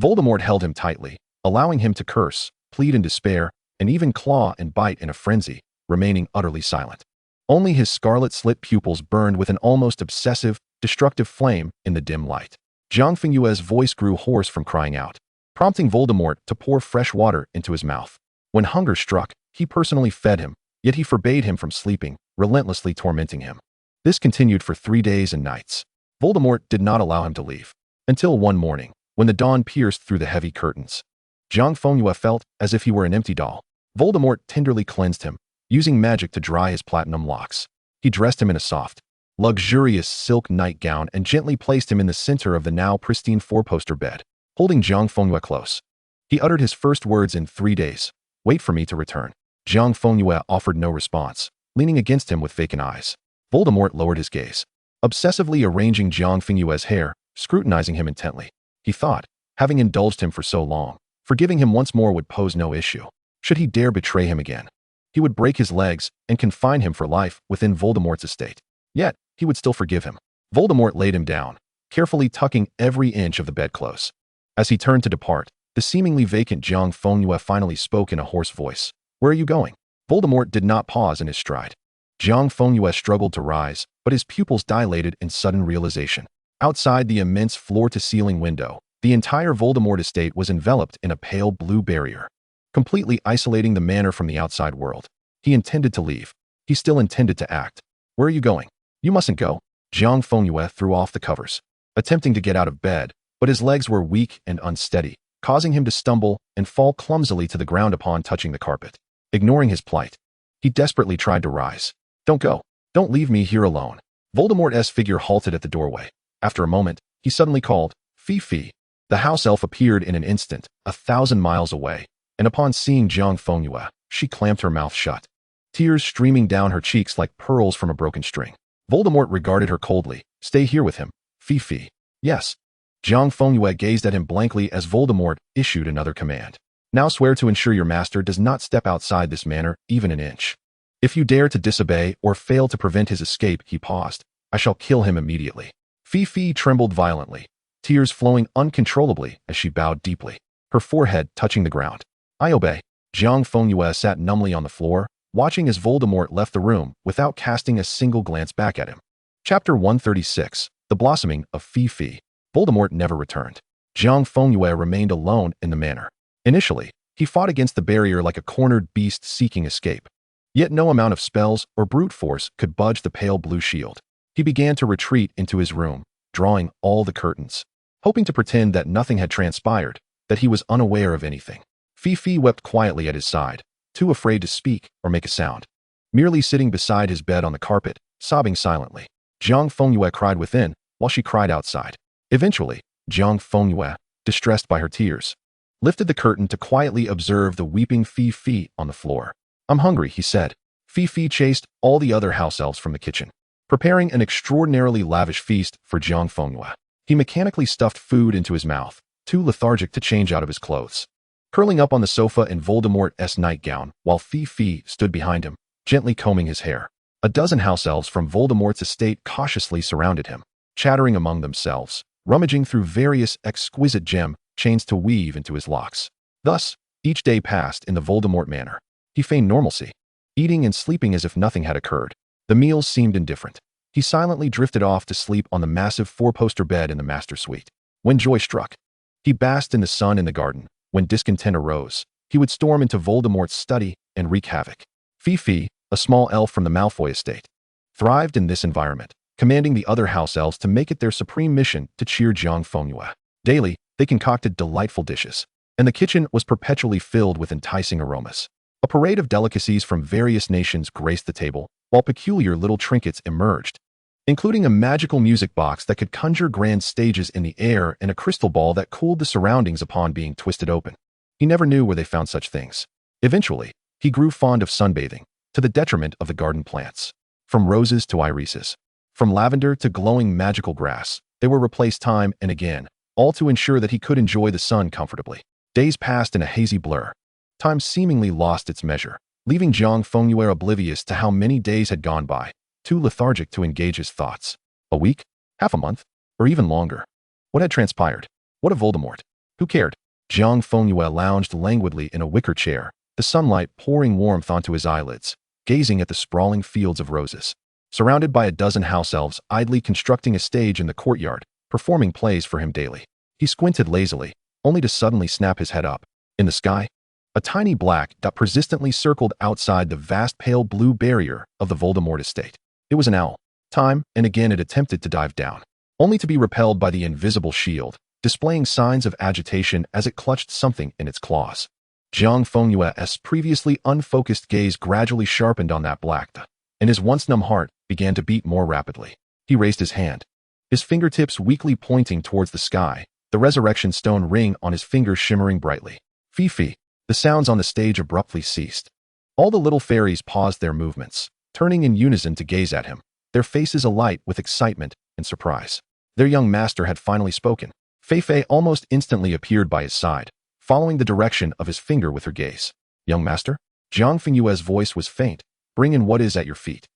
Voldemort held him tightly, allowing him to curse, plead in despair, and even claw and bite in a frenzy, remaining utterly silent. Only his scarlet-slit pupils burned with an almost obsessive, destructive flame in the dim light. Jiang Fengyue's voice grew hoarse from crying out, prompting Voldemort to pour fresh water into his mouth. When hunger struck, he personally fed him, yet he forbade him from sleeping, relentlessly tormenting him. This continued for 3 days and nights. Voldemort did not allow him to leave. Until one morning, when the dawn pierced through the heavy curtains, Jiang Fengyue felt as if he were an empty doll. Voldemort tenderly cleansed him, using magic to dry his platinum locks. He dressed him in a soft, luxurious silk nightgown and gently placed him in the center of the now pristine four-poster bed, holding Jiang Fengyue close. He uttered his first words in 3 days. "Wait for me to return." Jiang Fengyue offered no response, leaning against him with vacant eyes. Voldemort lowered his gaze, obsessively arranging Jiang Fengyue's hair, scrutinizing him intently. He thought, having indulged him for so long, forgiving him once more would pose no issue. Should he dare betray him again, he would break his legs and confine him for life within Voldemort's estate. Yet, he would still forgive him. Voldemort laid him down, carefully tucking every inch of the bedclothes. As he turned to depart, the seemingly vacant Jiang Fengyue finally spoke in a hoarse voice. "Where are you going?" Voldemort did not pause in his stride. Jiang Fengyue struggled to rise, but his pupils dilated in sudden realization. Outside the immense floor-to-ceiling window, the entire Voldemort estate was enveloped in a pale blue barrier, completely isolating the manor from the outside world. He intended to leave. He still intended to act. "Where are you going?" "You mustn't go." Jiang Fengyue threw off the covers, attempting to get out of bed, but his legs were weak and unsteady, causing him to stumble and fall clumsily to the ground upon touching the carpet. Ignoring his plight, he desperately tried to rise. "Don't go. Don't leave me here alone." Voldemort's figure halted at the doorway. After a moment, he suddenly called, "Fi-Fi." The house elf appeared in an instant, 1,000 miles away, and upon seeing Jiang Fengyue, she clamped her mouth shut, tears streaming down her cheeks like pearls from a broken string. Voldemort regarded her coldly. "Stay here with him, Fi-Fi." "Yes." Jiang Fengyue gazed at him blankly as Voldemort issued another command. "Now swear to ensure your master does not step outside this manor even an inch. If you dare to disobey or fail to prevent his escape," he paused, "I shall kill him immediately." Fi-Fi trembled violently, tears flowing uncontrollably as she bowed deeply, her forehead touching the ground. "I obey." Jiang Fengyue sat numbly on the floor, watching as Voldemort left the room without casting a single glance back at him. Chapter 136, The Blossoming of Fi-Fi. Voldemort never returned. Jiang Fengyue remained alone in the manor. Initially, he fought against the barrier like a cornered beast seeking escape. Yet no amount of spells or brute force could budge the pale blue shield. He began to retreat into his room, drawing all the curtains, hoping to pretend that nothing had transpired, that he was unaware of anything. Fifi wept quietly at his side, too afraid to speak or make a sound. Merely sitting beside his bed on the carpet, sobbing silently. Jiang Fengyue cried within, while she cried outside. Eventually, Jiang Fengyue, distressed by her tears, lifted the curtain to quietly observe the weeping Fifi on the floor. "I'm hungry," he said. Fifi chased all the other house elves from the kitchen, preparing an extraordinarily lavish feast for Jiang Fengyue. He mechanically stuffed food into his mouth, too lethargic to change out of his clothes. Curling up on the sofa in Voldemort's nightgown, while Fifi stood behind him, gently combing his hair. A dozen house elves from Voldemort's estate cautiously surrounded him, chattering among themselves, rummaging through various exquisite gem chains to weave into his locks. Thus, each day passed in the Voldemort manor. He feigned normalcy, eating and sleeping as if nothing had occurred. The meals seemed indifferent. He silently drifted off to sleep on the massive four-poster bed in the master suite. When joy struck, he basked in the sun in the garden. When discontent arose, he would storm into Voldemort's study and wreak havoc. Fifi, a small elf from the Malfoy estate, thrived in this environment, commanding the other house elves to make it their supreme mission to cheer Jiang Fengyue. Daily, they concocted delightful dishes, and the kitchen was perpetually filled with enticing aromas. A parade of delicacies from various nations graced the table, while peculiar little trinkets emerged, including a magical music box that could conjure grand stages in the air and a crystal ball that cooled the surroundings upon being twisted open. He never knew where they found such things. Eventually, he grew fond of sunbathing, to the detriment of the garden plants. From roses to irises, from lavender to glowing magical grass, they were replaced time and again, all to ensure that he could enjoy the sun comfortably. Days passed in a hazy blur. Time seemingly lost its measure, leaving Jiang Fengyue oblivious to how many days had gone by, too lethargic to engage his thoughts. A week? Half a month? Or even longer? What had transpired? What of Voldemort? Who cared? Jiang Fengyue lounged languidly in a wicker chair, the sunlight pouring warmth onto his eyelids, gazing at the sprawling fields of roses. Surrounded by a dozen house elves idly constructing a stage in the courtyard, performing plays for him daily. He squinted lazily, only to suddenly snap his head up. In the sky, a tiny black dot persistently circled outside the vast pale blue barrier of the Voldemort estate. It was an owl. Time and again it attempted to dive down, only to be repelled by the invisible shield, displaying signs of agitation as it clutched something in its claws. Jiang Fengyue's previously unfocused gaze gradually sharpened on that black dot, and his once numb heart began to beat more rapidly. He raised his hand, his fingertips weakly pointing towards the sky, the resurrection stone ring on his fingers shimmering brightly. Fifi. The sounds on the stage abruptly ceased. All the little fairies paused their movements, turning in unison to gaze at him, their faces alight with excitement and surprise. Their young master had finally spoken. Feifei almost instantly appeared by his side, following the direction of his finger with her gaze. "Young master?" Jiang Fengyue's voice was faint. "Bring in what is at your feet."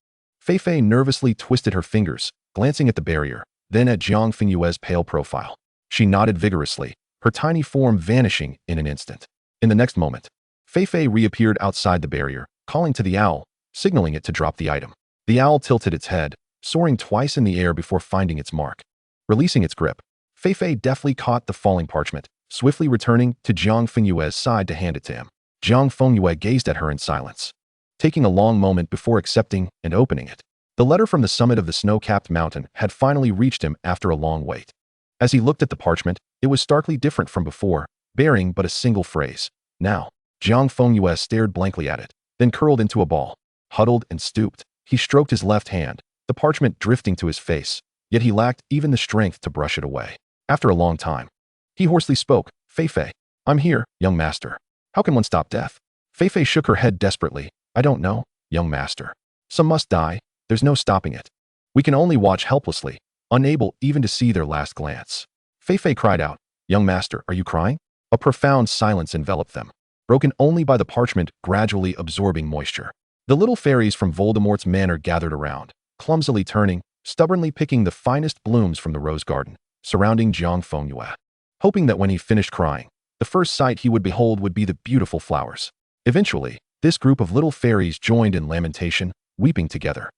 Feifei nervously twisted her fingers, glancing at the barrier, then at Jiang Fengyue's pale profile. She nodded vigorously, her tiny form vanishing in an instant. In the next moment, Feifei reappeared outside the barrier, calling to the owl, signaling it to drop the item. The owl tilted its head, soaring twice in the air before finding its mark. Releasing its grip, Feifei deftly caught the falling parchment, swiftly returning to Jiang Fengyue's side to hand it to him. Jiang Fengyue gazed at her in silence, taking a long moment before accepting and opening it. The letter from the summit of the snow-capped mountain had finally reached him after a long wait. As he looked at the parchment, it was starkly different from before, bearing but a single phrase. "Now." Jiang Fengyue stared blankly at it, then curled into a ball. Huddled and stooped, he stroked his left hand, the parchment drifting to his face, yet he lacked even the strength to brush it away. After a long time, he hoarsely spoke. "Feifei, I'm here, young master. How can one stop death?" Feifei shook her head desperately. "I don't know, young master. Some must die, there's no stopping it. We can only watch helplessly, unable even to see their last glance." Feifei cried out. "Young master, are you crying?" A profound silence enveloped them, broken only by the parchment gradually absorbing moisture. The little fairies from Voldemort's manor gathered around, clumsily turning, stubbornly picking the finest blooms from the rose garden, surrounding Jiang Fengyue, hoping that when he finished crying, the first sight he would behold would be the beautiful flowers. Eventually, this group of little fairies joined in lamentation, weeping together,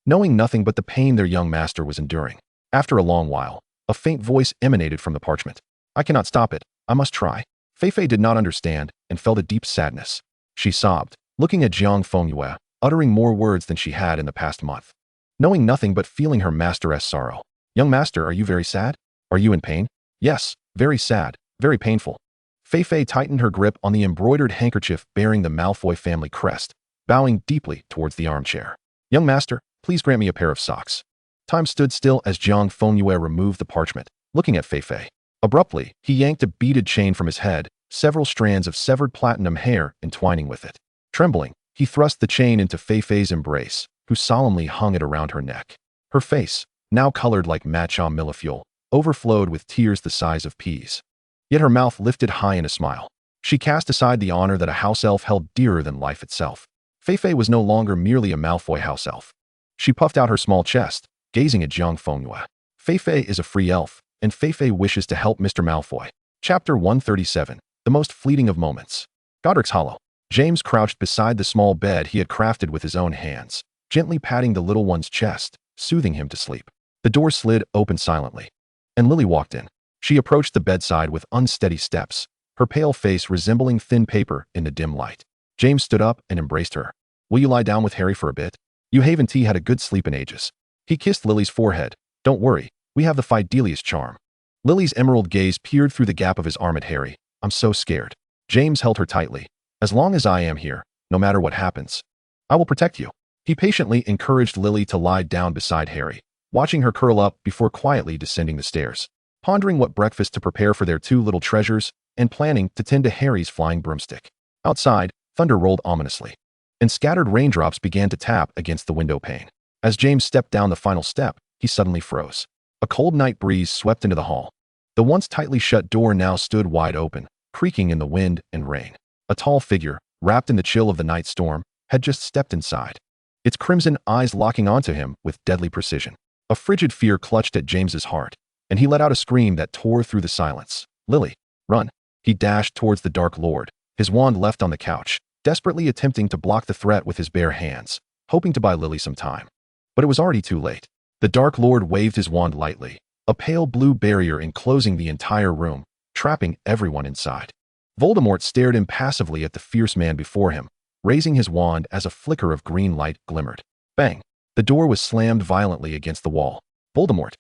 knowing nothing but the pain their young master was enduring. After a long while, a faint voice emanated from the parchment. I cannot stop it. I must try. Feifei did not understand and felt a deep sadness. She sobbed, looking at Jiang Fengyue, uttering more words than she had in the past month. Knowing nothing but feeling her master's sorrow. Young master, are you very sad? Are you in pain? Yes, very sad, very painful. Feifei tightened her grip on the embroidered handkerchief bearing the Malfoy family crest, bowing deeply towards the armchair. Young master, please grant me a pair of socks. Time stood still as Jiang Fengyue removed the parchment, looking at Feifei. Abruptly, he yanked a beaded chain from his head, several strands of severed platinum hair entwining with it. Trembling, he thrust the chain into Feifei's embrace, who solemnly hung it around her neck. Her face, now colored like matcha millefeuille, overflowed with tears the size of peas. Yet her mouth lifted high in a smile. She cast aside the honor that a house elf held dearer than life itself. Feifei was no longer merely a Malfoy house elf. She puffed out her small chest, gazing at Jiang Fengyue. Feifei is a free elf, and Feifei wishes to help Mr. Malfoy. Chapter 137, The Most Fleeting of Moments. Godric's Hollow. James crouched beside the small bed he had crafted with his own hands, gently patting the little one's chest, soothing him to sleep. The door slid open silently, and Lily walked in. She approached the bedside with unsteady steps, her pale face resembling thin paper in the dim light. James stood up and embraced her. Will you lie down with Harry for a bit? You haven't had a good sleep in ages. He kissed Lily's forehead. Don't worry, we have the Fidelius charm. Lily's emerald gaze peered through the gap of his arm at Harry. I'm so scared. James held her tightly. As long as I am here, no matter what happens, I will protect you. He patiently encouraged Lily to lie down beside Harry, watching her curl up before quietly descending the stairs, pondering what breakfast to prepare for their two little treasures, and planning to tend to Harry's flying broomstick. Outside, thunder rolled ominously, and scattered raindrops began to tap against the window pane. As James stepped down the final step, he suddenly froze. A cold night breeze swept into the hall. The once tightly shut door now stood wide open, creaking in the wind and rain. A tall figure, wrapped in the chill of the night storm, had just stepped inside, its crimson eyes locking onto him with deadly precision. A frigid fear clutched at James's heart, and he let out a scream that tore through the silence. Lily, run. He dashed towards the Dark Lord, his wand left on the couch, desperately attempting to block the threat with his bare hands, hoping to buy Lily some time. But it was already too late. The Dark Lord waved his wand lightly, a pale blue barrier enclosing the entire room, trapping everyone inside. Voldemort stared impassively at the fierce man before him, raising his wand as a flicker of green light glimmered. Bang! The door was slammed violently against the wall. Voldemort!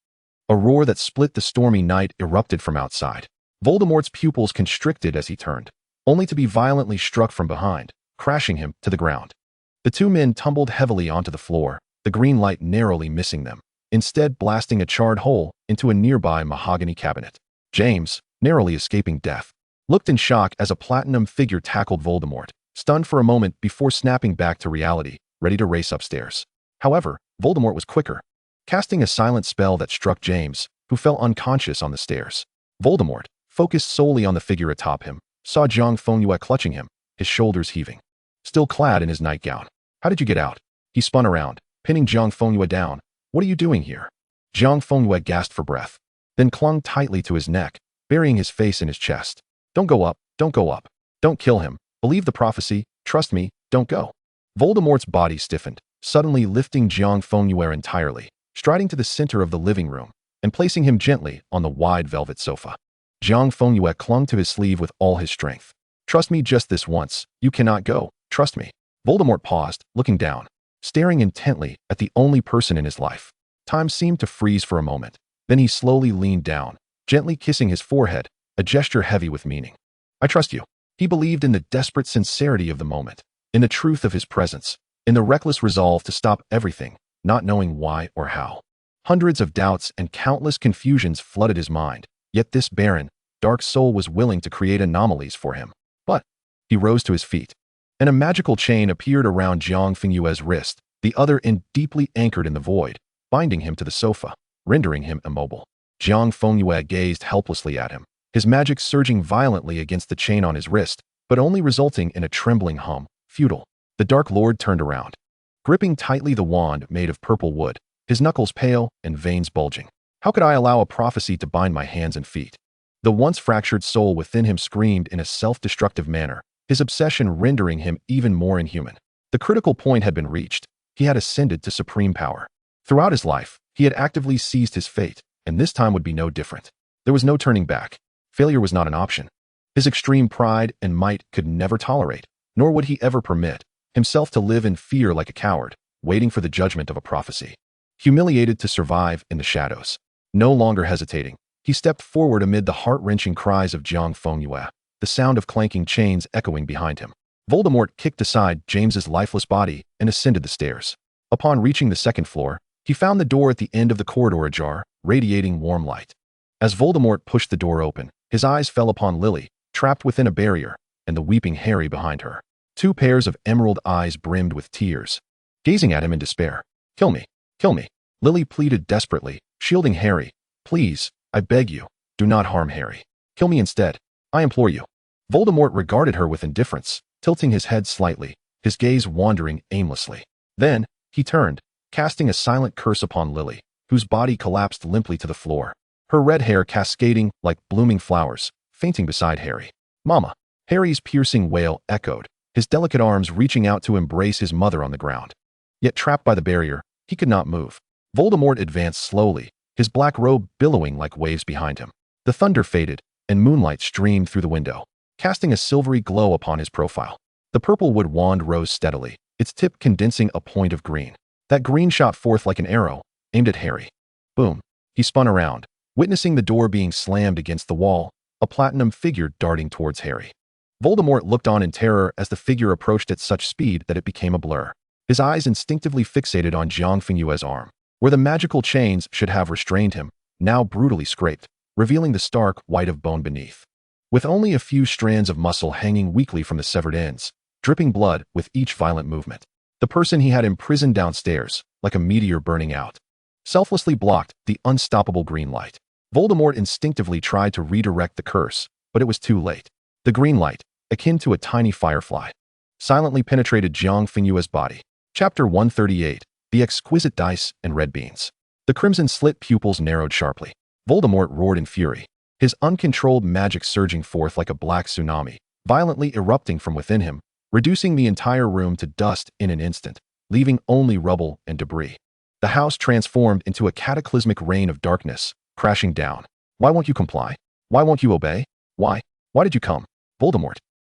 A roar that split the stormy night erupted from outside. Voldemort's pupils constricted as he turned, only to be violently struck from behind, crashing him to the ground. The two men tumbled heavily onto the floor, the green light narrowly missing them, instead blasting a charred hole into a nearby mahogany cabinet. James, narrowly escaping death, looked in shock as a platinum figure tackled Voldemort, stunned for a moment before snapping back to reality, ready to race upstairs. However, Voldemort was quicker, casting a silent spell that struck James, who fell unconscious on the stairs. Voldemort, focused solely on the figure atop him, saw Jiang Fengyue clutching him, his shoulders heaving. Still clad in his nightgown. How did you get out? He spun around, pinning Jiang Fengyue down. What are you doing here? Jiang Fengyue gasped for breath, then clung tightly to his neck, burying his face in his chest. Don't go up, don't go up. Don't kill him. Believe the prophecy, trust me, don't go. Voldemort's body stiffened, suddenly lifting Jiang Fengyue entirely, striding to the center of the living room, and placing him gently on the wide velvet sofa. Jiang Fengyue clung to his sleeve with all his strength. Trust me just this once, you cannot go, trust me. Voldemort paused, looking down, staring intently at the only person in his life. Time seemed to freeze for a moment. Then he slowly leaned down, gently kissing his forehead, a gesture heavy with meaning. I trust you. He believed in the desperate sincerity of the moment, in the truth of his presence, in the reckless resolve to stop everything, not knowing why or how. Hundreds of doubts and countless confusions flooded his mind, yet this barren, dark soul was willing to create anomalies for him. But he rose to his feet, and a magical chain appeared around Jiang Fengyue's wrist, the other end deeply anchored in the void, binding him to the sofa, rendering him immobile. Jiang Fengyue gazed helplessly at him, his magic surging violently against the chain on his wrist, but only resulting in a trembling hum, futile. The Dark Lord turned around, gripping tightly the wand made of purple wood, his knuckles pale and veins bulging. How could I allow a prophecy to bind my hands and feet? The once fractured soul within him screamed in a self-destructive manner, his obsession rendering him even more inhuman. The critical point had been reached. He had ascended to supreme power. Throughout his life, he had actively seized his fate, and this time would be no different. There was no turning back. Failure was not an option. His extreme pride and might could never tolerate, nor would he ever permit, himself to live in fear like a coward, waiting for the judgment of a prophecy. Humiliated to survive in the shadows. No longer hesitating, he stepped forward amid the heart-wrenching cries of Jiang Fengyue, the sound of clanking chains echoing behind him. Voldemort kicked aside James's lifeless body and ascended the stairs. Upon reaching the second floor, he found the door at the end of the corridor ajar, radiating warm light. As Voldemort pushed the door open, his eyes fell upon Lily, trapped within a barrier, and the weeping Harry behind her. Two pairs of emerald eyes brimmed with tears, gazing at him in despair. "Kill me, kill me," Lily pleaded desperately, shielding Harry. "Please, I beg you, do not harm Harry. Kill me instead, I implore you." Voldemort regarded her with indifference, tilting his head slightly, his gaze wandering aimlessly. Then, he turned, casting a silent curse upon Lily, whose body collapsed limply to the floor, her red hair cascading like blooming flowers, fainting beside Harry. "Mama!" Harry's piercing wail echoed, his delicate arms reaching out to embrace his mother on the ground. Yet trapped by the barrier, he could not move. Voldemort advanced slowly, his black robe billowing like waves behind him. The thunder faded, and moonlight streamed through the window, casting a silvery glow upon his profile. The purple wood wand rose steadily, its tip condensing a point of green. That green shot forth like an arrow, aimed at Harry. Boom! He spun around, witnessing the door being slammed against the wall, a platinum figure darting towards Harry. Voldemort looked on in terror as the figure approached at such speed that it became a blur. His eyes instinctively fixated on Jiang Fengyue's arm, where the magical chains should have restrained him, now brutally scraped, revealing the stark white of bone beneath. With only a few strands of muscle hanging weakly from the severed ends, dripping blood with each violent movement. The person he had imprisoned downstairs, like a meteor burning out, selflessly blocked the unstoppable green light. Voldemort instinctively tried to redirect the curse, but it was too late. The green light, akin to a tiny firefly, silently penetrated Jiang Fengyue's body. Chapter 138, The Exquisite Dice and Red Beans. The crimson-slit pupils narrowed sharply. Voldemort roared in fury, his uncontrolled magic surging forth like a black tsunami, violently erupting from within him, reducing the entire room to dust in an instant, leaving only rubble and debris. The house transformed into a cataclysmic rain of darkness, crashing down. "Why won't you comply? Why won't you obey? Why? Why did you come?" Voldemort,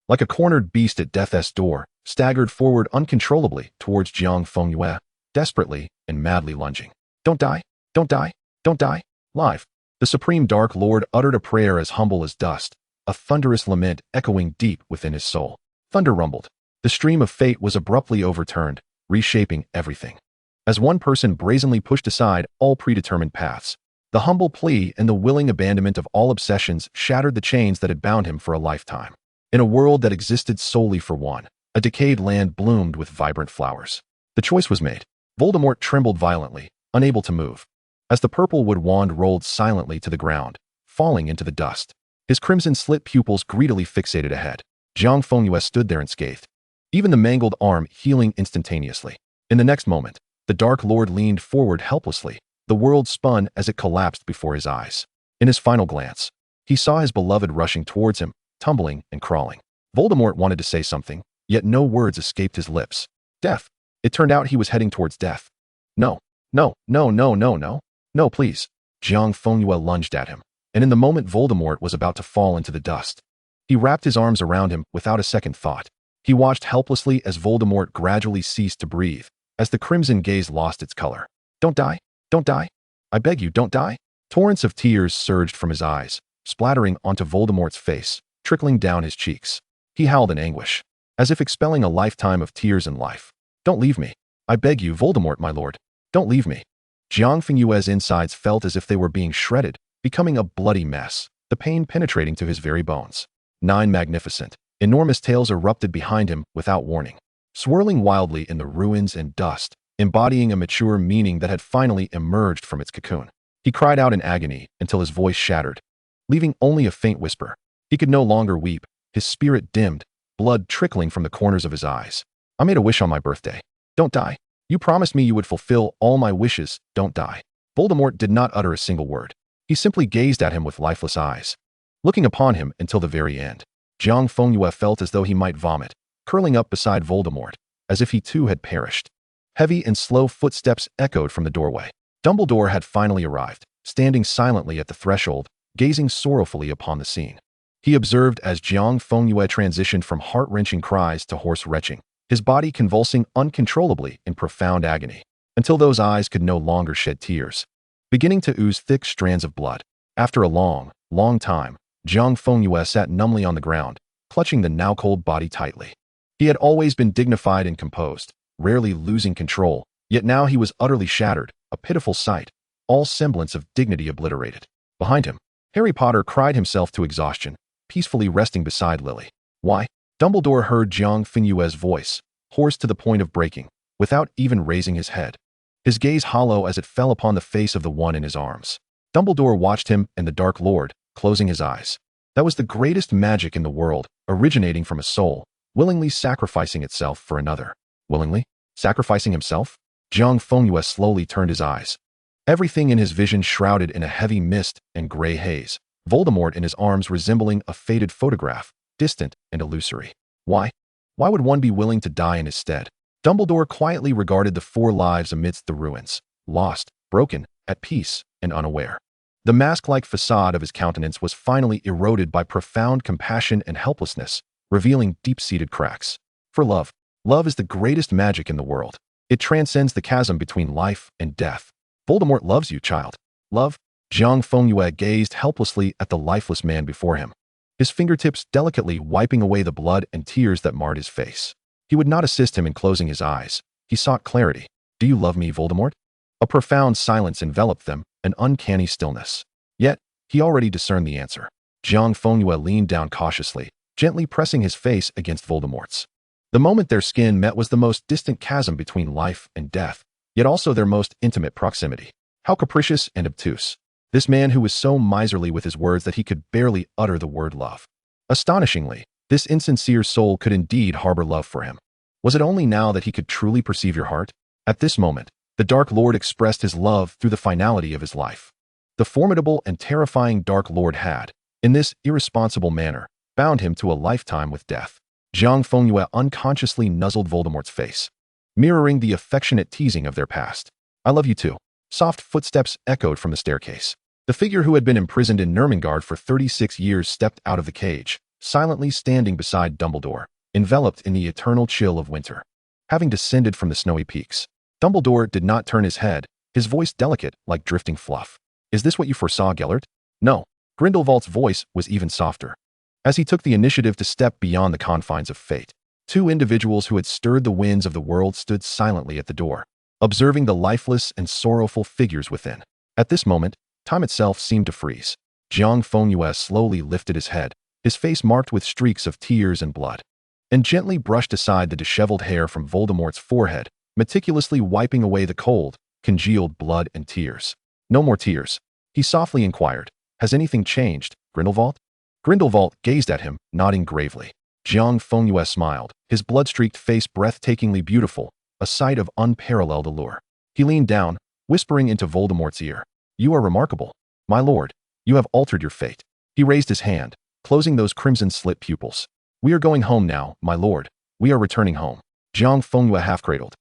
like a cornered beast at death's door, staggered forward uncontrollably towards Jiang Fengyue, desperately and madly lunging. "Don't die! Don't die! Don't die! Live!" The Supreme Dark Lord uttered a prayer as humble as dust, a thunderous lament echoing deep within his soul. Thunder rumbled. The stream of fate was abruptly overturned, reshaping everything. As one person brazenly pushed aside all predetermined paths, the humble plea and the willing abandonment of all obsessions shattered the chains that had bound him for a lifetime. In a world that existed solely for one, a decayed land bloomed with vibrant flowers. The choice was made. Voldemort trembled violently, unable to move, as the purple wood wand rolled silently to the ground, falling into the dust. His crimson-slit pupils greedily fixated ahead. Jiang Fengyue stood there unscathed, even the mangled arm healing instantaneously. In the next moment, the Dark Lord leaned forward helplessly, the world spun as it collapsed before his eyes. In his final glance, he saw his beloved rushing towards him, tumbling and crawling. Voldemort wanted to say something, yet no words escaped his lips. Death. It turned out he was heading towards death. No, no, no, no, no, no, no, please. Jiang Fengyue lunged at him, and in the moment Voldemort was about to fall into the dust, he wrapped his arms around him without a second thought. He watched helplessly as Voldemort gradually ceased to breathe, as the crimson gaze lost its color. "Don't die! Don't die! I beg you, don't die!" Torrents of tears surged from his eyes, splattering onto Voldemort's face, trickling down his cheeks. He howled in anguish, as if expelling a lifetime of tears and life. "Don't leave me! I beg you, Voldemort, my lord! Don't leave me!" Jiang Fengyue's insides felt as if they were being shredded, becoming a bloody mess, the pain penetrating to his very bones. 9 magnificent, enormous tails erupted behind him without warning, swirling wildly in the ruins and dust, embodying a mature meaning that had finally emerged from its cocoon. He cried out in agony until his voice shattered, leaving only a faint whisper. He could no longer weep, his spirit dimmed, blood trickling from the corners of his eyes. "I made a wish on my birthday. Don't die. You promised me you would fulfill all my wishes. Don't die." Voldemort did not utter a single word. He simply gazed at him with lifeless eyes, looking upon him until the very end. Jiang Fengyue felt as though he might vomit, curling up beside Voldemort, as if he too had perished. Heavy and slow footsteps echoed from the doorway. Dumbledore had finally arrived, standing silently at the threshold, gazing sorrowfully upon the scene. He observed as Jiang Fengyue transitioned from heart-wrenching cries to hoarse retching, his body convulsing uncontrollably in profound agony, until those eyes could no longer shed tears, beginning to ooze thick strands of blood. After a long, long time, Jiang Fengyue sat numbly on the ground, clutching the now-cold body tightly. He had always been dignified and composed, rarely losing control, yet now he was utterly shattered, a pitiful sight, all semblance of dignity obliterated. Behind him, Harry Potter cried himself to exhaustion, peacefully resting beside Lily. Why? Dumbledore heard Jiang Fengyue's voice, hoarse to the point of breaking, without even raising his head, his gaze hollow as it fell upon the face of the one in his arms. Dumbledore watched him and the Dark Lord, closing his eyes. That was the greatest magic in the world, originating from a soul, willingly sacrificing itself for another. Willingly? Sacrificing himself? Jiang Fengyue slowly turned his eyes. Everything in his vision shrouded in a heavy mist and gray haze, Voldemort in his arms resembling a faded photograph, distant and illusory. Why? Why would one be willing to die in his stead? Dumbledore quietly regarded the four lives amidst the ruins, lost, broken, at peace, and unaware. The mask-like facade of his countenance was finally eroded by profound compassion and helplessness, revealing deep-seated cracks. For love. Love is the greatest magic in the world. It transcends the chasm between life and death. Voldemort loves you, child. Love? Jiang Fengyue gazed helplessly at the lifeless man before him, his fingertips delicately wiping away the blood and tears that marred his face. He would not assist him in closing his eyes. He sought clarity. Do you love me, Voldemort? A profound silence enveloped them, an uncanny stillness. Yet, he already discerned the answer. Jiang Fengyue leaned down cautiously, gently pressing his face against Voldemort's. The moment their skin met was the most distant chasm between life and death, yet also their most intimate proximity. How capricious and obtuse. This man who was so miserly with his words that he could barely utter the word love. Astonishingly, this insincere soul could indeed harbor love for him. Was it only now that he could truly perceive your heart? At this moment, the Dark Lord expressed his love through the finality of his life. The formidable and terrifying Dark Lord had, in this irresponsible manner, bound him to a lifetime with death. Jiang Fengyue unconsciously nuzzled Voldemort's face, mirroring the affectionate teasing of their past. I love you too. Soft footsteps echoed from the staircase. The figure who had been imprisoned in Nurmengard for 36 years stepped out of the cage, silently standing beside Dumbledore, enveloped in the eternal chill of winter. Having descended from the snowy peaks, Dumbledore did not turn his head, his voice delicate like drifting fluff. Is this what you foresaw, Gellert? No. Grindelwald's voice was even softer. As he took the initiative to step beyond the confines of fate, two individuals who had stirred the winds of the world stood silently at the door, observing the lifeless and sorrowful figures within. At this moment, time itself seemed to freeze. Jiang Fengyue slowly lifted his head, his face marked with streaks of tears and blood, and gently brushed aside the disheveled hair from Voldemort's forehead, meticulously wiping away the cold, congealed blood and tears. No more tears. He softly inquired, has anything changed, Grindelwald? Grindelwald gazed at him, nodding gravely. Jiang Fengyue smiled, his blood-streaked face breathtakingly beautiful, a sight of unparalleled allure. He leaned down, whispering into Voldemort's ear. You are remarkable. My lord, you have altered your fate. He raised his hand, closing those crimson-slit pupils. We are going home now, my lord. We are returning home. Jiang Fengyue half-cradled,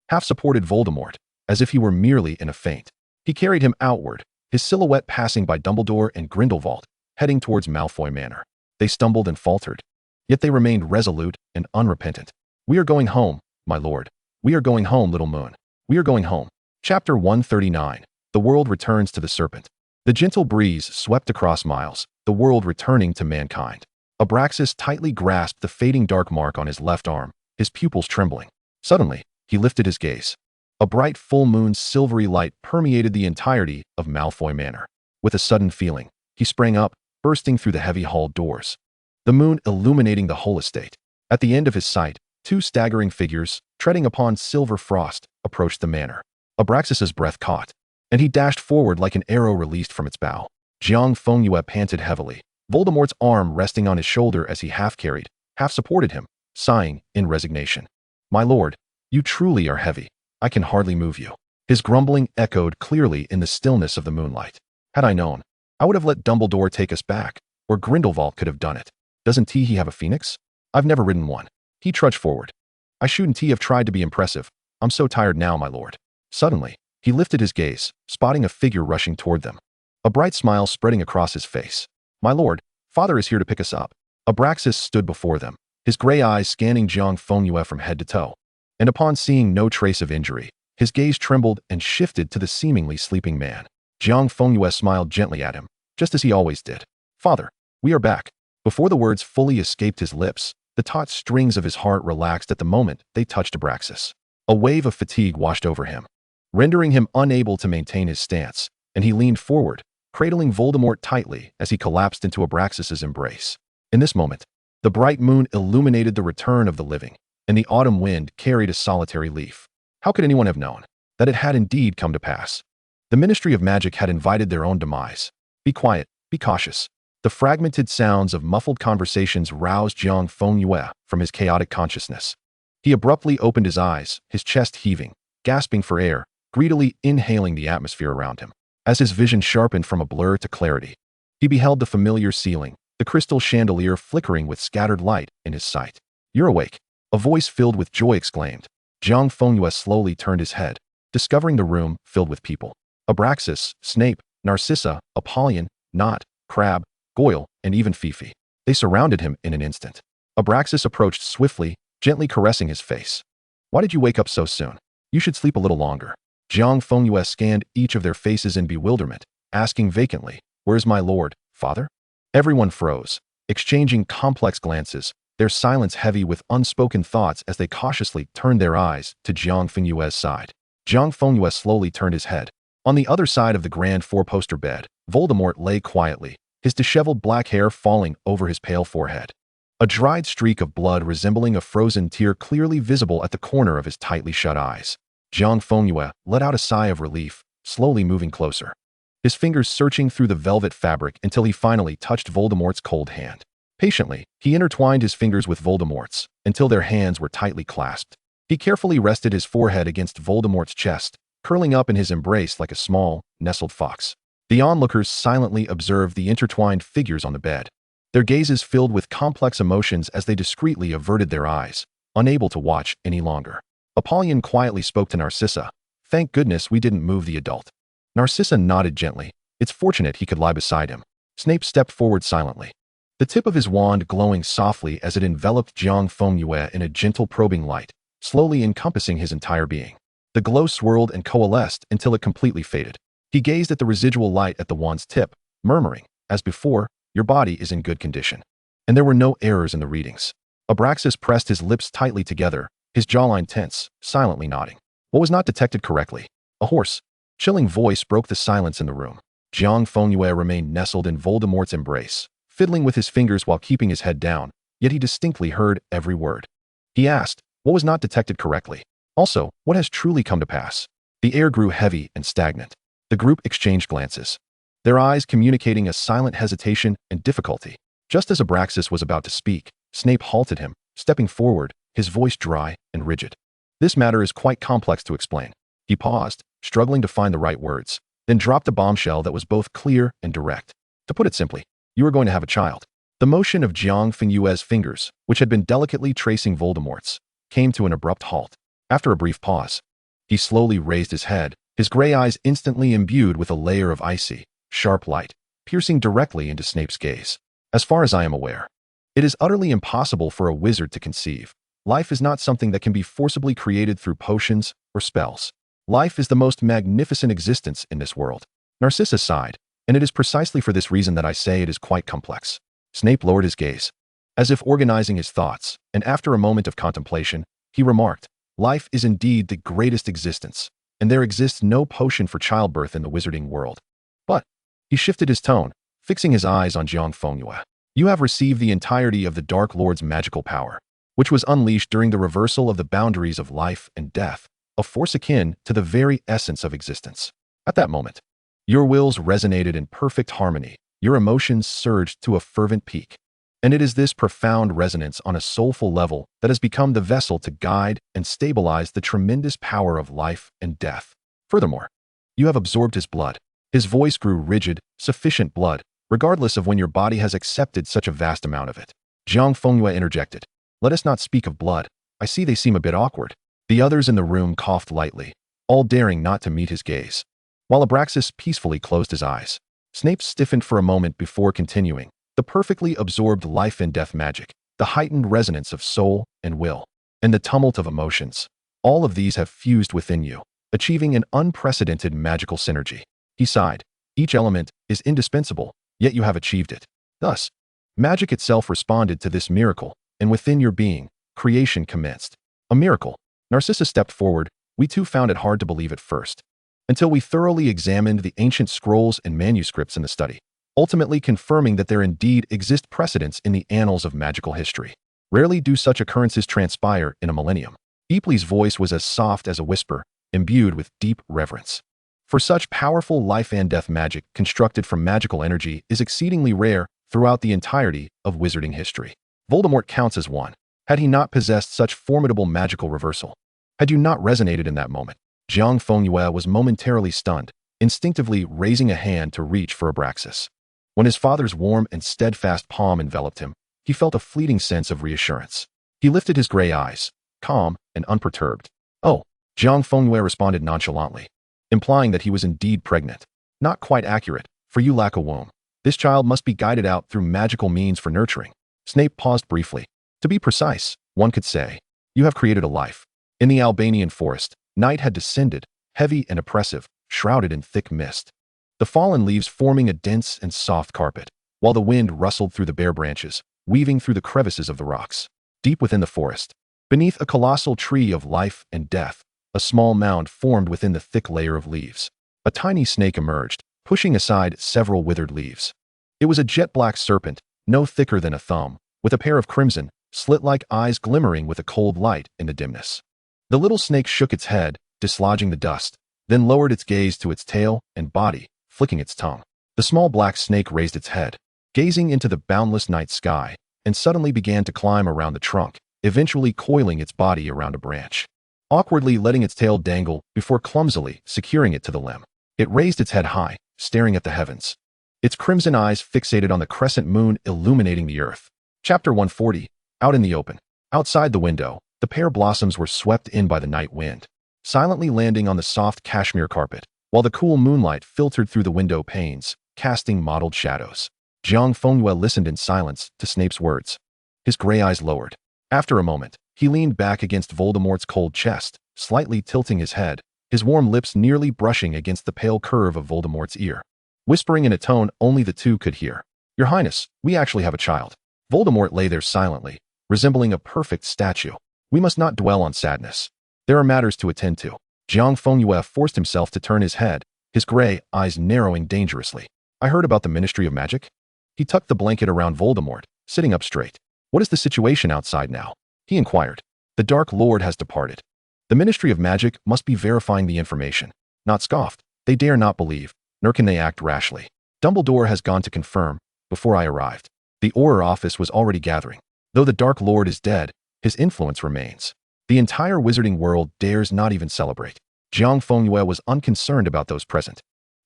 half-supported Voldemort, as if he were merely in a faint. He carried him outward, his silhouette passing by Dumbledore and Grindelwald, heading towards Malfoy Manor. They stumbled and faltered, yet they remained resolute and unrepentant. We are going home, my lord. We are going home, little moon. We are going home. Chapter 139. The world returns to the serpent. The gentle breeze swept across miles, the world returning to mankind. Abraxas tightly grasped the fading dark mark on his left arm, his pupils trembling. Suddenly, he lifted his gaze. A bright full moon's silvery light permeated the entirety of Malfoy Manor. With a sudden feeling, he sprang up, bursting through the heavy hall doors, the moon illuminating the whole estate. At the end of his sight, two staggering figures, treading upon silver frost, approached the manor. Abraxas's breath caught, and he dashed forward like an arrow released from its bow. Jiang Fengyue panted heavily, Voldemort's arm resting on his shoulder as he half-carried, half-supported him, sighing in resignation. My lord, you truly are heavy. I can hardly move you. His grumbling echoed clearly in the stillness of the moonlight. Had I known, I would have let Dumbledore take us back, or Grindelwald could have done it. Doesn't he have a phoenix? I've never ridden one. He trudged forward. I shouldn't have tried to be impressive. I'm so tired now, my lord. Suddenly, he lifted his gaze, spotting a figure rushing toward them. a bright smile spreading across his face. "My lord, father is here to pick us up." Abraxas stood before them, his gray eyes scanning Jiang Fengyue from head to toe. And upon seeing no trace of injury, his gaze trembled and shifted to the seemingly sleeping man. Jiang Fengyue smiled gently at him, just as he always did. "Father, we are back." Before the words fully escaped his lips, the taut strings of his heart relaxed at the moment they touched Abraxas. A wave of fatigue washed over him, rendering him unable to maintain his stance, and he leaned forward, cradling Voldemort tightly as he collapsed into Abraxas's embrace. In this moment, the bright moon illuminated the return of the living, and the autumn wind carried a solitary leaf. How could anyone have known that it had indeed come to pass? The Ministry of Magic had invited their own demise. Be quiet, be cautious. The fragmented sounds of muffled conversations roused Jiang Fengyue from his chaotic consciousness. He abruptly opened his eyes, his chest heaving, gasping for air, greedily inhaling the atmosphere around him. As his vision sharpened from a blur to clarity, he beheld the familiar ceiling, the crystal chandelier flickering with scattered light in his sight. "You're awake," a voice filled with joy exclaimed. Jiang Fengyue slowly turned his head, discovering the room filled with people. Abraxas, Snape, Narcissa, Apollyon, Knot, Crabbe, Goyle, and even Fifi. They surrounded him in an instant. Abraxas approached swiftly, gently caressing his face. "Why did you wake up so soon? You should sleep a little longer." Jiang Fengyue scanned each of their faces in bewilderment, asking vacantly, "Where's my lord, father?" Everyone froze, exchanging complex glances, their silence heavy with unspoken thoughts as they cautiously turned their eyes to Jiang Fenyue's side. Jiang Fengyue slowly turned his head. On the other side of the grand four-poster bed, Voldemort lay quietly, his disheveled black hair falling over his pale forehead. A dried streak of blood resembling a frozen tear clearly visible at the corner of his tightly shut eyes. Jiang Fengyue let out a sigh of relief, slowly moving closer, his fingers searching through the velvet fabric until he finally touched Voldemort's cold hand. Patiently, he intertwined his fingers with Voldemort's until their hands were tightly clasped. He carefully rested his forehead against Voldemort's chest, curling up in his embrace like a small, nestled fox. The onlookers silently observed the intertwined figures on the bed, their gazes filled with complex emotions as they discreetly averted their eyes, unable to watch any longer. Apollyon quietly spoke to Narcissa. "Thank goodness we didn't move the adult." Narcissa nodded gently. It's fortunate he could lie beside him. Snape stepped forward silently, the tip of his wand glowing softly as it enveloped Jiang Fengyue in a gentle probing light, slowly encompassing his entire being. The glow swirled and coalesced until it completely faded. He gazed at the residual light at the wand's tip, murmuring, as before, "Your body is in good condition." And there were no errors in the readings. Abraxas pressed his lips tightly together, his jawline tense, silently nodding. What was not detected correctly? A hoarse, chilling voice broke the silence in the room. Jiang Fengyue remained nestled in Voldemort's embrace, fiddling with his fingers while keeping his head down, yet he distinctly heard every word. He asked, what was not detected correctly? Also, what has truly come to pass? The air grew heavy and stagnant. The group exchanged glances, their eyes communicating a silent hesitation and difficulty. Just as Abraxas was about to speak, Snape halted him, stepping forward, his voice dry and rigid. "This matter is quite complex to explain." He paused, struggling to find the right words, then dropped a bombshell that was both clear and direct. "To put it simply, you are going to have a child." The motion of Jiang Fenyue's fingers, which had been delicately tracing Voldemort's, came to an abrupt halt. After a brief pause, he slowly raised his head, his gray eyes instantly imbued with a layer of icy, sharp light, piercing directly into Snape's gaze. "As far as I am aware, it is utterly impossible for a wizard to conceive. Life is not something that can be forcibly created through potions or spells. Life is the most magnificent existence in this world." Narcissa sighed, "And it is precisely for this reason that I say it is quite complex." Snape lowered his gaze, as if organizing his thoughts, and after a moment of contemplation, he remarked, "Life is indeed the greatest existence, and there exists no potion for childbirth in the wizarding world. But," he shifted his tone, fixing his eyes on Jiang Fengyue, "you have received the entirety of the Dark Lord's magical power, which was unleashed during the reversal of the boundaries of life and death, a force akin to the very essence of existence. At that moment, your wills resonated in perfect harmony, your emotions surged to a fervent peak. And it is this profound resonance on a soulful level that has become the vessel to guide and stabilize the tremendous power of life and death. Furthermore, you have absorbed his blood." His voice grew rigid, "sufficient blood, regardless of when your body has accepted such a vast amount of it." Jiang Fengyue interjected, "Let us not speak of blood. I see they seem a bit awkward." The others in the room coughed lightly, all daring not to meet his gaze, while Abraxas peacefully closed his eyes. Snape stiffened for a moment before continuing. The perfectly absorbed life and death magic, the heightened resonance of soul and will, and the tumult of emotions. All of these have fused within you, achieving an unprecedented magical synergy. He sighed. Each element is indispensable, yet you have achieved it. Thus, magic itself responded to this miracle, and within your being, creation commenced. A miracle. Narcissa stepped forward. We too found it hard to believe at first, until we thoroughly examined the ancient scrolls and manuscripts in the study, ultimately confirming that there indeed exist precedents in the annals of magical history. Rarely do such occurrences transpire in a millennium. Eeply's voice was as soft as a whisper, imbued with deep reverence. For such powerful life and death magic constructed from magical energy is exceedingly rare throughout the entirety of wizarding history. Voldemort counts as one. Had he not possessed such formidable magical reversal? Had you not resonated in that moment? Jiang Fengyue was momentarily stunned, instinctively raising a hand to reach for Abraxas. When his father's warm and steadfast palm enveloped him, he felt a fleeting sense of reassurance. He lifted his gray eyes, calm and unperturbed. "Oh," Jiang Fengyue responded nonchalantly, implying that he was indeed pregnant. "Not quite accurate, for you lack a womb. This child must be guided out through magical means for nurturing." Snape paused briefly. "To be precise, one could say, you have created a life." In the Albanian forest, night had descended, heavy and oppressive, shrouded in thick mist. The fallen leaves forming a dense and soft carpet, while the wind rustled through the bare branches, weaving through the crevices of the rocks. Deep within the forest, beneath a colossal tree of life and death, a small mound formed within the thick layer of leaves. A tiny snake emerged, pushing aside several withered leaves. It was a jet-black serpent, no thicker than a thumb, with a pair of crimson, slit-like eyes glimmering with a cold light in the dimness. The little snake shook its head, dislodging the dust, then lowered its gaze to its tail and body, flicking its tongue. The small black snake raised its head, gazing into the boundless night sky, and suddenly began to climb around the trunk, eventually coiling its body around a branch, awkwardly letting its tail dangle before clumsily securing it to the limb. It raised its head high, staring at the heavens, its crimson eyes fixated on the crescent moon illuminating the earth. Chapter 140. Out in the open. Outside the window, the pear blossoms were swept in by the night wind, silently landing on the soft cashmere carpet, while the cool moonlight filtered through the window panes, casting mottled shadows. Jiang Fengyue listened in silence to Snape's words. His gray eyes lowered. After a moment, he leaned back against Voldemort's cold chest, slightly tilting his head, his warm lips nearly brushing against the pale curve of Voldemort's ear, whispering in a tone only the two could hear. "Your Highness, we actually have a child." Voldemort lay there silently, resembling a perfect statue. "We must not dwell on sadness. There are matters to attend to." Jiang Fengyue forced himself to turn his head, his gray eyes narrowing dangerously. "I heard about the Ministry of Magic." He tucked the blanket around Voldemort, sitting up straight. "What is the situation outside now?" he inquired. "The Dark Lord has departed. The Ministry of Magic must be verifying the information." Not scoffed. "They dare not believe, nor can they act rashly. Dumbledore has gone to confirm, before I arrived. The Auror office was already gathering. Though the Dark Lord is dead, his influence remains. The entire wizarding world dares not even celebrate." Jiang Fengyue was unconcerned about those present.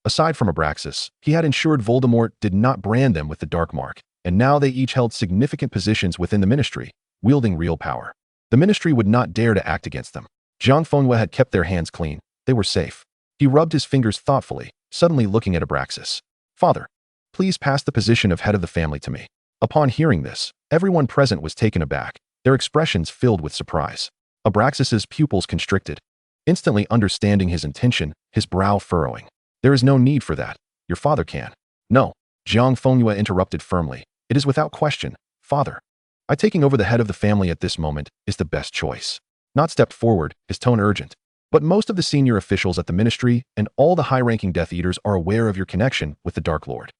Aside from Abraxas, he had ensured Voldemort did not brand them with the Dark Mark, and now they each held significant positions within the Ministry, wielding real power. The Ministry would not dare to act against them. Jiang Fengyue had kept their hands clean. They were safe. He rubbed his fingers thoughtfully, suddenly looking at Abraxas. "Father, please pass the position of head of the family to me." Upon hearing this, everyone present was taken aback, their expressions filled with surprise. Abraxas's pupils constricted, instantly understanding his intention, his brow furrowing. "There is no need for that. Your father can." "No," Jiang Fengyue interrupted firmly. "It is without question, father. Taking over the head of the family at this moment is the best choice." Not stepped forward, his tone urgent. "But most of the senior officials at the Ministry and all the high-ranking Death Eaters are aware of your connection with the Dark Lord.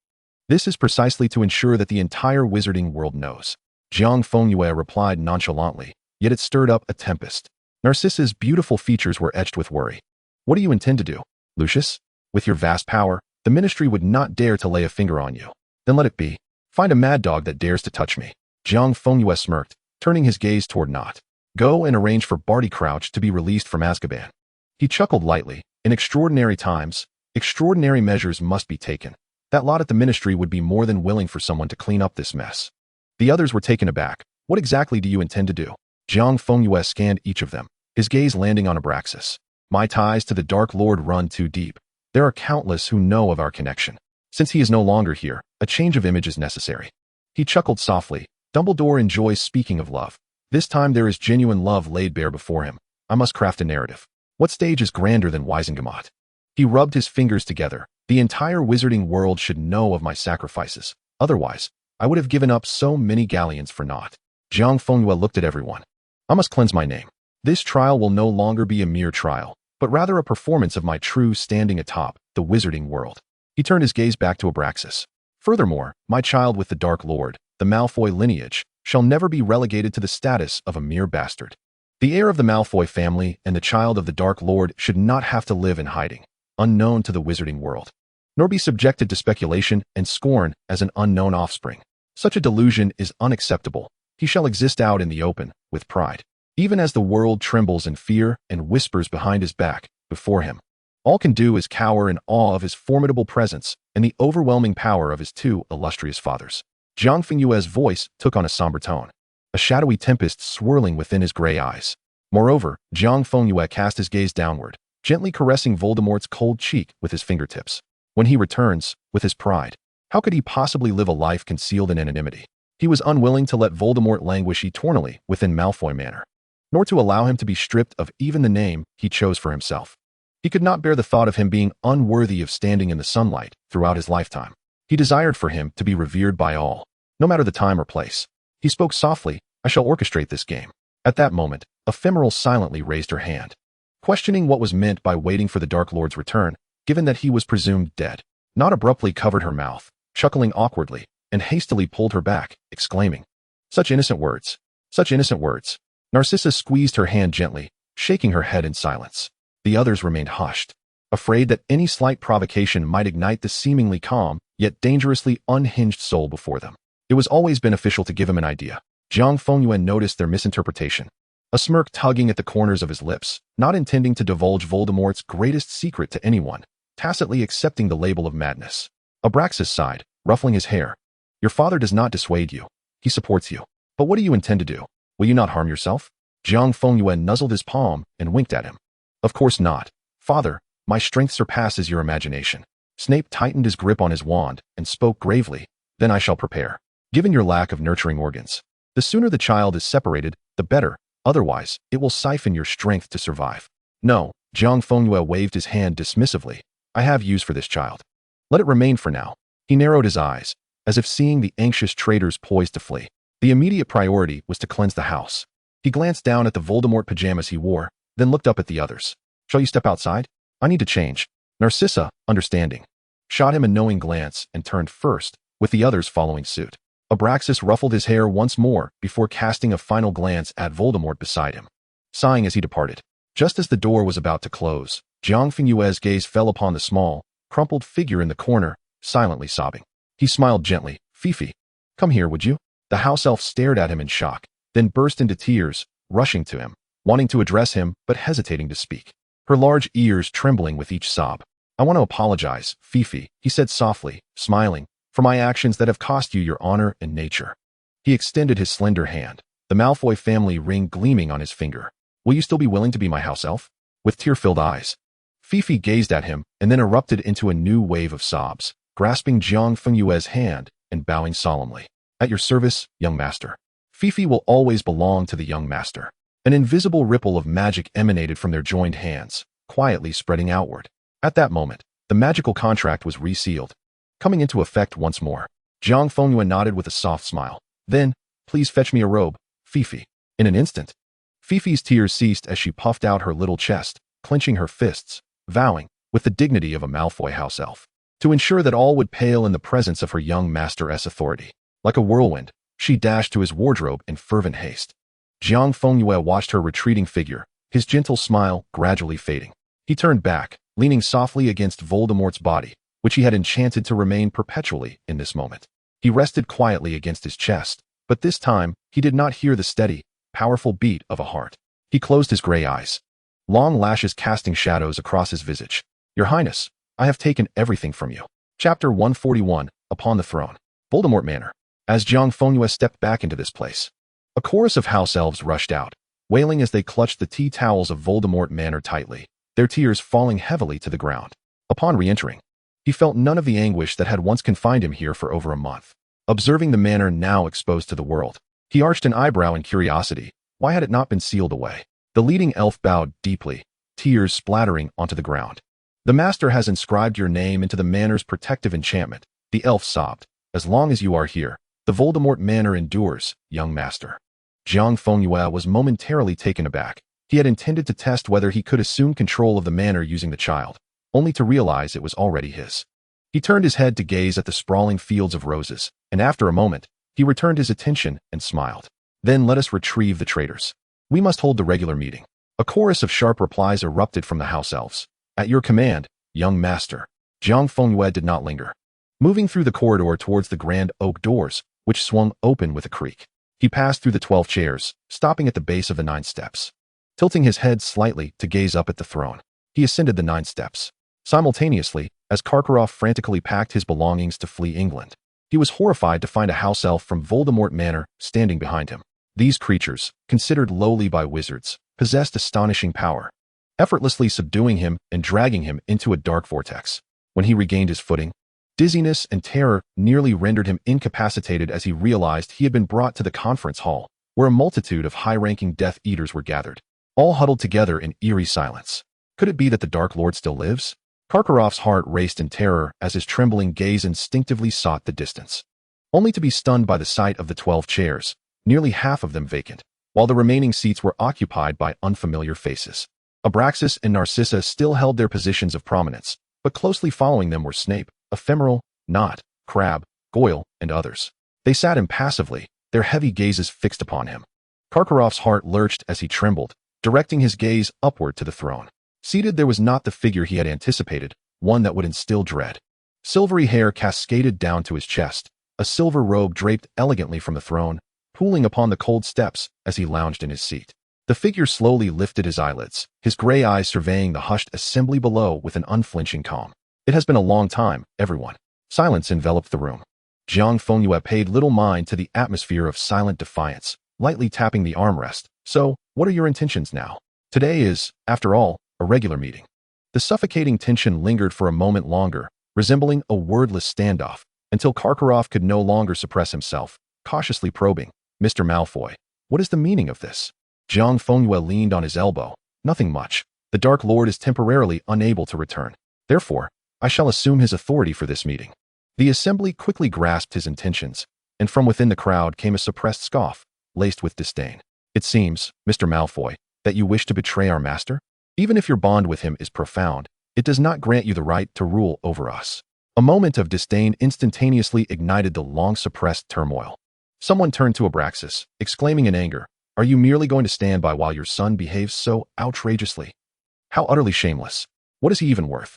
This is precisely to ensure that the entire wizarding world knows." Jiang Fengyue replied nonchalantly, yet it stirred up a tempest. Narcissa's beautiful features were etched with worry. "What do you intend to do, Lucius? With your vast power, the Ministry would not dare to lay a finger on you." "Then let it be. Find a mad dog that dares to touch me." Jiang Fengyue smirked, turning his gaze toward Nott. "Go and arrange for Barty Crouch to be released from Azkaban." He chuckled lightly. "In extraordinary times, extraordinary measures must be taken. That lot at the Ministry would be more than willing for someone to clean up this mess." The others were taken aback. "What exactly do you intend to do?" Jiang Fengyue scanned each of them, his gaze landing on Abraxas. "My ties to the Dark Lord run too deep. There are countless who know of our connection. Since he is no longer here, a change of image is necessary. He chuckled softly. Dumbledore enjoys speaking of love. This time there is genuine love laid bare before him. I must craft a narrative. What stage is grander than Wisengamot? He rubbed his fingers together. The entire wizarding world should know of my sacrifices. Otherwise, I would have given up so many galleons for naught. Jiang Fengyue looked at everyone. I must cleanse my name. This trial will no longer be a mere trial, but rather a performance of my true standing atop the wizarding world. He turned his gaze back to Abraxas. Furthermore, my child with the Dark Lord, the Malfoy lineage, shall never be relegated to the status of a mere bastard. The heir of the Malfoy family and the child of the Dark Lord should not have to live in hiding, unknown to the wizarding world, nor be subjected to speculation and scorn as an unknown offspring. Such a delusion is unacceptable. He shall exist out in the open, with pride, even as the world trembles in fear and whispers behind his back, before him. All can do is cower in awe of his formidable presence and the overwhelming power of his two illustrious fathers. Jiang Fengyue's voice took on a somber tone, a shadowy tempest swirling within his gray eyes. Moreover, Jiang Fengyue cast his gaze downward, gently caressing Voldemort's cold cheek with his fingertips. When he returns, with his pride, how could he possibly live a life concealed in anonymity? He was unwilling to let Voldemort languish eternally within Malfoy Manor, nor to allow him to be stripped of even the name he chose for himself. He could not bear the thought of him being unworthy of standing in the sunlight throughout his lifetime. He desired for him to be revered by all, no matter the time or place. He spoke softly, I shall orchestrate this game. At that moment, Ephemeral silently raised her hand, questioning what was meant by waiting for the Dark Lord's return, given that he was presumed dead. Not abruptly covered her mouth, chuckling awkwardly, and hastily pulled her back, exclaiming, Such innocent words. Such innocent words. Narcissa squeezed her hand gently, shaking her head in silence. The others remained hushed, afraid that any slight provocation might ignite the seemingly calm, yet dangerously unhinged soul before them. It was always beneficial to give him an idea. Jiang Fengyue noticed their misinterpretation, a smirk tugging at the corners of his lips, not intending to divulge Voldemort's greatest secret to anyone, tacitly accepting the label of madness. Abraxas sighed, ruffling his hair. Your father does not dissuade you. He supports you. But what do you intend to do? Will you not harm yourself? Jiang Fengyue nuzzled his palm and winked at him. Of course not. Father, my strength surpasses your imagination. Snape tightened his grip on his wand and spoke gravely. Then I shall prepare. Given your lack of nurturing organs, the sooner the child is separated, the better. Otherwise, it will siphon your strength to survive. No, Jiang Fengyue waved his hand dismissively. I have use for this child. Let it remain for now. He narrowed his eyes, as if seeing the anxious traitors poised to flee. The immediate priority was to cleanse the house. He glanced down at the Voldemort pajamas he wore, then looked up at the others. Shall you step outside? I need to change. Narcissa, understanding, shot him a knowing glance and turned first, with the others following suit. Abraxas ruffled his hair once more before casting a final glance at Voldemort beside him, sighing as he departed. Just as the door was about to close, Jiang Fengyue's gaze fell upon the small, crumpled figure in the corner, silently sobbing. He smiled gently. Fifi, come here, would you? The house elf stared at him in shock, then burst into tears, rushing to him, wanting to address him but hesitating to speak, her large ears trembling with each sob. I want to apologize, Fifi, he said softly, smiling, for my actions that have cost you your honor and nature. He extended his slender hand, the Malfoy family ring gleaming on his finger. Will you still be willing to be my house elf? With tear-filled eyes, Fifi gazed at him and then erupted into a new wave of sobs, grasping Jiang Fengyue's hand and bowing solemnly. At your service, young master. Fifi will always belong to the young master. An invisible ripple of magic emanated from their joined hands, quietly spreading outward. At that moment, the magical contract was resealed, coming into effect once more. Jiang Fengyue nodded with a soft smile. Then, please fetch me a robe, Fifi. In an instant, Fifi's tears ceased as she puffed out her little chest, clenching her fists, vowing, with the dignity of a Malfoy house elf, to ensure that all would pale in the presence of her young master's authority. Like a whirlwind, she dashed to his wardrobe in fervent haste. Jiang Fengyue watched her retreating figure, his gentle smile gradually fading. He turned back, leaning softly against Voldemort's body, which he had enchanted to remain perpetually in this moment. He rested quietly against his chest, but this time, he did not hear the steady, powerful beat of a heart. He closed his gray eyes, long lashes casting shadows across his visage. Your Highness, I have taken everything from you. Chapter 141, Upon the Throne. Voldemort Manor. As Jiang Fengyue stepped back into this place, a chorus of house elves rushed out, wailing as they clutched the tea towels of Voldemort Manor tightly, their tears falling heavily to the ground. Upon re-entering, He felt none of the anguish that had once confined him here for over a month. Observing the manor now exposed to the world, he arched an eyebrow in curiosity. Why had it not been sealed away? The leading elf bowed deeply, tears splattering onto the ground. The master has inscribed your name into the manor's protective enchantment, the elf sobbed. As long as you are here, the Voldemort manor endures, young master. Jiang Fengyue was momentarily taken aback. He had intended to test whether he could assume control of the manor using the child, only to realize it was already his. He turned his head to gaze at the sprawling fields of roses, and after a moment, he returned his attention and smiled. Then let us retrieve the traitors. We must hold the regular meeting. A chorus of sharp replies erupted from the house elves. At your command, young master. Jiang Fengyue did not linger. Moving through the corridor towards the grand oak doors, which swung open with a creak, he passed through the 12 chairs, stopping at the base of the 9 steps. Tilting his head slightly to gaze up at the throne, he ascended the 9 steps. Simultaneously, as Karkaroff frantically packed his belongings to flee England, he was horrified to find a house elf from Voldemort Manor standing behind him. These creatures, considered lowly by wizards, possessed astonishing power, effortlessly subduing him and dragging him into a dark vortex. When he regained his footing, dizziness and terror nearly rendered him incapacitated as he realized he had been brought to the conference hall, where a multitude of high-ranking Death Eaters were gathered, all huddled together in eerie silence. Could it be that the Dark Lord still lives? Karkaroff's heart raced in terror as his trembling gaze instinctively sought the distance, only to be stunned by the sight of the 12 chairs, nearly half of them vacant, while the remaining seats were occupied by unfamiliar faces. Abraxas and Narcissa still held their positions of prominence, but closely following them were Snape, Ephemeral, Knot, Crabbe, Goyle, and others. They sat impassively, their heavy gazes fixed upon him. Karkaroff's heart lurched as he trembled, directing his gaze upward to the throne. Seated there was not the figure he had anticipated, one that would instill dread. Silvery hair cascaded down to his chest, a silver robe draped elegantly from the throne, pooling upon the cold steps as he lounged in his seat. The figure slowly lifted his eyelids, his gray eyes surveying the hushed assembly below with an unflinching calm. It has been a long time, everyone. Silence enveloped the room. Jiang Fengyue paid little mind to the atmosphere of silent defiance, lightly tapping the armrest. So, what are your intentions now? Today is, after all, a regular meeting. The suffocating tension lingered for a moment longer, resembling a wordless standoff, until Karkaroff could no longer suppress himself, cautiously probing, Mr. Malfoy, what is the meaning of this? Jiang Fengyue leaned on his elbow. Nothing much. The Dark Lord is temporarily unable to return. Therefore, I shall assume his authority for this meeting. The assembly quickly grasped his intentions, and from within the crowd came a suppressed scoff, laced with disdain. It seems, Mr. Malfoy, that you wish to betray our master? Even if your bond with him is profound, it does not grant you the right to rule over us. A moment of disdain instantaneously ignited the long-suppressed turmoil. Someone turned to Abraxas, exclaiming in anger, are you merely going to stand by while your son behaves so outrageously? How utterly shameless. What is he even worth?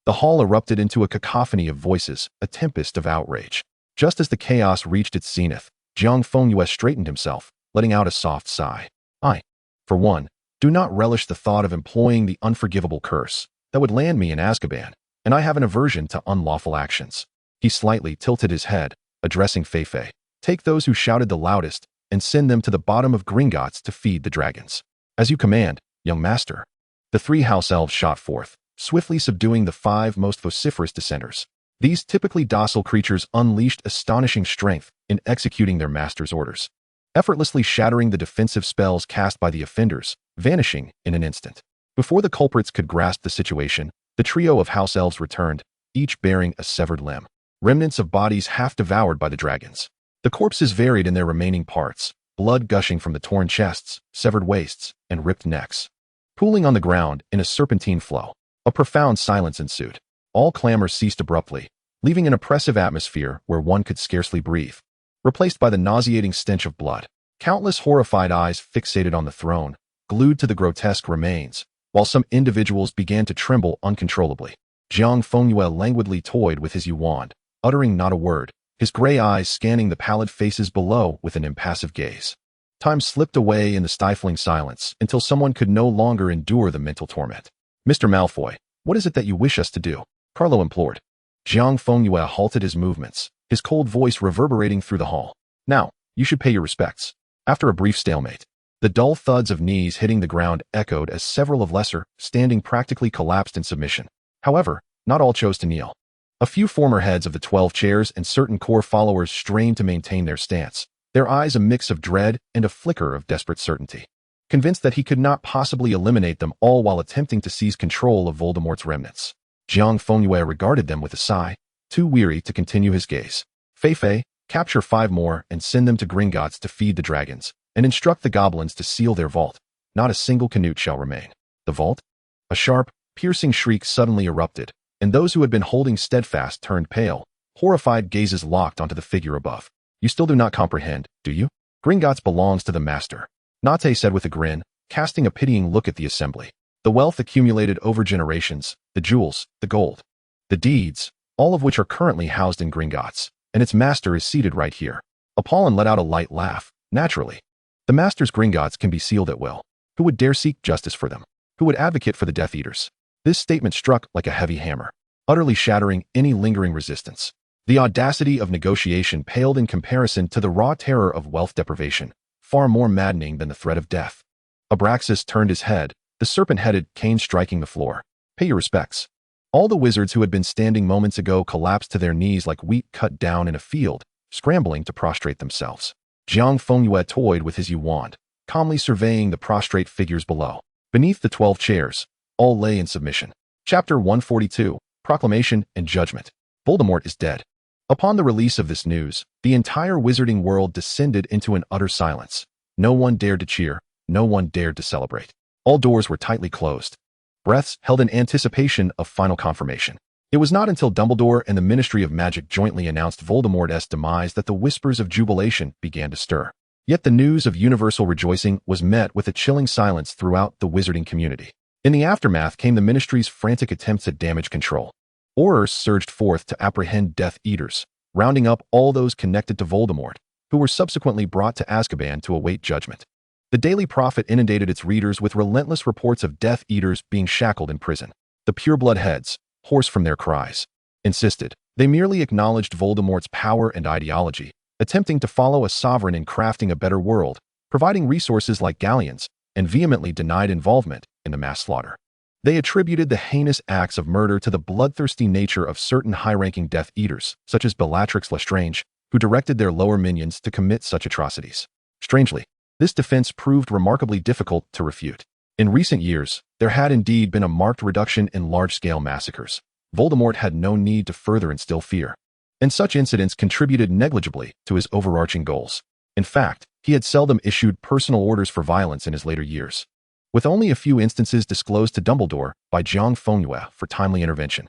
The hall erupted into a cacophony of voices, a tempest of outrage. Just as the chaos reached its zenith, Jiang Fengyue straightened himself, letting out a soft sigh. I, for one, do not relish the thought of employing the unforgivable curse that would land me in Azkaban, and I have an aversion to unlawful actions. He slightly tilted his head, addressing Feifei. Take those who shouted the loudest and send them to the bottom of Gringotts to feed the dragons. As you command, young master. The 3 house elves shot forth, swiftly subduing the 5 most vociferous dissenters. These typically docile creatures unleashed astonishing strength in executing their master's orders, effortlessly shattering the defensive spells cast by the offenders, vanishing in an instant. Before the culprits could grasp the situation, the trio of house elves returned, each bearing a severed limb, remnants of bodies half devoured by the dragons. The corpses varied in their remaining parts, blood gushing from the torn chests, severed waists, and ripped necks, pooling on the ground in a serpentine flow. A profound silence ensued. All clamor ceased abruptly, leaving an oppressive atmosphere where one could scarcely breathe, replaced by the nauseating stench of blood. Countless horrified eyes fixated on the throne, glued to the grotesque remains, while some individuals began to tremble uncontrollably. Jiang Fengyue languidly toyed with his wand, uttering not a word, his gray eyes scanning the pallid faces below with an impassive gaze. Time slipped away in the stifling silence until someone could no longer endure the mental torment. Mr. Malfoy, what is it that you wish us to do? Carlo implored. Jiang Fengyue halted his movements, his cold voice reverberating through the hall. Now, you should pay your respects. After a brief stalemate, the dull thuds of knees hitting the ground echoed as several of lesser, standing practically collapsed in submission. However, not all chose to kneel. A few former heads of the 12 chairs and certain core followers strained to maintain their stance, their eyes a mix of dread and a flicker of desperate certainty, convinced that he could not possibly eliminate them all while attempting to seize control of Voldemort's remnants. Jiang Fengyue regarded them with a sigh, too weary to continue his gaze. Fei, capture 5 more and send them to Gringotts to feed the dragons, and instruct the goblins to seal their vault. Not a single canute shall remain. The vault? A sharp, piercing shriek suddenly erupted, and those who had been holding steadfast turned pale, horrified gazes locked onto the figure above. You still do not comprehend, do you? Gringotts belongs to the master, Nate said with a grin, casting a pitying look at the assembly. The wealth accumulated over generations, the jewels, the gold, the deeds, all of which are currently housed in Gringotts, and its master is seated right here. Apollon let out a light laugh. Naturally. The master's Gringotts can be sealed at will. Who would dare seek justice for them? Who would advocate for the Death Eaters? This statement struck like a heavy hammer, utterly shattering any lingering resistance. The audacity of negotiation paled in comparison to the raw terror of wealth deprivation, far more maddening than the threat of death. Abraxas turned his head, the serpent-headed cane striking the floor. Pay your respects. All the wizards who had been standing moments ago collapsed to their knees like wheat cut down in a field, scrambling to prostrate themselves. Jiang Fengyue toyed with his wand, calmly surveying the prostrate figures below. Beneath the 12 chairs, all lay in submission. Chapter 142, Proclamation and Judgment. Voldemort is dead. Upon the release of this news, the entire wizarding world descended into an utter silence. No one dared to cheer, no one dared to celebrate. All doors were tightly closed. Breaths held in anticipation of final confirmation. It was not until Dumbledore and the Ministry of Magic jointly announced Voldemort's demise that the whispers of jubilation began to stir. Yet the news of universal rejoicing was met with a chilling silence throughout the wizarding community. In the aftermath came the Ministry's frantic attempts at damage control. Aurors surged forth to apprehend Death Eaters, rounding up all those connected to Voldemort, who were subsequently brought to Azkaban to await judgment. The Daily Prophet inundated its readers with relentless reports of Death Eaters being shackled in prison. The pureblood heads, hoarse from their cries, insisted. They merely acknowledged Voldemort's power and ideology, attempting to follow a sovereign in crafting a better world, providing resources like galleons, and vehemently denied involvement in the mass slaughter. They attributed the heinous acts of murder to the bloodthirsty nature of certain high-ranking Death Eaters, such as Bellatrix Lestrange, who directed their lower minions to commit such atrocities. Strangely, this defense proved remarkably difficult to refute. In recent years, there had indeed been a marked reduction in large-scale massacres. Voldemort had no need to further instill fear, and such incidents contributed negligibly to his overarching goals. In fact, he had seldom issued personal orders for violence in his later years, with only a few instances disclosed to Dumbledore by Jiang Fengyue for timely intervention.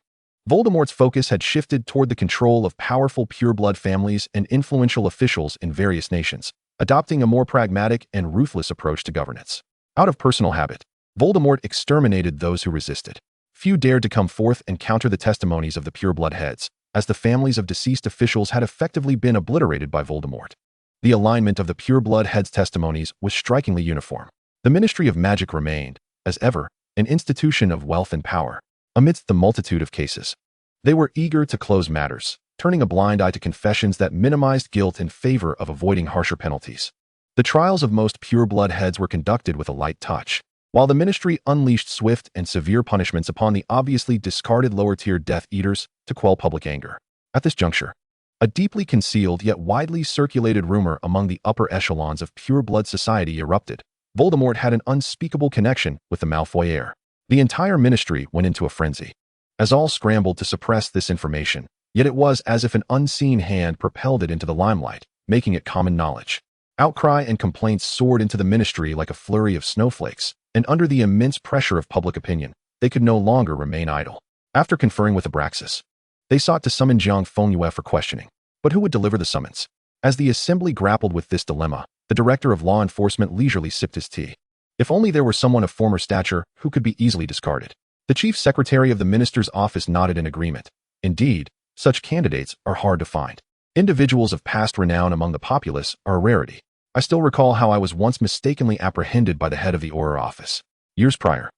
Voldemort's focus had shifted toward the control of powerful pureblood families and influential officials in various nations, adopting a more pragmatic and ruthless approach to governance. Out of personal habit, Voldemort exterminated those who resisted. Few dared to come forth and counter the testimonies of the pureblood heads, as the families of deceased officials had effectively been obliterated by Voldemort. The alignment of the pureblood heads' testimonies was strikingly uniform. The Ministry of Magic remained, as ever, an institution of wealth and power, amidst the multitude of cases. They were eager to close matters, turning a blind eye to confessions that minimized guilt in favor of avoiding harsher penalties. The trials of most pureblood heads were conducted with a light touch, while the Ministry unleashed swift and severe punishments upon the obviously discarded lower-tier Death Eaters to quell public anger. At this juncture, a deeply concealed yet widely circulated rumor among the upper echelons of pureblood society erupted. Voldemort had an unspeakable connection with the Malfoy heir. The entire Ministry went into a frenzy, as all scrambled to suppress this information, yet it was as if an unseen hand propelled it into the limelight, making it common knowledge. Outcry and complaints soared into the Ministry like a flurry of snowflakes, and under the immense pressure of public opinion, they could no longer remain idle. After conferring with Abraxas, they sought to summon Jiang Fengyue for questioning. But who would deliver the summons? As the assembly grappled with this dilemma, the director of law enforcement leisurely sipped his tea. If only there were someone of former stature who could be easily discarded. The chief secretary of the minister's office nodded in agreement. Indeed, such candidates are hard to find. Individuals of past renown among the populace are a rarity. I still recall how I was once mistakenly apprehended by the head of the Auror office. Years prior,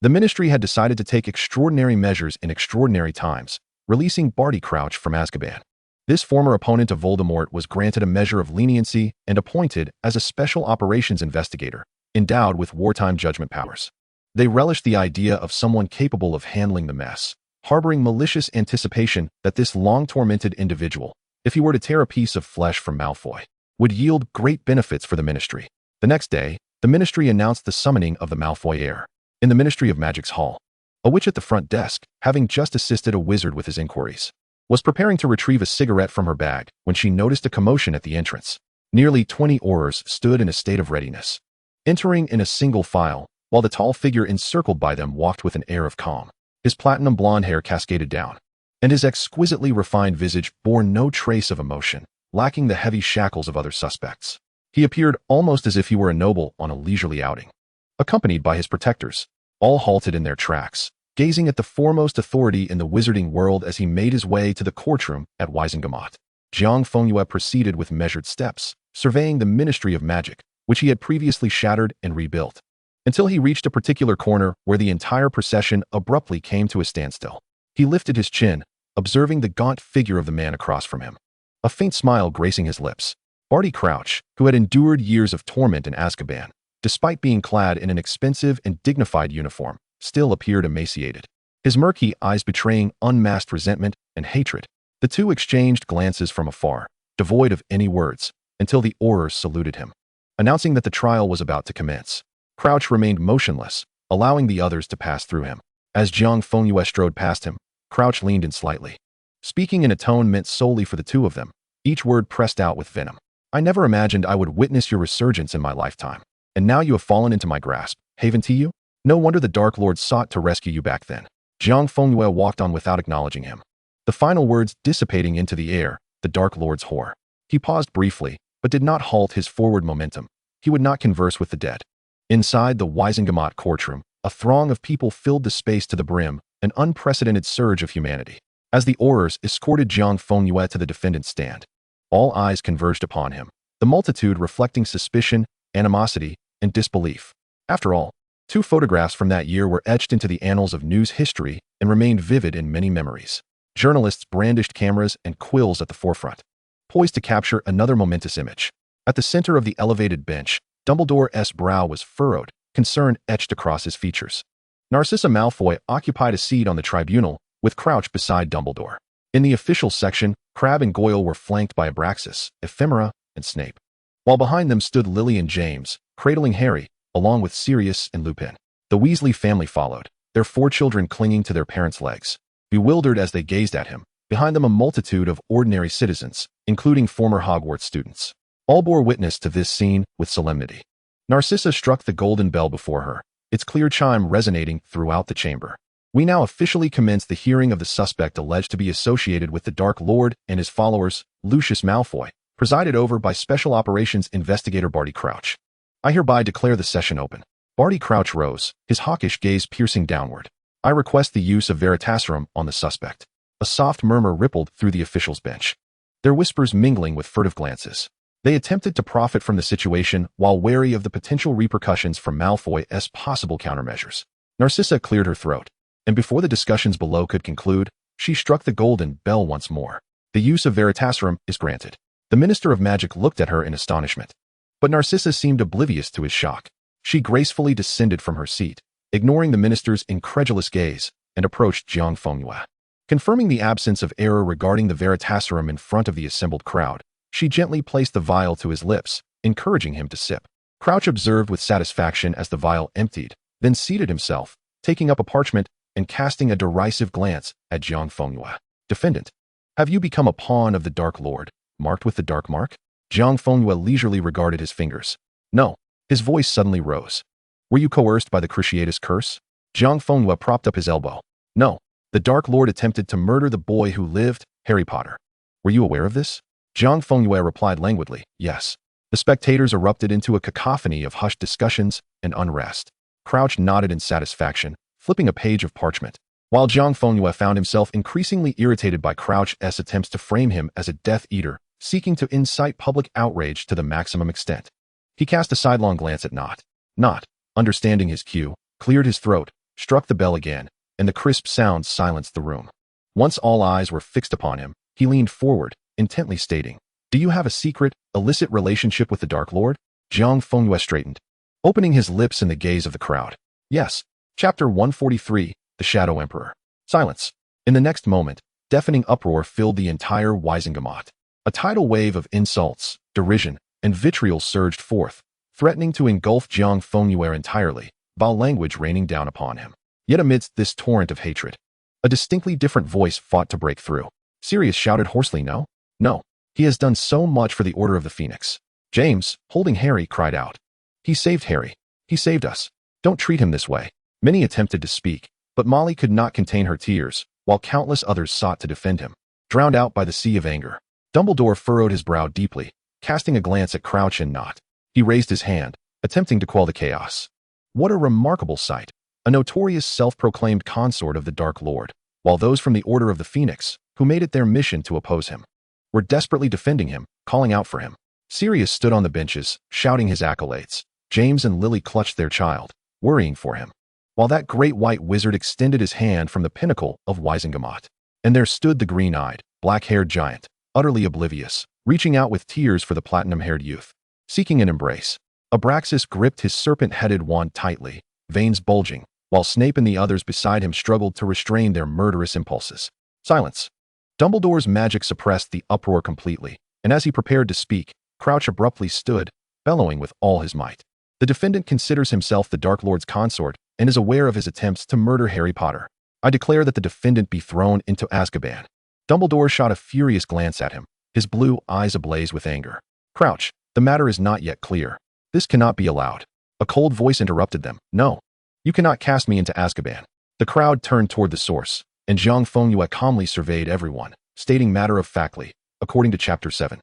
the ministry had decided to take extraordinary measures in extraordinary times, releasing Barty Crouch from Azkaban. This former opponent of Voldemort was granted a measure of leniency and appointed as a special operations investigator, endowed with wartime judgment powers. They relished the idea of someone capable of handling the mess, harboring malicious anticipation that this long-tormented individual, if he were to tear a piece of flesh from Malfoy, would yield great benefits for the Ministry. The next day, the Ministry announced the summoning of the Malfoy heir. In the Ministry of Magic's hall, a witch at the front desk, having just assisted a wizard with his inquiries, was preparing to retrieve a cigarette from her bag when she noticed a commotion at the entrance. Nearly 20 Aurors stood in a state of readiness, entering in a single file, while the tall figure encircled by them walked with an air of calm. His platinum blonde hair cascaded down, and his exquisitely refined visage bore no trace of emotion, lacking the heavy shackles of other suspects. He appeared almost as if he were a noble on a leisurely outing, accompanied by his protectors, all halted in their tracks, gazing at the foremost authority in the wizarding world as he made his way to the courtroom at Wizengamot. Jiang Fengyue proceeded with measured steps, surveying the Ministry of Magic, which he had previously shattered and rebuilt, until he reached a particular corner where the entire procession abruptly came to a standstill. He lifted his chin, observing the gaunt figure of the man across from him, a faint smile gracing his lips. Barty Crouch, who had endured years of torment in Azkaban, despite being clad in an expensive and dignified uniform, still appeared emaciated, his murky eyes betraying unmasked resentment and hatred. The two exchanged glances from afar, devoid of any words, until the Aurors saluted him, announcing that the trial was about to commence. Crouch remained motionless, allowing the others to pass through him. As Jiang Fengyue strode past him, Crouch leaned in slightly, speaking in a tone meant solely for the two of them, each word pressed out with venom. I never imagined I would witness your resurgence in my lifetime, and now you have fallen into my grasp. Haven to you? No wonder the Dark Lord sought to rescue you back then. Jiang Fengyue walked on without acknowledging him, the final words dissipating into the air, the Dark Lord's whore. He paused briefly, but did not halt his forward momentum. He would not converse with the dead. Inside the Wizengamot courtroom, a throng of people filled the space to the brim, an unprecedented surge of humanity. As the Aurors escorted Jiang Fengyue to the defendant's stand, all eyes converged upon him, the multitude reflecting suspicion, animosity, and disbelief. After all, 2 photographs from that year were etched into the annals of news history and remained vivid in many memories. Journalists brandished cameras and quills at the forefront, poised to capture another momentous image. At the center of the elevated bench, Dumbledore's brow was furrowed, concern etched across his features. Narcissa Malfoy occupied a seat on the tribunal, with Crouch beside Dumbledore. In the official section, Crabbe and Goyle were flanked by Abraxas, Ephemera, and Snape, while behind them stood Lily and James, cradling Harry, along with Sirius and Lupin. The Weasley family followed, their 4 children clinging to their parents' legs, bewildered as they gazed at him. Behind them a multitude of ordinary citizens, including former Hogwarts students. All bore witness to this scene with solemnity. Narcissa struck the golden bell before her, its clear chime resonating throughout the chamber. We now officially commence the hearing of the suspect alleged to be associated with the Dark Lord and his followers, Lucius Malfoy, presided over by Special Operations Investigator Barty Crouch. I hereby declare the session open. Barty Crouch rose, his hawkish gaze piercing downward. I request the use of Veritaserum on the suspect. A soft murmur rippled through the officials' bench, their whispers mingling with furtive glances. They attempted to profit from the situation while wary of the potential repercussions from Malfoy's possible countermeasures. Narcissa cleared her throat, and before the discussions below could conclude, she struck the golden bell once more. The use of Veritaserum is granted. The Minister of Magic looked at her in astonishment, but Narcissa seemed oblivious to his shock. She gracefully descended from her seat, ignoring the minister's incredulous gaze, and approached Jiang Fengyue. Confirming the absence of error regarding the Veritaserum in front of the assembled crowd, she gently placed the vial to his lips, encouraging him to sip. Crouch observed with satisfaction as the vial emptied, then seated himself, taking up a parchment and casting a derisive glance at Jiang Fengyue. Defendant, have you become a pawn of the Dark Lord, marked with the Dark Mark? Jiang Fengyue leisurely regarded his fingers. No. His voice suddenly rose. Were you coerced by the Cruciatus curse? Jiang Fengyue propped up his elbow. No. The Dark Lord attempted to murder the boy who lived, Harry Potter. Were you aware of this? Jiang Fengyue replied languidly, yes. The spectators erupted into a cacophony of hushed discussions and unrest. Crouch nodded in satisfaction, flipping a page of parchment, while Jiang Fengyue found himself increasingly irritated by Crouch's attempts to frame him as a Death Eater, seeking to incite public outrage to the maximum extent. He cast a sidelong glance at Not, understanding his cue, cleared his throat, struck the bell again, and the crisp sound silenced the room. Once all eyes were fixed upon him, he leaned forward, intently stating, Do you have a secret, illicit relationship with the Dark Lord? Jiang Fengyue straightened, opening his lips in the gaze of the crowd. Yes. Chapter 143, The Shadow Emperor. Silence. In the next moment, deafening uproar filled the entire Wizengamot. A tidal wave of insults, derision, and vitriol surged forth, threatening to engulf Jiang Fengyue entirely, vile language raining down upon him. Yet amidst this torrent of hatred, a distinctly different voice fought to break through. Sirius shouted hoarsely, "No, no. He has done so much for the Order of the Phoenix." James, holding Harry, cried out. "He saved Harry. He saved us. Don't treat him this way." Many attempted to speak, but Molly could not contain her tears, while countless others sought to defend him. Drowned out by the sea of anger, Dumbledore furrowed his brow deeply, casting a glance at Crouch and Knot. He raised his hand, attempting to quell the chaos. What a remarkable sight! A notorious self-proclaimed consort of the Dark Lord, while those from the Order of the Phoenix, who made it their mission to oppose him, were desperately defending him, calling out for him. Sirius stood on the benches, shouting his accolades. James and Lily clutched their child, worrying for him, while that great white wizard extended his hand from the pinnacle of Wizengamot. And there stood the green-eyed, black-haired giant, utterly oblivious, reaching out with tears for the platinum-haired youth, seeking an embrace. Abraxas gripped his serpent-headed wand tightly, veins bulging, while Snape and the others beside him struggled to restrain their murderous impulses. Silence. Dumbledore's magic suppressed the uproar completely, and as he prepared to speak, Crouch abruptly stood, bellowing with all his might. The defendant considers himself the Dark Lord's consort and is aware of his attempts to murder Harry Potter. I declare that the defendant be thrown into Azkaban. Dumbledore shot a furious glance at him, his blue eyes ablaze with anger. Crouch, the matter is not yet clear. This cannot be allowed. A cold voice interrupted them. No. You cannot cast me into Azkaban. The crowd turned toward the source, and Jiang Fengyue calmly surveyed everyone, stating matter-of-factly, according to Chapter 7.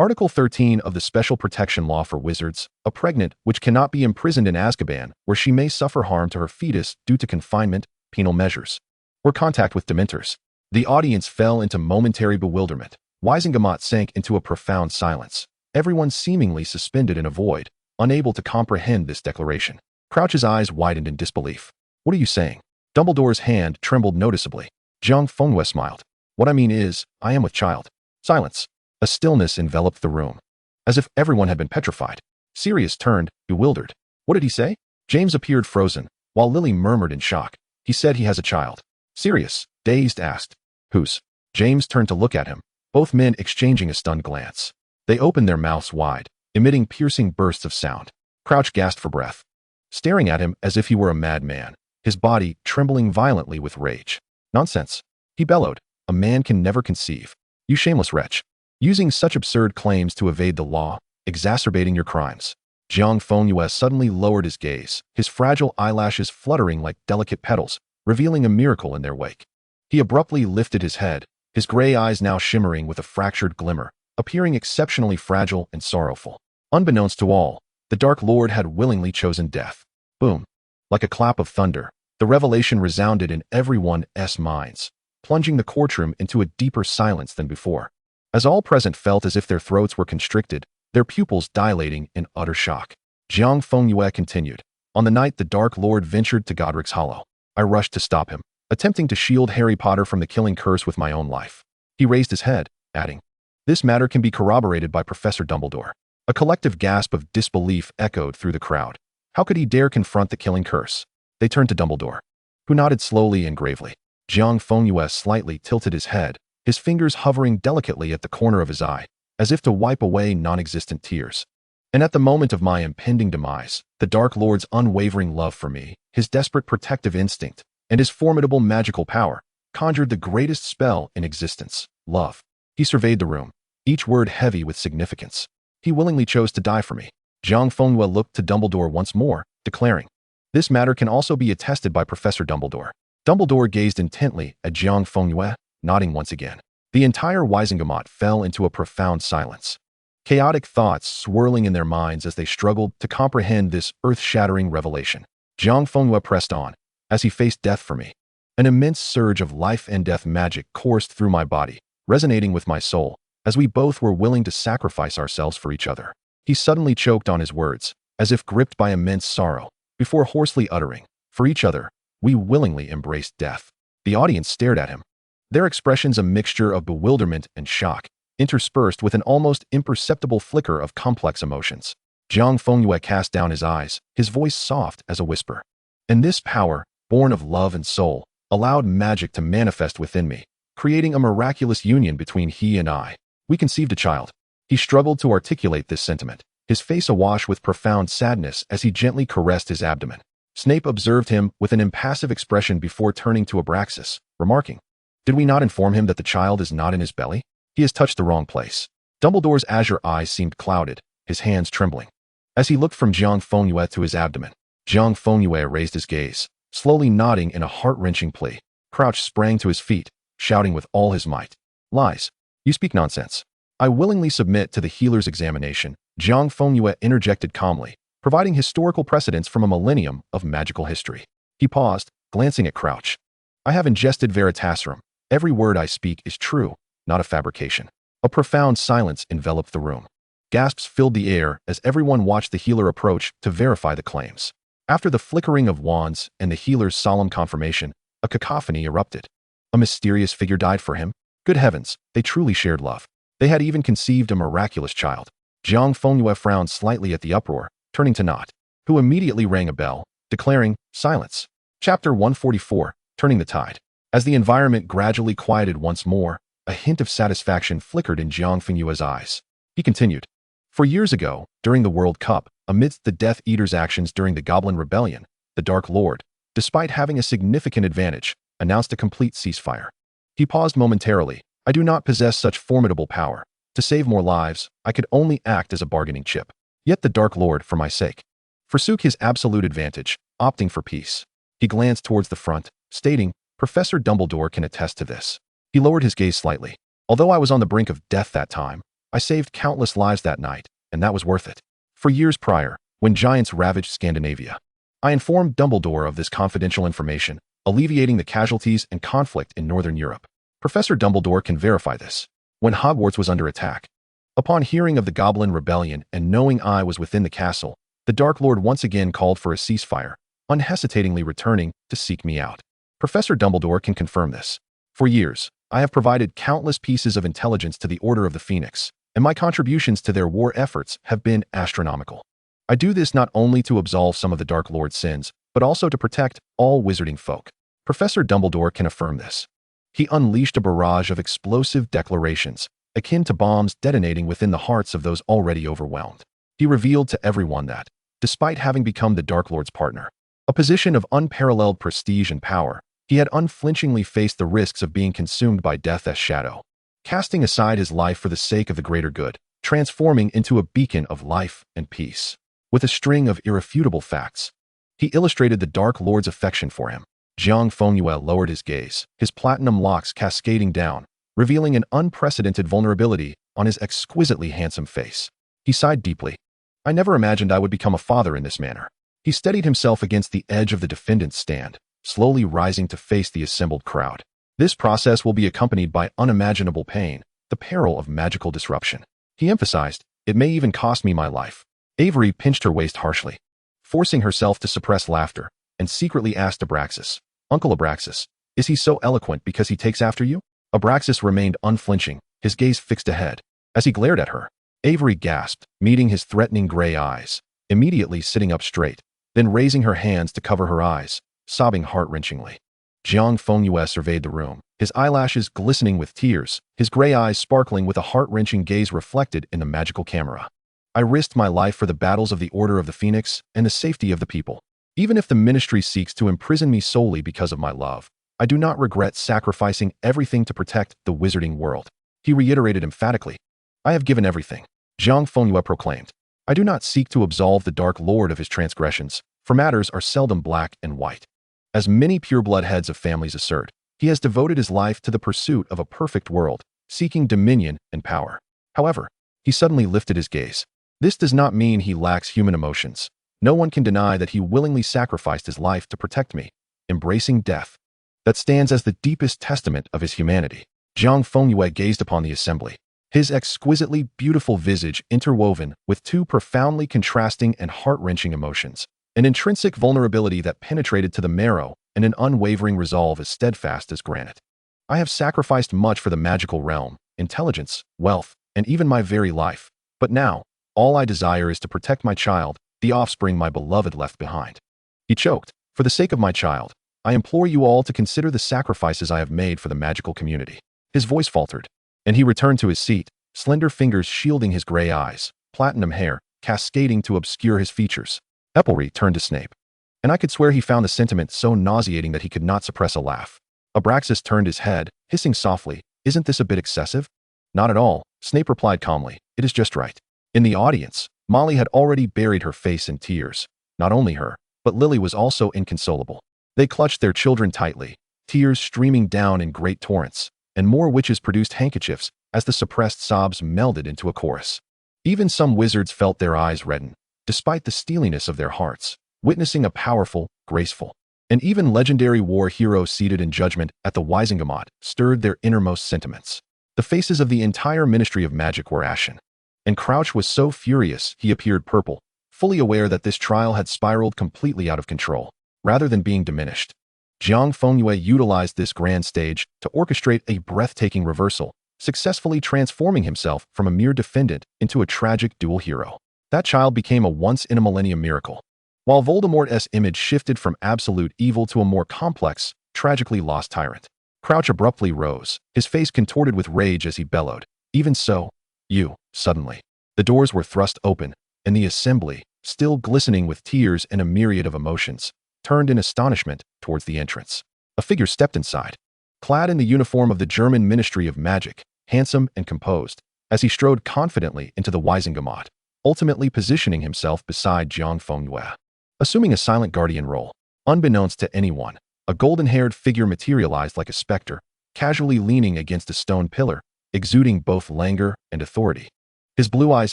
Article 13 of the Special Protection Law for Wizards, a pregnant which cannot be imprisoned in Azkaban, where she may suffer harm to her fetus due to confinement, penal measures, or contact with dementors. The audience fell into momentary bewilderment. Wizengamot sank into a profound silence, everyone seemingly suspended in a void, unable to comprehend this declaration. Crouch's eyes widened in disbelief. What are you saying? Dumbledore's hand trembled noticeably. Jiang Fengyue smiled. What I mean is, I am with child. Silence. A stillness enveloped the room, as if everyone had been petrified. Sirius turned, bewildered. What did he say? James appeared frozen, while Lily murmured in shock. He said he has a child. Sirius, dazed, asked. Whose? James turned to look at him, both men exchanging a stunned glance. They opened their mouths wide, emitting piercing bursts of sound. Crouch gasped for breath, staring at him as if he were a madman, his body trembling violently with rage. Nonsense, he bellowed. A man can never conceive. You shameless wretch. Using such absurd claims to evade the law, exacerbating your crimes. Jiang Fengyue suddenly lowered his gaze, his fragile eyelashes fluttering like delicate petals, revealing a miracle in their wake. He abruptly lifted his head, his gray eyes now shimmering with a fractured glimmer, appearing exceptionally fragile and sorrowful. Unbeknownst to all, the Dark Lord had willingly chosen death. Boom. Like a clap of thunder, the revelation resounded in everyone's minds, plunging the courtroom into a deeper silence than before. As all present felt as if their throats were constricted, their pupils dilating in utter shock. Jiang Fengyue continued. On the night the Dark Lord ventured to Godric's Hollow, I rushed to stop him, attempting to shield Harry Potter from the killing curse with my own life. He raised his head, adding, This matter can be corroborated by Professor Dumbledore. A collective gasp of disbelief echoed through the crowd. How could he dare confront the killing curse? They turned to Dumbledore, who nodded slowly and gravely. Jiang Fengyue slightly tilted his head, his fingers hovering delicately at the corner of his eye, as if to wipe away non-existent tears. And at the moment of my impending demise, the Dark Lord's unwavering love for me, his desperate protective instinct, and his formidable magical power, conjured the greatest spell in existence, love. He surveyed the room, each word heavy with significance. He willingly chose to die for me. Jiang Fengyue looked to Dumbledore once more, declaring, This matter can also be attested by Professor Dumbledore. Dumbledore gazed intently at Jiang Fengyue, nodding once again. The entire Wizengamot fell into a profound silence, chaotic thoughts swirling in their minds as they struggled to comprehend this earth-shattering revelation. Jiang Fengyue pressed on, as he faced death for me. An immense surge of life and death magic coursed through my body, resonating with my soul, as we both were willing to sacrifice ourselves for each other. He suddenly choked on his words, as if gripped by immense sorrow, before hoarsely uttering, For each other, we willingly embraced death. The audience stared at him, their expressions a mixture of bewilderment and shock, interspersed with an almost imperceptible flicker of complex emotions. Jiang Fengyue cast down his eyes, his voice soft as a whisper. And this power, born of love and soul, allowed magic to manifest within me, creating a miraculous union between he and I. We conceived a child. He struggled to articulate this sentiment, his face awash with profound sadness as he gently caressed his abdomen. Snape observed him with an impassive expression before turning to Abraxas, remarking, "Did we not inform him that the child is not in his belly? He has touched the wrong place." Dumbledore's azure eyes seemed clouded, his hands trembling. As he looked from Jiang Fengyue to his abdomen, Jiang Fengyue raised his gaze, slowly nodding in a heart-wrenching plea. Crouch sprang to his feet, shouting with all his might, "Lies! You speak nonsense." "I willingly submit to the healer's examination," Jiang Fengyue interjected calmly, providing historical precedents from a millennium of magical history. He paused, glancing at Crouch. "I have ingested Veritaserum. Every word I speak is true, not a fabrication." A profound silence enveloped the room. Gasps filled the air as everyone watched the healer approach to verify the claims. After the flickering of wands and the healer's solemn confirmation, a cacophony erupted. A mysterious figure died for him. Good heavens, they truly shared love. They had even conceived a miraculous child. Jiang Fengyue frowned slightly at the uproar, turning to Not, who immediately rang a bell, declaring, "Silence." Chapter 144, Turning the Tide. As the environment gradually quieted once more, a hint of satisfaction flickered in Jiang Fengyue's eyes. He continued, "For years ago, during the World Cup, amidst the Death Eater's actions during the Goblin Rebellion, the Dark Lord, despite having a significant advantage, announced a complete ceasefire." He paused momentarily. "I do not possess such formidable power. To save more lives, I could only act as a bargaining chip. Yet the Dark Lord, for my sake, forsook his absolute advantage, opting for peace." He glanced towards the front, stating, "Professor Dumbledore can attest to this." He lowered his gaze slightly. "Although I was on the brink of death that time, I saved countless lives that night, and that was worth it." For years prior, when giants ravaged Scandinavia, I informed Dumbledore of this confidential information, alleviating the casualties and conflict in Northern Europe. Professor Dumbledore can verify this. When Hogwarts was under attack, upon hearing of the Goblin Rebellion and knowing I was within the castle, the Dark Lord once again called for a ceasefire, unhesitatingly returning to seek me out. Professor Dumbledore can confirm this. For years, I have provided countless pieces of intelligence to the Order of the Phoenix, and my contributions to their war efforts have been astronomical. I do this not only to absolve some of the Dark Lord's sins, but also to protect all wizarding folk. Professor Dumbledore can affirm this. He unleashed a barrage of explosive declarations, akin to bombs detonating within the hearts of those already overwhelmed. He revealed to everyone that, despite having become the Dark Lord's partner, a position of unparalleled prestige and power, he had unflinchingly faced the risks of being consumed by death as shadow, casting aside his life for the sake of the greater good, transforming into a beacon of life and peace. With a string of irrefutable facts, he illustrated the Dark Lord's affection for him. Jiang Fengyue lowered his gaze, his platinum locks cascading down, revealing an unprecedented vulnerability on his exquisitely handsome face. He sighed deeply. "I never imagined I would become a father in this manner." He steadied himself against the edge of the defendant's stand, slowly rising to face the assembled crowd. "This process will be accompanied by unimaginable pain, the peril of magical disruption." He emphasized, "It may even cost me my life." Avery pinched her waist harshly, forcing herself to suppress laughter, and secretly asked Abraxas, "Uncle Abraxas, is he so eloquent because he takes after you?" Abraxas remained unflinching, his gaze fixed ahead. As he glared at her, Avery gasped, meeting his threatening gray eyes, immediately sitting up straight, then raising her hands to cover her eyes, sobbing heart-wrenchingly. Jiang Fengyue surveyed the room, his eyelashes glistening with tears, his gray eyes sparkling with a heart-wrenching gaze reflected in the magical camera. "I risked my life for the battles of the Order of the Phoenix and the safety of the people. Even if the Ministry seeks to imprison me solely because of my love, I do not regret sacrificing everything to protect the wizarding world." He reiterated emphatically, "I have given everything." Jiang Fengyue proclaimed, "I do not seek to absolve the Dark Lord of his transgressions, for matters are seldom black and white. As many pureblood heads of families assert, he has devoted his life to the pursuit of a perfect world, seeking dominion and power. However," he suddenly lifted his gaze, "this does not mean he lacks human emotions. No one can deny that he willingly sacrificed his life to protect me, embracing death. That stands as the deepest testament of his humanity." Jiang Fengyue gazed upon the assembly, his exquisitely beautiful visage interwoven with two profoundly contrasting and heart-wrenching emotions, an intrinsic vulnerability that penetrated to the marrow and an unwavering resolve as steadfast as granite. "I have sacrificed much for the magical realm, intelligence, wealth, and even my very life. But now, all I desire is to protect my child, the offspring my beloved left behind." He choked. "For the sake of my child, I implore you all to consider the sacrifices I have made for the magical community." His voice faltered, and he returned to his seat, slender fingers shielding his gray eyes, platinum hair cascading to obscure his features. Eppleby turned to Snape, and I could swear he found the sentiment so nauseating that he could not suppress a laugh. Abraxas turned his head, hissing softly, "Isn't this a bit excessive?" "Not at all," Snape replied calmly. "It is just right." In the audience, Molly had already buried her face in tears. Not only her, but Lily was also inconsolable. They clutched their children tightly, tears streaming down in great torrents, and more witches produced handkerchiefs as the suppressed sobs melded into a chorus. Even some wizards felt their eyes redden, despite the steeliness of their hearts, witnessing a powerful, graceful, and even legendary war hero seated in judgment at the Wizengamot stirred their innermost sentiments. The faces of the entire Ministry of Magic were ashen, and Crouch was so furious he appeared purple, fully aware that this trial had spiraled completely out of control, rather than being diminished. Jiang Fengyue utilized this grand stage to orchestrate a breathtaking reversal, successfully transforming himself from a mere defendant into a tragic dual hero. That child became a once-in-a-millennium miracle. While Voldemort's image shifted from absolute evil to a more complex, tragically lost tyrant, Crouch abruptly rose, his face contorted with rage as he bellowed, "Even so, you," suddenly. The doors were thrust open, and the assembly, still glistening with tears and a myriad of emotions, turned in astonishment towards the entrance. A figure stepped inside, clad in the uniform of the German Ministry of Magic, handsome and composed, as he strode confidently into the Wizengamot, ultimately positioning himself beside Jiang Fengyue. Assuming a silent guardian role, unbeknownst to anyone, a golden-haired figure materialized like a specter, casually leaning against a stone pillar, exuding both languor and authority. His blue eyes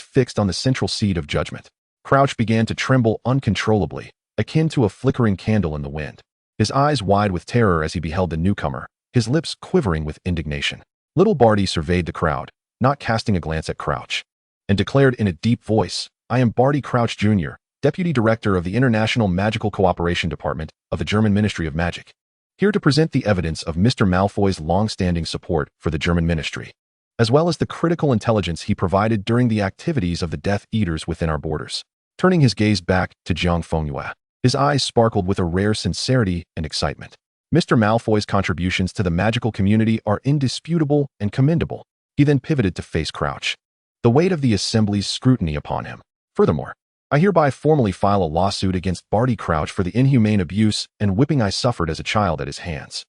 fixed on the central seat of judgment. Crouch began to tremble uncontrollably, akin to a flickering candle in the wind. His eyes wide with terror as he beheld the newcomer, his lips quivering with indignation. Little Barty surveyed the crowd, not casting a glance at Crouch, and declared in a deep voice, "I am Barty Crouch Jr., Deputy Director of the International Magical Cooperation Department of the German Ministry of Magic, here to present the evidence of Mr. Malfoy's long-standing support for the German Ministry, as well as the critical intelligence he provided during the activities of the Death Eaters within our borders." Turning his gaze back to Jiang Fengyue, his eyes sparkled with a rare sincerity and excitement. Mr. Malfoy's contributions to the magical community are indisputable and commendable. He then pivoted to face Crouch, the weight of the Assembly's scrutiny upon him. "Furthermore, I hereby formally file a lawsuit against Barty Crouch for the inhumane abuse and whipping I suffered as a child at his hands."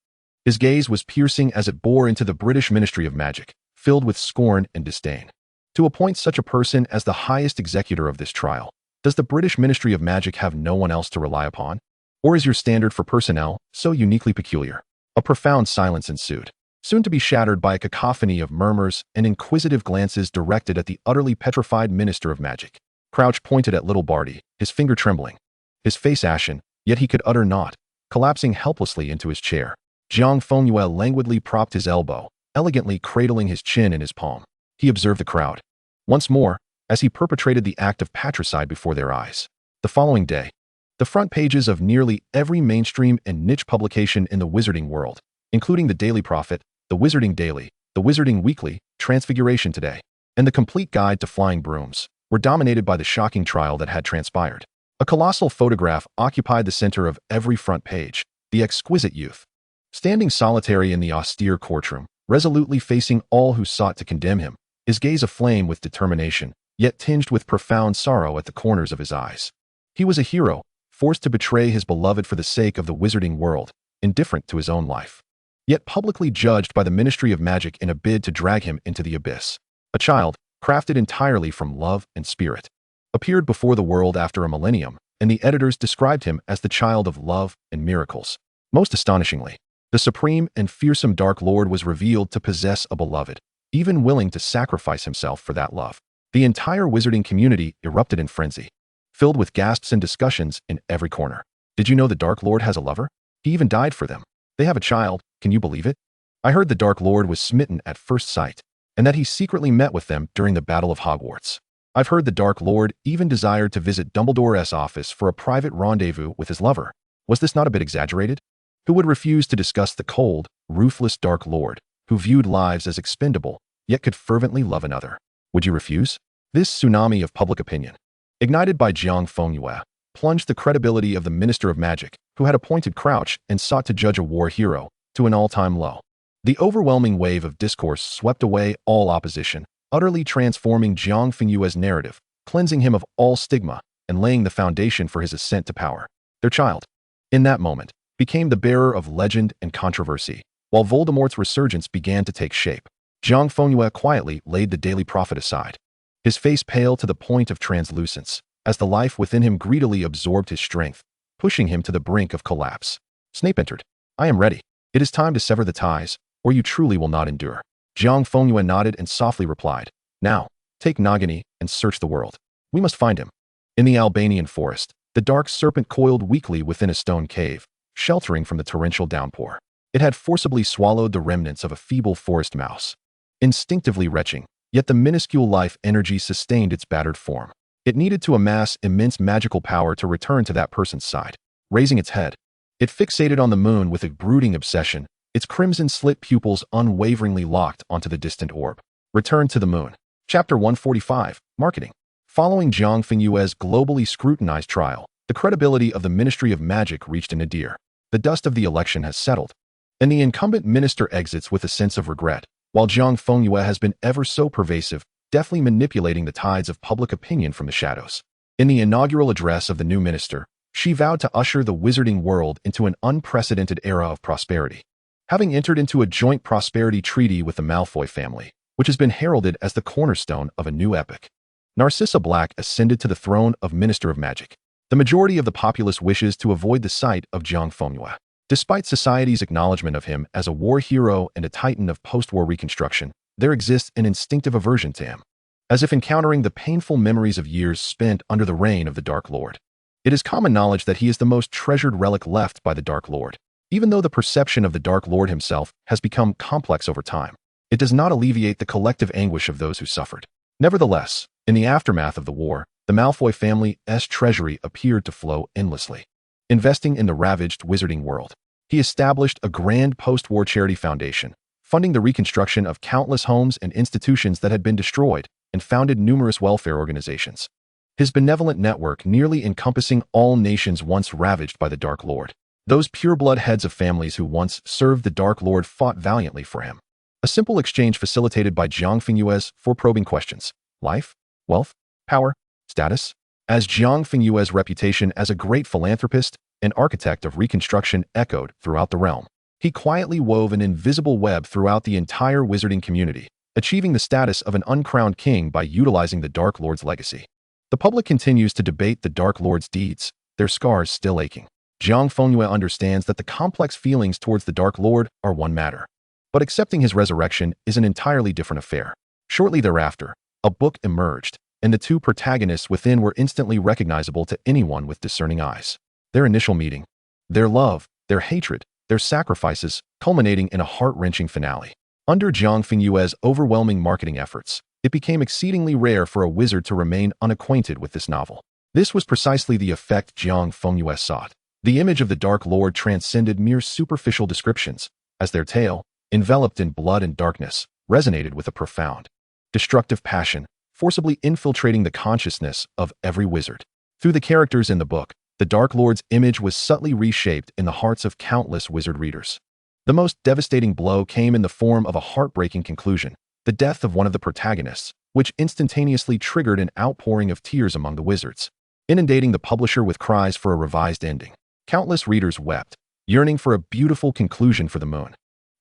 His gaze was piercing as it bore into the British Ministry of Magic, filled with scorn and disdain. To appoint such a person as the highest executor of this trial, does the British Ministry of Magic have no one else to rely upon? Or is your standard for personnel so uniquely peculiar? A profound silence ensued, soon to be shattered by a cacophony of murmurs and inquisitive glances directed at the utterly petrified Minister of Magic. Crouch pointed at little Barty, his finger trembling, his face ashen, yet he could utter naught, collapsing helplessly into his chair. Jiang Fengyue languidly propped his elbow, elegantly cradling his chin in his palm. He observed the crowd once more, as he perpetrated the act of patricide before their eyes. The following day, the front pages of nearly every mainstream and niche publication in the wizarding world, including the Daily Prophet, the Wizarding Daily, the Wizarding Weekly, Transfiguration Today, and the Complete Guide to Flying Brooms, were dominated by the shocking trial that had transpired. A colossal photograph occupied the center of every front page, the exquisite youth, standing solitary in the austere courtroom, resolutely facing all who sought to condemn him, his gaze aflame with determination, yet tinged with profound sorrow at the corners of his eyes. He was a hero, forced to betray his beloved for the sake of the wizarding world, indifferent to his own life, yet publicly judged by the Ministry of Magic in a bid to drag him into the abyss. A child, crafted entirely from love and spirit, appeared before the world after a millennium, and the editors described him as the child of love and miracles. Most astonishingly, the supreme and fearsome Dark Lord was revealed to possess a beloved, even willing to sacrifice himself for that love. The entire wizarding community erupted in frenzy, filled with gasps and discussions in every corner. "Did you know the Dark Lord has a lover? He even died for them. They have a child, can you believe it? I heard the Dark Lord was smitten at first sight, and that he secretly met with them during the Battle of Hogwarts. I've heard the Dark Lord even desired to visit Dumbledore's office for a private rendezvous with his lover. Was this not a bit exaggerated? Who would refuse to discuss the cold, ruthless Dark Lord, who viewed lives as expendable, yet could fervently love another? Would you refuse?" This tsunami of public opinion, ignited by Jiang Fengyue, plunged the credibility of the Minister of Magic, who had appointed Crouch and sought to judge a war hero, to an all-time low. The overwhelming wave of discourse swept away all opposition, utterly transforming Jiang Fengyue's narrative, cleansing him of all stigma, and laying the foundation for his ascent to power. Their child, in that moment, became the bearer of legend and controversy, while Voldemort's resurgence began to take shape. Jiang Fengyue quietly laid the Daily Prophet aside, his face pale to the point of translucence, as the life within him greedily absorbed his strength, pushing him to the brink of collapse. Snape entered. "I am ready. It is time to sever the ties, or you truly will not endure." Jiang Fengyue nodded and softly replied, "Now, take Nagini and search the world. We must find him." In the Albanian forest, the dark serpent coiled weakly within a stone cave, sheltering from the torrential downpour. It had forcibly swallowed the remnants of a feeble forest mouse. Instinctively retching, yet the minuscule life energy sustained its battered form. It needed to amass immense magical power to return to that person's side. Raising its head, it fixated on the moon with a brooding obsession, its crimson-slit pupils unwaveringly locked onto the distant orb. Return to the moon. Chapter 145, Marketing. Following Jiang Fengyue's globally scrutinized trial, the credibility of the Ministry of Magic reached a nadir. The dust of the election has settled, and the incumbent minister exits with a sense of regret, while Jiang Fengyue has been ever so pervasive, deftly manipulating the tides of public opinion from the shadows. In the inaugural address of the new minister, she vowed to usher the wizarding world into an unprecedented era of prosperity. Having entered into a joint prosperity treaty with the Malfoy family, which has been heralded as the cornerstone of a new epoch, Narcissa Black ascended to the throne of Minister of Magic. The majority of the populace wishes to avoid the sight of Jiang Fengyue. Despite society's acknowledgement of him as a war hero and a titan of post-war reconstruction, there exists an instinctive aversion to him, as if encountering the painful memories of years spent under the reign of the Dark Lord. It is common knowledge that he is the most treasured relic left by the Dark Lord. Even though the perception of the Dark Lord himself has become complex over time, it does not alleviate the collective anguish of those who suffered. Nevertheless, in the aftermath of the war, the Malfoy family's treasury appeared to flow endlessly. Investing in the ravaged wizarding world, he established a grand post-war charity foundation, funding the reconstruction of countless homes and institutions that had been destroyed, and founded numerous welfare organizations. His benevolent network nearly encompassing all nations once ravaged by the Dark Lord. Those pureblood heads of families who once served the Dark Lord fought valiantly for him. A simple exchange facilitated by Jiang Fengyue's four probing questions: life, wealth, power, status. As Jiang Fengyue's reputation as a great philanthropist and architect of reconstruction echoed throughout the realm, he quietly wove an invisible web throughout the entire wizarding community, achieving the status of an uncrowned king by utilizing the Dark Lord's legacy. The public continues to debate the Dark Lord's deeds, their scars still aching. Jiang Fengyue understands that the complex feelings towards the Dark Lord are one matter, but accepting his resurrection is an entirely different affair. Shortly thereafter, a book emerged, and the two protagonists within were instantly recognizable to anyone with discerning eyes. Their initial meeting, their love, their hatred, their sacrifices, culminating in a heart-wrenching finale. Under Jiang Fengyue's overwhelming marketing efforts, it became exceedingly rare for a wizard to remain unacquainted with this novel. This was precisely the effect Jiang Fengyue sought. The image of the Dark Lord transcended mere superficial descriptions, as their tale, enveloped in blood and darkness, resonated with a profound, destructive passion, forcibly infiltrating the consciousness of every wizard. Through the characters in the book, the Dark Lord's image was subtly reshaped in the hearts of countless wizard readers. The most devastating blow came in the form of a heartbreaking conclusion, the death of one of the protagonists, which instantaneously triggered an outpouring of tears among the wizards, inundating the publisher with cries for a revised ending. Countless readers wept, yearning for a beautiful conclusion for the moon,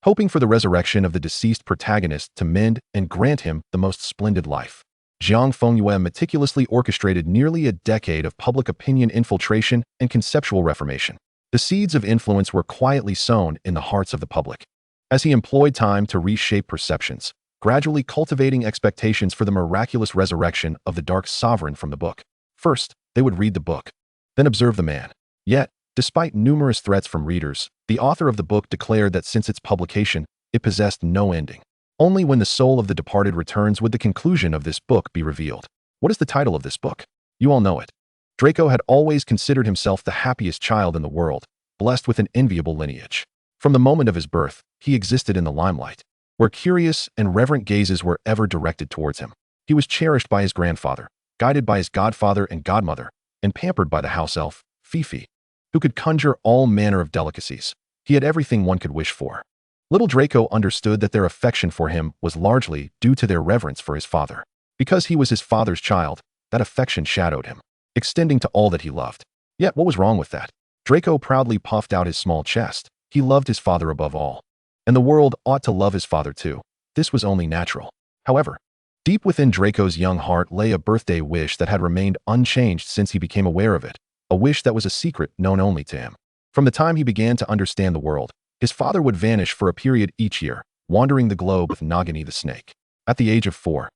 hoping for the resurrection of the deceased protagonist to mend and grant him the most splendid life. Jiang Fengyue meticulously orchestrated nearly a decade of public opinion infiltration and conceptual reformation. The seeds of influence were quietly sown in the hearts of the public, as he employed time to reshape perceptions, gradually cultivating expectations for the miraculous resurrection of the Dark Sovereign from the book. First, they would read the book, then observe the man. Yet, despite numerous threats from readers, the author of the book declared that since its publication, it possessed no ending. Only when the soul of the departed returns would the conclusion of this book be revealed. What is the title of this book? You all know it. Draco had always considered himself the happiest child in the world, blessed with an enviable lineage. From the moment of his birth, he existed in the limelight, where curious and reverent gazes were ever directed towards him. He was cherished by his grandfather, guided by his godfather and godmother, and pampered by the house elf, Fifi, who could conjure all manner of delicacies. He had everything one could wish for. Little Draco understood that their affection for him was largely due to their reverence for his father. Because he was his father's child, that affection shadowed him, extending to all that he loved. Yet what was wrong with that? Draco proudly puffed out his small chest. He loved his father above all. And the world ought to love his father too. This was only natural. However, deep within Draco's young heart lay a birthday wish that had remained unchanged since he became aware of it, a wish that was a secret known only to him. From the time he began to understand the world, his father would vanish for a period each year, wandering the globe with Nagini the snake. At the age of 4,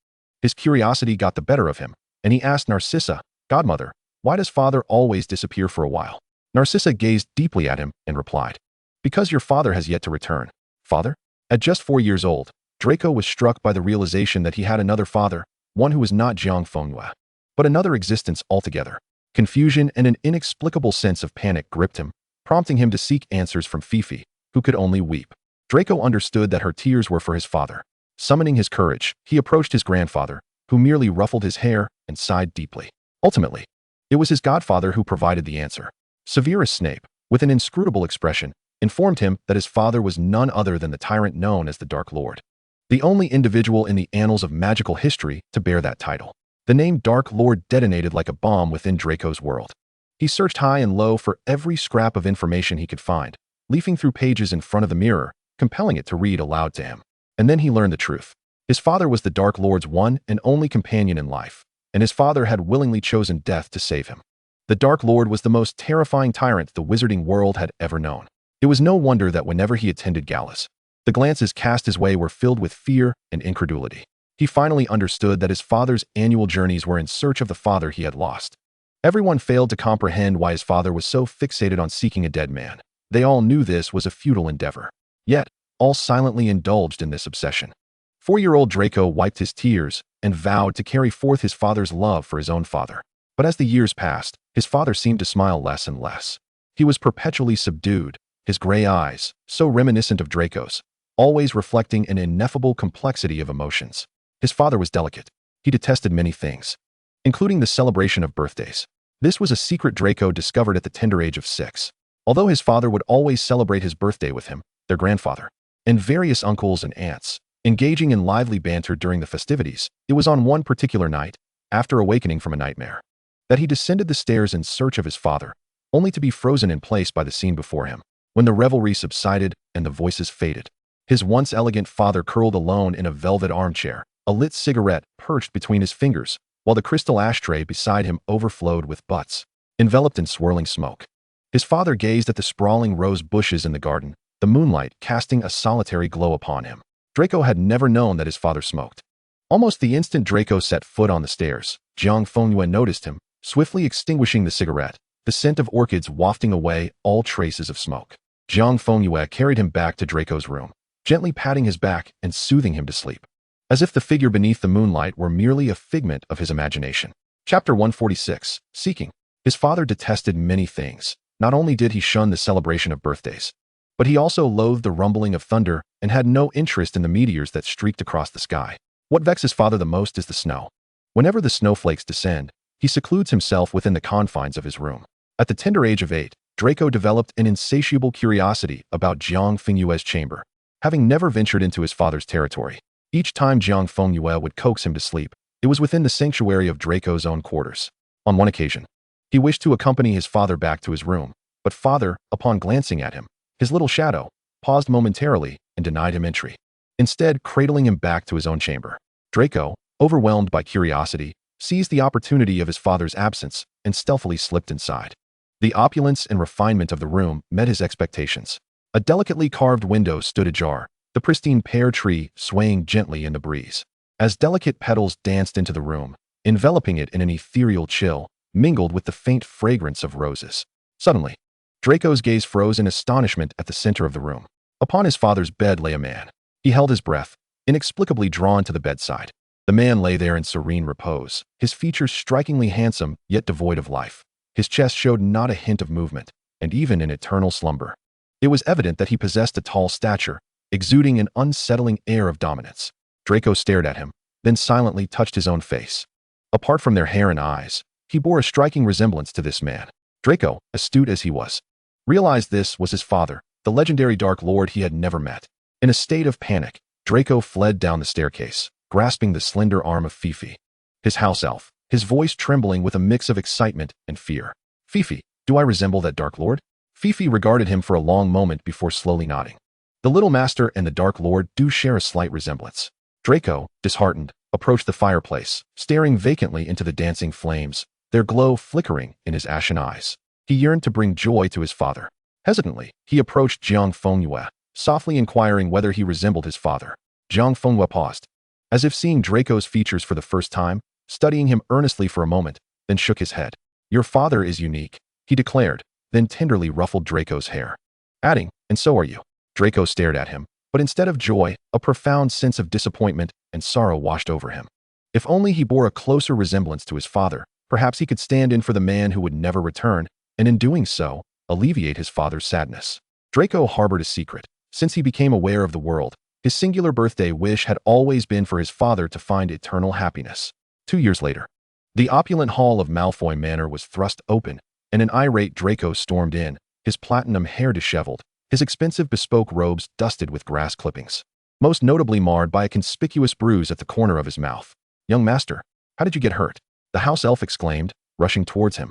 his curiosity got the better of him, and he asked Narcissa, "Godmother, why does father always disappear for a while?" Narcissa gazed deeply at him and replied, "Because your father has yet to return." Father? At just 4 years old, Draco was struck by the realization that he had another father, one who was not Jiang Fengyue, but another existence altogether. Confusion and an inexplicable sense of panic gripped him, prompting him to seek answers from Fifi, who could only weep. Draco understood that her tears were for his father. Summoning his courage, he approached his grandfather, who merely ruffled his hair and sighed deeply. Ultimately, it was his godfather who provided the answer. Severus Snape, with an inscrutable expression, informed him that his father was none other than the tyrant known as the Dark Lord, the only individual in the annals of magical history to bear that title. The name Dark Lord detonated like a bomb within Draco's world. He searched high and low for every scrap of information he could find, leafing through pages in front of the mirror, compelling it to read aloud to him. And then he learned the truth. His father was the Dark Lord's one and only companion in life, and his father had willingly chosen death to save him. The Dark Lord was the most terrifying tyrant the wizarding world had ever known. It was no wonder that whenever he attended galas, the glances cast his way were filled with fear and incredulity. He finally understood that his father's annual journeys were in search of the father he had lost. Everyone failed to comprehend why his father was so fixated on seeking a dead man. They all knew this was a futile endeavor. Yet, all silently indulged in this obsession. 4-year-old Draco wiped his tears and vowed to carry forth his father's love for his own father. But as the years passed, his father seemed to smile less and less. He was perpetually subdued, his gray eyes, so reminiscent of Draco's, always reflecting an ineffable complexity of emotions. His father was delicate. He detested many things, including the celebration of birthdays. This was a secret Draco discovered at the tender age of 6. Although his father would always celebrate his birthday with him, their grandfather, and various uncles and aunts, engaging in lively banter during the festivities, it was on one particular night, after awakening from a nightmare, that he descended the stairs in search of his father, only to be frozen in place by the scene before him. When the revelry subsided and the voices faded, his once elegant father curled alone in a velvet armchair, a lit cigarette perched between his fingers, while the crystal ashtray beside him overflowed with butts, enveloped in swirling smoke. His father gazed at the sprawling rose bushes in the garden, the moonlight casting a solitary glow upon him. Draco had never known that his father smoked. Almost the instant Draco set foot on the stairs, Jiang Fengyue noticed him, swiftly extinguishing the cigarette, the scent of orchids wafting away all traces of smoke. Jiang Fengyue carried him back to Draco's room, gently patting his back and soothing him to sleep, as if the figure beneath the moonlight were merely a figment of his imagination. Chapter 146. Seeking. His father detested many things. Not only did he shun the celebration of birthdays, but he also loathed the rumbling of thunder and had no interest in the meteors that streaked across the sky. What vexes father the most is the snow. Whenever the snowflakes descend, he secludes himself within the confines of his room. At the tender age of 8, Draco developed an insatiable curiosity about Jiang Fengyue's chamber. Having never ventured into his father's territory, each time Jiang Fengyue would coax him to sleep, it was within the sanctuary of Draco's own quarters. On one occasion, he wished to accompany his father back to his room, but father, upon glancing at him, his little shadow, paused momentarily and denied him entry, instead cradling him back to his own chamber. Draco, overwhelmed by curiosity, seized the opportunity of his father's absence and stealthily slipped inside. The opulence and refinement of the room met his expectations. A delicately carved window stood ajar, the pristine pear tree swaying gently in the breeze. As delicate petals danced into the room, enveloping it in an ethereal chill, mingled with the faint fragrance of roses. Suddenly, Draco's gaze froze in astonishment at the center of the room. Upon his father's bed lay a man. He held his breath, inexplicably drawn to the bedside. The man lay there in serene repose, his features strikingly handsome yet devoid of life. His chest showed not a hint of movement, and even in eternal slumber. It was evident that he possessed a tall stature, exuding an unsettling air of dominance. Draco stared at him, then silently touched his own face. Apart from their hair and eyes, He bore a striking resemblance to this man. Draco, astute as he was, realized this was his father, the legendary Dark Lord he had never met. In a state of panic, Draco fled down the staircase, grasping the slender arm of Fifi, his house elf, his voice trembling with a mix of excitement and fear. Fifi, do I resemble that Dark Lord? Fifi regarded him for a long moment before slowly nodding. The Little Master and the Dark Lord do share a slight resemblance. Draco, disheartened, approached the fireplace, staring vacantly into the dancing flames, their glow flickering in his ashen eyes. He yearned to bring joy to his father. Hesitantly, he approached Jiang Fengyue, softly inquiring whether he resembled his father. Jiang Fengyue paused, as if seeing Draco's features for the first time, studying him earnestly for a moment, then shook his head. Your father is unique, he declared, then tenderly ruffled Draco's hair, adding, and so are you. Draco stared at him, but instead of joy, a profound sense of disappointment and sorrow washed over him. If only he bore a closer resemblance to his father, perhaps he could stand in for the man who would never return, and in doing so, alleviate his father's sadness. Draco harbored a secret. Since he became aware of the world, his singular birthday wish had always been for his father to find eternal happiness. 2 years later, the opulent hall of Malfoy Manor was thrust open, and an irate Draco stormed in, his platinum hair disheveled, his expensive bespoke robes dusted with grass clippings, most notably marred by a conspicuous bruise at the corner of his mouth. Young master, how did you get hurt? The house elf exclaimed, rushing towards him,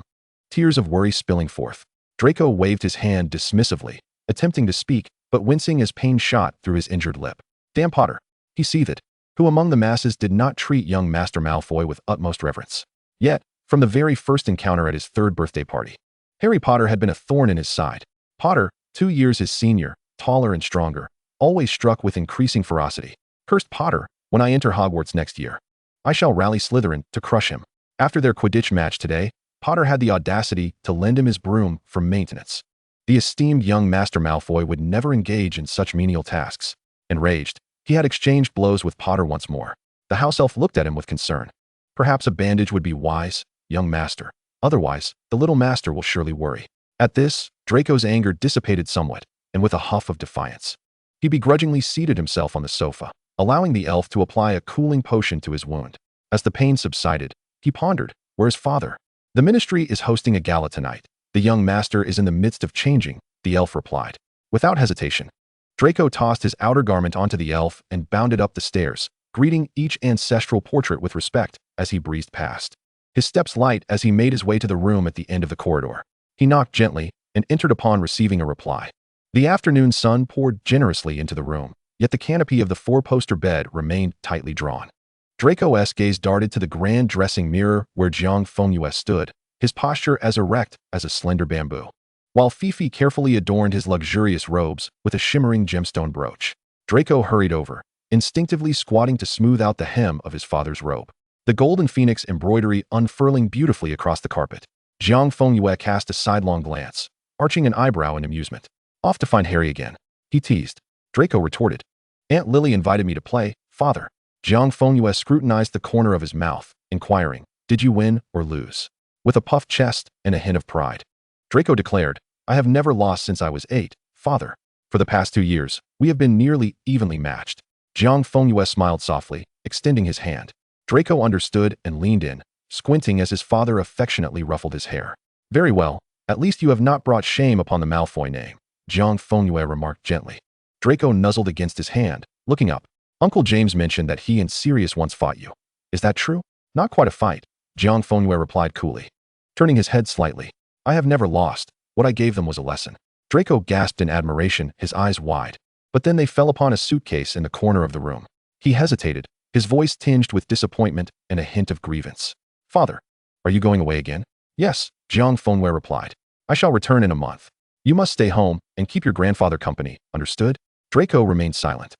tears of worry spilling forth. Draco waved his hand dismissively, attempting to speak, but wincing as pain shot through his injured lip. Damn Potter, he seethed, who among the masses did not treat young Master Malfoy with utmost reverence. Yet, from the very first encounter at his 3rd birthday party, Harry Potter had been a thorn in his side. Potter, 2 years his senior, taller and stronger, always struck with increasing ferocity. Cursed Potter, when I enter Hogwarts next year, I shall rally Slytherin to crush him. After their Quidditch match today, Potter had the audacity to lend him his broom for maintenance. The esteemed young Master Malfoy would never engage in such menial tasks. Enraged, he had exchanged blows with Potter once more. The house elf looked at him with concern. Perhaps a bandage would be wise, young master. Otherwise, the little master will surely worry. At this, Draco's anger dissipated somewhat, and with a huff of defiance, he begrudgingly seated himself on the sofa, allowing the elf to apply a cooling potion to his wound. As the pain subsided, he pondered, where's father? The ministry is hosting a gala tonight. The young master is in the midst of changing, the elf replied. Without hesitation, Draco tossed his outer garment onto the elf and bounded up the stairs, greeting each ancestral portrait with respect as he breezed past. His steps light as he made his way to the room at the end of the corridor. He knocked gently and entered upon receiving a reply. The afternoon sun poured generously into the room, yet the canopy of the 4-poster bed remained tightly drawn. Draco's gaze darted to the grand dressing mirror where Jiang Fengyue stood, his posture as erect as a slender bamboo, while Fifi carefully adorned his luxurious robes with a shimmering gemstone brooch. Draco hurried over, instinctively squatting to smooth out the hem of his father's robe, the golden phoenix embroidery unfurling beautifully across the carpet. Jiang Fengyue cast a sidelong glance, arching an eyebrow in amusement. Off to find Harry again, he teased. Draco retorted. Aunt Lily invited me to play, father. Jiang Fengyue scrutinized the corner of his mouth, inquiring, did you win or lose? With a puffed chest and a hint of pride, Draco declared, I have never lost since I was 8, father. For the past 2 years, we have been nearly evenly matched. Jiang Fengyue smiled softly, extending his hand. Draco understood and leaned in, squinting as his father affectionately ruffled his hair. Very well, at least you have not brought shame upon the Malfoy name, Jiang Fengyue remarked gently. Draco nuzzled against his hand, looking up. Uncle James mentioned that he and Sirius once fought you. Is that true? Not quite a fight, Jiang Fengyue replied coolly, turning his head slightly. I have never lost. What I gave them was a lesson. Draco gasped in admiration, his eyes wide. But then they fell upon a suitcase in the corner of the room. He hesitated, his voice tinged with disappointment and a hint of grievance. Father, are you going away again? Yes, Jiang Fengyue replied. I shall return in a month. You must stay home and keep your grandfather company, understood? Draco remained silent,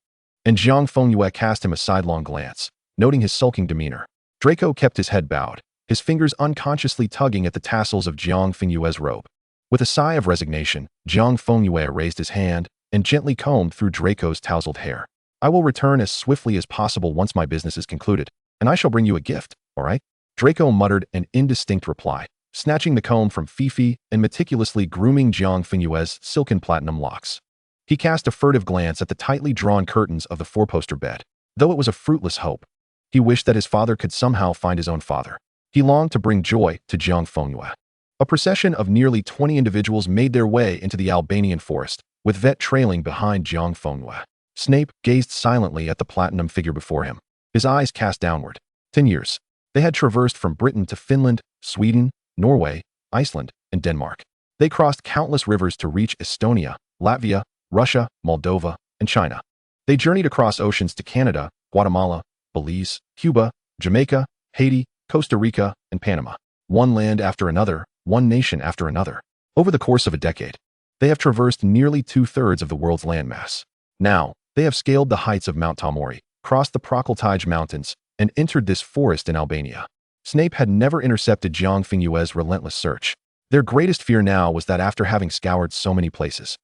and Jiang Fengyue cast him a sidelong glance, noting his sulking demeanor. Draco kept his head bowed, his fingers unconsciously tugging at the tassels of Jiang Fengyue's robe. With a sigh of resignation, Jiang Fengyue raised his hand and gently combed through Draco's tousled hair. I will return as swiftly as possible once my business is concluded, and I shall bring you a gift, all right? Draco muttered an indistinct reply, snatching the comb from Fifi and meticulously grooming Jiang Fengyue's silken platinum locks. He cast a furtive glance at the tightly drawn curtains of the 4-poster bed. Though it was a fruitless hope, he wished that his father could somehow find his own father. He longed to bring joy to Jiang Fengyue. A procession of nearly 20 individuals made their way into the Albanian forest, with Vet trailing behind Jiang Fengyue. Snape gazed silently at the platinum figure before him, his eyes cast downward. 10 years. They had traversed from Britain to Finland, Sweden, Norway, Iceland, and Denmark. They crossed countless rivers to reach Estonia, Latvia, Russia, Moldova, and China. They journeyed across oceans to Canada, Guatemala, Belize, Cuba, Jamaica, Haiti, Costa Rica, and Panama. One land after another, one nation after another. Over the course of a decade, they have traversed nearly 2/3 of the world's landmass. Now, they have scaled the heights of Mount Tamori, crossed the Prokeltij Mountains, and entered this forest in Albania. Snape had never intercepted Jiang Fengyue's relentless search. Their greatest fear now was that after having scoured so many places,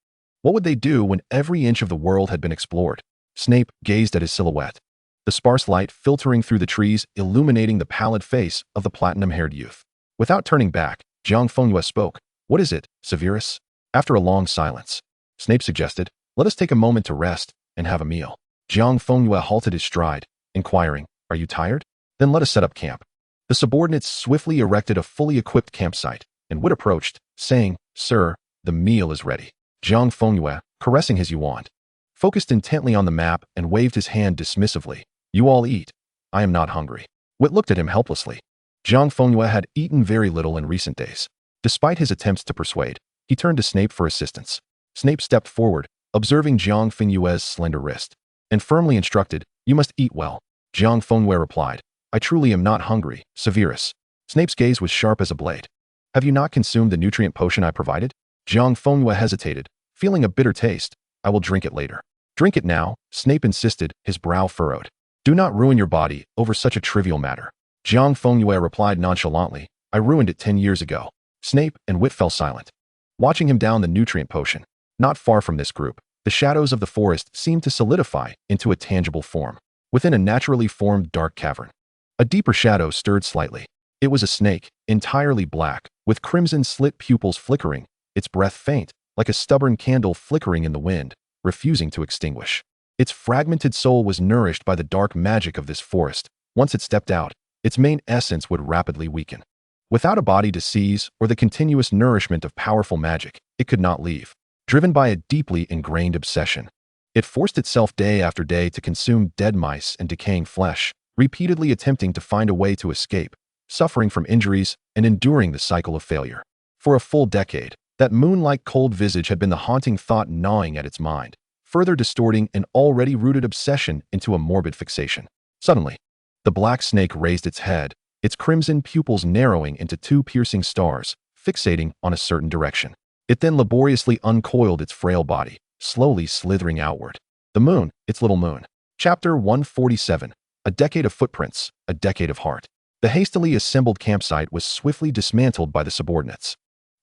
what would they do when every inch of the world had been explored? Snape gazed at his silhouette, the sparse light filtering through the trees, illuminating the pallid face of the platinum-haired youth. Without turning back, Jiang Fengyue spoke. "What is it, Severus?" After a long silence, Snape suggested, "Let us take a moment to rest and have a meal." Jiang Fengyue halted his stride, inquiring, "Are you tired? Then let us set up camp." The subordinates swiftly erected a fully equipped campsite, and Wit approached, saying, "Sir, the meal is ready." Jiang Fengyue, caressing his yuan, focused intently on the map and waved his hand dismissively. "You all eat. I am not hungry." Wit looked at him helplessly. Jiang Fengyue had eaten very little in recent days. Despite his attempts to persuade, he turned to Snape for assistance. Snape stepped forward, observing Jiang Fengyue's slender wrist, and firmly instructed, "You must eat well." Jiang Fengyue replied, "I truly am not hungry, Severus." Snape's gaze was sharp as a blade. "Have you not consumed the nutrient potion I provided?" Jiang Fengyue hesitated, feeling a bitter taste. "I will drink it later." "Drink it now," Snape insisted, his brow furrowed. "Do not ruin your body over such a trivial matter." Jiang Fengyue replied nonchalantly, "I ruined it 10 years ago." Snape and Wit fell silent, watching him down the nutrient potion. Not far from this group, the shadows of the forest seemed to solidify into a tangible form. Within a naturally formed dark cavern, a deeper shadow stirred slightly. It was a snake, entirely black, with crimson slit pupils flickering, its breath faint, like a stubborn candle flickering in the wind, refusing to extinguish. Its fragmented soul was nourished by the dark magic of this forest. Once it stepped out, its main essence would rapidly weaken. Without a body to seize or the continuous nourishment of powerful magic, it could not leave. Driven by a deeply ingrained obsession, it forced itself day after day to consume dead mice and decaying flesh, repeatedly attempting to find a way to escape, suffering from injuries and enduring the cycle of failure. For a full decade, that moon-like cold visage had been the haunting thought gnawing at its mind, further distorting an already rooted obsession into a morbid fixation. Suddenly, the black snake raised its head, its crimson pupils narrowing into two piercing stars, fixating on a certain direction. It then laboriously uncoiled its frail body, slowly slithering outward. The moon, its little moon. Chapter 147. A decade of footprints, a decade of heart. The hastily assembled campsite was swiftly dismantled by the subordinates.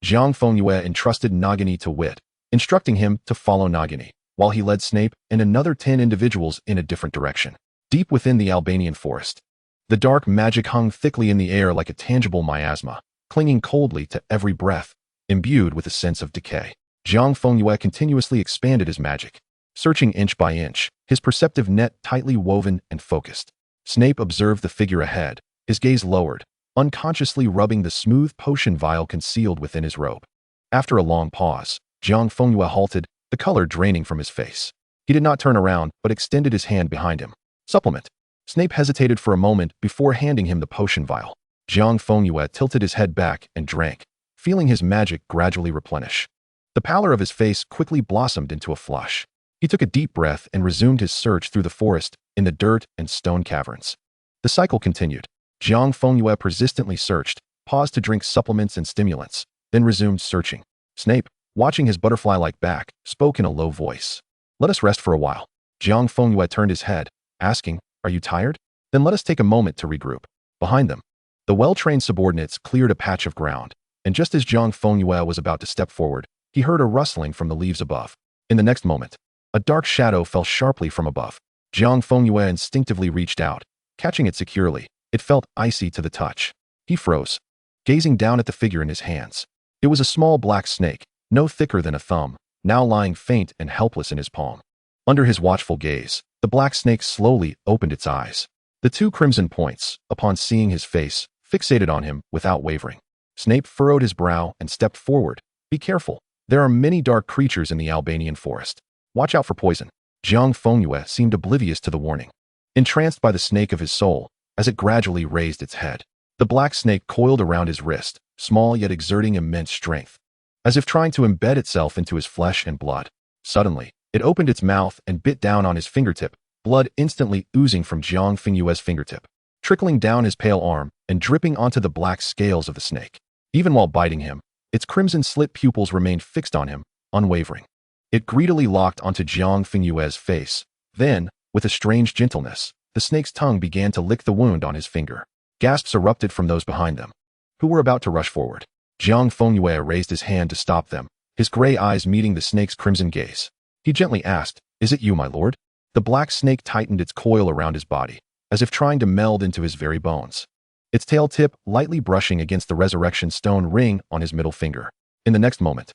Jiang Fengyue entrusted Nagini to Wit, instructing him to follow Nagini, while he led Snape and another 10 individuals in a different direction. Deep within the Albanian forest, the dark magic hung thickly in the air like a tangible miasma, clinging coldly to every breath, imbued with a sense of decay. Jiang Fengyue continuously expanded his magic, searching inch by inch, his perceptive net tightly woven and focused. Snape observed the figure ahead, his gaze lowered, unconsciously rubbing the smooth potion vial concealed within his robe. After a long pause, Jiang Fengyue halted, the color draining from his face. He did not turn around, but extended his hand behind him. "Supplement." Snape hesitated for a moment before handing him the potion vial. Jiang Fengyue tilted his head back and drank, feeling his magic gradually replenish. The pallor of his face quickly blossomed into a flush. He took a deep breath and resumed his search through the forest, in the dirt and stone caverns. The cycle continued. Jiang Fengyue persistently searched, paused to drink supplements and stimulants, then resumed searching. Snape, watching his butterfly-like back, spoke in a low voice. "Let us rest for a while." Jiang Fengyue turned his head, asking, "Are you tired? Then let us take a moment to regroup." Behind them, the well-trained subordinates cleared a patch of ground, and just as Jiang Fengyue was about to step forward, he heard a rustling from the leaves above. In the next moment, a dark shadow fell sharply from above. Jiang Fengyue instinctively reached out, catching it securely. It felt icy to the touch. He froze, gazing down at the figure in his hands. It was a small black snake, no thicker than a thumb, now lying faint and helpless in his palm. Under his watchful gaze, the black snake slowly opened its eyes. The two crimson points, upon seeing his face, fixated on him without wavering. Snape furrowed his brow and stepped forward. Be careful. There are many dark creatures in the Albanian forest. Watch out for poison. Jiang Fengyue seemed oblivious to the warning. Entranced by the snake of his soul, as it gradually raised its head, the black snake coiled around his wrist, small yet exerting immense strength, as if trying to embed itself into his flesh and blood. Suddenly, it opened its mouth and bit down on his fingertip, blood instantly oozing from Jiang Fengyue's fingertip, trickling down his pale arm and dripping onto the black scales of the snake. Even while biting him, its crimson-slit pupils remained fixed on him, unwavering. It greedily locked onto Jiang Fengyue's face. Then, with a strange gentleness, the snake's tongue began to lick the wound on his finger. Gasps erupted from those behind them, who were about to rush forward. Jiang Fengyue raised his hand to stop them, his gray eyes meeting the snake's crimson gaze. He gently asked, "Is it you, my lord?" The black snake tightened its coil around his body, as if trying to meld into his very bones, its tail tip lightly brushing against the resurrection stone ring on his middle finger. In the next moment,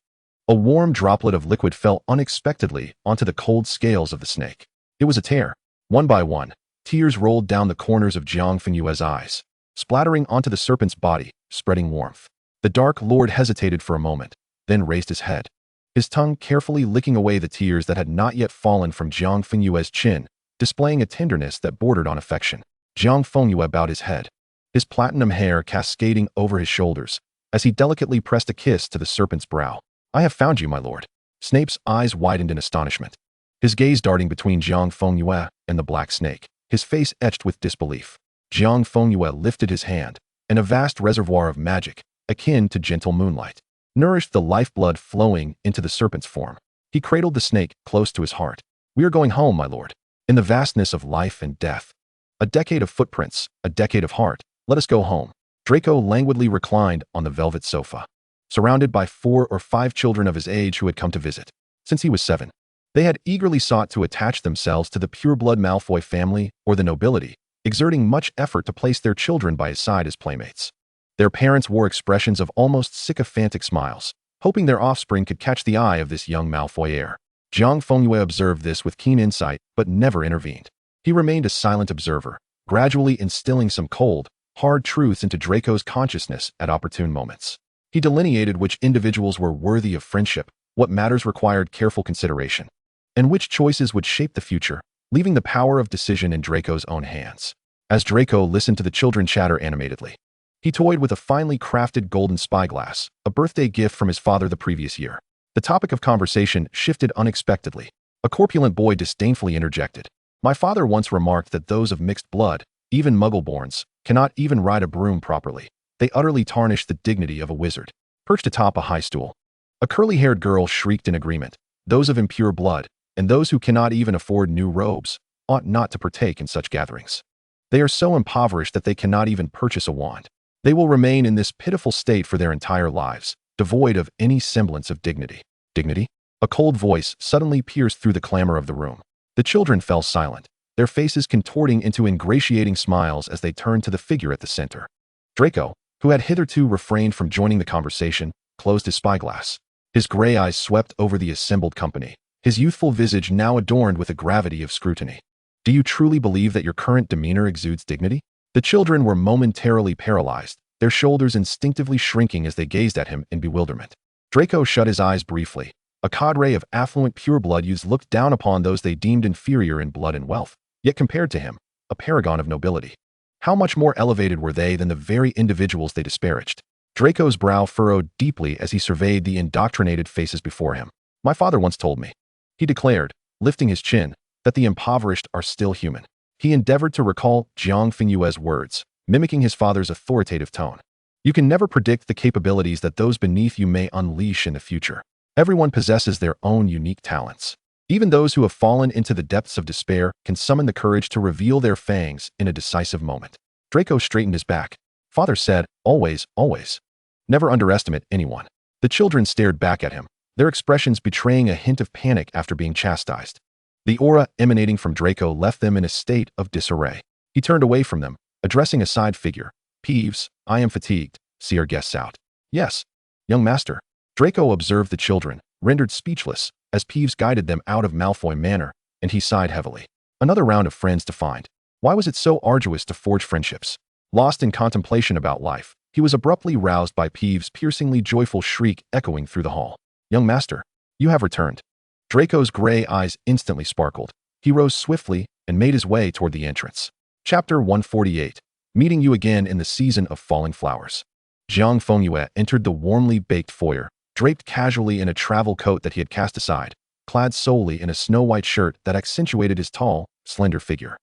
a warm droplet of liquid fell unexpectedly onto the cold scales of the snake. It was a tear. One by one, tears rolled down the corners of Jiang Fengyue's eyes, splattering onto the serpent's body, spreading warmth. The Dark Lord hesitated for a moment, then raised his head, his tongue carefully licking away the tears that had not yet fallen from Jiang Fengyue's chin, displaying a tenderness that bordered on affection. Jiang Fengyue bowed his head, his platinum hair cascading over his shoulders, as he delicately pressed a kiss to the serpent's brow. "I have found you, my lord." Snape's eyes widened in astonishment, his gaze darting between Jiang Fengyue and the black snake, his face etched with disbelief. Jiang Fengyue lifted his hand, and a vast reservoir of magic, akin to gentle moonlight, nourished the lifeblood flowing into the serpent's form. He cradled the snake close to his heart. "We are going home, my lord. In the vastness of life and death. A decade of footprints, a decade of heart. Let us go home." Draco languidly reclined on the velvet sofa, surrounded by 4 or 5 children of his age who had come to visit. Since he was 7, they had eagerly sought to attach themselves to the pureblood Malfoy family or the nobility, exerting much effort to place their children by his side as playmates. Their parents wore expressions of almost sycophantic smiles, hoping their offspring could catch the eye of this young Malfoy heir. Jiang Fengyue observed this with keen insight, but never intervened. He remained a silent observer, gradually instilling some cold, hard truths into Draco's consciousness at opportune moments. He delineated which individuals were worthy of friendship, what matters required careful consideration, and which choices would shape the future, leaving the power of decision in Draco's own hands. As Draco listened to the children chatter animatedly, he toyed with a finely crafted golden spyglass, a birthday gift from his father the previous year. The topic of conversation shifted unexpectedly. A corpulent boy disdainfully interjected, "My father once remarked that those of mixed blood, even Muggle-borns, cannot even ride a broom properly. They utterly tarnish the dignity of a wizard." Perched atop a high stool, a curly-haired girl shrieked in agreement, "Those of impure blood, and those who cannot even afford new robes, ought not to partake in such gatherings. They are so impoverished that they cannot even purchase a wand. They will remain in this pitiful state for their entire lives, devoid of any semblance of dignity." Dignity? A cold voice suddenly pierced through the clamor of the room. The children fell silent, their faces contorting into ingratiating smiles as they turned to the figure at the center. Draco, who had hitherto refrained from joining the conversation, closed his spyglass. His gray eyes swept over the assembled company, his youthful visage now adorned with the gravity of scrutiny. "Do you truly believe that your current demeanor exudes dignity?" The children were momentarily paralyzed, their shoulders instinctively shrinking as they gazed at him in bewilderment. Draco shut his eyes briefly. A cadre of affluent pureblood youths looked down upon those they deemed inferior in blood and wealth, yet compared to him, a paragon of nobility. How much more elevated were they than the very individuals they disparaged? Draco's brow furrowed deeply as he surveyed the indoctrinated faces before him. "My father once told me," he declared, lifting his chin, "that the impoverished are still human." He endeavored to recall Jiang Fengyue's words, mimicking his father's authoritative tone. "You can never predict the capabilities that those beneath you may unleash in the future. Everyone possesses their own unique talents. Even those who have fallen into the depths of despair can summon the courage to reveal their fangs in a decisive moment." Draco straightened his back. "Father said, always, always. Never underestimate anyone." The children stared back at him, their expressions betraying a hint of panic after being chastised. The aura emanating from Draco left them in a state of disarray. He turned away from them, addressing a side figure. "Peeves, I am fatigued. See our guests out." "Yes, young master." Draco observed the children, rendered speechless, as Peeves guided them out of Malfoy Manor, and he sighed heavily. Another round of friends to find. Why was it so arduous to forge friendships? Lost in contemplation about life, he was abruptly roused by Peeves' piercingly joyful shriek echoing through the hall. "Young master, you have returned." Draco's gray eyes instantly sparkled. He rose swiftly and made his way toward the entrance. Chapter 148. Meeting you again in the season of falling flowers. Jiang Fengyue entered the warmly baked foyer, draped casually in a travel coat that he had cast aside, clad solely in a snow-white shirt that accentuated his tall, slender figure.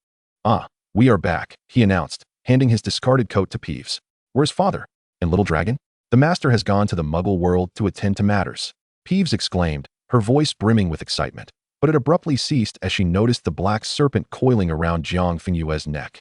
"Ah, we are back," he announced, handing his discarded coat to Peeves. "Where's father? And little dragon?" "The master has gone to the Muggle world to attend to matters," Peeves exclaimed, her voice brimming with excitement, but it abruptly ceased as she noticed the black serpent coiling around Jiang Fengyue's neck.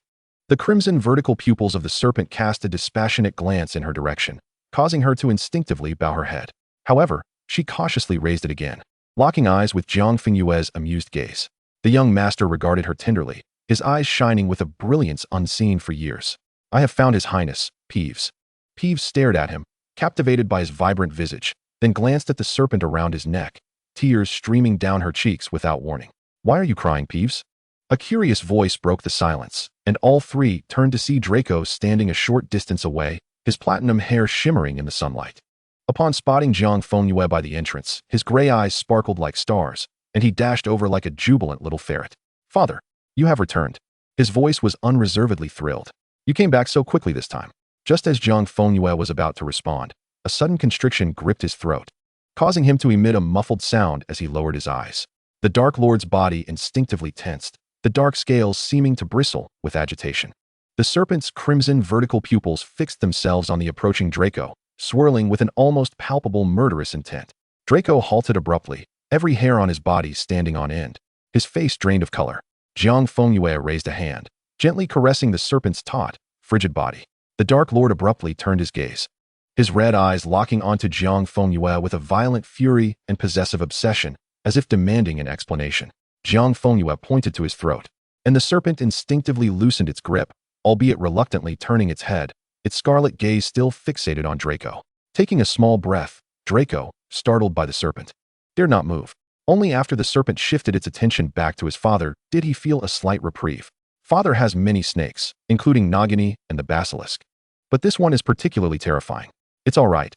The crimson vertical pupils of the serpent cast a dispassionate glance in her direction, causing her to instinctively bow her head. However, she cautiously raised it again, locking eyes with Jiang Fengyue's amused gaze. The young master regarded her tenderly, his eyes shining with a brilliance unseen for years. "I have found his highness, Peeves." Peeves stared at him, captivated by his vibrant visage, then glanced at the serpent around his neck, tears streaming down her cheeks without warning. "Why are you crying, Peeves?" A curious voice broke the silence, and all three turned to see Draco standing a short distance away, his platinum hair shimmering in the sunlight. Upon spotting Jiang Fengyue by the entrance, his gray eyes sparkled like stars, and he dashed over like a jubilant little ferret. "Father, you have returned." His voice was unreservedly thrilled. "You came back so quickly this time." Just as Jiang Fengyue was about to respond, a sudden constriction gripped his throat, causing him to emit a muffled sound as he lowered his eyes. The Dark Lord's body instinctively tensed, the dark scales seeming to bristle with agitation. The serpent's crimson vertical pupils fixed themselves on the approaching Draco, swirling with an almost palpable murderous intent. Draco halted abruptly, every hair on his body standing on end, his face drained of color. Jiang Fengyue raised a hand, gently caressing the serpent's taut, frigid body. The Dark Lord abruptly turned his gaze, his red eyes locking onto Jiang Fengyue with a violent fury and possessive obsession, as if demanding an explanation. Jiang Fengyue pointed to his throat, and the serpent instinctively loosened its grip, albeit reluctantly turning its head, its scarlet gaze still fixated on Draco. Taking a small breath, Draco, startled by the serpent, dared not move. Only after the serpent shifted its attention back to his father did he feel a slight reprieve. Father has many snakes, including Nagini and the basilisk, but this one is particularly terrifying. It's all right,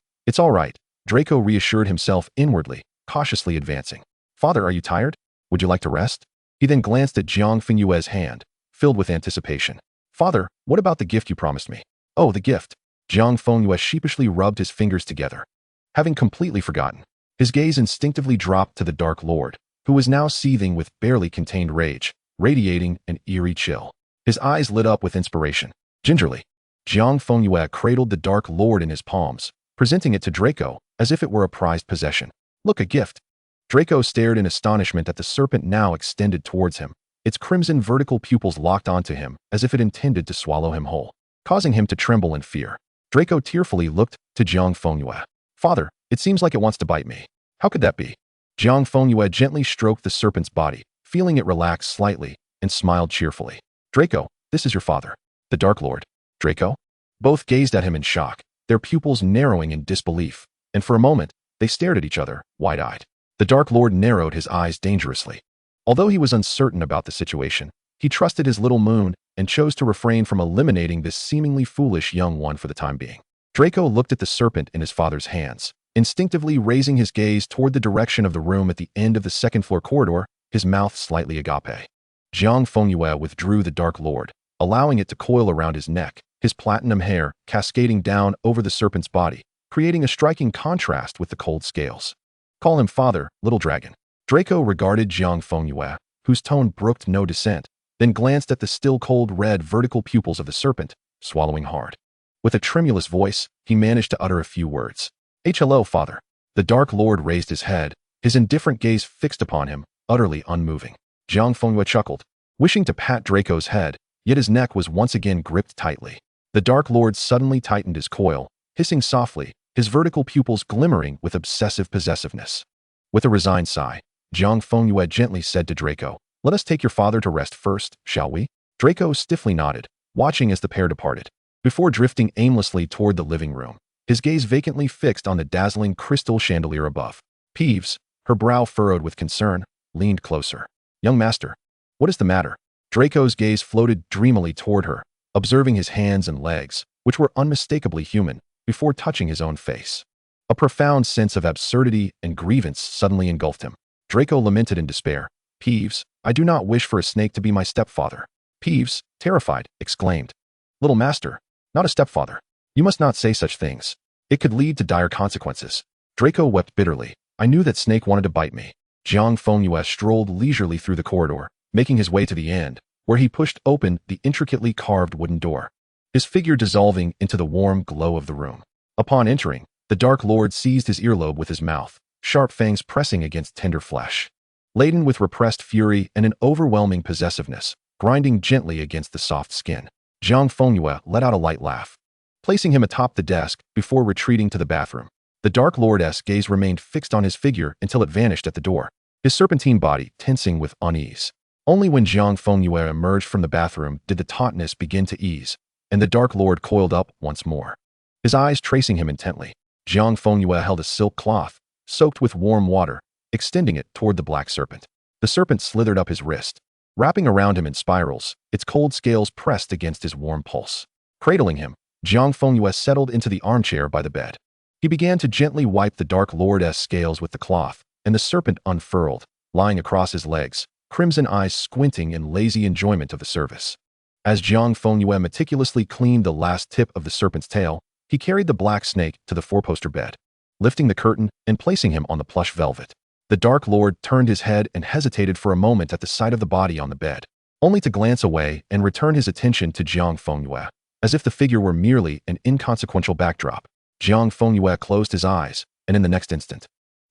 Draco reassured himself inwardly, cautiously advancing. "Father, are you tired? Would you like to rest?" He then glanced at Jiang Fengyue's hand, filled with anticipation. "Father, what about the gift you promised me?" "Oh, the gift." Jiang Fengyue sheepishly rubbed his fingers together, having completely forgotten. His gaze instinctively dropped to the Dark Lord, who was now seething with barely contained rage, radiating an eerie chill. His eyes lit up with inspiration. Gingerly, Jiang Fengyue cradled the Dark Lord in his palms, presenting it to Draco as if it were a prized possession. "Look, a gift." Draco stared in astonishment at the serpent now extended towards him, its crimson vertical pupils locked onto him as if it intended to swallow him whole, causing him to tremble in fear. Draco tearfully looked to Jiang Fengyue. "Father, it seems like it wants to bite me." "How could that be?" Jiang Fengyue gently stroked the serpent's body, feeling it relax slightly, and smiled cheerfully. "Draco, this is your father, the Dark Lord." "Draco?" Both gazed at him in shock, their pupils narrowing in disbelief, and for a moment, they stared at each other, wide-eyed. The Dark Lord narrowed his eyes dangerously. Although he was uncertain about the situation, he trusted his little moon and chose to refrain from eliminating this seemingly foolish young one for the time being. Draco looked at the serpent in his father's hands, instinctively raising his gaze toward the direction of the room at the end of the second-floor corridor, his mouth slightly agape. Jiang Fengyue withdrew the Dark Lord, allowing it to coil around his neck, his platinum hair cascading down over the serpent's body, creating a striking contrast with the cold scales. "Call him father, little dragon." Draco regarded Jiang Fengyue, whose tone brooked no dissent, then glanced at the still cold red vertical pupils of the serpent, swallowing hard. With a tremulous voice, he managed to utter a few words. "Hello, father." The Dark Lord raised his head, his indifferent gaze fixed upon him, utterly unmoving. Jiang Fengyue chuckled, wishing to pat Draco's head, yet his neck was once again gripped tightly. The Dark Lord suddenly tightened his coil, hissing softly, his vertical pupils glimmering with obsessive possessiveness. With a resigned sigh, Jiang Fengyue gently said to Draco, "Let us take your father to rest first, shall we?" Draco stiffly nodded, watching as the pair departed, before drifting aimlessly toward the living room, his gaze vacantly fixed on the dazzling crystal chandelier above. Peeves, her brow furrowed with concern, leaned closer. "Young master, what is the matter?" Draco's gaze floated dreamily toward her, observing his hands and legs, which were unmistakably human, before touching his own face. A profound sense of absurdity and grievance suddenly engulfed him. Draco lamented in despair. "Peeves, I do not wish for a snake to be my stepfather." Peeves, terrified, exclaimed, "Little master, not a stepfather. You must not say such things. It could lead to dire consequences." Draco wept bitterly. "I knew that snake wanted to bite me." Jiang Fengyue strolled leisurely through the corridor, making his way to the end, where he pushed open the intricately carved wooden door, his figure dissolving into the warm glow of the room. Upon entering, the Dark Lord seized his earlobe with his mouth, sharp fangs pressing against tender flesh. Laden with repressed fury and an overwhelming possessiveness, grinding gently against the soft skin, Jiang Fengyue let out a light laugh, placing him atop the desk before retreating to the bathroom. The Dark Lord's gaze remained fixed on his figure until it vanished at the door, his serpentine body tensing with unease. Only when Jiang Fengyue emerged from the bathroom did the tautness begin to ease, and the Dark Lord coiled up once more, his eyes tracing him intently. Jiang Fengyue held a silk cloth, soaked with warm water, extending it toward the black serpent. The serpent slithered up his wrist, wrapping around him in spirals, its cold scales pressed against his warm pulse. Cradling him, Jiang Fengyue settled into the armchair by the bed. He began to gently wipe the Dark Lord's scales with the cloth, and the serpent unfurled, lying across his legs, crimson eyes squinting in lazy enjoyment of the service. As Jiang Fengyue meticulously cleaned the last tip of the serpent's tail, he carried the black snake to the four-poster bed, lifting the curtain and placing him on the plush velvet. The Dark Lord turned his head and hesitated for a moment at the sight of the body on the bed, only to glance away and return his attention to Jiang Fengyue, as if the figure were merely an inconsequential backdrop. Jiang Fengyue closed his eyes, and in the next instant,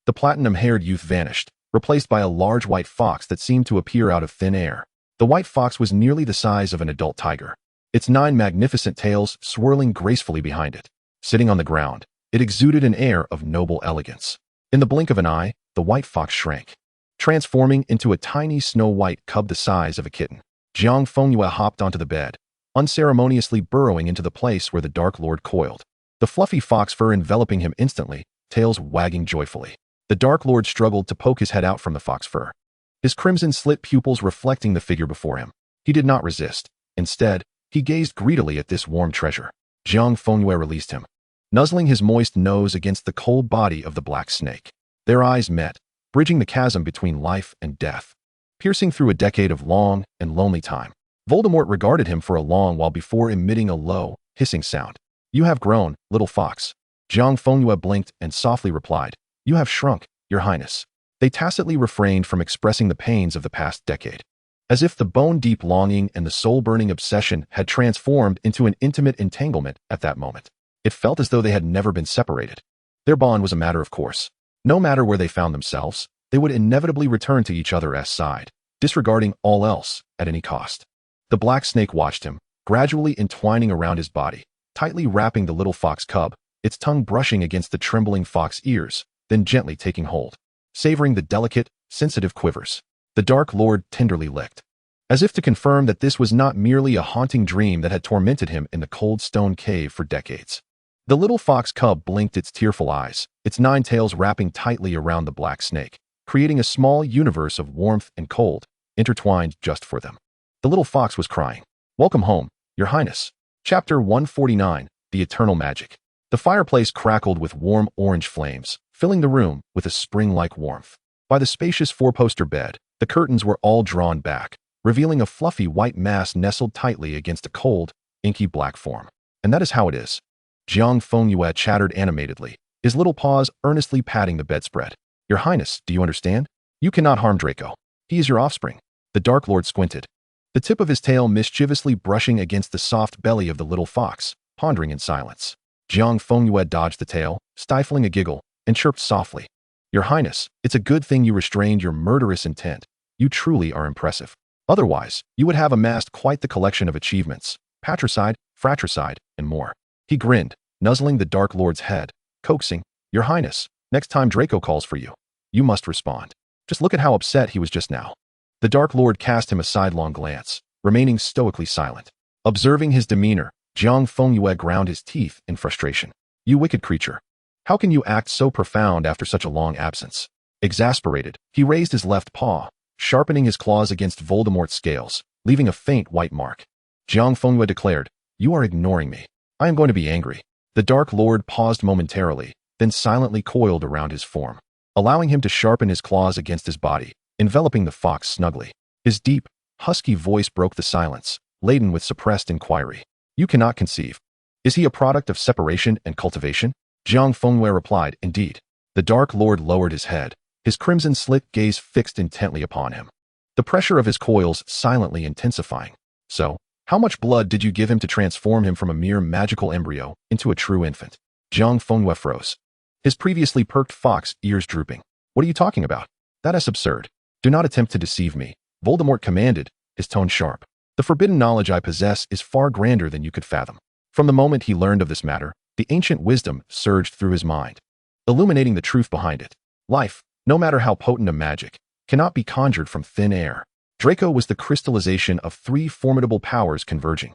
the platinum-haired youth vanished, replaced by a large white fox that seemed to appear out of thin air. The white fox was nearly the size of an adult tiger, its 9 magnificent tails swirling gracefully behind it. Sitting on the ground, it exuded an air of noble elegance. In the blink of an eye, the white fox shrank, transforming into a tiny snow-white cub the size of a kitten. Jiang Fengyue hopped onto the bed, unceremoniously burrowing into the place where the Dark Lord coiled, the fluffy fox fur enveloping him instantly, tails wagging joyfully. The Dark Lord struggled to poke his head out from the fox fur, his crimson slit pupils reflecting the figure before him. He did not resist. Instead, he gazed greedily at this warm treasure. Jiang Fengyue released him, nuzzling his moist nose against the cold body of the black snake. Their eyes met, bridging the chasm between life and death, piercing through a decade of long and lonely time. Voldemort regarded him for a long while before emitting a low, hissing sound. "You have grown, little fox." Jiang Fengyue blinked and softly replied, "You have shrunk, Your Highness." They tacitly refrained from expressing the pains of the past decade, as if the bone-deep longing and the soul-burning obsession had transformed into an intimate entanglement at that moment. It felt as though they had never been separated. Their bond was a matter of course. No matter where they found themselves, they would inevitably return to each other's side, disregarding all else at any cost. The black snake watched him, gradually entwining around his body, tightly wrapping the little fox cub, its tongue brushing against the trembling fox ears, then gently taking hold, savoring the delicate, sensitive quivers. The Dark Lord tenderly licked, as if to confirm that this was not merely a haunting dream that had tormented him in the cold stone cave for decades. The little fox cub blinked its tearful eyes, its 9 tails wrapping tightly around the black snake, creating a small universe of warmth and cold, intertwined just for them. The little fox was crying, "Welcome home, Your Highness." Chapter 149, The Eternal Magic. The fireplace crackled with warm orange flames, filling the room with a spring-like warmth. By the spacious 4-poster bed, the curtains were all drawn back, revealing a fluffy white mass nestled tightly against a cold, inky black form. "And that is how it is." Jiang Fengyue chattered animatedly, his little paws earnestly patting the bedspread. "Your Highness, do you understand? You cannot harm Draco. He is your offspring." The Dark Lord squinted, the tip of his tail mischievously brushing against the soft belly of the little fox, pondering in silence. Jiang Fengyue dodged the tail, stifling a giggle, and chirped softly, "Your Highness, it's a good thing you restrained your murderous intent. You truly are impressive. Otherwise, you would have amassed quite the collection of achievements, patricide, fratricide, and more." He grinned, nuzzling the Dark Lord's head, coaxing, "Your Highness, next time Draco calls for you, you must respond. Just look at how upset he was just now." The Dark Lord cast him a sidelong glance, remaining stoically silent. Observing his demeanor, Jiang Fengyue ground his teeth in frustration. "You wicked creature. How can you act so profound after such a long absence?" Exasperated, he raised his left paw, sharpening his claws against Voldemort's scales, leaving a faint white mark. Jiang Fengyue declared, You are ignoring me. I am going to be angry. The Dark Lord paused momentarily, then silently coiled around his form, allowing him to sharpen his claws against his body, enveloping the fox snugly. His deep, husky voice broke the silence, laden with suppressed inquiry. You cannot conceive. Is he a product of separation and cultivation? Jiang Fengyue replied, indeed. The Dark Lord lowered his head, his crimson-slit gaze fixed intently upon him, the pressure of his coils silently intensifying. So, how much blood did you give him to transform him from a mere magical embryo into a true infant? Jiang Fengyue froze, his previously perked fox ears drooping. What are you talking about? That is absurd. Do not attempt to deceive me, Voldemort commanded, his tone sharp. The forbidden knowledge I possess is far grander than you could fathom. From the moment he learned of this matter, the ancient wisdom surged through his mind, illuminating the truth behind it. Life, no matter how potent a magic, cannot be conjured from thin air. Draco was the crystallization of three formidable powers converging,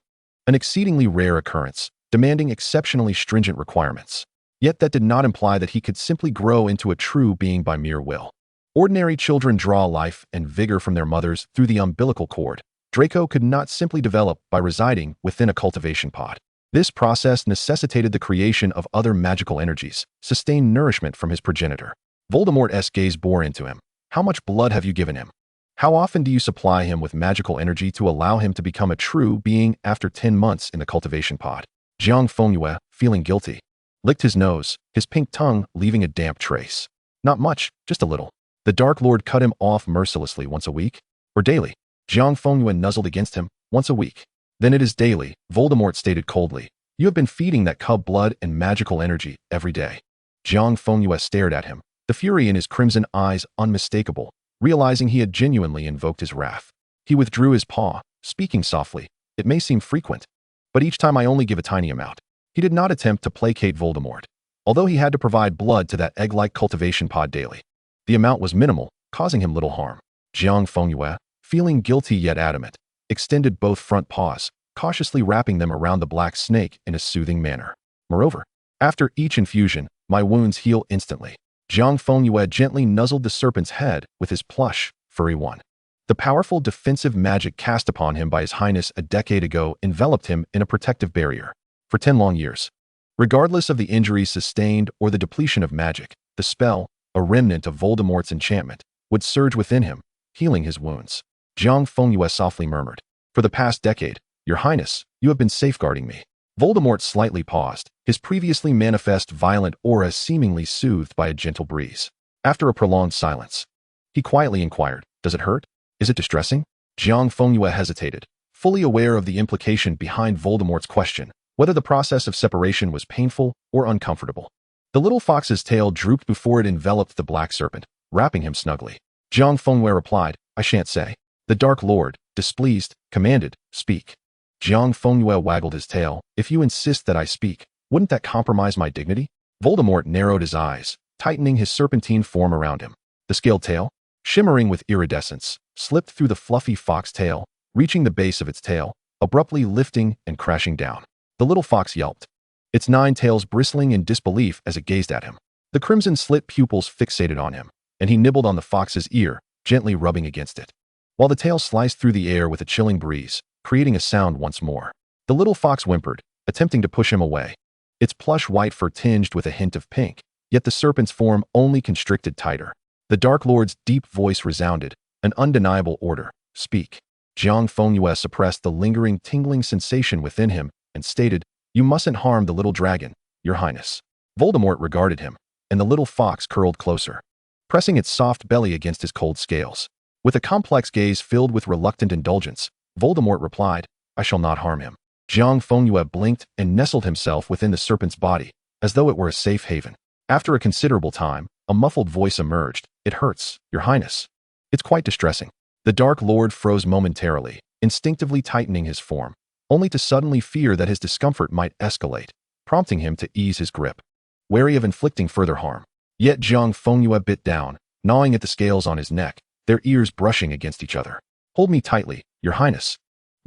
an exceedingly rare occurrence, demanding exceptionally stringent requirements. Yet that did not imply that he could simply grow into a true being by mere will. Ordinary children draw life and vigor from their mothers through the umbilical cord. Draco could not simply develop by residing within a cultivation pod. This process necessitated the creation of other magical energies, sustained nourishment from his progenitor. Voldemort's gaze bore into him. How much blood have you given him? How often do you supply him with magical energy to allow him to become a true being after 10 months in the cultivation pod? Jiang Fengyue, feeling guilty, licked his nose, his pink tongue leaving a damp trace. Not much, just a little. The Dark Lord cut him off mercilessly once a week? Or daily? Jiang Fengyue nuzzled against him. Once a week. Then it is daily, Voldemort stated coldly. You have been feeding that cub blood and magical energy every day. Jiang Fengyue stared at him, the fury in his crimson eyes unmistakable, realizing he had genuinely invoked his wrath. He withdrew his paw, speaking softly. It may seem frequent, but each time I only give a tiny amount. He did not attempt to placate Voldemort, although he had to provide blood to that egg-like cultivation pod daily. The amount was minimal, causing him little harm. Jiang Fengyue, feeling guilty yet adamant, extended both front paws, cautiously wrapping them around the black snake in a soothing manner. Moreover, after each infusion, my wounds heal instantly. Jiang Fengyue gently nuzzled the serpent's head with his plush, furry one. The powerful defensive magic cast upon him by His Highness a decade ago enveloped him in a protective barrier. For 10 long years. Regardless of the injuries sustained or the depletion of magic, the spell, a remnant of Voldemort's enchantment, would surge within him, healing his wounds. Jiang Fengyue softly murmured. For the past decade, Your Highness, you have been safeguarding me. Voldemort slightly paused, his previously manifest violent aura seemingly soothed by a gentle breeze. After a prolonged silence, he quietly inquired, Does it hurt? Is it distressing? Jiang Fengyue hesitated, fully aware of the implication behind Voldemort's question, whether the process of separation was painful or uncomfortable. The little fox's tail drooped before it enveloped the black serpent, wrapping him snugly. Jiang Fengyue replied, I shan't say. The Dark Lord, displeased, commanded, Speak. Jiang Fengyue waggled his tail. If you insist that I speak, wouldn't that compromise my dignity? Voldemort narrowed his eyes, tightening his serpentine form around him. The scaled tail, shimmering with iridescence, slipped through the fluffy fox tail, reaching the base of its tail, abruptly lifting and crashing down. The little fox yelped, its 9 tails bristling in disbelief as it gazed at him. The crimson-slit pupils fixated on him, and he nibbled on the fox's ear, gently rubbing against it, while the tail sliced through the air with a chilling breeze, creating a sound once more. The little fox whimpered, attempting to push him away, its plush white fur tinged with a hint of pink, yet the serpent's form only constricted tighter. The Dark Lord's deep voice resounded, an undeniable order, Speak. Jiang Fengyue suppressed the lingering tingling sensation within him and stated, You mustn't harm the little dragon, Your Highness. Voldemort regarded him, and the little fox curled closer, pressing its soft belly against his cold scales. With a complex gaze filled with reluctant indulgence, Voldemort replied, I shall not harm him. Jiang Fengyue blinked and nestled himself within the serpent's body, as though it were a safe haven. After a considerable time, a muffled voice emerged. It hurts, Your Highness. It's quite distressing. The Dark Lord froze momentarily, instinctively tightening his form, only to suddenly fear that his discomfort might escalate, prompting him to ease his grip, wary of inflicting further harm. Yet Jiang Fengyue bit down, gnawing at the scales on his neck, their ears brushing against each other. Hold me tightly, Your Highness.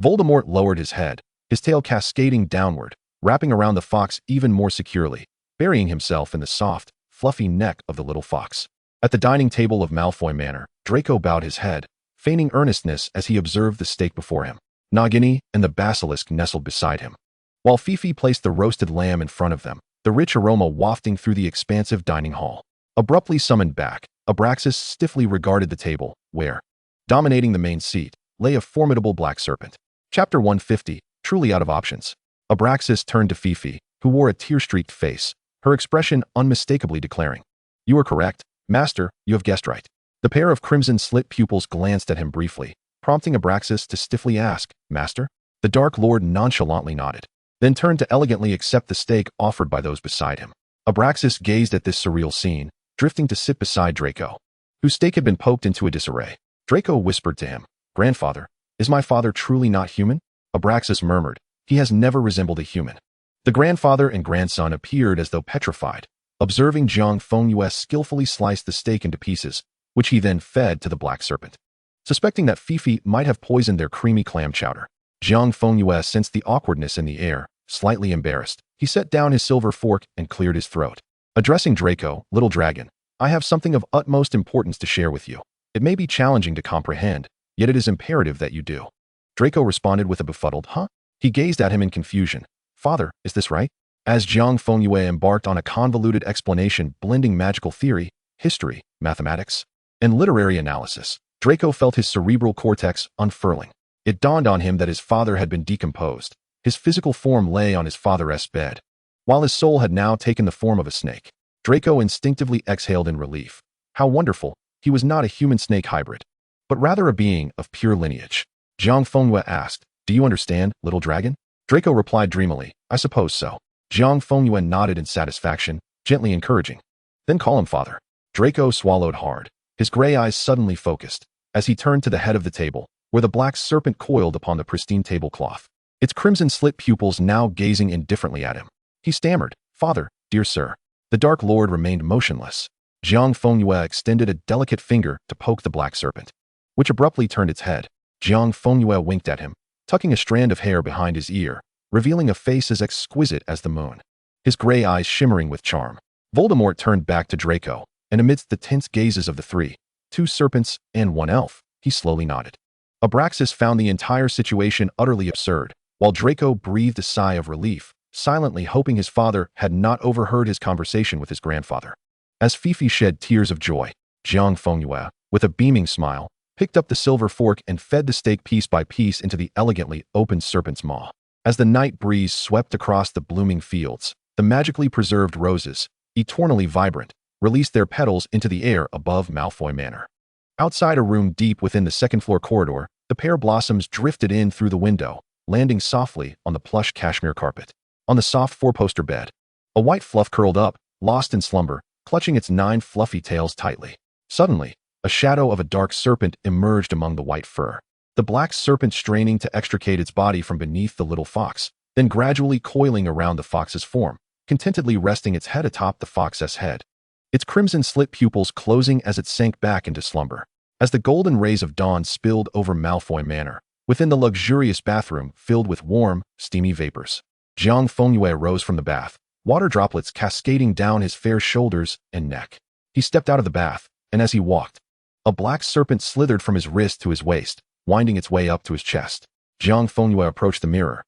Voldemort lowered his head, his tail cascading downward, wrapping around the fox even more securely, burying himself in the soft, fluffy neck of the little fox. At the dining table of Malfoy Manor, Draco bowed his head, feigning earnestness as he observed the steak before him. Nagini and the basilisk nestled beside him, while Fifi placed the roasted lamb in front of them, the rich aroma wafting through the expansive dining hall. Abruptly summoned back, Abraxas stiffly regarded the table, where, dominating the main seat, lay a formidable black serpent. Chapter 150, truly out of options. Abraxas turned to Fifi, who wore a tear-streaked face, her expression unmistakably declaring, "You are correct, Master, you have guessed right." The pair of crimson-slit pupils glanced at him briefly, prompting Abraxas to stiffly ask, "Master?" The Dark Lord nonchalantly nodded, then turned to elegantly accept the steak offered by those beside him. Abraxas gazed at this surreal scene, drifting to sit beside Draco, whose steak had been poked into a disarray. Draco whispered to him, "Grandfather, is my father truly not human?" Abraxas murmured, "He has never resembled a human." The grandfather and grandson appeared as though petrified, observing Jiang Fengyue skillfully slice the steak into pieces, which he then fed to the black serpent. Suspecting that Fifi might have poisoned their creamy clam chowder, Jiang Fengyue sensed the awkwardness in the air. Slightly embarrassed, he set down his silver fork and cleared his throat. Addressing Draco, "Little dragon, I have something of utmost importance to share with you. It may be challenging to comprehend, yet it is imperative that you do." Draco responded with a befuddled, "Huh?" He gazed at him in confusion. "Father, is this right?" As Jiang Fengyue embarked on a convoluted explanation blending magical theory, history, mathematics, and literary analysis, Draco felt his cerebral cortex unfurling. It dawned on him that his father had been decomposed. His physical form lay on his father's bed, while his soul had now taken the form of a snake. Draco instinctively exhaled in relief. How wonderful, he was not a human-snake hybrid, but rather a being of pure lineage. Jiang Fengyue asked, "Do you understand, little dragon?" Draco replied dreamily, "I suppose so." Jiang Fengyue nodded in satisfaction, gently encouraging, "Then call him father." Draco swallowed hard, his gray eyes suddenly focused, as he turned to the head of the table, where the black serpent coiled upon the pristine tablecloth, its crimson-slit pupils now gazing indifferently at him. He stammered, "Father, dear sir." The Dark Lord remained motionless. Jiang Fengyue extended a delicate finger to poke the black serpent, which abruptly turned its head. Jiang Fengyue winked at him, tucking a strand of hair behind his ear, revealing a face as exquisite as the moon, his gray eyes shimmering with charm. Voldemort turned back to Draco, and amidst the tense gazes of the three, two serpents and one elf, he slowly nodded. Abraxas found the entire situation utterly absurd, while Draco breathed a sigh of relief, silently hoping his father had not overheard his conversation with his grandfather. As Fifi shed tears of joy, Jiang Fengyue, with a beaming smile, picked up the silver fork and fed the steak piece by piece into the elegantly opened serpent's maw. As the night breeze swept across the blooming fields, the magically preserved roses, eternally vibrant, released their petals into the air above Malfoy Manor. Outside a room deep within the second-floor corridor, the pear blossoms drifted in through the window, landing softly on the plush cashmere carpet. On the soft four-poster bed, a white fluff curled up, lost in slumber, clutching its 9 fluffy tails tightly. Suddenly, a shadow of a dark serpent emerged among the white fur. The black serpent straining to extricate its body from beneath the little fox, then gradually coiling around the fox's form, contentedly resting its head atop the fox's head, its crimson-slit pupils closing as it sank back into slumber. As the golden rays of dawn spilled over Malfoy Manor, within the luxurious bathroom filled with warm, steamy vapors, Jiang Fengyue rose from the bath, water droplets cascading down his fair shoulders and neck. He stepped out of the bath, and as he walked, a black serpent slithered from his wrist to his waist, winding its way up to his chest. Jiang Fengyue approached the mirror,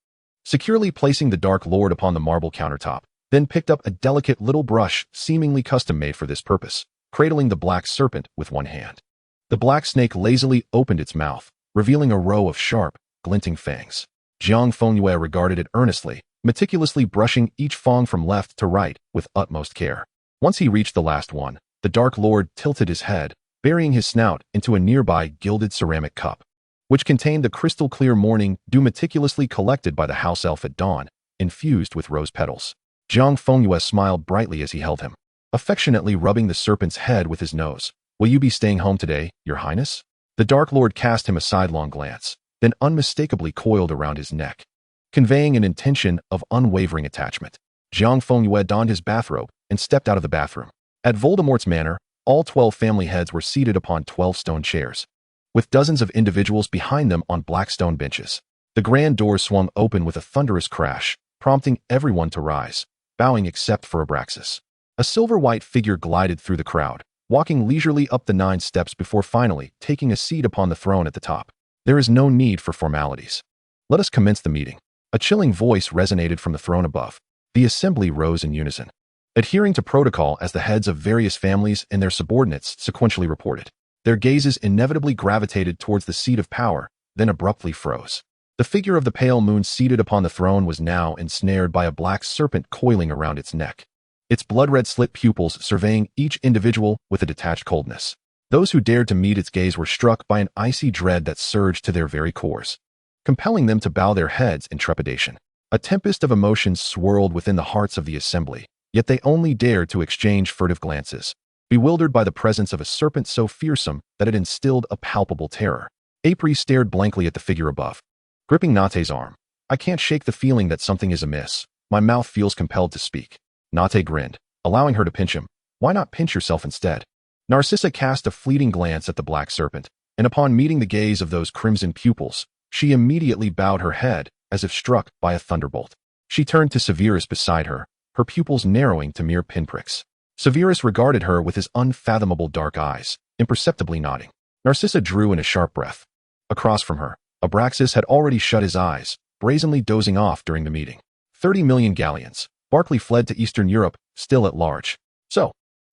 securely placing the Dark Lord upon the marble countertop, then picked up a delicate little brush seemingly custom-made for this purpose, cradling the black serpent with one hand. The black snake lazily opened its mouth, revealing a row of sharp, glinting fangs. Jiang Fengyue regarded it earnestly, meticulously brushing each fang from left to right with utmost care. Once he reached the last one, the Dark Lord tilted his head, burying his snout into a nearby gilded ceramic cup, which contained the crystal-clear morning dew meticulously collected by the house elf at dawn, infused with rose petals. Jiang Fengyue smiled brightly as he held him, affectionately rubbing the serpent's head with his nose. "Will you be staying home today, Your Highness?" The Dark Lord cast him a sidelong glance, then unmistakably coiled around his neck, conveying an intention of unwavering attachment. Jiang Fengyue donned his bathrobe and stepped out of the bathroom. At Voldemort's manor, all 12 family heads were seated upon 12 stone chairs, with dozens of individuals behind them on black stone benches. The grand doors swung open with a thunderous crash, prompting everyone to rise, bowing except for Abraxas. A silver-white figure glided through the crowd, walking leisurely up the 9 steps before finally taking a seat upon the throne at the top. "There is no need for formalities. Let us commence the meeting." A chilling voice resonated from the throne above. The assembly rose in unison, adhering to protocol as the heads of various families and their subordinates sequentially reported. Their gazes inevitably gravitated towards the seat of power, then abruptly froze. The figure of the pale moon seated upon the throne was now ensnared by a black serpent coiling around its neck, its blood-red slit pupils surveying each individual with a detached coldness. Those who dared to meet its gaze were struck by an icy dread that surged to their very cores, compelling them to bow their heads in trepidation. A tempest of emotions swirled within the hearts of the assembly, yet they only dared to exchange furtive glances, bewildered by the presence of a serpent so fearsome that it instilled a palpable terror. April stared blankly at the figure above, gripping Nate's arm. "I can't shake the feeling that something is amiss. My mouth feels compelled to speak." Nate grinned, allowing her to pinch him. "Why not pinch yourself instead?" Narcissa cast a fleeting glance at the black serpent, and upon meeting the gaze of those crimson pupils, she immediately bowed her head as if struck by a thunderbolt. She turned to Severus beside her, her pupils narrowing to mere pinpricks. Severus regarded her with his unfathomable dark eyes, imperceptibly nodding. Narcissa drew in a sharp breath. Across from her, Abraxas had already shut his eyes, brazenly dozing off during the meeting. 30 million galleons. Barclay fled to Eastern Europe, still at large. "So,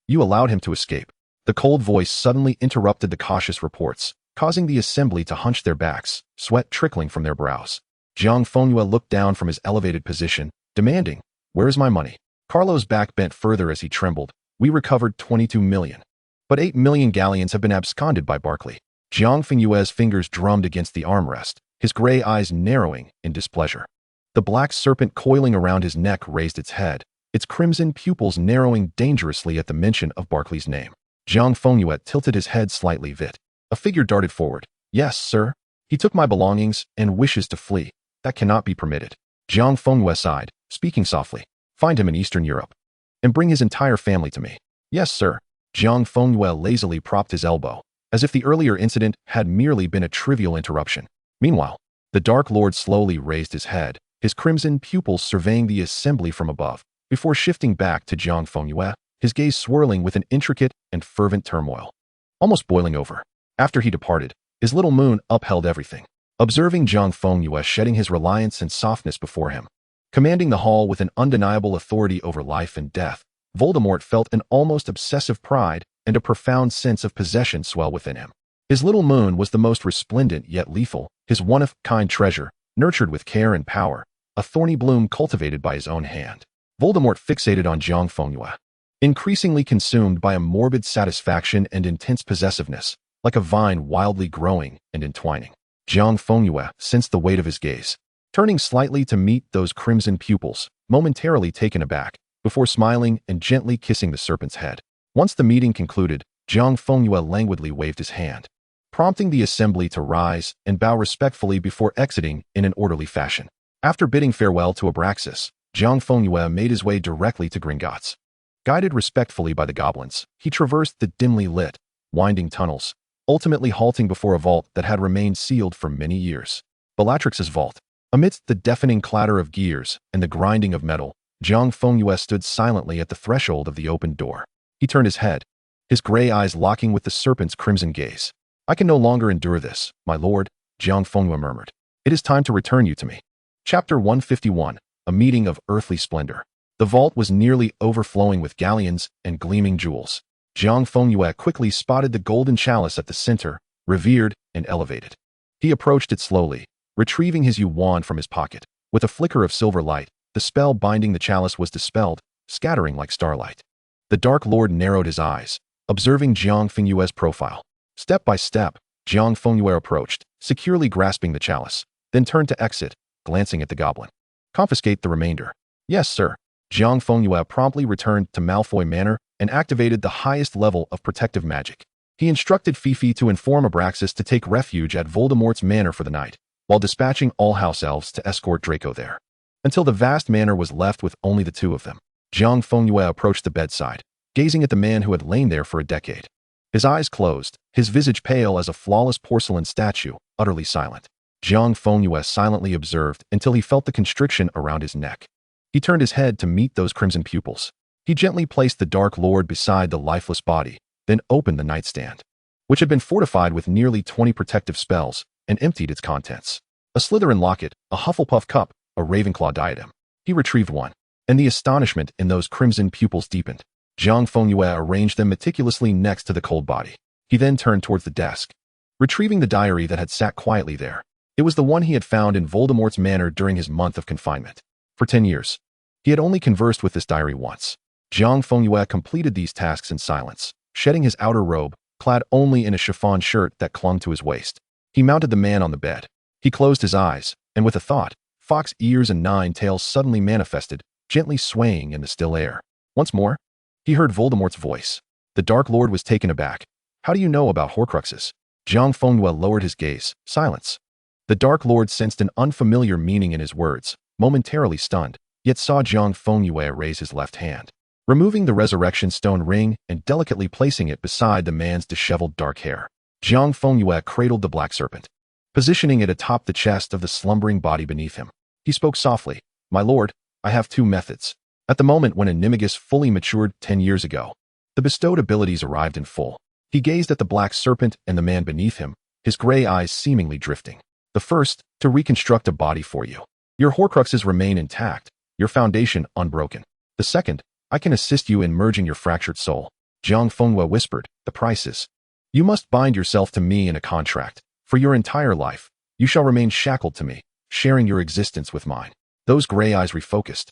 you allowed him to escape." The cold voice suddenly interrupted the cautious reports, causing the assembly to hunch their backs, sweat trickling from their brows. Jiang Fengyue looked down from his elevated position, demanding, "Where is my money?" Carlo's back bent further as he trembled. "We recovered 22 million. But 8 million galleons have been absconded by Barclay." Jiang Fengyue's fingers drummed against the armrest, his gray eyes narrowing in displeasure. The black serpent coiling around his neck raised its head, its crimson pupils narrowing dangerously at the mention of Barclay's name. Jiang Fengyue tilted his head slightly. A figure darted forward. "Yes, sir. He took my belongings and wishes to flee. That cannot be permitted." Jiang Fengyue sighed, speaking softly. "Find him in Eastern Europe, and bring his entire family to me." "Yes, sir." Jiang Fengyue lazily propped his elbow, as if the earlier incident had merely been a trivial interruption. Meanwhile, the Dark Lord slowly raised his head, his crimson pupils surveying the assembly from above, before shifting back to Jiang Fengyue, his gaze swirling with an intricate and fervent turmoil, almost boiling over. After he departed, his little moon upheld everything. Observing Jiang Fengyue shedding his reliance and softness before him, commanding the hall with an undeniable authority over life and death, Voldemort felt an almost obsessive pride and a profound sense of possession swell within him. His little moon was the most resplendent yet lethal, his one-of-a-kind treasure, nurtured with care and power, a thorny bloom cultivated by his own hand. Voldemort fixated on Jiang Fengyue, increasingly consumed by a morbid satisfaction and intense possessiveness, like a vine wildly growing and entwining. Jiang Fengyue sensed the weight of his gaze, turning slightly to meet those crimson pupils, momentarily taken aback, before smiling and gently kissing the serpent's head. Once the meeting concluded, Jiang Fengyue languidly waved his hand, prompting the assembly to rise and bow respectfully before exiting in an orderly fashion. After bidding farewell to Abraxas, Jiang Fengyue made his way directly to Gringotts. Guided respectfully by the goblins, he traversed the dimly lit, winding tunnels, ultimately halting before a vault that had remained sealed for many years. Bellatrix's vault. Amidst the deafening clatter of gears and the grinding of metal, Jiang Fengyue stood silently at the threshold of the open door. He turned his head, his gray eyes locking with the serpent's crimson gaze. "I can no longer endure this, my lord," Jiang Fengyue murmured. "It is time to return you to me." Chapter 151, A Meeting of Earthly Splendor. The vault was nearly overflowing with galleons and gleaming jewels. Jiang Fengyue quickly spotted the golden chalice at the center, revered and elevated. He approached it slowly, retrieving his wand from his pocket. With a flicker of silver light, the spell binding the chalice was dispelled, scattering like starlight. The Dark Lord narrowed his eyes, observing Jiang Fengyue's profile. Step by step, Jiang Fengyue approached, securely grasping the chalice, then turned to exit, glancing at the goblin. "Confiscate the remainder." "Yes, sir." Jiang Fengyue promptly returned to Malfoy Manor and activated the highest level of protective magic. He instructed Fifi to inform Abraxas to take refuge at Voldemort's manor for the night, while dispatching all house elves to escort Draco there, until the vast manor was left with only the two of them. Jiang Fengyue approached the bedside, gazing at the man who had lain there for a decade. His eyes closed, his visage pale as a flawless porcelain statue, utterly silent. Jiang Fengyue silently observed until he felt the constriction around his neck. He turned his head to meet those crimson pupils. He gently placed the Dark Lord beside the lifeless body, then opened the nightstand, which had been fortified with nearly 20 protective spells, and emptied its contents. A Slytherin locket, a Hufflepuff cup, a Ravenclaw diadem. He retrieved one, and the astonishment in those crimson pupils deepened. Jiang Fengyue arranged them meticulously next to the cold body. He then turned towards the desk, retrieving the diary that had sat quietly there. It was the one he had found in Voldemort's manor during his month of confinement. For 10 years, he had only conversed with this diary once. Jiang Fengyue completed these tasks in silence, shedding his outer robe, clad only in a chiffon shirt that clung to his waist. He mounted the man on the bed. He closed his eyes, and with a thought, fox ears and 9 tails suddenly manifested, gently swaying in the still air. Once more, he heard Voldemort's voice. The Dark Lord was taken aback. How do you know about Horcruxes? Jiang Fengyue lowered his gaze. Silence. The Dark Lord sensed an unfamiliar meaning in his words, momentarily stunned, yet saw Jiang Fengyue raise his left hand, removing the resurrection stone ring and delicately placing it beside the man's disheveled dark hair. Jiang Fengyue cradled the black serpent, positioning it atop the chest of the slumbering body beneath him. He spoke softly. My lord, I have 2 methods. At the moment when Animagus fully matured 10 years ago, the bestowed abilities arrived in full. He gazed at the black serpent and the man beneath him, his gray eyes seemingly drifting. The first, to reconstruct a body for you. Your Horcruxes remain intact, your foundation unbroken. The second, I can assist you in merging your fractured soul. Jiang Fengyue whispered, the price is. You must bind yourself to me in a contract. For your entire life, you shall remain shackled to me, sharing your existence with mine. Those gray eyes refocused,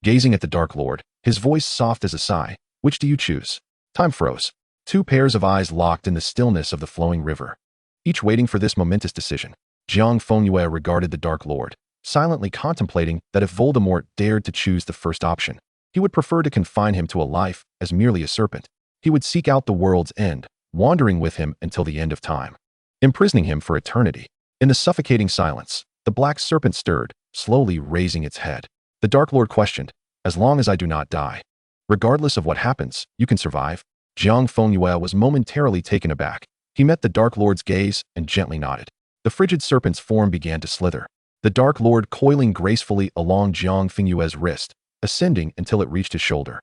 gazing at the Dark Lord, his voice soft as a sigh. Which do you choose? Time froze. 2 pairs of eyes locked in the stillness of the flowing river, each waiting for this momentous decision. Jiang Fengyue regarded the Dark Lord, silently contemplating that if Voldemort dared to choose the first option, he would prefer to confine him to a life as merely a serpent. He would seek out the world's end, wandering with him until the end of time, imprisoning him for eternity. In the suffocating silence, the black serpent stirred, slowly raising its head. The Dark Lord questioned, as long as I do not die, regardless of what happens, you can survive? Jiang Fengyue was momentarily taken aback. He met the Dark Lord's gaze and gently nodded. The frigid serpent's form began to slither, the Dark Lord coiling gracefully along Jiang Fengyue's wrist, ascending until it reached his shoulder.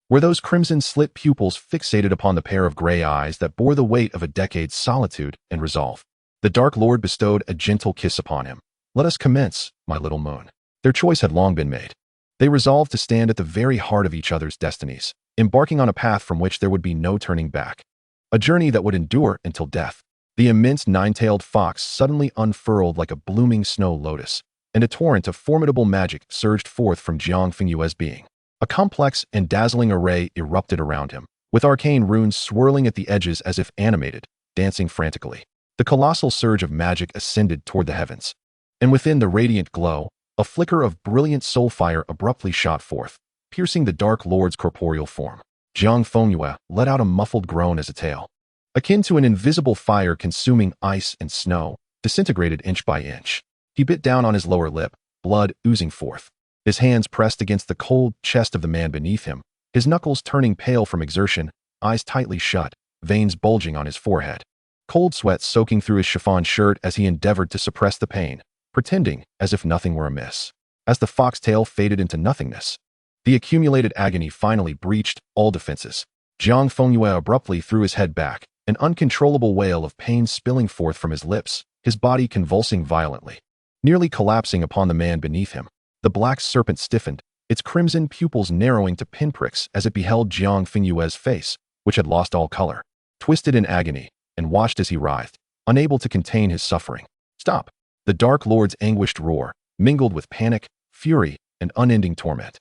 Were those crimson slit pupils fixated upon the pair of gray eyes that bore the weight of a decade's solitude and resolve? The Dark Lord bestowed a gentle kiss upon him. Let us commence, my little moon. Their choice had long been made. They resolved to stand at the very heart of each other's destinies, embarking on a path from which there would be no turning back. A journey that would endure until death. The immense 9-tailed fox suddenly unfurled like a blooming snow lotus, and a torrent of formidable magic surged forth from Jiang Fengyue's being. A complex and dazzling array erupted around him, with arcane runes swirling at the edges as if animated, dancing frantically. The colossal surge of magic ascended toward the heavens, and within the radiant glow, a flicker of brilliant soul fire abruptly shot forth, piercing the Dark Lord's corporeal form. Jiang Fengyue let out a muffled groan as a tail, akin to an invisible fire consuming ice and snow, disintegrated inch by inch. He bit down on his lower lip, blood oozing forth. His hands pressed against the cold chest of the man beneath him, his knuckles turning pale from exertion, eyes tightly shut, veins bulging on his forehead. Cold sweat soaking through his chiffon shirt as he endeavored to suppress the pain, pretending as if nothing were amiss. As the foxtail faded into nothingness, the accumulated agony finally breached all defenses. Jiang Fengyue abruptly threw his head back, an uncontrollable wail of pain spilling forth from his lips, his body convulsing violently, nearly collapsing upon the man beneath him. The black serpent stiffened, its crimson pupils narrowing to pinpricks as it beheld Jiang Fengyue's face, which had lost all color, twisted in agony, and watched as he writhed, unable to contain his suffering. Stop! The Dark Lord's anguished roar, mingled with panic, fury, and unending torment,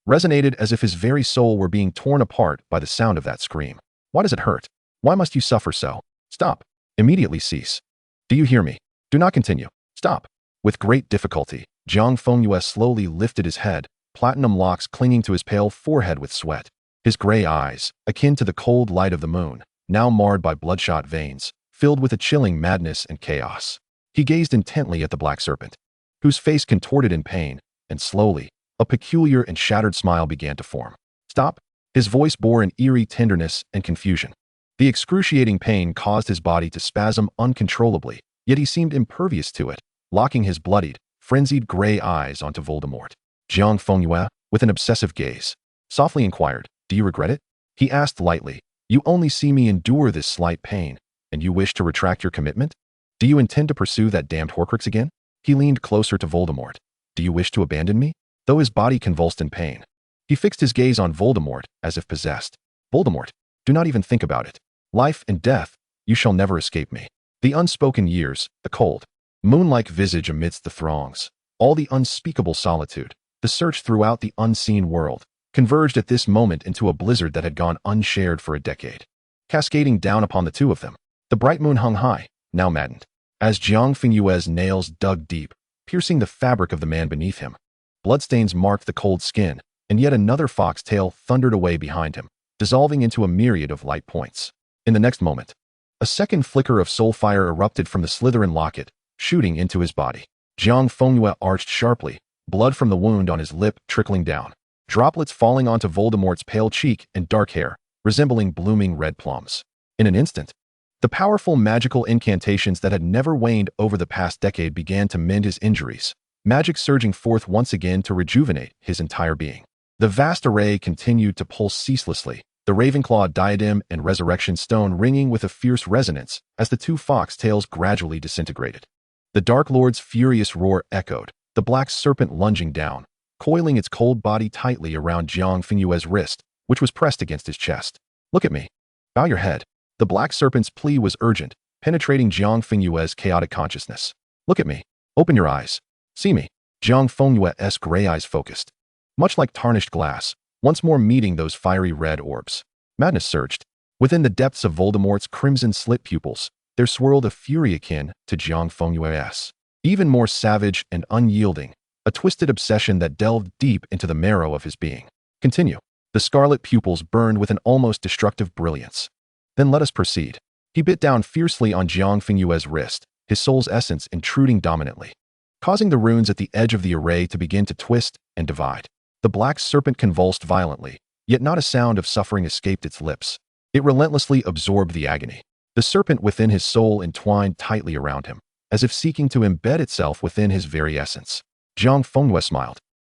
resonated as if his very soul were being torn apart by the sound of that scream. Why does it hurt? Why must you suffer so? Stop! Immediately cease. Do you hear me? Do not continue. Stop! With great difficulty, Jiang Fengyue slowly lifted his head, platinum locks clinging to his pale forehead with sweat. His gray eyes, akin to the cold light of the moon, now marred by bloodshot veins, filled with a chilling madness and chaos. He gazed intently at the black serpent, whose face contorted in pain, and slowly, a peculiar and shattered smile began to form. Stop! His voice bore an eerie tenderness and confusion. The excruciating pain caused his body to spasm uncontrollably, yet he seemed impervious to it, locking his bloodied, frenzied gray eyes onto Voldemort. Jiang Fengyue, with an obsessive gaze, softly inquired, "Do you regret it?" He asked lightly, "You only see me endure this slight pain, and you wish to retract your commitment? Do you intend to pursue that damned Horcrux again?" He leaned closer to Voldemort, Do you wish to abandon me? Though his body convulsed in pain, he fixed his gaze on Voldemort as if possessed. Voldemort, do not even think about it. Life and death, you shall never escape me. The unspoken years, the cold, moon-like visage amidst the throngs, all the unspeakable solitude, the search throughout the unseen world, converged at this moment into a blizzard that had gone unshared for a decade, cascading down upon the two of them. The bright moon hung high, now maddened, as Jiang Fengyue's nails dug deep, piercing the fabric of the man beneath him. Bloodstains marked the cold skin, and yet another fox tail thundered away behind him, dissolving into a myriad of light points. In the next moment, a second flicker of soul fire erupted from the Slytherin locket, shooting into his body. Jiang Fengyue arched sharply, blood from the wound on his lip trickling down, droplets falling onto Voldemort's pale cheek and dark hair, resembling blooming red plums. In an instant, the powerful magical incantations that had never waned over the past decade began to mend his injuries, magic surging forth once again to rejuvenate his entire being. The vast array continued to pulse ceaselessly, the Ravenclaw diadem and resurrection stone ringing with a fierce resonance as the two fox tails gradually disintegrated. The Dark Lord's furious roar echoed, the black serpent lunging down, coiling its cold body tightly around Jiang Fengyue's wrist, which was pressed against his chest. Look at me. Bow your head. The black serpent's plea was urgent, penetrating Jiang Fengyue's chaotic consciousness. Look at me. Open your eyes. See me. Jiang Fengyue's gray eyes focused, much like tarnished glass, once more meeting those fiery red orbs. Madness surged. Within the depths of Voldemort's crimson-slit pupils, there swirled a fury akin to Jiang Fengyue's. Even more savage and unyielding, a twisted obsession that delved deep into the marrow of his being. Continue. The scarlet pupils burned with an almost destructive brilliance. Then let us proceed. He bit down fiercely on Jiang Fengyue's wrist, his soul's essence intruding dominantly, causing the runes at the edge of the array to begin to twist and divide. The black serpent convulsed violently, yet not a sound of suffering escaped its lips. It relentlessly absorbed the agony. The serpent within his soul entwined tightly around him, as if seeking to embed itself within his very essence. Jiang Fengyue smiled,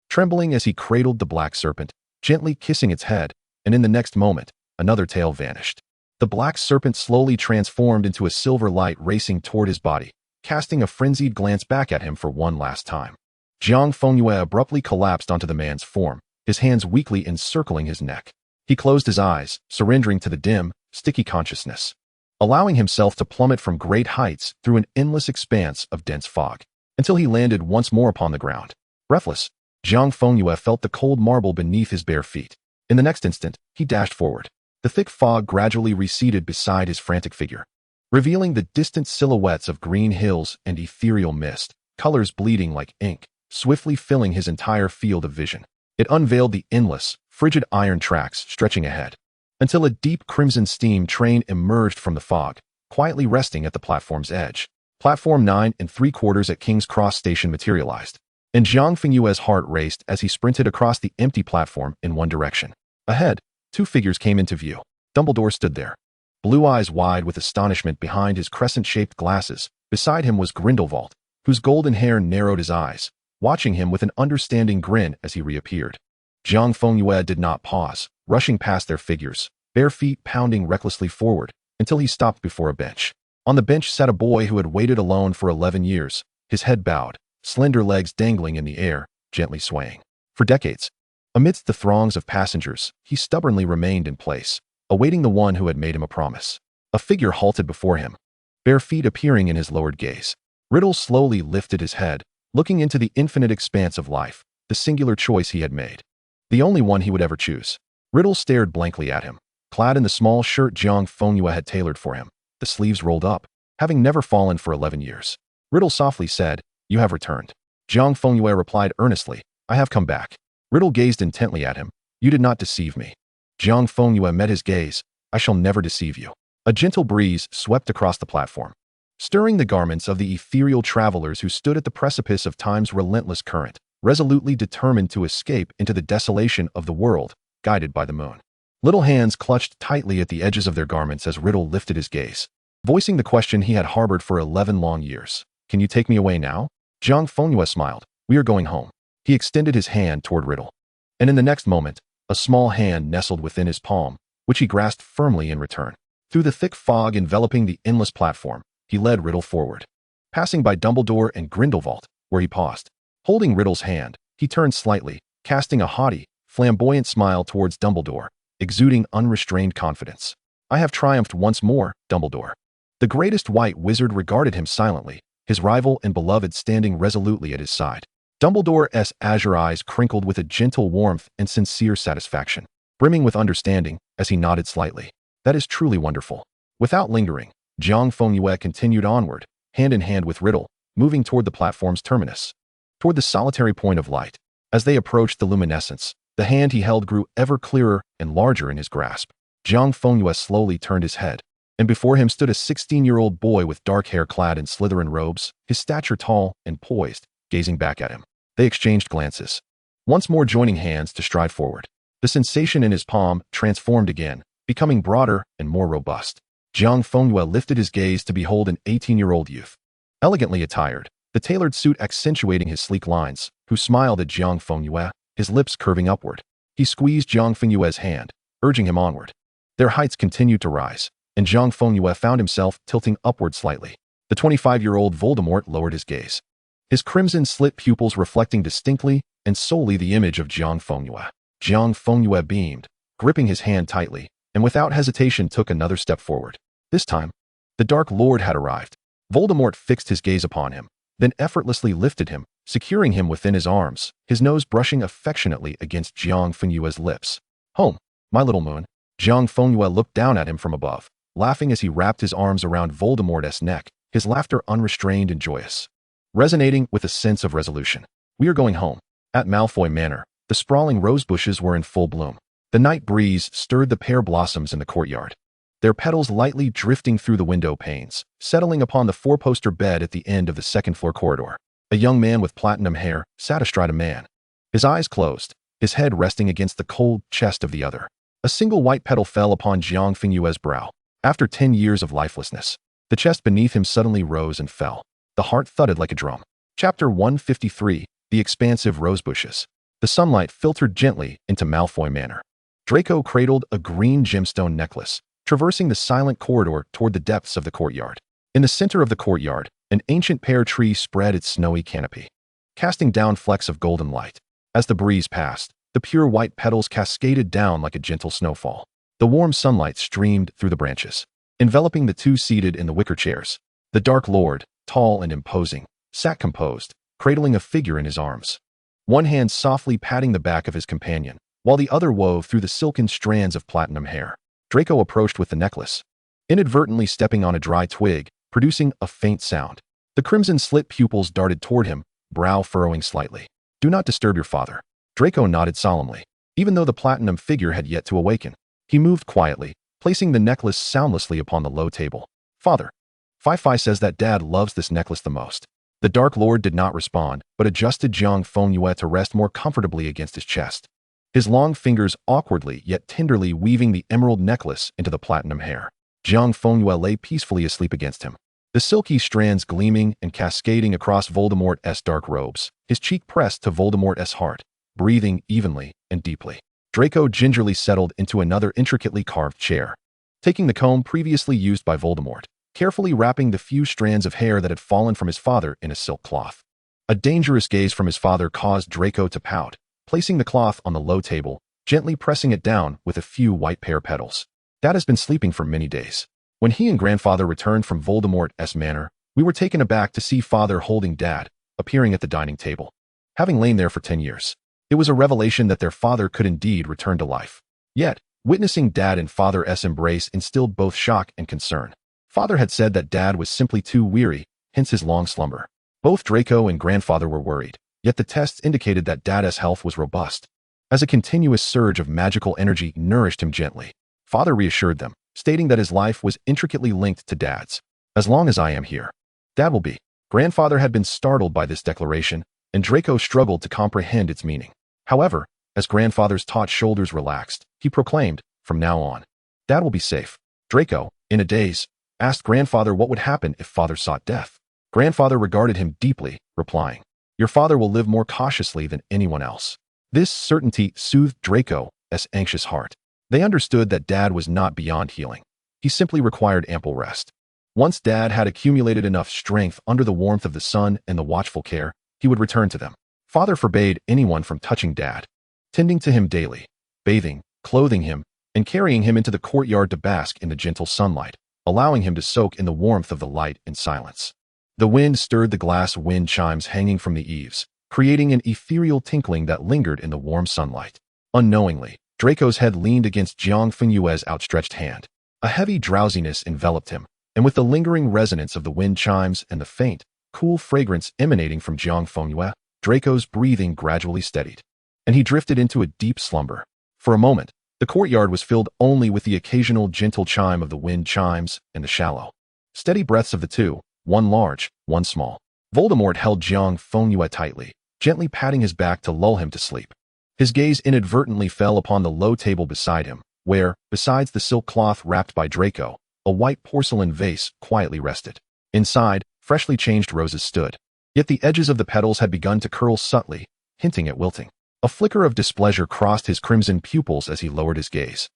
trembling as he cradled the black serpent, gently kissing its head, and in the next moment, another tail vanished. The black serpent slowly transformed into a silver light racing toward his body, casting a frenzied glance back at him for one last time. Jiang Fengyue abruptly collapsed onto the man's form, his hands weakly encircling his neck. He closed his eyes, surrendering to the dim, sticky consciousness, allowing himself to plummet from great heights through an endless expanse of dense fog, until he landed once more upon the ground. Breathless, Jiang Fengyue felt the cold marble beneath his bare feet. In the next instant, he dashed forward. The thick fog gradually receded beside his frantic figure, revealing the distant silhouettes of green hills and ethereal mist, colors bleeding like ink, swiftly filling his entire field of vision. It unveiled the endless, frigid iron tracks stretching ahead, until a deep crimson steam train emerged from the fog, quietly resting at the platform's edge. Platform 9 3/4 at King's Cross Station materialized, and Jiang Fengyue's heart raced as he sprinted across the empty platform in one direction. Ahead, two figures came into view. Dumbledore stood there, blue eyes wide with astonishment behind his crescent-shaped glasses. Beside him was Grindelwald, whose golden hair narrowed his eyes, watching him with an understanding grin as he reappeared. Jiang Fengyue did not pause, rushing past their figures, bare feet pounding recklessly forward, until he stopped before a bench. On the bench sat a boy who had waited alone for 11 years, his head bowed, slender legs dangling in the air, gently swaying. For decades, amidst the throngs of passengers, he stubbornly remained in place, awaiting the one who had made him a promise. A figure halted before him, bare feet appearing in his lowered gaze. Riddle slowly lifted his head, looking into the infinite expanse of life, the singular choice he had made, the only one he would ever choose. Riddle stared blankly at him, clad in the small shirt Jiang Fengyue had tailored for him, the sleeves rolled up, having never fallen for 11 years. Riddle softly said, "You have returned." Jiang Fengyue replied earnestly, "I have come back." Riddle gazed intently at him. "You did not deceive me." Jiang Fengyue met his gaze. "I shall never deceive you." A gentle breeze swept across the platform, stirring the garments of the ethereal travelers who stood at the precipice of time's relentless current, resolutely determined to escape into the desolation of the world, guided by the moon. Little hands clutched tightly at the edges of their garments as Riddle lifted his gaze, voicing the question he had harbored for 11 long years. "Can you take me away now?" Jiang Fengyue smiled. "We are going home." He extended his hand toward Riddle, and in the next moment, a small hand nestled within his palm, which he grasped firmly in return. Through the thick fog enveloping the endless platform, he led Riddle forward, passing by Dumbledore and Grindelwald, where he paused, Holding Riddle's hand, he turned slightly, casting a haughty, flamboyant smile towards Dumbledore, exuding unrestrained confidence. I have triumphed once more, Dumbledore. The greatest white wizard regarded him silently, his rival and beloved standing resolutely at his side. Dumbledore's azure eyes crinkled with a gentle warmth and sincere satisfaction, brimming with understanding as he nodded slightly. That is truly wonderful. Without lingering, Jiang Fengyue continued onward, hand in hand with Riddle, moving toward the platform's terminus, toward the solitary point of light. As they approached the luminescence, the hand he held grew ever clearer and larger in his grasp. Jiang Fengyue slowly turned his head, and before him stood a 16-year-old boy with dark hair clad in Slytherin robes, his stature tall and poised, gazing back at him. They exchanged glances, once more joining hands to stride forward. The sensation in his palm transformed again, becoming broader and more robust. Jiang Fengyue lifted his gaze to behold an 18-year-old youth, elegantly attired, the tailored suit accentuating his sleek lines, who smiled at Jiang Fengyue, his lips curving upward. He squeezed Jiang Fengyue's hand, urging him onward. Their heights continued to rise, and Jiang Fengyue found himself tilting upward slightly. The 25-year-old Voldemort lowered his gaze, his crimson-slit pupils reflecting distinctly and solely the image of Jiang Fengyue. Jiang Fengyue beamed, gripping his hand tightly, and without hesitation took another step forward. This time, the Dark Lord had arrived. Voldemort fixed his gaze upon him, then effortlessly lifted him, securing him within his arms, his nose brushing affectionately against Jiang Fengyue's lips. "Home, my little moon." Jiang Fengyue looked down at him from above, laughing as he wrapped his arms around Voldemort's neck, his laughter unrestrained and joyous, resonating with a sense of resolution. "We are going home." At Malfoy Manor, the sprawling rose bushes were in full bloom. The night breeze stirred the pear blossoms in the courtyard, their petals lightly drifting through the window panes, settling upon the four-poster bed at the end of the second-floor corridor. A young man with platinum hair sat astride a man, his eyes closed, his head resting against the cold chest of the other. A single white petal fell upon Jiang Fengyue's brow. After 10 years of lifelessness, the chest beneath him suddenly rose and fell. The heart thudded like a drum. Chapter 153, The Expansive Rosebushes. The sunlight filtered gently into Malfoy Manor. Draco cradled a green gemstone necklace, traversing the silent corridor toward the depths of the courtyard. In the center of the courtyard, an ancient pear tree spread its snowy canopy, casting down flecks of golden light. As the breeze passed, the pure white petals cascaded down like a gentle snowfall. The warm sunlight streamed through the branches, enveloping the two seated in the wicker chairs. The Dark Lord, tall and imposing, sat composed, cradling a figure in his arms, one hand softly patting the back of his companion, while the other wove through the silken strands of platinum hair. Draco approached with the necklace, inadvertently stepping on a dry twig, producing a faint sound. The crimson-slit pupils darted toward him, brow furrowing slightly. "Do not disturb your father." Draco nodded solemnly, even though the platinum figure had yet to awaken. He moved quietly, placing the necklace soundlessly upon the low table. "Father, Fi says that Dad loves this necklace the most." The Dark Lord did not respond, but adjusted Jiang Fengyue to rest more comfortably against his chest, his long fingers awkwardly yet tenderly weaving the emerald necklace into the platinum hair. Jiang Fengyue lay peacefully asleep against him, the silky strands gleaming and cascading across Voldemort's dark robes, his cheek pressed to Voldemort's heart, breathing evenly and deeply. Draco gingerly settled into another intricately carved chair, taking the comb previously used by Voldemort, carefully wrapping the few strands of hair that had fallen from his father in a silk cloth. A dangerous gaze from his father caused Draco to pout, placing the cloth on the low table, gently pressing it down with a few white pear petals. "Dad has been sleeping for many days. When he and Grandfather returned from Voldemort's manor, we were taken aback to see Father holding Dad, appearing at the dining table. Having lain there for 10 years, it was a revelation that their father could indeed return to life. Yet, witnessing Dad and Father's embrace instilled both shock and concern. Father had said that Dad was simply too weary, hence his long slumber. Both Draco and Grandfather were worried, yet the tests indicated that Dad's health was robust, as a continuous surge of magical energy nourished him gently. Father reassured them, stating that his life was intricately linked to Dad's. "As long as I am here, Dad will be." Grandfather had been startled by this declaration, and Draco struggled to comprehend its meaning. However, as Grandfather's taut shoulders relaxed, he proclaimed, "From now on, Dad will be safe." Draco, in a daze, asked Grandfather what would happen if Father sought death. Grandfather regarded him deeply, replying, "Your father will live more cautiously than anyone else." This certainty soothed Draco's anxious heart. They understood that Dad was not beyond healing. He simply required ample rest. Once Dad had accumulated enough strength under the warmth of the sun and the watchful care, he would return to them. Father forbade anyone from touching Dad, tending to him daily, bathing, clothing him, and carrying him into the courtyard to bask in the gentle sunlight, allowing him to soak in the warmth of the light in silence. The wind stirred the glass wind chimes hanging from the eaves, creating an ethereal tinkling that lingered in the warm sunlight. Unknowingly, Draco's head leaned against Jiang Fengyue's outstretched hand. A heavy drowsiness enveloped him, and with the lingering resonance of the wind chimes and the faint, cool fragrance emanating from Jiang Fengyue, Draco's breathing gradually steadied, and he drifted into a deep slumber. For a moment, the courtyard was filled only with the occasional gentle chime of the wind chimes and the shallow, steady breaths of the two, one large, one small. Voldemort held Jiang Fengyue tightly, gently patting his back to lull him to sleep. His gaze inadvertently fell upon the low table beside him, where, besides the silk cloth wrapped by Draco, a white porcelain vase quietly rested. Inside, freshly changed roses stood, yet the edges of the petals had begun to curl subtly, hinting at wilting. A flicker of displeasure crossed his crimson pupils as he lowered his gaze,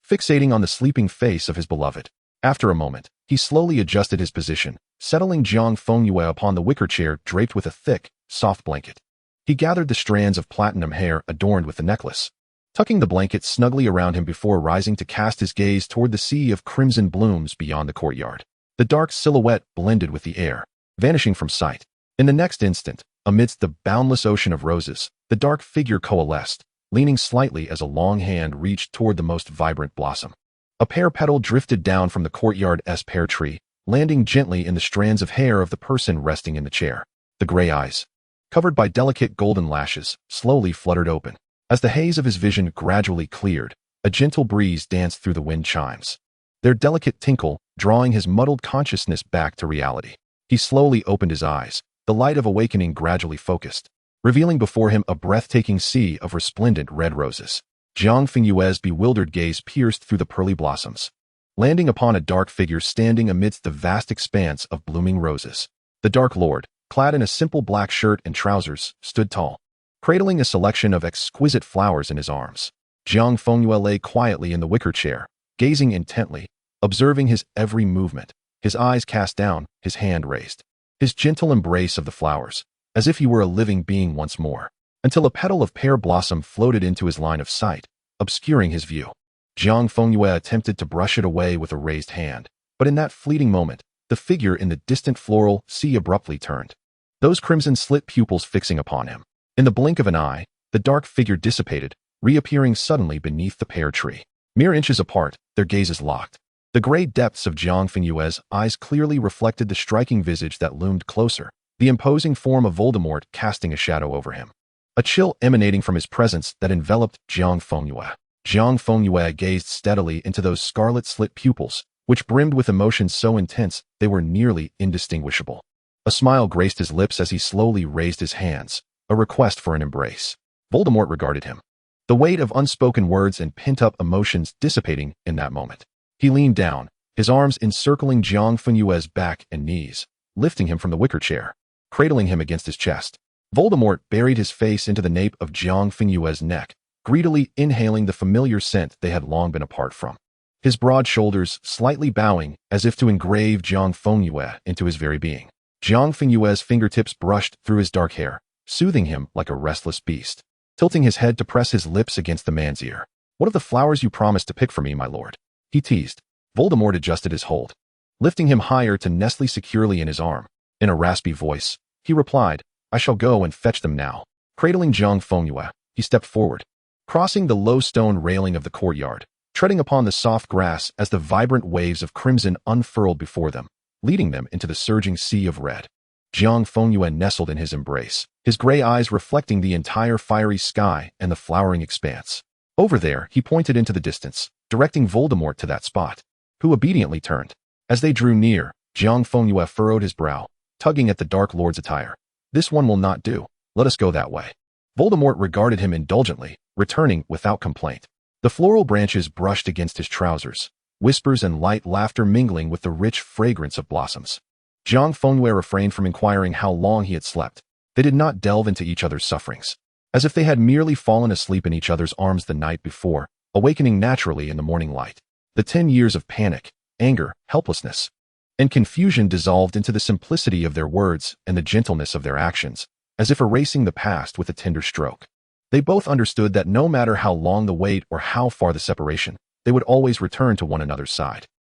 fixating on the sleeping face of his beloved. After a moment, he slowly adjusted his position, settling Jiang Fengyue upon the wicker chair draped with a thick, soft blanket. He gathered the strands of platinum hair adorned with the necklace, tucking the blanket snugly around him before rising to cast his gaze toward the sea of crimson blooms beyond the courtyard. The dark silhouette blended with the air, vanishing from sight. In the next instant, amidst the boundless ocean of roses, the dark figure coalesced, leaning slightly as a long hand reached toward the most vibrant blossom. A pear petal drifted down from the courtyard's pear tree, landing gently in the strands of hair of the person resting in the chair. The gray eyes, covered by delicate golden lashes, slowly fluttered open. As the haze of his vision gradually cleared, a gentle breeze danced through the wind chimes, their delicate tinkle drawing his muddled consciousness back to reality. He slowly opened his eyes, the light of awakening gradually focused, revealing before him a breathtaking sea of resplendent red roses. Jiang Fengyue's bewildered gaze pierced through the pearly blossoms, landing upon a dark figure standing amidst the vast expanse of blooming roses. The Dark Lord, clad in a simple black shirt and trousers, stood tall, cradling a selection of exquisite flowers in his arms. Jiang Fengyue lay quietly in the wicker chair, gazing intently, observing his every movement, his eyes cast down, his hand raised, his gentle embrace of the flowers, as if he were a living being once more, until a petal of pear blossom floated into his line of sight, obscuring his view. Jiang Fengyue attempted to brush it away with a raised hand, but in that fleeting moment, the figure in the distant floral sea abruptly turned, those crimson slit pupils fixing upon him. In the blink of an eye, the dark figure dissipated, reappearing suddenly beneath the pear tree. Mere inches apart, their gazes locked. The gray depths of Jiang Fengyue's eyes clearly reflected the striking visage that loomed closer, the imposing form of Voldemort casting a shadow over him. A chill emanating from his presence that enveloped Jiang Fengyue. Jiang Fengyue gazed steadily into those scarlet slit pupils, which brimmed with emotions so intense they were nearly indistinguishable. A smile graced his lips as he slowly raised his hands, a request for an embrace. Voldemort regarded him, the weight of unspoken words and pent-up emotions dissipating in that moment. He leaned down, his arms encircling Jiang Fengyue's back and knees, lifting him from the wicker chair, cradling him against his chest. Voldemort buried his face into the nape of Jiang Fengyue's neck, greedily inhaling the familiar scent they had long been apart from. His broad shoulders slightly bowing as if to engrave Jiang Fengyue into his very being. Jiang Fengyue's fingertips brushed through his dark hair, soothing him like a restless beast, tilting his head to press his lips against the man's ear. "What of the flowers you promised to pick for me, my lord?" he teased. Voldemort adjusted his hold, lifting him higher to nestle securely in his arm. In a raspy voice, he replied, "I shall go and fetch them now." Cradling Jiang Fengyue, he stepped forward, crossing the low stone railing of the courtyard, treading upon the soft grass as the vibrant waves of crimson unfurled before them, leading them into the surging sea of red. Jiang Fengyue nestled in his embrace, his gray eyes reflecting the entire fiery sky and the flowering expanse. Over there, he pointed into the distance, directing Voldemort to that spot, who obediently turned. As they drew near, Jiang Fengyue furrowed his brow, tugging at the Dark Lord's attire. "This one will not do. Let us go that way." Voldemort regarded him indulgently, returning without complaint. The floral branches brushed against his trousers, whispers and light laughter mingling with the rich fragrance of blossoms. Jiang Fengyue refrained from inquiring how long he had slept. They did not delve into each other's sufferings, as if they had merely fallen asleep in each other's arms the night before, awakening naturally in the morning light. The 10 years of panic, anger, helplessness, and confusion dissolved into the simplicity of their words and the gentleness of their actions, as if erasing the past with a tender stroke. They both understood that no matter how long the wait or how far the separation, they would always return to one another's side.